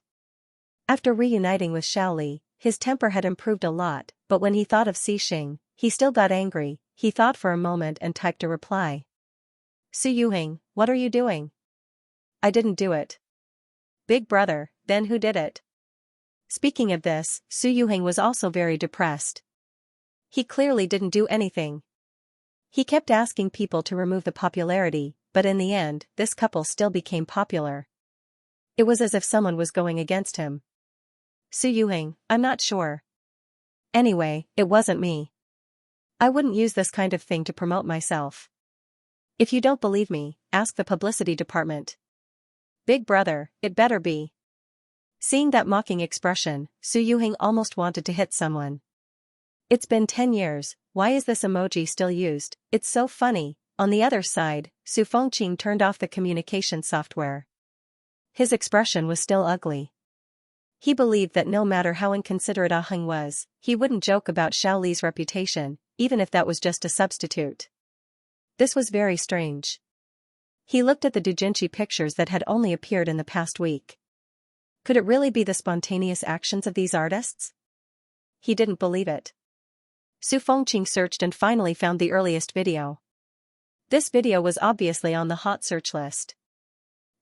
A: After reuniting with Xiaoli, his temper had improved a lot, but when he thought of Xixing, he still got angry. He thought for a moment and typed a reply. Su Yuheng, what are you doing? I didn't do it. Big Brother, then who did it? Speaking of this, Su Yuheng was also very depressed. He clearly didn't do anything. He kept asking people to remove the popularity, but in the end, this couple still became popular. It was as if someone was going against him. Su Yuheng, I'm not sure. Anyway, it wasn't me. I wouldn't use this kind of thing to promote myself. If you don't believe me, ask the publicity department. Big Brother, it better be. Seeing that mocking expression, Su Yuheng almost wanted to hit someone. It's been 10 years, why is this emoji still used? It's so funny. On the other side, Su Fengqing turned off the communication software. His expression was still ugly. He believed that no matter how inconsiderate Ah Heng was, he wouldn't joke about Xiaoli's reputation, even if that was just a substitute. This was very strange. He looked at the doujinshi pictures that had only appeared in the past week. Could it really be the spontaneous actions of these artists? He didn't believe it. Su Fengqing searched and finally found the earliest video. This video was obviously on the hot search list.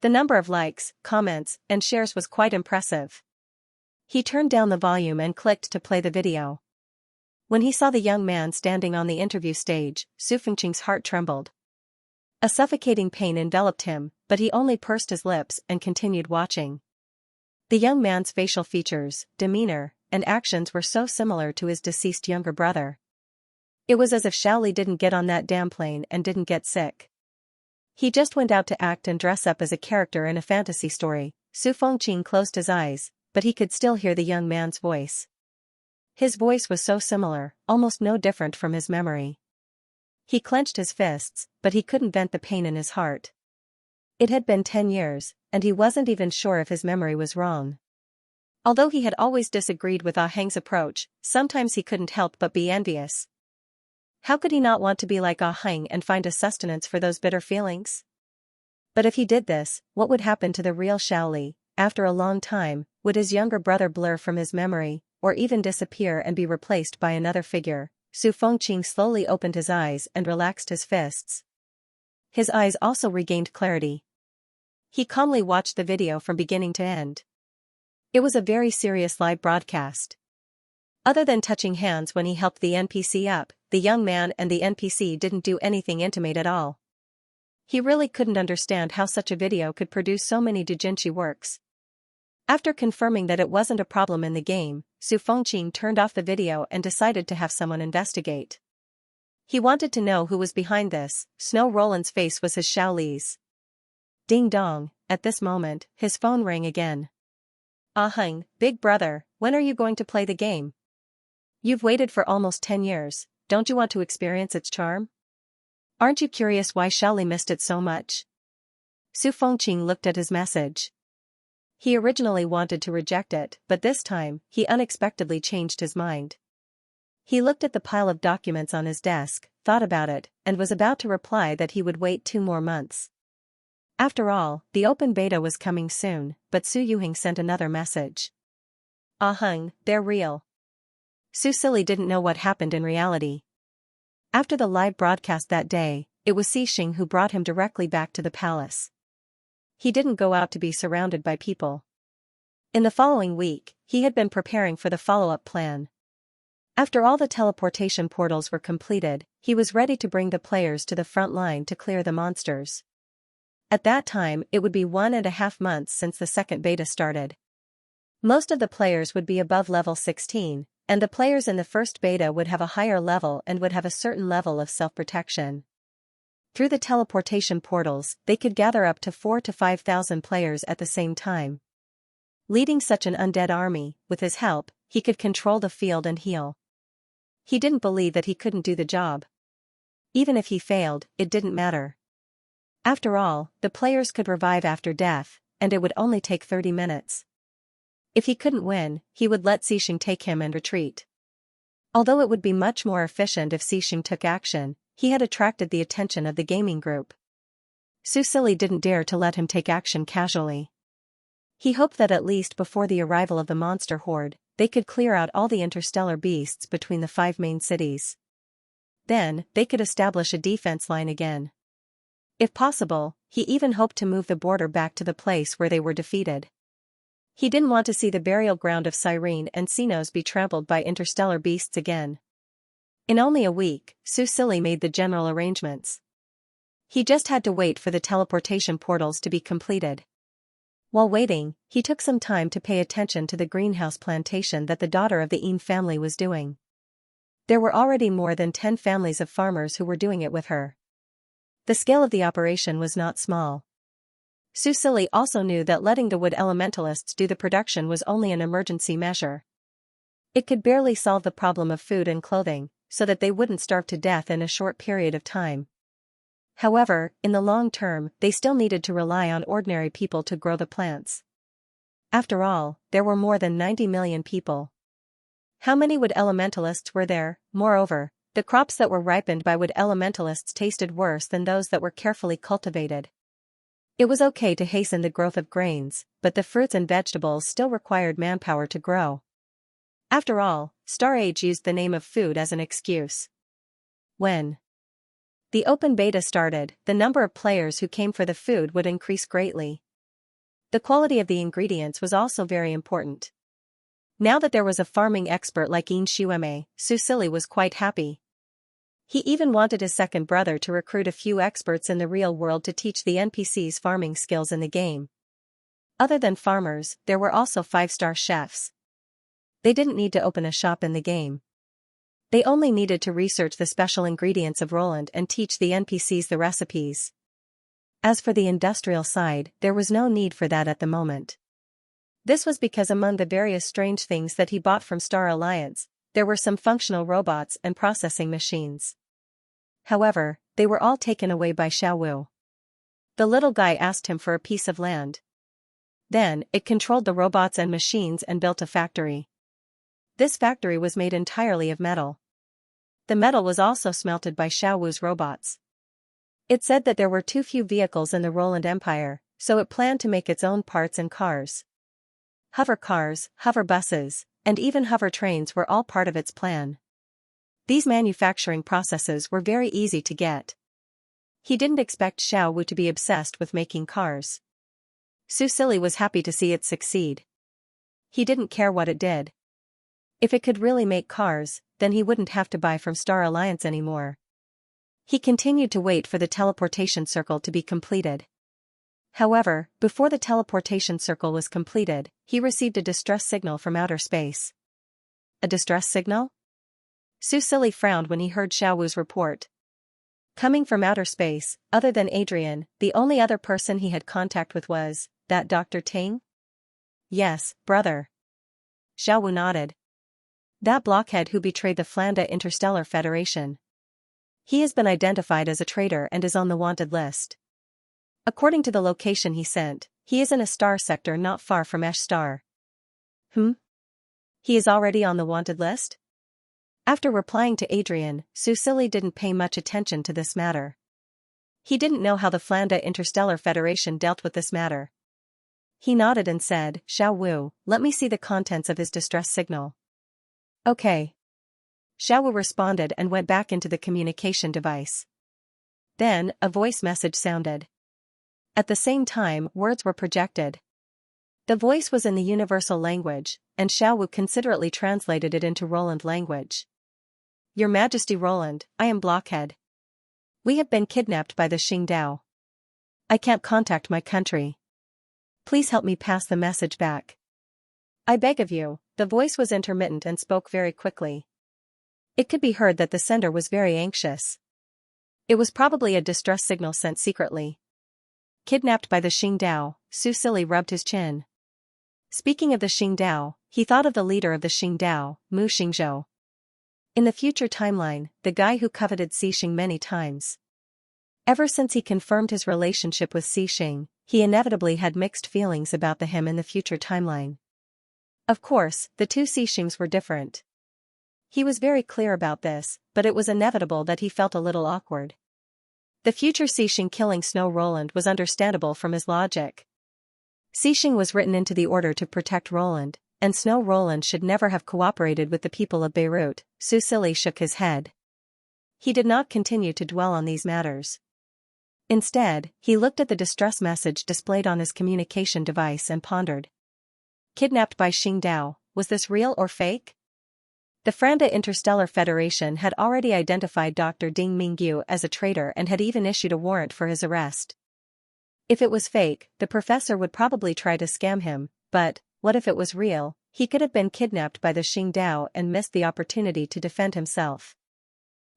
A: The number of likes, comments, and shares was quite impressive. He turned down the volume and clicked to play the video. When he saw the young man standing on the interview stage, Su Fengqing's heart trembled. A suffocating pain enveloped him, but he only pursed his lips and continued watching. The young man's facial features, demeanor, and actions were so similar to his deceased younger brother. It was as if Xiaoli didn't get on that damn plane and didn't get sick. He just went out to act and dress up as a character in a fantasy story. Su Fengqing closed his eyes, but he could still hear the young man's voice. His voice was so similar, almost no different from his memory. He clenched his fists, but he couldn't vent the pain in his heart. It had been 10 years, and he wasn't even sure if his memory was wrong. Although he had always disagreed with Ah Heng's approach, sometimes he couldn't help but be envious. How could he not want to be like Ah Heng and find a sustenance for those bitter feelings? But if he did this, what would happen to the real Xiaoli? After a long time, would his younger brother blur from his memory, or even disappear and be replaced by another figure? Su Fengqing slowly opened his eyes and relaxed his fists. His eyes also regained clarity. He calmly watched the video from beginning to end. It was a very serious live broadcast. Other than touching hands when he helped the NPC up, the young man and the NPC didn't do anything intimate at all. He really couldn't understand how such a video could produce so many doujinshi works. After confirming that it wasn't a problem in the game, Su Fengqing turned off the video and decided to have someone investigate. He wanted to know who was behind this. Snow Roland's face was his Xiaoli's. Ding dong, at this moment, his phone rang again. Ah Heng, big brother, when are you going to play the game? You've waited for almost 10 years, don't you want to experience its charm? Aren't you curious why Xiaoli missed it so much? Su Fengqing looked at his message. He originally wanted to reject it, but this time, he unexpectedly changed his mind. He looked at the pile of documents on his desk, thought about it, and was about to reply that he would wait 2 more months. After all, the open beta was coming soon, but Su Yuheng sent another message. Ah Heng, they're real. Su Silly didn't know what happened in reality. After the live broadcast that day, it was Xixing who brought him directly back to the palace. He didn't go out to be surrounded by people. In the following week, he had been preparing for the follow-up plan. After all the teleportation portals were completed, he was ready to bring the players to the front line to clear the monsters. At that time, it would be 1.5 months since the second beta started. Most of the players would be above level 16, and the players in the first beta would have a higher level and would have a certain level of self-protection. Through the teleportation portals, they could gather up to 4,000 to 5,000 players at the same time. Leading such an undead army, with his help, he could control the field and heal. He didn't believe that he couldn't do the job. Even if he failed, it didn't matter. After all, the players could revive after death, and it would only take 30 minutes. If he couldn't win, he would let Xixing take him and retreat. Although it would be much more efficient if Xixing took action, he had attracted the attention of the gaming group. Su Silly didn't dare to let him take action casually. He hoped that at least before the arrival of the monster horde, they could clear out all the interstellar beasts between the 5 main cities. Then, they could establish a defense line again. If possible, he even hoped to move the border back to the place where they were defeated. He didn't want to see the burial ground of Cyrene and Xenos be trampled by interstellar beasts again. In only a week, Su Silly made the general arrangements. He just had to wait for the teleportation portals to be completed. While waiting, he took some time to pay attention to the greenhouse plantation that the daughter of the Eam family was doing. There were already more than 10 families of farmers who were doing it with her. The scale of the operation was not small. Su Silly also knew that letting the wood elementalists do the production was only an emergency measure. It could barely solve the problem of food and clothing, so that they wouldn't starve to death in a short period of time. However, in the long term, they still needed to rely on ordinary people to grow the plants. After all, there were more than 90 million people. How many wood elementalists were there? Moreover, the crops that were ripened by wood elementalists tasted worse than those that were carefully cultivated. It was okay to hasten the growth of grains, but the fruits and vegetables still required manpower to grow. After all, Star Age used the name of food as an excuse. When the open beta started, the number of players who came for the food would increase greatly. The quality of the ingredients was also very important. Now that there was a farming expert like Yin Xueme, Su Silly was quite happy. He even wanted his second brother to recruit a few experts in the real world to teach the NPCs farming skills in the game. Other than farmers, there were also 5-star chefs. They didn't need to open a shop in the game. They only needed to research the special ingredients of Roland and teach the NPCs the recipes. As for the industrial side, there was no need for that at the moment. This was because among the various strange things that he bought from Star Alliance, there were some functional robots and processing machines. However, they were all taken away by Xiaowu. The little guy asked him for a piece of land. Then, it controlled the robots and machines and built a factory. This factory was made entirely of metal. The metal was also smelted by Xiaowu's robots. It said that there were too few vehicles in the Roland Empire, so it planned to make its own parts and cars. Hover cars, hover buses, and even hover trains were all part of its plan. These manufacturing processes were very easy to get. He didn't expect Xiaowu to be obsessed with making cars. Su Silly was happy to see it succeed. He didn't care what it did. If it could really make cars, then he wouldn't have to buy from Star Alliance anymore. He continued to wait for the teleportation circle to be completed. However, before the teleportation circle was completed, he received a distress signal from outer space. A distress signal? Su Silly frowned when he heard Xiaowu's report. Coming from outer space, other than Adrian, the only other person he had contact with was, that Dr. Ting? Yes, brother. Xiaowu nodded. That blockhead who betrayed the Flanda Interstellar Federation. He has been identified as a traitor and is on the wanted list. According to the location he sent, he is in a star sector not far from Esh Star. He is already on the wanted list? After replying to Adrian, Su Silly didn't pay much attention to this matter. He didn't know how the Flanda Interstellar Federation dealt with this matter. He nodded and said, Xiaowu, let me see the contents of his distress signal. Okay. Xiaowu responded and went back into the communication device. Then, a voice message sounded. At the same time, words were projected. The voice was in the universal language, and Xiaowu considerately translated it into Roland language. Your Majesty Roland, I am Blockhead. We have been kidnapped by the Qingdao. I can't contact my country. Please help me pass the message back. I beg of you. The voice was intermittent and spoke very quickly. It could be heard that the sender was very anxious. It was probably a distress signal sent secretly. Kidnapped by the Qingdao, Su Silly rubbed his chin. Speaking of the Qingdao, he thought of the leader of the Qingdao, Mu Xingzhou. In the future timeline, the guy who coveted Xixing many times. Ever since he confirmed his relationship with Xixing, he inevitably had mixed feelings about him in the future timeline. Of course, the two Xixings were different. He was very clear about this, but it was inevitable that he felt a little awkward. The future Xixing killing Snow Roland was understandable from his logic. Xixing was written into the order to protect Roland, and Snow Roland should never have cooperated with the people of Beirut. Su Silly shook his head. He did not continue to dwell on these matters. Instead, he looked at the distress message displayed on his communication device and pondered. Kidnapped by Qingdao, was this real or fake? The Franda Interstellar Federation had already identified Dr. Ding Mingyu as a traitor and had even issued a warrant for his arrest. If it was fake, the professor would probably try to scam him, but, what if it was real? He could have been kidnapped by the Qingdao and missed the opportunity to defend himself.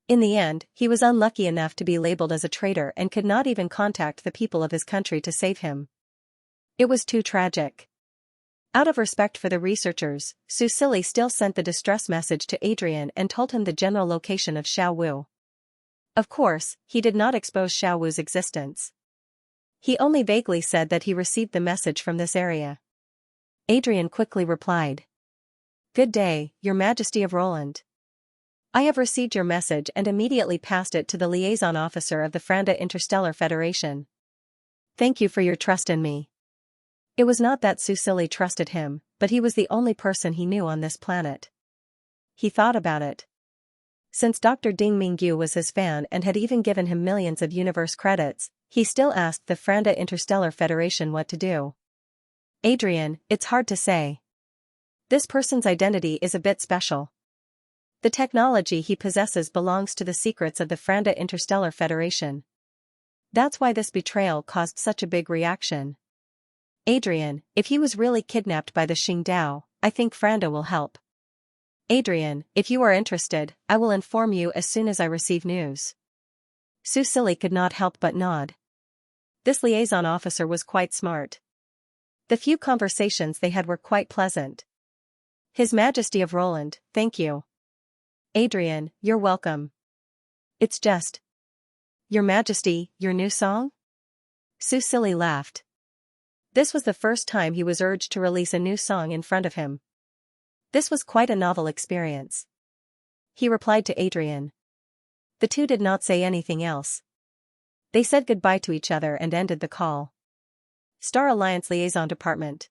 A: In the end, he was unlucky enough to be labeled as a traitor and could not even contact the people of his country to save him. It was too tragic. Out of respect for the researchers, Su Silly still sent the distress message to Adrian and told him the general location of Xiaowu. Of course, he did not expose Xiaowu's existence. He only vaguely said that he received the message from this area. Adrian quickly replied. Good day, Your Majesty of Roland. I have received your message and immediately passed it to the liaison officer of the Franda Interstellar Federation. Thank you for your trust in me. It was not that Su Silly trusted him, but he was the only person he knew on this planet. He thought about it. Since Dr. Ding Mingyu was his fan and had even given him millions of universe credits, he still asked the Franda Interstellar Federation what to do. Adrian, it's hard to say. This person's identity is a bit special. The technology he possesses belongs to the secrets of the Franda Interstellar Federation. That's why this betrayal caused such a big reaction. Adrian, if he was really kidnapped by the Qingdao, I think Franda will help. Adrian, if you are interested, I will inform you as soon as I receive news. Su Silly could not help but nod. This liaison officer was quite smart. The few conversations they had were quite pleasant. His Majesty of Roland, thank you. Adrian, you're welcome. It's just. Your Majesty, your new song? Su Silly laughed. This was the first time he was urged to release a new song in front of him. This was quite a novel experience. He replied to Adrian. The two did not say anything else. They said goodbye to each other and ended the call. Star Alliance Liaison Department.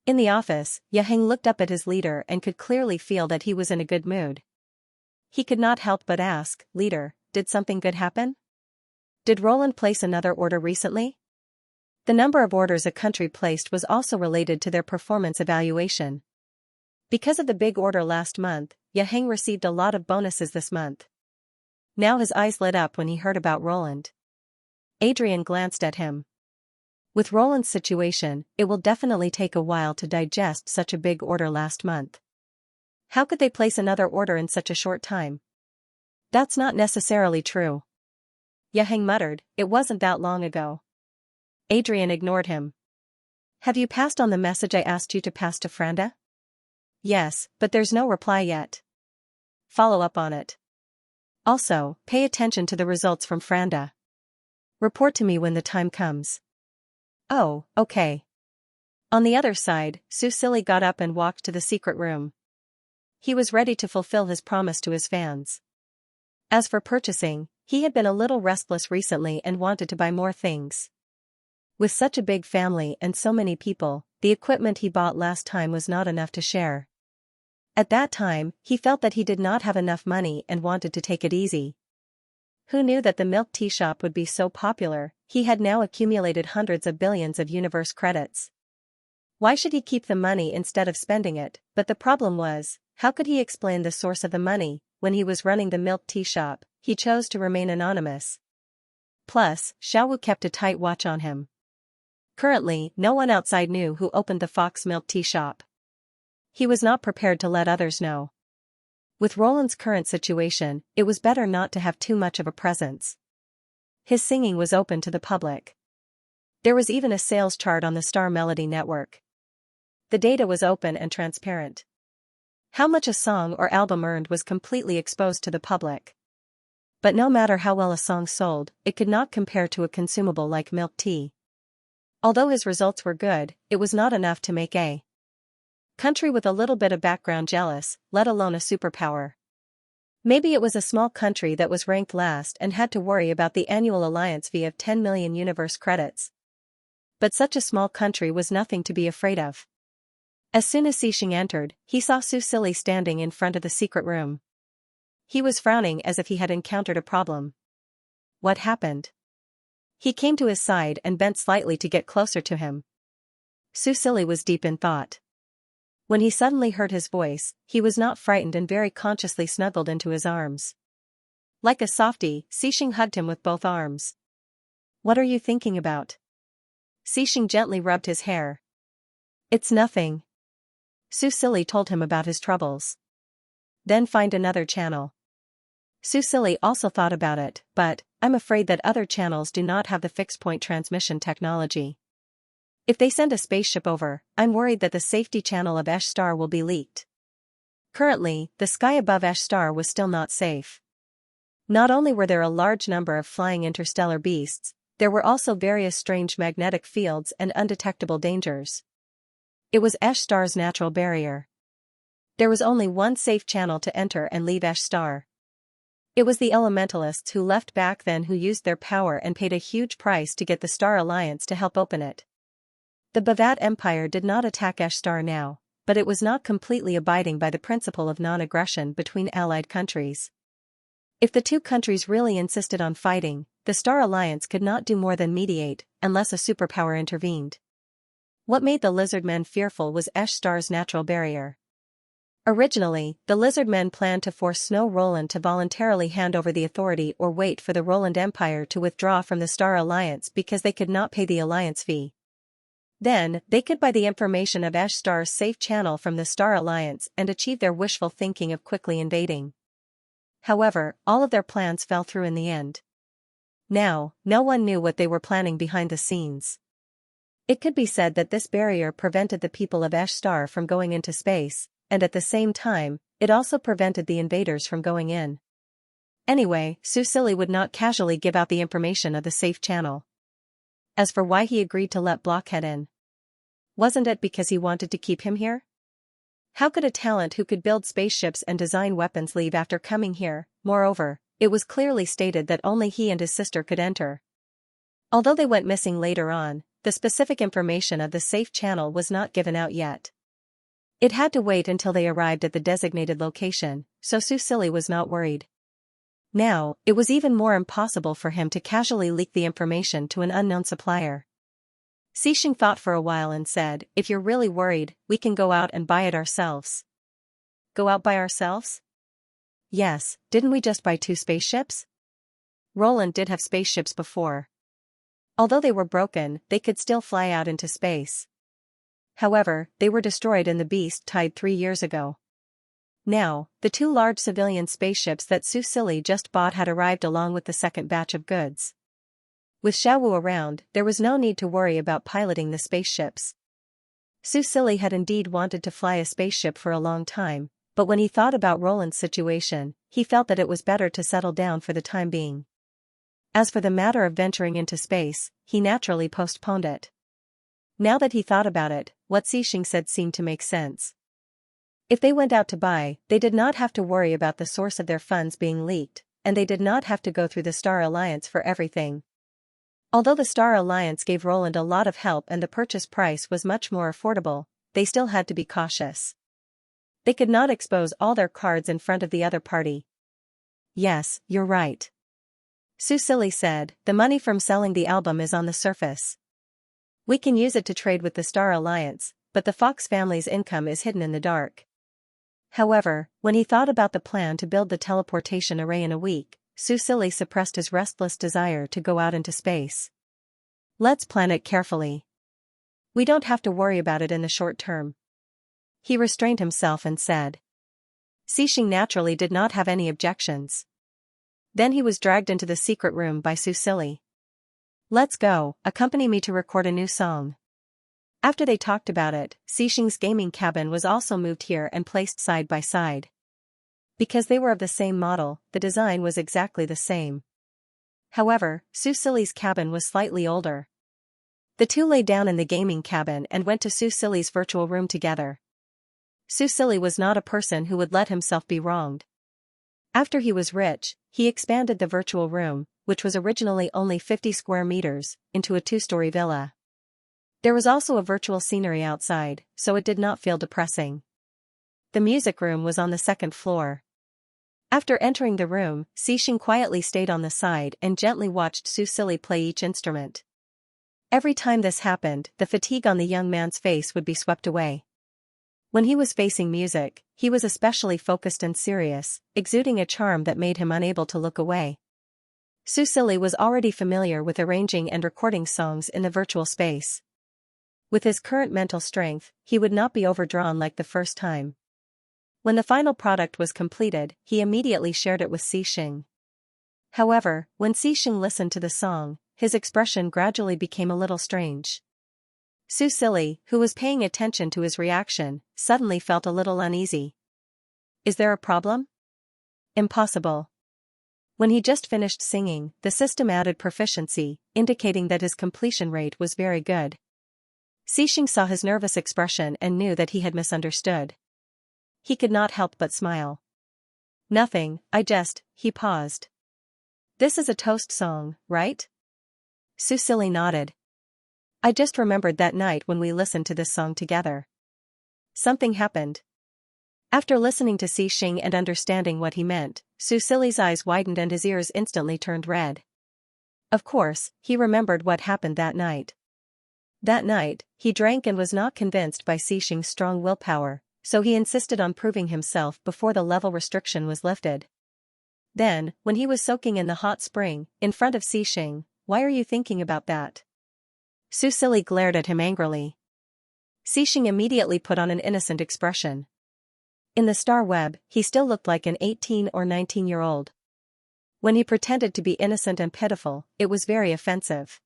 A: In the office, Yaheng looked up at his leader and could clearly feel that he was in a good mood. He could not help but ask, Leader, did something good happen? Did Roland place another order recently? The number of orders a country placed was also related to their performance evaluation. Because of the big order last month, Yaheng received a lot of bonuses this month. Now his eyes lit up when he heard about Roland. Adrian glanced at him. With Roland's situation, it will definitely take a while to digest such a big order last month. How could they place another order in such a short time? That's not necessarily true. Yaheng muttered, it wasn't that long ago. Adrian ignored him. Have you passed on the message I asked you to pass to Franda? Yes, but there's no reply yet. Follow up on it. Also, pay attention to the results from Franda. Report to me when the time comes. Oh, okay. On the other side, Su Silly got up and walked to the secret room. He was ready to fulfill his promise to his fans. As for purchasing, he had been a little restless recently and wanted to buy more things. With such a big family and so many people, the equipment he bought last time was not enough to share. At that time, he felt that he did not have enough money and wanted to take it easy. Who knew that the milk tea shop would be so popular? He had now accumulated hundreds of billions of universe credits. Why should he keep the money instead of spending it? But the problem was, how could he explain the source of the money? When he was running the milk tea shop, he chose to remain anonymous. Plus, Xiaowu kept a tight watch on him. Currently, no one outside knew who opened the Fox milk tea shop. He was not prepared to let others know. With Roland's current situation, it was better not to have too much of a presence. His singing was open to the public. There was even a sales chart on the Star Melody network. The data was open and transparent. How much a song or album earned was completely exposed to the public. But no matter how well a song sold, it could not compare to a consumable like milk tea. Although his results were good, it was not enough to make a country with a little bit of background jealous, let alone a superpower. Maybe it was a small country that was ranked last and had to worry about the annual alliance fee of 10 million universe credits. But such a small country was nothing to be afraid of. As soon as Xixing entered, he saw Su Silly standing in front of the secret room. He was frowning as if he had encountered a problem. What happened? He came to his side and bent slightly to get closer to him. Su Silly was deep in thought. When he suddenly heard his voice, he was not frightened and very consciously snuggled into his arms. Like a softie, Xixing hugged him with both arms. What are you thinking about? Xixing gently rubbed his hair. It's nothing. Su Silly told him about his troubles. Then find another channel. Su Silly also thought about it, but, I'm afraid that other channels do not have the fixed-point transmission technology. If they send a spaceship over, I'm worried that the safety channel of Esh Star will be leaked. Currently, the sky above Esh Star was still not safe. Not only were there a large number of flying interstellar beasts, there were also various strange magnetic fields and undetectable dangers. It was Esh Star's natural barrier. There was only one safe channel to enter and leave Esh Star. It was the elementalists who left back then who used their power and paid a huge price to get the Star Alliance to help open it. The Bavat Empire did not attack Esh Star now, but it was not completely abiding by the principle of non-aggression between allied countries. If the two countries really insisted on fighting, the Star Alliance could not do more than mediate, unless a superpower intervened. What made the Lizardmen fearful was Esh Star's natural barrier. Originally, the Lizardmen planned to force Snow Roland to voluntarily hand over the authority or wait for the Roland Empire to withdraw from the Star Alliance because they could not pay the alliance fee. Then, they could buy the information of Ash Star's safe channel from the Star Alliance and achieve their wishful thinking of quickly invading. However, all of their plans fell through in the end. Now, no one knew what they were planning behind the scenes. It could be said that this barrier prevented the people of Ash Star from going into space, and at the same time, it also prevented the invaders from going in. Anyway, Susili would not casually give out the information of the safe channel. As for why he agreed to let Blockhead in, wasn't it because he wanted to keep him here? How could a talent who could build spaceships and design weapons leave after coming here? Moreover, it was clearly stated that only he and his sister could enter. Although they went missing later on, the specific information of the safe channel was not given out yet. It had to wait until they arrived at the designated location, so Susili was not worried. Now, it was even more impossible for him to casually leak the information to an unknown supplier. Xianxia thought for a while and said, "If you're really worried, we can go out and buy it ourselves." Go out by ourselves? Yes, didn't we just buy 2 spaceships? Roland did have spaceships before. Although they were broken, they could still fly out into space. However, they were destroyed in the beast tide 3 years ago. Now, the 2 large civilian spaceships that Susili just bought had arrived along with the second batch of goods. With Xiaowu around, there was no need to worry about piloting the spaceships. Susili had indeed wanted to fly a spaceship for a long time, but when he thought about Roland's situation, he felt that it was better to settle down for the time being. As for the matter of venturing into space, he naturally postponed it. Now that he thought about it, what Xianxia said seemed to make sense. If they went out to buy, they did not have to worry about the source of their funds being leaked, and they did not have to go through the Star Alliance for everything. Although the Star Alliance gave Roland a lot of help and the purchase price was much more affordable, they still had to be cautious. They could not expose all their cards in front of the other party. Yes, you're right. Susili said, the money from selling the album is on the surface. We can use it to trade with the Star Alliance, but the Fox family's income is hidden in the dark. However, when he thought about the plan to build the teleportation array in a week, Susili suppressed his restless desire to go out into space. Let's plan it carefully. We don't have to worry about it in the short term. He restrained himself and said. Xianxia naturally did not have any objections. Then he was dragged into the secret room by Susili. Let's go, accompany me to record a new song. After they talked about it, Xianxia's gaming cabin was also moved here and placed side by side. Because they were of the same model, the design was exactly the same. However, Susili's cabin was slightly older. The two lay down in the gaming cabin and went to Susili's virtual room together. Susili was not a person who would let himself be wronged. After he was rich, he expanded the virtual room, which was originally only 50 square meters, into a 2-story villa. There was also a virtual scenery outside, so it did not feel depressing. The music room was on the 2nd floor. After entering the room, Xianxia quietly stayed on the side and gently watched Susili play each instrument. Every time this happened, the fatigue on the young man's face would be swept away. When he was facing music, he was especially focused and serious, exuding a charm that made him unable to look away. Susili was already familiar with arranging and recording songs in the virtual space. With his current mental strength, he would not be overdrawn like the first time. When the final product was completed, he immediately shared it with Xianxia. However, when Xianxia listened to the song, his expression gradually became a little strange. Susili, who was paying attention to his reaction, suddenly felt a little uneasy. Is there a problem? Impossible. When he just finished singing, the system added proficiency, indicating that his completion rate was very good. Xianxia saw his nervous expression and knew that he had misunderstood. He could not help but smile. Nothing, he paused. This is a toast song, right? Susili nodded. I just remembered that night when we listened to this song together. Something happened. After listening to Xianxia and understanding what he meant, Susili's eyes widened and his ears instantly turned red. Of course, he remembered what happened that night. That night, he drank and was not convinced by Xianxia's strong willpower, so he insisted on proving himself before the level restriction was lifted. Then, when he was soaking in the hot spring, in front of Xianxia, why are you thinking about that? Su Silly glared at him angrily. Xixing immediately put on an innocent expression. In the star web, he still looked like an 18 or 19-year-old. When he pretended to be innocent and pitiful, it was very offensive.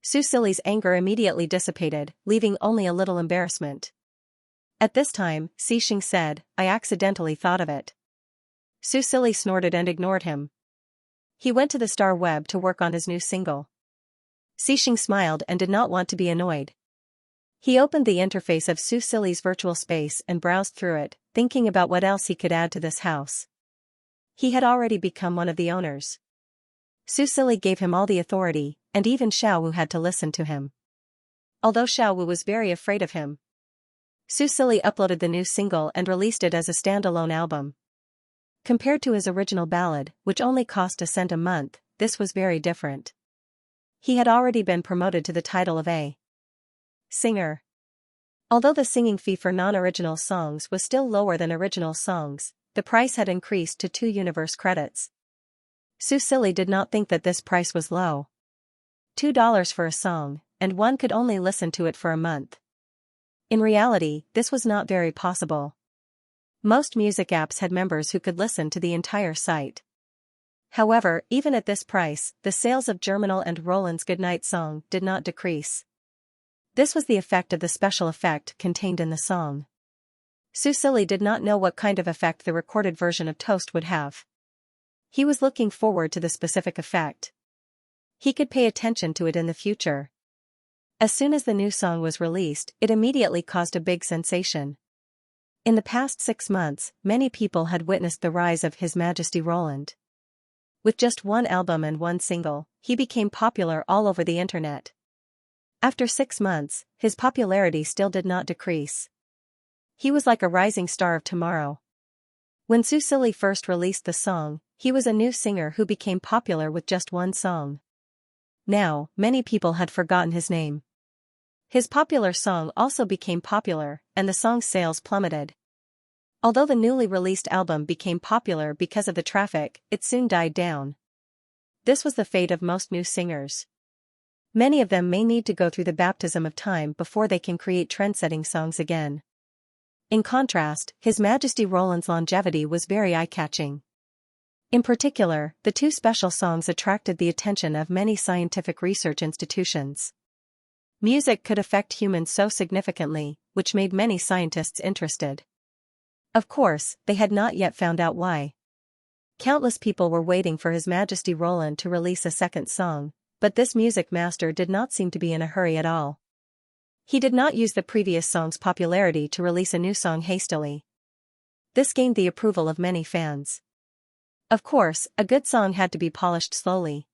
A: Su Silly's anger immediately dissipated, leaving only a little embarrassment. At this time, Xixing said, I accidentally thought of it. Su Silly snorted and ignored him. He went to the star web to work on his new single. Xixing smiled and did not want to be annoyed. He opened the interface of Su Silly's virtual space and browsed through it, thinking about what else he could add to this house. He had already become one of the owners. Su Silly gave him all the authority, and even Xiaowu had to listen to him. Although Xiaowu was very afraid of him, Su Silly uploaded the new single and released it as a standalone album. Compared to his original ballad, which only cost a cent a month, this was very different. He had already been promoted to the title of a singer. Although the singing fee for non-original songs was still lower than original songs, the price had increased to 2 universe credits. Su Silly did not think that this price was low. $2 for a song, and one could only listen to it for a month. In reality, this was not very possible. Most music apps had members who could listen to the entire site. However, even at this price, the sales of Germinal and Roland's Goodnight song did not decrease. This was the effect of the special effect contained in the song. Su Silly did not know what kind of effect the recorded version of Toast would have. He was looking forward to the specific effect. He could pay attention to it in the future. As soon as the new song was released, it immediately caused a big sensation. In the past 6 months, many people had witnessed the rise of His Majesty Roland. With just one album and one single, he became popular all over the internet. After 6 months, his popularity still did not decrease. He was like a rising star of tomorrow. When Su Silly first released the song, he was a new singer who became popular with just one song. Now, many people had forgotten his name. His popular song also became popular, and the song's sales plummeted. Although the newly released album became popular because of the traffic, it soon died down. This was the fate of most new singers. Many of them may need to go through the baptism of time before they can create trend-setting songs again. In contrast, His Majesty Roland's longevity was very eye-catching. In particular, the 2 special songs attracted the attention of many scientific research institutions. Music could affect humans so significantly, which made many scientists interested. Of course, they had not yet found out why. Countless people were waiting for His Majesty Roland to release a second song, but this music master did not seem to be in a hurry at all. He did not use the previous song's popularity to release a new song hastily. This gained the approval of many fans. Of course, a good song had to be polished slowly.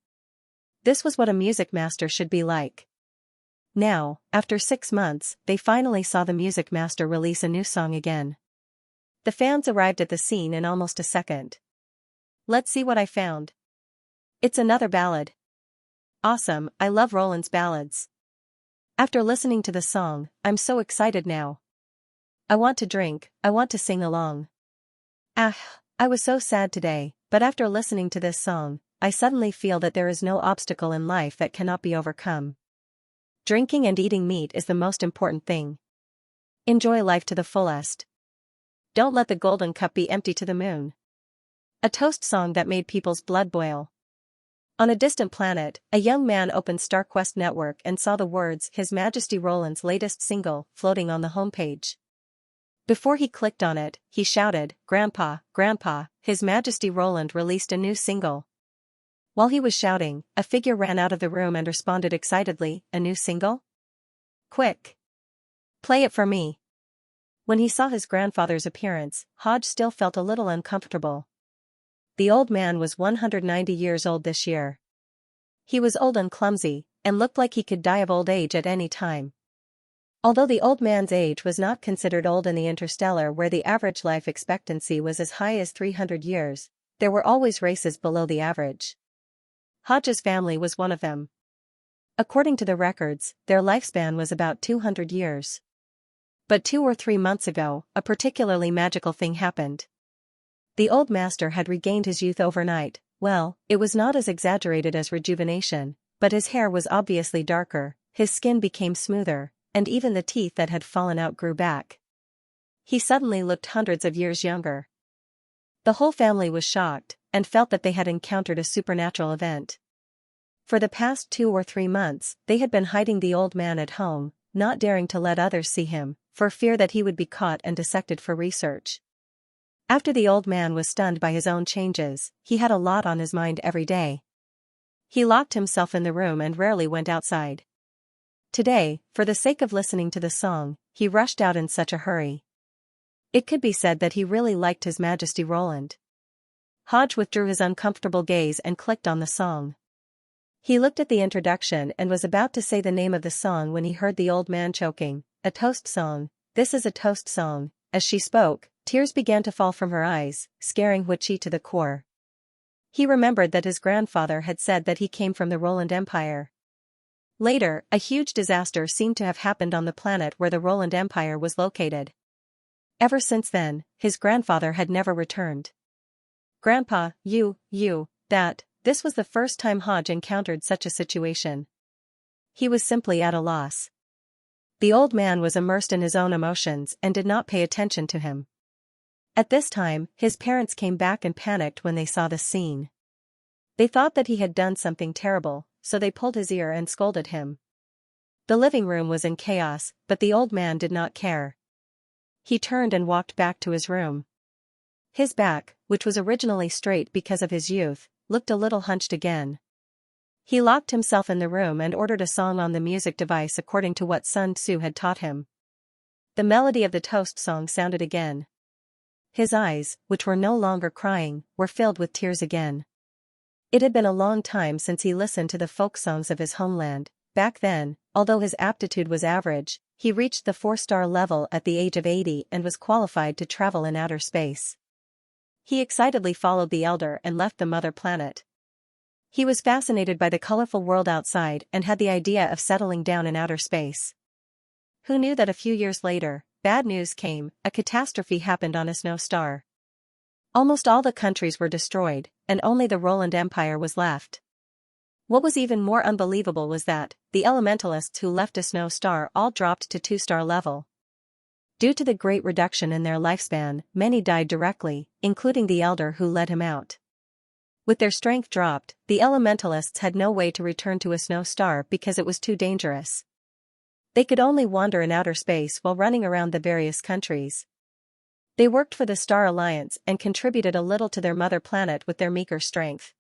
A: This was what a music master should be like. Now, after 6 months, they finally saw the music master release a new song again. The fans arrived at the scene in almost a second. Let's see what I found. It's another ballad. Awesome, I love Roland's ballads. After listening to the song, I'm so excited now. I want to drink, I want to sing along. I was so sad today, but after listening to this song, I suddenly feel that there is no obstacle in life that cannot be overcome. Drinking and eating meat is the most important thing. Enjoy life to the fullest. Don't let the golden cup be empty to the moon. A toast song that made people's blood boil. On a distant planet, a young man opened StarQuest Network and saw the words His Majesty Roland's latest single floating on the homepage. Before he clicked on it, he shouted, "Grandpa, Grandpa, His Majesty Roland released a new single." While he was shouting, a figure ran out of the room and responded excitedly, "A new single? Quick! Play it for me." When he saw his grandfather's appearance, Hodge still felt a little uncomfortable. The old man was 190 years old this year. He was old and clumsy, and looked like he could die of old age at any time. Although the old man's age was not considered old in the Interstellar where the average life expectancy was as high as 300 years, there were always races below the average. Hodge's family was one of them. According to the records, their lifespan was about 200 years. But 2 or 3 months ago, a particularly magical thing happened. The old master had regained his youth overnight. Well, it was not as exaggerated as rejuvenation, but his hair was obviously darker, his skin became smoother, and even the teeth that had fallen out grew back. He suddenly looked hundreds of years younger. The whole family was shocked, and felt that they had encountered a supernatural event. For the past 2 or 3 months, they had been hiding the old man at home, not daring to let others see him, for fear that he would be caught and dissected for research. After the old man was stunned by his own changes, he had a lot on his mind every day. He locked himself in the room and rarely went outside. Today, for the sake of listening to the song, he rushed out in such a hurry. It could be said that he really liked His Majesty Roland. Hodge withdrew his uncomfortable gaze and clicked on the song. He looked at the introduction and was about to say the name of the song when he heard the old man choking. "A toast song, this is a toast song." As she spoke, tears began to fall from her eyes, scaring Huichi to the core. He remembered that his grandfather had said that he came from the Roland Empire. Later, a huge disaster seemed to have happened on the planet where the Roland Empire was located. Ever since then, his grandfather had never returned. "Grandpa, this was the first time Hodge encountered such a situation. He was simply at a loss. The old man was immersed in his own emotions and did not pay attention to him. At this time, his parents came back and panicked when they saw the scene. They thought that he had done something terrible, so they pulled his ear and scolded him. The living room was in chaos, but the old man did not care. He turned and walked back to his room. His back, which was originally straight because of his youth, looked a little hunched again. He locked himself in the room and ordered a song on the music device according to what Sun Tzu had taught him. The melody of the toast song sounded again. His eyes, which were no longer crying, were filled with tears again. It had been a long time since he listened to the folk songs of his homeland. Back then, although his aptitude was average, he reached the 4-star level at the age of 80 and was qualified to travel in outer space. He excitedly followed the elder and left the mother planet. He was fascinated by the colorful world outside and had the idea of settling down in outer space. Who knew that a few years later, bad news came, a catastrophe happened on a snow star. Almost all the countries were destroyed, and only the Roland Empire was left. What was even more unbelievable was that, the elementalists who left a snow star all dropped to 2-star level. Due to the great reduction in their lifespan, many died directly, including the elder who led him out. With their strength dropped, the elementalists had no way to return to a snow star because it was too dangerous. They could only wander in outer space while running around the various countries. They worked for the Star Alliance and contributed a little to their mother planet with their meager strength.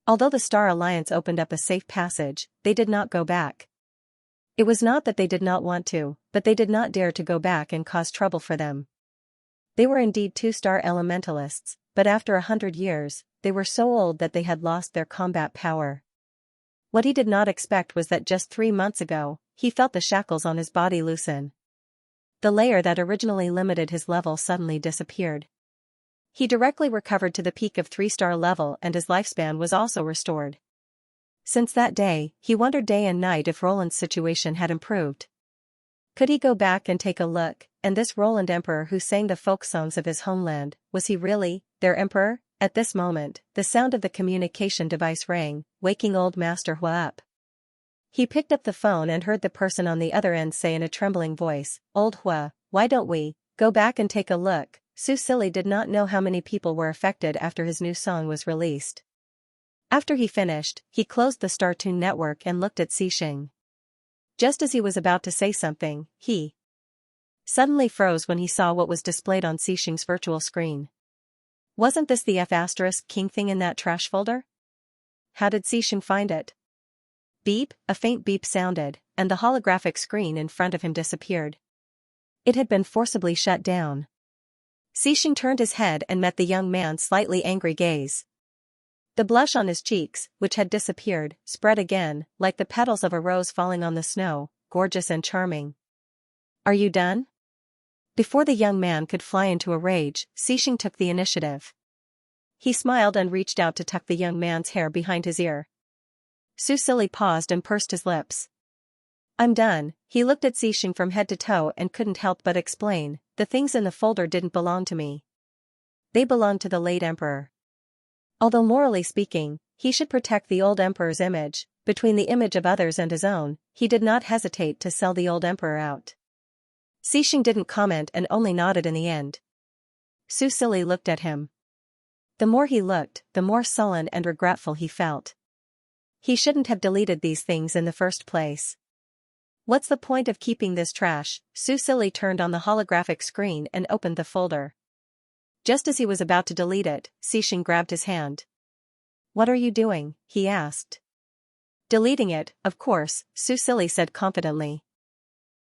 A: Although the Star Alliance opened up a safe passage, they did not go back. It was not that they did not want to, but they did not dare to go back and cause trouble for them. They were indeed 2-star elementalists, but after 100 years, they were so old that they had lost their combat power. What he did not expect was that just 3 months ago, he felt the shackles on his body loosen. The layer that originally limited his level suddenly disappeared. He directly recovered to the peak of 3-star level and his lifespan was also restored. Since that day, he wondered day and night if Roland's situation had improved. Could he go back and take a look, and this Roland Emperor who sang the folk songs of his homeland, was he really their emperor? At this moment, the sound of the communication device rang, waking old Master Hua up. He picked up the phone and heard the person on the other end say in a trembling voice, "Old Hua, why don't we go back and take a look?" Su Silly did not know how many people were affected after his new song was released. After he finished, he closed the StarTune network and looked at Xixing. Just as he was about to say something, he suddenly froze when he saw what was displayed on Xixing's virtual screen. Wasn't this the F***king thing in that trash folder? How did Xixing find it? Beep, a faint beep sounded, and the holographic screen in front of him disappeared. It had been forcibly shut down. Xixing turned his head and met the young man's slightly angry gaze. The blush on his cheeks, which had disappeared, spread again, like the petals of a rose falling on the snow, gorgeous and charming. "Are you done?" Before the young man could fly into a rage, Xixing took the initiative. He smiled and reached out to tuck the young man's hair behind his ear. Su Silly paused and pursed his lips. "I'm done." He looked at Xixing from head to toe and couldn't help but explain, "The things in the folder didn't belong to me. They belonged to the late emperor. Although morally speaking, he should protect the old emperor's image, between the image of others and his own, he did not hesitate to sell the old emperor out. Xing didn't comment and only nodded in the end. Su Silly looked at him. The more he looked, the more sullen and regretful he felt. He shouldn't have deleted these things in the first place. What's the point of keeping this trash? Su Silly turned on the holographic screen and opened the folder. Just as he was about to delete it, Xing grabbed his hand. What are you doing? He asked. Deleting it, of course, Su Silly said confidently.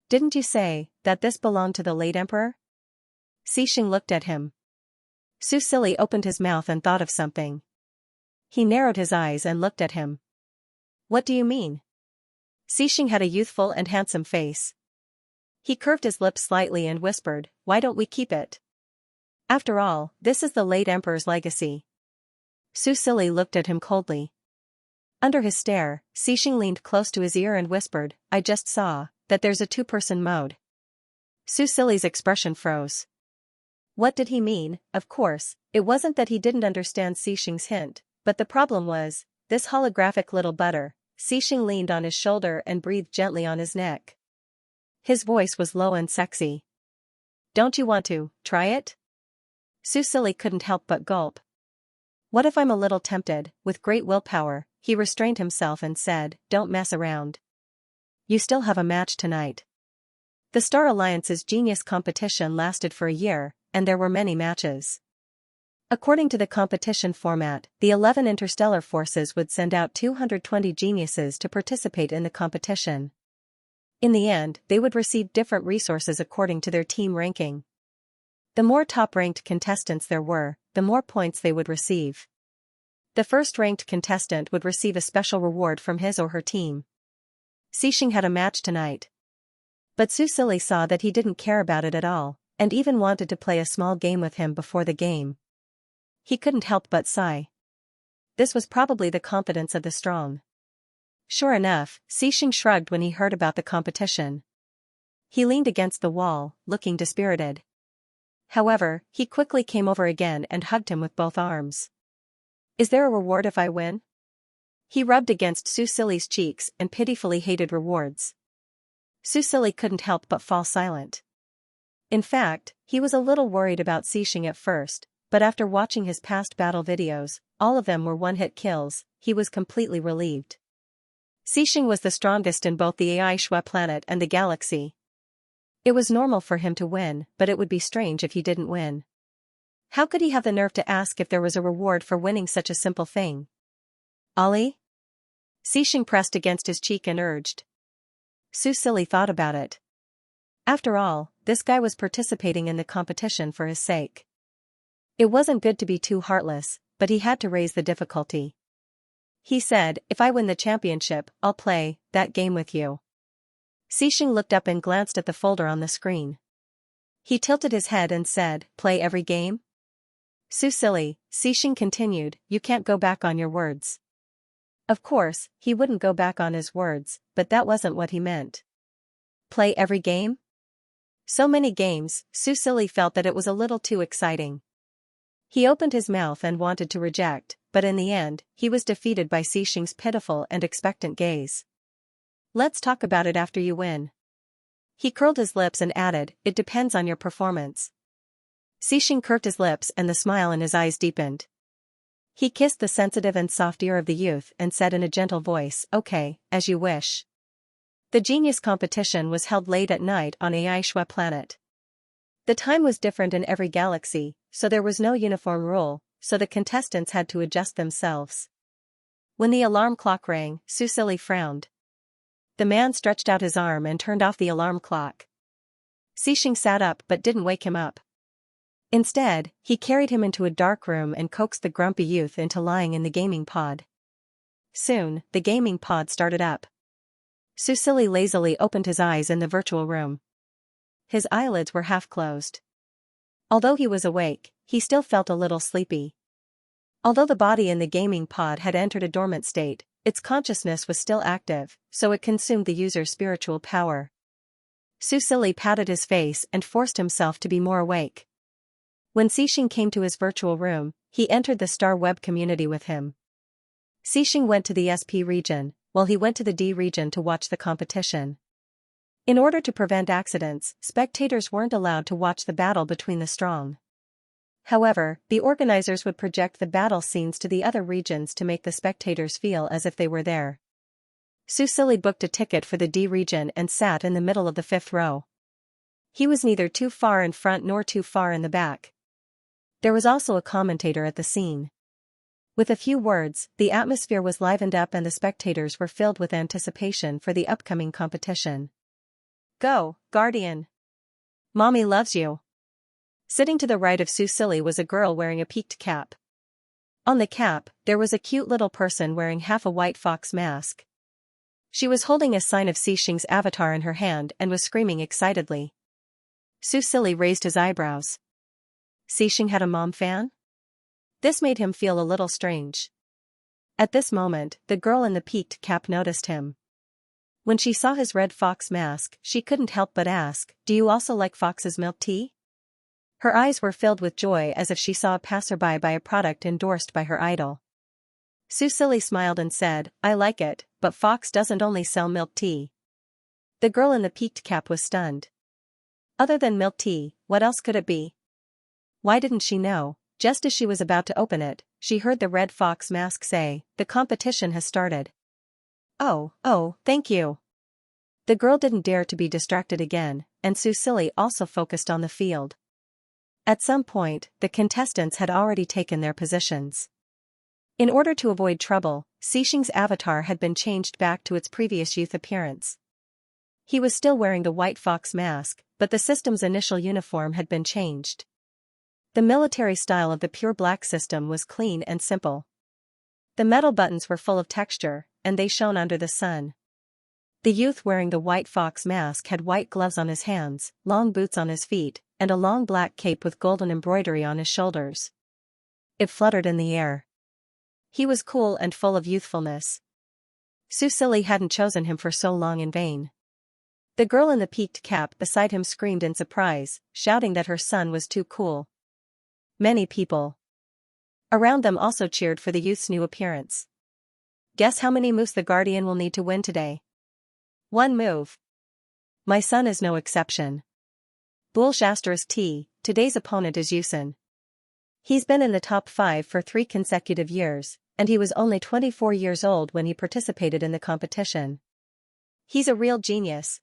A: Didn't you say that this belonged to the late emperor? Xing looked at him. Su Silly opened his mouth and thought of something. He narrowed his eyes and looked at him. What do you mean? Xing had a youthful and handsome face. He curved his lips slightly and whispered, why don't we keep it? After all, this is the late emperor's legacy. Su Silly looked at him coldly. Under his stare, Xing leaned close to his ear and whispered, I just saw that there's a two-person mode. Su Silly's expression froze. What did he mean? Of course, it wasn't that he didn't understand Xing's hint, but the problem was, this holographic little butter. Xing leaned on his shoulder and breathed gently on his neck. His voice was low and sexy. Don't you want to try it? Su Silly couldn't help but gulp. What if I'm a little tempted? With great willpower, he restrained himself and said, don't mess around. You still have a match tonight. The Star Alliance's genius competition lasted for a year, and there were many matches. According to the competition format, the 11 interstellar forces would send out 220 geniuses to participate in the competition. In the end, they would receive different resources according to their team ranking. The more top-ranked contestants there were, the more points they would receive. The first-ranked contestant would receive a special reward from his or her team. Xing had a match tonight. But Su Silly saw that he didn't care about it at all, and even wanted to play a small game with him before the game. He couldn't help but sigh. This was probably the confidence of the strong. Sure enough, Xing shrugged when he heard about the competition. He leaned against the wall, looking dispirited. However, he quickly came over again and hugged him with both arms. Is there a reward if I win? He rubbed against Su Silly's cheeks and pitifully hated rewards. Su Silly couldn't help but fall silent. In fact, he was a little worried about Xing at first, but after watching his past battle videos, all of them were one-hit kills, he was completely relieved. Xing was the strongest in both the Xianxia planet and the galaxy. It was normal for him to win, but it would be strange if he didn't win. How could he have the nerve to ask if there was a reward for winning such a simple thing? Ollie? Xing pressed against his cheek and urged. Su Silly thought about it. After all, this guy was participating in the competition for his sake. It wasn't good to be too heartless, but he had to raise the difficulty. He said, if I win the championship, I'll play that game with you. Xing looked up and glanced at the folder on the screen. He tilted his head and said, play every game? Su Silly, Xing continued, you can't go back on your words. Of course, he wouldn't go back on his words, but that wasn't what he meant. Play every game? So many games, Su Silly felt that it was a little too exciting. He opened his mouth and wanted to reject, but in the end, he was defeated by Xing's pitiful and expectant gaze. Let's talk about it after you win. He curled his lips and added, it depends on your performance. Xing curved his lips and the smile in his eyes deepened. He kissed the sensitive and soft ear of the youth and said in a gentle voice, okay, as you wish. The genius competition was held late at night on Xianxia planet. The time was different in every galaxy, so there was no uniform rule, so the contestants had to adjust themselves. When the alarm clock rang, Su Silly frowned. The man stretched out his arm and turned off the alarm clock. Xing sat up but didn't wake him up. Instead, he carried him into a dark room and coaxed the grumpy youth into lying in the gaming pod. Soon, the gaming pod started up. Su Silly lazily opened his eyes in the virtual room. His eyelids were half closed. Although he was awake, he still felt a little sleepy. Although the body in the gaming pod had entered a dormant state, its consciousness was still active, so it consumed the user's spiritual power. Su Silly patted his face and forced himself to be more awake. When Xing came to his virtual room, he entered the Star Web community with him. Xing went to the SP region, while he went to the D region to watch the competition. In order to prevent accidents, spectators weren't allowed to watch the battle between the strong. However, the organizers would project the battle scenes to the other regions to make the spectators feel as if they were there. Susili booked a ticket for the D region and sat in the middle of the fifth row. He was neither too far in front nor too far in the back. There was also a commentator at the scene. With a few words, the atmosphere was livened up and the spectators were filled with anticipation for the upcoming competition. Go, Guardian! Mommy loves you! Sitting to the right of Susili was a girl wearing a peaked cap. On the cap, there was a cute little person wearing half a white fox mask. She was holding a sign of Xianxia's avatar in her hand and was screaming excitedly. Susili raised his eyebrows. Xianxia had a mom fan? This made him feel a little strange. At this moment, the girl in the peaked cap noticed him. When she saw his red fox mask, she couldn't help but ask, "Do you also like Fox's milk tea?" Her eyes were filled with joy as if she saw a passerby buy a product endorsed by her idol. Susili smiled and said, "I like it, but Fox doesn't only sell milk tea." The girl in the peaked cap was stunned. Other than milk tea, what else could it be? Why didn't she know? Just as she was about to open it, she heard the red fox mask say, "The competition has started." Oh, thank you. The girl didn't dare to be distracted again, and Susili also focused on the field. At some point, the contestants had already taken their positions. In order to avoid trouble, Xianxia's avatar had been changed back to its previous youth appearance. He was still wearing the white fox mask, but the system's initial uniform had been changed. The military style of the pure black system was clean and simple. The metal buttons were full of texture, and they shone under the sun. The youth wearing the white fox mask had white gloves on his hands, long boots on his feet, and a long black cape with golden embroidery on his shoulders. It fluttered in the air. He was cool and full of youthfulness. Susili hadn't chosen him for so long in vain. The girl in the peaked cap beside him screamed in surprise, shouting that her son was too cool. Many people around them also cheered for the youth's new appearance. Guess how many moves the Guardian will need to win today? 1 move. My son is no exception. Bullshasters today's opponent is Yusen. He's been in the top 5 for 3 consecutive years, and he was only 24 years old when he participated in the competition. He's a real genius.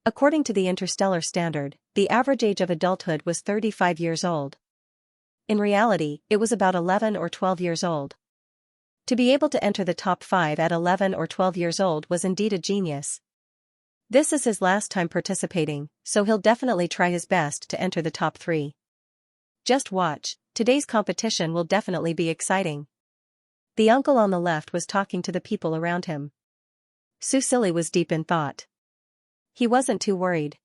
A: According to the interstellar standard, the average age of adulthood was 35 years old. In reality, it was about 11 or 12 years old. To be able to enter the top 5 at 11 or 12 years old was indeed a genius. This is his last time participating, so he'll definitely try his best to enter the top 3. Just watch, today's competition will definitely be exciting. The uncle on the left was talking to the people around him. Susili was deep in thought. He wasn't too worried.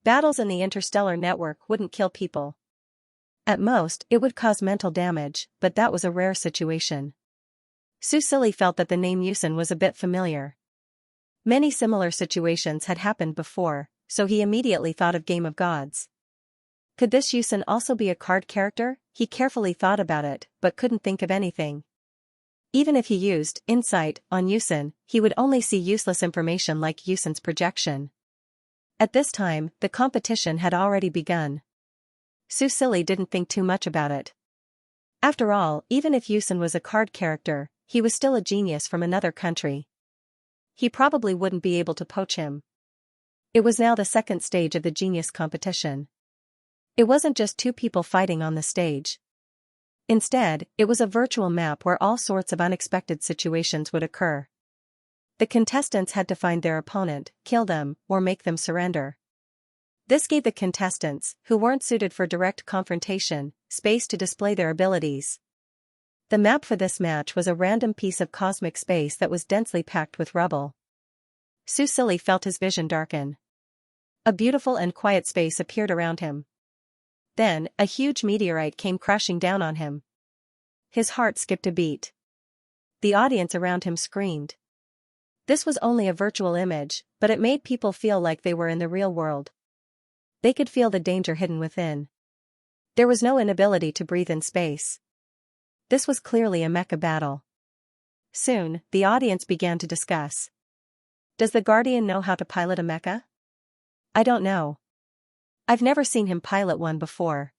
A: Battles in the interstellar network wouldn't kill people. At most, it would cause mental damage, but that was a rare situation. Susili felt that the name Yusen was a bit familiar. Many similar situations had happened before, so he immediately thought of Game of Gods. Could this Yusen also be a card character? He carefully thought about it, but couldn't think of anything. Even if he used insight on Yusen, he would only see useless information like Yusen's projection. At this time, the competition had already begun. Susili didn't think too much about it. After all, even if Yusen was a card character, he was still a genius from another country. He probably wouldn't be able to poach him. It was now the second stage of the genius competition. It wasn't just 2 people fighting on the stage. Instead, it was a virtual map where all sorts of unexpected situations would occur. The contestants had to find their opponent, kill them, or make them surrender. This gave the contestants, who weren't suited for direct confrontation, space to display their abilities. The map for this match was a random piece of cosmic space that was densely packed with rubble. Susili felt his vision darken. A beautiful and quiet space appeared around him. Then, a huge meteorite came crashing down on him. His heart skipped a beat. The audience around him screamed. This was only a virtual image, but it made people feel like they were in the real world. They could feel the danger hidden within. There was no inability to breathe in space. This was clearly a mecha battle. Soon, the audience began to discuss. Does the Guardian know how to pilot a mecha? I don't know. I've never seen him pilot one before.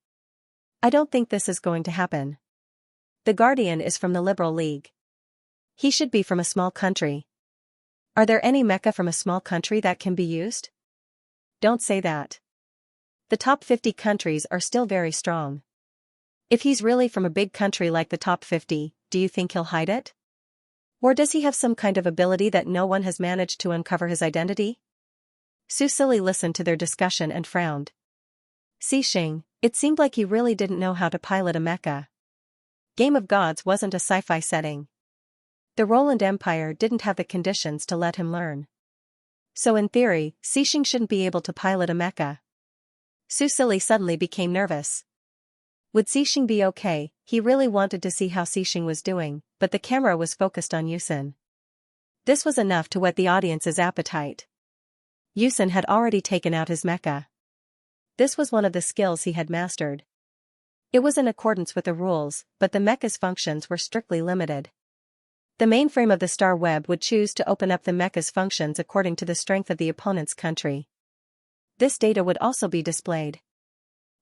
A: I don't think this is going to happen. The Guardian is from the Liberal League. He should be from a small country. Are there any mecha from a small country that can be used? Don't say that. The top 50 countries are still very strong. If he's really from a big country like the top 50, do you think he'll hide it? Or does he have some kind of ability that no one has managed to uncover his identity? Su Silly listened to their discussion and frowned. Xing, it seemed like he really didn't know how to pilot a mecha. Game of Gods wasn't a sci-fi setting. The Roland Empire didn't have the conditions to let him learn. So in theory, Xing shouldn't be able to pilot a mecha. Su Silly suddenly became nervous. Would Xing be okay? He really wanted to see how Xing was doing, but the camera was focused on Yusen. This was enough to whet the audience's appetite. Yusen had already taken out his mecha. This was one of the skills he had mastered. It was in accordance with the rules, but the mecha's functions were strictly limited. The mainframe of the star web would choose to open up the mecha's functions according to the strength of the opponent's country. This data would also be displayed.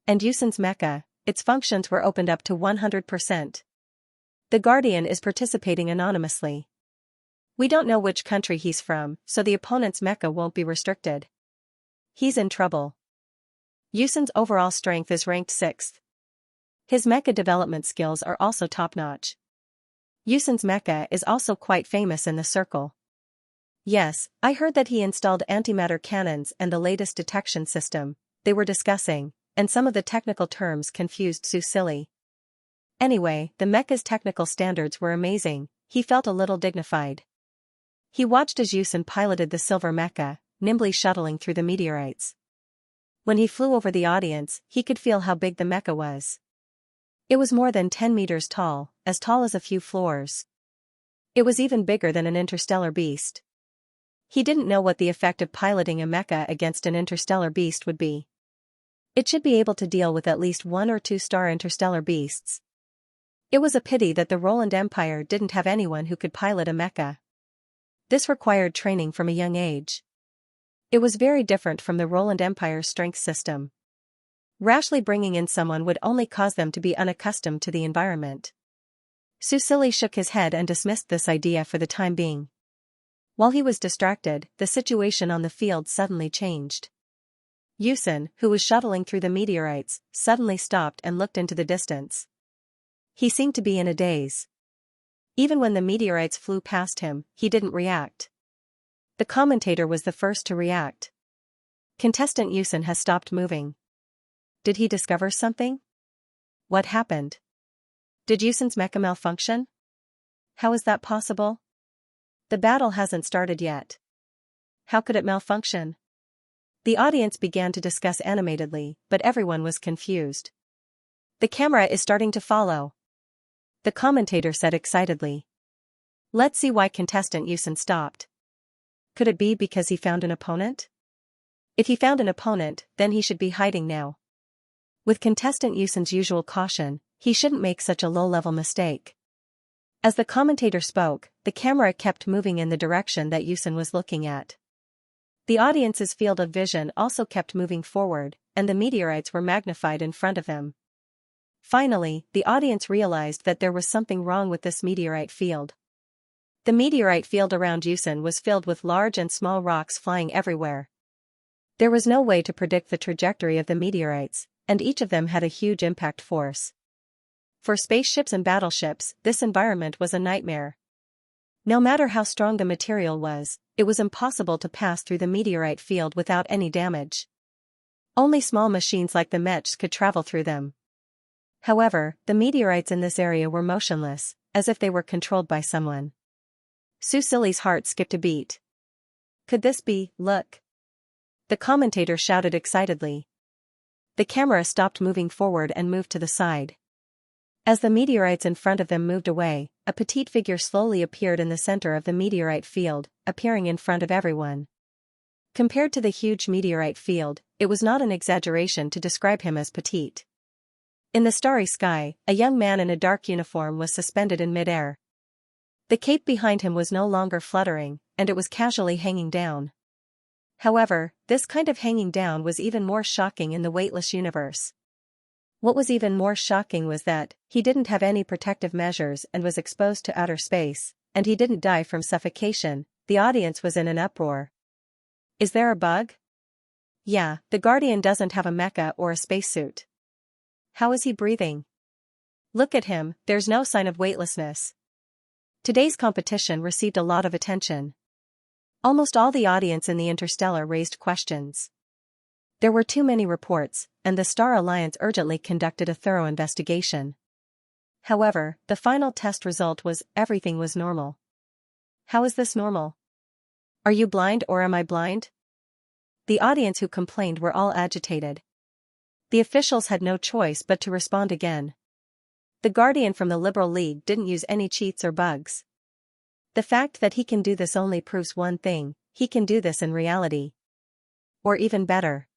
A: And Yusen's mecha, its functions were opened up to 100%. The Guardian is participating anonymously. We don't know which country he's from, so the opponent's mecha won't be restricted. He's in trouble. Yusen's overall strength is ranked 6th. His mecha development skills are also top-notch. Yusen's mecha is also quite famous in the circle. Yes, I heard that he installed antimatter cannons and the latest detection system, they were discussing, and some of the technical terms confused Su Silly. Anyway, the mecha's technical standards were amazing, he felt a little dignified. He watched as Yusen piloted the silver mecha, nimbly shuttling through the meteorites. When he flew over the audience, he could feel how big the mecha was. It was more than 10 meters tall as a few floors. It was even bigger than an interstellar beast. He didn't know what the effect of piloting a mecha against an interstellar beast would be. It should be able to deal with at least 1 or 2 star interstellar beasts. It was a pity that the Roland Empire didn't have anyone who could pilot a mecha. This required training from a young age. It was very different from the Roland Empire's strength system. Rashly bringing in someone would only cause them to be unaccustomed to the environment. Su Silly shook his head and dismissed this idea for the time being. While he was distracted, the situation on the field suddenly changed. Yusen, who was shuttling through the meteorites, suddenly stopped and looked into the distance. He seemed to be in a daze. Even when the meteorites flew past him, he didn't react. The commentator was the first to react. Contestant Yusen has stopped moving. Did he discover something? What happened? Did Yusen's mecha malfunction? How is that possible? The battle hasn't started yet. How could it malfunction? The audience began to discuss animatedly, but everyone was confused. The camera is starting to follow. The commentator said excitedly. Let's see why contestant Yusen stopped. Could it be because he found an opponent? If he found an opponent, then he should be hiding now. With contestant Yusen's usual caution, he shouldn't make such a low-level mistake. As the commentator spoke, the camera kept moving in the direction that Yusen was looking at. The audience's field of vision also kept moving forward, and the meteorites were magnified in front of them. Finally, the audience realized that there was something wrong with this meteorite field. The meteorite field around Yusen was filled with large and small rocks flying everywhere. There was no way to predict the trajectory of the meteorites, and each of them had a huge impact force. For spaceships and battleships, this environment was a nightmare. No matter how strong the material was, it was impossible to pass through the meteorite field without any damage. Only small machines like the mechs could travel through them. However, the meteorites in this area were motionless, as if they were controlled by someone. Su Silly's heart skipped a beat. Could this be, look? The commentator shouted excitedly. The camera stopped moving forward and moved to the side. As the meteorites in front of them moved away, a petite figure slowly appeared in the center of the meteorite field, appearing in front of everyone. Compared to the huge meteorite field, it was not an exaggeration to describe him as petite. In the starry sky, a young man in a dark uniform was suspended in midair. The cape behind him was no longer fluttering, and it was casually hanging down. However, this kind of hanging down was even more shocking in the weightless universe. What was even more shocking was that he didn't have any protective measures and was exposed to outer space, and he didn't die from suffocation. The audience was in an uproar. Is there a bug? Yeah, the Guardian doesn't have a mecha or a spacesuit. How is he breathing? Look at him, there's no sign of weightlessness. Today's competition received a lot of attention. Almost all the audience in the Interstellar raised questions. There were too many reports, and the Star Alliance urgently conducted a thorough investigation. However, the final test result was everything was normal. How is this normal? Are you blind or am I blind? The audience who complained were all agitated. The officials had no choice but to respond again. The Guardian from the Liberal League didn't use any cheats or bugs. The fact that he can do this only proves one thing: he can do this in reality. Or even better.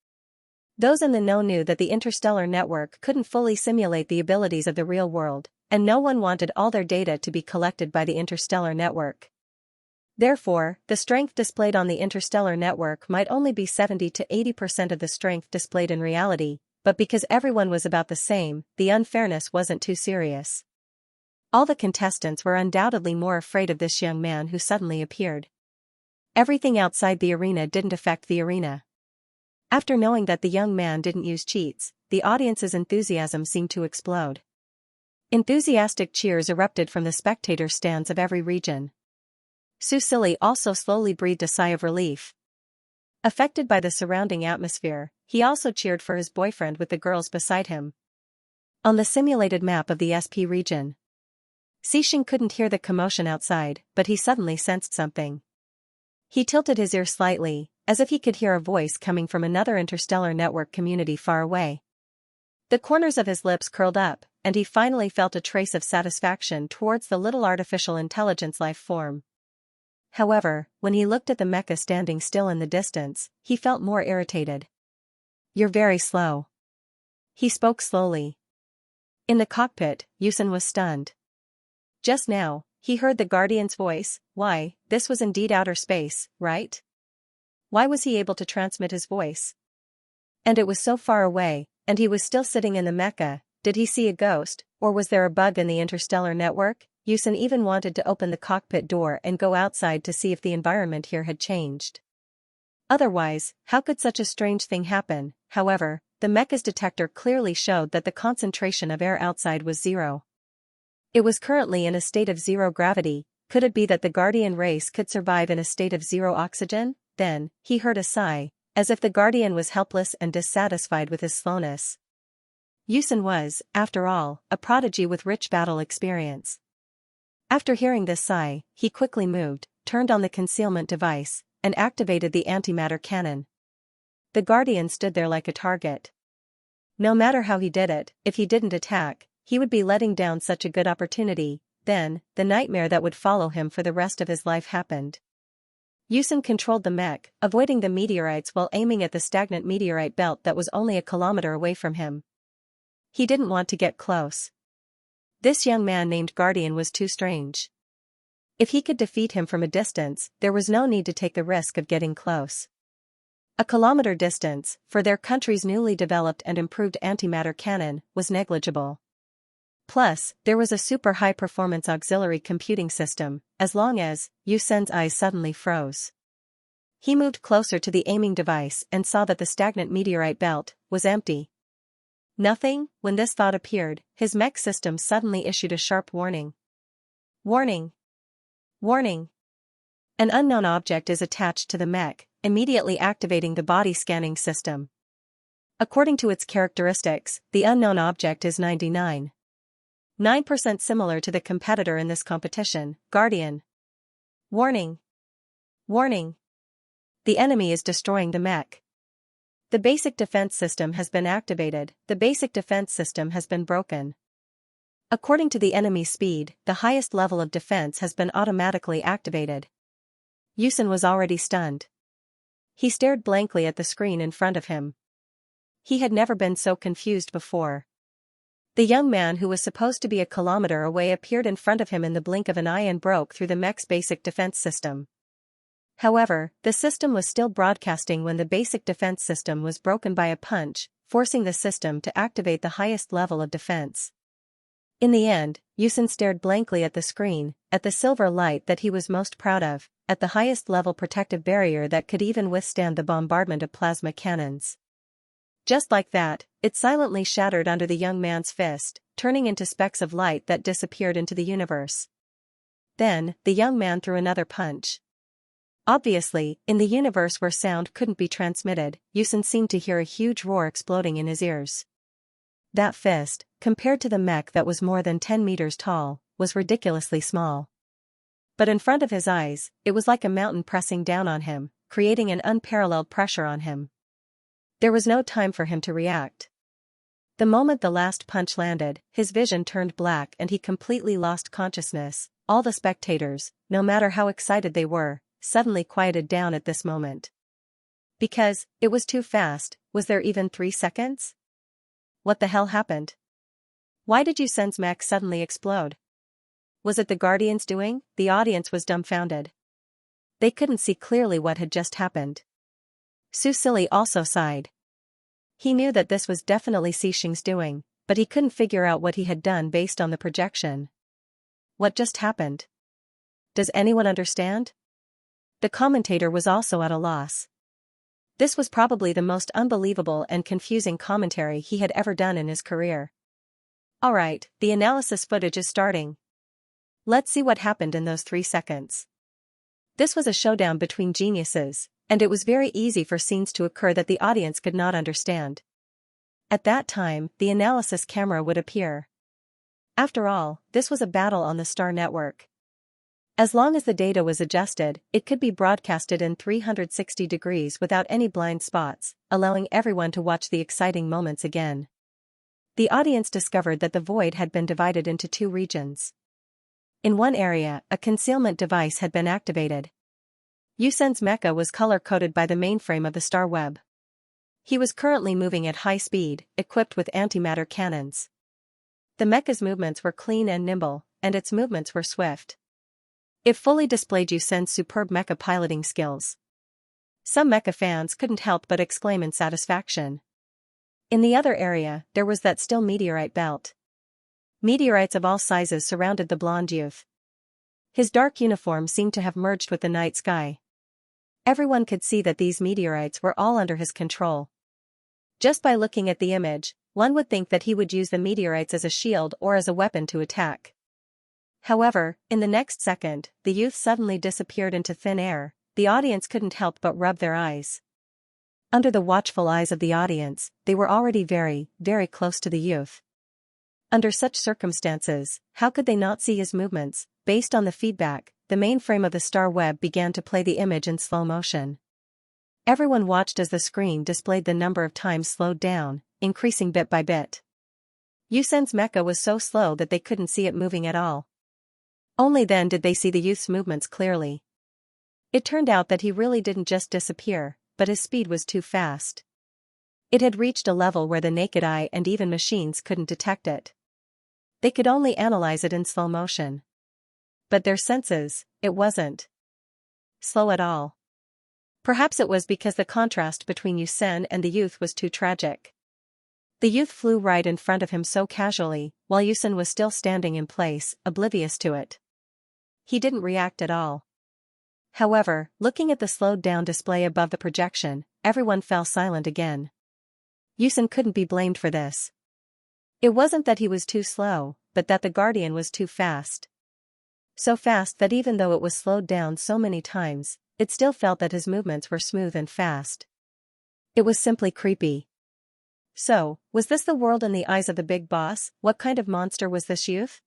A: Those in the know knew that the interstellar network couldn't fully simulate the abilities of the real world, and no one wanted all their data to be collected by the interstellar network. Therefore, the strength displayed on the interstellar network might only be 70 to 80% of the strength displayed in reality, but because everyone was about the same, the unfairness wasn't too serious. All the contestants were undoubtedly more afraid of this young man who suddenly appeared. Everything outside the arena didn't affect the arena. After knowing that the young man didn't use cheats, the audience's enthusiasm seemed to explode. Enthusiastic cheers erupted from the spectator stands of every region. Su Silly also slowly breathed a sigh of relief. Affected by the surrounding atmosphere, he also cheered for his boyfriend with the girls beside him. On the simulated map of the SP region, Xixing couldn't hear the commotion outside, but he suddenly sensed something. He tilted his ear slightly, as if he could hear a voice coming from another interstellar network community far away. The corners of his lips curled up, and he finally felt a trace of satisfaction towards the little artificial intelligence life form. However, when he looked at the mecha standing still in the distance, he felt more irritated. "You're very slow." He spoke slowly. In the cockpit, Yusen was stunned. Just now, he heard the Guardian's voice. Why, this was indeed outer space, right? Why was he able to transmit his voice? And it was so far away, and he was still sitting in the mecha. Did he see a ghost, or was there a bug in the interstellar network? Yusen even wanted to open the cockpit door and go outside to see if the environment here had changed. Otherwise, how could such a strange thing happen? However, the mecha's detector clearly showed that the concentration of air outside was 0. It was currently in a state of 0 gravity. Could it be that the Guardian race could survive in a state of 0 oxygen? Then, he heard a sigh, as if the Guardian was helpless and dissatisfied with his slowness. Yusen was, after all, a prodigy with rich battle experience. After hearing this sigh, he quickly moved, turned on the concealment device, and activated the antimatter cannon. The Guardian stood there like a target. No matter how he did it, if he didn't attack, he would be letting down such a good opportunity. Then, the nightmare that would follow him for the rest of his life happened. Yusen controlled the mech, avoiding the meteorites while aiming at the stagnant meteorite belt that was only a kilometer away from him. He didn't want to get close. This young man named Guardian was too strange. If he could defeat him from a distance, there was no need to take the risk of getting close. A kilometer distance, for their country's newly developed and improved antimatter cannon, was negligible. Plus, there was a super high-performance auxiliary computing system. As long as, Yusen's eyes suddenly froze. He moved closer to the aiming device and saw that the stagnant meteorite belt was empty. Nothing. When this thought appeared, his mech system suddenly issued a sharp warning. Warning! Warning! An unknown object is attached to the mech, immediately activating the body scanning system. According to its characteristics, the unknown object is 99.9% similar to the competitor in this competition, Guardian. Warning! Warning! The enemy is destroying the mech. The basic defense system has been activated. The basic defense system has been broken. According to the enemy's speed, the highest level of defense has been automatically activated. Yusen was already stunned. He stared blankly at the screen in front of him. He had never been so confused before. The young man who was supposed to be a kilometer away appeared in front of him in the blink of an eye and broke through the mech's basic defense system. However, the system was still broadcasting when the basic defense system was broken by a punch, forcing the system to activate the highest level of defense. In the end, Yusen stared blankly at the screen, at the silver light that he was most proud of, at the highest level protective barrier that could even withstand the bombardment of plasma cannons. Just like that, it silently shattered under the young man's fist, turning into specks of light that disappeared into the universe. Then, the young man threw another punch. Obviously, in the universe where sound couldn't be transmitted, Yusen seemed to hear a huge roar exploding in his ears. That fist, compared to the mech that was more than 10 meters tall, was ridiculously small. But in front of his eyes, it was like a mountain pressing down on him, creating an unparalleled pressure on him. There was no time for him to react. The moment the last punch landed, his vision turned black and he completely lost consciousness. All the spectators, no matter how excited they were, suddenly quieted down at this moment. Because, it was too fast. Was there even 3 seconds? What the hell happened? Why did Yusen's mech suddenly explode? Was it the Guardians doing? The audience was dumbfounded. They couldn't see clearly what had just happened. Su Silly also sighed. He knew that this was definitely Xianxia's doing, but he couldn't figure out what he had done based on the projection. What just happened? Does anyone understand? The commentator was also at a loss. This was probably the most unbelievable and confusing commentary he had ever done in his career. Alright, the analysis footage is starting. Let's see what happened in those 3 seconds. This was a showdown between geniuses, and it was very easy for scenes to occur that the audience could not understand. At that time, the analysis camera would appear. After all, this was a battle on the Star Network. As long as the data was adjusted, it could be broadcasted in 360 degrees without any blind spots, allowing everyone to watch the exciting moments again. The audience discovered that the void had been divided into 2 regions. In one area, a concealment device had been activated. Yusen's mecha was color-coded by the mainframe of the star web. He was currently moving at high speed, equipped with antimatter cannons. The mecha's movements were clean and nimble, and its movements were swift. It fully displayed Yusen's superb mecha piloting skills. Some mecha fans couldn't help but exclaim in satisfaction. In the other area, there was that still meteorite belt. Meteorites of all sizes surrounded the blonde youth. His dark uniform seemed to have merged with the night sky. Everyone could see that these meteorites were all under his control. Just by looking at the image, one would think that he would use the meteorites as a shield or as a weapon to attack. However, in the next second, the youth suddenly disappeared into thin air. The audience couldn't help but rub their eyes. Under the watchful eyes of the audience, they were already very, very close to the youth. Under such circumstances, how could they not see his movements? Based on the feedback, the mainframe of the star web began to play the image in slow motion. Everyone watched as the screen displayed the number of times slowed down, increasing bit by bit. Yusen's mecha was so slow that they couldn't see it moving at all. Only then did they see the youth's movements clearly. It turned out that he really didn't just disappear, but his speed was too fast. It had reached a level where the naked eye and even machines couldn't detect it. They could only analyze it in slow motion. But their senses, it wasn't slow at all. Perhaps it was because the contrast between Yusen and the youth was too tragic. The youth flew right in front of him so casually, while Yusen was still standing in place, oblivious to it. He didn't react at all. However, looking at the slowed-down display above the projection, everyone fell silent again. Yusen couldn't be blamed for this. It wasn't that he was too slow, but that the Guardian was too fast. So fast that even though it was slowed down so many times, it still felt that his movements were smooth and fast. It was simply creepy. So, was this the world in the eyes of the big boss? What kind of monster was this youth?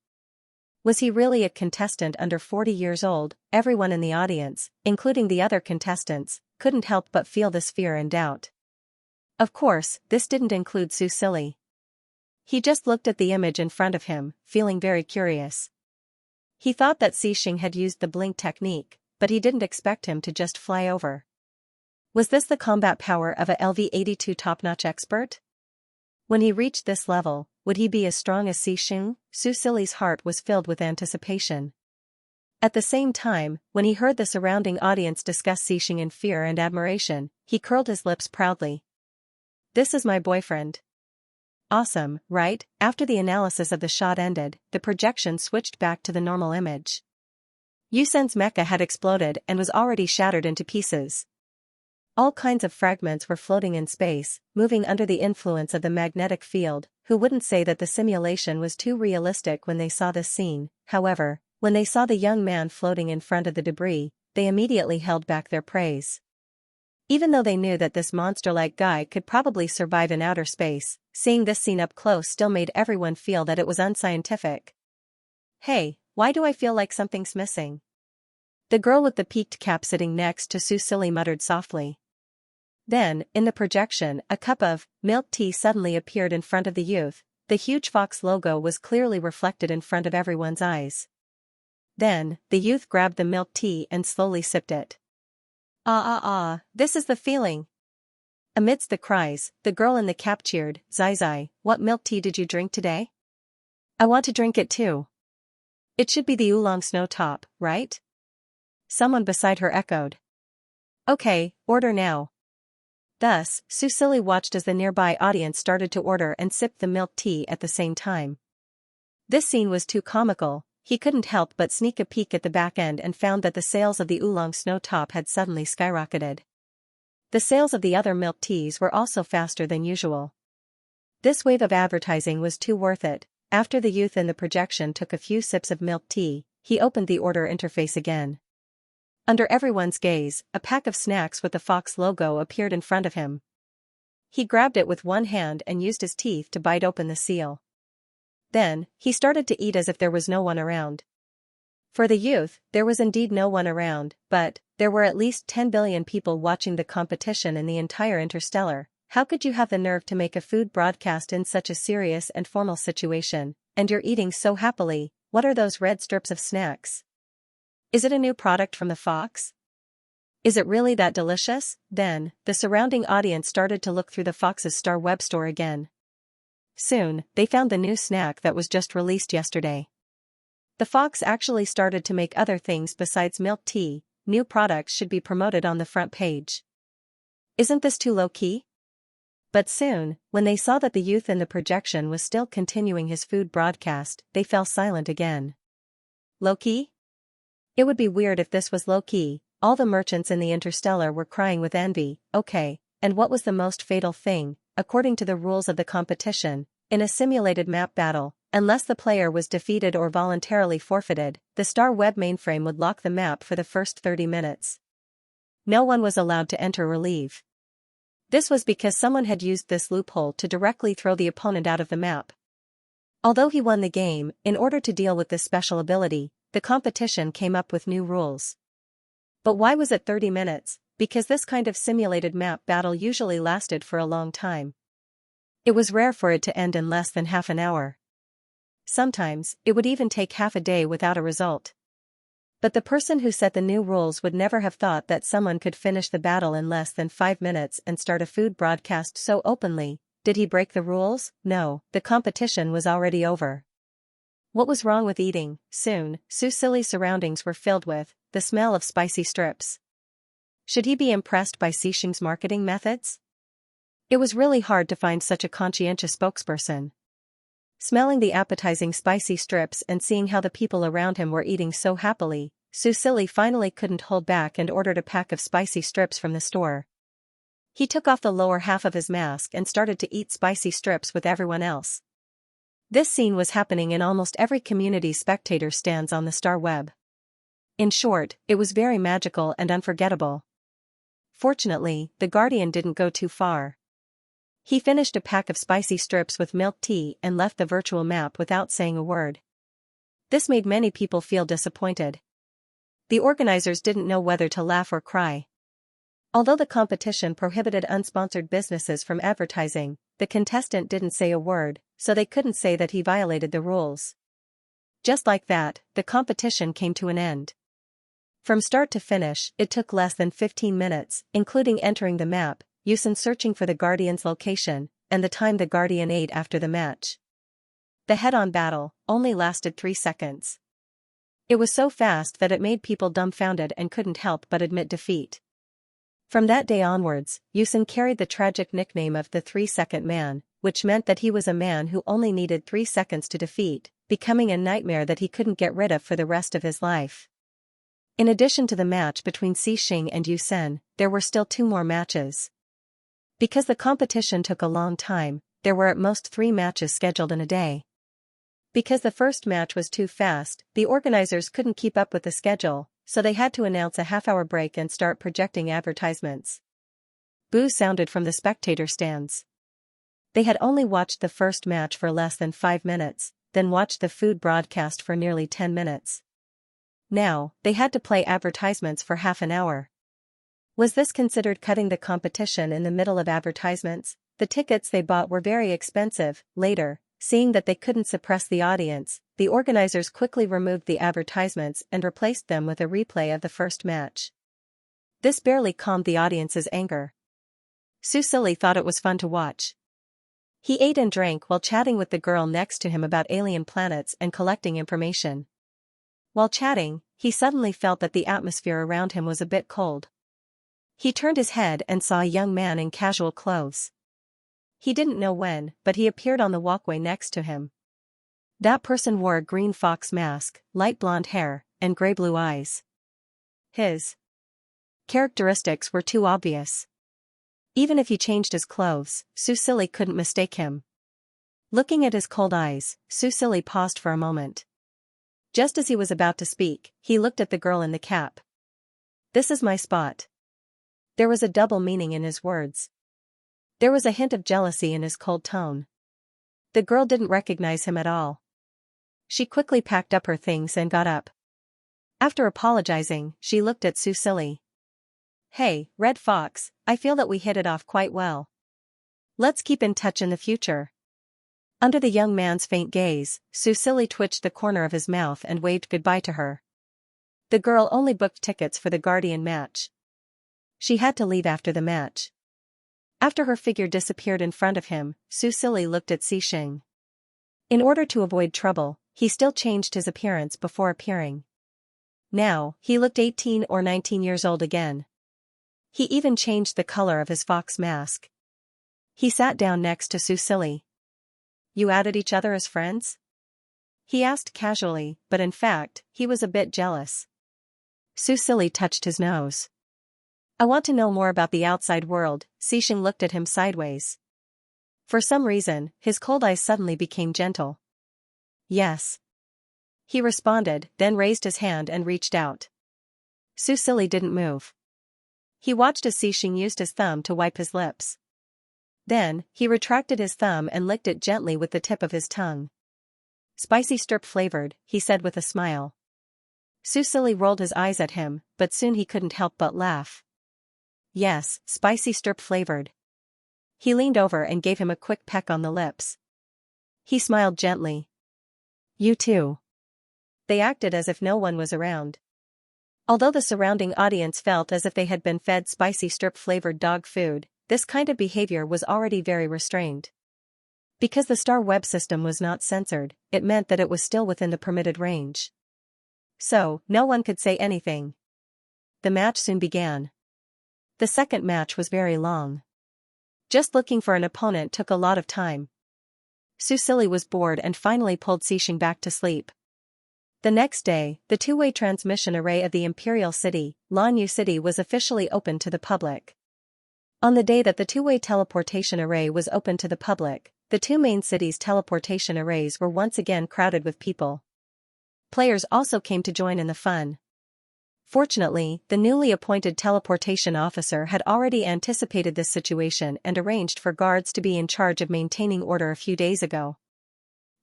A: Was he really a contestant under 40 years old? Everyone in the audience, including the other contestants, couldn't help but feel this fear and doubt. Of course, this didn't include Su Silly. He just looked at the image in front of him, feeling very curious. He thought that Xianxia had used the blink technique, but he didn't expect him to just fly over. Was this the combat power of a LV-82 top-notch expert? When he reached this level, would he be as strong as Xianxia? Su Silly's heart was filled with anticipation. At the same time, when he heard the surrounding audience discuss Xianxia in fear and admiration, he curled his lips proudly. This is my boyfriend. Awesome, right? After the analysis of the shot ended, the projection switched back to the normal image. Yusen's mecha had exploded and was already shattered into pieces. All kinds of fragments were floating in space, moving under the influence of the magnetic field. Who wouldn't say that the simulation was too realistic when they saw this scene? However, when they saw the young man floating in front of the debris, they immediately held back their praise. Even though they knew that this monster-like guy could probably survive in outer space, seeing this scene up close still made everyone feel that it was unscientific. Hey, why do I feel like something's missing? The girl with the peaked cap sitting next to Su Silly muttered softly. Then, in the projection, a cup of milk tea suddenly appeared in front of the youth. The huge fox logo was clearly reflected in front of everyone's eyes. Then, the youth grabbed the milk tea and slowly sipped it. This is the feeling. Amidst the cries, the girl in the cap cheered, Zai, what milk tea did you drink today? I want to drink it too. It should be the oolong snow top, right? Someone beside her echoed. Okay, order now. Thus, Su Silly watched as the nearby audience started to order and sip the milk tea at the same time. This scene was too comical, he couldn't help but sneak a peek at the back end and found that the sales of the oolong snow top had suddenly skyrocketed. The sales of the other milk teas were also faster than usual. This wave of advertising was too worth it. After the youth in the projection took a few sips of milk tea, he opened the order interface again. Under everyone's gaze, a pack of snacks with the fox logo appeared in front of him. He grabbed it with one hand and used his teeth to bite open the seal. Then, he started to eat as if there was no one around. For the youth, there was indeed no one around, but there were at least 10 billion people watching the competition in the entire Interstellar. How could you have the nerve to make a food broadcast in such a serious and formal situation, and you're eating so happily? What are those red strips of snacks? Is it a new product from the Fox? Is it really that delicious? Then, the surrounding audience started to look through the Fox's Star Web store again. Soon, they found the new snack that was just released yesterday. The Fox actually started to make other things besides milk tea. New products should be promoted on the front page. Isn't this too low-key? But soon, when they saw that the youth in the projection was still continuing his food broadcast, they fell silent again. Low-key? It would be weird if this was low-key. All the merchants in the Interstellar were crying with envy. Okay, and what was the most fatal thing? According to the rules of the competition, in a simulated map battle, unless the player was defeated or voluntarily forfeited, the Star Web mainframe would lock the map for the first 30 minutes. No one was allowed to enter or leave. This was because someone had used this loophole to directly throw the opponent out of the map. Although he won the game, in order to deal with this special ability, the competition came up with new rules. But why was it 30 minutes? Because this kind of simulated map battle usually lasted for a long time. It was rare for it to end in less than half an hour. Sometimes, it would even take half a day without a result. But the person who set the new rules would never have thought that someone could finish the battle in less than 5 minutes and start a food broadcast so openly. Did he break the rules? No, the competition was already over. What was wrong with eating? Soon, Su Silly's surroundings were filled with the smell of spicy strips. Should he be impressed by Xianxia's marketing methods? It was really hard to find such a conscientious spokesperson. Smelling the appetizing spicy strips and seeing how the people around him were eating so happily, Su Silly finally couldn't hold back and ordered a pack of spicy strips from the store. He took off the lower half of his mask and started to eat spicy strips with everyone else. This scene was happening in almost every community spectator stands on the Star Web. In short, it was very magical and unforgettable. Fortunately, the Guardian didn't go too far. He finished a pack of spicy strips with milk tea and left the virtual map without saying a word. This made many people feel disappointed. The organizers didn't know whether to laugh or cry. Although the competition prohibited unsponsored businesses from advertising, the contestant didn't say a word, so they couldn't say that he violated the rules. Just like that, the competition came to an end. From start to finish, it took less than 15 minutes, including entering the map, Yusen searching for the Guardian's location, and the time the Guardian ate after the match. The head-on battle only lasted 3 seconds. It was so fast that it made people dumbfounded and couldn't help but admit defeat. From that day onwards, Yusen carried the tragic nickname of the 3-second man, which meant that he was a man who only needed 3 seconds to defeat, becoming a nightmare that he couldn't get rid of for the rest of his life. In addition to the match between Xixing and Yusen, there were still 2 more matches. Because the competition took a long time, there were at most 3 matches scheduled in a day. Because the first match was too fast, the organizers couldn't keep up with the schedule, so they had to announce a half-hour break and start projecting advertisements. Boos sounded from the spectator stands. They had only watched the first match for less than 5 minutes, then watched the food broadcast for nearly 10 minutes. Now, they had to play advertisements for half an hour. Was this considered cutting the competition in the middle of advertisements? The tickets they bought were very expensive. Later, seeing that they couldn't suppress the audience, the organizers quickly removed the advertisements and replaced them with a replay of the first match. This barely calmed the audience's anger. Susili thought it was fun to watch. He ate and drank while chatting with the girl next to him about alien planets and collecting information. While chatting, he suddenly felt that the atmosphere around him was a bit cold. He turned his head and saw a young man in casual clothes. He didn't know when, but he appeared on the walkway next to him. That person wore a green fox mask, light blonde hair, and gray-blue eyes. His characteristics were too obvious. Even if he changed his clothes, Susili couldn't mistake him. Looking at his cold eyes, Susili paused for a moment. Just as he was about to speak, he looked at the girl in the cap. "This is my spot." There was a double meaning in his words. There was a hint of jealousy in his cold tone. The girl didn't recognize him at all. She quickly packed up her things and got up. After apologizing, she looked at Susili. "Hey, Red Fox, I feel that we hit it off quite well. Let's keep in touch in the future." Under the young man's faint gaze, Susili twitched the corner of his mouth and waved goodbye to her. The girl only booked tickets for the Guardian match. She had to leave after the match. After her figure disappeared in front of him, Susili looked at Xixing. In order to avoid trouble, he still changed his appearance before appearing. Now, he looked 18 or 19 years old again. He even changed the color of his fox mask. He sat down next to Susili. "You added each other as friends?" he asked casually, but in fact, he was a bit jealous. Susili touched his nose. "I want to know more about the outside world." Xixing looked at him sideways. For some reason, his cold eyes suddenly became gentle. "Yes," he responded, then raised his hand and reached out. Susili didn't move. He watched as Xixing used his thumb to wipe his lips. Then, he retracted his thumb and licked it gently with the tip of his tongue. "Spicy stirp flavored," he said with a smile. Susili rolled his eyes at him, but soon he couldn't help but laugh. "Yes, spicy stirp flavored." He leaned over and gave him a quick peck on the lips. He smiled gently. "You too." They acted as if no one was around. Although the surrounding audience felt as if they had been fed spicy stirp-flavored dog food, this kind of behavior was already very restrained. Because the star web system was not censored, it meant that it was still within the permitted range. So, no one could say anything. The match soon began. The second match was very long. Just looking for an opponent took a lot of time. Susili was bored and finally pulled Xixing back to sleep. The next day, the two-way transmission array of the Imperial City, Lanyu City, was officially opened to the public. On the day that the two-way teleportation array was opened to the public, the two main cities' teleportation arrays were once again crowded with people. Players also came to join in the fun. Fortunately, the newly appointed teleportation officer had already anticipated this situation and arranged for guards to be in charge of maintaining order a few days ago.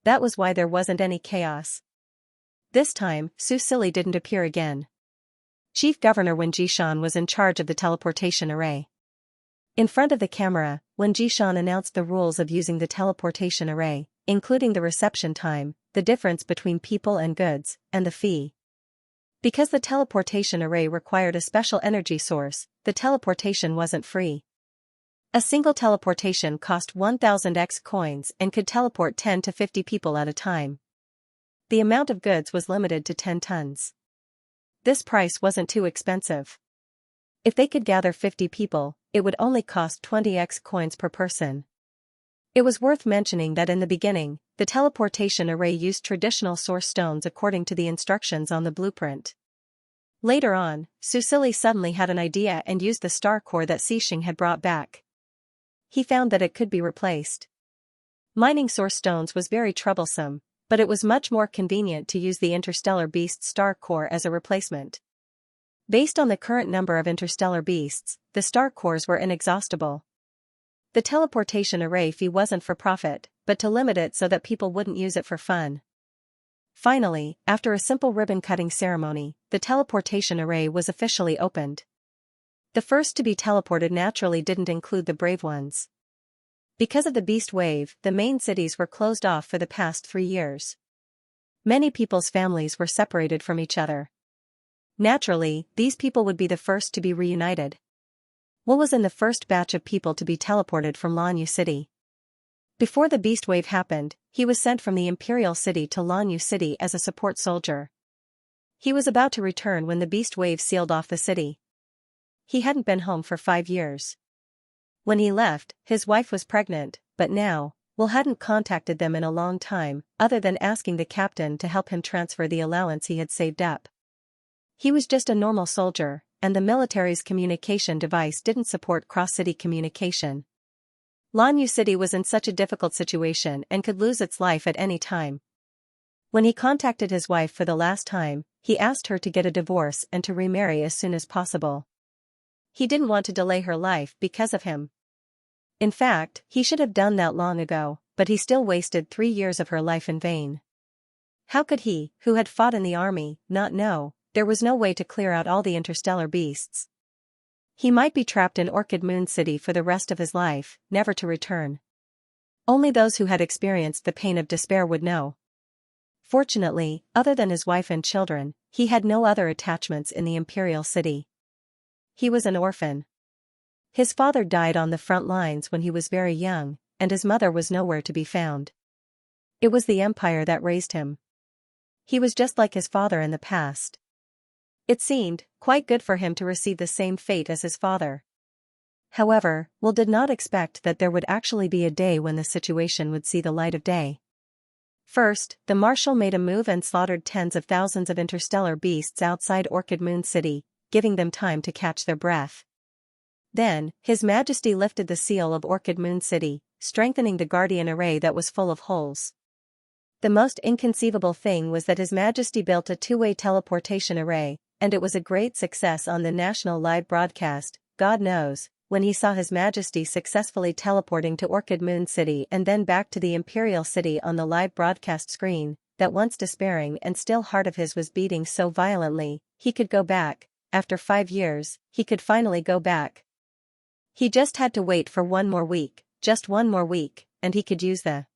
A: That was why there wasn't any chaos. This time, Susili didn't appear again. Chief Governor Wen Jishan was in charge of the teleportation array. In front of the camera, Wen Jishan announced the rules of using the teleportation array, including the reception time, the difference between people and goods, and the fee. Because the teleportation array required a special energy source, the teleportation wasn't free. A single teleportation cost 1000x coins and could teleport 10 to 50 people at a time. The amount of goods was limited to 10 tons. This price wasn't too expensive. If they could gather 50 people, it would only cost 20x coins per person. It was worth mentioning that in the beginning, the teleportation array used traditional source stones according to the instructions on the blueprint. Later on, Susili suddenly had an idea and used the star core that Xixing had brought back. He found that it could be replaced. Mining source stones was very troublesome, but it was much more convenient to use the interstellar beast star core as a replacement. Based on the current number of interstellar beasts, the star cores were inexhaustible. The teleportation array fee wasn't for profit, but to limit it so that people wouldn't use it for fun. Finally, after a simple ribbon-cutting ceremony, the teleportation array was officially opened. The first to be teleported naturally didn't include the brave ones. Because of the beast wave, the main cities were closed off for the past 3 years. Many people's families were separated from each other. Naturally, these people would be the first to be reunited. Wu was in the first batch of people to be teleported from Lanyu City. Before the beast wave happened, he was sent from the Imperial City to Lanyu City as a support soldier. He was about to return when the beast wave sealed off the city. He hadn't been home for 5 years. When he left, his wife was pregnant, but now, Wu hadn't contacted them in a long time, other than asking the captain to help him transfer the allowance he had saved up. He was just a normal soldier, and the military's communication device didn't support cross-city communication. Lanyu City was in such a difficult situation and could lose its life at any time. When he contacted his wife for the last time, he asked her to get a divorce and to remarry as soon as possible. He didn't want to delay her life because of him. In fact, he should have done that long ago, but he still wasted 3 years of her life in vain. How could he, who had fought in the army, not know there was no way to clear out all the interstellar beasts? He might be trapped in Orchid Moon City for the rest of his life, never to return. Only those who had experienced the pain of despair would know. Fortunately, other than his wife and children, he had no other attachments in the Imperial City. He was an orphan. His father died on the front lines when he was very young, and his mother was nowhere to be found. It was the Empire that raised him. He was just like his father in the past. It seemed quite good for him to receive the same fate as his father. However, Wu did not expect that there would actually be a day when the situation would see the light of day. First, the Marshal made a move and slaughtered tens of thousands of interstellar beasts outside Orchid Moon City, giving them time to catch their breath. Then, His Majesty lifted the seal of Orchid Moon City, strengthening the Guardian Array that was full of holes. The most inconceivable thing was that His Majesty built a 2-way teleportation array, and it was a great success on the national live broadcast. God knows, when he saw His Majesty successfully teleporting to Orchid Moon City and then back to the Imperial City on the live broadcast screen, that once despairing and still heart of his was beating so violently, he could go back. After 5 years, he could finally go back. He just had to wait for 1 more week, just 1 more week, and he could use the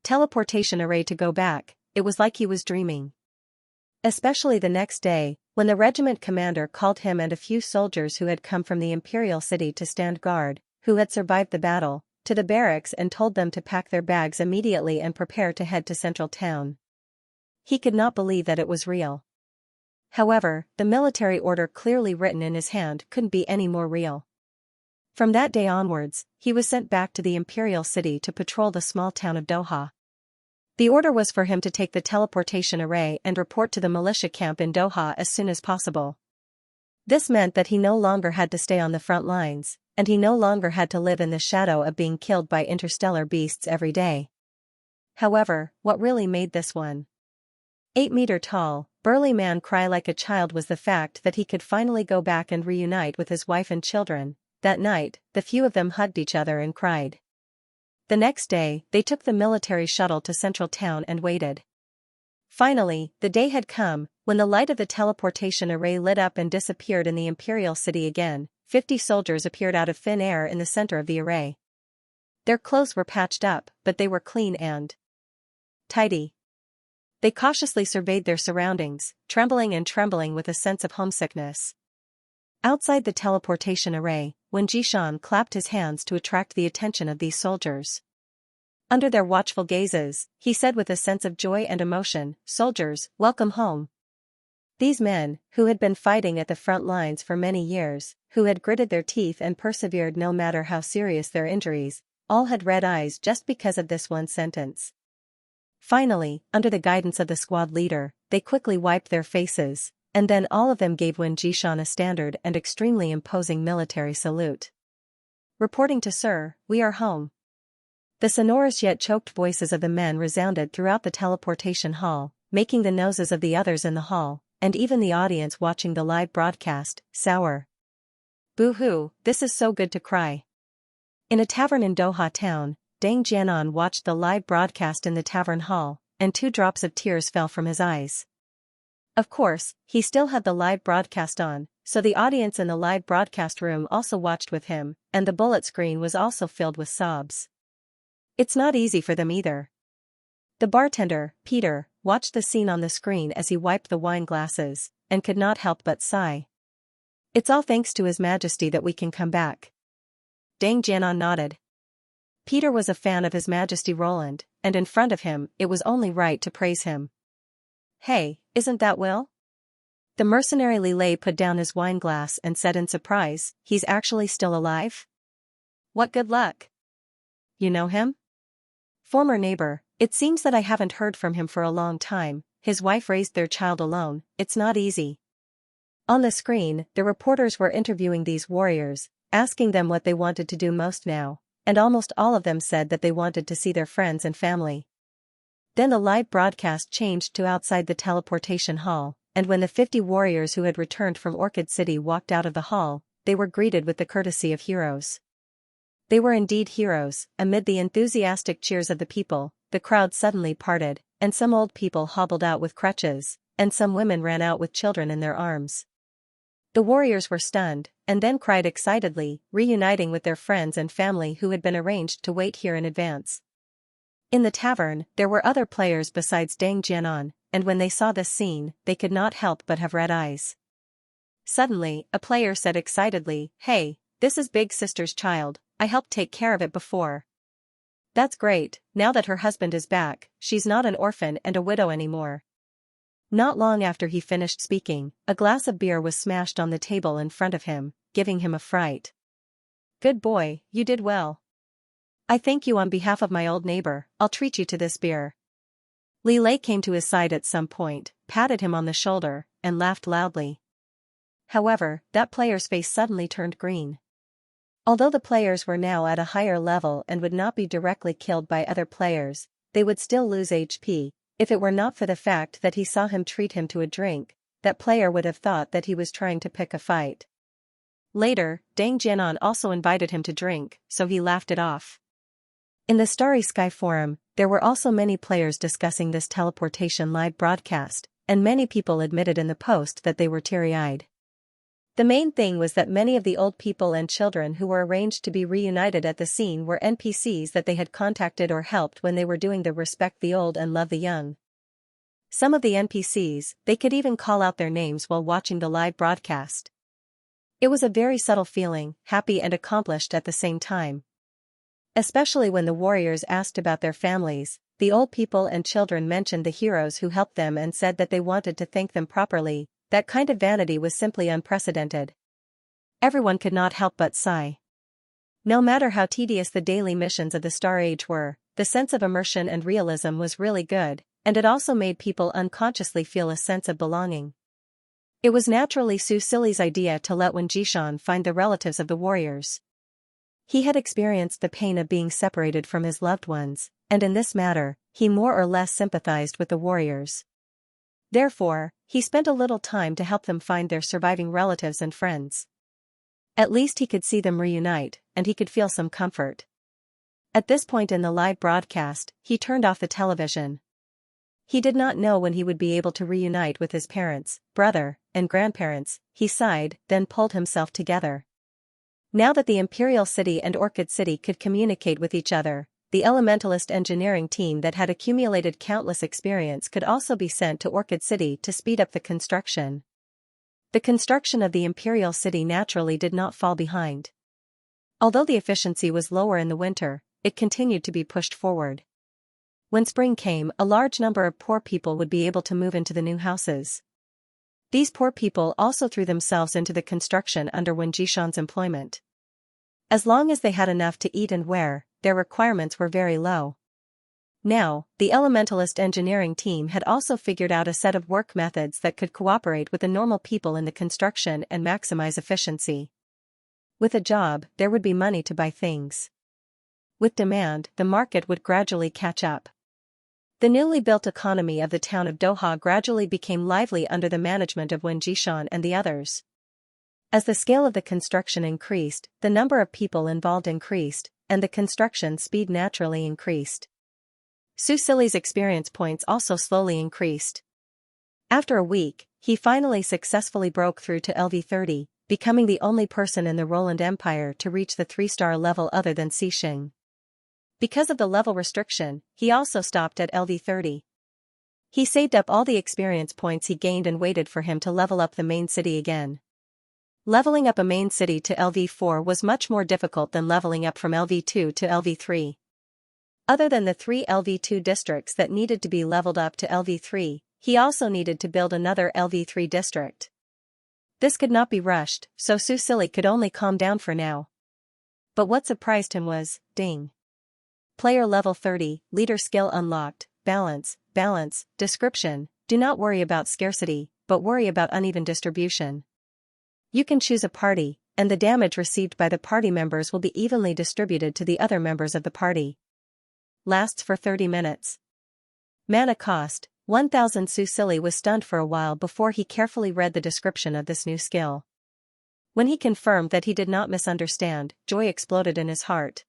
A: teleportation array to go back. It was like he was dreaming. Especially the next day, when the regiment commander called him and a few soldiers who had come from the Imperial City to stand guard, who had survived the battle, to the barracks and told them to pack their bags immediately and prepare to head to Central Town. He could not believe that it was real. However, the military order clearly written in his hand couldn't be any more real. From that day onwards, he was sent back to the Imperial City to patrol the small town of Doha. The order was for him to take the teleportation array and report to the militia camp in Doha as soon as possible. This meant that he no longer had to stay on the front lines, and he no longer had to live in the shadow of being killed by interstellar beasts every day. However, what really made this 1.8-meter-tall, burly man cry like a child was the fact that he could finally go back and reunite with his wife and children. That night, the few of them hugged each other and cried. The next day, they took the military shuttle to Central Town and waited. Finally, the day had come, when the light of the teleportation array lit up and disappeared in the Imperial City again. 50 soldiers appeared out of thin air in the center of the array. Their clothes were patched up, but they were clean and tidy. They cautiously surveyed their surroundings, trembling with a sense of homesickness. Outside the teleportation array, when Jishan clapped his hands to attract the attention of these soldiers. Under their watchful gazes, he said with a sense of joy and emotion, "Soldiers, welcome home." These men, who had been fighting at the front lines for many years, who had gritted their teeth and persevered no matter how serious their injuries, all had red eyes just because of this one sentence. Finally, under the guidance of the squad leader, they quickly wiped their faces, and then all of them gave Wen Jishan a standard and extremely imposing military salute. "Reporting to Sir, we are home." The sonorous yet choked voices of the men resounded throughout the teleportation hall, making the noses of the others in the hall, and even the audience watching the live broadcast, sour. "Boo-hoo, this is so good to cry." In a tavern in Doha town, Deng Jianan watched the live broadcast in the tavern hall, and 2 drops of tears fell from his eyes. Of course, he still had the live broadcast on, so the audience in the live broadcast room also watched with him, and the bullet screen was also filled with sobs. It's not easy for them either. The bartender, Peter, watched the scene on the screen as he wiped the wine glasses, and could not help but sigh. "It's all thanks to His Majesty that we can come back." Deng Jianan nodded. Peter was a fan of His Majesty Roland, and in front of him, it was only right to praise him. "Hey, isn't that Will?" The mercenary Lilei put down his wine glass and said in surprise, "He's actually still alive? What good luck." "You know him?" "Former neighbor. It seems that I haven't heard from him for a long time. His wife raised their child alone. It's not easy." On the screen, the reporters were interviewing these warriors, asking them what they wanted to do most now, and almost all of them said that they wanted to see their friends and family. Then the live broadcast changed to outside the teleportation hall, and when the 50 warriors who had returned from Orchid City walked out of the hall, they were greeted with the courtesy of heroes. They were indeed heroes. Amid the enthusiastic cheers of the people, the crowd suddenly parted, and some old people hobbled out with crutches, and some women ran out with children in their arms. The warriors were stunned, and then cried excitedly, reuniting with their friends and family who had been arranged to wait here in advance. In the tavern, there were other players besides Deng Jianan, and when they saw this scene, they could not help but have red eyes. Suddenly, a player said excitedly, "Hey, this is Big Sister's child. I helped take care of it before." "That's great, now that her husband is back, she's not an orphan and a widow anymore." Not long after he finished speaking, a glass of beer was smashed on the table in front of him, giving him a fright. "Good boy, you did well. I thank you on behalf of my old neighbor. I'll treat you to this beer." Li Lei came to his side at some point, patted him on the shoulder, and laughed loudly. However, that player's face suddenly turned green. Although the players were now at a higher level and would not be directly killed by other players, they would still lose HP. If it were not for the fact that he saw him treat him to a drink, that player would have thought that he was trying to pick a fight. Later, Deng Jianan also invited him to drink, so he laughed it off. In the Starry Sky forum, there were also many players discussing this teleportation live broadcast, and many people admitted in the post that they were teary-eyed. The main thing was that many of the old people and children who were arranged to be reunited at the scene were NPCs that they had contacted or helped when they were doing the Respect the Old and Love the Young. Some of the NPCs, they could even call out their names while watching the live broadcast. It was a very subtle feeling, happy and accomplished at the same time. Especially when the warriors asked about their families, the old people and children mentioned the heroes who helped them and said that they wanted to thank them properly. That kind of vanity was simply unprecedented. Everyone could not help but sigh. No matter how tedious the daily missions of the Star Age were, the sense of immersion and realism was really good, and it also made people unconsciously feel a sense of belonging. It was naturally Su Silly's idea to let Wen Jishan find the relatives of the warriors. He had experienced the pain of being separated from his loved ones, and in this matter, he more or less sympathized with the warriors. Therefore, he spent a little time to help them find their surviving relatives and friends. At least he could see them reunite, and he could feel some comfort. At this point in the live broadcast, he turned off the television. He did not know when he would be able to reunite with his parents, brother, and grandparents. He sighed, then pulled himself together. Now that the Imperial City and Orchid City could communicate with each other, the Elementalist engineering team that had accumulated countless experience could also be sent to Orchid City to speed up the construction. The construction of the Imperial City naturally did not fall behind. Although the efficiency was lower in the winter, it continued to be pushed forward. When spring came, a large number of poor people would be able to move into the new houses. These poor people also threw themselves into the construction under Wen Jishan's employment. As long as they had enough to eat and wear, their requirements were very low. Now, the elementalist engineering team had also figured out a set of work methods that could cooperate with the normal people in the construction and maximize efficiency. With a job, there would be money to buy things. With demand, the market would gradually catch up. The newly built economy of the town of Doha gradually became lively under the management of Wen Jishan and the others. As the scale of the construction increased, the number of people involved increased, and the construction speed naturally increased. Su Sili's experience points also slowly increased. After a week, he finally successfully broke through to LV30, becoming the only person in the Roland Empire to reach the 3-star level other than Xixing. Because of the level restriction, he also stopped at LV30. He saved up all the experience points he gained and waited for him to level up the main city again. Leveling up a main city to LV4 was much more difficult than leveling up from LV2 to LV3. Other than the 3 LV2 districts that needed to be leveled up to LV3, he also needed to build another LV3 district. This could not be rushed, so Su Sili could only calm down for now. But what surprised him was, ding. Player level 30, leader skill unlocked, balance, description, do not worry about scarcity, but worry about uneven distribution. You can choose a party, and the damage received by the party members will be evenly distributed to the other members of the party. Lasts for 30 minutes. Mana cost, 1000. Su Sili was stunned for a while before he carefully read the description of this new skill. When he confirmed that he did not misunderstand, joy exploded in his heart.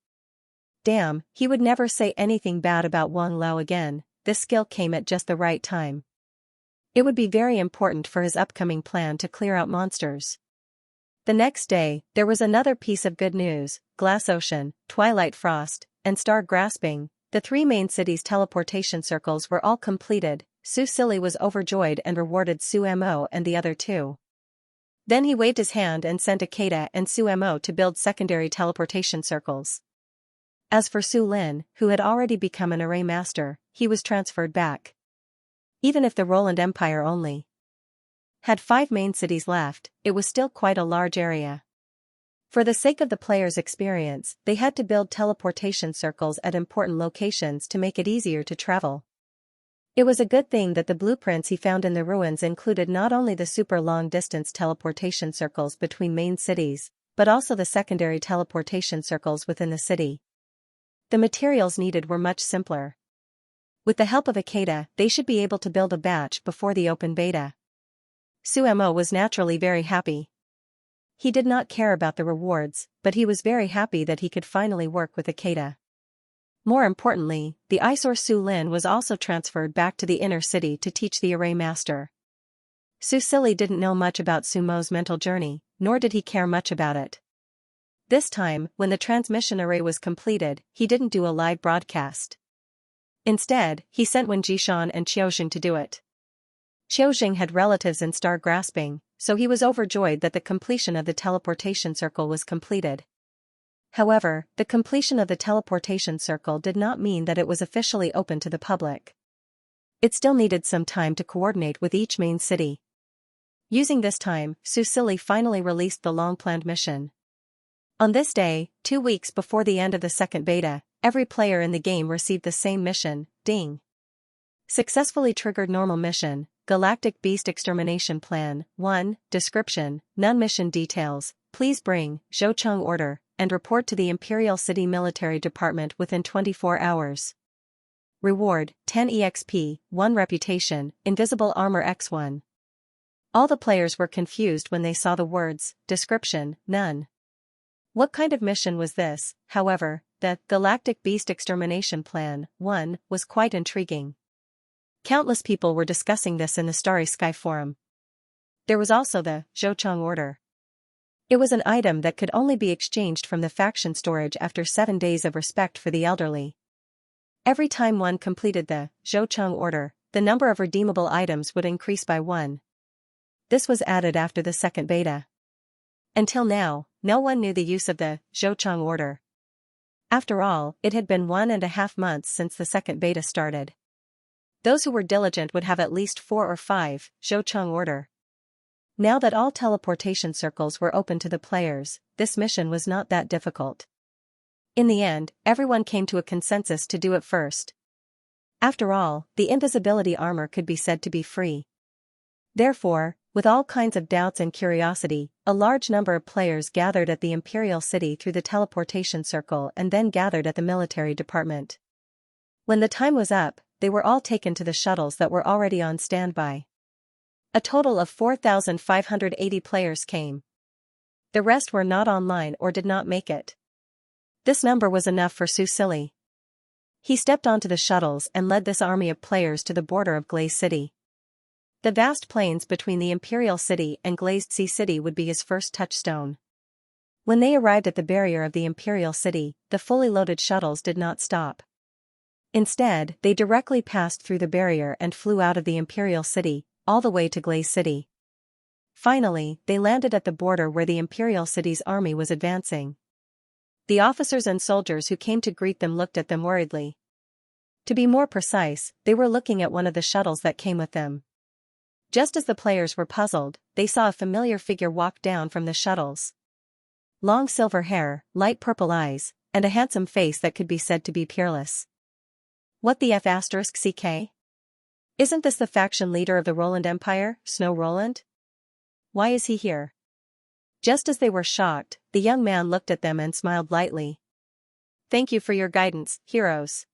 A: Damn, he would never say anything bad about Wang Lao again. This skill came at just the right time. It would be very important for his upcoming plan to clear out monsters. The next day, there was another piece of good news: Glass Ocean, Twilight Frost, and Star Grasping, the 3 main cities' teleportation circles were all completed. Su Sili was overjoyed and rewarded Su Mo and the other 2. Then he waved his hand and sent Akeda and Su Mo to build secondary teleportation circles. As for Su Lin, who had already become an array master, he was transferred back. Even if the Roland Empire only had 5 main cities left, it was still quite a large area. For the sake of the player's experience, they had to build teleportation circles at important locations to make it easier to travel. It was a good thing that the blueprints he found in the ruins included not only the super long-distance teleportation circles between main cities, but also the secondary teleportation circles within the city. The materials needed were much simpler. With the help of Akeda, they should be able to build a batch before the open beta. Su Mo was naturally very happy. He did not care about the rewards, but he was very happy that he could finally work with Akeda. More importantly, the eyesore Su Lin was also transferred back to the inner city to teach the array master. Su Sili didn't know much about Su Mo's mental journey, nor did he care much about it. This time, when the transmission array was completed, he didn't do a live broadcast. Instead, he sent Wen Jishan and Qiaojing to do it. Qiaojing had relatives in Star Grasping, so he was overjoyed that the completion of the teleportation circle was completed. However, the completion of the teleportation circle did not mean that it was officially open to the public. It still needed some time to coordinate with each main city. Using this time, Su Sili finally released the long-planned mission. On this day, 2 weeks before the end of the second beta, every player in the game received the same mission, ding. Successfully triggered normal mission, Galactic Beast Extermination Plan, 1, description, none mission details, please bring, Zhoucheng order, and report to the Imperial City Military Department within 24 hours. Reward, 10 EXP, 1 reputation, invisible armor X1. All the players were confused when they saw the words, description, none. What kind of mission was this? However, the Galactic Beast Extermination Plan, 1, was quite intriguing. Countless people were discussing this in the Starry Sky forum. There was also the Zhoucheng order. It was an item that could only be exchanged from the faction storage after 7 days of respect for the elderly. Every time one completed the Zhoucheng order, the number of redeemable items would increase by 1. This was added after the second beta. Until now, no one knew the use of the Zhouchang order. After all, it had been 1.5 months since the second beta started. Those who were diligent would have at least 4 or 5 Zhouchang order. Now that all teleportation circles were open to the players, this mission was not that difficult. In the end, everyone came to a consensus to do it first. After all, the invisibility armor could be said to be free. Therefore, with all kinds of doubts and curiosity, a large number of players gathered at the Imperial City through the teleportation circle and then gathered at the military department. When the time was up, they were all taken to the shuttles that were already on standby. A total of 4,580 players came. The rest were not online or did not make it. This number was enough for Su Silly. He stepped onto the shuttles and led this army of players to the border of Glaze City. The vast plains between the Imperial City and Glazed Sea City would be his first touchstone. When they arrived at the barrier of the Imperial City, the fully loaded shuttles did not stop. Instead, they directly passed through the barrier and flew out of the Imperial City, all the way to Glaze City. Finally, they landed at the border where the Imperial City's army was advancing. The officers and soldiers who came to greet them looked at them worriedly. To be more precise, they were looking at one of the shuttles that came with them. Just as the players were puzzled, they saw a familiar figure walk down from the shuttles. Long silver hair, light purple eyes, and a handsome face that could be said to be peerless. What the F***CK? Isn't this the faction leader of the Roland Empire, Snow Roland? Why is he here? Just as they were shocked, the young man looked at them and smiled lightly. Thank you for your guidance, heroes.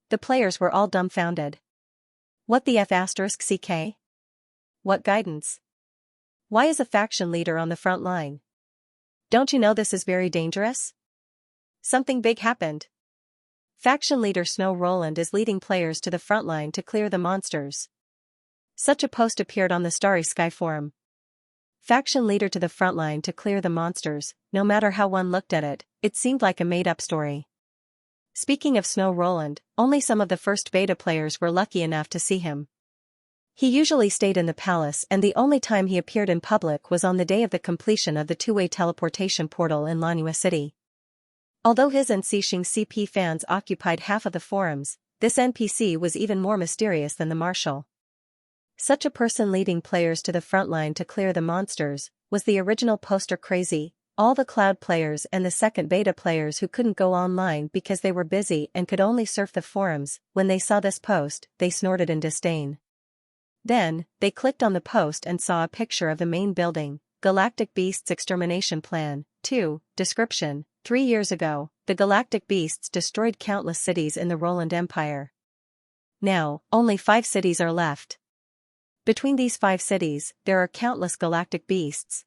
A: The players were all dumbfounded. What the F***CK? What guidance? Why is a faction leader on the front line? Don't you know this is very dangerous? Something big happened. Faction leader Snow Roland is leading players to the front line to clear the monsters. Such a post appeared on the Starry Sky forum. Faction leader to the front line to clear the monsters. No matter how one looked at it, it seemed like a made-up story. Speaking of Snow Roland, only some of the first beta players were lucky enough to see him. He usually stayed in the palace, and the only time he appeared in public was on the day of the completion of the two-way teleportation portal in Lanua City. Although his and Xixing CP fans occupied half of the forums, this NPC was even more mysterious than the marshal. Such a person leading players to the front line to clear the monsters was the original poster crazy, all the cloud players and the second beta players who couldn't go online because they were busy and could only surf the forums. When they saw this post, they snorted in disdain. Then, they clicked on the post and saw a picture of the main building, Galactic Beasts Extermination Plan. 2. Description: 3 years ago, the Galactic Beasts destroyed countless cities in the Roland Empire. Now, only 5 cities are left. Between these 5 cities, there are countless Galactic Beasts.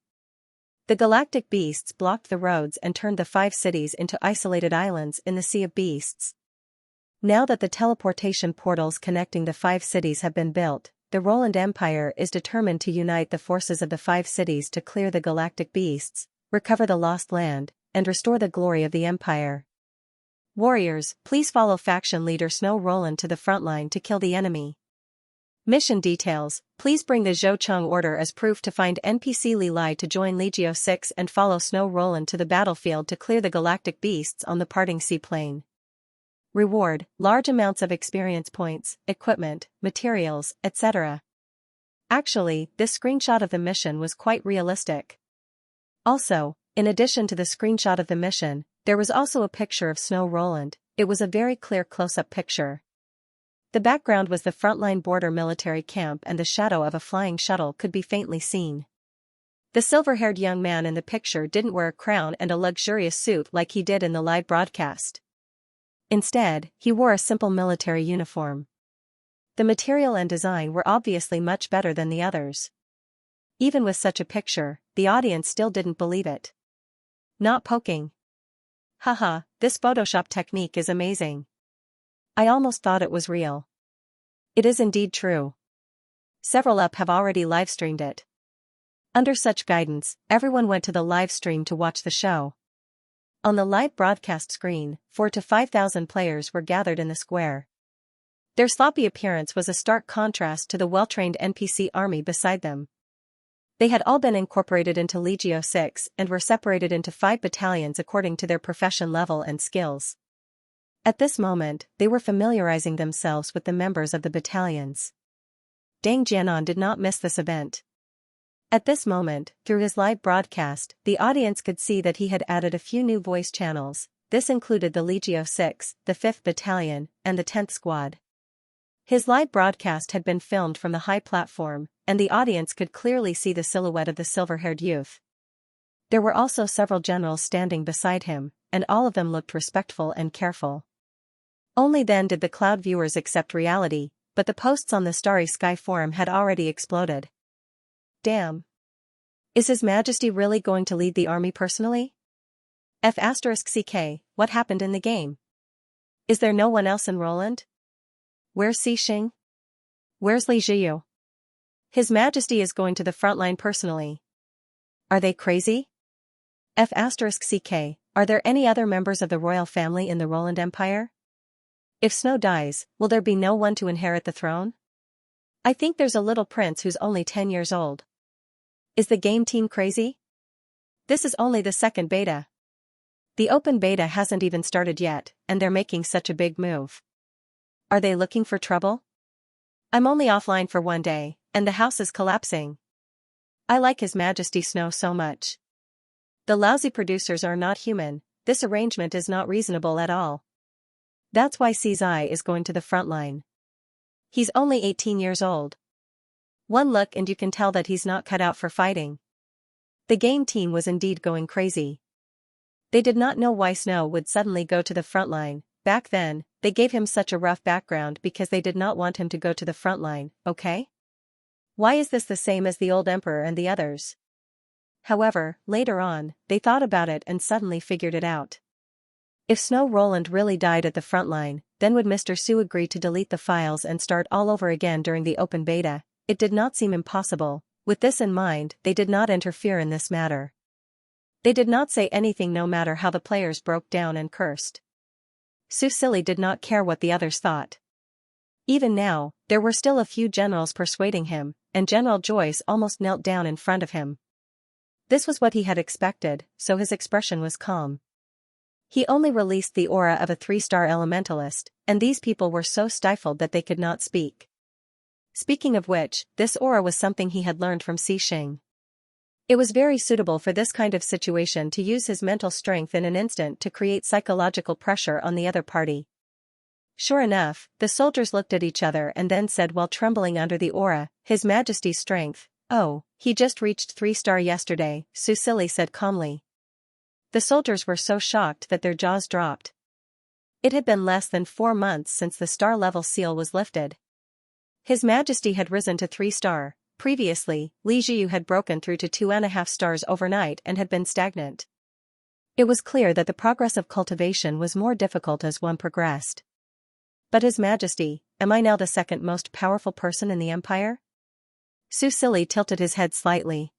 A: The Galactic Beasts blocked the roads and turned the 5 cities into isolated islands in the Sea of Beasts. Now that the teleportation portals connecting the 5 cities have been built, the Roland Empire is determined to unite the forces of the 5 cities to clear the Galactic Beasts, recover the lost land, and restore the glory of the Empire. Warriors, please follow faction leader Snow Roland to the front line to kill the enemy. Mission details: please bring the Zhouchang order as proof to find NPC Li Lai to join Legio 6 and follow Snow Roland to the battlefield to clear the Galactic Beasts on the parting sea plane. Reward: large amounts of experience points, equipment, materials, etc. Actually, this screenshot of the mission was quite realistic. Also, in addition to the screenshot of the mission, there was also a picture of Snow Roland. It was a very clear close-up picture. The background was the frontline border military camp, and the shadow of a flying shuttle could be faintly seen. The silver-haired young man in the picture didn't wear a crown and a luxurious suit like he did in the live broadcast. Instead, he wore a simple military uniform. The material and design were obviously much better than the others. Even with such a picture, the audience still didn't believe it. Not poking. Haha, this Photoshop technique is amazing. I almost thought it was real. It is indeed true. Several up have already live-streamed it. Under such guidance, everyone went to the live stream to watch the show. On the live broadcast screen, 4,000 to 5,000 players were gathered in the square. Their sloppy appearance was a stark contrast to the well-trained NPC army beside them. They had all been incorporated into Legio 6 and were separated into 5 battalions according to their profession level and skills. At this moment, they were familiarizing themselves with the members of the battalions. Deng Jianan did not miss this event. At this moment, through his live broadcast, the audience could see that he had added a few new voice channels. This included the Legio 6, the 5th Battalion, and the 10th Squad. His live broadcast had been filmed from the high platform, and the audience could clearly see the silhouette of the silver-haired youth. There were also several generals standing beside him, and all of them looked respectful and careful. Only then did the cloud viewers accept reality, but the posts on the Starry Sky forum had already exploded. Damn. Is His Majesty really going to lead the army personally? F***CK, what happened in the game? Is there no one else in Roland? Where's Xixing? Where's Li Jiyu? His Majesty is going to the front line personally. Are they crazy? F***CK, are there any other members of the royal family in the Roland Empire? If Snow dies, will there be no one to inherit the throne? I think there's a little prince who's only 10 years old. Is the game team crazy? This is only the second beta. The open beta hasn't even started yet, and they're making such a big move. Are they looking for trouble? I'm only offline for 1 day, and the house is collapsing. I like His Majesty Snow so much. The lousy producers are not human, this arrangement is not reasonable at all. That's why Czi is going to the front line. He's only 18 years old. One look and you can tell that he's not cut out for fighting. The game team was indeed going crazy. They did not know why Snow would suddenly go to the front line. Back then, they gave him such a rough background because they did not want him to go to the front line, okay? Why is this the same as the old emperor and the others? However, later on, they thought about it and suddenly figured it out. If Snow Roland really died at the front line, then would Mr. Su agree to delete the files and start all over again during the open beta? It did not seem impossible. With this in mind, they did not interfere in this matter. They did not say anything no matter how the players broke down and cursed. Su Silly did not care what the others thought. Even now, there were still a few generals persuading him, and General Joyce almost knelt down in front of him. This was what he had expected, so his expression was calm. He only released the aura of a 3-star elementalist, and these people were so stifled that they could not speak. Speaking of which, this aura was something he had learned from Xixing. It was very suitable for this kind of situation to use his mental strength in an instant to create psychological pressure on the other party. Sure enough, the soldiers looked at each other and then said while trembling under the aura, His Majesty's strength. Oh, he just reached 3-star yesterday, Su Silly said calmly. The soldiers were so shocked that their jaws dropped. It had been less than 4 months since the star level seal was lifted. His Majesty had risen to 3-star. Previously, Li Jiyu had broken through to 2.5 stars overnight and had been stagnant. It was clear that the progress of cultivation was more difficult as one progressed. But His Majesty, am I now the second most powerful person in the Empire? Su Silly tilted his head slightly.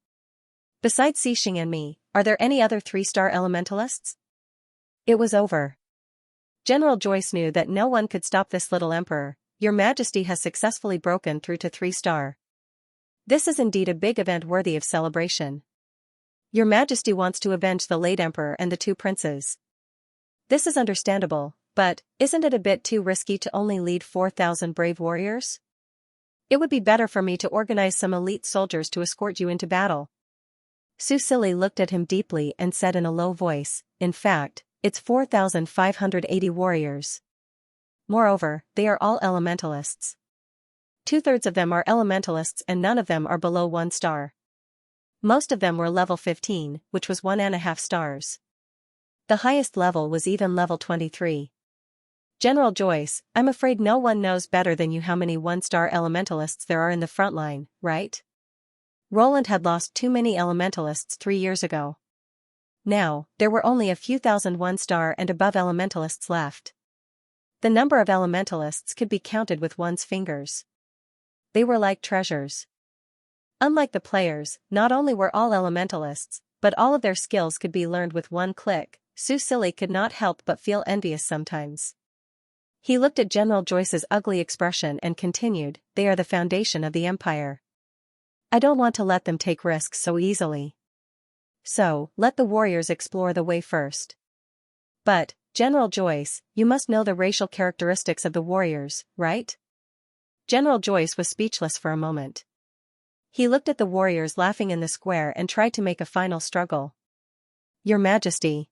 A: Besides Xixing and me, are there any other 3-star elementalists? It was over. General Joyce knew that no one could stop this little emperor. Your Majesty has successfully broken through to 3-star. This is indeed a big event worthy of celebration. Your Majesty wants to avenge the late emperor and the 2 princes. This is understandable, but isn't it a bit too risky to only lead 4,000 brave warriors? It would be better for me to organize some elite soldiers to escort you into battle. Su Silly looked at him deeply and said in a low voice, in fact, it's 4,580 warriors. Moreover, they are all elementalists. 2/3 of them are elementalists and none of them are below 1 star. Most of them were level 15, which was 1.5 stars. The highest level was even level 23. General Joyce, I'm afraid no one knows better than you how many 1-star elementalists there are in the front line, right? Roland had lost too many elementalists 3 years ago. Now, there were only a few thousand 1-star and above elementalists left. The number of elementalists could be counted with one's fingers. They were like treasures. Unlike the players, not only were all elementalists, but all of their skills could be learned with one click. Su Silly could not help but feel envious sometimes. He looked at General Joyce's ugly expression and continued, they are the foundation of the empire. I don't want to let them take risks so easily. So, let the warriors explore the way first. But, General Joyce, you must know the racial characteristics of the warriors, right? General Joyce was speechless for a moment. He looked at the warriors laughing in the square and tried to make a final struggle. Your Majesty.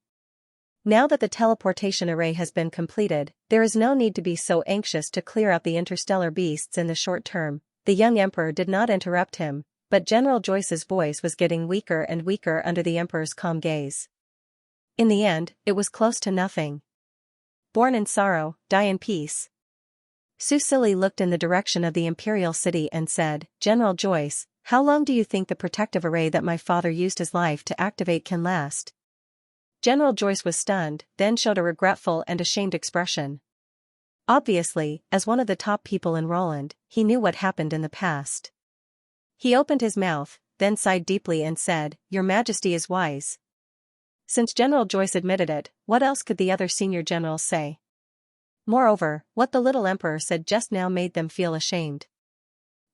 A: Now that the teleportation array has been completed, there is no need to be so anxious to clear out the interstellar beasts in the short term. The young emperor did not interrupt him, but General Joyce's voice was getting weaker and weaker under the emperor's calm gaze. In the end, it was close to nothing. Born in sorrow, die in peace. Susili looked in the direction of the imperial city and said, General Joyce, how long do you think the protective array that my father used his life to activate can last? General Joyce was stunned, then showed a regretful and ashamed expression. Obviously, as one of the top people in Roland, he knew what happened in the past. He opened his mouth, then sighed deeply and said, Your Majesty is wise. Since General Joyce admitted it, what else could the other senior generals say? Moreover, what the little emperor said just now made them feel ashamed.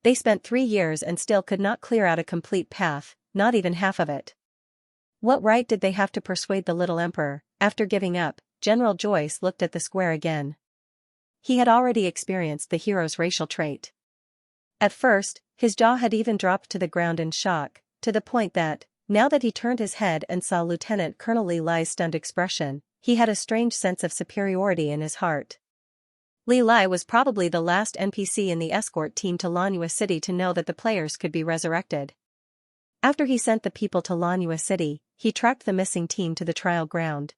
A: They spent 3 years and still could not clear out a complete path, not even half of it. What right did they have to persuade the little emperor? After giving up, General Joyce looked at the square again. He had already experienced the hero's racial trait. At first, his jaw had even dropped to the ground in shock, to the point that, now that he turned his head and saw Lieutenant Colonel Li Lai's stunned expression, he had a strange sense of superiority in his heart. Li Lai was probably the last NPC in the escort team to Lanua City to know that the players could be resurrected. After he sent the people to Lanua City, he tracked the missing team to the trial ground.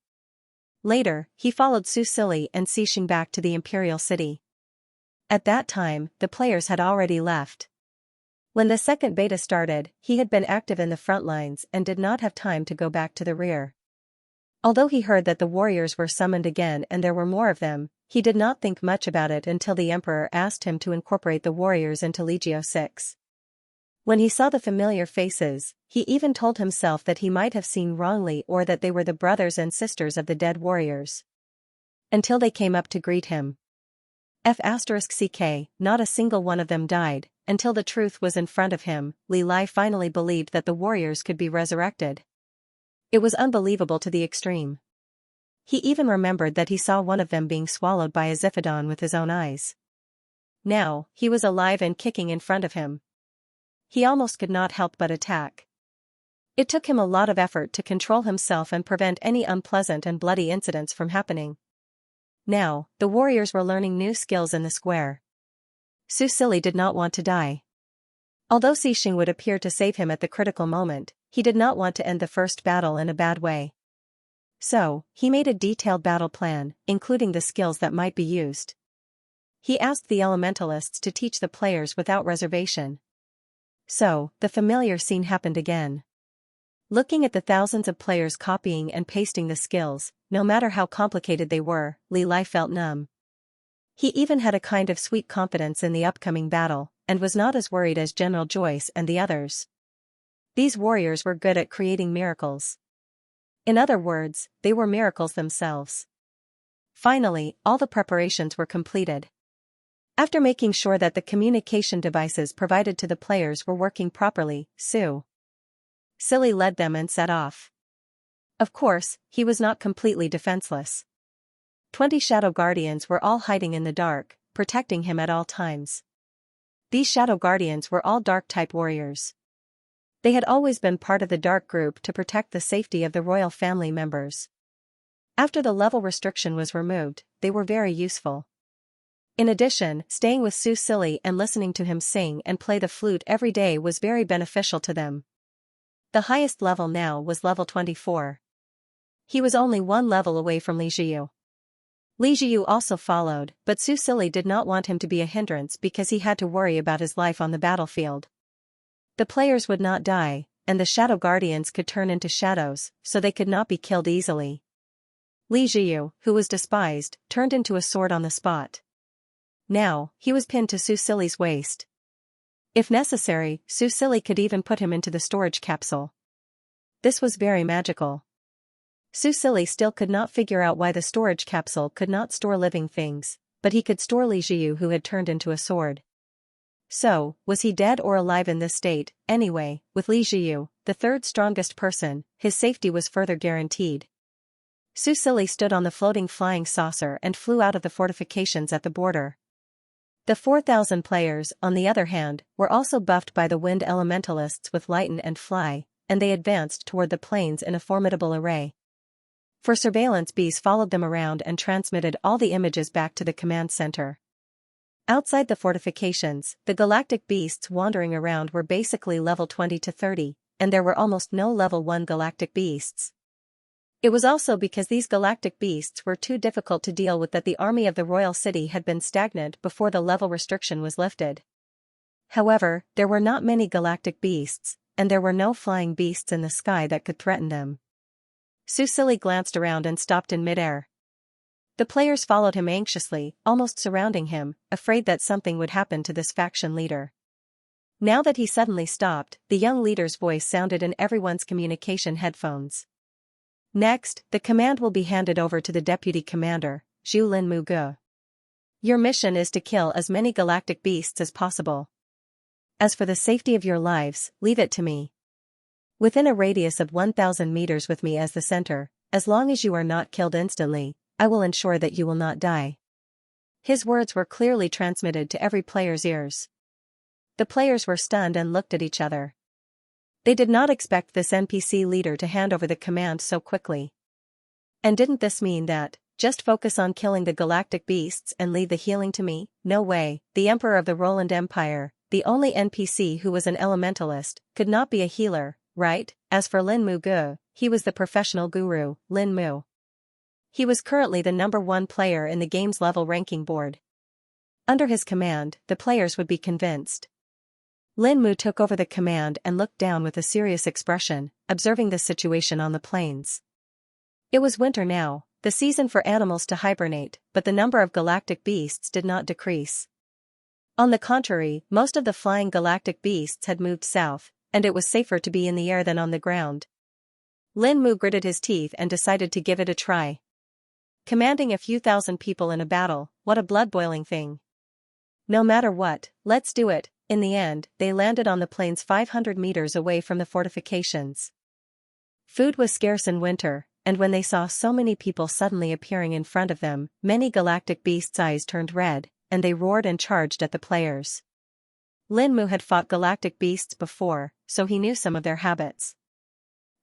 A: Later, he followed Susili and Xixing back to the Imperial City. At that time, the players had already left. When the second beta started, he had been active in the front lines and did not have time to go back to the rear. Although he heard that the warriors were summoned again and there were more of them, he did not think much about it until the Emperor asked him to incorporate the warriors into Legio 6. When he saw the familiar faces, he even told himself that he might have seen wrongly or that they were the brothers and sisters of the dead warriors. Until they came up to greet him. F*CK, not a single one of them died, until the truth was in front of him. Li Lai finally believed that the warriors could be resurrected. It was unbelievable to the extreme. He even remembered that he saw one of them being swallowed by a Xiphidon with his own eyes. Now, he was alive and kicking in front of him. He almost could not help but attack. It took him a lot of effort to control himself and prevent any unpleasant and bloody incidents from happening. Now, the warriors were learning new skills in the square. Susili did not want to die. Although Xixing would appear to save him at the critical moment, he did not want to end the first battle in a bad way. So, he made a detailed battle plan, including the skills that might be used. He asked the elementalists to teach the players without reservation. So, the familiar scene happened again. Looking at the thousands of players copying and pasting the skills, no matter how complicated they were, Li Lai felt numb. He even had a kind of sweet confidence in the upcoming battle, and was not as worried as General Joyce and the others. These warriors were good at creating miracles. In other words, they were miracles themselves. Finally, all the preparations were completed. After making sure that the communication devices provided to the players were working properly, Silly led them and set off. Of course, he was not completely defenseless. 20 Shadow Guardians were all hiding in the dark, protecting him at all times. These Shadow Guardians were all Dark-type warriors. They had always been part of the Dark group to protect the safety of the royal family members. After the level restriction was removed, they were very useful. In addition, staying with Susili and listening to him sing and play the flute every day was very beneficial to them. The highest level now was level 24. He was only one level away from Li Jiu. Li Jiu also followed, but Susili did not want him to be a hindrance because he had to worry about his life on the battlefield. The players would not die, and the Shadow Guardians could turn into shadows, so they could not be killed easily. Li Jiu, who was despised, turned into a sword on the spot. Now, he was pinned to Susili's waist. If necessary, Susili could even put him into the storage capsule. This was very magical. Susili still could not figure out why the storage capsule could not store living things, but he could store Li Jiu who had turned into a sword. So, was he dead or alive in this state? Anyway, with Li Jiu, the third strongest person, his safety was further guaranteed. Su Sili stood on the floating flying saucer and flew out of the fortifications at the border. The 4,000 players, on the other hand, were also buffed by the wind elementalists with lighten and fly, and they advanced toward the plains in a formidable array. For surveillance, bees followed them around and transmitted all the images back to the command center. Outside the fortifications, the galactic beasts wandering around were basically level 20 to 30, and there were almost no level 1 galactic beasts. It was also because these galactic beasts were too difficult to deal with that the army of the royal city had been stagnant before the level restriction was lifted. However, there were not many galactic beasts, and there were no flying beasts in the sky that could threaten them. Su Sili glanced around and stopped in midair. The players followed him anxiously, almost surrounding him, afraid that something would happen to this faction leader. Now that he suddenly stopped, the young leader's voice sounded in everyone's communication headphones. Next, the command will be handed over to the deputy commander, Zhu Lin Mu Ge. Your mission is to kill as many galactic beasts as possible. As for the safety of your lives, leave it to me. Within a radius of 1,000 meters with me as the center, as long as you are not killed instantly, I will ensure that you will not die. His words were clearly transmitted to every player's ears. The players were stunned and looked at each other. They did not expect this NPC leader to hand over the command so quickly. And didn't this mean that, just focus on killing the galactic beasts and leave the healing to me? No way, the Emperor of the Roland Empire, the only NPC who was an elementalist, could not be a healer, right? As for Lin Mu Ge, he was the professional guru, Lin Mu. He was currently the #1 player in the game's level ranking board. Under his command, the players would be convinced. Lin Mu took over the command and looked down with a serious expression, observing the situation on the plains. It was winter now, the season for animals to hibernate, but the number of galactic beasts did not decrease. On the contrary, most of the flying galactic beasts had moved south, and it was safer to be in the air than on the ground. Lin Mu gritted his teeth and decided to give it a try. Commanding a few thousand people in a battle, what a blood-boiling thing. No matter what, let's do it. In the end, they landed on the plains 500 meters away from the fortifications. Food was scarce in winter, and when they saw so many people suddenly appearing in front of them, many galactic beasts' eyes turned red, and they roared and charged at the players. Lin Mu had fought galactic beasts before, so he knew some of their habits.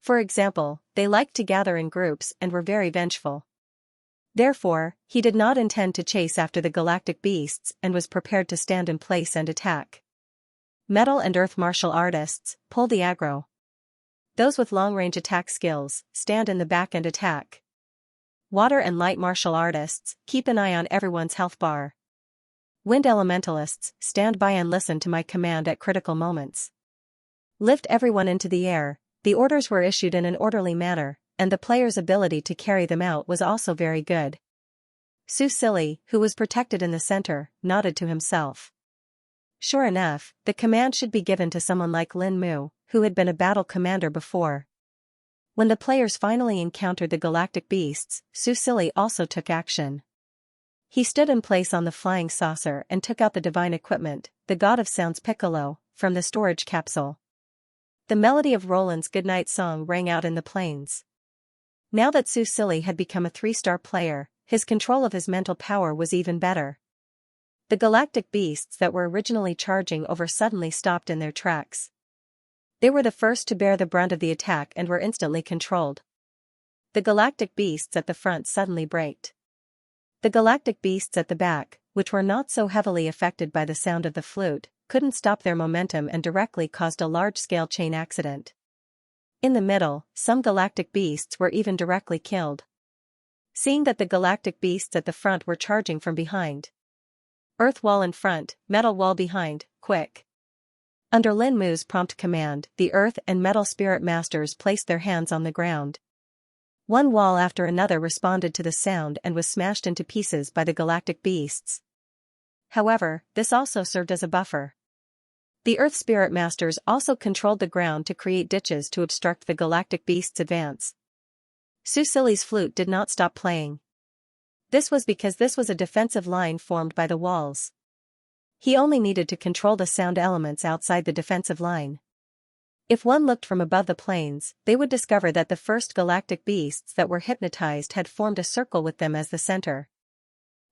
A: For example, they liked to gather in groups and were very vengeful. Therefore, he did not intend to chase after the galactic beasts and was prepared to stand in place and attack. Metal and earth martial artists, pull the aggro. Those with long-range attack skills, stand in the back and attack. Water and light martial artists, keep an eye on everyone's health bar. Wind elementalists, stand by and listen to my command at critical moments. Lift everyone into the air. The orders were issued in an orderly manner, and the player's ability to carry them out was also very good. Su Sili, who was protected in the center, nodded to himself. Sure enough, the command should be given to someone like Lin Mu, who had been a battle commander before. When the players finally encountered the galactic beasts, Su Sili also took action. He stood in place on the flying saucer and took out the divine equipment, the God of Sounds Piccolo, from the storage capsule. The melody of Roland's goodnight song rang out in the plains. Now that Su Sili had become a 3-star player, his control of his mental power was even better. The galactic beasts that were originally charging over suddenly stopped in their tracks. They were the first to bear the brunt of the attack and were instantly controlled. The galactic beasts at the front suddenly braked. The galactic beasts at the back, which were not so heavily affected by the sound of the flute, couldn't stop their momentum and directly caused a large-scale chain accident. In the middle, some galactic beasts were even directly killed. Seeing that the galactic beasts at the front were charging from behind. Earth wall in front, metal wall behind, quick. Under Lin Mu's prompt command, the earth and metal spirit masters placed their hands on the ground. One wall after another responded to the sound and was smashed into pieces by the galactic beasts. However, this also served as a buffer. The Earth Spirit Masters also controlled the ground to create ditches to obstruct the galactic beast's advance. Su Sili's flute did not stop playing. This was because this was a defensive line formed by the walls. He only needed to control the sound elements outside the defensive line. If one looked from above the planes, they would discover that the first galactic beasts that were hypnotized had formed a circle with them as the center.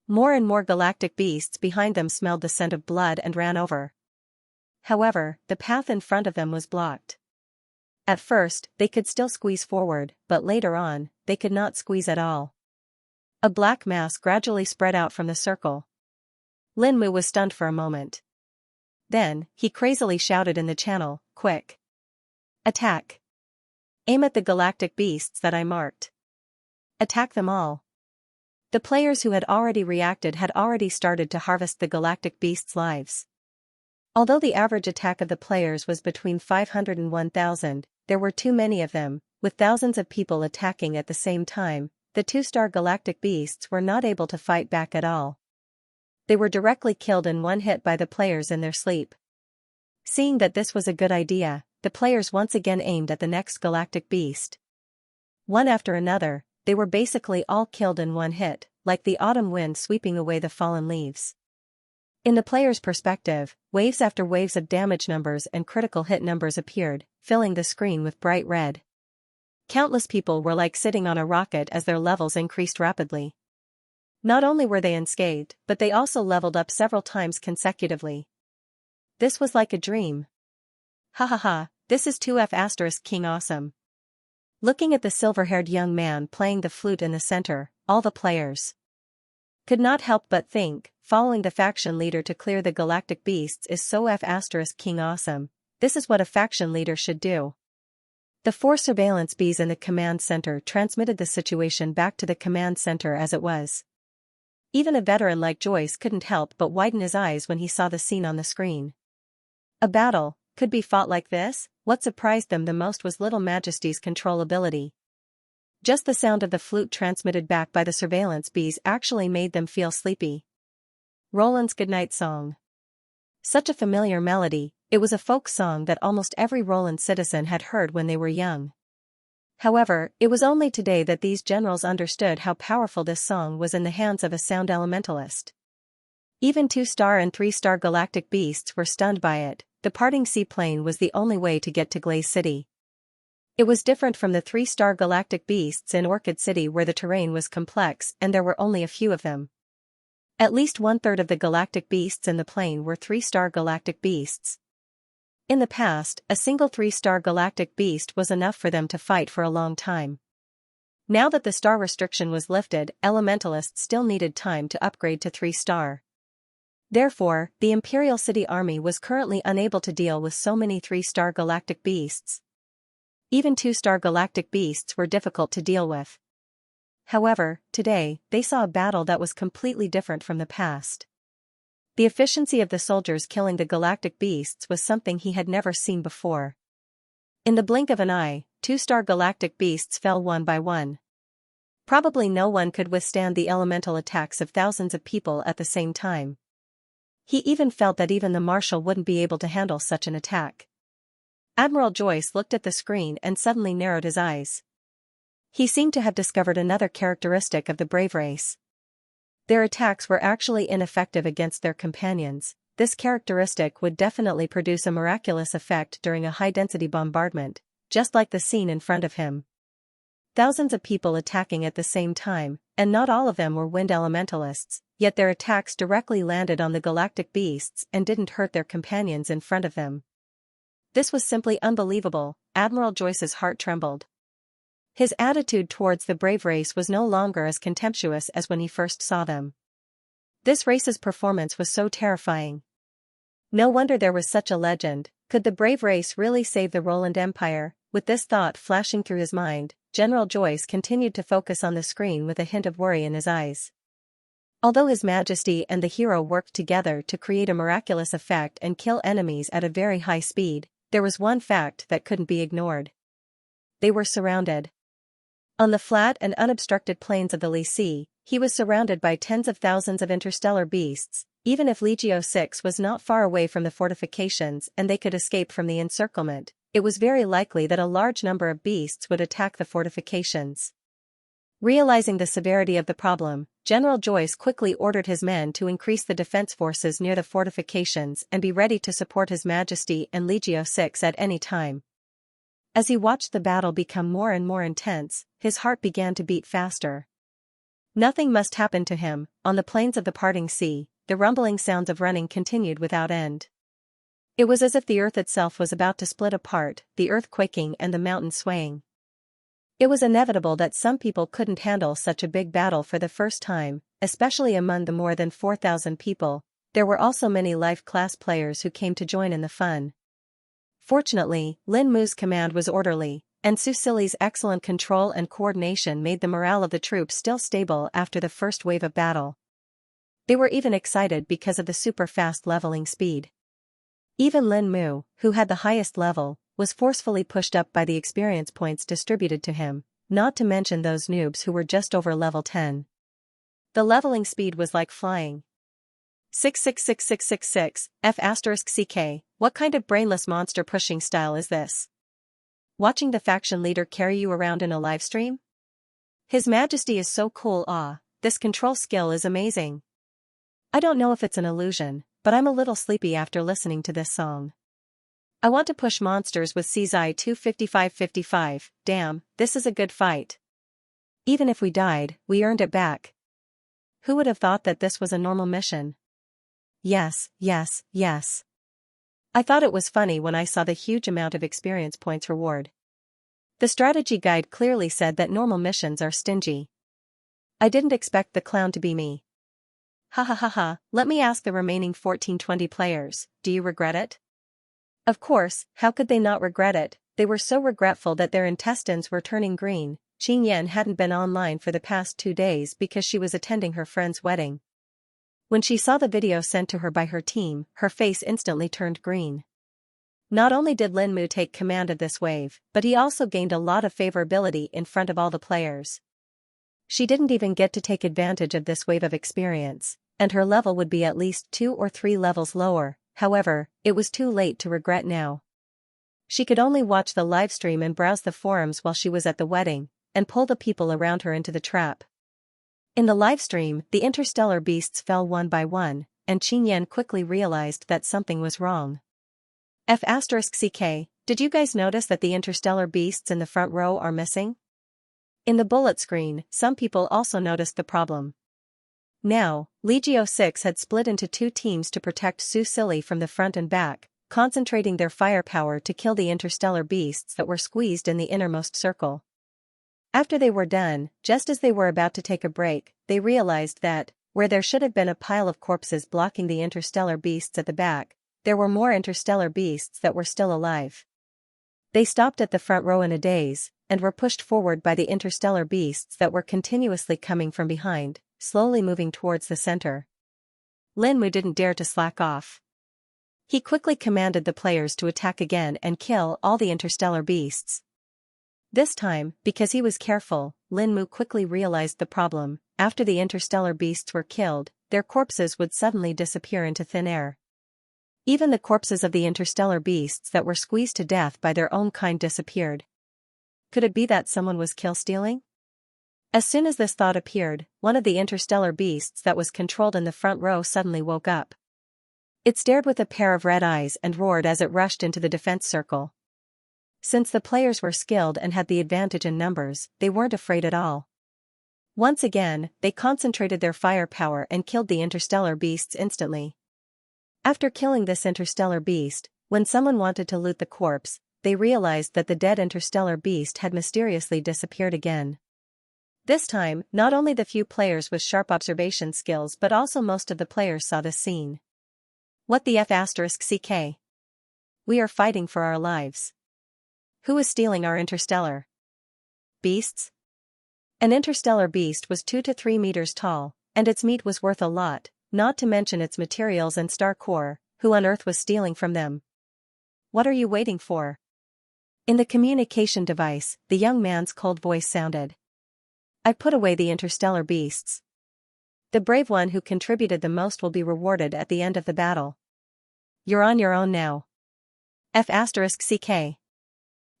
A: More and more galactic beasts behind them smelled the scent of blood and ran over. However, the path in front of them was blocked. At first, they could still squeeze forward, but later on, they could not squeeze at all. A black mass gradually spread out from the circle. Lin Mu was stunned for a moment. Then, he crazily shouted in the channel, "Quick! Attack! Aim at the galactic beasts that I marked. Attack them all." The players who had already reacted had already started to harvest the galactic beasts' lives. Although the average attack of the players was between 500 and 1,000, there were too many of them, with thousands of people attacking at the same time. The 2-star galactic beasts were not able to fight back at all. They were directly killed in one hit by the players in their sleep. Seeing that this was a good idea, the players once again aimed at the next galactic beast. One after another, they were basically all killed in one hit, like the autumn wind sweeping away the fallen leaves. In the player's perspective, waves after waves of damage numbers and critical hit numbers appeared, filling the screen with bright red. Countless people were like sitting on a rocket as their levels increased rapidly. Not only were they unscathed, but they also leveled up several times consecutively. This was like a dream. Ha ha ha, this is 2F** King Awesome. Looking at the silver-haired young man playing the flute in the center, all the players could not help but think, following the faction leader to clear the galactic beasts is so F** King Awesome, this is what a faction leader should do. The 4 surveillance bees in the command center transmitted the situation back to the command center as it was. Even a veteran like Joyce couldn't help but widen his eyes when he saw the scene on the screen. A battle could be fought like this? What surprised them the most was Little Majesty's control ability. Just the sound of the flute transmitted back by the surveillance bees actually made them feel sleepy. Roland's Goodnight Song. Such a familiar melody, it was a folk song that almost every Roland citizen had heard when they were young. However, it was only today that these generals understood how powerful this song was in the hands of a sound elementalist. Even 2-star and 3-star galactic beasts were stunned by it. The parting seaplane was the only way to get to Glaze City. It was different from the 3-star galactic beasts in Orchid City where the terrain was complex and there were only a few of them. At least 1/3 of the galactic beasts in the plane were 3-star galactic beasts. In the past, a single 3-star galactic beast was enough for them to fight for a long time. Now that the star restriction was lifted, elementalists still needed time to upgrade to 3-star. Therefore, the Imperial City Army was currently unable to deal with so many 3-star galactic beasts. Even 2-star galactic beasts were difficult to deal with. However, today, they saw a battle that was completely different from the past. The efficiency of the soldiers killing the galactic beasts was something he had never seen before. In the blink of an eye, 2-star galactic beasts fell one by one. Probably no one could withstand the elemental attacks of thousands of people at the same time. He even felt that even the Marshal wouldn't be able to handle such an attack. Admiral Joyce looked at the screen and suddenly narrowed his eyes. He seemed to have discovered another characteristic of the brave race. Their attacks were actually ineffective against their companions. This characteristic would definitely produce a miraculous effect during a high-density bombardment, just like the scene in front of him. Thousands of people attacking at the same time, and not all of them were wind elementalists, yet their attacks directly landed on the galactic beasts and didn't hurt their companions in front of them. This was simply unbelievable. Admiral Joyce's heart trembled. His attitude towards the brave race was no longer as contemptuous as when he first saw them. This race's performance was so terrifying. No wonder there was such a legend. Could the brave race really save the Roland Empire? With this thought flashing through his mind, General Joyce continued to focus on the screen with a hint of worry in his eyes. Although His Majesty and the hero worked together to create a miraculous effect and kill enemies at a very high speed, there was one fact that couldn't be ignored. They were surrounded. On the flat and unobstructed plains of the Lee Sea, he was surrounded by tens of thousands of interstellar beasts. Even if Legio 6 was not far away from the fortifications and they could escape from the encirclement, it was very likely that a large number of beasts would attack the fortifications. Realizing the severity of the problem, General Joyce quickly ordered his men to increase the defense forces near the fortifications and be ready to support His Majesty and Legio VI at any time. As he watched the battle become more and more intense, his heart began to beat faster. Nothing must happen to him. On the plains of the parting sea, the rumbling sounds of running continued without end. It was as if the earth itself was about to split apart, the earth quaking and the mountains swaying. It was inevitable that some people couldn't handle such a big battle for the first time, especially among the more than 4,000 people. There were also many life-class players who came to join in the fun. Fortunately, Lin Mu's command was orderly, and Su Sili's excellent control and coordination made the morale of the troops still stable after the first wave of battle. They were even excited because of the super-fast leveling speed. Even Lin Mu, who had the highest level, was forcefully pushed up by the experience points distributed to him, not to mention those noobs who were just over level 10. The leveling speed was like flying. 666666, F***CK, what kind of brainless monster pushing style is this? Watching the faction leader carry you around in a livestream? His Majesty is so cool. This control skill is amazing. I don't know if it's an illusion, but I'm a little sleepy after listening to this song. I want to push monsters with CZI 25555, damn, this is a good fight. Even if we died, we earned it back. Who would have thought that this was a normal mission? Yes, yes, yes. I thought it was funny when I saw the huge amount of experience points reward. The strategy guide clearly said that normal missions are stingy. I didn't expect the clown to be me. Ha ha ha ha, let me ask the remaining 1420 players, do you regret it? Of course, how could they not regret it? They were so regretful that their intestines were turning green. Xianxia hadn't been online for the past 2 days because she was attending her friend's wedding. When she saw the video sent to her by her team, her face instantly turned green. Not only did Lin Mu take command of this wave, but he also gained a lot of favorability in front of all the players. She didn't even get to take advantage of this wave of experience, and her level would be at least 2 or 3 levels lower. However, it was too late to regret now. She could only watch the livestream and browse the forums while she was at the wedding, and pull the people around her into the trap. In the livestream, the interstellar beasts fell one by one, and Xianxia quickly realized that something was wrong. F***CK, did you guys notice that the interstellar beasts in the front row are missing? In the bullet screen, some people also noticed the problem. Now, Legio VI had split into 2 teams to protect Su Sili from the front and back, concentrating their firepower to kill the interstellar beasts that were squeezed in the innermost circle. After they were done, just as they were about to take a break, they realized that, where there should have been a pile of corpses blocking the interstellar beasts at the back, there were more interstellar beasts that were still alive. They stopped at the front row in a daze, and were pushed forward by the interstellar beasts that were continuously coming from behind, slowly moving towards the center. Lin Mu didn't dare to slack off. He quickly commanded the players to attack again and kill all the interstellar beasts. This time, because he was careful, Lin Mu quickly realized the problem. After the interstellar beasts were killed, their corpses would suddenly disappear into thin air. Even the corpses of the interstellar beasts that were squeezed to death by their own kind disappeared. Could it be that someone was kill-stealing? As soon as this thought appeared, one of the interstellar beasts that was controlled in the front row suddenly woke up. It stared with a pair of red eyes and roared as it rushed into the defense circle. Since the players were skilled and had the advantage in numbers, they weren't afraid at all. Once again, they concentrated their firepower and killed the interstellar beasts instantly. After killing this interstellar beast, when someone wanted to loot the corpse, they realized that the dead interstellar beast had mysteriously disappeared again. This time, not only the few players with sharp observation skills but also most of the players saw this scene. What the F***CK? We are fighting for our lives. Who is stealing our interstellar beasts? An interstellar beast was 2 to 3 meters tall, and its meat was worth a lot, not to mention its materials and star core. Who on earth was stealing from them? What are you waiting for? In the communication device, the young man's cold voice sounded. I put away the interstellar beasts. The brave one who contributed the most will be rewarded at the end of the battle. You're on your own now. F***CK.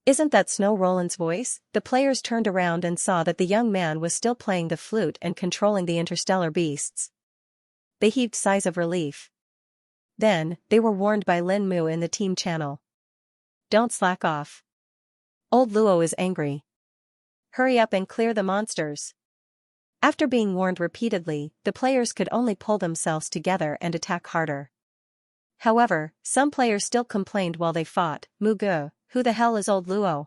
A: Isn't that Snow Roland's voice? The players turned around and saw that the young man was still playing the flute and controlling the interstellar beasts. They heaved sighs of relief. Then, they were warned by Lin Mu in the team channel. Don't slack off. Old Luo is angry. Hurry up and clear the monsters. After being warned repeatedly, the players could only pull themselves together and attack harder. However, some players still complained while they fought. Mu Ge, who the hell is Old Luo?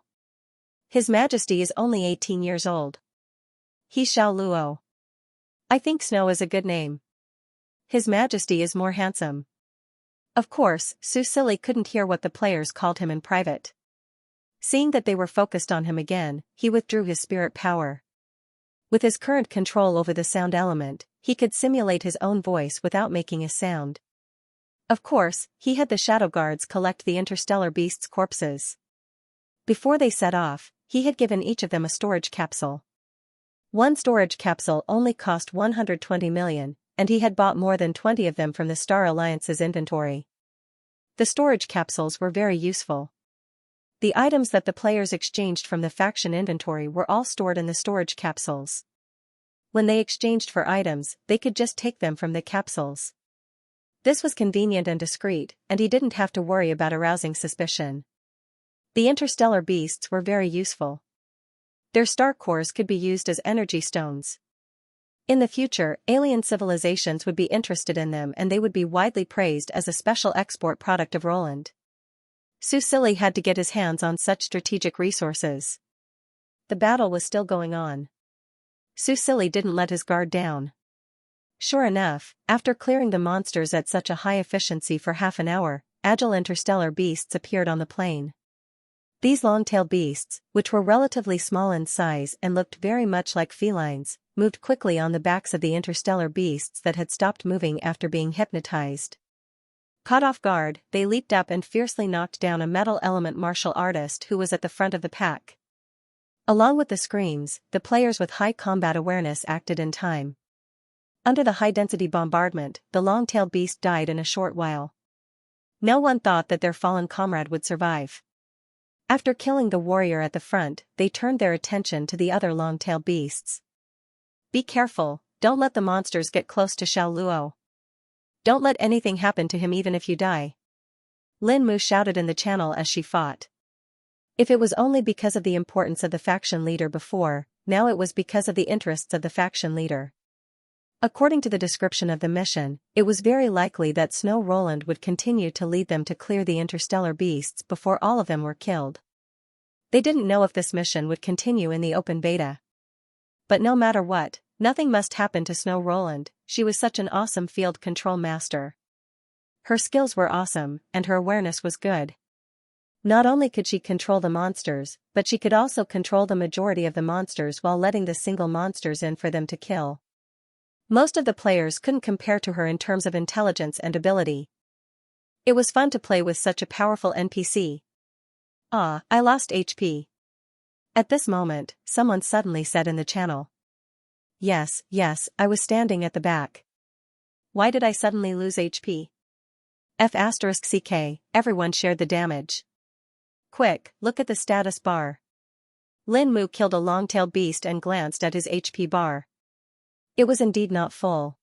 A: His Majesty is only 18 years old. He's Xiao Luo. I think Snow is a good name. His Majesty is more handsome. Of course, Su Silly couldn't hear what the players called him in private. Seeing that they were focused on him again, he withdrew his spirit power. With his current control over the sound element, he could simulate his own voice without making a sound. Of course, he had the shadow guards collect the interstellar beasts' corpses. Before they set off, he had given each of them a storage capsule. One storage capsule only cost 120 million, and he had bought more than 20 of them from the Star Alliance's inventory. The storage capsules were very useful. The items that the players exchanged from the faction inventory were all stored in the storage capsules. When they exchanged for items, they could just take them from the capsules. This was convenient and discreet, and he didn't have to worry about arousing suspicion. The interstellar beasts were very useful. Their star cores could be used as energy stones. In the future, alien civilizations would be interested in them and they would be widely praised as a special export product of Roland. Su Silly had to get his hands on such strategic resources. The battle was still going on. Su Silly didn't let his guard down. Sure enough, after clearing the monsters at such a high efficiency for half an hour, agile interstellar beasts appeared on the plain. These long-tailed beasts, which were relatively small in size and looked very much like felines, moved quickly on the backs of the interstellar beasts that had stopped moving after being hypnotized. Caught off guard, they leaped up and fiercely knocked down a metal element martial artist who was at the front of the pack. Along with the screams, the players with high combat awareness acted in time. Under the high-density bombardment, the long-tailed beast died in a short while. No one thought that their fallen comrade would survive. After killing the warrior at the front, they turned their attention to the other long-tailed beasts. Be careful, don't let the monsters get close to Xiao Luo. Don't let anything happen to him even if you die. Lin Mu shouted in the channel as she fought. If it was only because of the importance of the faction leader before, now it was because of the interests of the faction leader. According to the description of the mission, it was very likely that Snow Roland would continue to lead them to clear the interstellar beasts before all of them were killed. They didn't know if this mission would continue in the open beta. But no matter what, nothing must happen to Snow Roland. She was such an awesome field control master. Her skills were awesome, and her awareness was good. Not only could she control the monsters, but she could also control the majority of the monsters while letting the single monsters in for them to kill. Most of the players couldn't compare to her in terms of intelligence and ability. It was fun to play with such a powerful NPC. Ah, I lost HP. At this moment, someone suddenly said in the channel. Yes, I was standing at the back. Why did I suddenly lose HP? F***CK, everyone shared the damage. Quick, look at the status bar. Lin Mu killed a long-tailed beast and glanced at his HP bar. It was indeed not full.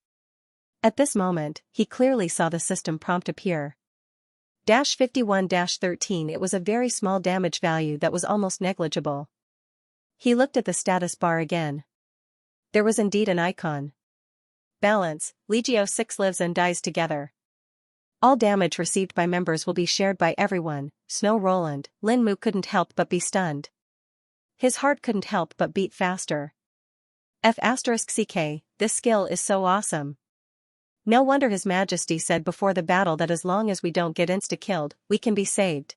A: At this moment, he clearly saw the system prompt appear. -51-13. It was a very small damage value that was almost negligible. He looked at the status bar again. There was indeed an icon. Balance, Legio 6 lives and dies together. All damage received by members will be shared by everyone. Snow Roland, Lin Mu couldn't help but be stunned. His heart couldn't help but beat faster. F***CK, this skill is so awesome. No wonder His Majesty said before the battle that as long as we don't get insta-killed, we can be saved.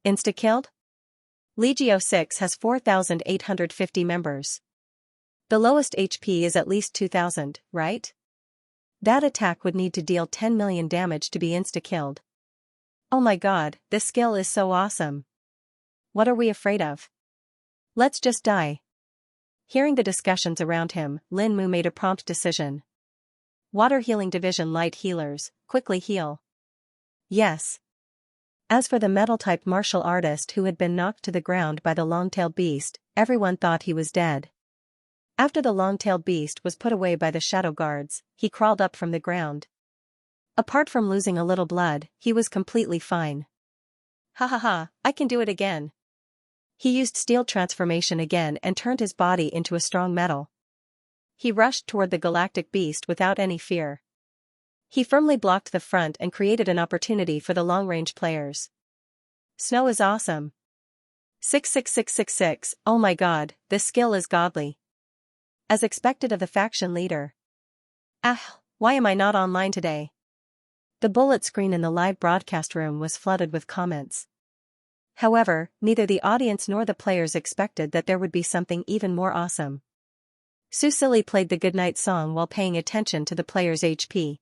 A: Insta-killed? Legio 6 has 4,850 members. The lowest HP is at least 2,000, right? That attack would need to deal 10 million damage to be insta-killed. Oh my god, this skill is so awesome. What are we afraid of? Let's just die. Hearing the discussions around him, Lin Mu made a prompt decision. Water Healing Division Light Healers, quickly heal. Yes. As for the metal-type martial artist who had been knocked to the ground by the long-tailed beast, everyone thought he was dead. After the long-tailed beast was put away by the shadow guards, he crawled up from the ground. Apart from losing a little blood, he was completely fine. Ha ha ha, I can do it again. He used steel transformation again and turned his body into a strong metal. He rushed toward the galactic beast without any fear. He firmly blocked the front and created an opportunity for the long-range players. Snow is awesome. 66666, oh my god, this skill is godly. As expected of the faction leader. Ah, why am I not online today? The bullet screen in the live broadcast room was flooded with comments. However, neither the audience nor the players expected that there would be something even more awesome. Susili played the goodnight song while paying attention to the players' HP.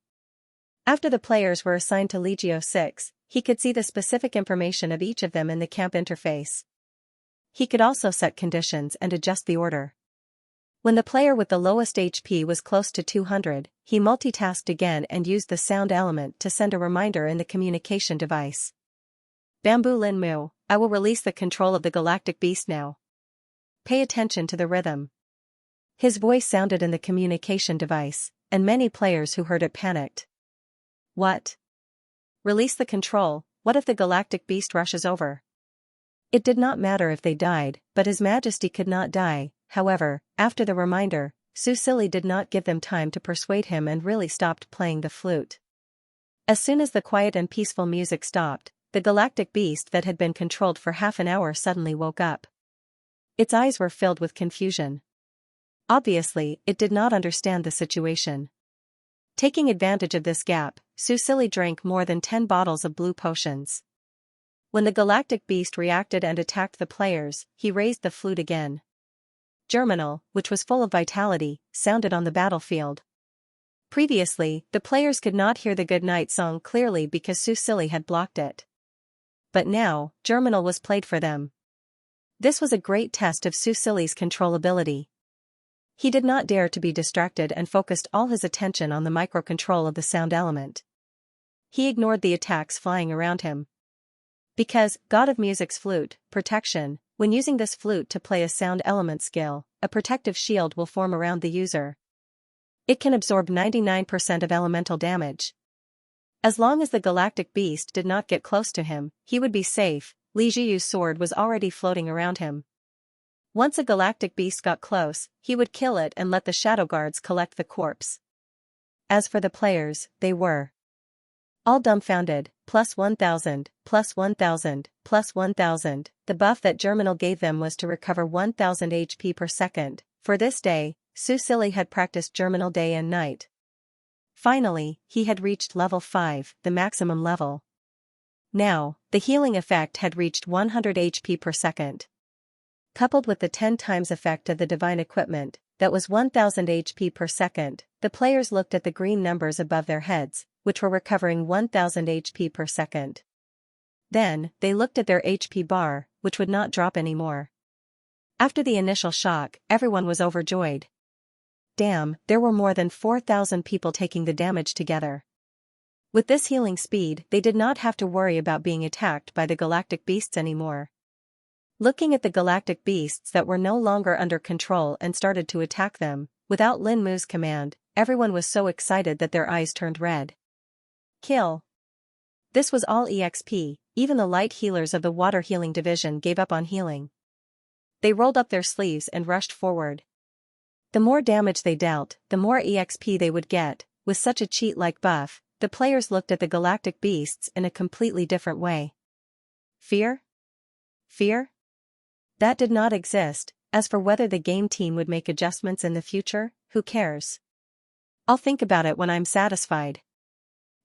A: After the players were assigned to Legio 6, he could see the specific information of each of them in the camp interface. He could also set conditions and adjust the order. When the player with the lowest HP was close to 200, he multitasked again and used the sound element to send a reminder in the communication device. Bamboo Lin Mu, I will release the control of the galactic beast now. Pay attention to the rhythm. His voice sounded in the communication device, and many players who heard it panicked. What? Release the control, what if the galactic beast rushes over? It did not matter if they died, but His Majesty could not die. However, after the reminder, Susili did not give them time to persuade him and really stopped playing the flute. As soon as the quiet and peaceful music stopped, the galactic beast that had been controlled for half an hour suddenly woke up. Its eyes were filled with confusion. Obviously, it did not understand the situation. Taking advantage of this gap, Susili drank more than 10 bottles of blue potions. When the galactic beast reacted and attacked the players, he raised the flute again. Germinal, which was full of vitality, sounded on the battlefield. Previously, the players could not hear the goodnight song clearly because Susili had blocked it. But now, Germinal was played for them. This was a great test of Susili's controllability. He did not dare to be distracted and focused all his attention on the microcontrol of the sound element. He ignored the attacks flying around him. Because, God of Music's flute, protection, when using this flute to play a sound element skill, a protective shield will form around the user. It can absorb 99% of elemental damage. As long as the galactic beast did not get close to him, he would be safe. Li Jiyu's sword was already floating around him. Once a galactic beast got close, he would kill it and let the shadow guards collect the corpse. As for the players, they were all dumbfounded, plus 1000, plus 1000, plus 1000. The buff that Germinal gave them was to recover 1000 HP per second. For this day, Susili had practiced Germinal day and night. Finally, he had reached level 5, the maximum level. Now, the healing effect had reached 100 HP per second. Coupled with the 10 times effect of the divine equipment, that was 1000 HP per second, the players looked at the green numbers above their heads, which were recovering 1000 HP per second. Then, they looked at their HP bar, which would not drop anymore. After the initial shock, everyone was overjoyed. Damn, there were more than 4,000 people taking the damage together. With this healing speed, they did not have to worry about being attacked by the galactic beasts anymore. Looking at the galactic beasts that were no longer under control and started to attack them, without Lin Mu's command, everyone was so excited that their eyes turned red. Kill. This was all EXP, even the light healers of the water healing division gave up on healing. They rolled up their sleeves and rushed forward. The more damage they dealt, the more EXP they would get. With such a cheat-like buff, the players looked at the galactic beasts in a completely different way. Fear? Fear? That did not exist. As for whether the game team would make adjustments in the future, who cares? I'll think about it when I'm satisfied.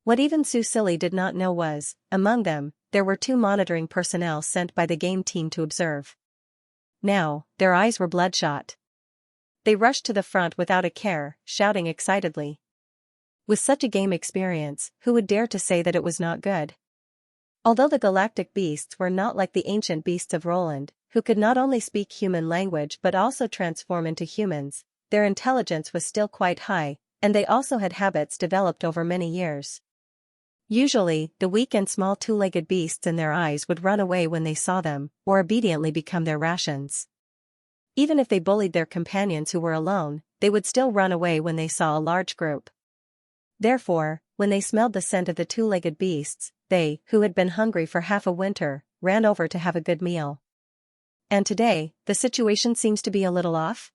A: What even Susili did not know was, among them, there were 2 monitoring personnel sent by the game team to observe. Now, their eyes were bloodshot. They rushed to the front without a care, shouting excitedly. With such a game experience, who would dare to say that it was not good? Although the galactic beasts were not like the ancient beasts of Roland, who could not only speak human language but also transform into humans, their intelligence was still quite high, and they also had habits developed over many years. Usually, the weak and small two-legged beasts in their eyes would run away when they saw them, or obediently become their rations. Even if they bullied their companions who were alone, they would still run away when they saw a large group. Therefore, when they smelled the scent of the two-legged beasts, they, who had been hungry for half a winter, ran over to have a good meal. And today, the situation seems to be a little off?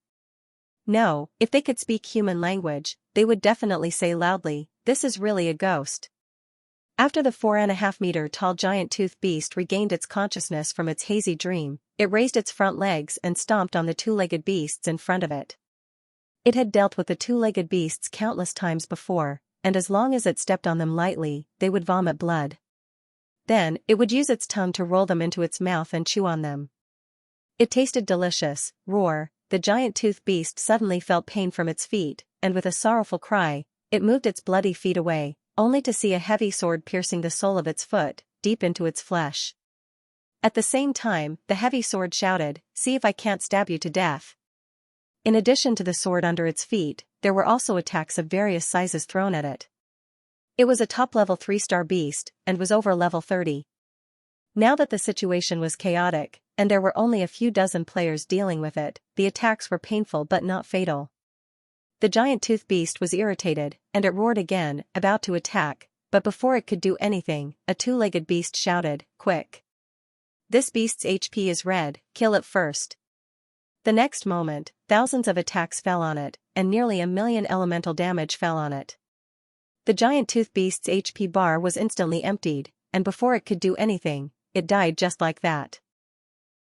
A: No, if they could speak human language, they would definitely say loudly, "This is really a ghost." After the 4.5-meter-tall giant-toothed beast regained its consciousness from its hazy dream, it raised its front legs and stomped on the two-legged beasts in front of it. It had dealt with the two-legged beasts countless times before, and as long as it stepped on them lightly, they would vomit blood. Then, it would use its tongue to roll them into its mouth and chew on them. It tasted delicious. Roar! The giant-toothed beast suddenly felt pain from its feet, and with a sorrowful cry, it moved its bloody feet away, only to see a heavy sword piercing the sole of its foot, deep into its flesh. At the same time, the heavy sword shouted, "See if I can't stab you to death." In addition to the sword under its feet, there were also attacks of various sizes thrown at it. It was a top-level 3-star beast, and was over level 30. Now that the situation was chaotic, and there were only a few dozen players dealing with it, the attacks were painful but not fatal. The giant-toothed beast was irritated, and it roared again, about to attack, but before it could do anything, a two-legged beast shouted, "Quick! This beast's HP is red, kill it first." The next moment, thousands of attacks fell on it, and nearly 1,000,000 elemental damage fell on it. The giant-toothed beast's HP bar was instantly emptied, and before it could do anything, it died just like that.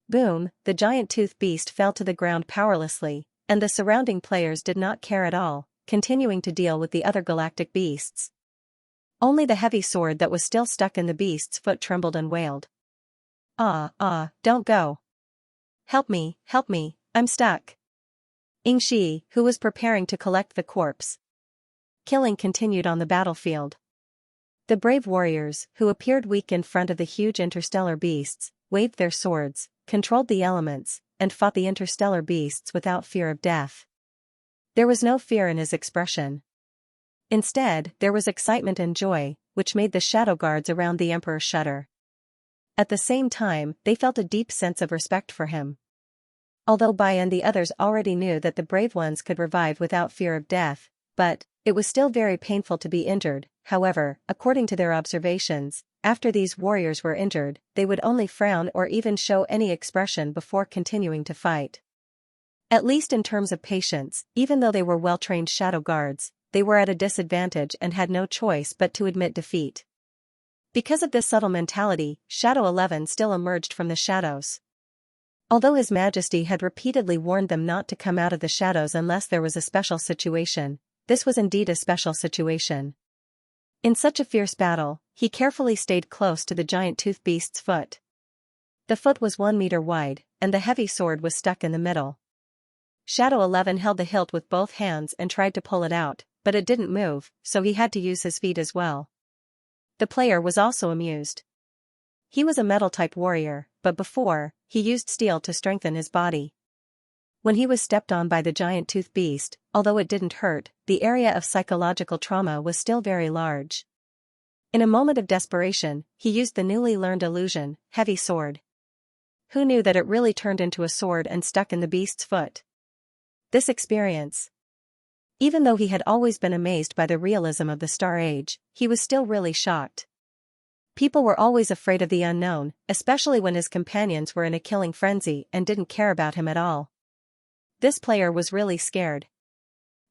A: Boom, the giant-toothed beast fell to the ground powerlessly, and the surrounding players did not care at all, continuing to deal with the other galactic beasts. Only the heavy sword that was still stuck in the beast's foot trembled and wailed. Don't go. Help me, I'm stuck." Xianxia, who was preparing to collect the corpse. Killing continued on the battlefield. The brave warriors, who appeared weak in front of the huge interstellar beasts, waved their swords, controlled the elements, and fought the interstellar beasts without fear of death. There was no fear in his expression. Instead, there was excitement and joy, which made the shadow guards around the emperor shudder. At the same time, they felt a deep sense of respect for him. Although Bai and the others already knew that the brave ones could revive without fear of death, but it was still very painful to be injured. However, according to their observations, after these warriors were injured, they would only frown or even show any expression before continuing to fight. At least in terms of patience, even though they were well-trained shadow guards, they were at a disadvantage and had no choice but to admit defeat. Because of this subtle mentality, Shadow 11 still emerged from the shadows. Although His Majesty had repeatedly warned them not to come out of the shadows unless there was a special situation, this was indeed a special situation. In such a fierce battle, he carefully stayed close to the giant-toothed beast's foot. The foot was 1 meter wide, and the heavy sword was stuck in the middle. Shadow 11 held the hilt with both hands and tried to pull it out, but it didn't move, so he had to use his feet as well. The player was also amused. He was a metal-type warrior, but before, he used steel to strengthen his body. When he was stepped on by the giant-toothed beast, although it didn't hurt, the area of psychological trauma was still very large. In a moment of desperation, he used the newly learned illusion, heavy sword. Who knew that it really turned into a sword and stuck in the beast's foot? This experience. Even though he had always been amazed by the realism of the Star Age, he was still really shocked. People were always afraid of the unknown, especially when his companions were in a killing frenzy and didn't care about him at all. This player was really scared.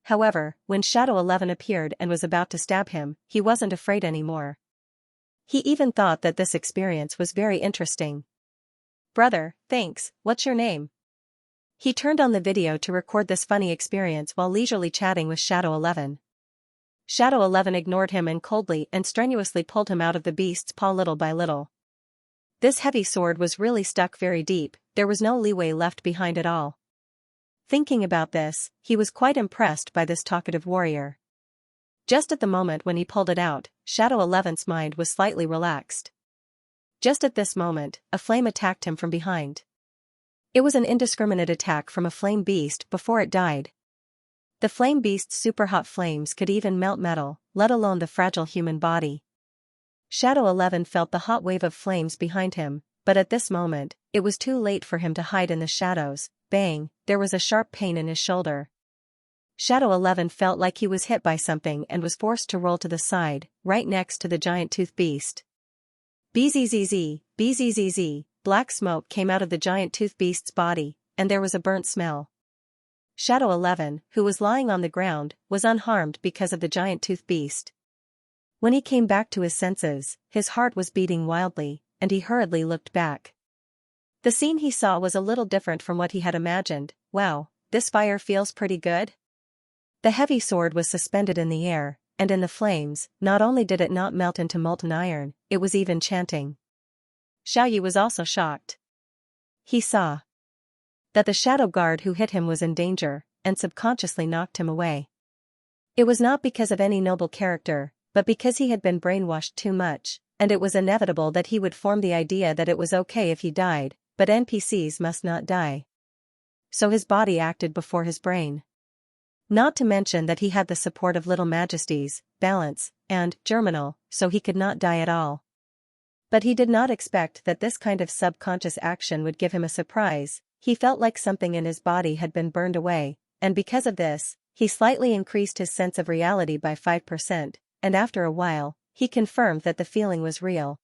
A: However, when Shadow 11 appeared and was about to stab him, he wasn't afraid anymore. He even thought that this experience was very interesting. "Brother, thanks, what's your name?" He turned on the video to record this funny experience while leisurely chatting with Shadow 11. Shadow 11 ignored him and coldly and strenuously pulled him out of the beast's paw little by little. This heavy sword was really stuck very deep, there was no leeway left behind at all. Thinking about this, he was quite impressed by this talkative warrior. Just at the moment when he pulled it out, Shadow 11's mind was slightly relaxed. Just at this moment, a flame attacked him from behind. It was an indiscriminate attack from a flame beast before it died. The flame beast's super hot flames could even melt metal, let alone the fragile human body. Shadow 11 felt the hot wave of flames behind him, but at this moment, it was too late for him to hide in the shadows. Bang, there was a sharp pain in his shoulder. Shadow 11 felt like he was hit by something and was forced to roll to the side, right next to the giant tooth beast. Bzzz, bzzz, black smoke came out of the giant tooth beast's body, and there was a burnt smell. Shadow 11, who was lying on the ground, was unharmed because of the giant tooth beast. When he came back to his senses, his heart was beating wildly, and he hurriedly looked back. The scene he saw was a little different from what he had imagined. Wow, this fire feels pretty good? The heavy sword was suspended in the air, and in the flames, not only did it not melt into molten iron, it was even chanting. Xiaoyi was also shocked. He saw that the shadow guard who hit him was in danger, and subconsciously knocked him away. It was not because of any noble character, but because he had been brainwashed too much, and it was inevitable that he would form the idea that it was okay if he died, but NPCs must not die. So his body acted before his brain. Not to mention that he had the support of little majesties, balance, and germinal, so he could not die at all. But he did not expect that this kind of subconscious action would give him a surprise. He felt like something in his body had been burned away, and because of this, he slightly increased his sense of reality by 5%, and after a while, he confirmed that the feeling was real.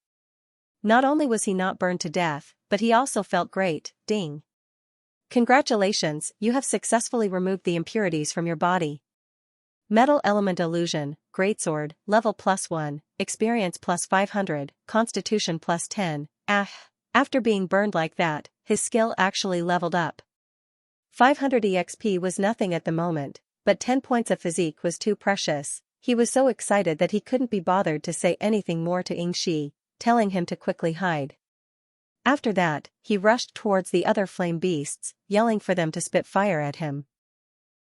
A: Not only was he not burned to death, but he also felt great. Ding. Congratulations, you have successfully removed the impurities from your body. Metal Element Illusion, Greatsword, Level +1, Experience +500, Constitution +10, After being burned like that, his skill actually leveled up. 500 EXP was nothing at the moment, but 10 points of physique was too precious. He was so excited that he couldn't be bothered to say anything more to Xianxia, telling him to quickly hide. After that, he rushed towards the other flame beasts, yelling for them to spit fire at him.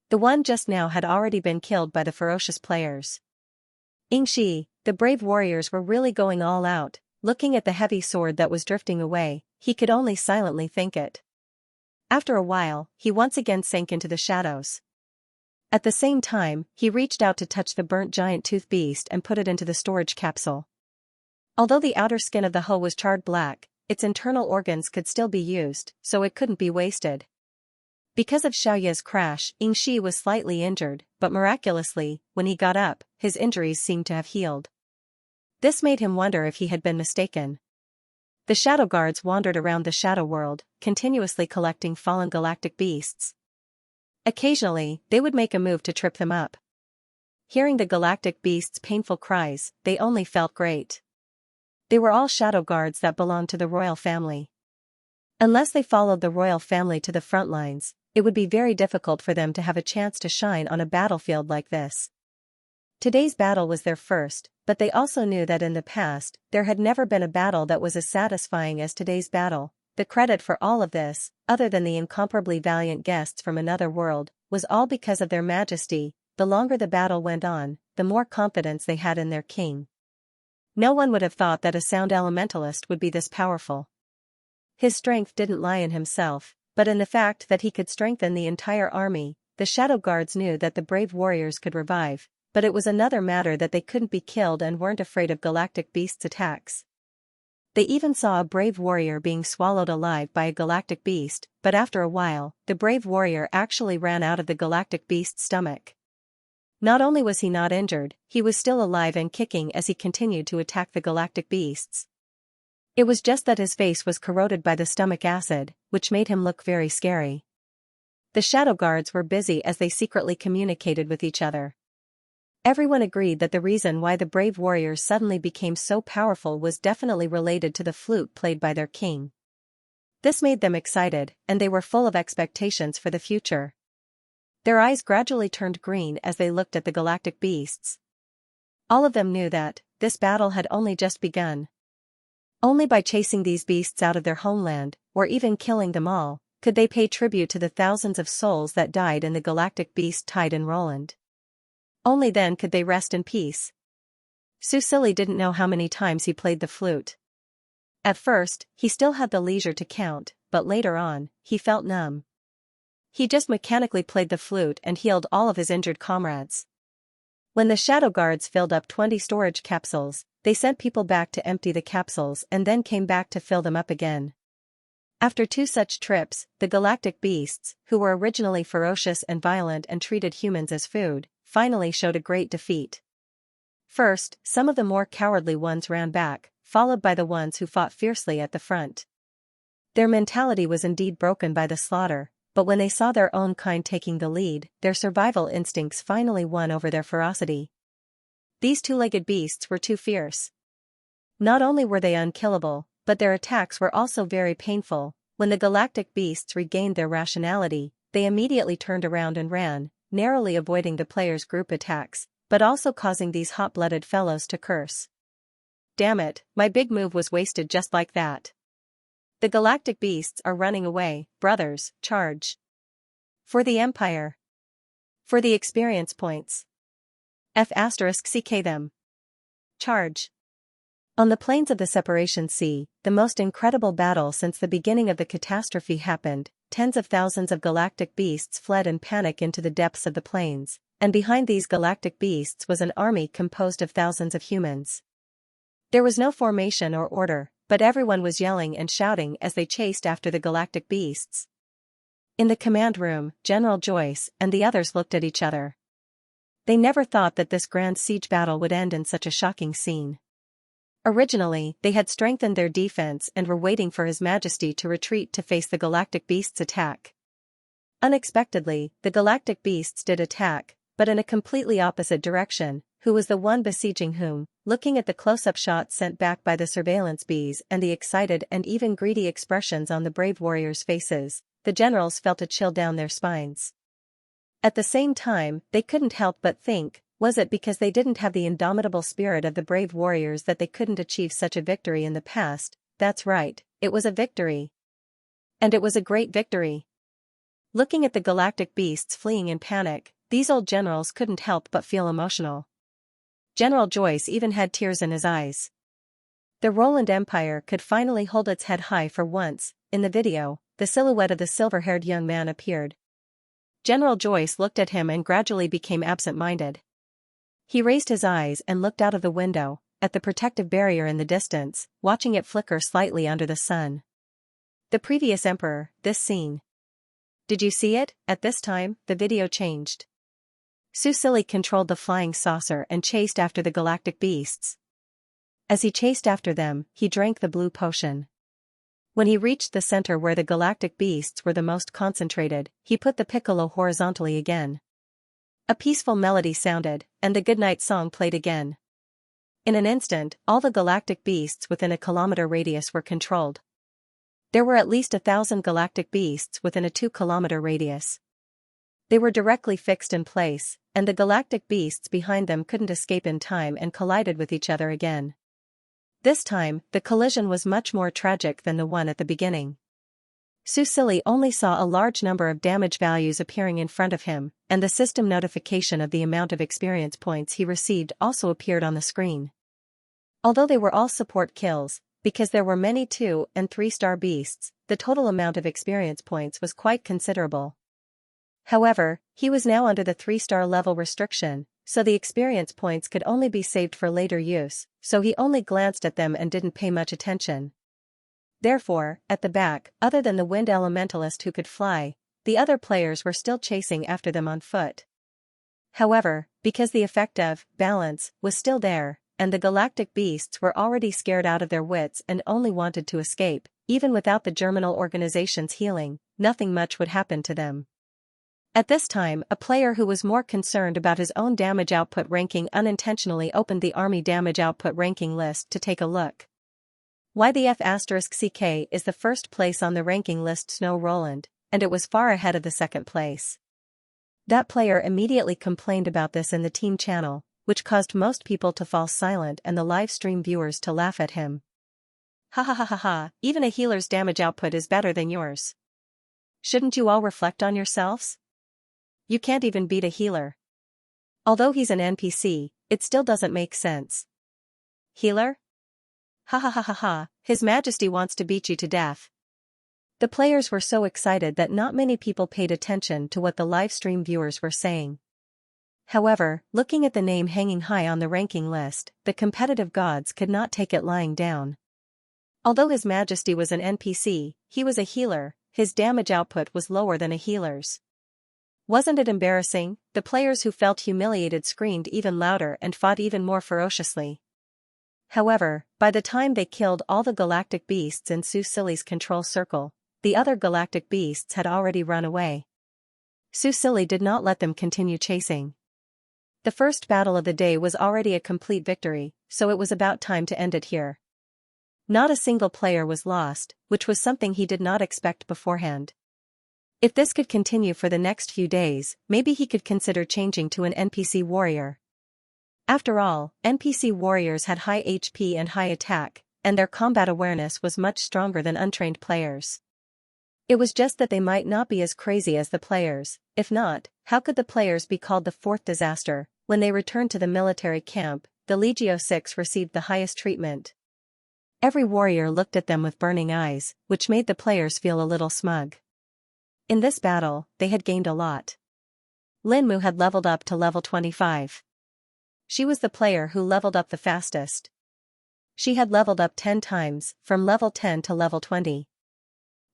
A: The one just now had already been killed by the ferocious players. Xianxia, the brave warriors were really going all out. Looking at the heavy sword that was drifting away, he could only silently thank it. After a while, he once again sank into the shadows. At the same time, he reached out to touch the burnt giant tooth beast and put it into the storage capsule. Although the outer skin of the hoe was charred black, its internal organs could still be used, so it couldn't be wasted. Because of Xiaoya's crash, Xianxia was slightly injured, but miraculously, when he got up, his injuries seemed to have healed. This made him wonder if he had been mistaken. The shadow guards wandered around the shadow world, continuously collecting fallen galactic beasts. Occasionally, they would make a move to trip them up. Hearing the galactic beasts' painful cries, they only felt great. They were all shadow guards that belonged to the royal family. Unless they followed the royal family to the front lines, it would be very difficult for them to have a chance to shine on a battlefield like this. Today's battle was their first, but they also knew that in the past, there had never been a battle that was as satisfying as today's battle. The credit for all of this, other than the incomparably valiant guests from another world, was all because of their majesty. The longer the battle went on, the more confidence they had in their king. No one would have thought that a sound elementalist would be this powerful. His strength didn't lie in himself, but in the fact that he could strengthen the entire army. The shadow guards knew that the brave warriors could revive, but it was another matter that they couldn't be killed and weren't afraid of galactic beasts' attacks. They even saw a brave warrior being swallowed alive by a galactic beast, but after a while, the brave warrior actually ran out of the galactic beast's stomach. Not only was he not injured, he was still alive and kicking as he continued to attack the galactic beasts. It was just that his face was corroded by the stomach acid, which made him look very scary. The shadow guards were busy as they secretly communicated with each other. Everyone agreed that the reason why the brave warriors suddenly became so powerful was definitely related to the flute played by their king. This made them excited, and they were full of expectations for the future. Their eyes gradually turned green as they looked at the galactic beasts. All of them knew that this battle had only just begun. Only by chasing these beasts out of their homeland, or even killing them all, could they pay tribute to the thousands of souls that died in the galactic beast tide in Roland. Only then could they rest in peace. Susili didn't know how many times he played the flute. At first, he still had the leisure to count, but later on, he felt numb. He just mechanically played the flute and healed all of his injured comrades. When the shadow guards filled up 20 storage capsules, they sent people back to empty the capsules and then came back to fill them up again. After 2 such trips, the galactic beasts, who were originally ferocious and violent and treated humans as food, finally showed a great defeat. First, some of the more cowardly ones ran back, followed by the ones who fought fiercely at the front. Their mentality was indeed broken by the slaughter, but when they saw their own kind taking the lead, their survival instincts finally won over their ferocity. These 2-legged beasts were too fierce. Not only were they unkillable, but their attacks were also very painful. When the galactic beasts regained their rationality, they immediately turned around and ran, narrowly avoiding the players' group attacks, but also causing these hot-blooded fellows to curse. Damn it, my big move was wasted just like that. The galactic beasts are running away, brothers, charge. For the Empire. For the experience points. F***ck them. Charge. On the plains of the Separation Sea, the most incredible battle since the beginning of the catastrophe happened. Tens of thousands of galactic beasts fled in panic into the depths of the plains, and behind these galactic beasts was an army composed of thousands of humans. There was no formation or order, but everyone was yelling and shouting as they chased after the galactic beasts. In the command room, General Joyce and the others looked at each other. They never thought that this grand siege battle would end in such a shocking scene. Originally, they had strengthened their defense and were waiting for His Majesty to retreat to face the galactic beasts' attack. Unexpectedly, the galactic beasts did attack, but in a completely opposite direction. Who was the one besieging whom? Looking at the close-up shots sent back by the surveillance bees and the excited and even greedy expressions on the brave warriors' faces, the generals felt a chill down their spines. At the same time, they couldn't help but think, was it because they didn't have the indomitable spirit of the brave warriors that they couldn't achieve such a victory in the past? That's right, it was a victory. And it was a great victory. Looking at the galactic beasts fleeing in panic, these old generals couldn't help but feel emotional. General Joyce even had tears in his eyes. The Roland Empire could finally hold its head high for once. In the video, the silhouette of the silver-haired young man appeared. General Joyce looked at him and gradually became absent-minded. He raised his eyes and looked out of the window, at the protective barrier in the distance, watching it flicker slightly under the sun. The previous emperor, this scene. Did you see it? At this time, the video changed. Susili controlled the flying saucer and chased after the galactic beasts. As he chased after them, he drank the blue potion. When he reached the center where the galactic beasts were the most concentrated, he put the piccolo horizontally again. A peaceful melody sounded, and the goodnight song played again. In an instant, all the galactic beasts within a kilometer radius were controlled. There were at least 1,000 galactic beasts within a 2-kilometer radius. They were directly fixed in place, and the galactic beasts behind them couldn't escape in time and collided with each other again. This time, the collision was much more tragic than the one at the beginning. Susili only saw a large number of damage values appearing in front of him, and the system notification of the amount of experience points he received also appeared on the screen. Although they were all support kills, because there were many 2- and 3-star beasts, the total amount of experience points was quite considerable. However, he was now under the 3-star level restriction, so the experience points could only be saved for later use, so he only glanced at them and didn't pay much attention. Therefore, at the back, other than the wind elementalist who could fly, the other players were still chasing after them on foot. However, because the effect of balance was still there, and the galactic beasts were already scared out of their wits and only wanted to escape, even without the germinal organization's healing, nothing much would happen to them. At this time, a player who was more concerned about his own damage output ranking unintentionally opened the army damage output ranking list to take a look. Why the F***ck is the first place on the ranking list Snow Roland, and it was far ahead of the second place. That player immediately complained about this in the team channel, which caused most people to fall silent and the live stream viewers to laugh at him. Ha ha ha ha ha, even a healer's damage output is better than yours. Shouldn't you all reflect on yourselves? You can't even beat a healer. Although he's an NPC, it still doesn't make sense. Healer? Ha ha ha ha ha, His Majesty wants to beat you to death. The players were so excited that not many people paid attention to what the live stream viewers were saying. However, looking at the name hanging high on the ranking list, the competitive gods could not take it lying down. Although His Majesty was an NPC, he was a healer, his damage output was lower than a healer's. Wasn't it embarrassing? The players who felt humiliated screamed even louder and fought even more ferociously. However, by the time they killed all the galactic beasts in Susili's control circle, the other galactic beasts had already run away. Susili did not let them continue chasing. The first battle of the day was already a complete victory, so it was about time to end it here. Not a single player was lost, which was something he did not expect beforehand. If this could continue for the next few days, maybe he could consider changing to an NPC warrior. After all, NPC warriors had high HP and high attack, and their combat awareness was much stronger than untrained players. It was just that they might not be as crazy as the players. If not, how could the players be called the fourth disaster? When they returned to the military camp, the Legio 6 received the highest treatment. Every warrior looked at them with burning eyes, which made the players feel a little smug. In this battle, they had gained a lot. Linmu had leveled up to level 25. She was the player who leveled up the fastest. She had leveled up 10 times, from level 10 to level 20.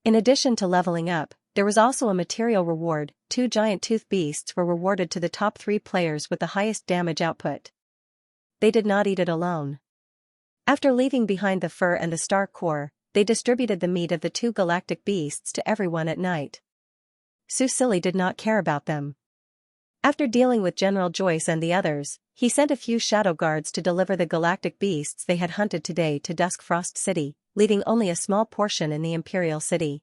A: In addition to leveling up, there was also a material reward. 2 giant tooth beasts were rewarded to the top 3 players with the highest damage output. They did not eat it alone. After leaving behind the fur and the star core, they distributed the meat of the 2 galactic beasts to everyone at night. Susili did not care about them. After dealing with General Joyce and the others, he sent a few shadow guards to deliver the galactic beasts they had hunted today to Duskfrost City, leaving only a small portion in the Imperial City.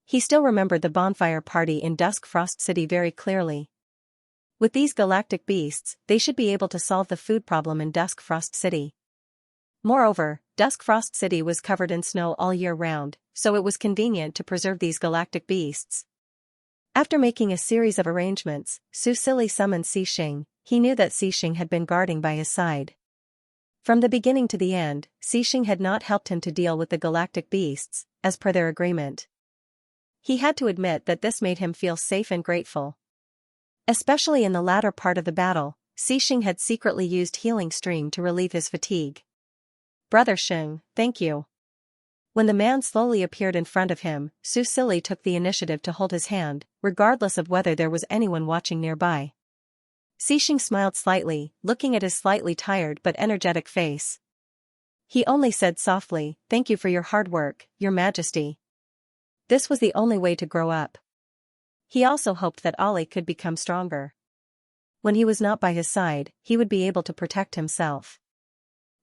A: He still remembered the bonfire party in Duskfrost City very clearly. With these galactic beasts, they should be able to solve the food problem in Duskfrost City. Moreover, Duskfrost City was covered in snow all year round, so it was convenient to preserve these galactic beasts. After making a series of arrangements, Susili summoned Xixing. He knew that Xixing had been guarding by his side. From the beginning to the end, Xixing had not helped him to deal with the galactic beasts, as per their agreement. He had to admit that this made him feel safe and grateful. Especially in the latter part of the battle, Xixing had secretly used Healing Stream to relieve his fatigue. "Brother Xing, thank you." When the man slowly appeared in front of him, Susili took the initiative to hold his hand, regardless of whether there was anyone watching nearby. Xixing smiled slightly, looking at his slightly tired but energetic face. He only said softly, "Thank you for your hard work, Your Majesty." This was the only way to grow up. He also hoped that Ali could become stronger. When he was not by his side, he would be able to protect himself.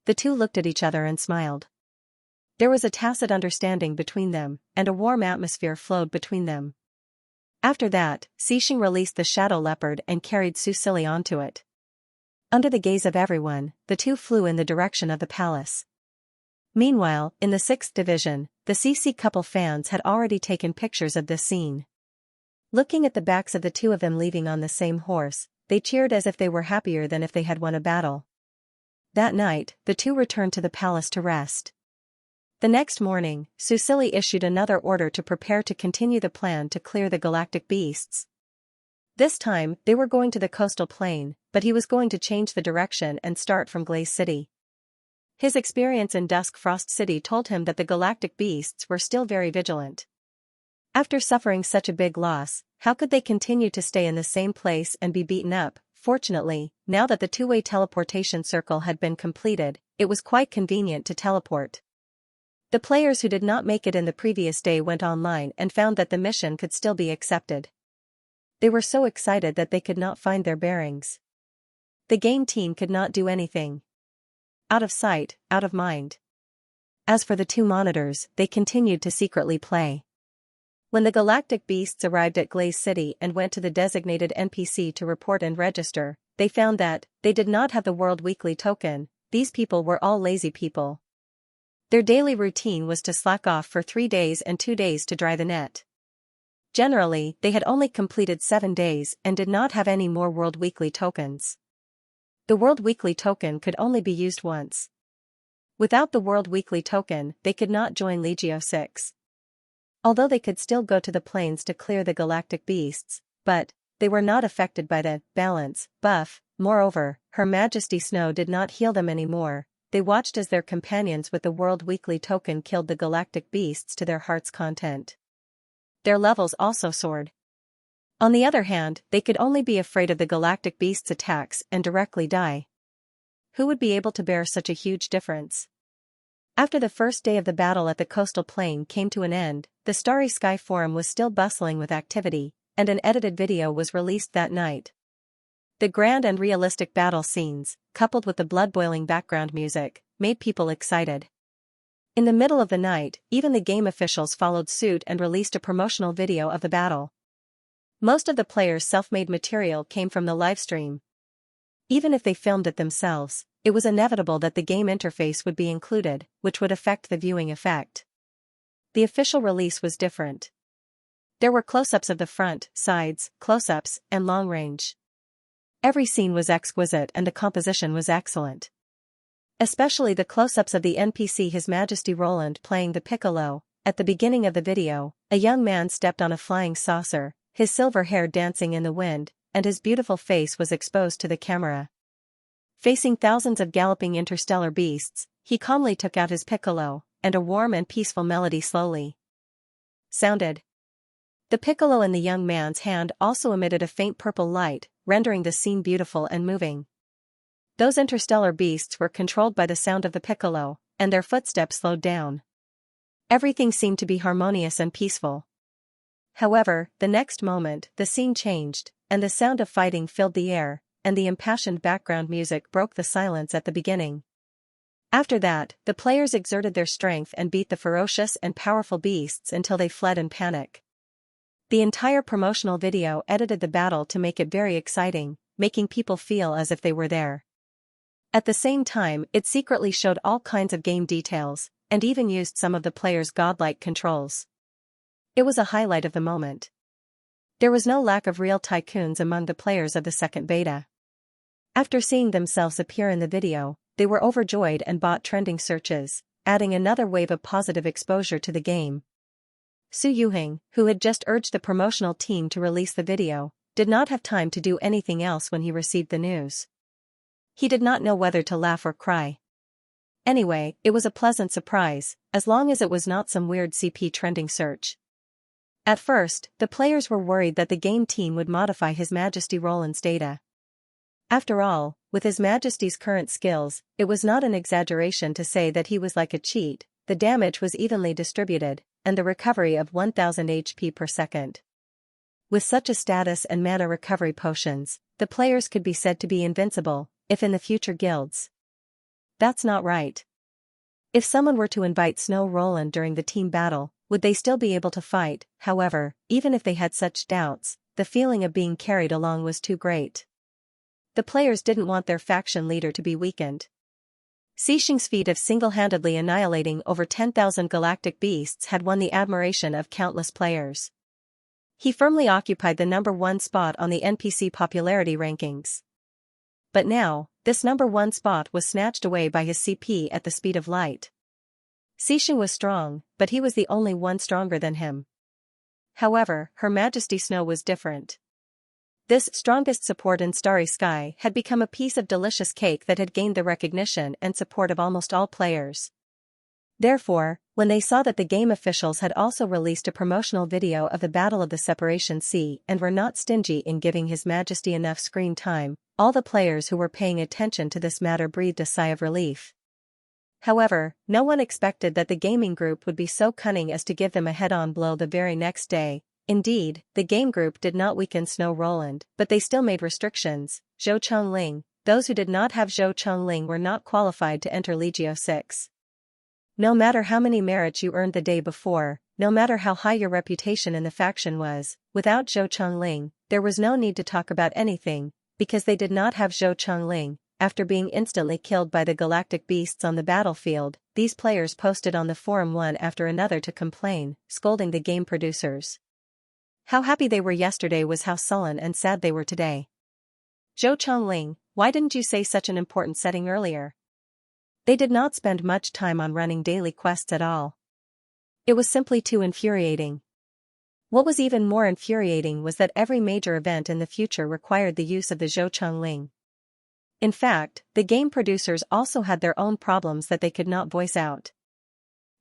A: The two looked at each other and smiled. There was a tacit understanding between them, and a warm atmosphere flowed between them. After that, Xixing released the shadow leopard and carried Susili onto it. Under the gaze of everyone, the two flew in the direction of the palace. Meanwhile, in the 6th Division, the CC couple fans had already taken pictures of this scene. Looking at the backs of the two of them leaving on the same horse, they cheered as if they were happier than if they had won a battle. That night, the two returned to the palace to rest. The next morning, Susili issued another order to prepare to continue the plan to clear the galactic beasts. This time, they were going to the coastal plain, but he was going to change the direction and start from Glaze City. His experience in Duskfrost City told him that the galactic beasts were still very vigilant. After suffering such a big loss, how could they continue to stay in the same place and be beaten up? Fortunately, now that the two-way teleportation circle had been completed, it was quite convenient to teleport. The players who did not make it in the previous day went online and found that the mission could still be accepted. They were so excited that they could not find their bearings. The game team could not do anything. Out of sight, out of mind. As for the two monitors, they continued to secretly play. When the galactic beasts arrived at Glaze City and went to the designated NPC to report and register, they found that they did not have the World Weekly token. These people were all lazy people. Their daily routine was to slack off for 3 days and 2 days to dry the net. Generally, they had only completed 7 days and did not have any more World Weekly tokens. The World Weekly token could only be used once. Without the World Weekly token, they could not join Legio 6. Although they could still go to the plains to clear the galactic beasts, but they were not affected by the balance buff. Moreover, Her Majesty Snow did not heal them anymore. They watched as their companions with the World Weekly token killed the galactic beasts to their heart's content. Their levels also soared. On the other hand, they could only be afraid of the galactic beasts' attacks and directly die. Who would be able to bear such a huge difference? After the first day of the battle at the coastal plain came to an end, the Starry Sky Forum was still bustling with activity, and an edited video was released that night. The grand and realistic battle scenes, coupled with the blood-boiling background music, made people excited. In the middle of the night, even the game officials followed suit and released a promotional video of the battle. Most of the players' self-made material came from the livestream. Even if they filmed it themselves, it was inevitable that the game interface would be included, which would affect the viewing effect. The official release was different. There were close-ups of the front, sides, close-ups, and long range. Every scene was exquisite and the composition was excellent. Especially the close-ups of the NPC His Majesty Roland playing the piccolo. At the beginning of the video, a young man stepped on a flying saucer, his silver hair dancing in the wind, and his beautiful face was exposed to the camera. Facing thousands of galloping interstellar beasts, he calmly took out his piccolo, and a warm and peaceful melody slowly sounded. The piccolo in the young man's hand also emitted a faint purple light, rendering the scene beautiful and moving. Those interstellar beasts were controlled by the sound of the piccolo, and their footsteps slowed down. Everything seemed to be harmonious and peaceful. However, the next moment, the scene changed, and the sound of fighting filled the air, and the impassioned background music broke the silence at the beginning. After that, the players exerted their strength and beat the ferocious and powerful beasts until they fled in panic. The entire promotional video edited the battle to make it very exciting, making people feel as if they were there. At the same time, it secretly showed all kinds of game details, and even used some of the players' godlike controls. It was a highlight of the moment. There was no lack of real tycoons among the players of the second beta. After seeing themselves appear in the video, they were overjoyed and bought trending searches, adding another wave of positive exposure to the game. Su Yuhing, who had just urged the promotional team to release the video, did not have time to do anything else when he received the news. He did not know whether to laugh or cry. Anyway, it was a pleasant surprise, as long as it was not some weird CP trending search. At first, the players were worried that the game team would modify His Majesty Roland's data. After all, with His Majesty's current skills, it was not an exaggeration to say that he was like a cheat. The damage was evenly distributed, and the recovery of 1000 HP per second. With such a status and mana recovery potions, the players could be said to be invincible, if in the future guilds. That's not right. If someone were to invite Snow Roland during the team battle, would they still be able to fight? However, even if they had such doubts, the feeling of being carried along was too great. The players didn't want their faction leader to be weakened. Xixing's feat of single-handedly annihilating over 10,000 galactic beasts had won the admiration of countless players. He firmly occupied the number 1 spot on the NPC popularity rankings. But now, this number 1 spot was snatched away by his CP at the speed of light. Xixing was strong, but he was the only one stronger than him. However, Her Majesty Snow was different. This strongest support in Starry Sky had become a piece of delicious cake that had gained the recognition and support of almost all players. Therefore, when they saw that the game officials had also released a promotional video of the Battle of the Separation Sea and were not stingy in giving His Majesty enough screen time, all the players who were paying attention to this matter breathed a sigh of relief. However, no one expected that the gaming group would be so cunning as to give them a head-on blow the very next day. Indeed, the game group did not weaken Snow Roland, but they still made restrictions. Zhou Chongling, those who did not have Zhou Chongling were not qualified to enter Legio 6. No matter how many merits you earned the day before, no matter how high your reputation in the faction was, without Zhou Chongling, there was no need to talk about anything, because they did not have Zhou Chongling. After being instantly killed by the galactic beasts on the battlefield, these players posted on the forum one after another to complain, scolding the game producers. How happy they were yesterday was how sullen and sad they were today. Zhou Chongling, why didn't you say such an important setting earlier? They did not spend much time on running daily quests at all. It was simply too infuriating. What was even more infuriating was that every major event in the future required the use of the Zhou. In fact, the game producers also had their own problems that they could not voice out.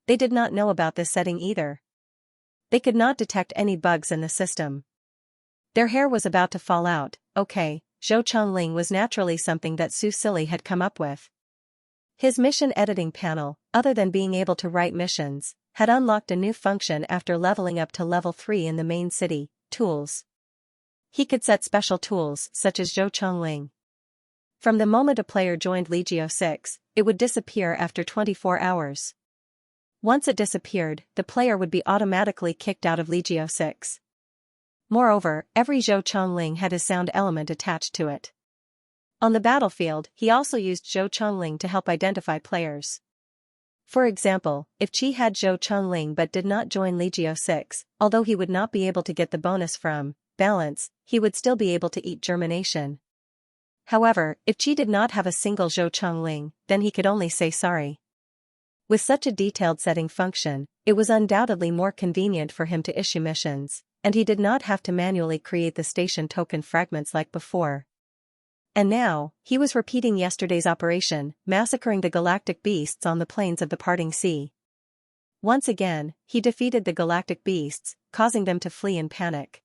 A: They did not know about this setting either. They could not detect any bugs in the system. Their hair was about to fall out. Okay, Zhou was naturally something that Su Silly had come up with. His mission editing panel, other than being able to write missions, had unlocked a new function after leveling up to level 3 in the main city, tools. He could set special tools such as Zhou. From the moment a player joined Legio 6, it would disappear after 24 hours. Once it disappeared, the player would be automatically kicked out of Legio 6. Moreover, every Zhou had his sound element attached to it. On the battlefield, he also used Zhou to help identify players. For example, if Qi had Zhou but did not join Legio 6, although he would not be able to get the bonus from balance, he would still be able to eat germination. However, if Qi did not have a single Zhou, then he could only say sorry. With such a detailed setting function, it was undoubtedly more convenient for him to issue missions, and he did not have to manually create the station token fragments like before. And now, he was repeating yesterday's operation, massacring the galactic beasts on the plains of the parting sea. Once again, he defeated the galactic beasts, causing them to flee in panic.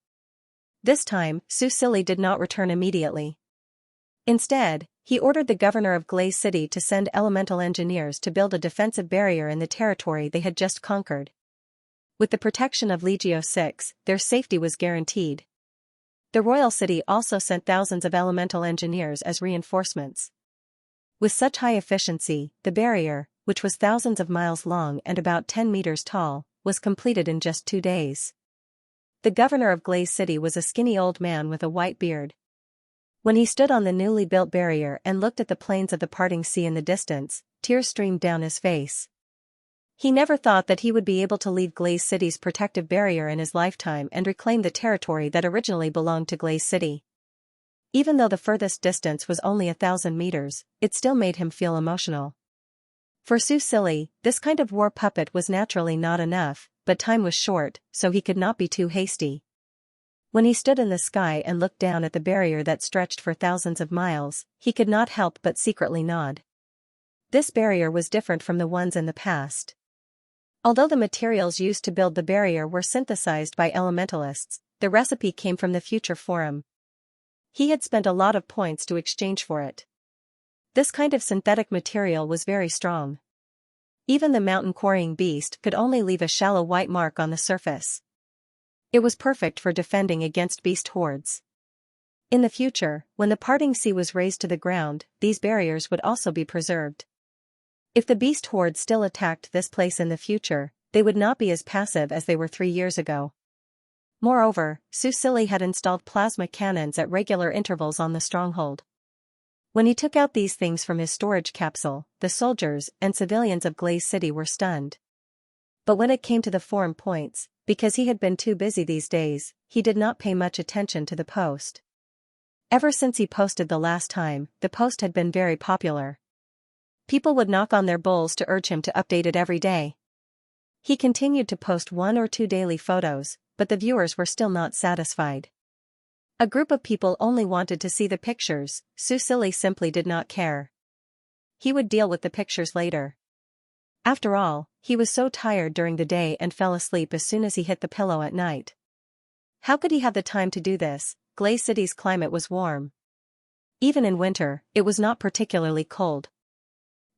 A: This time, Su Silly did not return immediately. Instead, he ordered the governor of Glaze City to send elemental engineers to build a defensive barrier in the territory they had just conquered. With the protection of Legio 6, their safety was guaranteed. The royal city also sent thousands of elemental engineers as reinforcements. With such high efficiency, the barrier, which was thousands of miles long and about 10 meters tall, was completed in just 2 days. The governor of Glaze City was a skinny old man with a white beard. When he stood on the newly built barrier and looked at the plains of the parting sea in the distance, tears streamed down his face. He never thought that he would be able to leave Glaze City's protective barrier in his lifetime and reclaim the territory that originally belonged to Glaze City. Even though the furthest distance was only 1,000 meters, it still made him feel emotional. For Su Silly, this kind of war puppet was naturally not enough, but time was short, so he could not be too hasty. When he stood in the sky and looked down at the barrier that stretched for thousands of miles, he could not help but secretly nod. This barrier was different from the ones in the past. Although the materials used to build the barrier were synthesized by elementalists, the recipe came from the future forum. He had spent a lot of points to exchange for it. This kind of synthetic material was very strong. Even the mountain quarrying beast could only leave a shallow white mark on the surface. It was perfect for defending against beast hordes. In the future, when the parting sea was razed to the ground, these barriers would also be preserved. If the beast horde still attacked this place in the future, they would not be as passive as they were 3 years ago. Moreover, Su Silly had installed plasma cannons at regular intervals on the stronghold. When he took out these things from his storage capsule, the soldiers and civilians of Glaze City were stunned. But when it came to the forum points, because he had been too busy these days, he did not pay much attention to the post. Ever since he posted the last time, the post had been very popular. People would knock on their bowls to urge him to update it every day. He continued to post 1 or 2 daily photos, but the viewers were still not satisfied. A group of people only wanted to see the pictures. Su Silly simply did not care. He would deal with the pictures later. After all, he was so tired during the day and fell asleep as soon as he hit the pillow at night. How could he have the time to do this? Glaze City's climate was warm. Even in winter, it was not particularly cold.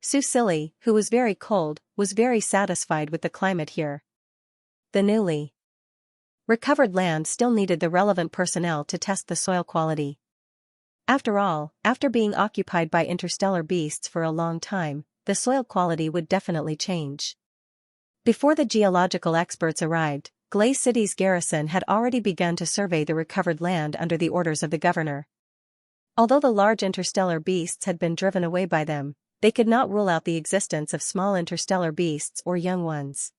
A: Su Silly, who was very cold, was very satisfied with the climate here. The newly recovered land still needed the relevant personnel to test the soil quality. After all, after being occupied by interstellar beasts for a long time, the soil quality would definitely change. Before the geological experts arrived, Glaze City's garrison had already begun to survey the recovered land under the orders of the governor. Although the large interstellar beasts had been driven away by them, they could not rule out the existence of small interstellar beasts or young ones.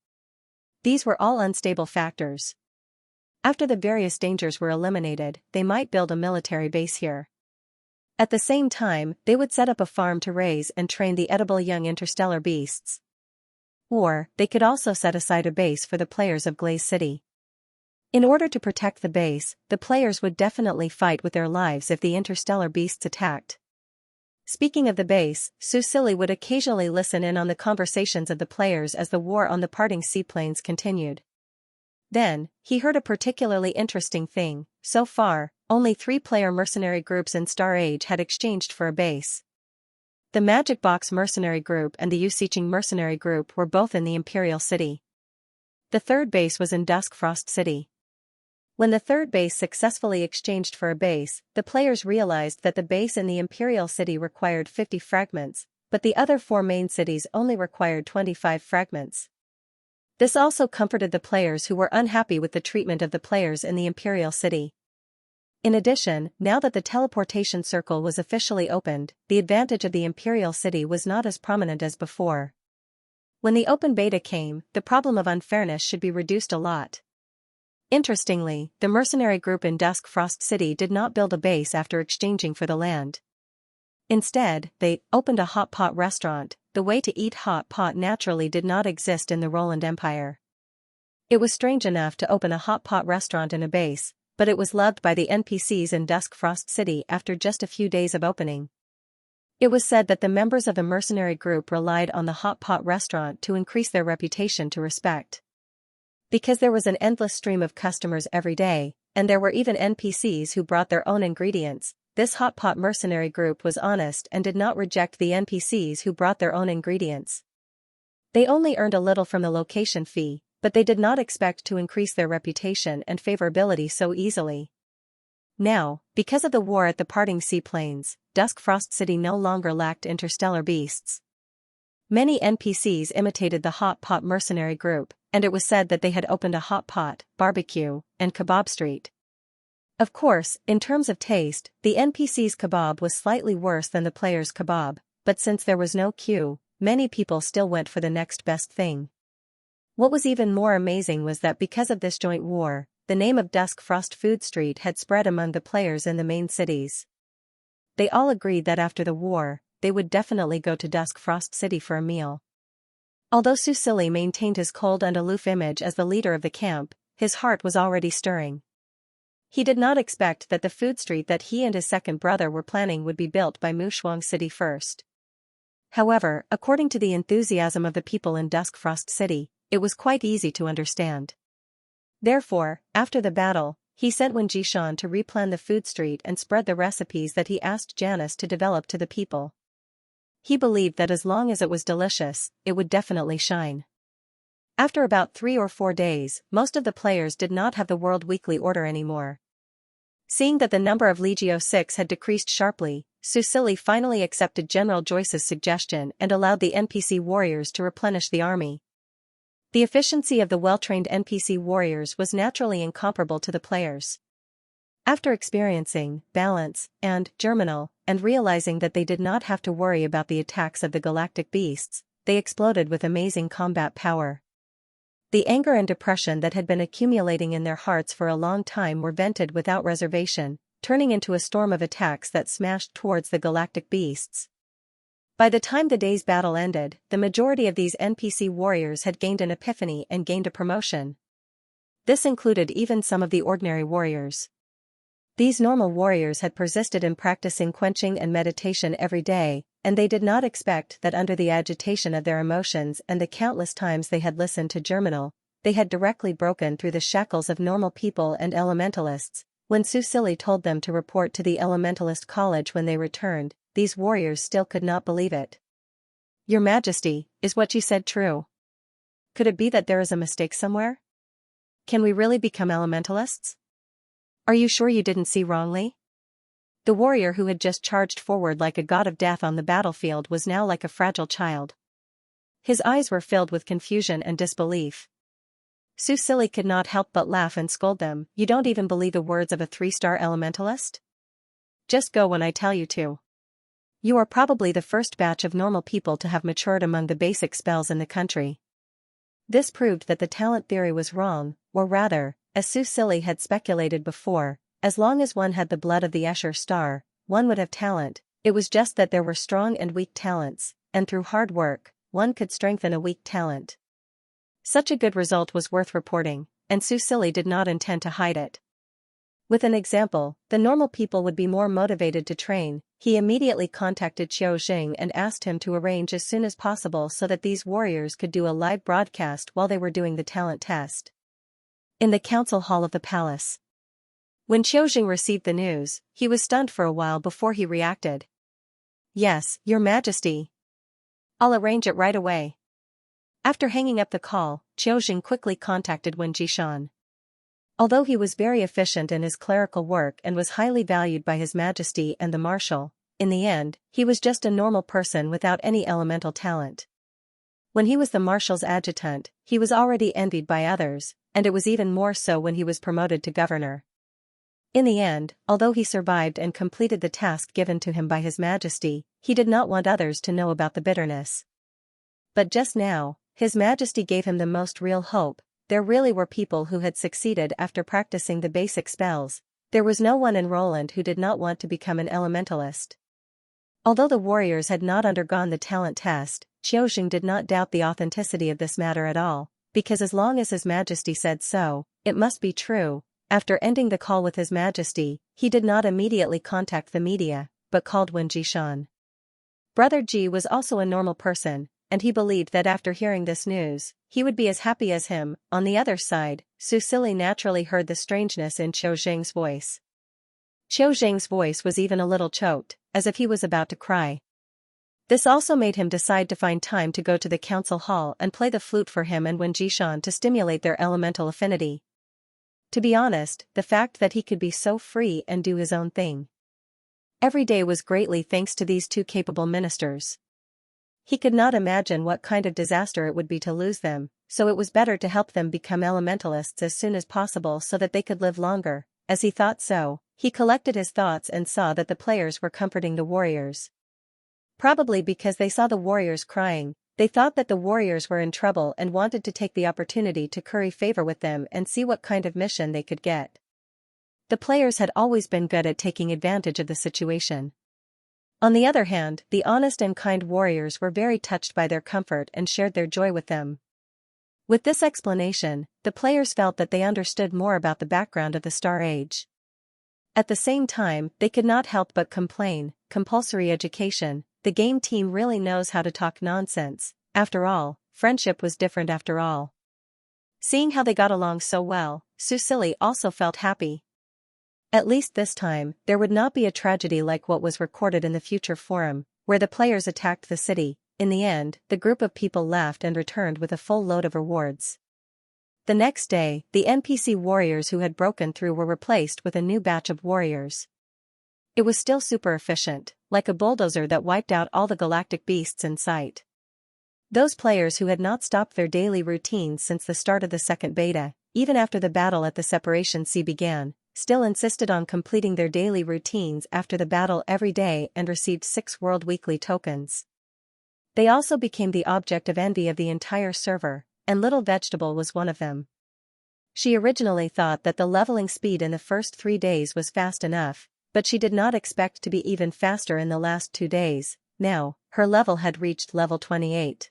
A: These were all unstable factors. After the various dangers were eliminated, they might build a military base here. At the same time, they would set up a farm to raise and train the edible young interstellar beasts. Or, they could also set aside a base for the players of Glaze City. In order to protect the base, the players would definitely fight with their lives if the interstellar beasts attacked. Speaking of the base, Susili would occasionally listen in on the conversations of the players as the war on the parting seaplanes continued. Then, he heard a particularly interesting thing. So far, only 3-player mercenary groups in Star Age had exchanged for a base. The Magic Box mercenary group and the Yusiching mercenary group were both in the Imperial City. The third base was in Dusk Frost City. When the third base successfully exchanged for a base, the players realized that the base in the Imperial City required 50 fragments, but the other 4 main cities only required 25 fragments. This also comforted the players who were unhappy with the treatment of the players in the Imperial City. In addition, now that the teleportation circle was officially opened, the advantage of the Imperial City was not as prominent as before. When the open beta came, the problem of unfairness should be reduced a lot. Interestingly, the mercenary group in Dusk Frost City did not build a base after exchanging for the land. Instead, they opened a hot pot restaurant. The way to eat hot pot naturally did not exist in the Roland Empire. It was strange enough to open a hot pot restaurant in a base, but it was loved by the NPCs in Dusk Frost City after just a few days of opening. It was said that the members of the mercenary group relied on the hot pot restaurant to increase their reputation to respect. Because there was an endless stream of customers every day, and there were even NPCs who brought their own ingredients, this hot pot mercenary group was honest and did not reject the NPCs who brought their own ingredients. They only earned a little from the location fee, but they did not expect to increase their reputation and favorability so easily. Now, because of the war at the parting seaplanes, Dusk Frost City no longer lacked interstellar beasts. Many NPCs imitated the hot pot mercenary group, and it was said that they had opened a hot pot, barbecue, and kebab street. Of course, in terms of taste, the NPC's kebab was slightly worse than the player's kebab, but since there was no queue, many people still went for the next best thing. What was even more amazing was that because of this joint war, the name of Dusk Frost Food Street had spread among the players in the main cities. They all agreed that after the war, they would definitely go to Dusk Frost City for a meal. Although Susili maintained his cold and aloof image as the leader of the camp, his heart was already stirring. He did not expect that the food street that he and his second brother were planning would be built by Mushuang City first. However, according to the enthusiasm of the people in Dusk Frost City, it was quite easy to understand. Therefore, after the battle, he sent Wen Jishan to replan the food street and spread the recipes that he asked Janice to develop to the people. He believed that as long as it was delicious, it would definitely shine. After about 3 or 4 days, most of the players did not have the World Weekly Order anymore. Seeing that the number of Legio 6 had decreased sharply, Susili finally accepted General Joyce's suggestion and allowed the NPC warriors to replenish the army. The efficiency of the well-trained NPC warriors was naturally incomparable to the players. After experiencing balance and germinal, and realizing that they did not have to worry about the attacks of the galactic beasts, they exploded with amazing combat power. The anger and depression that had been accumulating in their hearts for a long time were vented without reservation, turning into a storm of attacks that smashed towards the galactic beasts. By the time the day's battle ended, the majority of these NPC warriors had gained an epiphany and gained a promotion. This included even some of the ordinary warriors. These normal warriors had persisted in practicing quenching and meditation every day, and they did not expect that under the agitation of their emotions and the countless times they had listened to Germinal, they had directly broken through the shackles of normal people and elementalists. When Susili told them to report to the Elementalist College when they returned, these warriors still could not believe it. "Your Majesty, is what you said true? Could it be that there is a mistake somewhere? Can we really become elementalists? Are you sure you didn't see wrongly?" The warrior who had just charged forward like a god of death on the battlefield was now like a fragile child. His eyes were filled with confusion and disbelief. Susili could not help but laugh and scold them. "You don't even believe the words of a 3-star elementalist? Just go when I tell you to. You are probably the first batch of normal people to have matured among the basic spells in the country." This proved that the talent theory was wrong, or rather, as Susili had speculated before, as long as one had the blood of the Escher star, one would have talent. It was just that there were strong and weak talents, and through hard work, one could strengthen a weak talent. Such a good result was worth reporting. and Su Silly did not intend to hide it. With an example, the normal people would be more motivated to train. He immediately contacted Qiu Jing and asked him to arrange as soon as possible so that these warriors could do a live broadcast while they were doing the talent test. In the council hall of the palace. When Qiu Jing received the news, he was stunned for a while before he reacted. "Yes, Your Majesty. I'll arrange it right away." After hanging up the call, Qiu Jing quickly contacted Wen Jishan. Although he was very efficient in his clerical work and was highly valued by His Majesty and the Marshal, in the end, he was just a normal person without any elemental talent. When he was the Marshal's adjutant, he was already envied by others, and it was even more so when he was promoted to governor. In the end, although he survived and completed the task given to him by His Majesty, he did not want others to know about the bitterness. But just now, His Majesty gave him the most real hope. There really were people who had succeeded after practicing the basic spells. There was no one in Roland who did not want to become an elementalist. Although the warriors had not undergone the talent test, Qiu Jing did not doubt the authenticity of this matter at all, because as long as His Majesty said so, it must be true. After ending the call with His Majesty, he did not immediately contact the media, but called Wen Jishan. Brother Ji was also a normal person, and he believed that after hearing this news, he would be as happy as him. On the other side, Su Silly naturally heard the strangeness in Qiu Jing's voice. Qiu Jing's voice was even a little choked, as if he was about to cry. This also made him decide to find time to go to the council hall and play the flute for him and Wen Jishan to stimulate their elemental affinity. To be honest, the fact that he could be so free and do his own thing every day was greatly thanks to these two capable ministers. He could not imagine what kind of disaster it would be to lose them, so it was better to help them become elementalists as soon as possible so that they could live longer. As he thought so, he collected his thoughts and saw that the players were comforting the warriors. Probably because they saw the warriors crying, they thought that the warriors were in trouble and wanted to take the opportunity to curry favor with them and see what kind of mission they could get. The players had always been good at taking advantage of the situation. On the other hand, the honest and kind warriors were very touched by their comfort and shared their joy with them. With this explanation, the players felt that they understood more about the background of the Star Age. At the same time, they could not help but complain. Compulsory education, the game team really knows how to talk nonsense. After all, friendship was different after all. Seeing how they got along so well, Su Silly also felt happy. At least this time, there would not be a tragedy like what was recorded in the future forum, where the players attacked the city. In the end, the group of people laughed and returned with a full load of rewards. The next day, the NPC warriors who had broken through were replaced with a new batch of warriors. It was still super efficient, like a bulldozer that wiped out all the galactic beasts in sight. Those players who had not stopped their daily routines since the start of the second beta, even after the battle at the Separation Sea began, still insisted on completing their daily routines after the battle every day and received 6 World Weekly tokens. They also became the object of envy of the entire server, and Little Vegetable was one of them. She originally thought that the leveling speed in the first 3 days was fast enough, but she did not expect to be even faster in the last 2 days. Now, her level had reached level 28.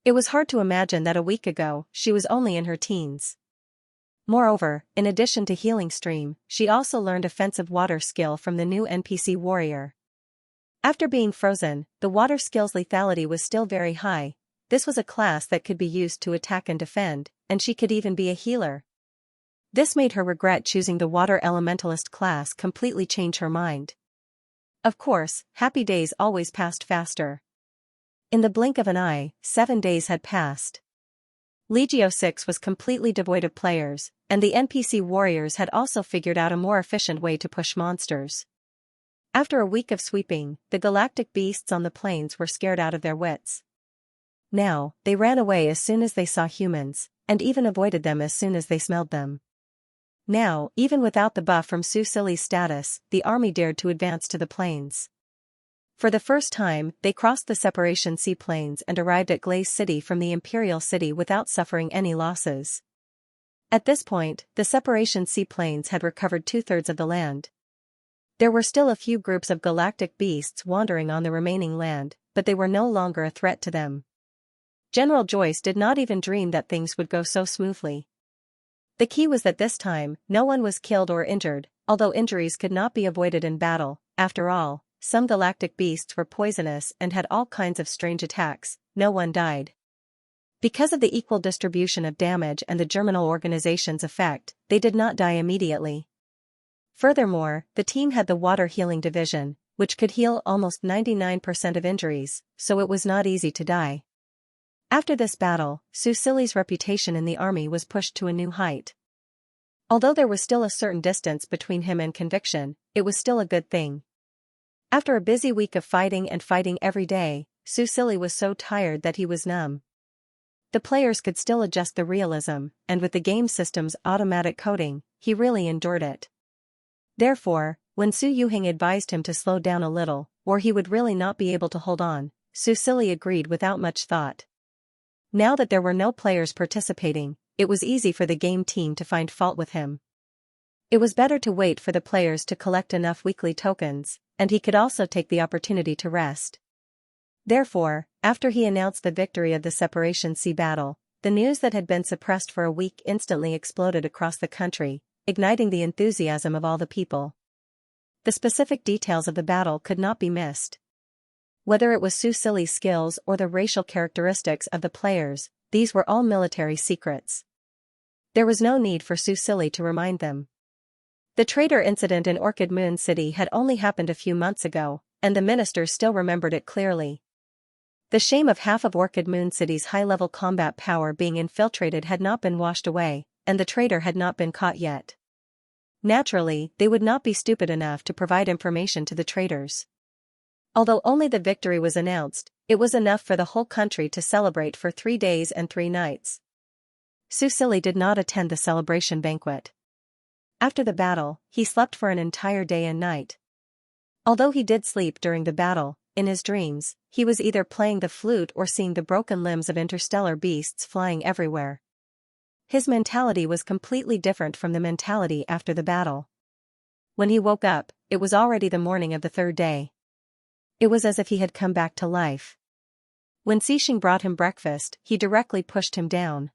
A: It was hard to imagine that a week ago, she was only in her teens. Moreover, in addition to healing stream, she also learned offensive water skill from the new NPC warrior. After being frozen, the water skill's lethality was still very high. This was a class that could be used to attack and defend, and she could even be a healer. This made her regret choosing the water elementalist class completely change her mind. Of course, happy days always passed faster. In the blink of an eye, 7 days had passed. Legio 6 was completely devoid of players, and the NPC warriors had also figured out a more efficient way to push monsters. After a week of sweeping, the galactic beasts on the plains were scared out of their wits. Now, they ran away as soon as they saw humans, and even avoided them as soon as they smelled them. Now, even without the buff from Su Silly's status, the army dared to advance to the plains. For the first time, they crossed the Separation Sea plains and arrived at Glaze City from the Imperial City without suffering any losses. At this point, the Separation Sea plains had recovered 2/3 of the land. There were still a few groups of galactic beasts wandering on the remaining land, but they were no longer a threat to them. General Joyce did not even dream that things would go so smoothly. The key was that this time, no one was killed or injured, although injuries could not be avoided in battle. After all, some galactic beasts were poisonous and had all kinds of strange attacks. No one died. Because of the equal distribution of damage and the germinal organization's effect, they did not die immediately. Furthermore, the team had the water healing division, which could heal almost 99% of injuries, so it was not easy to die. After this battle, Susili's reputation in the army was pushed to a new height. Although there was still a certain distance between him and conviction, it was still a good thing. After a busy week of fighting every day, Susili was so tired that he was numb. The players could still adjust the realism, and with the game system's automatic coding, he really endured it. Therefore, when Su Yuhing advised him to slow down a little, or he would really not be able to hold on, Susili agreed without much thought. Now that there were no players participating, it was easy for the game team to find fault with him. It was better to wait for the players to collect enough weekly tokens, and he could also take the opportunity to rest. Therefore, after he announced the victory of the Separation Sea battle, the news that had been suppressed for a week instantly exploded across the country, igniting the enthusiasm of all the people. The specific details of the battle could not be missed. Whether it was Susili's skills or the racial characteristics of the players, these were all military secrets. There was no need for Susili to remind them. The traitor incident in Orchid Moon City had only happened a few months ago, and the minister still remembered it clearly. The shame of half of Orchid Moon City's high-level combat power being infiltrated had not been washed away, and the traitor had not been caught yet. Naturally, they would not be stupid enough to provide information to the traitors. Although only the victory was announced, it was enough for the whole country to celebrate for 3 days and 3 nights. Susili did not attend the celebration banquet. After the battle, he slept for an entire day and night. Although he did sleep during the battle, in his dreams, he was either playing the flute or seeing the broken limbs of interstellar beasts flying everywhere. His mentality was completely different from the mentality after the battle. When he woke up, it was already the morning of the 3rd day. It was as if he had come back to life. When Xixing brought him breakfast, he directly pushed him down.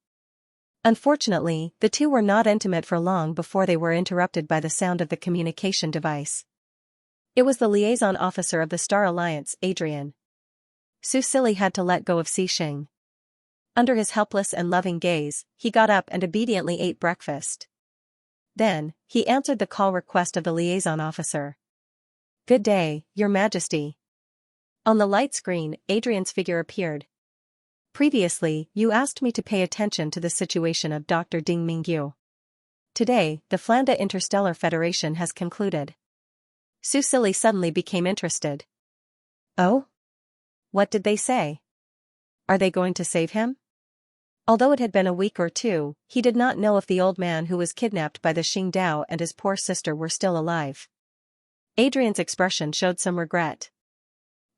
A: Unfortunately, the two were not intimate for long before they were interrupted by the sound of the communication device. It was the liaison officer of the Star Alliance, Adrian. Susili had to let go of Xixing. Under his helpless and loving gaze, he got up and obediently ate breakfast. Then, he answered the call request of the liaison officer. "Good day, Your Majesty." On the light screen, Adrian's figure appeared. "Previously, you asked me to pay attention to the situation of Dr. Ding Mingyu. Today, the Flanda Interstellar Federation has concluded." Susili suddenly became interested. "Oh? What did they say? Are they going to save him?" Although it had been a week or two, he did not know if the old man who was kidnapped by the Xingdao and his poor sister were still alive. Adrian's expression showed some regret.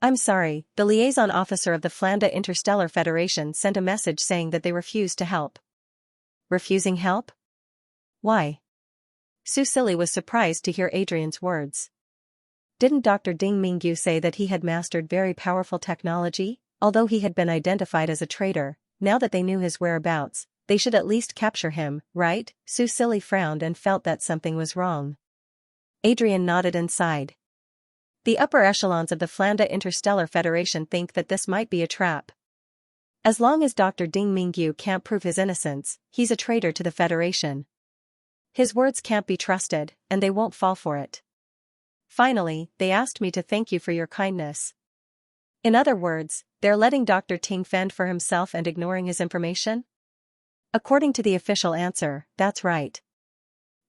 A: "I'm sorry, the liaison officer of the Flanda Interstellar Federation sent a message saying that they refused to help." "Refusing help? Why?" Susili was surprised to hear Adrian's words. Didn't Dr. Ding Mingyu say that he had mastered very powerful technology? Although he had been identified as a traitor, now that they knew his whereabouts, they should at least capture him, right? Susili frowned and felt that something was wrong. Adrian nodded and sighed. The upper echelons of the Flanda Interstellar Federation think that this might be a trap. As long as Dr. Ding Mingyu can't prove his innocence, he's a traitor to the Federation. His words can't be trusted, and they won't fall for it. Finally, they asked me to thank you for your kindness. In other words, they're letting Dr. Ting fend for himself and ignoring his information? According to the official answer, that's right.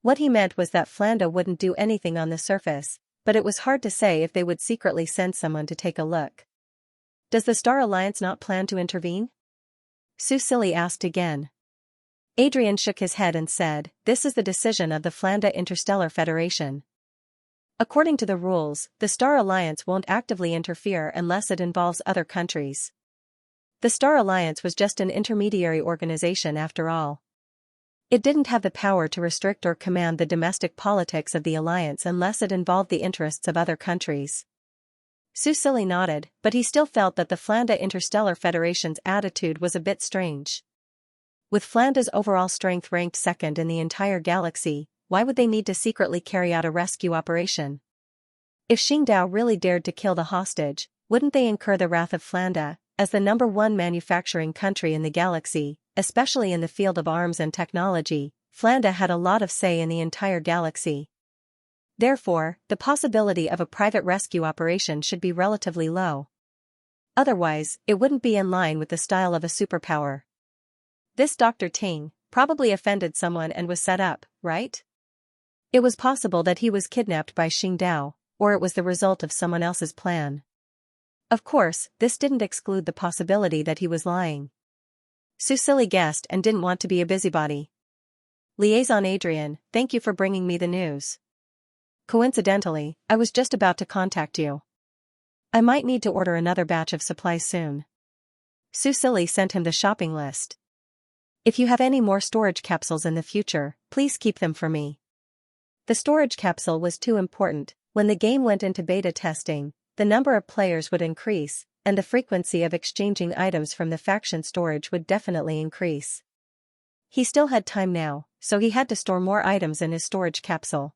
A: What he meant was that Flanda wouldn't do anything on the surface, but it was hard to say if they would secretly send someone to take a look. Does the Star Alliance not plan to intervene? Susili asked again. Adrian shook his head and said, "This is the decision of the Flanda Interstellar Federation. According to the rules, the Star Alliance won't actively interfere unless it involves other countries. The Star Alliance was just an intermediary organization after all. It didn't have the power to restrict or command the domestic politics of the Alliance unless it involved the interests of other countries." Susili nodded, but he still felt that the Flanda Interstellar Federation's attitude was a bit strange. With Flanda's overall strength ranked second in the entire galaxy, why would they need to secretly carry out a rescue operation? If Qingdao really dared to kill the hostage, wouldn't they incur the wrath of Flanda, as the #1 manufacturing country in the galaxy, especially in the field of arms and technology? Flanda had a lot of say in the entire galaxy. Therefore, the possibility of a private rescue operation should be relatively low. Otherwise, it wouldn't be in line with the style of a superpower. This Dr. Ting probably offended someone and was set up, right? It was possible that he was kidnapped by Qingdao, or it was the result of someone else's plan. Of course, this didn't exclude the possibility that he was lying. Susili guessed and didn't want to be a busybody. Liaison Adrian, thank you for bringing me the news. Coincidentally, I was just about to contact you. I might need to order another batch of supplies soon. Susili sent him the shopping list. If you have any more storage capsules in the future, please keep them for me. The storage capsule was too important. When the game went into beta testing, the number of players would increase, and the frequency of exchanging items from the faction storage would definitely increase. He still had time now, so he had to store more items in his storage capsule.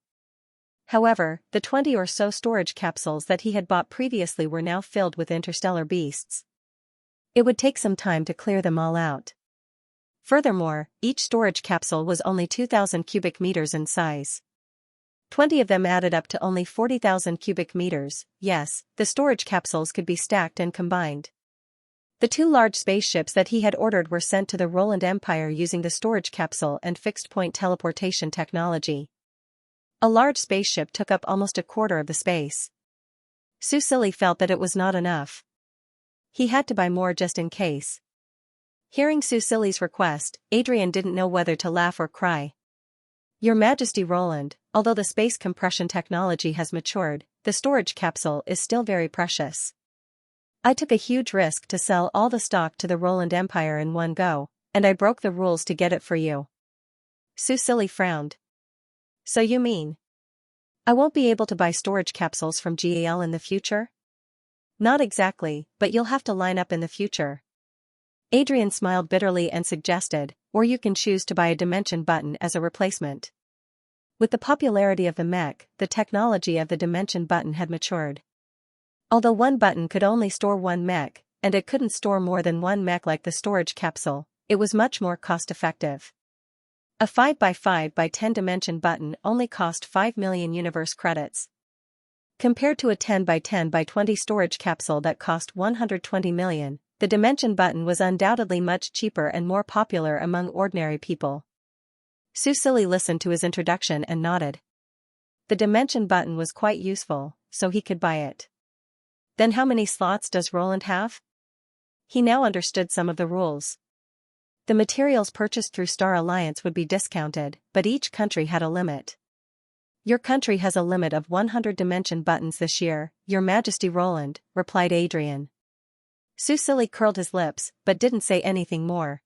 A: However, the 20 or so storage capsules that he had bought previously were now filled with interstellar beasts. It would take some time to clear them all out. Furthermore, each storage capsule was only 2,000 cubic meters in size. 20 of them added up to only 40,000 cubic meters. Yes, the storage capsules could be stacked and combined. The 2 large spaceships that he had ordered were sent to the Roland Empire using the storage capsule and fixed-point teleportation technology. A large spaceship took up almost a quarter of the space. Susili felt that it was not enough. He had to buy more just in case. Hearing Susili's request, Adrian didn't know whether to laugh or cry. Your Majesty Roland, although the space compression technology has matured, the storage capsule is still very precious. I took a huge risk to sell all the stock to the Roland Empire in one go, and I broke the rules to get it for you. Susili frowned. So you mean I won't be able to buy storage capsules from GAL in the future? Not exactly, but you'll have to line up in the future. Adrian smiled bitterly and suggested, or you can choose to buy a dimension button as a replacement. With the popularity of the mech, the technology of the dimension button had matured. Although one button could only store one mech, and it couldn't store more than one mech like the storage capsule, it was much more cost-effective. A 5x5x10 dimension button only cost 5 million universe credits. Compared to a 10x10x20 storage capsule that cost 120 million, the dimension button was undoubtedly much cheaper and more popular among ordinary people. Susili listened to his introduction and nodded. The dimension button was quite useful, so he could buy it. Then how many slots does Roland have? He now understood some of the rules. The materials purchased through Star Alliance would be discounted, but each country had a limit. Your country has a limit of 100 dimension buttons this year, Your Majesty Roland, replied Adrian. Susili curled his lips, but didn't say anything more.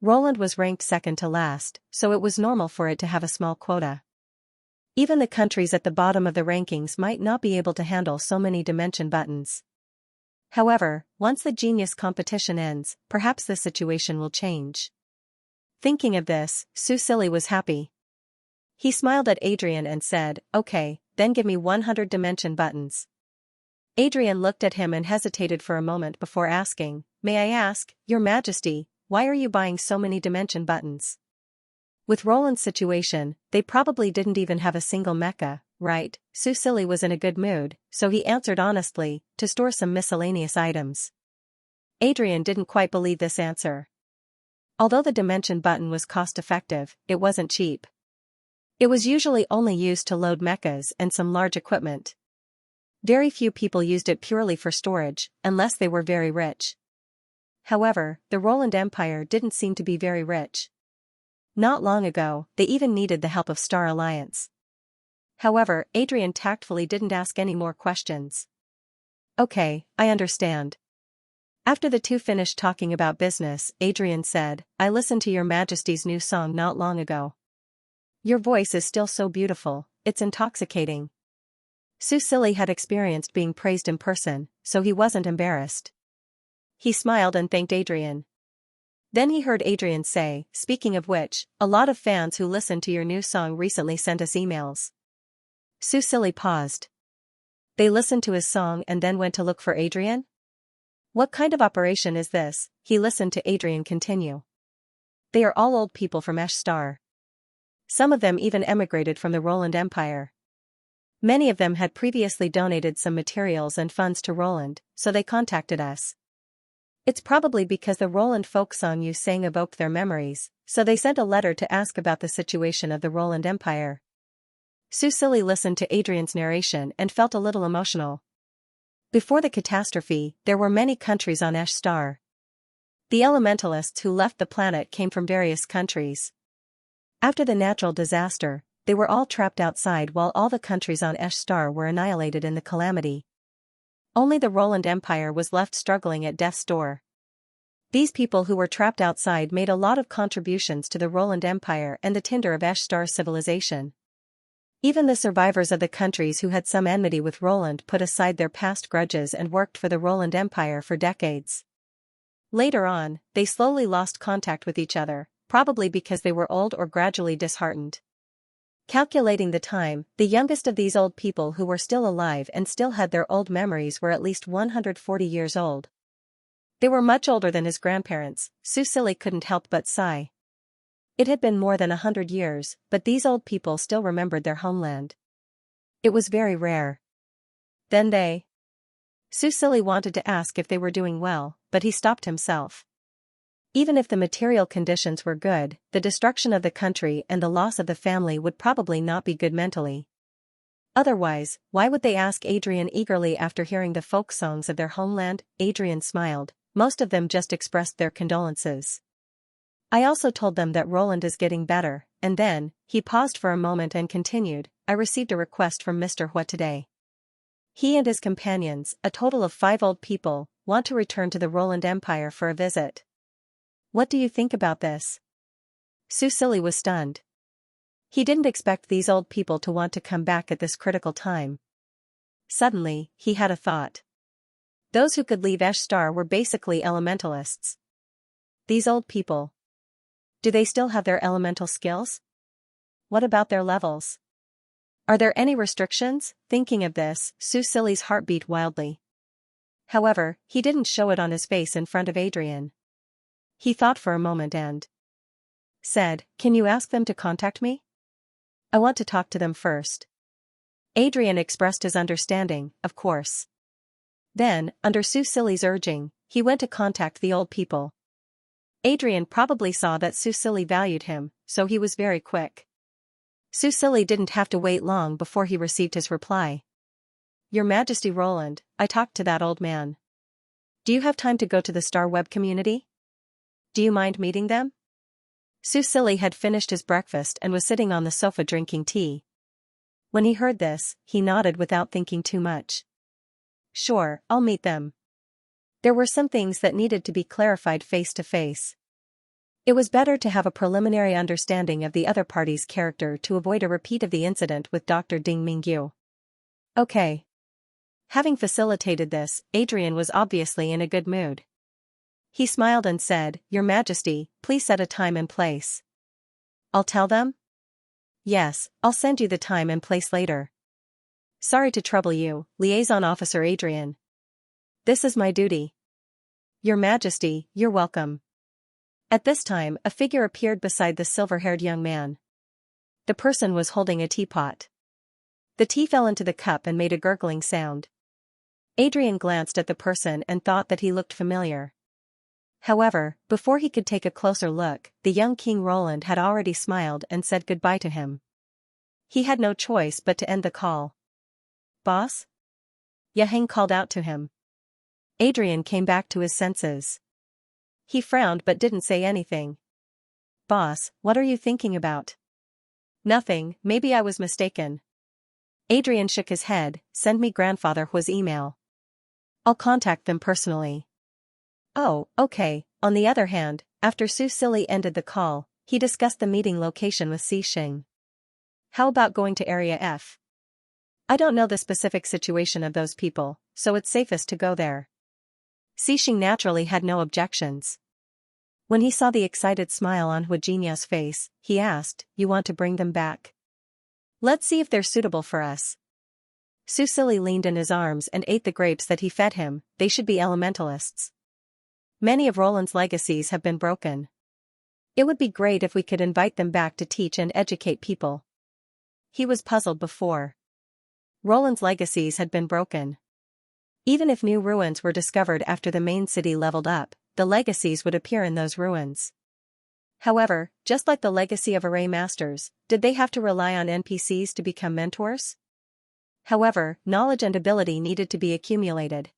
A: Roland was ranked second to last, so it was normal for it to have a small quota. Even the countries at the bottom of the rankings might not be able to handle so many dimension buttons. However, once the genius competition ends, perhaps the situation will change. Thinking of this, Susili was happy. He smiled at Adrian and said, okay, then give me 100 dimension buttons. Adrian looked at him and hesitated for a moment before asking, may I ask, Your Majesty, why are you buying so many dimension buttons? With Roland's situation, they probably didn't even have a single mecha, right? Susili was in a good mood, so he answered honestly, to store some miscellaneous items. Adrian didn't quite believe this answer. Although the dimension button was cost-effective, it wasn't cheap. It was usually only used to load mechas and some large equipment. Very few people used it purely for storage, unless they were very rich. However, the Roland Empire didn't seem to be very rich. Not long ago, they even needed the help of Star Alliance. However, Adrian tactfully didn't ask any more questions. Okay, I understand. After the two finished talking about business, Adrian said, I listened to Your Majesty's new song not long ago. Your voice is still so beautiful, it's intoxicating. Susili had experienced being praised in person, so he wasn't embarrassed. He smiled and thanked Adrian. Then he heard Adrian say, "Speaking of which, a lot of fans who listened to your new song recently sent us emails." Sue Silly paused. They listened to his song and then went to look for Adrian? What kind of operation is this? He listened to Adrian continue. They are all old people from Xianxia. Some of them even emigrated from the Roland Empire. Many of them had previously donated some materials and funds to Roland, so they contacted us. It's probably because the Roland folk song you sang evoked their memories, so they sent a letter to ask about the situation of the Roland Empire. Sue Silly listened to Adrian's narration and felt a little emotional. Before the catastrophe, there were many countries on Xianxia. The elementalists who left the planet came from various countries. After the natural disaster, they were all trapped outside while all the countries on Xianxia were annihilated in the calamity. Only the Roland Empire was left struggling at death's door. These people who were trapped outside made a lot of contributions to the Roland Empire and the tinder of Xianxia's civilization. Even the survivors of the countries who had some enmity with Roland put aside their past grudges and worked for the Roland Empire for decades. Later on, they slowly lost contact with each other, probably because they were old or gradually disheartened. Calculating the time, the youngest of these old people who were still alive and still had their old memories were at least 140 years old. They were much older than his grandparents. Sue Silly couldn't help but sigh. It had been more than 100 years, but these old people still remembered their homeland. It was very rare. Then Sue Silly wanted to ask if they were doing well, but he stopped himself. Even if the material conditions were good, the destruction of the country and the loss of the family would probably not be good mentally. Otherwise, why would they ask Adrian eagerly after hearing the folk songs of their homeland? Adrian smiled. Most of them just expressed their condolences. I also told them that Roland is getting better, and then, he paused for a moment and continued, I received a request from Mr. Hua today. He and his companions, a total of 5 old people, want to return to the Roland Empire for a visit. What do you think about this? Sue Silly was stunned. He didn't expect these old people to want to come back at this critical time. Suddenly, he had a thought. Those who could leave Xianxia were basically elementalists. These old people. Do they still have their elemental skills? What about their levels? Are there any restrictions? Thinking of this, Sue Silly's heart beat wildly. However, he didn't show it on his face in front of Adrian. He thought for a moment and said, Can you ask them to contact me? I want to talk to them first. Adrian expressed his understanding, of course. Then, under Sue Silly's urging, he went to contact the old people. Adrian probably saw that Sue Silly valued him, so he was very quick. Sue Silly didn't have to wait long before he received his reply. Your Majesty Roland, I talked to that old man. Do you have time to go to the Star Web community? Do you mind meeting them? Sue Silly had finished his breakfast and was sitting on the sofa drinking tea. When he heard this, he nodded without thinking too much. Sure, I'll meet them. There were some things that needed to be clarified face to face. It was better to have a preliminary understanding of the other party's character to avoid a repeat of the incident with Dr. Ding Mingyu. Okay. Having facilitated this, Adrian was obviously in a good mood. He smiled and said, Your Majesty, please set a time and place. I'll tell them? Yes, I'll send you the time and place later. Sorry to trouble you, Liaison Officer Adrian. This is my duty. Your Majesty, you're welcome. At this time, a figure appeared beside the silver-haired young man. The person was holding a teapot. The tea fell into the cup and made a gurgling sound. Adrian glanced at the person and thought that he looked familiar. However, before he could take a closer look, the young King Roland had already smiled and said goodbye to him. He had no choice but to end the call. Boss? Yaheng called out to him. Adrian came back to his senses. He frowned but didn't say anything. Boss, what are you thinking about? Nothing, maybe I was mistaken. Adrian shook his head. Send me Grandfather Hua's email. I'll contact them personally. Oh, okay. On the other hand, after Sue Silly ended the call, he discussed the meeting location with Xing. How about going to Area F? I don't know the specific situation of those people, so it's safest to go there. Xing naturally had no objections. When he saw the excited smile on Xianxia's face, he asked, "You want to bring them back? Let's see if they're suitable for us." Susili leaned in his arms and ate the grapes that he fed him. They should be elementalists. Many of Roland's legacies have been broken. It would be great if we could invite them back to teach and educate people. He was puzzled before. Roland's legacies had been broken. Even if new ruins were discovered after the main city leveled up, the legacies would appear in those ruins. However, just like the legacy of array masters, did they have to rely on NPCs to become mentors? However, knowledge and ability needed to be accumulated.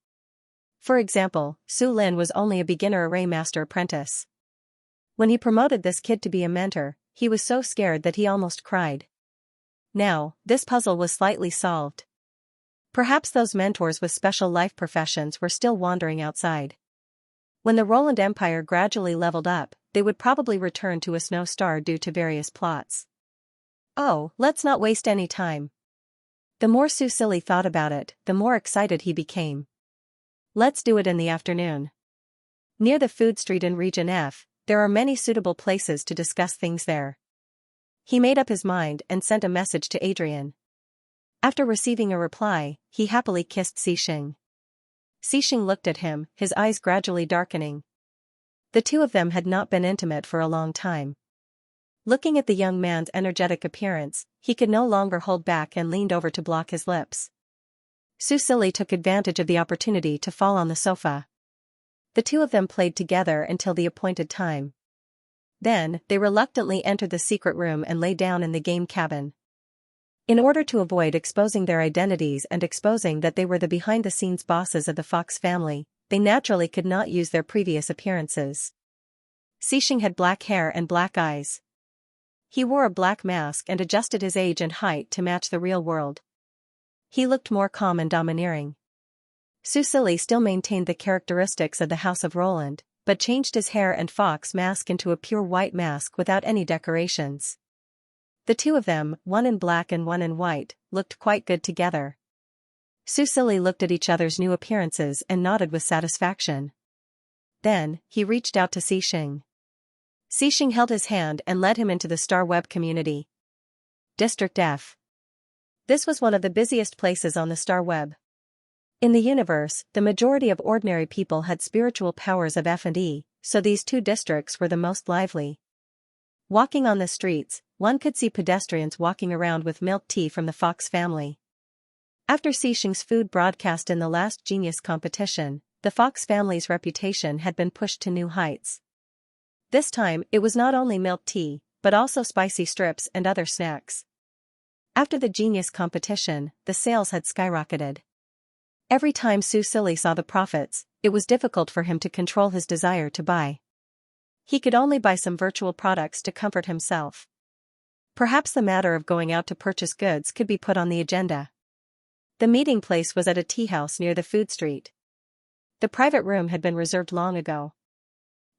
A: For example, Su Lin was only a beginner array master apprentice. When he promoted this kid to be a mentor, he was so scared that he almost cried. Now, this puzzle was slightly solved. Perhaps those mentors with special life professions were still wandering outside. When the Roland Empire gradually leveled up, they would probably return to a snow star due to various plots. Oh, let's not waste any time. The more Susili thought about it, the more excited he became. Let's do it in the afternoon. Near the food street in Region F, there are many suitable places to discuss things there. He made up his mind and sent a message to Adrian. After receiving a reply, he happily kissed Xixing. Xixing looked at him, his eyes gradually darkening. The two of them had not been intimate for a long time. Looking at the young man's energetic appearance, he could no longer hold back and leaned over to block his lips. Susili took advantage of the opportunity to fall on the sofa. The two of them played together until the appointed time. Then, they reluctantly entered the secret room and lay down in the game cabin. In order to avoid exposing their identities and exposing that they were the behind-the-scenes bosses of the Fox family, they naturally could not use their previous appearances. Xixing had black hair and black eyes. He wore a black mask and adjusted his age and height to match the real world. He looked more calm and domineering. Susili still maintained the characteristics of the House of Roland, but changed his hair and fox mask into a pure white mask without any decorations. The two of them, one in black and one in white, looked quite good together. Susili looked at each other's new appearances and nodded with satisfaction. Then, he reached out to Xixing. Xixing held his hand and led him into the Star Web community. District F. This was one of the busiest places on the Star Web. In the universe, the majority of ordinary people had spiritual powers of F&E, so these two districts were the most lively. Walking on the streets, one could see pedestrians walking around with milk tea from the Fox family. After Xixing's food broadcast in the last genius competition, the Fox family's reputation had been pushed to new heights. This time, it was not only milk tea, but also spicy strips and other snacks. After the genius competition, the sales had skyrocketed. Every time Susili saw the profits, it was difficult for him to control his desire to buy. He could only buy some virtual products to comfort himself. Perhaps the matter of going out to purchase goods could be put on the agenda. The meeting place was at a tea house near the food street. The private room had been reserved long ago.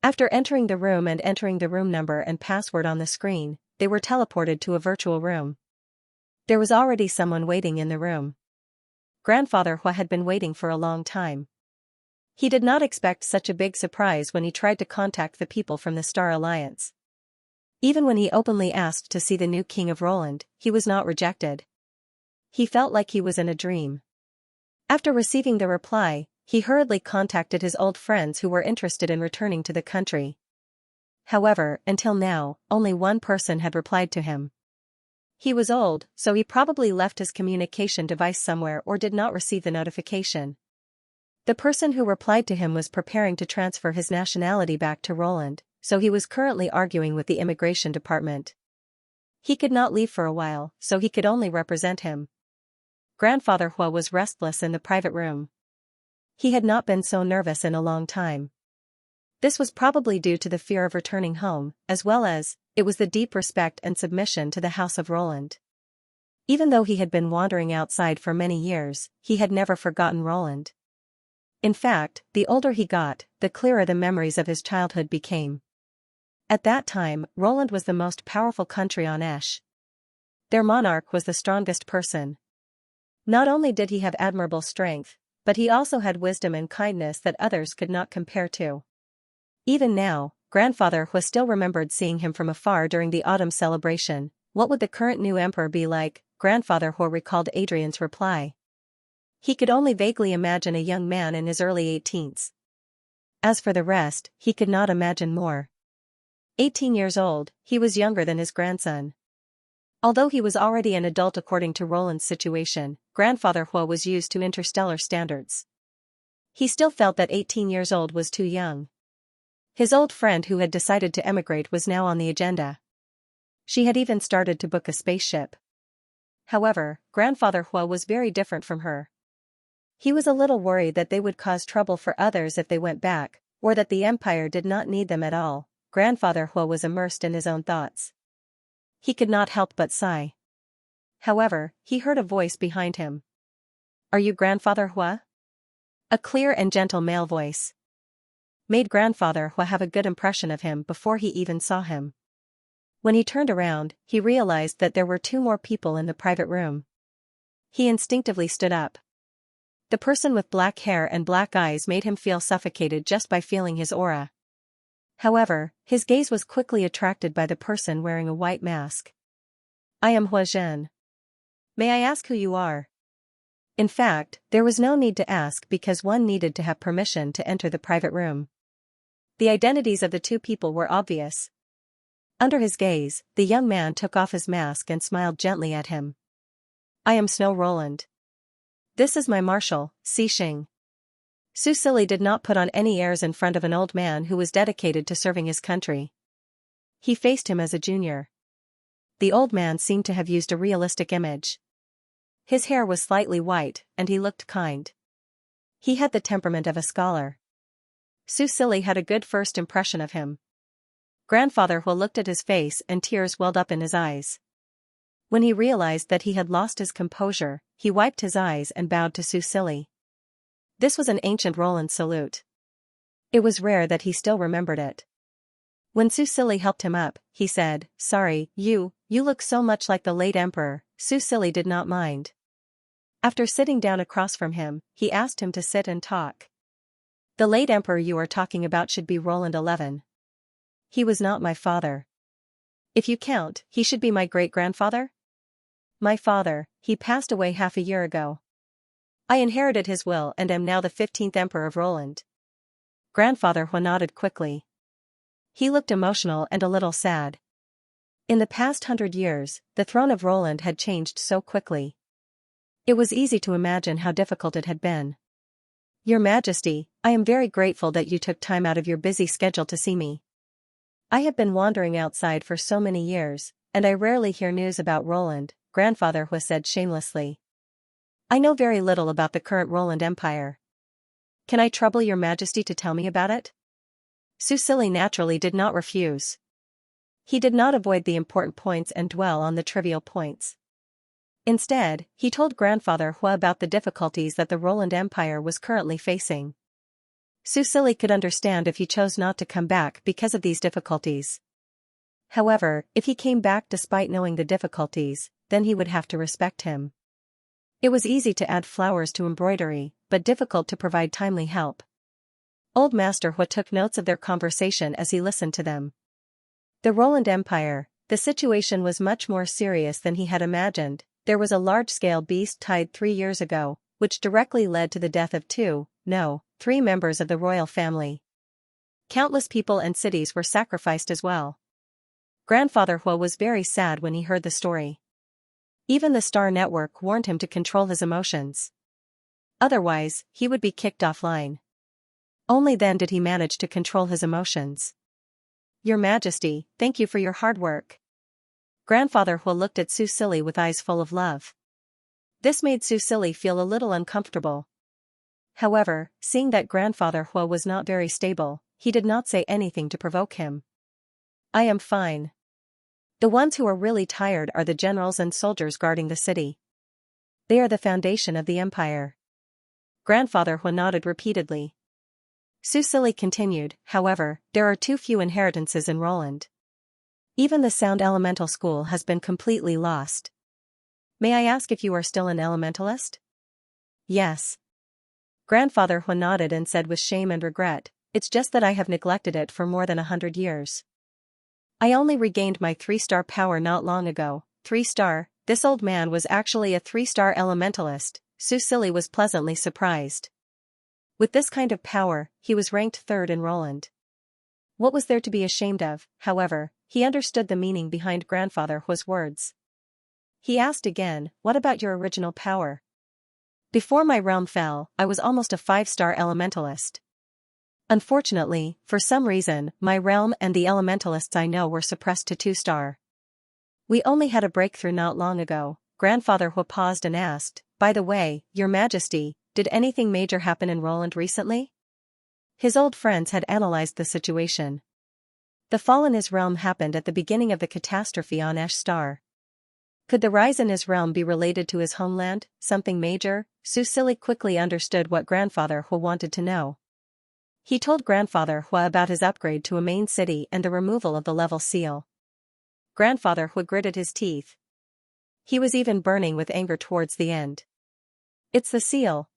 A: After entering the room and entering the room number and password on the screen, they were teleported to a virtual room. There was already someone waiting in the room. Grandfather Hua had been waiting for a long time. He did not expect such a big surprise when he tried to contact the people from the Star Alliance. Even when he openly asked to see the new King of Roland, he was not rejected. He felt like he was in a dream. After receiving the reply, he hurriedly contacted his old friends who were interested in returning to the country. However, until now, only one person had replied to him. He was old, so he probably left his communication device somewhere or did not receive the notification. The person who replied to him was preparing to transfer his nationality back to Roland, so he was currently arguing with the immigration department. He could not leave for a while, so he could only represent him. Grandfather Hua was restless in the private room. He had not been so nervous in a long time. This was probably due to the fear of returning home, as well as, it was the deep respect and submission to the House of Roland. Even though he had been wandering outside for many years, he had never forgotten Roland. In fact, the older he got, the clearer the memories of his childhood became. At that time, Roland was the most powerful country on Esh. Their monarch was the strongest person. Not only did he have admirable strength, but he also had wisdom and kindness that others could not compare to. Even now, Grandfather Hua still remembered seeing him from afar during the autumn celebration. What would the current new emperor be like? Grandfather Hua recalled Adrian's reply. He could only vaguely imagine a young man in his early 18s. As for the rest, he could not imagine more. 18 years old, he was younger than his grandson. Although he was already an adult according to Roland's situation, Grandfather Hua was used to interstellar standards. He still felt that 18 years old was too young. His old friend who had decided to emigrate was now on the agenda. She had even started to book a spaceship. However, Grandfather Hua was very different from her. He was a little worried that they would cause trouble for others if they went back, or that the empire did not need them at all. Grandfather Hua was immersed in his own thoughts. He could not help but sigh. However, he heard a voice behind him. "Are you Grandfather Hua?" A clear and gentle male voice made Grandfather Hua have a good impression of him before he even saw him. When he turned around, he realized that there were two more people in the private room. He instinctively stood up. The person with black hair and black eyes made him feel suffocated just by feeling his aura. However, his gaze was quickly attracted by the person wearing a white mask. "I am Hua Zhen. May I ask who you are?" In fact, there was no need to ask because one needed to have permission to enter the private room. The identities of the two people were obvious. Under his gaze, the young man took off his mask and smiled gently at him. "I am Snow Roland. This is my marshal, Xing." Su Silly did not put on any airs in front of an old man who was dedicated to serving his country. He faced him as a junior. The old man seemed to have used a realistic image. His hair was slightly white, and he looked kind. He had the temperament of a scholar. Su Silly had a good first impression of him. Grandfather Hua looked at his face and tears welled up in his eyes. When he realized that he had lost his composure, he wiped his eyes and bowed to Su Silly. This was an ancient Roland salute. It was rare that he still remembered it. When Su Silly helped him up, he said, "Sorry, you look so much like the late emperor." Su Silly did not mind. After sitting down across from him, he asked him to sit and talk. "The late emperor you are talking about should be Roland XI. He was not my father. If you count, he should be my great-grandfather?" "My father, he passed away half a year ago. I inherited his will and am now the 15th emperor of Roland." Grandfather Hua nodded quickly. He looked emotional and a little sad. In the past 100 years, the throne of Roland had changed so quickly. It was easy to imagine how difficult it had been. "Your Majesty, I am very grateful that you took time out of your busy schedule to see me. I have been wandering outside for so many years, and I rarely hear news about Roland," Grandfather Hua said shamelessly. "I know very little about the current Roland Empire. Can I trouble your Majesty to tell me about it?" Su Silly naturally did not refuse. He did not avoid the important points and dwell on the trivial points. Instead, he told Grandfather Hua about the difficulties that the Roland Empire was currently facing. Su Silly could understand if he chose not to come back because of these difficulties. However, if he came back despite knowing the difficulties, then he would have to respect him. It was easy to add flowers to embroidery, but difficult to provide timely help. Old Master Hua took notes of their conversation as he listened to them. The Roland Empire, the situation was much more serious than he had imagined. There was a large-scale beast tide 3 years ago, which directly led to the death of 3 members of the royal family. Countless people and cities were sacrificed as well. Grandfather Hua was very sad when he heard the story. Even the Star Network warned him to control his emotions. Otherwise, he would be kicked offline. Only then did he manage to control his emotions. "Your Majesty, thank you for your hard work." Grandfather Hua looked at Su Silly with eyes full of love. This made Su Silly feel a little uncomfortable. However, seeing that Grandfather Hua was not very stable, he did not say anything to provoke him. "I am fine. The ones who are really tired are the generals and soldiers guarding the city. They are the foundation of the empire." Grandfather Hua nodded repeatedly. Su Silly continued, "However, there are too few inheritances in Roland. Even the Sound Elemental School has been completely lost. May I ask if you are still an elementalist?" "Yes." Grandfather Hua nodded and said with shame and regret, It's just that I have neglected it for more than 100 years. I only regained my 3-star power not long ago. 3-star, this old man was actually a 3-star elementalist. Susili was pleasantly surprised. With this kind of power, he was ranked third in Roland. What was there to be ashamed of? However, he understood the meaning behind Grandfather Hua's words. He asked again, what about your original power? Before my realm fell, I was almost a 5-star elementalist. Unfortunately, for some reason, my realm and the elementalists I know were suppressed to 2-star. We only had a breakthrough not long ago. Grandfather Hua paused and asked, by the way, Your Majesty, did anything major happen in Roland recently? His old friends had analyzed the situation. The fall in his realm happened at the beginning of the catastrophe on Esh Star. Could the rise in his realm be related to his homeland, something major? Susili quickly understood what Grandfather Hua wanted to know. He told Grandfather Hua about his upgrade to a main city and the removal of the level seal. Grandfather Hua gritted his teeth. He was even burning with anger towards the end. It's the seal.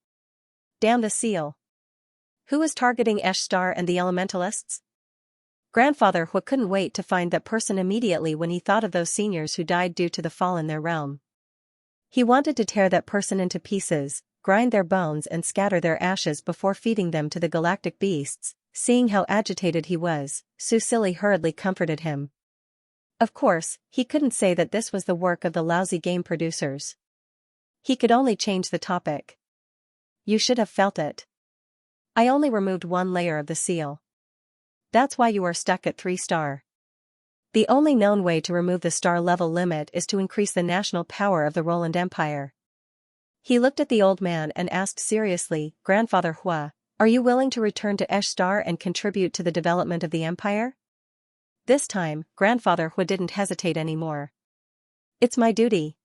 A: Damn the seal. Who was targeting Esh Star and the elementalists? Grandfather Hua couldn't wait to find that person immediately when he thought of those seniors who died due to the fall in their realm. He wanted to tear that person into pieces, grind their bones and scatter their ashes before feeding them to the galactic beasts. Seeing how agitated he was, Susili hurriedly comforted him. Of course, he couldn't say that this was the work of the lousy game producers. He could only change the topic. You should have felt it. I only removed one layer of the seal. That's why you are stuck at 3-star. The only known way to remove the star level limit is to increase the national power of the Roland Empire. He looked at the old man and asked seriously, Grandfather Hua, are you willing to return to Esh Star and contribute to the development of the empire? This time, Grandfather Hua didn't hesitate anymore. It's my duty.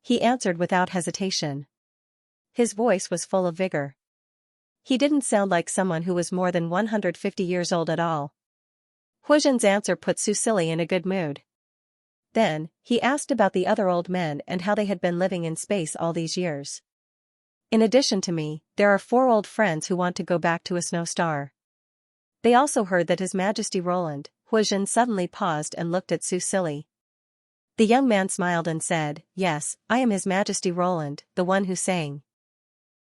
A: He answered without hesitation. His voice was full of vigor. He didn't sound like someone who was more than 150 years old at all. Huizhen's answer put Susili in a good mood. Then, he asked about the other old men and how they had been living in space all these years. In addition to me, there are 4 old friends who want to go back to a snow star. They also heard that His Majesty Roland. Huizhen suddenly paused and looked at Susili. The young man smiled and said, yes, I am His Majesty Roland, the one who sang.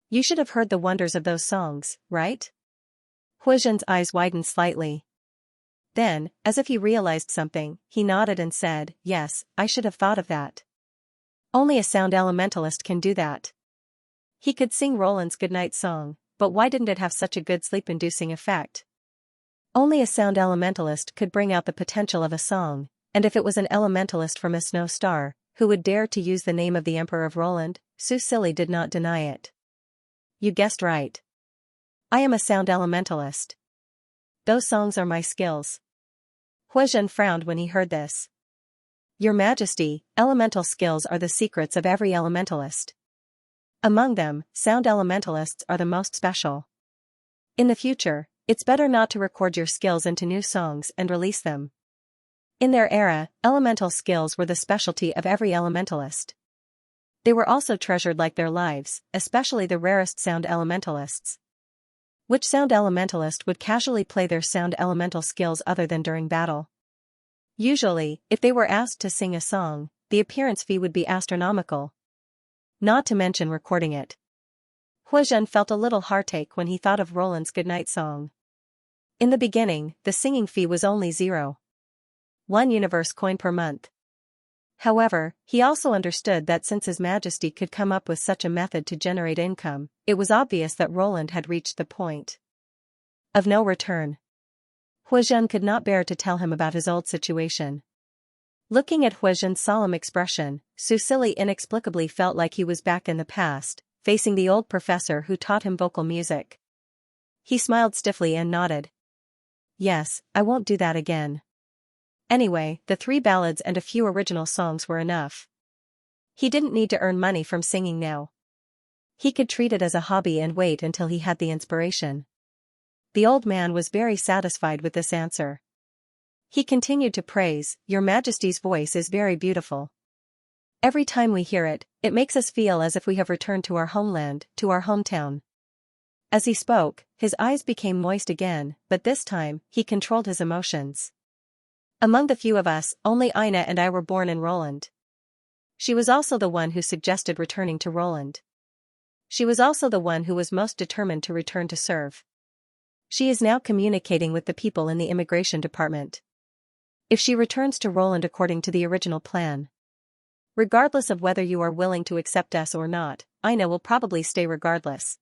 A: You should have heard the wonders of those songs, right? Huizhen's eyes widened slightly. Then, as if he realized something, he nodded and said, yes, I should have thought of that. Only a sound elementalist can do that. He could sing Roland's goodnight song, but why didn't it have such a good sleep-inducing effect? Only a sound elementalist could bring out the potential of a song, and if it was an elementalist from a snow star, who would dare to use the name of the Emperor of Roland, Susili did not deny it. You guessed right. I am a sound elementalist. Those songs are my skills. Huizhen frowned when he heard this. Your Majesty, elemental skills are the secrets of every elementalist. Among them, sound elementalists are the most special. In the future, it's better not to record your skills into new songs and release them. In their era, elemental skills were the specialty of every elementalist. They were also treasured like their lives, especially the rarest sound elementalists. Which sound elementalist would casually play their sound elemental skills other than during battle? Usually, if they were asked to sing a song, the appearance fee would be astronomical. Not to mention recording it. Huizhen felt a little heartache when he thought of Roland's goodnight song. In the beginning, the singing fee was only 0.1 universe coin per month. However, he also understood that since His Majesty could come up with such a method to generate income, it was obvious that Roland had reached the point of no return. Huizhen could not bear to tell him about his old situation. Looking at Huizhen's solemn expression, Susili inexplicably felt like he was back in the past, facing the old professor who taught him vocal music. He smiled stiffly and nodded. Yes, I won't do that again. Anyway, the 3 ballads and a few original songs were enough. He didn't need to earn money from singing now. He could treat it as a hobby and wait until he had the inspiration. The old man was very satisfied with this answer. He continued to praise, Your Majesty's voice is very beautiful. Every time we hear it, it makes us feel as if we have returned to our homeland, to our hometown. As he spoke, his eyes became moist again, but this time, he controlled his emotions. Among the few of us, only Ina and I were born in Roland. She was also the one who suggested returning to Roland. She was also the one who was most determined to return to serve. She is now communicating with the people in the immigration department. If she returns to Roland according to the original plan, regardless of whether you are willing to accept us or not, Ina will probably stay regardless.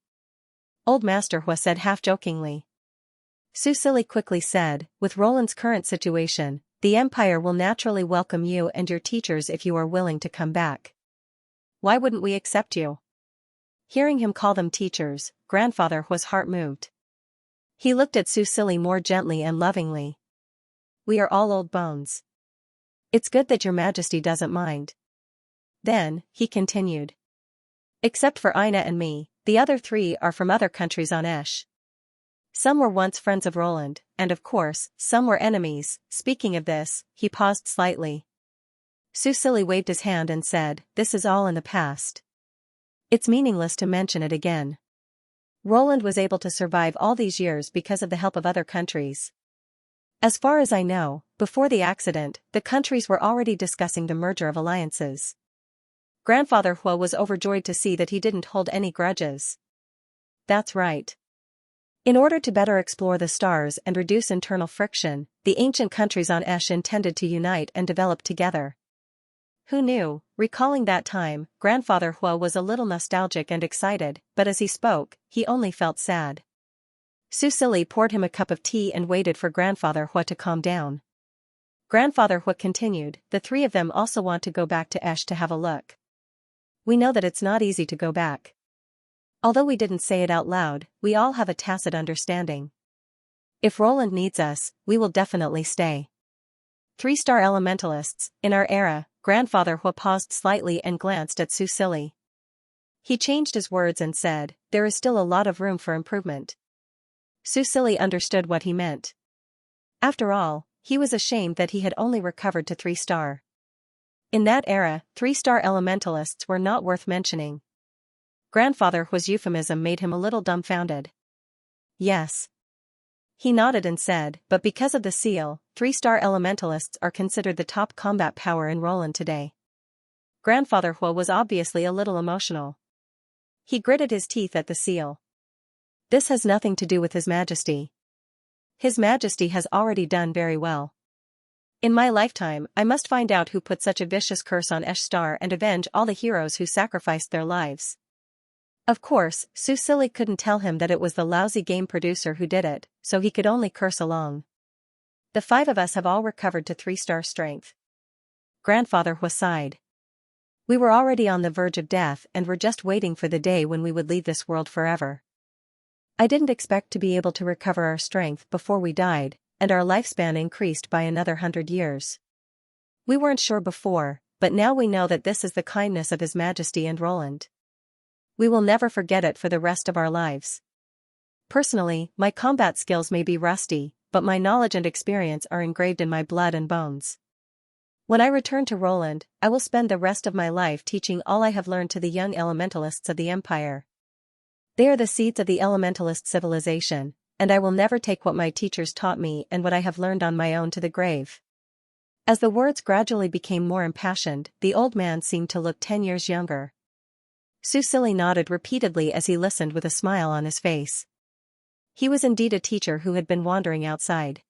A: Old Master Hua said half-jokingly. Su Silly quickly said, with Roland's current situation, the Empire will naturally welcome you and your teachers if you are willing to come back. Why wouldn't we accept you? Hearing him call them teachers, Grandfather Hua's heart moved. He looked at Su Silly more gently and lovingly. We are all old bones. It's good that your majesty doesn't mind. Then, he continued. Except for Ina and me, the other three are from other countries on Esh. Some were once friends of Roland, and of course, some were enemies. Speaking of this, he paused slightly. Su Silly waved his hand and said, this is all in the past. It's meaningless to mention it again. Roland was able to survive all these years because of the help of other countries. As far as I know, before the accident, the countries were already discussing the merger of alliances. Grandfather Hua was overjoyed to see that he didn't hold any grudges. That's right. In order to better explore the stars and reduce internal friction, the ancient countries on Esh intended to unite and develop together. Who knew? Recalling that time, Grandfather Hua was a little nostalgic and excited, but as he spoke, he only felt sad. Su Silly poured him a cup of tea and waited for Grandfather Hua to calm down. Grandfather Hua continued, the three of them also want to go back to Esh to have a look. We know that it's not easy to go back. Although we didn't say it out loud, we all have a tacit understanding. If Roland needs us, we will definitely stay. 3-star elementalists, in our era. Grandfather Hua paused slightly and glanced at Su Silly. He changed his words and said, there is still a lot of room for improvement. Su Silly understood what he meant. After all, he was ashamed that he had only recovered to 3-star. In that era, 3-star elementalists were not worth mentioning. Grandfather Hua's euphemism made him a little dumbfounded. Yes. He nodded and said, but because of the seal, 3-star elementalists are considered the top combat power in Roland today. Grandfather Hua was obviously a little emotional. He gritted his teeth at the seal. This has nothing to do with His Majesty. His Majesty has already done very well. In my lifetime, I must find out who put such a vicious curse on Esh Star and avenge all the heroes who sacrificed their lives. Of course, Su Silly couldn't tell him that it was the lousy game producer who did it, so he could only curse along. The 5 of us have all recovered to 3-star strength. Grandfather Hua sighed. We were already on the verge of death and were just waiting for the day when we would leave this world forever. I didn't expect to be able to recover our strength before we died, and our lifespan increased by another 100 years. We weren't sure before, but now we know that this is the kindness of His Majesty and Roland. We will never forget it for the rest of our lives. Personally, my combat skills may be rusty, but my knowledge and experience are engraved in my blood and bones. When I return to Roland, I will spend the rest of my life teaching all I have learned to the young elementalists of the Empire. They are the seeds of the elementalist civilization, and I will never take what my teachers taught me and what I have learned on my own to the grave. As the words gradually became more impassioned, the old man seemed to look 10 years younger. Su Silly nodded repeatedly as he listened with a smile on his face. He was indeed a teacher who had been wandering outside.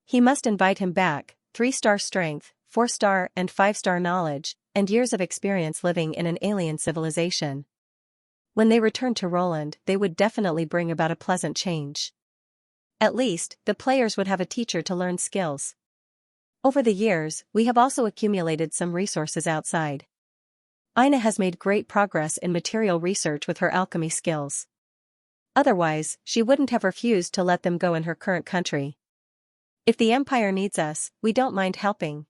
A: He must invite him back, 3-star strength, 4-star and 5-star knowledge, and years of experience living in an alien civilization. When they returned to Roland, they would definitely bring about a pleasant change. At least, the players would have a teacher to learn skills. Over the years, we have also accumulated some resources outside. Ina has made great progress in material research with her alchemy skills. Otherwise, she wouldn't have refused to let them go in her current country. If the Empire needs us, we don't mind helping.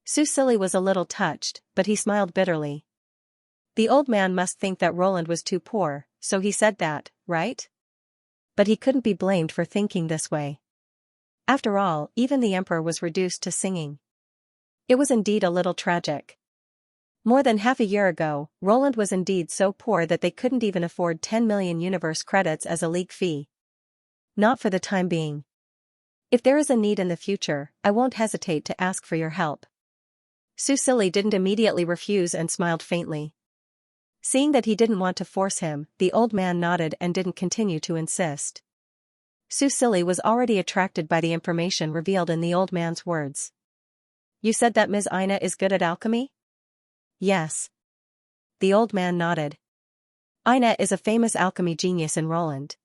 A: Su Silly was a little touched, but he smiled bitterly. The old man must think that Roland was too poor, so he said that, right? But he couldn't be blamed for thinking this way. After all, even the Emperor was reduced to singing. It was indeed a little tragic. More than half a year ago, Roland was indeed so poor that they couldn't even afford 10 million universe credits as a league fee. Not for the time being. If there is a need in the future, I won't hesitate to ask for your help. Susili didn't immediately refuse and smiled faintly. Seeing that he didn't want to force him, the old man nodded and didn't continue to insist. Susili was already attracted by the information revealed in the old man's words. You said that Ms. Ina is good at alchemy? Yes. The old man nodded. Ina is a famous alchemy genius in Roland.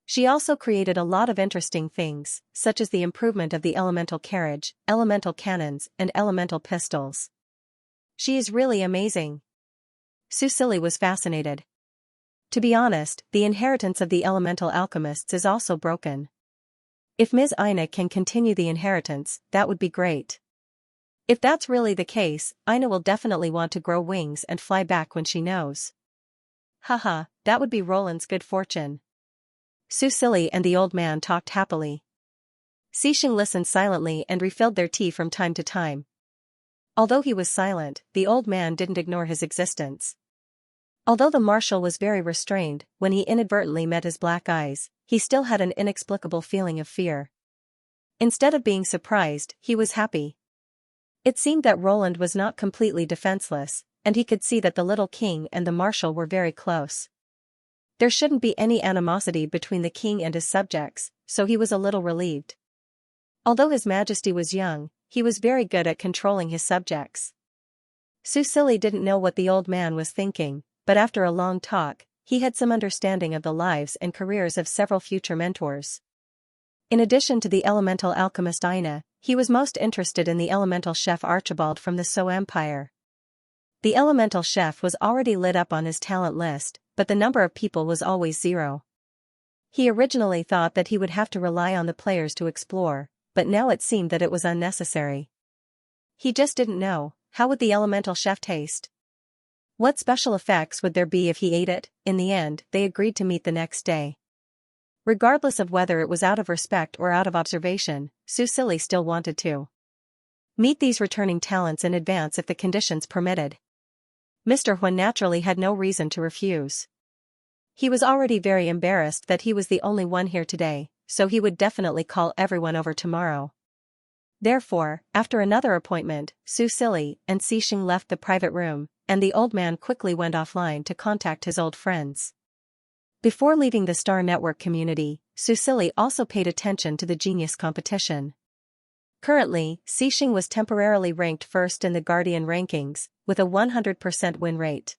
A: She also created a lot of interesting things, such as the improvement of the elemental carriage, elemental cannons, and elemental pistols. She is really amazing. Susili was fascinated. To be honest, the inheritance of the elemental alchemists is also broken. If Ms. Ina can continue the inheritance, that would be great. If that's really the case, Ina will definitely want to grow wings and fly back when she knows. Haha, that would be Roland's good fortune. Susili and the old man talked happily. Xianxia listened silently and refilled their tea from time to time. Although he was silent, the old man didn't ignore his existence. Although the marshal was very restrained, when he inadvertently met his black eyes, he still had an inexplicable feeling of fear. Instead of being surprised, he was happy. It seemed that Roland was not completely defenseless, and he could see that the little king and the marshal were very close. There shouldn't be any animosity between the king and his subjects, so he was a little relieved. Although His Majesty was young, he was very good at controlling his subjects. Susili didn't know what the old man was thinking, but after a long talk, he had some understanding of the lives and careers of several future mentors. In addition to the elemental alchemist Ina, he was most interested in the elemental chef Archibald from the So Empire. The elemental chef was already lit up on his talent list, but the number of people was always 0. He originally thought that he would have to rely on the players to explore, but now it seemed that it was unnecessary. He just didn't know, how would the elemental chef taste? What special effects would there be if he ate it? In the end, they agreed to meet the next day. Regardless of whether it was out of respect or out of observation, Susili still wanted to meet these returning talents in advance if the conditions permitted. Mr. Huan naturally had no reason to refuse. He was already very embarrassed that he was the only one here today, so he would definitely call everyone over tomorrow. Therefore, after another appointment, Susili and Xianxia left the private room, and the old man quickly went offline to contact his old friends. Before leaving the Star Network community, Susili also paid attention to the genius competition. Currently, Xianxia was temporarily ranked first in the Guardian rankings, with a 100% win rate.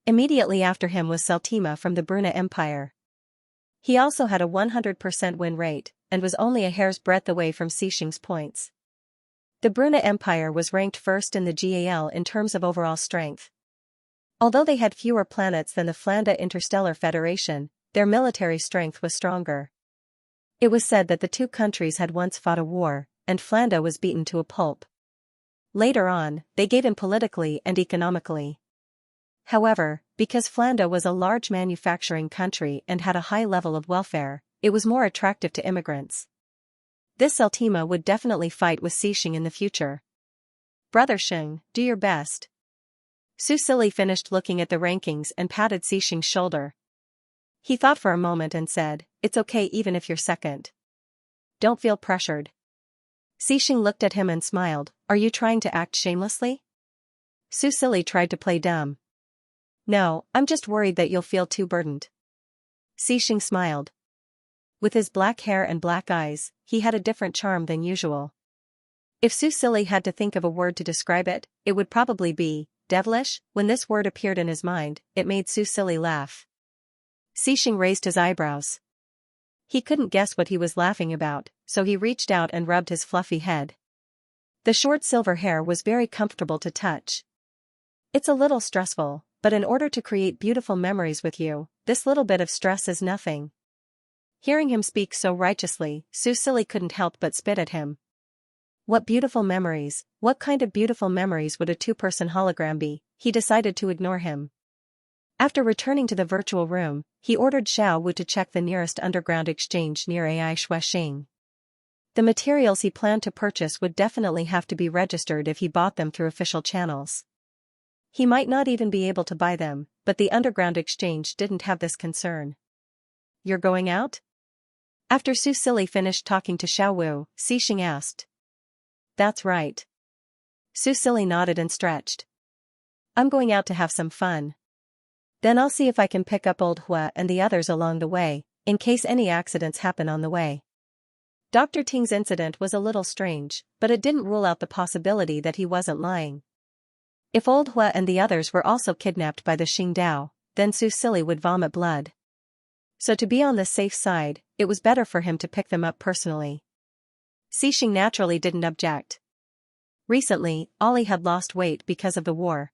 A: Immediately after him was Seltima from the Bruna Empire. He also had a 100% win rate, and was only a hair's breadth away from Xianxia's points. The Bruna Empire was ranked first in the GAL in terms of overall strength. Although they had fewer planets than the Flanda Interstellar Federation, their military strength was stronger. It was said that the two countries had once fought a war, and Flanda was beaten to a pulp. Later on, they gave in politically and economically. However, because Flanda was a large manufacturing country and had a high level of welfare, it was more attractive to immigrants. This Seltima would definitely fight with Xianxia in the future. Brother Xiang, do your best. Susili finished looking at the rankings and patted Xianxia's shoulder. He thought for a moment and said, "It's okay even if you're second. Don't feel pressured." Xianxia looked at him and smiled, "Are you trying to act shamelessly?" Susili tried to play dumb. "No, I'm just worried that you'll feel too burdened." Xianxia smiled. With his black hair and black eyes, he had a different charm than usual. If Susili had to think of a word to describe it, it would probably be devilish. When this word appeared in his mind, it made Susili laugh. Xianxia raised his eyebrows. He couldn't guess what he was laughing about, so he reached out and rubbed his fluffy head. The short silver hair was very comfortable to touch. "It's a little stressful, but in order to create beautiful memories with you, this little bit of stress is nothing." Hearing him speak so righteously, Susili couldn't help but spit at him. What beautiful memories, what kind of beautiful memories would a two-person hologram be? He decided to ignore him. After returning to the virtual room, he ordered Xiao Wu to check the nearest underground exchange near AI Shuexing. The materials he planned to purchase would definitely have to be registered if he bought them through official channels. He might not even be able to buy them, but the underground exchange didn't have this concern. You're going out? After Su Silly finished talking to Xiaowu, Xixing asked. That's right. Su Silly nodded and stretched. I'm going out to have some fun. Then I'll see if I can pick up old Hua and the others along the way, in case any accidents happen on the way. Dr. Ting's incident was a little strange, but it didn't rule out the possibility that he wasn't lying. If old Hua and the others were also kidnapped by the Xingdao, then Su Silly would vomit blood. So to be on the safe side, it was better for him to pick them up personally. Xixing naturally didn't object. Recently, Ollie had lost weight because of the war.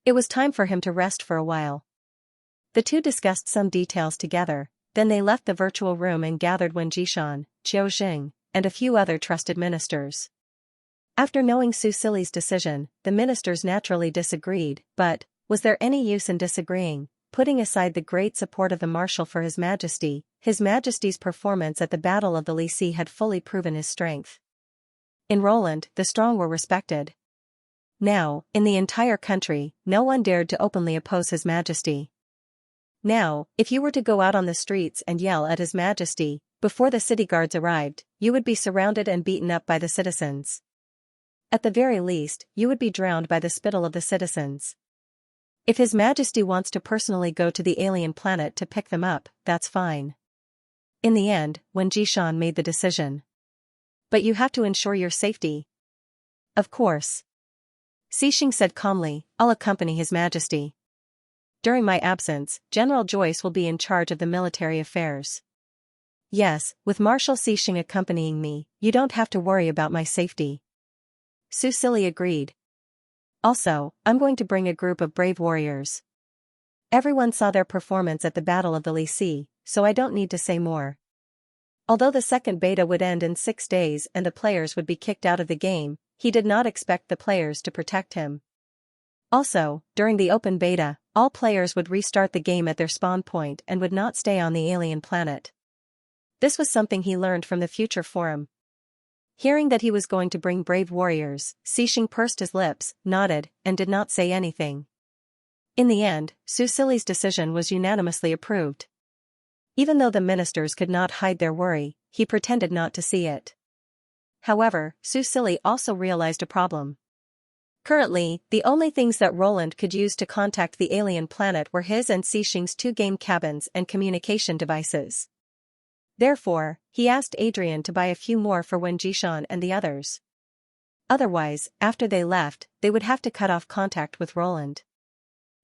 A: It was time for him to rest for a while. The two discussed some details together, then they left the virtual room and gathered Wen Jishan, Qiu Jing, and a few other trusted ministers. After knowing Su Silly's decision, the ministers naturally disagreed, but, was there any use in disagreeing? Putting aside the great support of the marshal for His Majesty's performance at the Battle of the Lycée had fully proven his strength. In Roland, the strong were respected. Now, in the entire country, no one dared to openly oppose His Majesty. Now, if you were to go out on the streets and yell at His Majesty, before the city guards arrived, you would be surrounded and beaten up by the citizens. At the very least, you would be drowned by the spittle of the citizens. If His Majesty wants to personally go to the alien planet to pick them up, that's fine. In the end, Wen Jishan made the decision. But you have to ensure your safety. Of course. Xixing said calmly, I'll accompany His Majesty. During my absence, General Joyce will be in charge of the military affairs. Yes, with Marshal Xixing accompanying me, you don't have to worry about my safety. Su Silly agreed. Also, I'm going to bring a group of brave warriors. Everyone saw their performance at the Battle of the Lycée, so I don't need to say more. Although the second beta would end in 6 days and the players would be kicked out of the game, he did not expect the players to protect him. Also, during the open beta, all players would restart the game at their spawn point and would not stay on the alien planet. This was something he learned from the Future Forum. Hearing that he was going to bring brave warriors, Xixing pursed his lips, nodded, and did not say anything. In the end, Su Silly's decision was unanimously approved. Even though the ministers could not hide their worry, he pretended not to see it. However, Su Silly also realized a problem. Currently, the only things that Roland could use to contact the alien planet were his and Xixing's 2 game cabins and communication devices. Therefore, he asked Adrian to buy a few more for Wen Jishan and the others. Otherwise, after they left, they would have to cut off contact with Roland.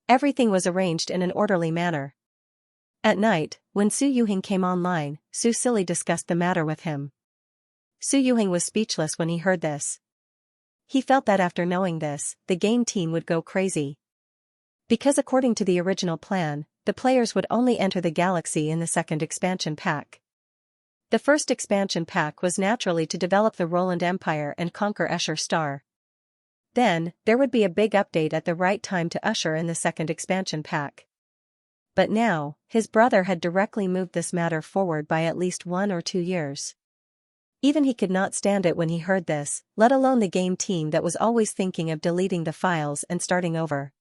A: Everything was arranged in an orderly manner. At night, when Su Yuhing came online, Su Silly discussed the matter with him. Su Yuhing was speechless when he heard this. He felt that after knowing this, the game team would go crazy. Because according to the original plan, the players would only enter the galaxy in the second expansion pack. The first expansion pack was naturally to develop the Roland Empire and conquer Escher Star. Then, there would be a big update at the right time to usher in the second expansion pack. But now, his brother had directly moved this matter forward by at least 1 or 2 years. Even he could not stand it when he heard this, let alone the game team that was always thinking of deleting the files and starting over.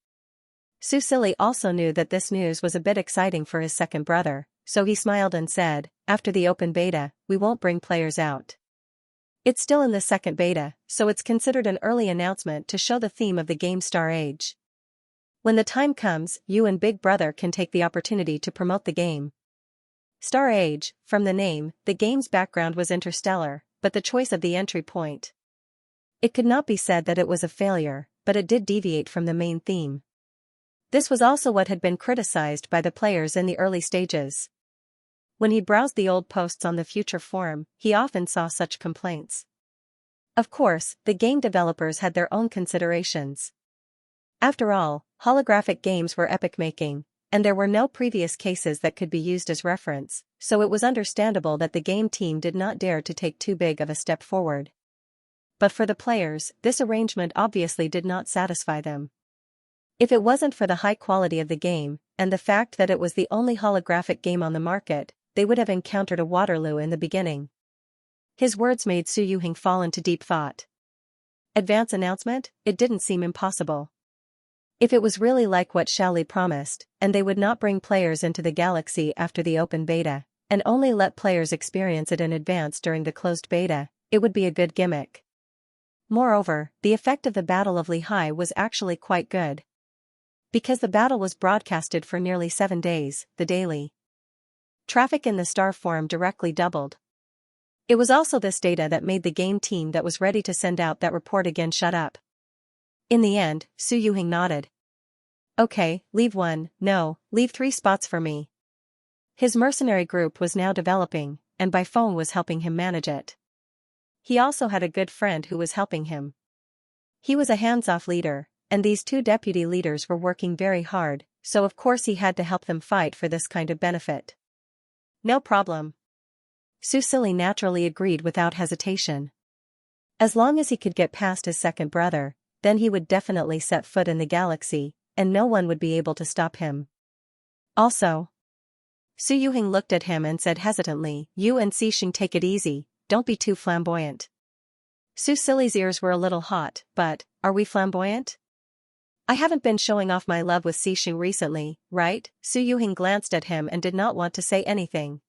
A: Su Silly also knew that this news was a bit exciting for his second brother, so he smiled and said, after the open beta, we won't bring players out. It's still in the second beta, so it's considered an early announcement to show the theme of the game Star Age. When the time comes, you and Big Brother can take the opportunity to promote the game. Star Age, from the name, the game's background was interstellar, but the choice of the entry point. It could not be said that it was a failure, but it did deviate from the main theme. This was also what had been criticized by the players in the early stages. When he browsed the old posts on the Future Forum, he often saw such complaints. Of course, the game developers had their own considerations. After all, holographic games were epoch-making, and there were no previous cases that could be used as reference, so it was understandable that the game team did not dare to take too big of a step forward. But for the players, this arrangement obviously did not satisfy them. If it wasn't for the high quality of the game, and the fact that it was the only holographic game on the market, they would have encountered a Waterloo in the beginning. His words made Su Yuhing fall into deep thought. Advance announcement? It didn't seem impossible. If it was really like what Xiaoli promised, and they would not bring players into the galaxy after the open beta, and only let players experience it in advance during the closed beta, it would be a good gimmick. Moreover, the effect of the Battle of Lehigh was actually quite good. Because the battle was broadcasted for nearly 7 days, the daily traffic in the Star Forum directly doubled. It was also this data that made the game team that was ready to send out that report again shut up. In the end, Su Yuhing nodded. Okay, leave 3 spots for me. His mercenary group was now developing, and Bai Feng was helping him manage it. He also had a good friend who was helping him. He was a hands-off leader, and these 2 deputy leaders were working very hard, so of course he had to help them fight for this kind of benefit. No problem. Su Sili naturally agreed without hesitation. As long as he could get past his second brother, then he would definitely set foot in the galaxy, and no one would be able to stop him. Also, Su Yuhing looked at him and said hesitantly, "You and Xixing take it easy, don't be too flamboyant." Su Sili's ears were a little hot, but, are we flamboyant? I haven't been showing off my love with Xixing recently, right? Su Yuhing glanced at him and did not want to say anything.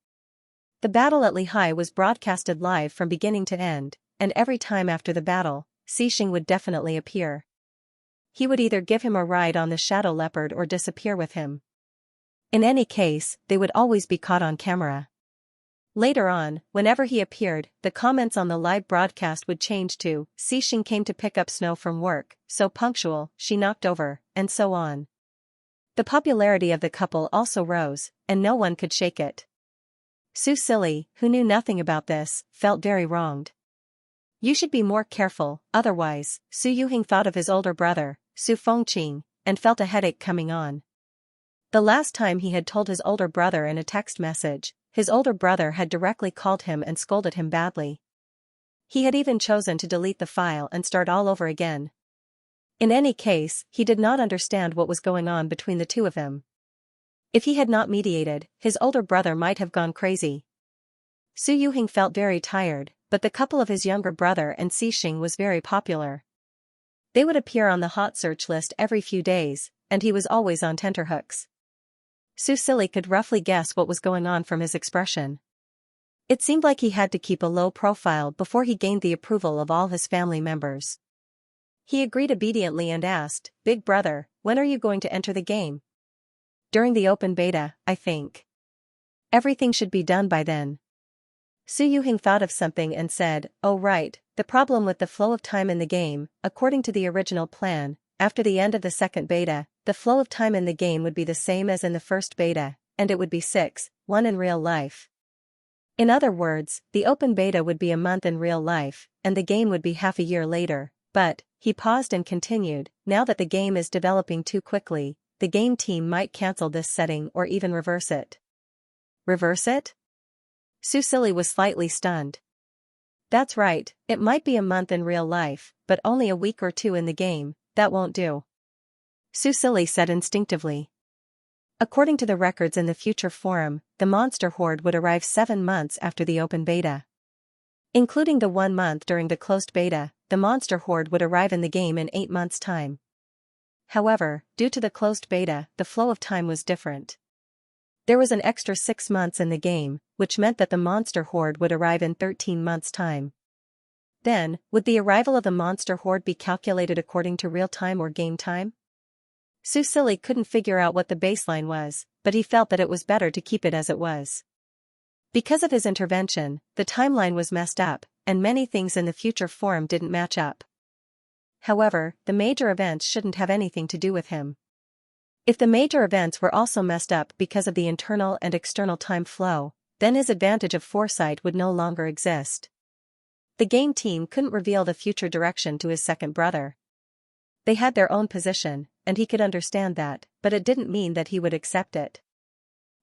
A: The battle at Lehigh was broadcasted live from beginning to end, and every time after the battle, Xixing would definitely appear. He would either give him a ride on the shadow leopard or disappear with him. In any case, they would always be caught on camera. Later on, whenever he appeared, the comments on the live broadcast would change to, "Xixing came to pick up snow from work, so punctual, she knocked over," and so on. The popularity of the couple also rose, and no one could shake it. Su Sili, who knew nothing about this, felt very wronged. You should be more careful, otherwise, Su Yuhing thought of his older brother, Su Fengqing, and felt a headache coming on. The last time he had told his older brother in a text message, his older brother had directly called him and scolded him badly. He had even chosen to delete the file and start all over again. In any case, he did not understand what was going on between the two of them. If he had not mediated, his older brother might have gone crazy. Su Yuhing felt very tired, but the couple of his younger brother and Xixing was very popular. They would appear on the hot search list every few days, and he was always on tenterhooks. Su Sili could roughly guess what was going on from his expression. It seemed like he had to keep a low profile before he gained the approval of all his family members. He agreed obediently and asked, "Big brother, when are you going to enter the game?" "During the open beta, I think. Everything should be done by then." Su Yuhing thought of something and said, "Oh right, the problem with the flow of time in the game, according to the original plan, after the end of the second beta, the flow of time in the game would be the same as in the first beta, and it would be 6:1 in real life. In other words, the open beta would be a month in real life, and the game would be half a year later, but," he paused and continued, "now that the game is developing too quickly, the game team might cancel this setting or even reverse it." Reverse it? Su Sili was slightly stunned. "That's right, it might be a month in real life, but only a week or 2 in the game, that won't do," Su Sili said instinctively. According to the records in the future forum, the monster horde would arrive 7 months after the open beta. Including the 1 month during the closed beta, the monster horde would arrive in the game in 8 months' time. However, due to the closed beta, the flow of time was different. There was an extra 6 months in the game, which meant that the monster horde would arrive in 13 months' time. Then, would the arrival of the monster horde be calculated according to real time or game time? Su Sili couldn't figure out what the baseline was, but he felt that it was better to keep it as it was. Because of his intervention, the timeline was messed up, and many things in the future forum didn't match up. However, the major events shouldn't have anything to do with him. If the major events were also messed up because of the internal and external time flow, then his advantage of foresight would no longer exist. The game team couldn't reveal the future direction to his second brother. They had their own position, and he could understand that, but it didn't mean that he would accept it.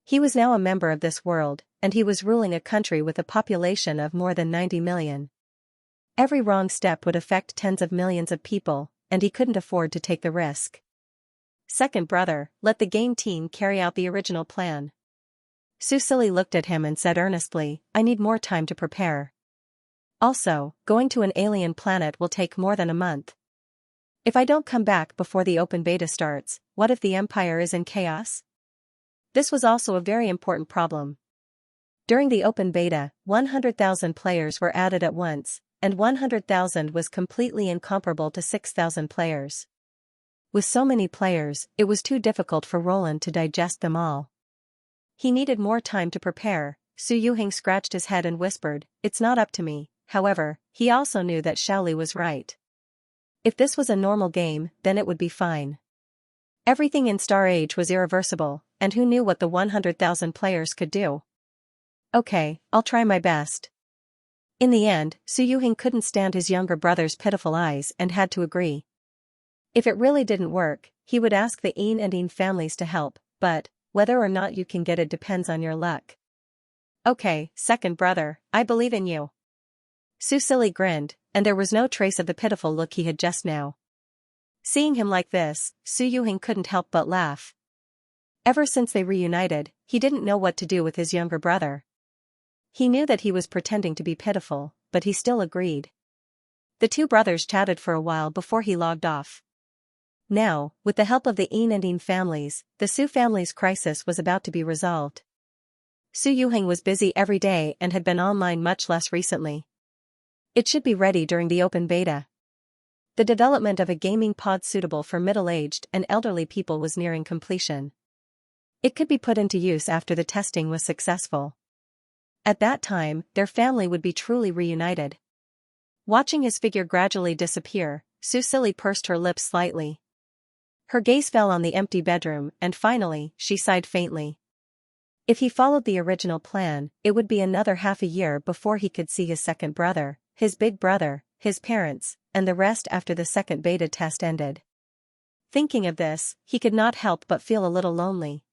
A: He was now a member of this world, and he was ruling a country with a population of more than 90 million. Every wrong step would affect tens of millions of people, and he couldn't afford to take the risk. "Second brother, let the game team carry out the original plan." Su Sili looked at him and said earnestly, "I need more time to prepare. Also, going to an alien planet will take more than a month." If I don't come back before the open beta starts, what if the Empire is in chaos? This was also a very important problem. During the open beta, 100,000 players were added at once, and 100,000 was completely incomparable to 6,000 players. With so many players, it was too difficult for Roland to digest them all. He needed more time to prepare. Su Yuheng scratched his head and whispered, "It's not up to me." However, he also knew that Xiaoli was right. If this was a normal game, then it would be fine. Everything in Star Age was irreversible, and who knew what the 100,000 players could do? Okay, I'll try my best. In the end, Su Yuheng couldn't stand his younger brother's pitiful eyes and had to agree. If it really didn't work, he would ask the Yin and Yin families to help, but whether or not you can get it depends on your luck. Okay, second brother, I believe in you. Su Silly grinned, and there was no trace of the pitiful look he had just now. Seeing him like this, Su Yuheng couldn't help but laugh. Ever since they reunited, he didn't know what to do with his younger brother. He knew that he was pretending to be pitiful, but he still agreed. The two brothers chatted for a while before he logged off. Now, with the help of the Yin and Yin families, the Su family's crisis was about to be resolved. Su Yuheng was busy every day and had been online much less recently. It should be ready during the open beta. The development of a gaming pod suitable for middle-aged and elderly people was nearing completion. It could be put into use after the testing was successful. At that time, their family would be truly reunited. Watching his figure gradually disappear, Su Silly pursed her lips slightly. Her gaze fell on the empty bedroom, and finally, she sighed faintly. If he followed the original plan, it would be another half a year before he could see his second brother, his big brother, his parents, and the rest after the second beta test ended. Thinking of this, he could not help but feel a little lonely.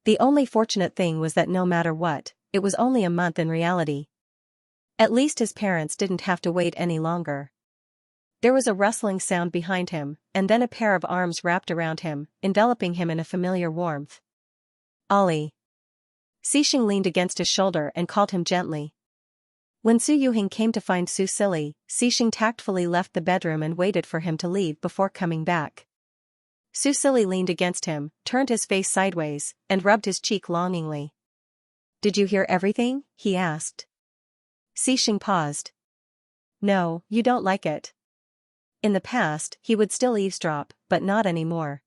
A: The only fortunate thing was that no matter what, it was only a month in reality. At least his parents didn't have to wait any longer. There was a rustling sound behind him, and then a pair of arms wrapped around him, enveloping him in a familiar warmth. Ollie. Xixing leaned against his shoulder and called him gently. When Su Yuheng came to find Su Silly, Xixing tactfully left the bedroom and waited for him to leave before coming back. Su Silly leaned against him, turned his face sideways, and rubbed his cheek longingly. "Did you hear everything?" he asked. Xixing paused. "No, you don't like it." In the past, he would still eavesdrop, but not anymore.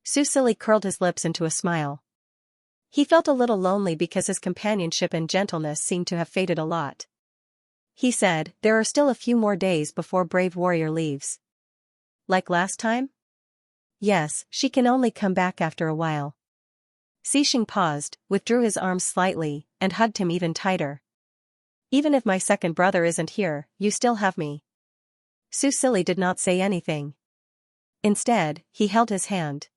A: Su Silly curled his lips into a smile. He felt a little lonely because his companionship and gentleness seemed to have faded a lot. He said, "There are still a few more days before Brave Warrior leaves." "Like last time?" "Yes, she can only come back after a while." Xixing paused, withdrew his arms slightly, and hugged him even tighter. "Even if my second brother isn't here, you still have me." Su Silly did not say anything. Instead, he held his hand.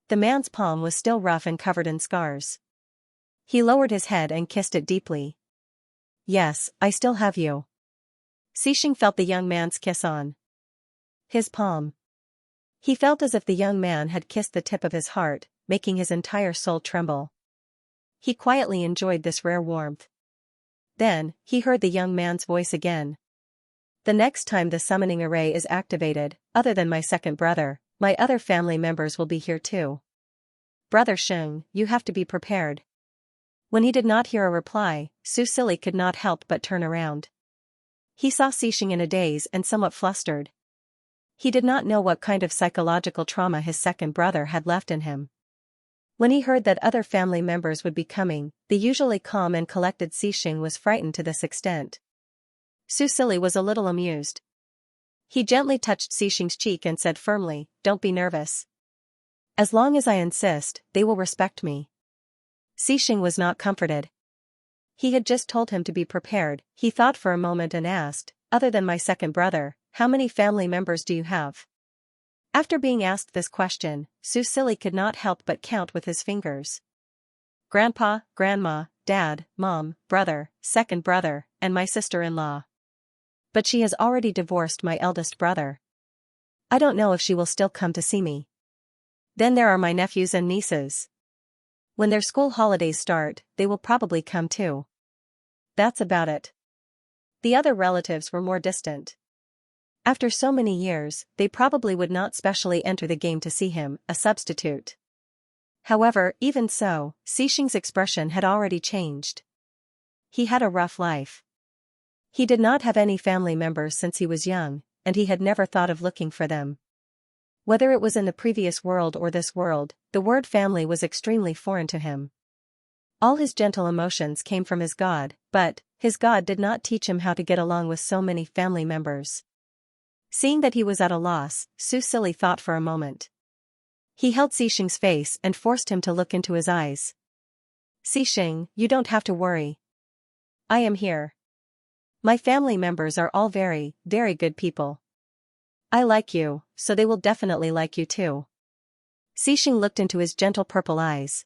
A: The man's palm was still rough and covered in scars. He lowered his head and kissed it deeply. "Yes, I still have you." Xixing felt the young man's kiss on his palm. He felt as if the young man had kissed the tip of his heart, making his entire soul tremble. He quietly enjoyed this rare warmth. Then, he heard the young man's voice again. "The next time the summoning array is activated, other than my second brother, my other family members will be here too. Brother Sheng, you have to be prepared." When he did not hear a reply, Su Silly could not help but turn around. He saw Xixing in a daze and somewhat flustered. He did not know what kind of psychological trauma his second brother had left in him. When he heard that other family members would be coming, the usually calm and collected Xixing was frightened to this extent. Su Silly was a little amused. He gently touched Xixing's cheek and said firmly, "Don't be nervous. As long as I insist, they will respect me." Xixing was not comforted. He had just told him to be prepared. He thought for a moment and asked, "Other than my second brother, how many family members do you have?" After being asked this question, Su Silly could not help but count with his fingers. "Grandpa, Grandma, Dad, Mom, brother, second brother, and my sister-in-law. But she has already divorced my eldest brother. I don't know if she will still come to see me. Then there are my nephews and nieces. When their school holidays start, they will probably come too. That's about it." The other relatives were more distant. After so many years, they probably would not specially enter the game to see him, a substitute. However, even so, Xianxia's expression had already changed. He had a rough life. He did not have any family members since he was young, and he had never thought of looking for them. Whether it was in the previous world or this world, the word family was extremely foreign to him. All his gentle emotions came from his God, but his God did not teach him how to get along with so many family members. Seeing that he was at a loss, Xianxia thought for a moment. He held Xianxia's face and forced him to look into his eyes. "Xianxia, you don't have to worry. I am here. My family members are all very, very good people. I like you, so they will definitely like you too." Xianxia looked into his gentle purple eyes.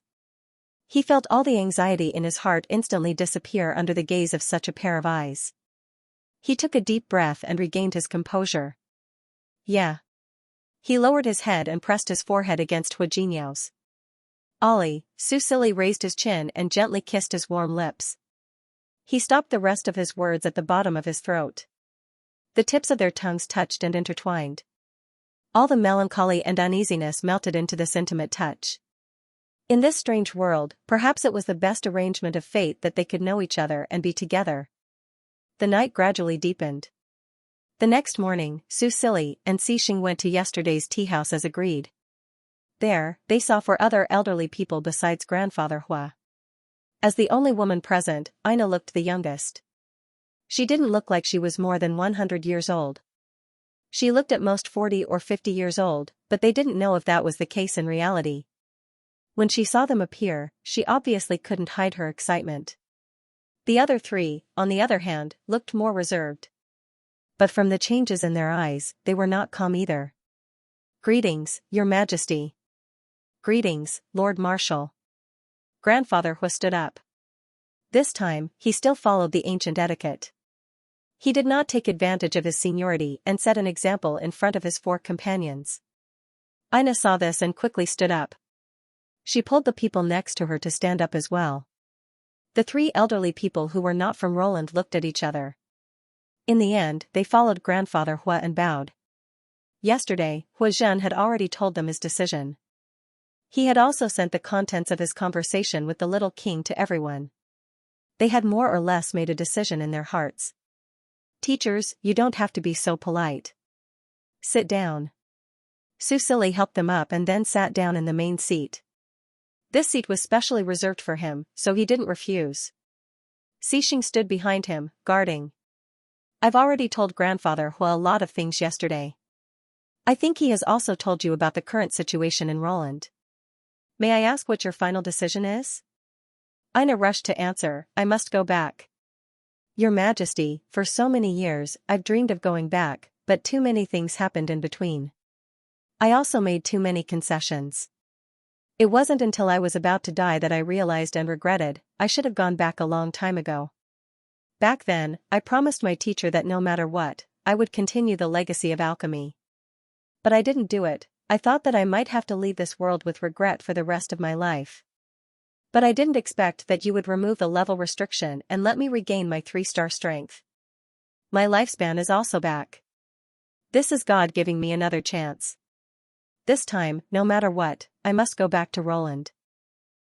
A: He felt all the anxiety in his heart instantly disappear under the gaze of such a pair of eyes. He took a deep breath and regained his composure. "Yeah." He lowered his head and pressed his forehead against Hu Jinyao's. "Ollie," Xianxia raised his chin and gently kissed his warm lips. He stopped the rest of his words at the bottom of his throat. The tips of their tongues touched and intertwined. All the melancholy and uneasiness melted into this intimate touch. In this strange world, perhaps it was the best arrangement of fate that they could know each other and be together. The night gradually deepened. The next morning, Xianxia and Xianxia went to yesterday's tea house as agreed. There, they saw 4 other elderly people besides grandfather Hua. As the only woman present, Ina looked the youngest. She didn't look like she was more than 100 years old. She looked at most 40 or 50 years old, but they didn't know if that was the case in reality. When she saw them appear, she obviously couldn't hide her excitement. The other 3, on the other hand, looked more reserved. But from the changes in their eyes, they were not calm either. "Greetings, Your Majesty." "Greetings, Lord Marshal." Grandfather Hua stood up. This time, he still followed the ancient etiquette. He did not take advantage of his seniority and set an example in front of his 4 companions. Ina saw this and quickly stood up. She pulled the people next to her to stand up as well. The 3 elderly people who were not from Roland looked at each other. In the end, they followed grandfather Hua and bowed. Yesterday, Hua Zhen had already told them his decision. He had also sent the contents of his conversation with the little king to everyone. They had more or less made a decision in their hearts. "Teachers, you don't have to be so polite. Sit down." Xianxia helped them up and then sat down in the main seat. This seat was specially reserved for him, so he didn't refuse. Xianxia stood behind him, guarding. "I've already told grandfather Hua a lot of things yesterday. I think he has also told you about the current situation in Roland. May I ask what your final decision is?" Ina rushed to answer, "I must go back. Your Majesty, for so many years, I've dreamed of going back, but too many things happened in between. I also made too many concessions. It wasn't until I was about to die that I realized and regretted, I should have gone back a long time ago. Back then, I promised my teacher that no matter what, I would continue the legacy of alchemy. But I didn't do it. I thought that I might have to leave this world with regret for the rest of my life. But I didn't expect that you would remove the level restriction and let me regain my 3-star strength. My lifespan is also back. This is God giving me another chance. This time, no matter what, I must go back to Roland.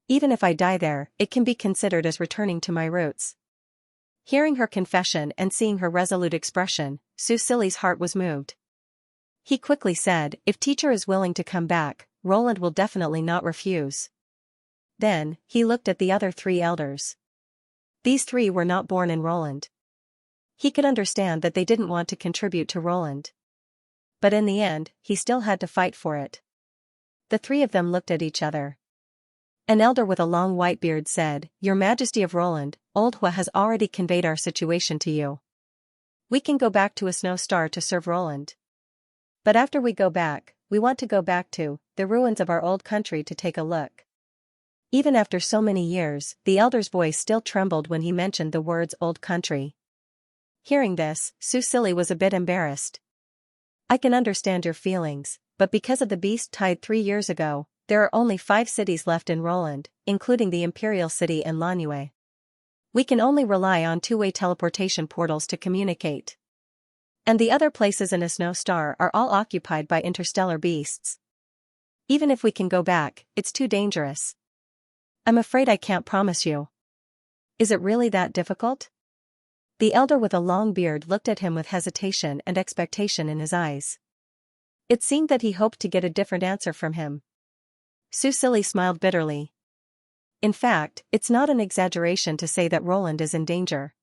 A: Even if I die there, it can be considered as returning to my roots." Hearing her confession and seeing her resolute expression, Xianxia's heart was moved. He quickly said, "If teacher is willing to come back, Roland will definitely not refuse." Then, he looked at the other 3 elders. These 3 were not born in Roland. He could understand that they didn't want to contribute to Roland. But in the end, he still had to fight for it. The 3 of them looked at each other. An elder with a long white beard said, "Your Majesty of Roland, Old Hua has already conveyed our situation to you. We can go back to a snow star to serve Roland. But after we go back, we want to go back to the ruins of our old country to take a look." Even after so many years, the elder's voice still trembled when he mentioned the words old country. Hearing this, Xianxia was a bit embarrassed. "I can understand your feelings, but because of the beast tide 3 years ago, there are only 5 cities left in Roland, including the Imperial City and Lanue. We can only rely on 2-way teleportation portals to communicate. And the other places in a snow star are all occupied by interstellar beasts. Even if we can go back, it's too dangerous. I'm afraid I can't promise you. Is it really that difficult? The elder with a long beard looked at him with hesitation and expectation in his eyes. It seemed that he hoped to get a different answer from him. Susili smiled bitterly. In fact, it's not an exaggeration to say that Roland is in danger.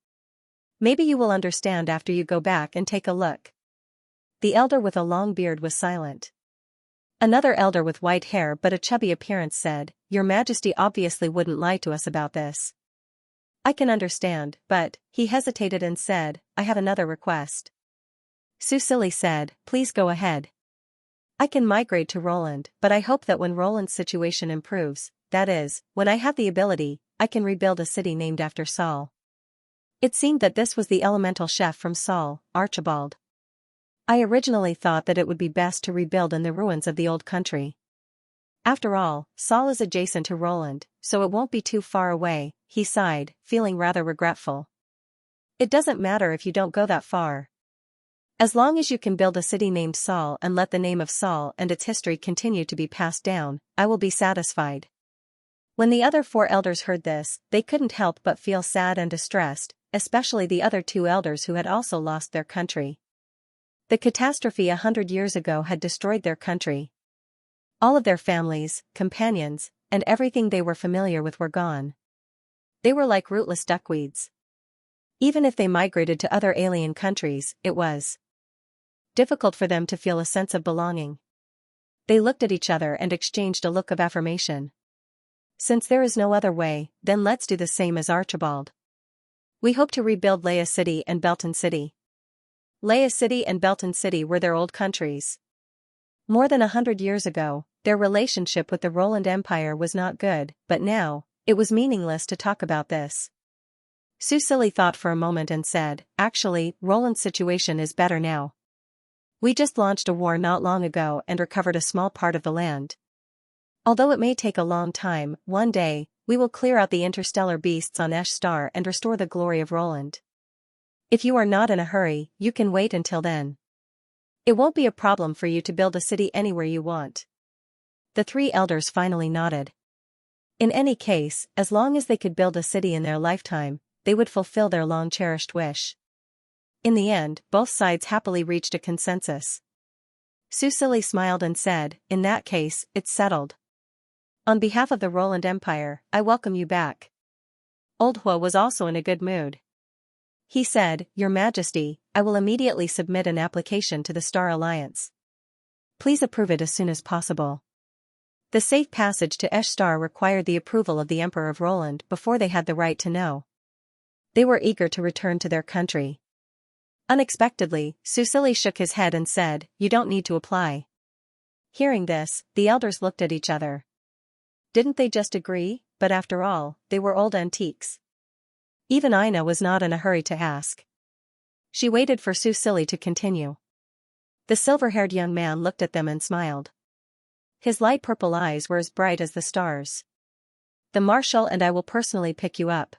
A: Maybe you will understand after you go back and take a look. The elder with a long beard was silent. Another elder with white hair but a chubby appearance said, Your Majesty obviously wouldn't lie to us about this. I can understand, but, he hesitated and said, I have another request. Susili said, Please go ahead. I can migrate to Roland, but I hope that when Roland's situation improves, that is, when I have the ability, I can rebuild a city named after Saul. It seemed that this was the elemental chef from Saul, Archibald. I originally thought that it would be best to rebuild in the ruins of the old country. After all, Saul is adjacent to Roland, so it won't be too far away, he sighed, feeling rather regretful. It doesn't matter if you don't go that far. As long as you can build a city named Saul and let the name of Saul and its history continue to be passed down, I will be satisfied. When the other 4 elders heard this, they couldn't help but feel sad and distressed, especially the other 2 elders who had also lost their country. The catastrophe 100 years ago had destroyed their country. All of their families, companions, and everything they were familiar with were gone. They were like rootless duckweeds. Even if they migrated to other alien countries, it was difficult for them to feel a sense of belonging. They looked at each other and exchanged a look of affirmation. Since there is no other way, then let's do the same as Archibald. We hope to rebuild Leia City and Belton City. Leia City and Belton City were their old countries. More than 100 years ago, their relationship with the Roland Empire was not good, but now, it was meaningless to talk about this. Susili thought for a moment and said, Actually, Roland's situation is better now. We just launched a war not long ago and recovered a small part of the land. Although it may take a long time, one day, we will clear out the interstellar beasts on Esh Star and restore the glory of Roland. If you are not in a hurry, you can wait until then. It won't be a problem for you to build a city anywhere you want. The 3 elders finally nodded. In any case, as long as they could build a city in their lifetime, they would fulfill their long-cherished wish. In the end, both sides happily reached a consensus. Susili smiled and said, In that case, it's settled. On behalf of the Roland Empire, I welcome you back. Old Hua was also in a good mood. He said, Your Majesty, I will immediately submit an application to the Star Alliance. Please approve it as soon as possible. The safe passage to Esh Star required the approval of the Emperor of Roland before they had the right to know. They were eager to return to their country. Unexpectedly, Susili shook his head and said, You don't need to apply. Hearing this, the elders looked at each other. Didn't they just agree? But after all, they were old antiques. Even Ina was not in a hurry to ask. She waited for Susili to continue. The silver-haired young man looked at them and smiled. His light purple eyes were as bright as the stars. The Marshal and I will personally pick you up.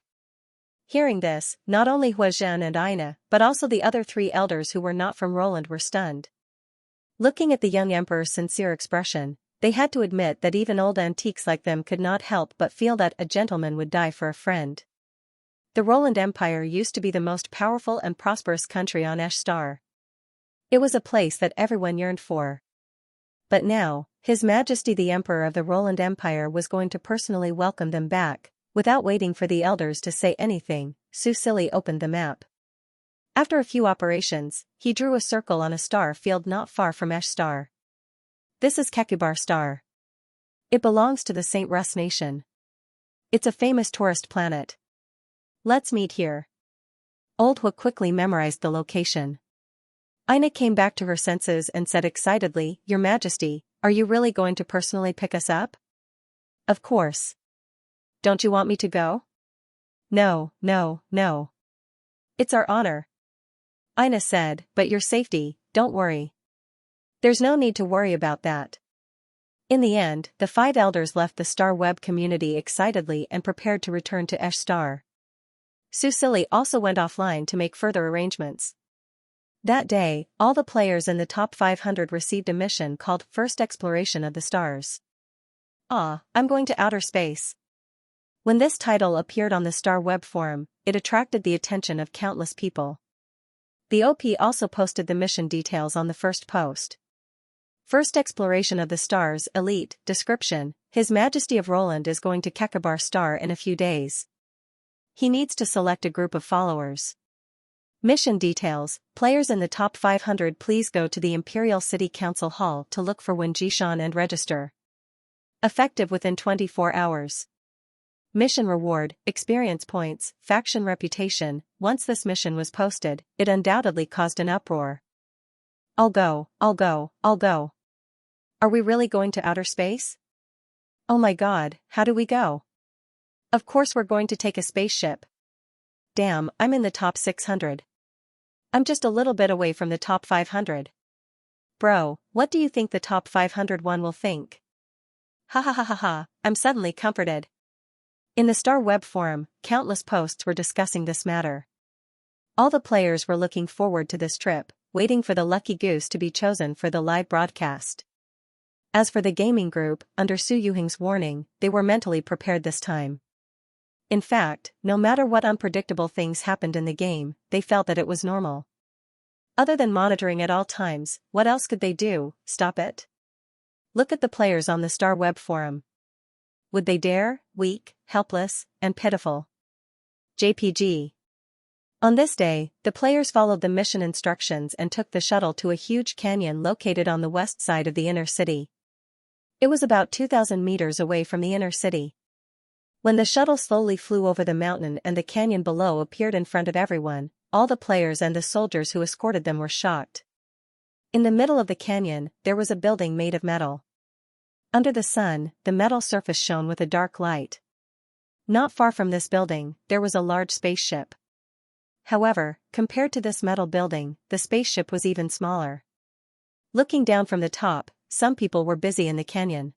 A: Hearing this, not only Hua Zhen and Ina, but also the other 3 elders who were not from Roland were stunned. Looking at the young emperor's sincere expression, they had to admit that even old antiques like them could not help but feel that a gentleman would die for a friend. The Roland Empire used to be the most powerful and prosperous country on Esh Star. It was a place that everyone yearned for. But now, His Majesty the Emperor of the Roland Empire was going to personally welcome them back. Without waiting for the elders to say anything, Susili opened the map. After a few operations, he drew a circle on a star field not far from Esh Star. This is Kekubar Star. It belongs to the St. Russ Nation. It's a famous tourist planet. Let's meet here. Old Hua quickly memorized the location. Ina came back to her senses and said excitedly, Your Majesty, are you really going to personally pick us up? Of course. Don't you want me to go? No, no, no. It's our honor. Ina said, but your safety, don't worry. There's no need to worry about that. In the end, the 5 elders left the Star Web community excitedly and prepared to return to Esh Star. Susili also went offline to make further arrangements. That day, all the players in the top 500 received a mission called First Exploration of the Stars. I'm going to outer space. When this title appeared on the Star Web forum, it attracted the attention of countless people. The OP also posted the mission details on the first post. First Exploration of the Stars Elite Description: His Majesty of Roland is going to Kekabar Star in a few days. He needs to select a group of followers. Mission details: Players in the top 500 please go to the Imperial City Council Hall to look for Wen Jishan and register. Effective within 24 hours. Mission reward: experience points, faction reputation. Once this mission was posted, it undoubtedly caused an uproar. I'll go. Are we really going to outer space? Oh my god, how do we go? Of course we're going to take a spaceship. Damn, I'm in the top 600. I'm just a little bit away from the top 500. Bro, what do you think the top 501 will think? Ha, I'm suddenly comforted. In the Star Web forum, countless posts were discussing this matter. All the players were looking forward to this trip, waiting for the lucky goose to be chosen for the live broadcast. As for the gaming group, under Su Yuhing's warning, they were mentally prepared this time. In fact, no matter what unpredictable things happened in the game, they felt that it was normal. Other than monitoring at all times, what else could they do? Stop it? Look at the players on the Star Web forum. Would they dare? Weak, helpless, and pitiful. JPG. On this day, the players followed the mission instructions and took the shuttle to a huge canyon located on the west side of the inner city. It was about 2,000 meters away from the inner city. When the shuttle slowly flew over the mountain and the canyon below appeared in front of everyone, all the players and the soldiers who escorted them were shocked. In the middle of the canyon, there was a building made of metal. Under the sun, the metal surface shone with a dark light. Not far from this building, there was a large spaceship. However, compared to this metal building, the spaceship was even smaller. Looking down from the top, some people were busy in the canyon.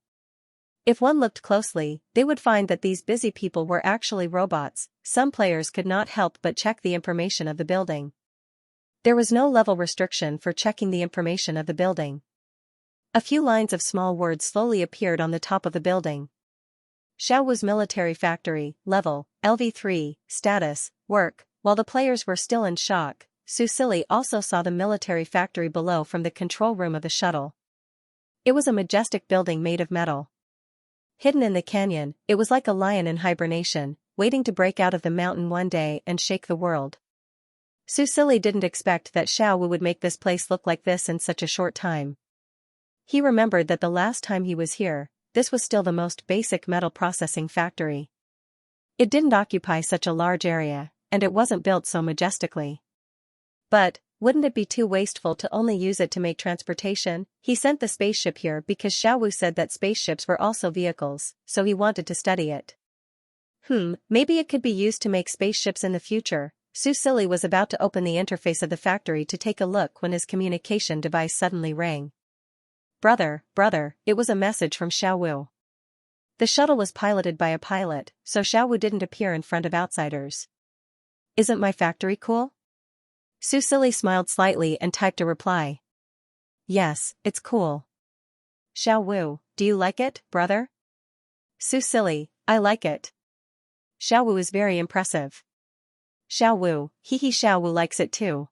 A: If one looked closely, they would find that these busy people were actually robots. Some players could not help but check the information of the building. There was no level restriction for checking the information of the building. A few lines of small words slowly appeared on the top of the building. Xiaowu's military factory, level, LV3, status, work. While the players were still in shock, Su Silly also saw the military factory below from the control room of the shuttle. It was a majestic building made of metal. Hidden in the canyon, it was like a lion in hibernation, waiting to break out of the mountain one day and shake the world. Su Silly didn't expect that Xiaowu would make this place look like this in such a short time. He remembered that the last time he was here, this was still the most basic metal processing factory. It didn't occupy such a large area, and it wasn't built so majestically. But, wouldn't it be too wasteful to only use it to make transportation? He sent the spaceship here because Xiaowu said that spaceships were also vehicles, so he wanted to study it. Maybe it could be used to make spaceships in the future. Su Silly was about to open the interface of the factory to take a look when his communication device suddenly rang. Brother, it was a message from Xiaowu. The shuttle was piloted by a pilot, so Xiaowu didn't appear in front of outsiders. Isn't my factory cool? Su Silly smiled slightly and typed a reply. Yes, it's cool. Xiaowu, do you like it, brother? Su Silly, I like it. Xiaowu is very impressive. Xiaowu, Xiaowu likes it too.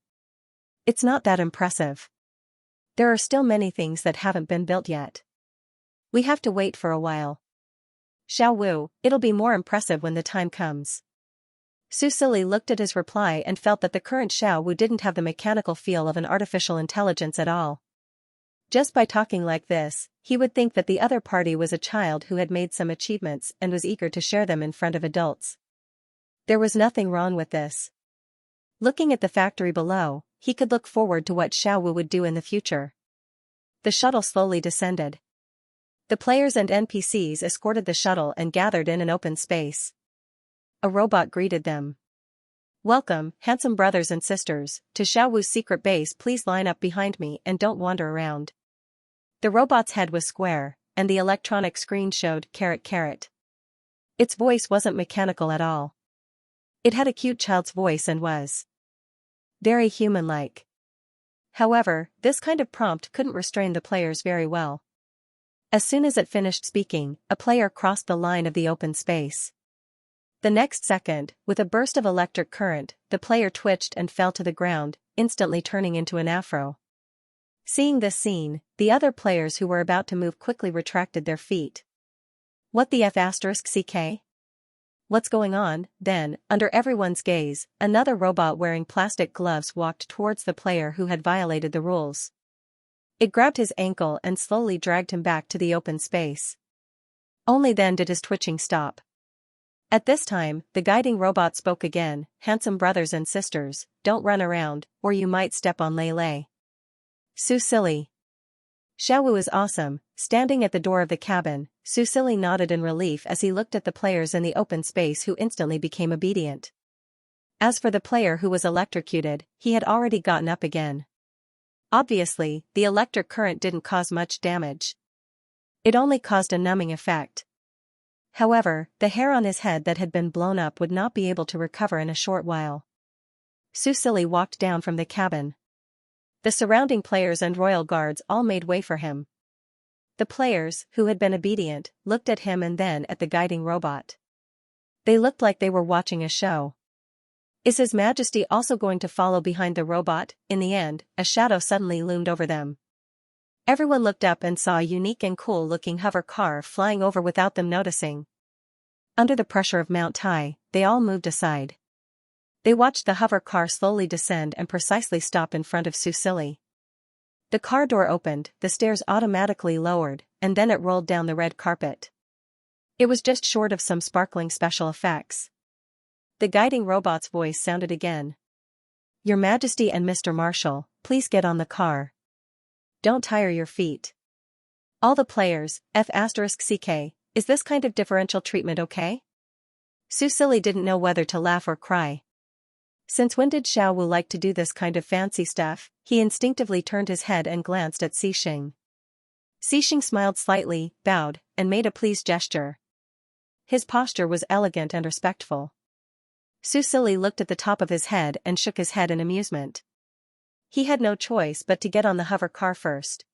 A: It's not that impressive. There are still many things that haven't been built yet. We have to wait for a while. Xiaowu, it'll be more impressive when the time comes. Su Silly looked at his reply and felt that the current Xiaowu didn't have the mechanical feel of an artificial intelligence at all. Just by talking like this, he would think that the other party was a child who had made some achievements and was eager to share them in front of adults. There was nothing wrong with this. Looking at the factory below, he could look forward to what Xiaowu would do in the future. The shuttle slowly descended. The players and NPCs escorted the shuttle and gathered in an open space. A robot greeted them. Welcome, handsome brothers and sisters, to Xiaowu's secret base. Please line up behind me and don't wander around. The robot's head was square, and the electronic screen showed caret. Its voice wasn't mechanical at all. It had a cute child's voice and was very human-like. However, this kind of prompt couldn't restrain the players very well. As soon as it finished speaking, a player crossed the line of the open space. The next second, with a burst of electric current, the player twitched and fell to the ground, instantly turning into an afro. Seeing this scene, the other players who were about to move quickly retracted their feet. What the F***ck? What's going on? Then, under everyone's gaze, another robot wearing plastic gloves walked towards the player who had violated the rules. It grabbed his ankle and slowly dragged him back to the open space. Only then did his twitching stop. At this time, the guiding robot spoke again, "Handsome brothers and sisters, don't run around, or you might step on Lei. So silly." Xiaowu is awesome. Standing at the door of the cabin, Su Silly nodded in relief as he looked at the players in the open space who instantly became obedient. As for the player who was electrocuted, he had already gotten up again. Obviously, the electric current didn't cause much damage. It only caused a numbing effect. However, the hair on his head that had been blown up would not be able to recover in a short while. Su Silly walked down from the cabin. The surrounding players and royal guards all made way for him. The players, who had been obedient, looked at him and then at the guiding robot. They looked like they were watching a show. Is His Majesty also going to follow behind the robot? In the end, a shadow suddenly loomed over them. Everyone looked up and saw a unique and cool-looking hover car flying over without them noticing. Under the pressure of Mount Tai, they all moved aside. They watched the hover car slowly descend and precisely stop in front of Su Silly. The car door opened, the stairs automatically lowered, and then it rolled down the red carpet. It was just short of some sparkling special effects. The guiding robot's voice sounded again. "Your Majesty and Mr. Marshal, please get on the car. Don't tire your feet." All the players, F***ck, is this kind of differential treatment okay? Su Silly didn't know whether to laugh or cry. Since when did Xiaowu like to do this kind of fancy stuff? He instinctively turned his head and glanced at Xixing. Xixing smiled slightly, bowed, and made a pleased gesture. His posture was elegant and respectful. Su Silly looked at the top of his head and shook his head in amusement. He had no choice but to get on the hover car first.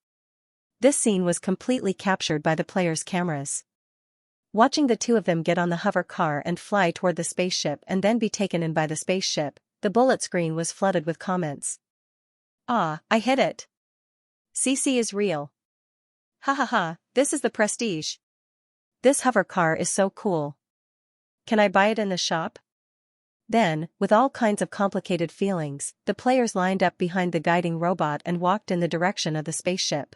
A: This scene was completely captured by the players' cameras. Watching the two of them get on the hover car and fly toward the spaceship and then be taken in by the spaceship, the bullet screen was flooded with comments. "Ah, I hit it. CC is real. Ha ha ha, this is the prestige. This hover car is so cool. Can I buy it in the shop?" Then, with all kinds of complicated feelings, the players lined up behind the guiding robot and walked in the direction of the spaceship.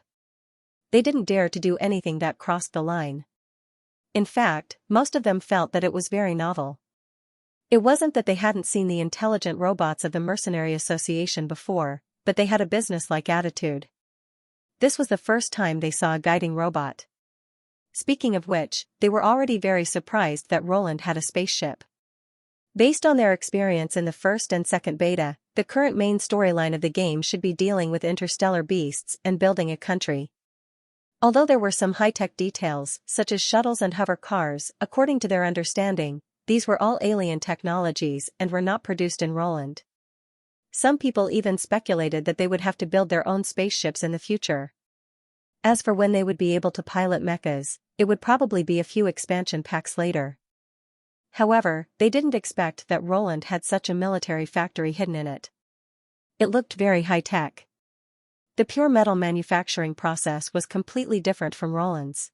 A: They didn't dare to do anything that crossed the line. In fact, most of them felt that it was very novel. It wasn't that they hadn't seen the intelligent robots of the Mercenary Association before, but they had a business-like attitude. This was the first time they saw a guiding robot. Speaking of which, they were already very surprised that Roland had a spaceship. Based on their experience in the first and second beta, the current main storyline of the game should be dealing with interstellar beasts and building a country. Although there were some high-tech details, such as shuttles and hover cars, according to their understanding, these were all alien technologies and were not produced in Roland. Some people even speculated that they would have to build their own spaceships in the future. As for when they would be able to pilot mechas, it would probably be a few expansion packs later. However, they didn't expect that Roland had such a military factory hidden in it. It looked very high-tech. The pure metal manufacturing process was completely different from Roland's.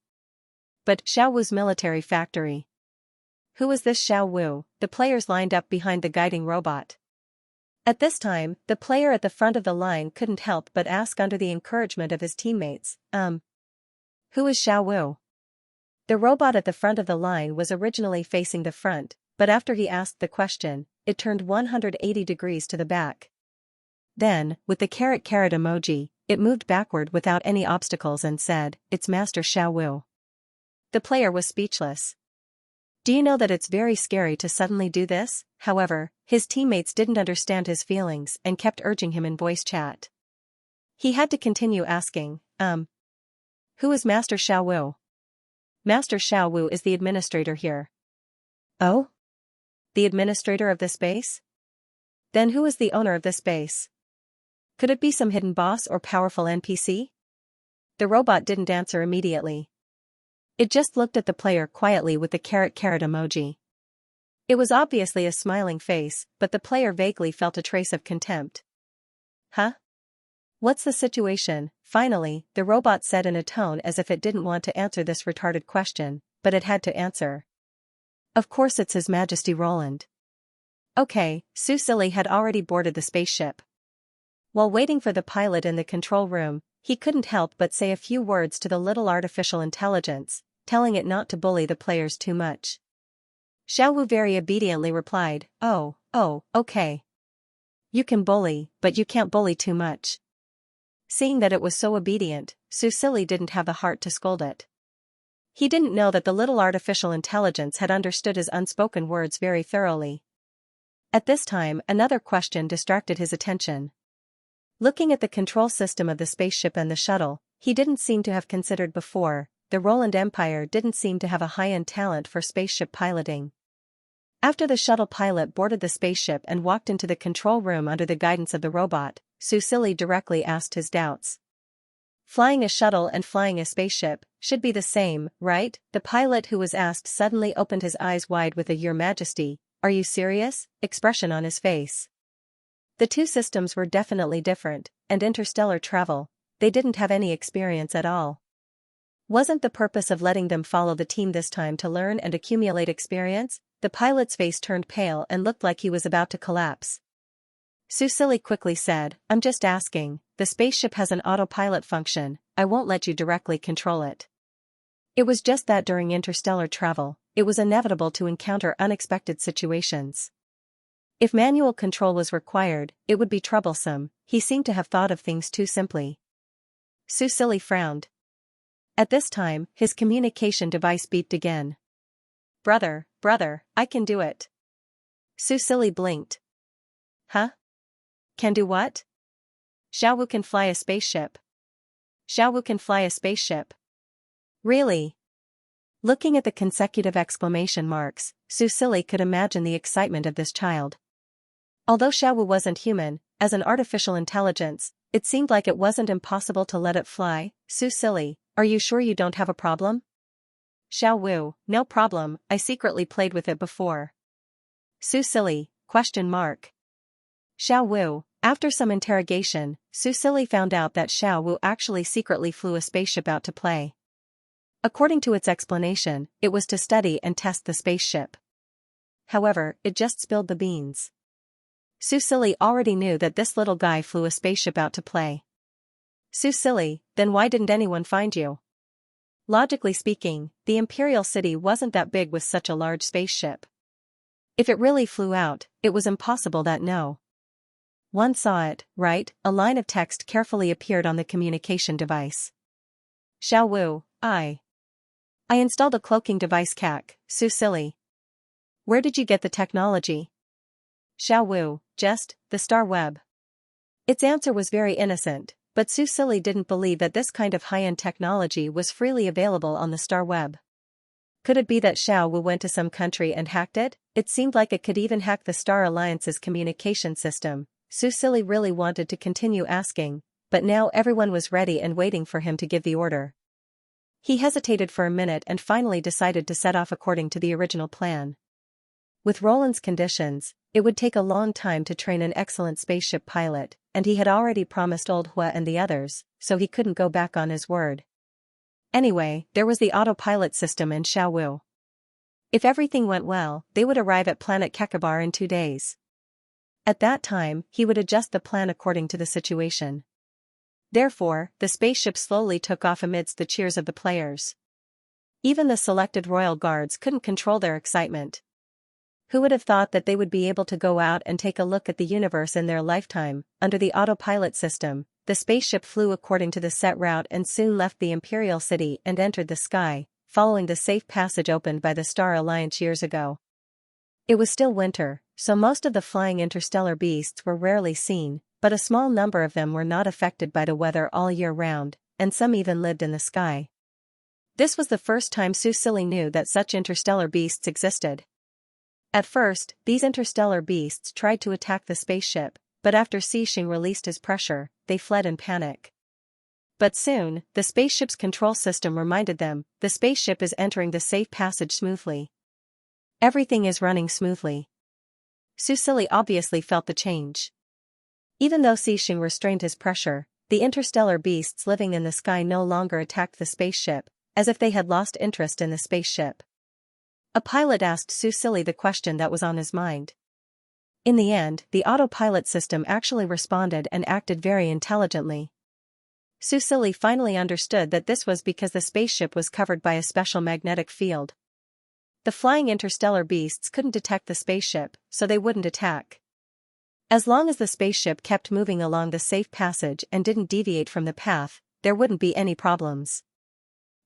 A: But Xiaowu's military factory. Who was this Xiaowu? The players lined up behind the guiding robot. At this time, the player at the front of the line couldn't help but ask under the encouragement of his teammates, who is Xiaowu? The robot at the front of the line was originally facing the front, but after he asked the question, it turned 180 degrees to the back. Then, with the carrot emoji, it moved backward without any obstacles and said, "It's Master Xiaowu." The player was speechless. Do you know that it's very scary to suddenly do this? However, his teammates didn't understand his feelings and kept urging him in voice chat. He had to continue asking, who is Master Xiaowu? Master Xiaowu is the administrator here. Oh? The administrator of this base? Then who is the owner of this base? Could it be some hidden boss or powerful NPC? The robot didn't answer immediately. It just looked at the player quietly with the carrot emoji. It was obviously a smiling face, but the player vaguely felt a trace of contempt. Huh? What's the situation? Finally, the robot said in a tone as if it didn't want to answer this retarded question, but it had to answer. Of course it's His Majesty Roland. Okay, Susili had already boarded the spaceship. While waiting for the pilot in the control room, he couldn't help but say a few words to the little artificial intelligence, telling it not to bully the players too much. Xiaowu very obediently replied, oh, okay. You can bully, but you can't bully too much. Seeing that it was so obedient, Susili didn't have the heart to scold it. He didn't know that the little artificial intelligence had understood his unspoken words very thoroughly. At this time, another question distracted his attention. Looking at the control system of the spaceship and the shuttle, he didn't seem to have considered before, the Roland Empire didn't seem to have a high-end talent for spaceship piloting. After the shuttle pilot boarded the spaceship and walked into the control room under the guidance of the robot, Susili directly asked his doubts. Flying a shuttle and flying a spaceship should be the same, right? The pilot who was asked suddenly opened his eyes wide with a "Your Majesty, are you serious?" expression on his face. The two systems were definitely different, and interstellar travel, they didn't have any experience at all. Wasn't the purpose of letting them follow the team this time to learn and accumulate experience? The pilot's face turned pale and looked like he was about to collapse. Susili quickly said, I'm just asking, the spaceship has an autopilot function, I won't let you directly control it. It was just that during interstellar travel, it was inevitable to encounter unexpected situations. If manual control was required, it would be troublesome. He seemed to have thought of things too simply. Susili frowned. At this time, his communication device beeped again. Brother, I can do it. Susili blinked. Huh? Can do what? Xiaowu can fly a spaceship. Xiaowu can fly a spaceship. Really? Looking at the consecutive exclamation marks, Susili could imagine the excitement of this child. Although Xiaowu wasn't human, as an artificial intelligence, it seemed like it wasn't impossible to let it fly. Susili, are you sure you don't have a problem? Xiaowu, no problem, I secretly played with it before. Susili, ? Xiaowu, after some interrogation, Susili found out that Xiaowu actually secretly flew a spaceship out to play. According to its explanation, it was to study and test the spaceship. However, it just spilled the beans. Susili already knew that this little guy flew a spaceship out to play. Susili, then why didn't anyone find you? Logically speaking, the Imperial City wasn't that big with such a large spaceship. If it really flew out, it was impossible that no one saw it, right? A line of text carefully appeared on the communication device. Xiaowu, I installed a cloaking device Susili. Where did you get the technology? Xiaowu, just, the star web. Its answer was very innocent, but Susili didn't believe that this kind of high-end technology was freely available on the star web. Could it be that Xiaowu went to some country and hacked it? It seemed like it could even hack the Star Alliance's communication system. Susili really wanted to continue asking, but now everyone was ready and waiting for him to give the order. He hesitated for a minute and finally decided to set off according to the original plan. With Roland's conditions, it would take a long time to train an excellent spaceship pilot, and he had already promised Old Hua and the others, so he couldn't go back on his word. Anyway, there was the autopilot system in Xiaowu. If everything went well, they would arrive at planet Kekabar in 2 days. At that time, he would adjust the plan according to the situation. Therefore, the spaceship slowly took off amidst the cheers of the players. Even the selected royal guards couldn't control their excitement. Who would have thought that they would be able to go out and take a look at the universe in their lifetime? Under the autopilot system, the spaceship flew according to the set route and soon left the Imperial City and entered the sky, following the safe passage opened by the Star Alliance years ago. It was still winter, so most of the flying interstellar beasts were rarely seen, but a small number of them were not affected by the weather all year round, and some even lived in the sky. This was the first time Susili knew that such interstellar beasts existed. At first, these interstellar beasts tried to attack the spaceship, but after Xing released his pressure, they fled in panic. But soon, the spaceship's control system reminded them, the spaceship is entering the safe passage smoothly. Everything is running smoothly. Susili obviously felt the change. Even though Xing restrained his pressure, the interstellar beasts living in the sky no longer attacked the spaceship, as if they had lost interest in the spaceship. A pilot asked Susili the question that was on his mind. In the end, the autopilot system actually responded and acted very intelligently. Susili finally understood that this was because the spaceship was covered by a special magnetic field. The flying interstellar beasts couldn't detect the spaceship, so they wouldn't attack. As long as the spaceship kept moving along the safe passage and didn't deviate from the path, there wouldn't be any problems.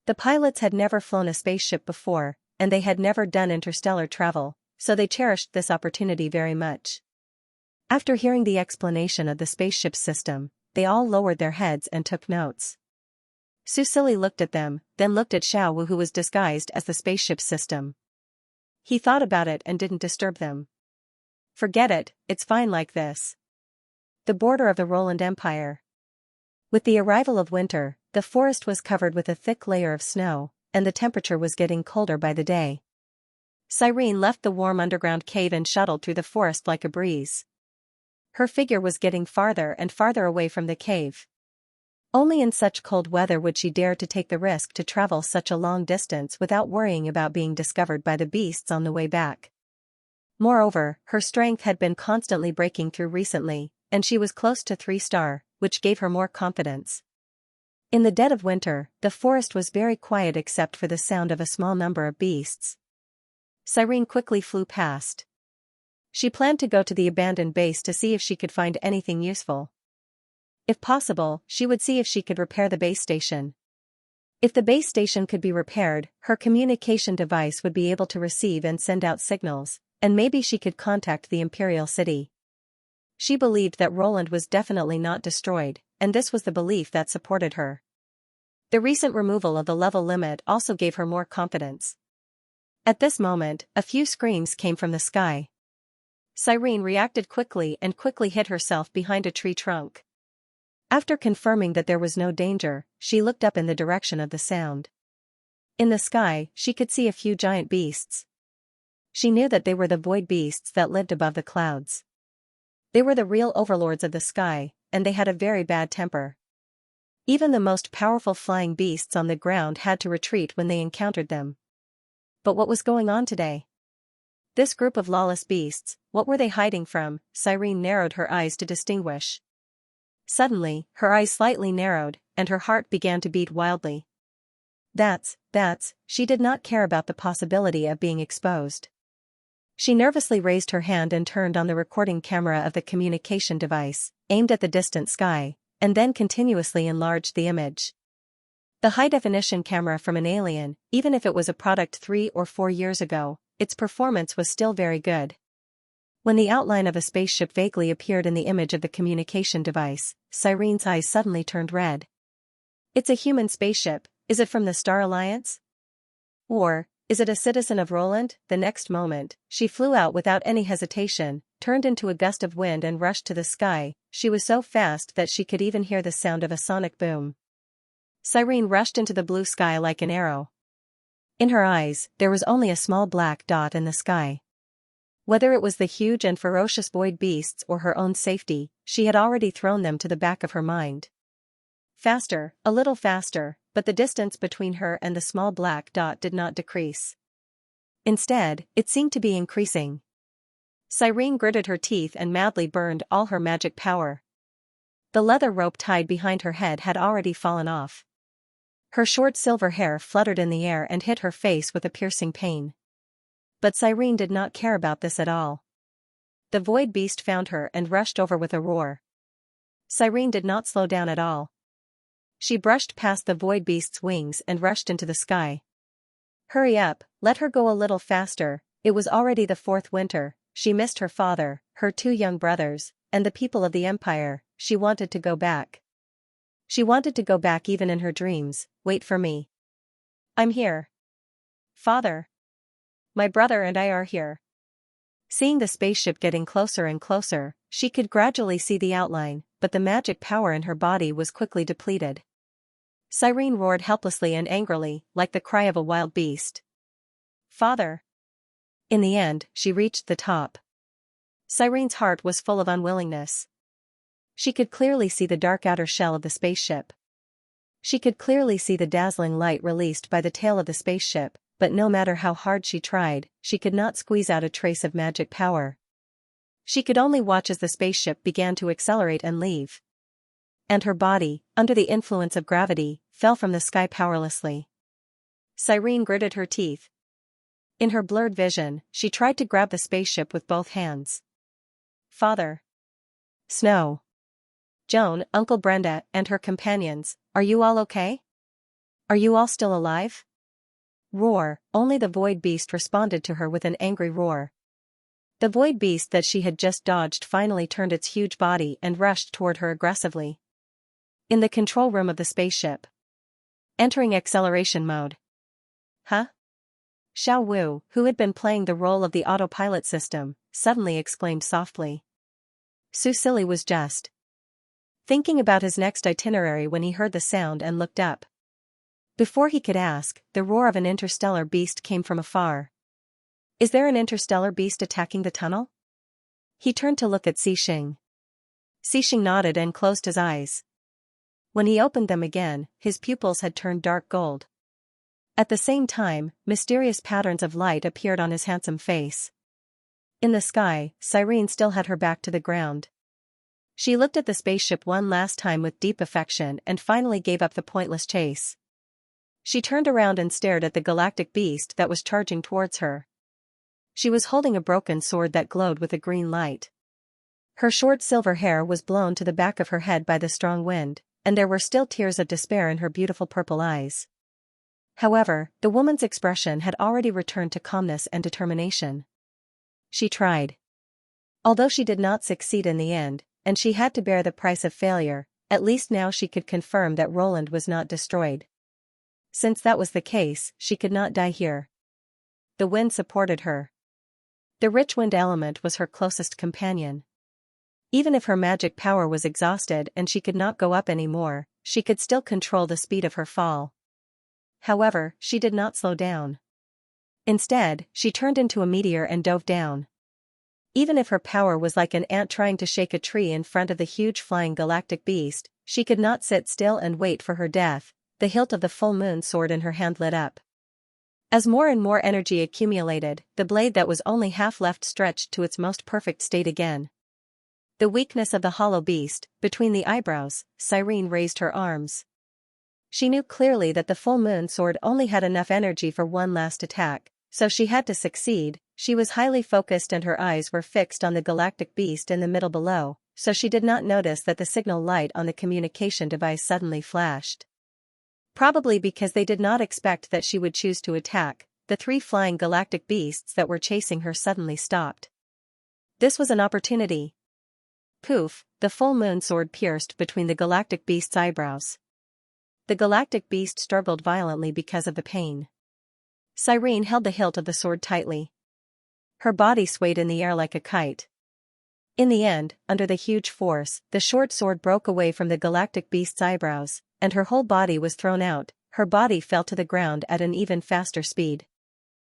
A: The pilots had never flown a spaceship before, and they had never done interstellar travel, so they cherished this opportunity very much. After hearing the explanation of the spaceship system, they all lowered their heads and took notes. Susili looked at them, then looked at Xiao, who was disguised as the spaceship system. He thought about it and didn't disturb them. Forget it, it's fine like this. The border of the Roland Empire. With the arrival of winter, the forest was covered with a thick layer of snow, and the temperature was getting colder by the day. Cyrene left the warm underground cave and shuttled through the forest like a breeze. Her figure was getting farther and farther away from the cave. Only in such cold weather would she dare to take the risk to travel such a long distance without worrying about being discovered by the beasts on the way back. Moreover, her strength had been constantly breaking through recently, and she was close to 3-star, which gave her more confidence. In the dead of winter, the forest was very quiet except for the sound of a small number of beasts. Cyrene quickly flew past. She planned to go to the abandoned base to see if she could find anything useful. If possible, she would see if she could repair the base station. If the base station could be repaired, her communication device would be able to receive and send out signals, and maybe she could contact the Imperial City. She believed that Roland was definitely not destroyed, and this was the belief that supported her. The recent removal of the level limit also gave her more confidence. At this moment, a few screams came from the sky. Cyrene reacted quickly and quickly hid herself behind a tree trunk. After confirming that there was no danger, she looked up in the direction of the sound. In the sky, she could see a few giant beasts. She knew that they were the void beasts that lived above the clouds. They were the real overlords of the sky, and they had a very bad temper. Even the most powerful flying beasts on the ground had to retreat when they encountered them. But what was going on today? This group of lawless beasts, what were they hiding from? Cyrene narrowed her eyes to distinguish. Suddenly, her eyes slightly narrowed, and her heart began to beat wildly. That's, she did not care about the possibility of being exposed. She nervously raised her hand and turned on the recording camera of the communication device, aimed at the distant sky, and then continuously enlarged the image. The high-definition camera from an alien, even if it was a product 3 or 4 years ago, its performance was still very good. When the outline of a spaceship vaguely appeared in the image of the communication device, Cyrene's eyes suddenly turned red. It's a human spaceship. Is it from the Star Alliance? Or, is it a citizen of Roland? The next moment, she flew out without any hesitation, turned into a gust of wind and rushed to the sky. She was so fast that she could even hear the sound of a sonic boom. Cyrene rushed into the blue sky like an arrow. In her eyes, there was only a small black dot in the sky. Whether it was the huge and ferocious void beasts or her own safety, she had already thrown them to the back of her mind. Faster, a little faster, but the distance between her and the small black dot did not decrease. Instead, it seemed to be increasing. Cyrene gritted her teeth and madly burned all her magic power. The leather rope tied behind her head had already fallen off. Her short silver hair fluttered in the air and hit her face with a piercing pain. But Cyrene did not care about this at all. The void beast found her and rushed over with a roar. Cyrene did not slow down at all. She brushed past the void beast's wings and rushed into the sky. Hurry up, let her go a little faster. It was already the 4th winter. She missed her father, her 2 young brothers, and the people of the Empire. She wanted to go back. She wanted to go back even in her dreams. Wait for me. I'm here. Father. My brother and I are here. Seeing the spaceship getting closer and closer, she could gradually see the outline, but the magic power in her body was quickly depleted. Cyrene roared helplessly and angrily, like the cry of a wild beast. "Father!" In the end, she reached the top. Cyrene's heart was full of unwillingness. She could clearly see the dark outer shell of the spaceship. She could clearly see the dazzling light released by the tail of the spaceship, but no matter how hard she tried, she could not squeeze out a trace of magic power. She could only watch as the spaceship began to accelerate and leave. And her body, under the influence of gravity, fell from the sky powerlessly. Cyrene gritted her teeth. In her blurred vision, she tried to grab the spaceship with both hands. "Father! Snow! Joan, Uncle Brenda, and her companions, are you all okay? Are you all still alive?" Roar! Only the void beast responded to her with an angry roar. The void beast that she had just dodged finally turned its huge body and rushed toward her aggressively. In the control room of the spaceship. Entering acceleration mode. "Huh?" Xiao Wu, who had been playing the role of the autopilot system, suddenly exclaimed softly. Su Silly was just thinking about his next itinerary when he heard the sound and looked up. Before he could ask, the roar of an interstellar beast came from afar. "Is there an interstellar beast attacking the tunnel?" He turned to look at Xixing. Xixing nodded and closed his eyes. When he opened them again, his pupils had turned dark gold. At the same time, mysterious patterns of light appeared on his handsome face. In the sky, Cyrene still had her back to the ground. She looked at the spaceship one last time with deep affection and finally gave up the pointless chase. She turned around and stared at the galactic beast that was charging towards her. She was holding a broken sword that glowed with a green light. Her short silver hair was blown to the back of her head by the strong wind, and there were still tears of despair in her beautiful purple eyes. However, the woman's expression had already returned to calmness and determination. She tried. Although she did not succeed in the end, and she had to bear the price of failure, at least now she could confirm that Roland was not destroyed. Since that was the case, she could not die here. The wind supported her. The rich wind element was her closest companion. Even if her magic power was exhausted and she could not go up anymore, she could still control the speed of her fall. However, she did not slow down. Instead, she turned into a meteor and dove down. Even if her power was like an ant trying to shake a tree in front of the huge flying galactic beast, she could not sit still and wait for her death. The hilt of the full moon sword in her hand lit up. As more and more energy accumulated, the blade that was only half left stretched to its most perfect state again. The weakness of the hollow beast, between the eyebrows, Cyrene raised her arms. She knew clearly that the full moon sword only had enough energy for one last attack, so she had to succeed. She was highly focused and her eyes were fixed on the galactic beast in the middle below, so she did not notice that the signal light on the communication device suddenly flashed. Probably because they did not expect that she would choose to attack, the three flying galactic beasts that were chasing her suddenly stopped. This was an opportunity. Poof, the full moon sword pierced between the galactic beast's eyebrows. The galactic beast struggled violently because of the pain. Cyrene held the hilt of the sword tightly. Her body swayed in the air like a kite. In the end, under the huge force, the short sword broke away from the galactic beast's eyebrows, and her whole body was thrown out. Her body fell to the ground at an even faster speed.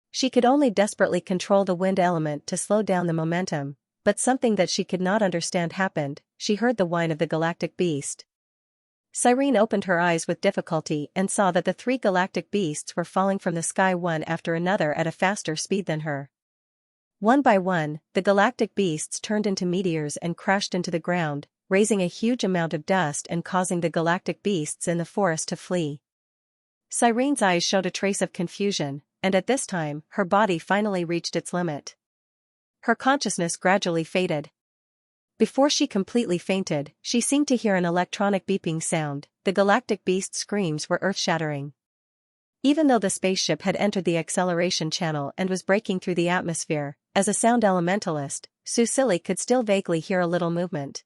A: She could only desperately control the wind element to slow down the momentum, but something that she could not understand happened. She heard the whine of the galactic beast. Cyrene opened her eyes with difficulty and saw that the three galactic beasts were falling from the sky one after another at a faster speed than her. One by one, the galactic beasts turned into meteors and crashed into the ground, raising a huge amount of dust and causing the galactic beasts in the forest to flee. Cyrene's eyes showed a trace of confusion, and at this time, her body finally reached its limit. Her consciousness gradually faded. Before she completely fainted, she seemed to hear an electronic beeping sound. The galactic beast's screams were earth-shattering. Even though the spaceship had entered the acceleration channel and was breaking through the atmosphere, as a sound elementalist, Su Silly could still vaguely hear a little movement.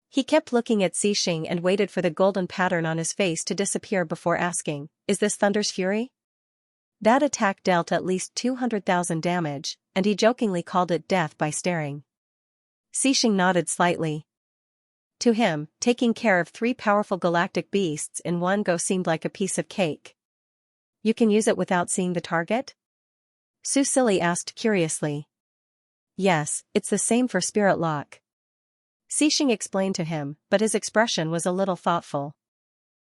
A: He kept looking at Xixing and waited for the golden pattern on his face to disappear before asking, "Is this Thunder's fury?" That attack dealt at least 200,000 damage, and he jokingly called it death by staring. Xianxia nodded slightly. To him, taking care of 3 powerful galactic beasts in one go seemed like a piece of cake. You can use it without seeing the target? Xianxia asked curiously. Yes, it's the same for spirit lock. Xianxia explained to him, but his expression was a little thoughtful.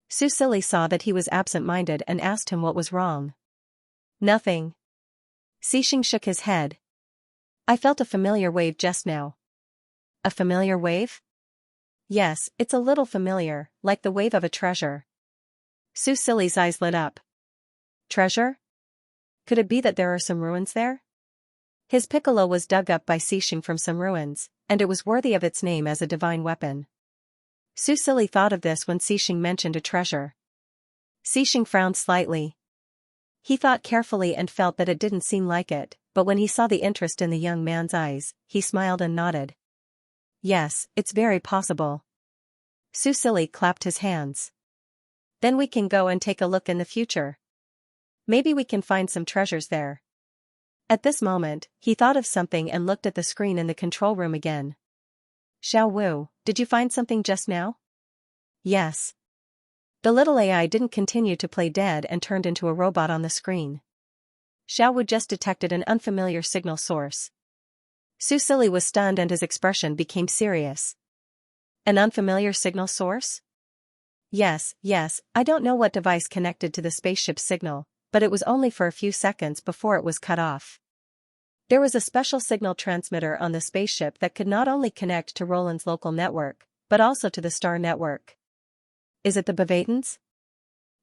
A: Xianxia saw that he was absent-minded and asked him what was wrong. Nothing. Xianxia shook his head. I felt a familiar wave just now. A familiar wave? Yes, it's a little familiar, like the wave of a treasure. Xianxia's eyes lit up. Treasure? Could it be that there are some ruins there? His piccolo was dug up by Xianxia from some ruins, and it was worthy of its name as a divine weapon. Xianxia thought of this when Xianxia mentioned a treasure. Xianxia frowned slightly. He thought carefully and felt that it didn't seem like it, but when he saw the interest in the young man's eyes, he smiled and nodded. Yes, it's very possible. Xianxia clapped his hands. Then we can go and take a look in the future. Maybe we can find some treasures there. At this moment, he thought of something and looked at the screen in the control room again. Xiao Wu, did you find something just now? Yes. The little AI didn't continue to play dead and turned into a robot on the screen. Xiao Wu just detected an unfamiliar signal source. Xianxia was stunned and his expression became serious. An unfamiliar signal source? Yes, I don't know what device connected to the spaceship's signal, but it was only for a few seconds before it was cut off. There was a special signal transmitter on the spaceship that could not only connect to Roland's local network, but also to the star network. Is it the Bavatans?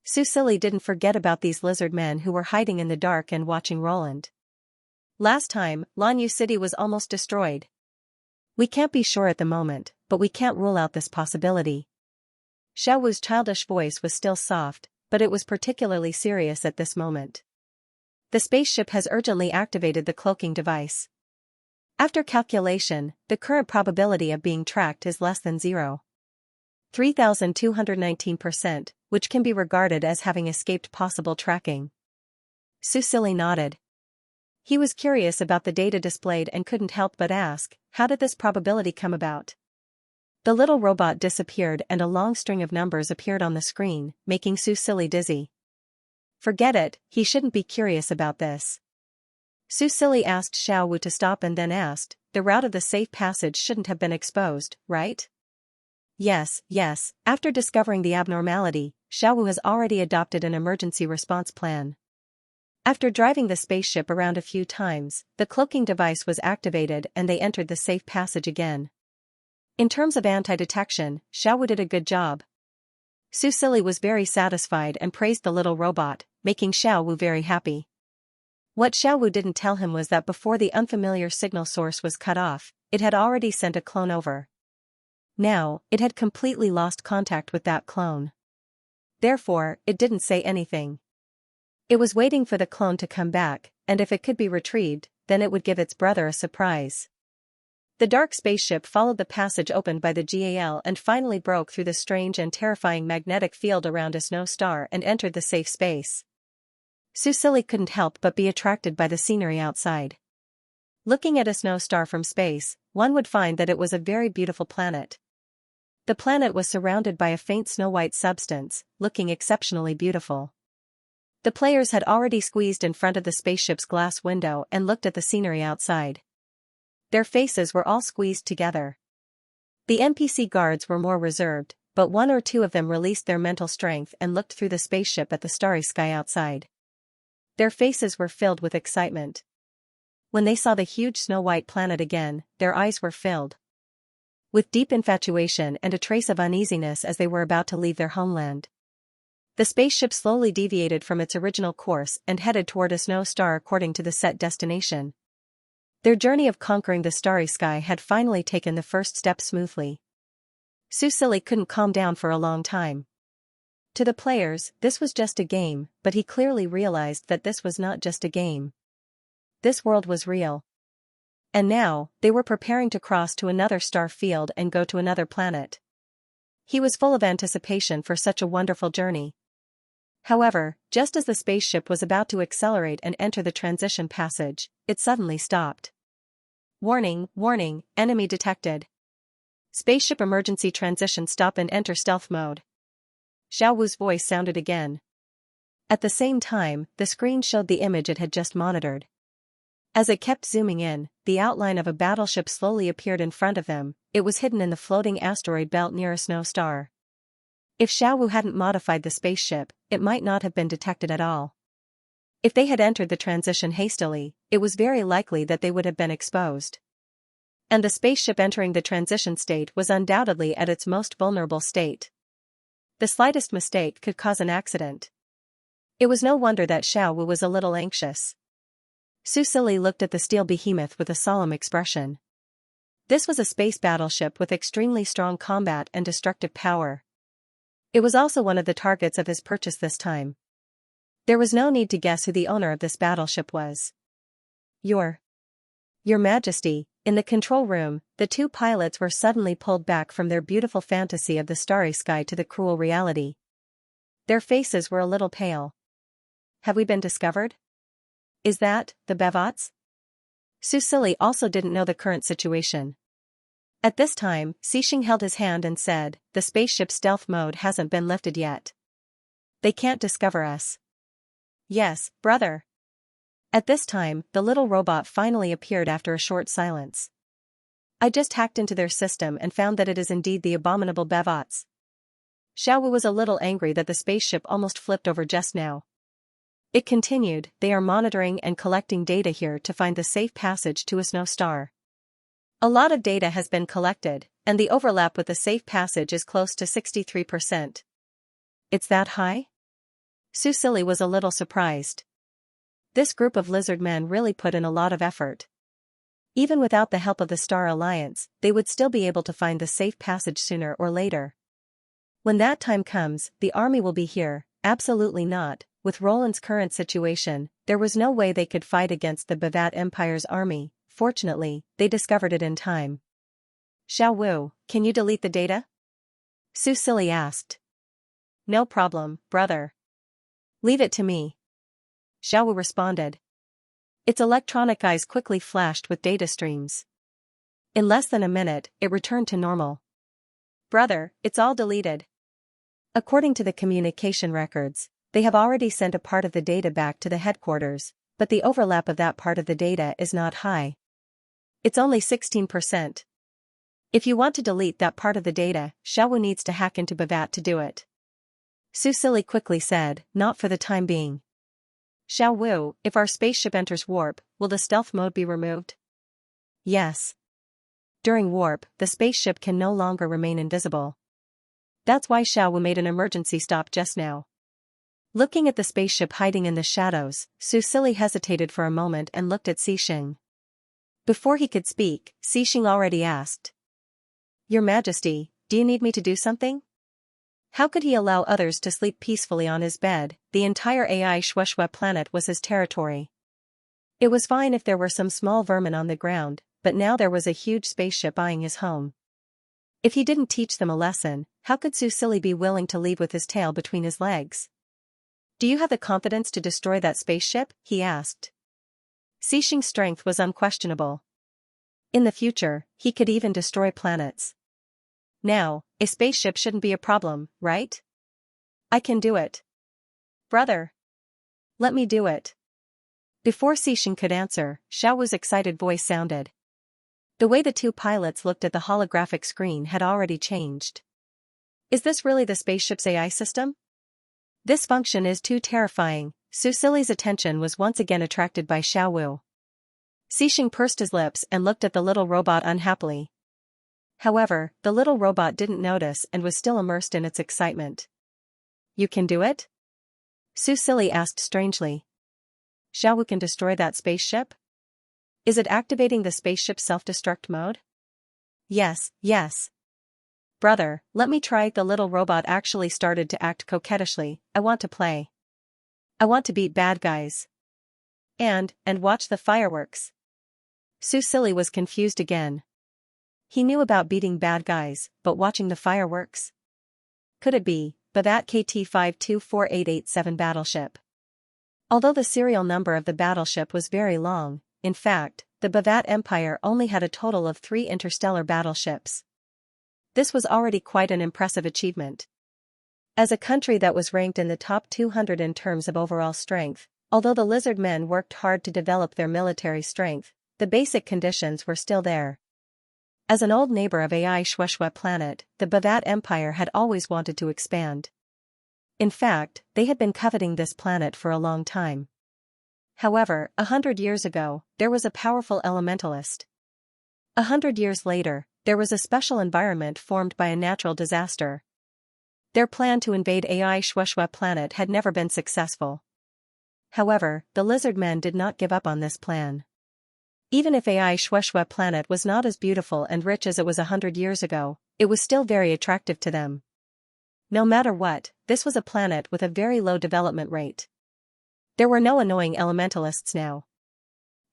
A: Xianxia didn't forget about these lizard men who were hiding in the dark and watching Roland. Last time, Lanyu City was almost destroyed. We can't be sure at the moment, but we can't rule out this possibility. Xiao Wu's childish voice was still soft, but it was particularly serious at this moment. The spaceship has urgently activated the cloaking device. After calculation, the current probability of being tracked is less than 0.3219%, which can be regarded as having escaped possible tracking. Xianxia nodded. He was curious about the data displayed and couldn't help but ask, how did this probability come about? The little robot disappeared and a long string of numbers appeared on the screen, making Xianxia dizzy. Forget it, he shouldn't be curious about this. Xianxia asked Xiao Wu to stop and then asked, the route of the safe passage shouldn't have been exposed, right? Yes, after discovering the abnormality, Xiao Wu has already adopted an emergency response plan. After driving the spaceship around a few times, the cloaking device was activated and they entered the safe passage again. In terms of anti-detection, Xiao Wu did a good job. Xianxia was very satisfied and praised the little robot, making Xiao Wu very happy. What Xiao Wu didn't tell him was that before the unfamiliar signal source was cut off, it had already sent a clone over. Now, it had completely lost contact with that clone. Therefore, it didn't say anything. It was waiting for the clone to come back, and if it could be retrieved, then it would give its brother a surprise. The dark spaceship followed the passage opened by the GAL and finally broke through the strange and terrifying magnetic field around a snow star and entered the safe space. Xianxia couldn't help but be attracted by the scenery outside. Looking at a snow star from space, one would find that it was a very beautiful planet. The planet was surrounded by a faint snow-white substance, looking exceptionally beautiful. The players had already squeezed in front of the spaceship's glass window and looked at the scenery outside. Their faces were all squeezed together. The NPC guards were more reserved, but one or two of them released their mental strength and looked through the spaceship at the starry sky outside. Their faces were filled with excitement. When they saw the huge snow-white planet again, their eyes were filled with deep infatuation and a trace of uneasiness as they were about to leave their homeland. The spaceship slowly deviated from its original course and headed toward a snow star according to the set destination. Their journey of conquering the starry sky had finally taken the first step smoothly. Xianxia couldn't calm down for a long time. To the players, this was just a game, but he clearly realized that this was not just a game. This world was real. And now, they were preparing to cross to another star field and go to another planet. He was full of anticipation for such a wonderful journey. However, just as the spaceship was about to accelerate and enter the transition passage, it suddenly stopped. Warning, warning, enemy detected. Spaceship emergency transition stop and enter stealth mode. Xiao Wu's voice sounded again. At the same time, the screen showed the image it had just monitored. As it kept zooming in, the outline of a battleship slowly appeared in front of them. It was hidden in the floating asteroid belt near a snow star. If Xiao Wu hadn't modified the spaceship, it might not have been detected at all. If they had entered the transition hastily, it was very likely that they would have been exposed. And the spaceship entering the transition state was undoubtedly at its most vulnerable state. The slightest mistake could cause an accident. It was no wonder that Xiao Wu was a little anxious. Su Silly looked at the steel behemoth with a solemn expression. This was a space battleship with extremely strong combat and destructive power. It was also one of the targets of his purchase this time. There was no need to guess who the owner of this battleship was. Your Majesty, in the control room, the two pilots were suddenly pulled back from their beautiful fantasy of the starry sky to the cruel reality. Their faces were a little pale. Have we been discovered? Is that the Bevats? Su Silly also didn't know the current situation. At this time, Xixing held his hand and said, the spaceship's stealth mode hasn't been lifted yet. They can't discover us. Yes, brother. At this time, the little robot finally appeared after a short silence. I just hacked into their system and found that it is indeed the abominable Bevats. Xiao Wu was a little angry that the spaceship almost flipped over just now. It continued, they are monitoring and collecting data here to find the safe passage to a snow star. A lot of data has been collected, and the overlap with the safe passage is close to 63%. It's that high? Su Silly was a little surprised. This group of lizard men really put in a lot of effort. Even without the help of the Star Alliance, they would still be able to find the safe passage sooner or later. When that time comes, the army will be here. Absolutely not. With Roland's current situation, there was no way they could fight against the Bevat Empire's army. Fortunately, they discovered it in time. Xiao Wu, can you delete the data? Su Silly asked. No problem, brother. Leave it to me. Xiao Wu responded. Its electronic eyes quickly flashed with data streams. In less than a minute, it returned to normal. Brother, it's all deleted. According to the communication records, they have already sent a part of the data back to the headquarters, but the overlap of that part of the data is not high. It's only 16%. If you want to delete that part of the data, Xiao Wu needs to hack into Bevat to do it. Su Silly quickly said, not for the time being. Xiao Wu, if our spaceship enters warp, will the stealth mode be removed? Yes. During warp, the spaceship can no longer remain invisible. That's why Xiao Wu made an emergency stop just now. Looking at the spaceship hiding in the shadows, Su Silly hesitated for a moment and looked at Xixing. Before he could speak, Xixing already asked. Your Majesty, do you need me to do something? How could he allow others to sleep peacefully on his bed? The entire AI Shueshue planet was his territory. It was fine if there were some small vermin on the ground, but now there was a huge spaceship eyeing his home. If he didn't teach them a lesson, how could Su Silly be willing to leave with his tail between his legs? Do you have the confidence to destroy that spaceship? He asked. Xixing's strength was unquestionable. In the future, he could even destroy planets. Now, a spaceship shouldn't be a problem, right? I can do it. Brother. Let me do it. Before Xixing could answer, Xiao Wu's excited voice sounded. The way the two pilots looked at the holographic screen had already changed. Is this really the spaceship's AI system? This function is too terrifying. Su Silly's attention was once again attracted by Xiao Wu. Xixing pursed his lips and looked at the little robot unhappily. However, the little robot didn't notice and was still immersed in its excitement. You can do it? Su Silly asked strangely. Xiao Wu can destroy that spaceship? Is it activating the spaceship's self-destruct mode? Yes, yes. Brother, let me try. The little robot actually started to act coquettishly. I want to play. I want to beat bad guys. And watch the fireworks. Su Silly was confused again. He knew about beating bad guys, but watching the fireworks? Could it be Bavat KT-524887 battleship. Although the serial number of the battleship was very long, in fact, the Bavat Empire only had a total of 3 interstellar battleships. This was already quite an impressive achievement. As a country that was ranked in the top 200 in terms of overall strength, although the lizard men worked hard to develop their military strength, the basic conditions were still there. As an old neighbor of Xianxia planet, the Bavat Empire had always wanted to expand. In fact, they had been coveting this planet for a long time. However, 100 years ago, there was a powerful elementalist. 100 years later, there was a special environment formed by a natural disaster. Their plan to invade Xianxia planet had never been successful. However, the lizard men did not give up on this plan. Even if Xianxia planet was not as beautiful and rich as it was 100 years ago, it was still very attractive to them. No matter what, this was a planet with a very low development rate. There were no annoying elementalists now.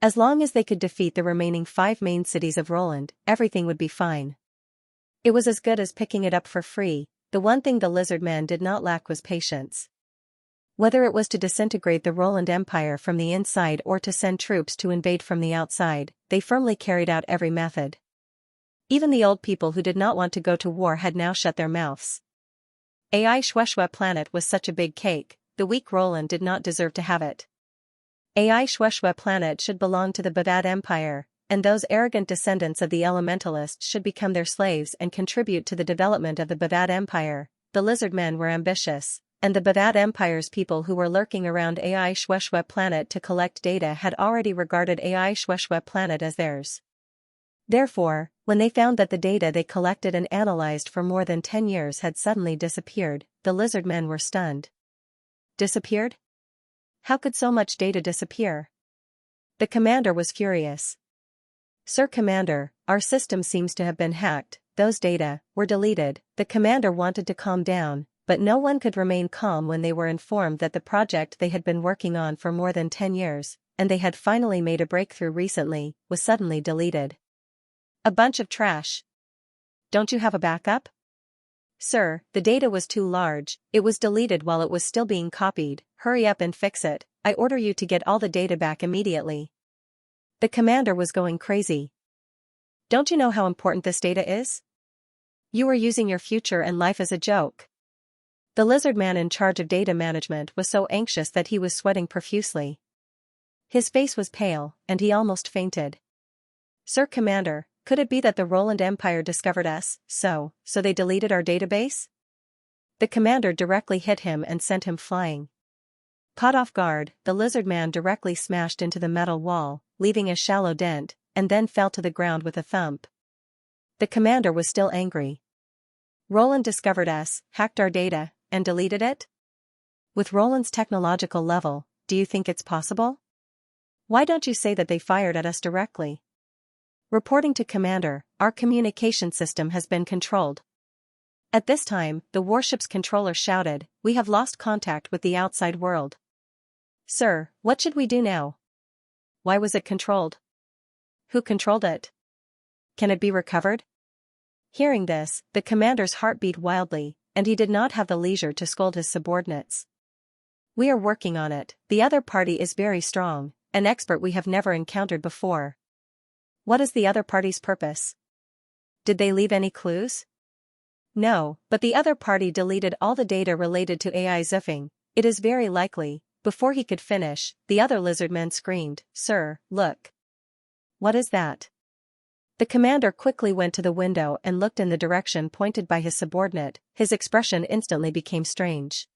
A: As long as they could defeat the remaining 5 main cities of Roland, everything would be fine. It was as good as picking it up for free. The one thing the lizard man did not lack was patience. Whether it was to disintegrate the Roland Empire from the inside or to send troops to invade from the outside, they firmly carried out every method. Even the old people who did not want to go to war had now shut their mouths. Xianxia planet was such a big cake, the weak Roland did not deserve to have it. Xianxia planet should belong to the Bavat Empire, and those arrogant descendants of the elementalists should become their slaves and contribute to the development of the Bavat Empire. The lizard men were ambitious, and the Bavat Empire's people who were lurking around Xianxia planet to collect data had already regarded Xianxia planet as theirs. Therefore, when they found that the data they collected and analyzed for more than 10 years had suddenly disappeared, the lizard men were stunned. Disappeared? How could so much data disappear? The commander was furious. Sir Commander, our system seems to have been hacked, those data were deleted. The commander wanted to calm down, but no one could remain calm when they were informed that the project they had been working on for more than 10 years, and they had finally made a breakthrough recently, was suddenly deleted. A bunch of trash. Don't you have a backup? Sir, the data was too large, it was deleted while it was still being copied. Hurry up and fix it. I order you to get all the data back immediately. The commander was going crazy. Don't you know how important this data is? You are using your future and life as a joke. The lizard man in charge of data management was so anxious that he was sweating profusely. His face was pale, and he almost fainted. Sir Commander, could it be that the Roland Empire discovered us, so they deleted our database? The commander directly hit him and sent him flying. Caught off guard, the lizard man directly smashed into the metal wall, leaving a shallow dent, and then fell to the ground with a thump. The commander was still angry. Roland discovered us, hacked our data, and deleted it? With Roland's technological level, do you think it's possible? Why don't you say that they fired at us directly? Reporting to Commander, our communication system has been controlled. At this time, the warship's controller shouted, "We have lost contact with the outside world." Sir, what should we do now? Why was it controlled? Who controlled it? Can it be recovered? Hearing this, the commander's heart beat wildly, and he did not have the leisure to scold his subordinates. We are working on it. The other party is very strong, an expert we have never encountered before. What is the other party's purpose? Did they leave any clues? No, but the other party deleted all the data related to AI Ziffing. It is very likely. Before he could finish, the other lizardmen screamed, "Sir, look." What is that? The commander quickly went to the window and looked in the direction pointed by his subordinate. His expression instantly became strange.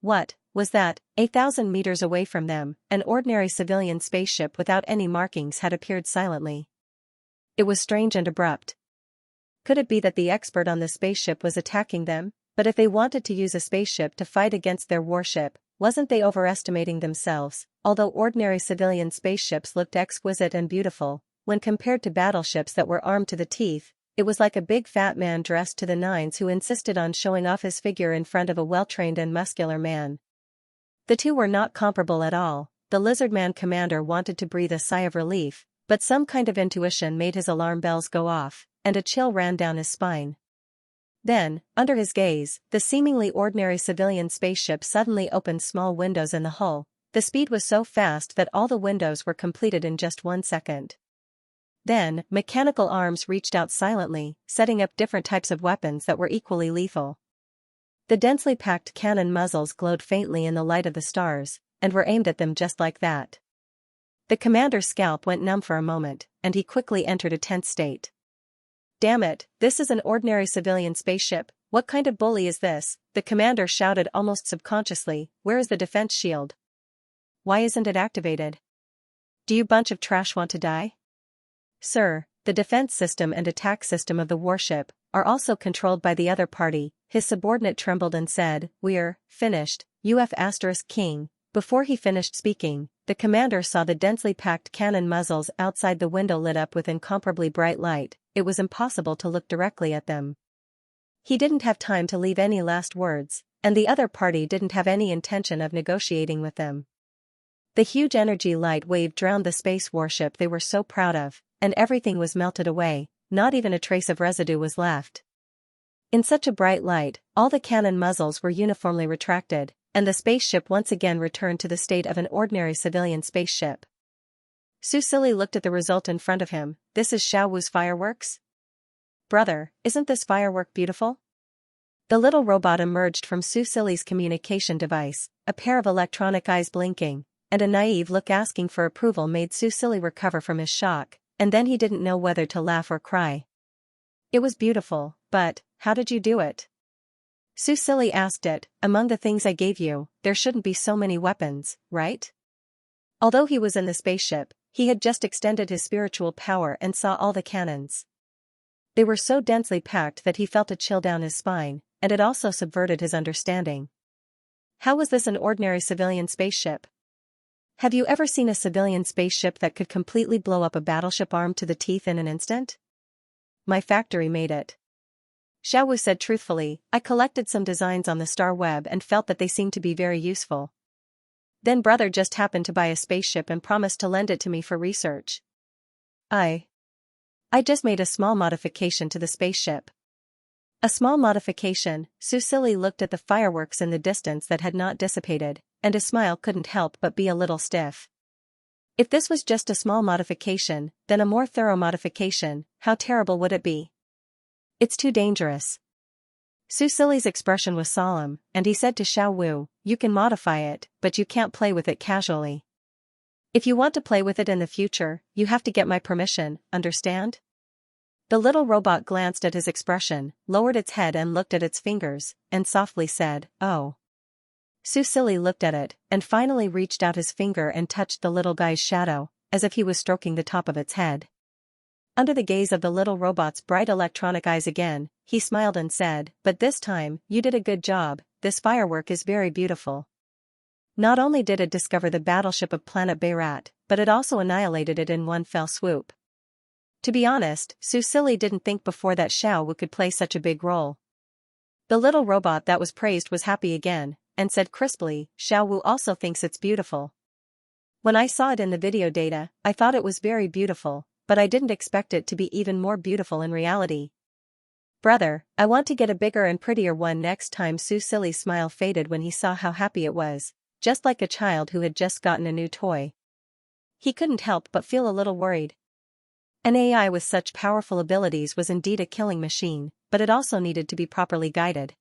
A: What was that? 1,000 meters away from them, an ordinary civilian spaceship without any markings had appeared silently. It was strange and abrupt. Could it be that the expert on the spaceship was attacking them? But if they wanted to use a spaceship to fight against their warship, wasn't they overestimating themselves? Although ordinary civilian spaceships looked exquisite and beautiful, when compared to battleships that were armed to the teeth, it was like a big fat man dressed to the nines who insisted on showing off his figure in front of a well-trained and muscular man. The two were not comparable at all. The lizardman commander wanted to breathe a sigh of relief, but some kind of intuition made his alarm bells go off, and a chill ran down his spine. Then, under his gaze, the seemingly ordinary civilian spaceship suddenly opened small windows in the hull. The speed was so fast that all the windows were completed in just 1 second. Then, mechanical arms reached out silently, setting up different types of weapons that were equally lethal. The densely packed cannon muzzles glowed faintly in the light of the stars, and were aimed at them just like that. The commander's scalp went numb for a moment, and he quickly entered a tense state. "Damn it, this is an ordinary civilian spaceship. What kind of bully is this?" the commander shouted almost subconsciously. "Where is the defense shield? Why isn't it activated? Do you bunch of trash want to die?" "Sir, the defense system and attack system of the warship are also controlled by the other party." His subordinate trembled and said, "We're finished, King." Before he finished speaking, the commander saw the densely packed cannon muzzles outside the window lit up with incomparably bright light. It was impossible to look directly at them. He didn't have time to leave any last words, and the other party didn't have any intention of negotiating with them. The huge energy light wave drowned the space warship they were so proud of, and everything was melted away. Not even a trace of residue was left. In such a bright light, all the cannon muzzles were uniformly retracted, and the spaceship once again returned to the state of an ordinary civilian spaceship. Susili looked at the result in front of him. "This is Xiaowu's fireworks? Brother, isn't this firework beautiful?" The little robot emerged from Susili's communication device, a pair of electronic eyes blinking, and a naive look asking for approval made Susili recover from his shock, and then he didn't know whether to laugh or cry. "It was beautiful, but how did you do it?" Susili asked it. "Among the things I gave you, there shouldn't be so many weapons, right?" Although he was in the spaceship, he had just extended his spiritual power and saw all the cannons. They were so densely packed that he felt a chill down his spine, and it also subverted his understanding. How was this an ordinary civilian spaceship? Have you ever seen a civilian spaceship that could completely blow up a battleship armed to the teeth in an instant? My factory made it. Xiaowu said truthfully. "I collected some designs on the star web and felt that they seemed to be very useful. Then brother just happened to buy a spaceship and promised to lend it to me for research. I just made a small modification to the spaceship." A small modification. Susili looked at the fireworks in the distance that had not dissipated, and his smile couldn't help but be a little stiff. If this was just a small modification, then a more thorough modification, how terrible would it be? "It's too dangerous." Susili's expression was solemn, and he said to Xiaowu, "You can modify it, but you can't play with it casually. If you want to play with it in the future, you have to get my permission, understand?" The little robot glanced at his expression, lowered its head and looked at its fingers, and softly said, "Oh." Susili looked at it, and finally reached out his finger and touched the little guy's shadow, as if he was stroking the top of its head. Under the gaze of the little robot's bright electronic eyes again, he smiled and said, "But this time, you did a good job. This firework is very beautiful." Not only did it discover the battleship of planet Bayrat, but it also annihilated it in one fell swoop. To be honest, Susili didn't think before that Xiaowu could play such a big role. The little robot that was praised was happy again, and said crisply, "Xiaowu also thinks it's beautiful. When I saw it in the video data, I thought it was very beautiful, but I didn't expect it to be even more beautiful in reality. Brother, I want to get a bigger and prettier one next time." Susili's smile faded when he saw how happy it was, just like a child who had just gotten a new toy. He couldn't help but feel a little worried. An AI with such powerful abilities was indeed a killing machine, but it also needed to be properly guided.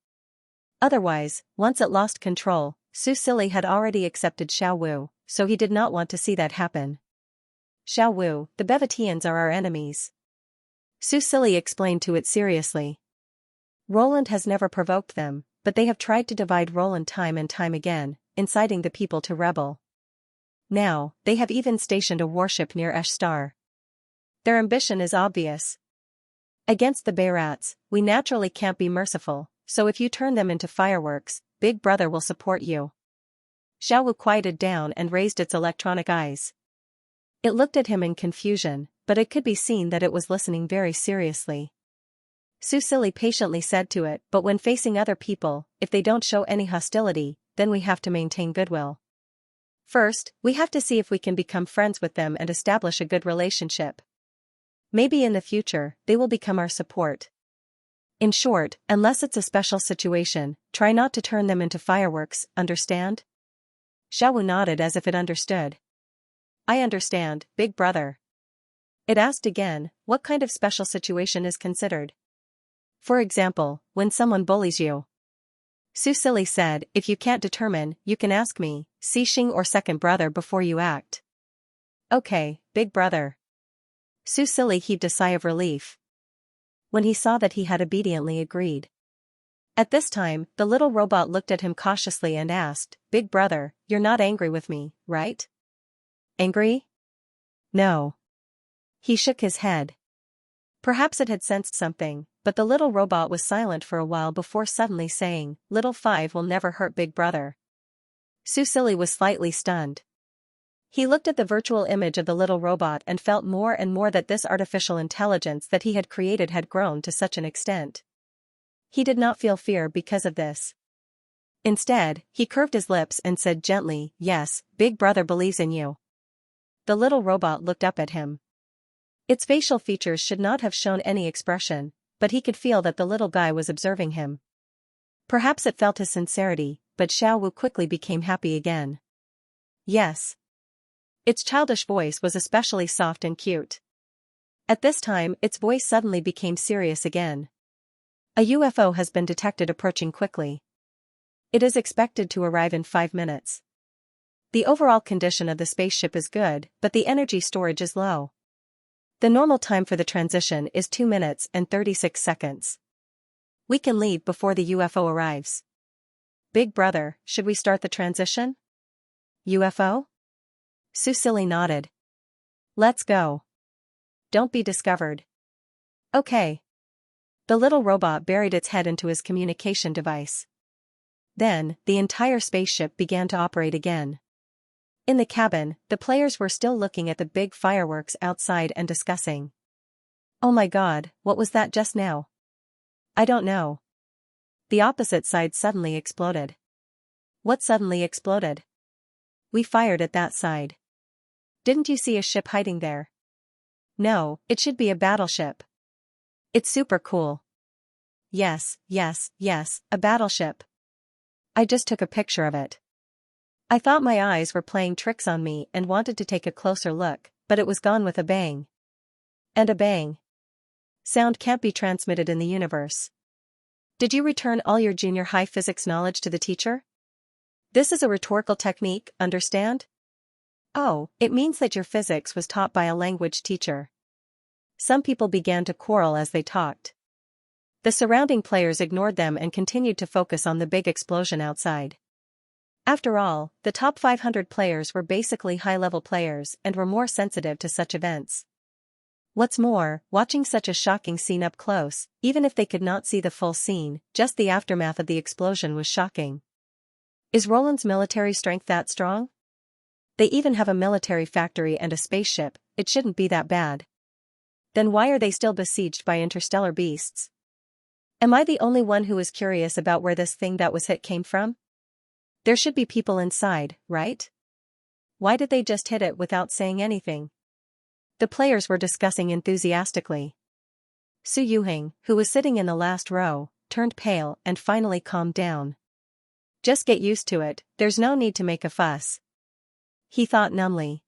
A: Otherwise, once it lost control, Susili had already accepted Xiaowu, so he did not want to see that happen. "Xiaowu, the Bevatians are our enemies," Susili explained to it seriously. "Roland has never provoked them, but they have tried to divide Roland time and time again, inciting the people to rebel. Now, they have even stationed a warship near Esh Star. Their ambition is obvious. Against the Bayrats, we naturally can't be merciful, so if you turn them into fireworks, Big Brother will support you." Xiaowu quieted down and raised its electronic eyes. It looked at him in confusion, but it could be seen that it was listening very seriously. Susili patiently said to it, "But when facing other people, if they don't show any hostility, then we have to maintain goodwill. First, we have to see if we can become friends with them and establish a good relationship. Maybe in the future, they will become our support. In short, unless it's a special situation, try not to turn them into fireworks, understand? Xiaowu nodded as if it understood. I understand, big brother. It asked again, what kind of special situation is considered? For example, when someone bullies you. Su Silly said, if you can't determine, you can ask me, Xing or second brother before you act. Okay, big brother. Su Silly heaved a sigh of relief when he saw that he had obediently agreed. At this time, the little robot looked at him cautiously and asked, Big brother, you're not angry with me, right? Angry? No. He shook his head. Perhaps it had sensed something, but the little robot was silent for a while before suddenly saying, Little Five will never hurt big brother. Su Silly was slightly stunned. He looked at the virtual image of the little robot and felt more and more that this artificial intelligence that he had created had grown to such an extent. He did not feel fear because of this. Instead, he curved his lips and said gently, Yes, big brother believes in you. The little robot looked up at him. Its facial features should not have shown any expression, but he could feel that the little guy was observing him. Perhaps it felt his sincerity, but Xiaowu quickly became happy again. Yes. Its childish voice was especially soft and cute. At this time, its voice suddenly became serious again. A UFO has been detected approaching quickly. It is expected to arrive in 5 minutes. The overall condition of the spaceship is good, but the energy storage is low. The normal time for the transition is 2 minutes and 36 seconds. We can leave before the UFO arrives. Big brother, should we start the transition? UFO? Su Silly nodded. Let's go. Don't be discovered. Okay. The little robot buried its head into his communication device. Then, the entire spaceship began to operate again. In the cabin, the players were still looking at the big fireworks outside and discussing. Oh my god, what was that just now? I don't know. The opposite side suddenly exploded. What suddenly exploded? We fired at that side. Didn't you see a ship hiding there? No, it should be a battleship. It's super cool. Yes, a battleship. I just took a picture of it. I thought my eyes were playing tricks on me and wanted to take a closer look, but it was gone with a bang. And a bang. Sound can't be transmitted in the universe. Did you return all your junior high physics knowledge to the teacher? This is a rhetorical technique, understand? Oh, it means that your physics was taught by a language teacher. Some people began to quarrel as they talked. The surrounding players ignored them and continued to focus on the big explosion outside. After all, the top 500 players were basically high-level players and were more sensitive to such events. What's more, watching such a shocking scene up close, even if they could not see the full scene, just the aftermath of the explosion was shocking. Is Roland's military strength that strong? They even have a military factory and a spaceship, it shouldn't be that bad. Then why are they still besieged by interstellar beasts? Am I the only one who is curious about where this thing that was hit came from? There should be people inside, right? Why did they just hit it without saying anything? The players were discussing enthusiastically. Su Yuhing, who was sitting in the last row, turned pale and finally calmed down. Just get used to it, there's no need to make a fuss. He thought numbly.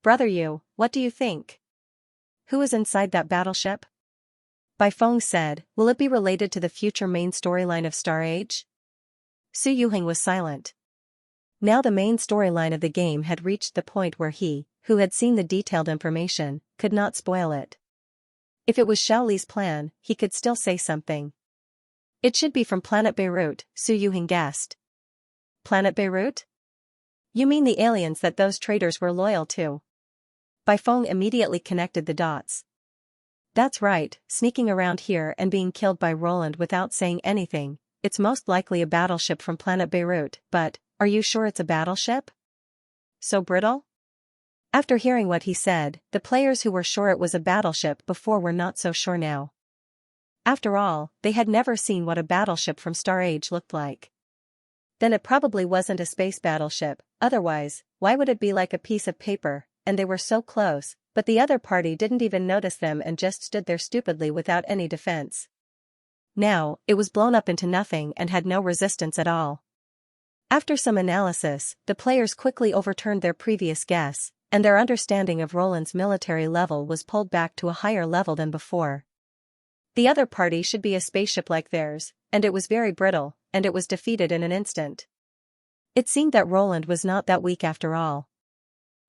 A: Brother Yu, what do you think? Who is inside that battleship? Bai Feng said, will it be related to the future main storyline of Star Age? Su Yuhing was silent. Now the main storyline of the game had reached the point where he, who had seen the detailed information, could not spoil it. If it was Xiao Li's plan, he could still say something. It should be from planet Beirut, Su Yuhing guessed. Planet Beirut? You mean the aliens that those traitors were loyal to? Bai Feng immediately connected the dots. That's right, sneaking around here and being killed by Roland without saying anything, it's most likely a battleship from planet Beirut, but, are you sure it's a battleship? So brittle? After hearing what he said, the players who were sure it was a battleship before were not so sure now. After all, they had never seen what a battleship from Star Age looked like. Then it probably wasn't a space battleship, otherwise, why would it be like a piece of paper, and they were so close, but the other party didn't even notice them and just stood there stupidly without any defense. Now, it was blown up into nothing and had no resistance at all. After some analysis, the players quickly overturned their previous guess, and their understanding of Roland's military level was pulled back to a higher level than before. The other party should be a spaceship like theirs, and it was very brittle, and it was defeated in an instant. It seemed that Roland was not that weak after all.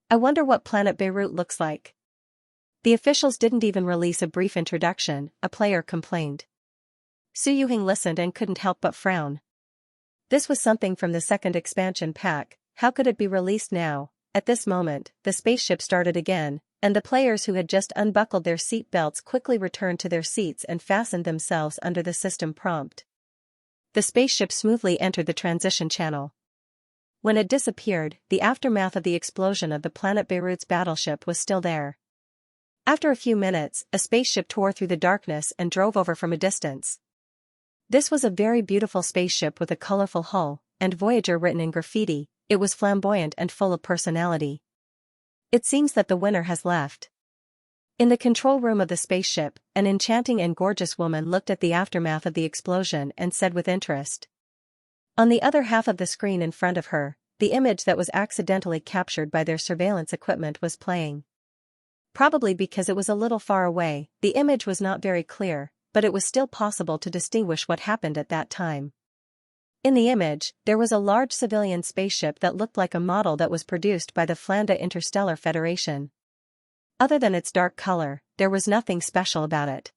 A: I wonder what planet Beirut looks like. The officials didn't even release a brief introduction, a player complained. Su Yuhing listened and couldn't help but frown. This was something from the second expansion pack. How could it be released now? At this moment, the spaceship started again, and the players who had just unbuckled their seat belts quickly returned to their seats and fastened themselves under the system prompt. The spaceship smoothly entered the transition channel. When it disappeared, the aftermath of the explosion of the planet Beirut's battleship was still there. After a few minutes, a spaceship tore through the darkness and drove over from a distance. This was a very beautiful spaceship with a colorful hull, and Voyager written in graffiti. It was flamboyant and full of personality. It seems that the winner has left. In the control room of the spaceship, an enchanting and gorgeous woman looked at the aftermath of the explosion and said with interest. On the other half of the screen in front of her, the image that was accidentally captured by their surveillance equipment was playing. Probably because it was a little far away, the image was not very clear, but it was still possible to distinguish what happened at that time. In the image, there was a large civilian spaceship that looked like a model that was produced by the Flanda Interstellar Federation. Other than its dark color, there was nothing special about it.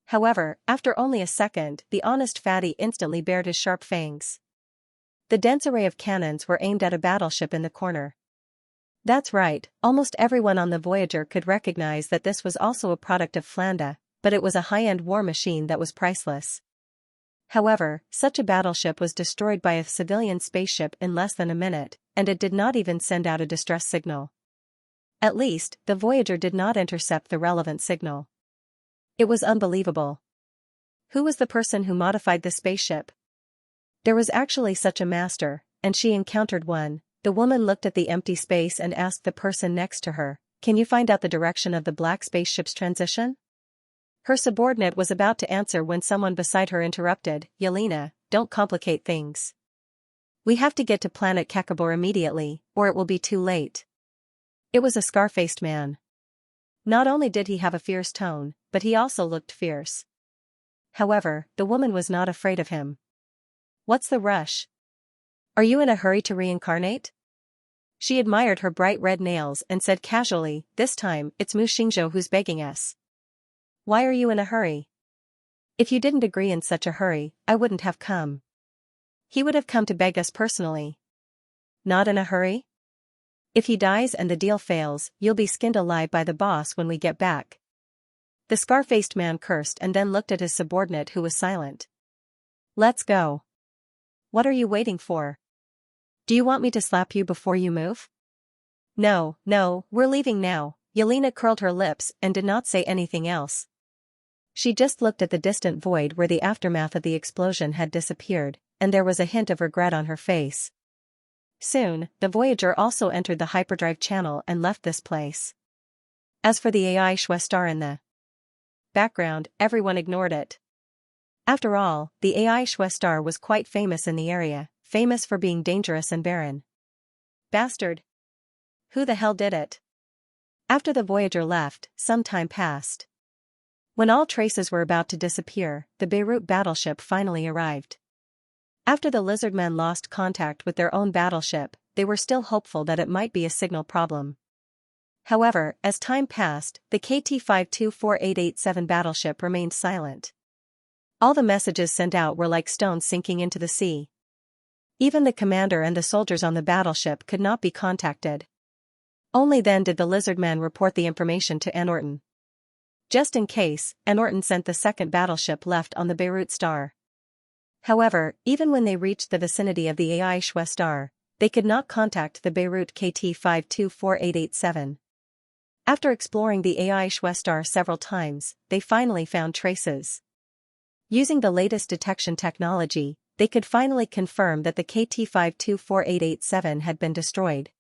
A: However, after only a second, the honest fatty instantly bared his sharp fangs. The dense array of cannons were aimed at a battleship in the corner. That's right, almost everyone on the Voyager could recognize that this was also a product of Flanda, but it was a high-end war machine that was priceless. However, such a battleship was destroyed by a civilian spaceship in less than a minute, and it did not even send out a distress signal. At least, the Voyager did not intercept the relevant signal. It was unbelievable. Who was the person who modified the spaceship? There was actually such a master, and she encountered one. The woman looked at the empty space and asked the person next to her, "Can you find out the direction of the black spaceship's transition?" Her subordinate was about to answer when someone beside her interrupted. "Yelena, don't complicate things. We have to get to planet Kakabor immediately, or it will be too late." It was a scar-faced man. Not only did he have a fierce tone, but he also looked fierce. However, the woman was not afraid of him. "What's the rush? Are you in a hurry to reincarnate?" She admired her bright red nails and said casually, "This time, it's Mu Xingzhou who's begging us." "Why are you in a hurry?" "If you didn't agree in such a hurry, I wouldn't have come." "He would have come to beg us personally." "Not in a hurry? If he dies and the deal fails, you'll be skinned alive by the boss when we get back." The scar-faced man cursed and then looked at his subordinate who was silent. "Let's go." "What are you waiting for? Do you want me to slap you before you move?" No, we're leaving now." Yelena curled her lips and did not say anything else. She just looked at the distant void where the aftermath of the explosion had disappeared, and there was a hint of regret on her face. Soon, the Voyager also entered the hyperdrive channel and left this place. As for the AI Schwester in the background, everyone ignored it. After all, the AI Schwester was quite famous in the area, famous for being dangerous and barren. Bastard! Who the hell did it? After the Voyager left, some time passed. When all traces were about to disappear, the Beirut battleship finally arrived. After the lizardmen lost contact with their own battleship, they were still hopeful that it might be a signal problem. However, as time passed, the KT-524887 battleship remained silent. All the messages sent out were like stones sinking into the sea. Even the commander and the soldiers on the battleship could not be contacted. Only then did the lizardmen report the information to Anorton. Just in case, Anorton sent the second battleship left on the Beirut star. However, even when they reached the vicinity of the AI Schwester, they could not contact the Beirut KT-524887. After exploring the AI Schwester several times, they finally found traces. Using the latest detection technology, they could finally confirm that the KT-524887 had been destroyed.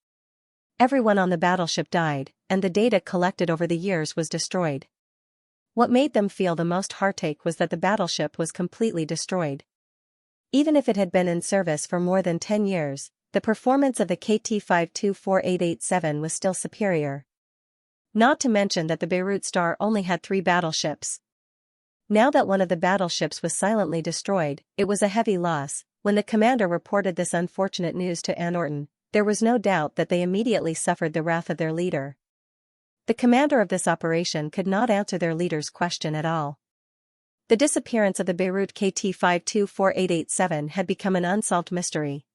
A: Everyone on the battleship died, and the data collected over the years was destroyed. What made them feel the most heartache was that the battleship was completely destroyed. Even if it had been in service for more than 10 years, the performance of the KT-524887 was still superior. Not to mention that the Beirut Star only had 3 battleships. Now that one of the battleships was silently destroyed, it was a heavy loss. When the commander reported this unfortunate news to Anne Orton, there was no doubt that they immediately suffered the wrath of their leader. The commander of this operation could not answer their leader's question at all. The disappearance of the Beirut KT-524887 had become an unsolved mystery.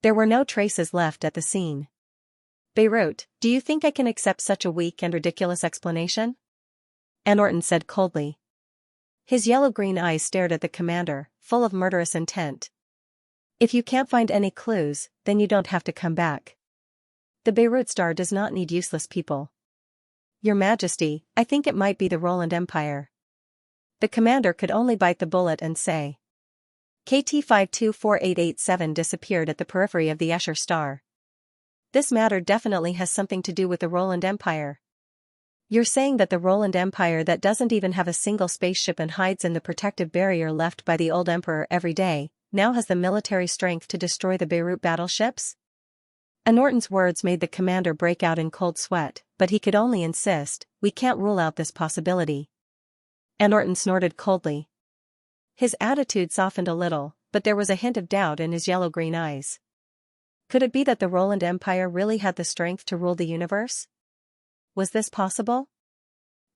A: There were no traces left at the scene. Beirut, do you think I can accept such a weak and ridiculous explanation? Anne Orton said coldly. His yellow-green eyes stared at the commander, full of murderous intent. If you can't find any clues, then you don't have to come back. The Beirut Star does not need useless people. Your Majesty, I think it might be the Roland Empire. The commander could only bite the bullet and say. KT-524887 disappeared at the periphery of the Escher star. This matter definitely has something to do with the Roland Empire. You're saying that the Roland Empire that doesn't even have a single spaceship and hides in the protective barrier left by the old emperor every day, now has the military strength to destroy the Beirut battleships? Anne Orton's words made the commander break out in cold sweat, but he could only insist, we can't rule out this possibility. Anne Orton snorted coldly. His attitude softened a little, but there was a hint of doubt in his yellow-green eyes. Could it be that the Roland Empire really had the strength to rule the universe? Was this possible?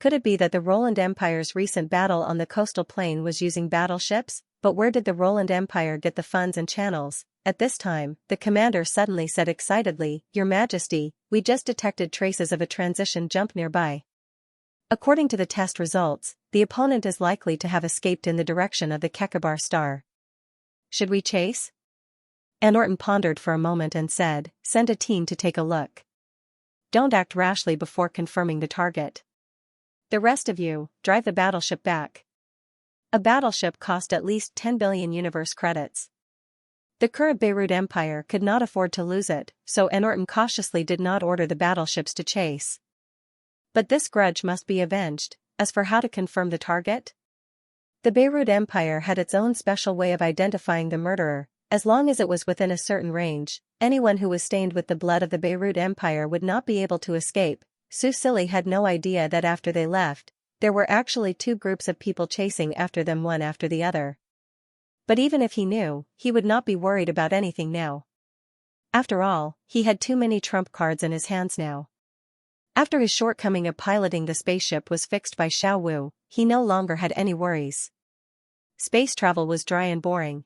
A: Could it be that the Roland Empire's recent battle on the coastal plain was using battleships? But where did the Roland Empire get the funds and channels? At this time, the commander suddenly said excitedly, Your Majesty, we just detected traces of a transition jump nearby. According to the test results, the opponent is likely to have escaped in the direction of the Kekabar star. Should we chase? Anne Orton pondered for a moment and said, Send a team to take a look. Don't act rashly before confirming the target. The rest of you, drive the battleship back. A battleship cost at least 10 billion universe credits. The current Beirut Empire could not afford to lose it, so Anne Orton cautiously did not order the battleships to chase. But this grudge must be avenged. As for how to confirm the target? The Beirut Empire had its own special way of identifying the murderer. As long as it was within a certain range, anyone who was stained with the blood of the Beirut Empire would not be able to escape. Susili had no idea that after they left, there were actually 2 groups of people chasing after them, one after the other. But even if he knew, he would not be worried about anything now. After all, he had too many trump cards in his hands now. After his shortcoming of piloting the spaceship was fixed by Xiao Wu, he no longer had any worries. Space travel was dry and boring.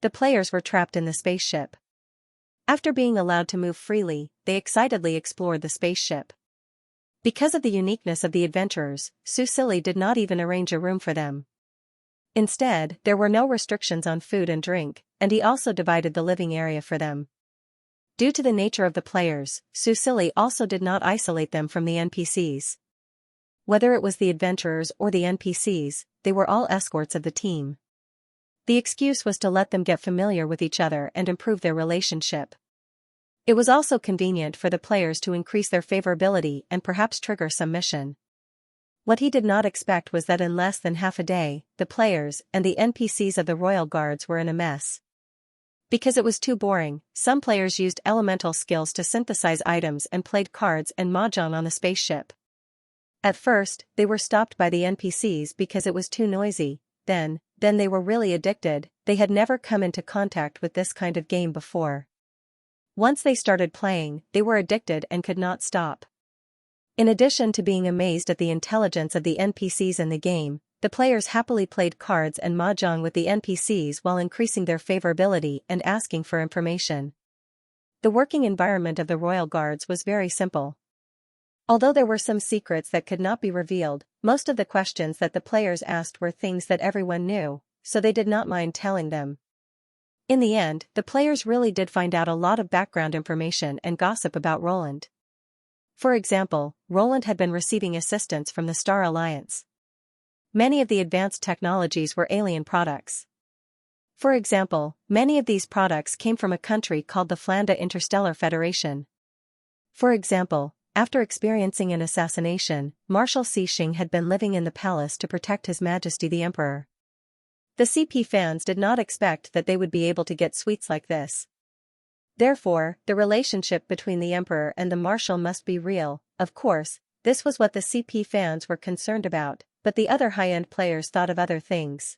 A: The players were trapped in the spaceship. After being allowed to move freely, they excitedly explored the spaceship. Because of the uniqueness of the adventurers, Susili did not even arrange a room for them. Instead, there were no restrictions on food and drink, and he also divided the living area for them. Due to the nature of the players, Susili also did not isolate them from the NPCs. Whether it was the adventurers or the NPCs, they were all escorts of the team. The excuse was to let them get familiar with each other and improve their relationship. It was also convenient for the players to increase their favorability and perhaps trigger some mission. What he did not expect was that in less than half a day, the players and the NPCs of the Royal Guards were in a mess. Because it was too boring, some players used elemental skills to synthesize items and played cards and mahjong on the spaceship. At first, they were stopped by the NPCs because it was too noisy. Then they were really addicted. They had never come into contact with this kind of game before. Once they started playing, they were addicted and could not stop. In addition to being amazed at the intelligence of the NPCs in the game, the players happily played cards and mahjong with the NPCs while increasing their favorability and asking for information. The working environment of the Royal Guards was very simple. Although there were some secrets that could not be revealed, most of the questions that the players asked were things that everyone knew, so they did not mind telling them. In the end, the players really did find out a lot of background information and gossip about Roland. For example, Roland had been receiving assistance from the Star Alliance. Many of the advanced technologies were alien products. For example, many of these products came from a country called the Flanda Interstellar Federation. For example, after experiencing an assassination, Marshal Cixing had been living in the palace to protect His Majesty the Emperor. The CP fans did not expect that they would be able to get sweets like this. Therefore, the relationship between the Emperor and the Marshal must be real. Of course, this was what the CP fans were concerned about, but the other high-end players thought of other things.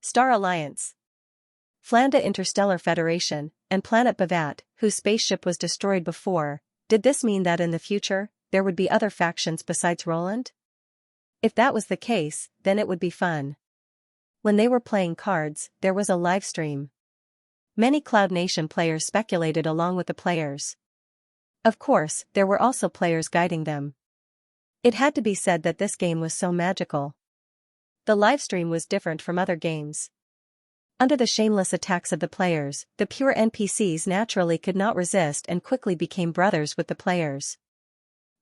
A: Star Alliance, Flanda Interstellar Federation, and Planet Bavat, whose spaceship was destroyed before. Did this mean that in the future, there would be other factions besides Roland? If that was the case, then it would be fun. When they were playing cards, there was a live stream. Many Cloud Nation players speculated along with the players. Of course, there were also players guiding them. It had to be said that this game was so magical. The livestream was different from other games. Under the shameless attacks of the players, the pure NPCs naturally could not resist and quickly became brothers with the players.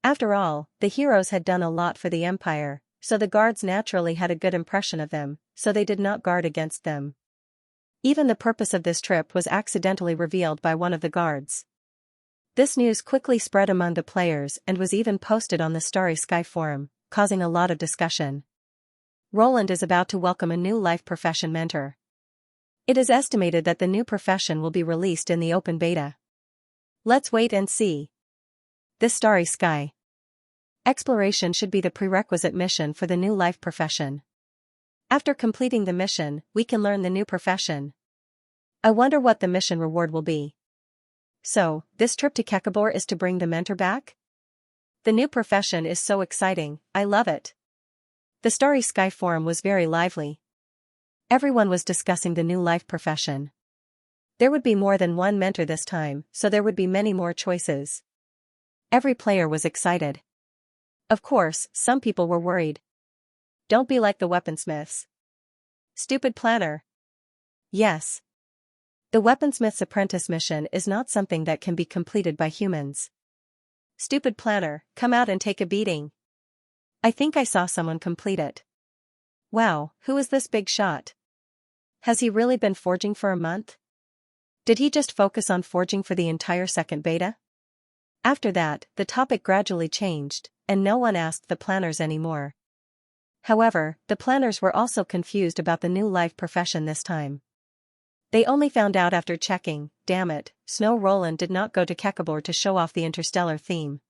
A: After all, the heroes had done a lot for the Empire, so the guards naturally had a good impression of them, so they did not guard against them. Even the purpose of this trip was accidentally revealed by one of the guards. This news quickly spread among the players and was even posted on the Starry Sky forum, causing a lot of discussion. Roland is about to welcome a new life profession mentor. It is estimated that the new profession will be released in the open beta. Let's wait and see. The Starry Sky. Exploration should be the prerequisite mission for the new life profession. After completing the mission, we can learn the new profession. I wonder what the mission reward will be. So, this trip to Kekabor is to bring the mentor back? The new profession is so exciting, I love it. The Starry Sky forum was very lively. Everyone was discussing the new life profession. There would be more than one mentor this time, so there would be many more choices. Every player was excited. Of course, some people were worried. Don't be like the weaponsmiths. Stupid planner. Yes. The weaponsmith's apprentice mission is not something that can be completed by humans. Stupid planner, come out and take a beating. I think I saw someone complete it. Wow, who is this big shot? Has he really been forging for a month? Did he just focus on forging for the entire second beta? After that, the topic gradually changed, and no one asked the planners anymore. However, the planners were also confused about the new life profession this time. They only found out after checking. Damn it, Snow Roland did not go to Kekabor to show off the interstellar theme.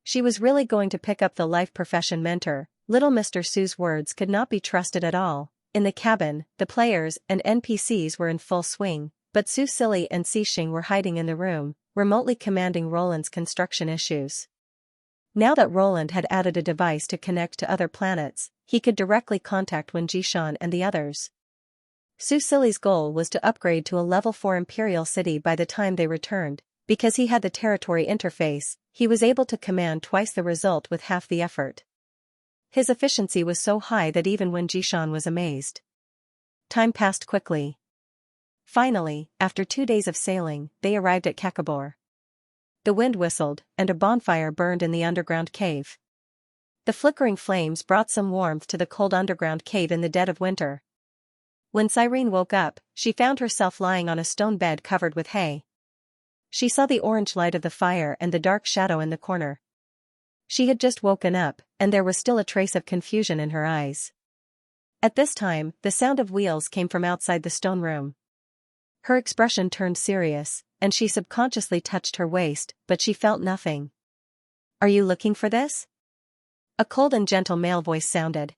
A: She was really going to pick up the life profession mentor. Little Mr. Sue's words could not be trusted at all. In the cabin, the players and NPCs were in full swing, but Sue Silly and Cixing were hiding in the room, remotely commanding Roland's construction issues. Now that Roland had added a device to connect to other planets, he could directly contact Wen Jishan and the others. Sue Silly's goal was to upgrade to a level 4 Imperial City by the time they returned. Because he had the territory interface, he was able to command twice the result with half the effort. His efficiency was so high that even Wen Jishan was amazed. Time passed quickly. Finally, after 2 days of sailing, they arrived at Kekabor. The wind whistled, and a bonfire burned in the underground cave. The flickering flames brought some warmth to the cold underground cave in the dead of winter. When Cyrene woke up, she found herself lying on a stone bed covered with hay. She saw the orange light of the fire and the dark shadow in the corner. She had just woken up, and there was still a trace of confusion in her eyes. At this time, the sound of wheels came from outside the stone room. Her expression turned serious, and she subconsciously touched her waist, but she felt nothing. "Are you looking for this?" A cold and gentle male voice sounded.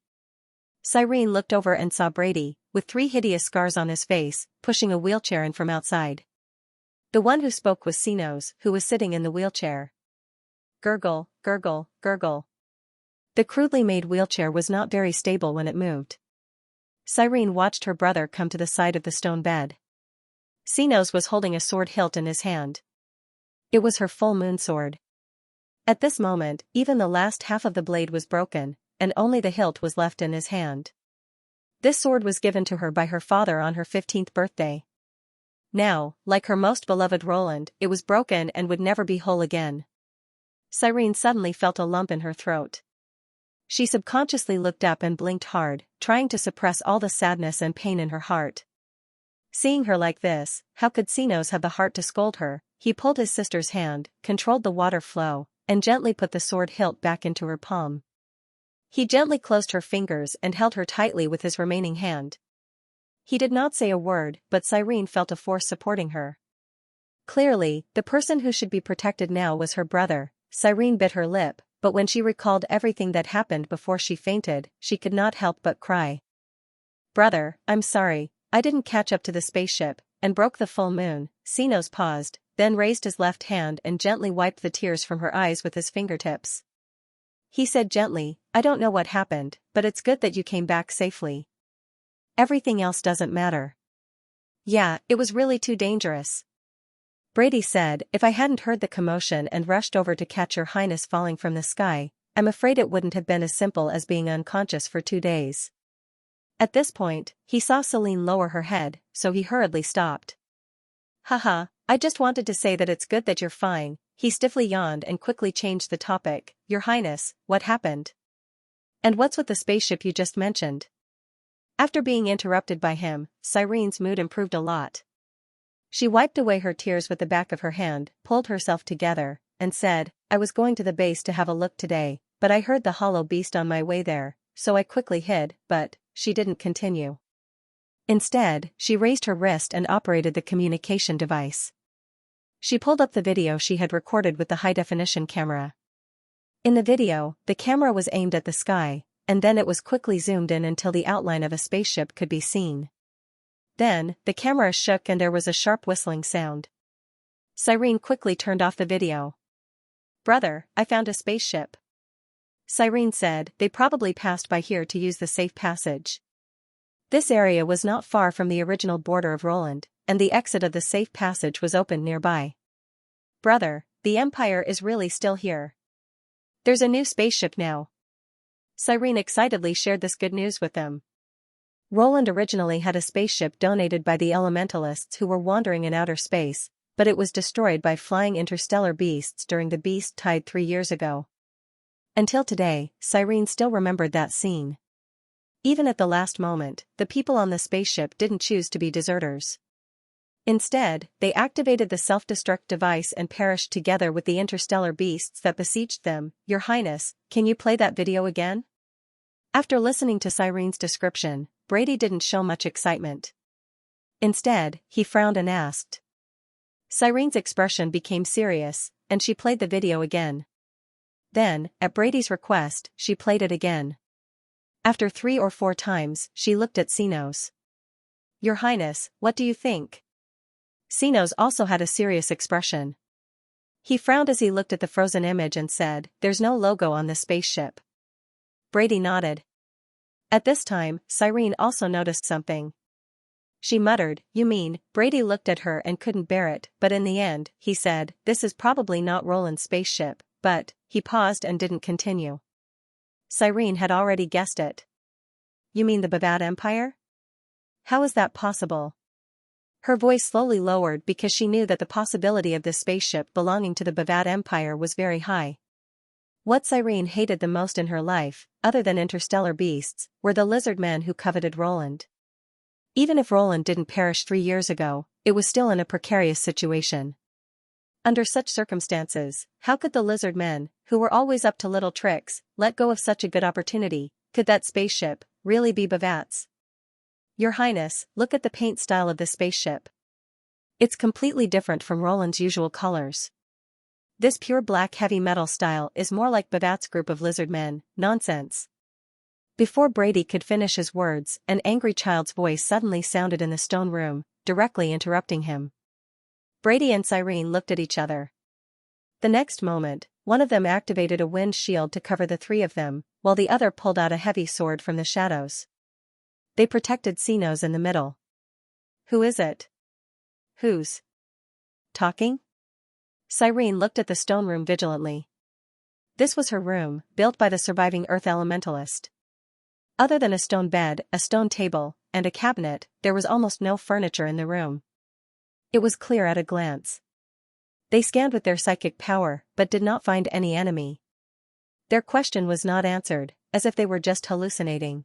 A: Cyrene looked over and saw Brady, with 3 hideous scars on his face, pushing a wheelchair in from outside. The one who spoke was Sinos, who was sitting in the wheelchair. Gurgle, gurgle, gurgle. The crudely made wheelchair was not very stable when it moved. Cyrene watched her brother come to the side of the stone bed. Sinos was holding a sword hilt in his hand. It was her full moon sword. At this moment, even the last half of the blade was broken, and only the hilt was left in his hand. This sword was given to her by her father on her 15th birthday. Now, like her most beloved Roland, it was broken and would never be whole again. Cyrene suddenly felt a lump in her throat. She subconsciously looked up and blinked hard, trying to suppress all the sadness and pain in her heart. Seeing her like this, how could Sinos have the heart to scold her? He pulled his sister's hand, controlled the water flow, and gently put the sword hilt back into her palm. He gently closed her fingers and held her tightly with his remaining hand. He did not say a word, but Cyrene felt a force supporting her. Clearly, the person who should be protected now was her brother. Cyrene bit her lip, but when she recalled everything that happened before she fainted, she could not help but cry. "Brother, I'm sorry, I didn't catch up to the spaceship," and broke the full moon. Xinos paused, then raised his left hand and gently wiped the tears from her eyes with his fingertips. He said gently, "I don't know what happened, but it's good that you came back safely. Everything else doesn't matter." "Yeah, it was really too dangerous," Brady said. "If I hadn't heard the commotion and rushed over to catch Your Highness falling from the sky, I'm afraid it wouldn't have been as simple as being unconscious for 2 days." At this point, he saw Celine lower her head, so he hurriedly stopped. "Haha, I just wanted to say that it's good that you're fine." He stiffly yawned and quickly changed the topic. "Your Highness, what happened? And what's with the spaceship you just mentioned?" After being interrupted by him, Cyrene's mood improved a lot. She wiped away her tears with the back of her hand, pulled herself together, and said, "I was going to the base to have a look today, but I heard the hollow beast on my way there, so I quickly hid." But she didn't continue. Instead, she raised her wrist and operated the communication device. She pulled up the video she had recorded with the high-definition camera. In the video, the camera was aimed at the sky, and then it was quickly zoomed in until the outline of a spaceship could be seen. Then, the camera shook and there was a sharp whistling sound. Cyrene quickly turned off the video. "Brother, I found a spaceship," Cyrene said. "They probably passed by here to use the safe passage." This area was not far from the original border of Roland, and the exit of the safe passage was open nearby. "Brother, the Empire is really still here. There's a new spaceship now." Cyrene excitedly shared this good news with them. Roland originally had a spaceship donated by the elementalists who were wandering in outer space, but it was destroyed by flying interstellar beasts during the Beast Tide 3 years ago. Until today, Cyrene still remembered that scene. Even at the last moment, the people on the spaceship didn't choose to be deserters. Instead, they activated the self-destruct device and perished together with the interstellar beasts that besieged them. "Your Highness, can you play that video again?" After listening to Cyrene's description, Brady didn't show much excitement. Instead, he frowned and asked. Cyrene's expression became serious, and she played the video again. Then, at Brady's request, she played it again. After 3 or 4 times, she looked at Xinos. "Your Highness, what do you think?" Xinos also had a serious expression. He frowned as he looked at the frozen image and said, "There's no logo on the spaceship." Brady nodded. At this time, Cyrene also noticed something. She muttered, "You mean?" Brady looked at her and couldn't bear it, but in the end, he said, "This is probably not Roland's spaceship," but, he paused and didn't continue. Cyrene had already guessed it. "You mean the Bavad Empire? How is that possible?" Her voice slowly lowered because she knew that the possibility of this spaceship belonging to the Bavad Empire was very high. What Cyrene hated the most in her life, other than interstellar beasts, were the lizard men who coveted Roland. Even if Roland didn't perish 3 years ago, it was still in a precarious situation. Under such circumstances, how could the lizard men, who were always up to little tricks, let go of such a good opportunity? Could that spaceship really be Bavat's? "Your Highness, look at the paint style of the spaceship. It's completely different from Roland's usual colors. This pure black heavy metal style is more like Bavat's group of lizard men." "Nonsense." Before Brady could finish his words, an angry child's voice suddenly sounded in the stone room, directly interrupting him. Brady and Cyrene looked at each other. The next moment, one of them activated a wind shield to cover the 3 of them, while the other pulled out a heavy sword from the shadows. They protected Xinos in the middle. "Who is it? Who's talking?" Cyrene looked at the stone room vigilantly. This was her room, built by the surviving Earth elementalist. Other than a stone bed, a stone table, and a cabinet, there was almost no furniture in the room. It was clear at a glance. They scanned with their psychic power, but did not find any enemy. Their question was not answered, as if they were just hallucinating.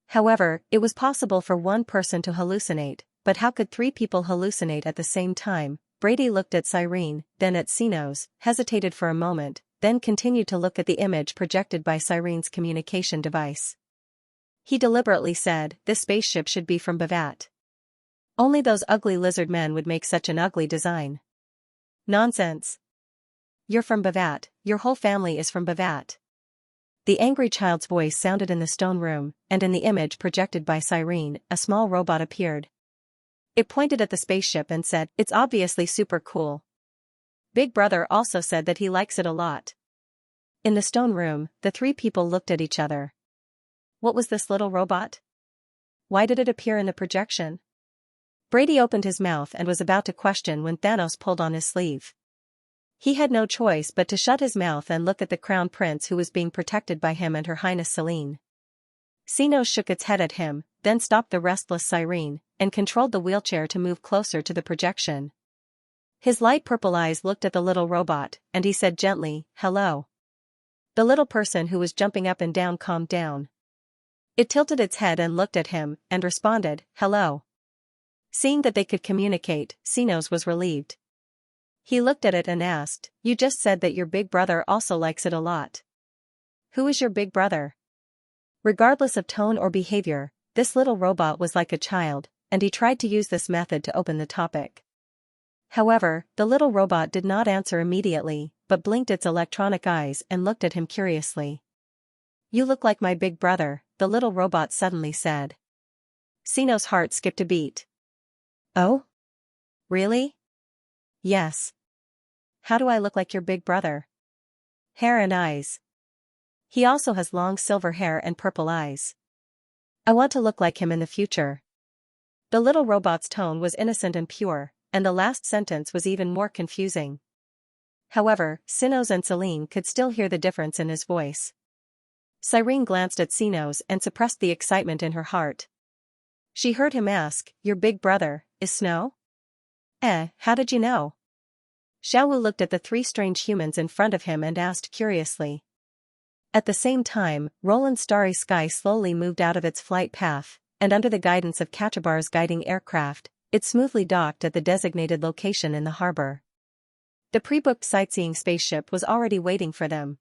A: However, it was possible for one person to hallucinate, but how could 3 people hallucinate at the same time? Brady looked at Cyrene, then at Xinos, hesitated for a moment, then continued to look at the image projected by Cyrene's communication device. He deliberately said, "This spaceship should be from Bavat. Only those ugly lizard men would make such an ugly design." "Nonsense. You're from Bavat, your whole family is from Bavat." The angry child's voice sounded in the stone room, and in the image projected by Cyrene, a small robot appeared. It pointed at the spaceship and said, "It's obviously super cool. Big Brother also said that he likes it a lot." In the stone room, the three people looked at each other. What was this little robot? Why did it appear in the projection? Brady opened his mouth and was about to question when Thanos pulled on his sleeve. He had no choice but to shut his mouth and look at the crown prince who was being protected by him and Her Highness Selene. Xenos shook its head at him, then stopped the restless Cyrene, and controlled the wheelchair to move closer to the projection. His light purple eyes looked at the little robot, and he said gently, "Hello." The little person who was jumping up and down calmed down. It tilted its head and looked at him, and responded, "Hello." Seeing that they could communicate, Xenos was relieved. He looked at it and asked, "You just said that your big brother also likes it a lot. Who is your big brother?" Regardless of tone or behavior, this little robot was like a child, and he tried to use this method to open the topic. However, the little robot did not answer immediately, but blinked its electronic eyes and looked at him curiously. "You look like my big brother," the little robot suddenly said. Xenos' heart skipped a beat. "Oh? Really?" "Yes. How do I look like your big brother?" "Hair and eyes. He also has long silver hair and purple eyes. I want to look like him in the future." The little robot's tone was innocent and pure, and the last sentence was even more confusing. However, Xenos and Selene could still hear the difference in his voice. Cyrene glanced at Xenos and suppressed the excitement in her heart. She heard him ask, "Your big brother is Snow?" How did you know?" Xiaowu looked at the three strange humans in front of him and asked curiously. At the same time, Roland's starry sky slowly moved out of its flight path, and under the guidance of Kachabar's guiding aircraft, it smoothly docked at the designated location in the harbor. The pre-booked sightseeing spaceship was already waiting for them.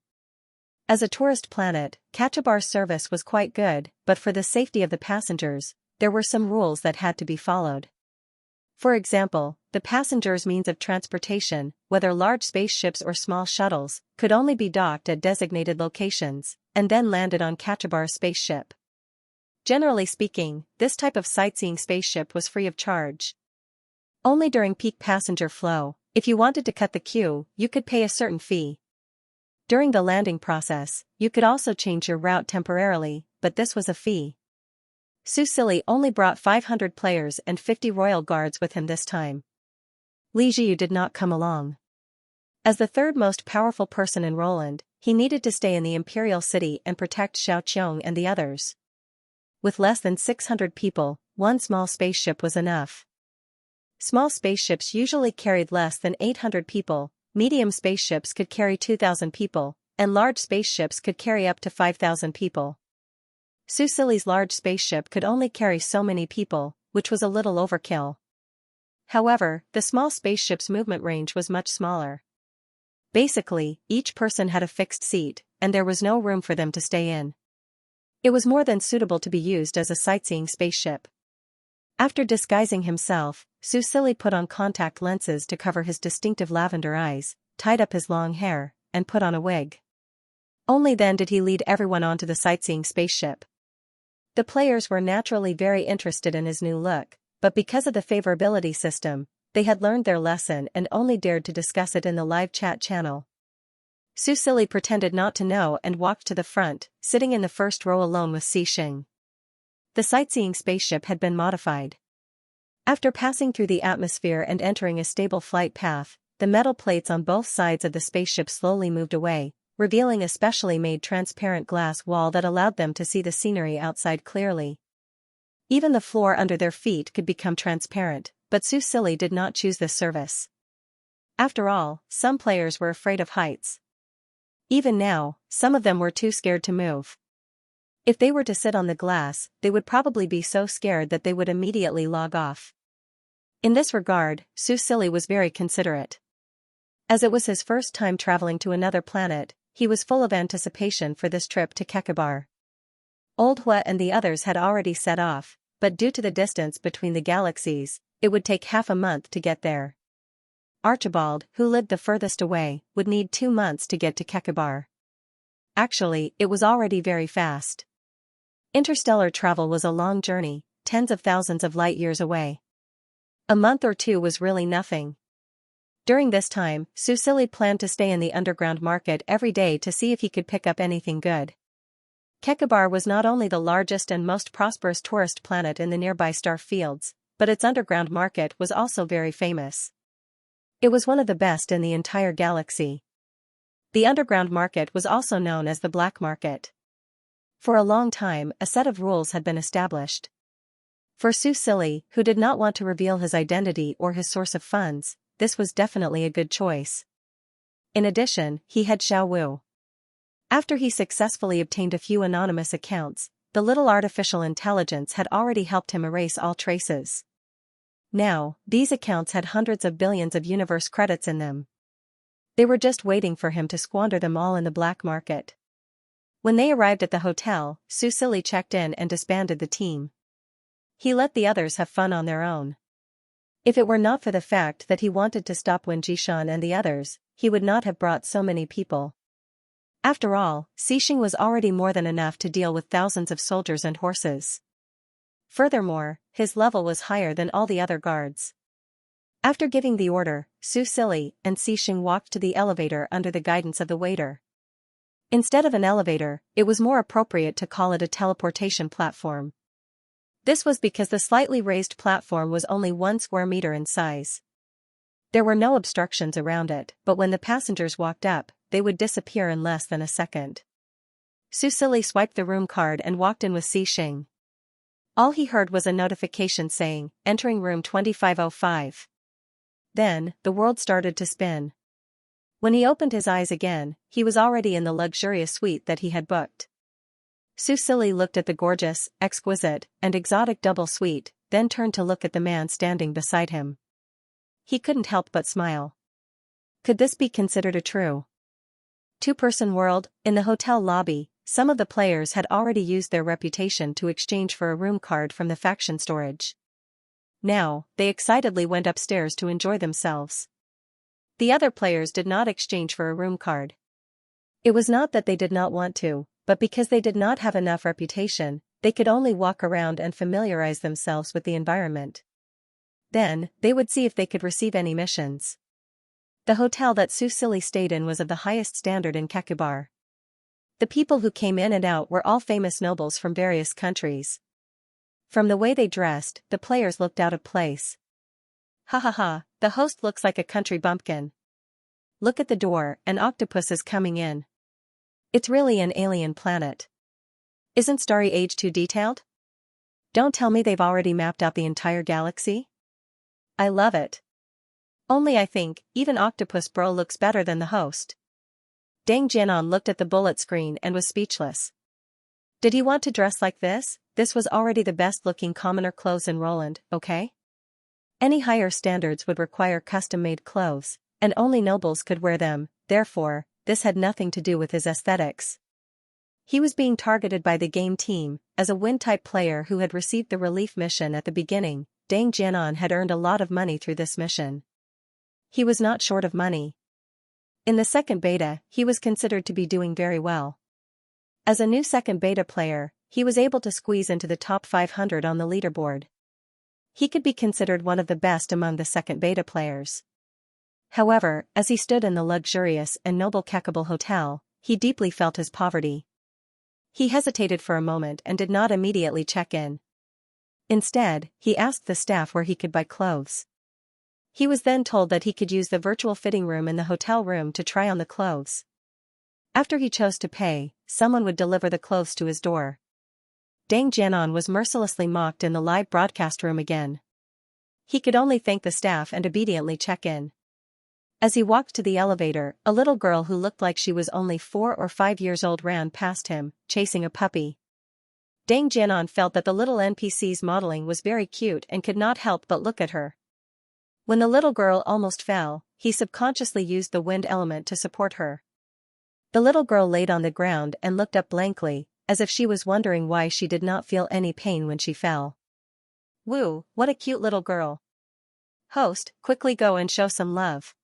A: As a tourist planet, Kachabar's service was quite good, but for the safety of the passengers, there were some rules that had to be followed. For example, the passengers' means of transportation, whether large spaceships or small shuttles, could only be docked at designated locations, and then landed on Kachabar's spaceship. Generally speaking, this type of sightseeing spaceship was free of charge. Only during peak passenger flow, if you wanted to cut the queue, you could pay a certain fee. During the landing process, you could also change your route temporarily, but this was a fee. Su Silly only brought 500 players and 50 royal guards with him this time. Li Jiu did not come along. As the third most powerful person in Roland, he needed to stay in the imperial city and protect Xiaoqiong and the others. With less than 600 people, one small spaceship was enough. Small spaceships usually carried less than 800 people, medium spaceships could carry 2,000 people, and large spaceships could carry up to 5,000 people. Su Silly's large spaceship could only carry so many people, which was a little overkill. However, the small spaceship's movement range was much smaller. Basically, each person had a fixed seat, and there was no room for them to stay in. It was more than suitable to be used as a sightseeing spaceship. After disguising himself, Su Silly put on contact lenses to cover his distinctive lavender eyes, tied up his long hair, and put on a wig. Only then did he lead everyone onto the sightseeing spaceship. The players were naturally very interested in his new look, but because of the favorability system, they had learned their lesson and only dared to discuss it in the live chat channel. Su Silly pretended not to know and walked to the front, sitting in the first row alone with Xing. The sightseeing spaceship had been modified. After passing through the atmosphere and entering a stable flight path, the metal plates on both sides of the spaceship slowly moved away, revealing a specially made transparent glass wall that allowed them to see the scenery outside clearly. Even the floor under their feet could become transparent, but Su Silly did not choose this service. After all, some players were afraid of heights. Even now, some of them were too scared to move. If they were to sit on the glass, they would probably be so scared that they would immediately log off. In this regard, Su Silly was very considerate. As it was his first time traveling to another planet, he was full of anticipation for this trip to Kekabar. Old Hua and the others had already set off, but due to the distance between the galaxies, it would take half a month to get there. Archibald, who lived the furthest away, would need 2 months to get to Kekabar. Actually, it was already very fast. Interstellar travel was a long journey, tens of thousands of light years away. A month or two was really nothing. During this time, Susili planned to stay in the underground market every day to see if he could pick up anything good. Kekabar was not only the largest and most prosperous tourist planet in the nearby star fields, but its underground market was also very famous. It was one of the best in the entire galaxy. The underground market was also known as the black market. For a long time, a set of rules had been established. For Susili, who did not want to reveal his identity or his source of funds, this was definitely a good choice. In addition, he had Xiao Wu. After he successfully obtained a few anonymous accounts, the little artificial intelligence had already helped him erase all traces. Now, these accounts had hundreds of billions of universe credits in them. They were just waiting for him to squander them all in the black market. When they arrived at the hotel, Susili checked in and disbanded the team. He let the others have fun on their own. If it were not for the fact that he wanted to stop Wen Jishan and the others, he would not have brought so many people. After all, Xixing was already more than enough to deal with thousands of soldiers and horses. Furthermore, his level was higher than all the other guards. After giving the order, Susili and Xixing walked to the elevator under the guidance of the waiter. Instead of an elevator, it was more appropriate to call it a teleportation platform. This was because the slightly raised platform was only 1 square meter in size. There were no obstructions around it, but when the passengers walked up, they would disappear in less than a second. Susili swiped the room card and walked in with Xixing. All he heard was a notification saying, "Entering room 2505. Then, the world started to spin. When he opened his eyes again, he was already in the luxurious suite that he had booked. Susili looked at the gorgeous, exquisite, and exotic double suite, then turned to look at the man standing beside him. He couldn't help but smile. Could this be considered a true two-person world? In the hotel lobby, some of the players had already used their reputation to exchange for a room card from the faction storage. Now, they excitedly went upstairs to enjoy themselves. The other players did not exchange for a room card. It was not that they did not want to, but because they did not have enough reputation, they could only walk around and familiarize themselves with the environment. Then, they would see if they could receive any missions. The hotel that Susili stayed in was of the highest standard in Kekabar. The people who came in and out were all famous nobles from various countries. From the way they dressed, the players looked out of place. Ha ha ha, the host looks like a country bumpkin. Look at the door, an octopus is coming in. It's really an alien planet. Isn't Starry Age too detailed? Don't tell me they've already mapped out the entire galaxy? I love it. Only I think, even Octopus Bro looks better than the host. Deng Jianan looked at the bullet screen and was speechless. Did he want to dress like this? This was already the best-looking commoner clothes in Roland, okay? Any higher standards would require custom-made clothes, and only nobles could wear them, therefore, this had nothing to do with his aesthetics. He was being targeted by the game team, as a win-type player who had received the relief mission at the beginning. Deng Jianan had earned a lot of money through this mission. He was not short of money. In the second beta, he was considered to be doing very well. As a new second beta player, he was able to squeeze into the top 500 on the leaderboard. He could be considered one of the best among the second beta players. However, as he stood in the luxurious and noble Kekabal hotel, he deeply felt his poverty. He hesitated for a moment and did not immediately check in. Instead, he asked the staff where he could buy clothes. He was then told that he could use the virtual fitting room in the hotel room to try on the clothes. After he chose to pay, someone would deliver the clothes to his door. Deng Jianan was mercilessly mocked in the live broadcast room again. He could only thank the staff and obediently check in. As he walked to the elevator, a little girl who looked like she was only 4 or 5 years old ran past him, chasing a puppy. Deng Jianan felt that the little NPC's modeling was very cute and could not help but look at her. When the little girl almost fell, he subconsciously used the wind element to support her. The little girl laid on the ground and looked up blankly, as if she was wondering why she did not feel any pain when she fell. Woo, what a cute little girl. Host, quickly go and show some love.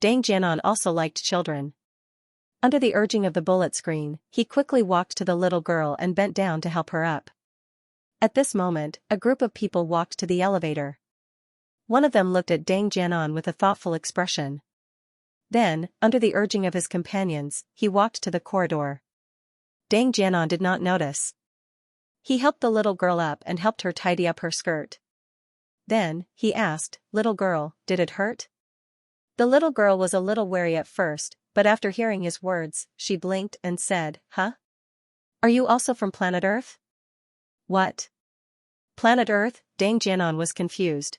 A: Dang Jianan also liked children. Under the urging of the bullet screen, he quickly walked to the little girl and bent down to help her up. At this moment, a group of people walked to the elevator. One of them looked at Dang Jianan with a thoughtful expression. Then, under the urging of his companions, he walked to the corridor. Dang Jianan did not notice. He helped the little girl up and helped her tidy up her skirt. Then, he asked, "Little girl, did it hurt?" The little girl was a little wary at first, but after hearing his words, she blinked and said, "Huh? Are you also from planet Earth?" "What? Planet Earth?" Dang Jianan was confused.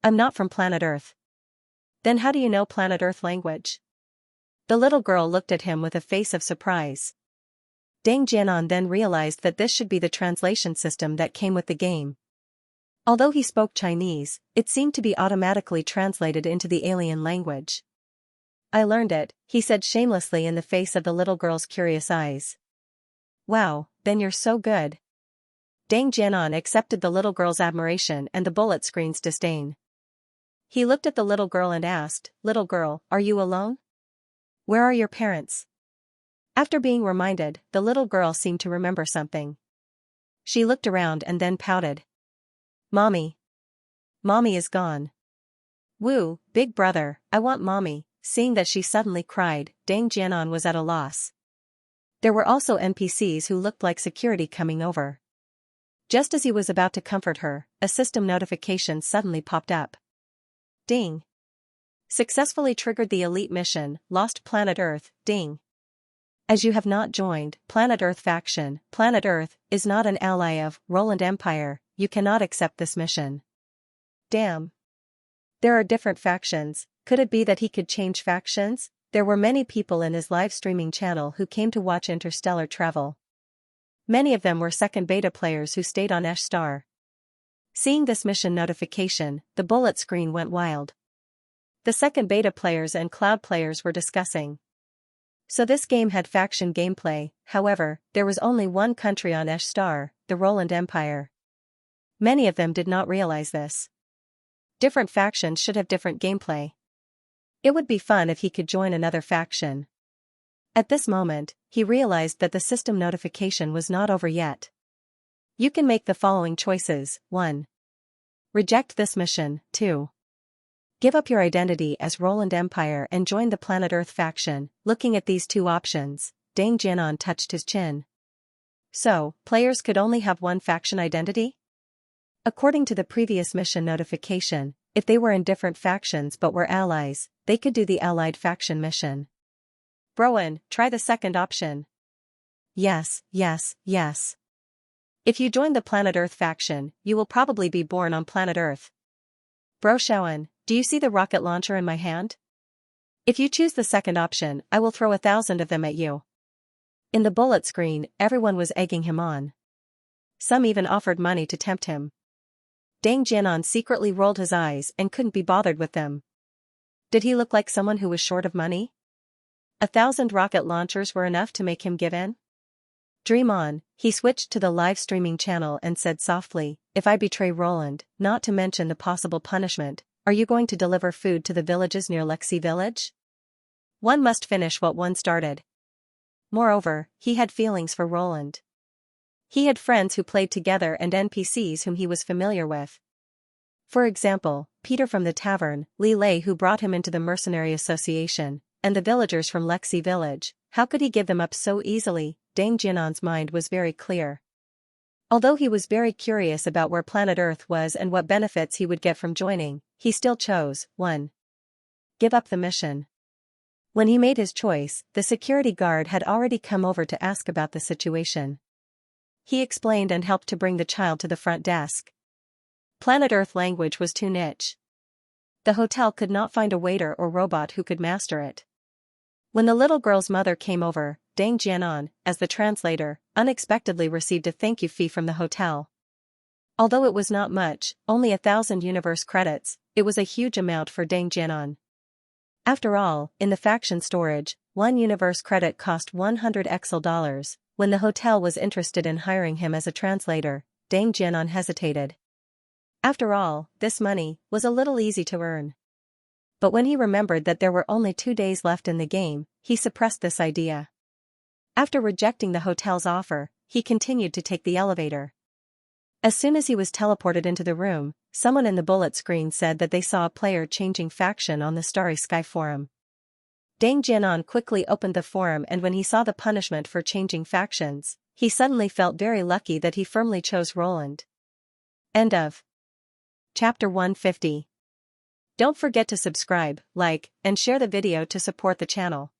A: "I'm not from planet Earth." "Then how do you know planet Earth language?" The little girl looked at him with a face of surprise. Dang Jianan then realized that this should be the translation system that came with the game. Although he spoke Chinese, it seemed to be automatically translated into the alien language. "I learned it," he said shamelessly in the face of the little girl's curious eyes. "Wow, then you're so good." Dang Jianan accepted the little girl's admiration and the bullet screen's disdain. He looked at the little girl and asked, "Little girl, are you alone? Where are your parents?" After being reminded, the little girl seemed to remember something. She looked around and then pouted. "Mommy. Mommy is gone." "Woo, big brother, I want mommy." Seeing that she suddenly cried, Dang Jianan was at a loss. There were also NPCs who looked like security coming over. Just as he was about to comfort her, a system notification suddenly popped up. Ding. Successfully triggered the elite mission, lost planet Earth, ding. As you have not joined Planet Earth faction, Planet Earth is not an ally of Roland Empire, you cannot accept this mission. Damn. There are different factions, could it be that he could change factions? There were many people in his live streaming channel who came to watch interstellar travel. Many of them were second beta players who stayed on Esh Star. Seeing this mission notification, the bullet screen went wild. The second beta players and cloud players were discussing. So this game had faction gameplay, however, there was only one country on Esh Star, the Roland Empire. Many of them did not realize this. Different factions should have different gameplay. It would be fun if he could join another faction. At this moment, he realized that the system notification was not over yet. You can make the following choices: 1. Reject this mission, 2. Give up your identity as Roland Empire and join the Planet Earth faction. Looking at these two options, Dang Jianan touched his chin. So, players could only have one faction identity? According to the previous mission notification, if they were in different factions but were allies, they could do the allied faction mission. Broen, try the second option. Yes, yes, yes. If you join the Planet Earth faction, you will probably be born on Planet Earth. Bro Shaoan, do you see the rocket launcher in my hand? If you choose the second option, I will throw 1,000 of them at you. In the bullet screen, everyone was egging him on. Some even offered money to tempt him. Dang Jianan secretly rolled his eyes and couldn't be bothered with them. Did he look like someone who was short of money? 1,000 rocket launchers were enough to make him give in? Dream on, he switched to the live streaming channel and said softly, "If I betray Roland, not to mention the possible punishment, are you going to deliver food to the villages near Lexi Village? One must finish what one started." Moreover, he had feelings for Roland. He had friends who played together and NPCs whom he was familiar with. For example, Peter from the tavern, Li Lei who brought him into the mercenary association, and the villagers from Lexi Village. How could he give them up so easily? Dang Jianan's mind was very clear. Although he was very curious about where planet Earth was and what benefits he would get from joining, he still chose 1. Give up the mission. When he made his choice, the security guard had already come over to ask about the situation. He explained and helped to bring the child to the front desk. Planet Earth language was too niche. The hotel could not find a waiter or robot who could master it. When the little girl's mother came over, Dang Jianan, as the translator, unexpectedly received a thank you fee from the hotel. Although it was not much, only 1,000 universe credits, It was a huge amount for Deng Jianan. After all, in the faction storage, one universe credit cost 100 exil dollars. When the hotel was interested in hiring him as a translator, Deng Jianan hesitated. After all, this money was a little easy to earn. But when he remembered that there were only 2 days left in the game, he suppressed this idea. After rejecting the hotel's offer, he continued to take the elevator. As soon as he was teleported into the room, someone in the bullet screen said that they saw a player changing faction on the Starry Sky forum. Deng Jianan quickly opened the forum, and when he saw the punishment for changing factions, he suddenly felt very lucky that he firmly chose Roland. End of Chapter 150. Don't forget to subscribe, like, and share the video to support the channel.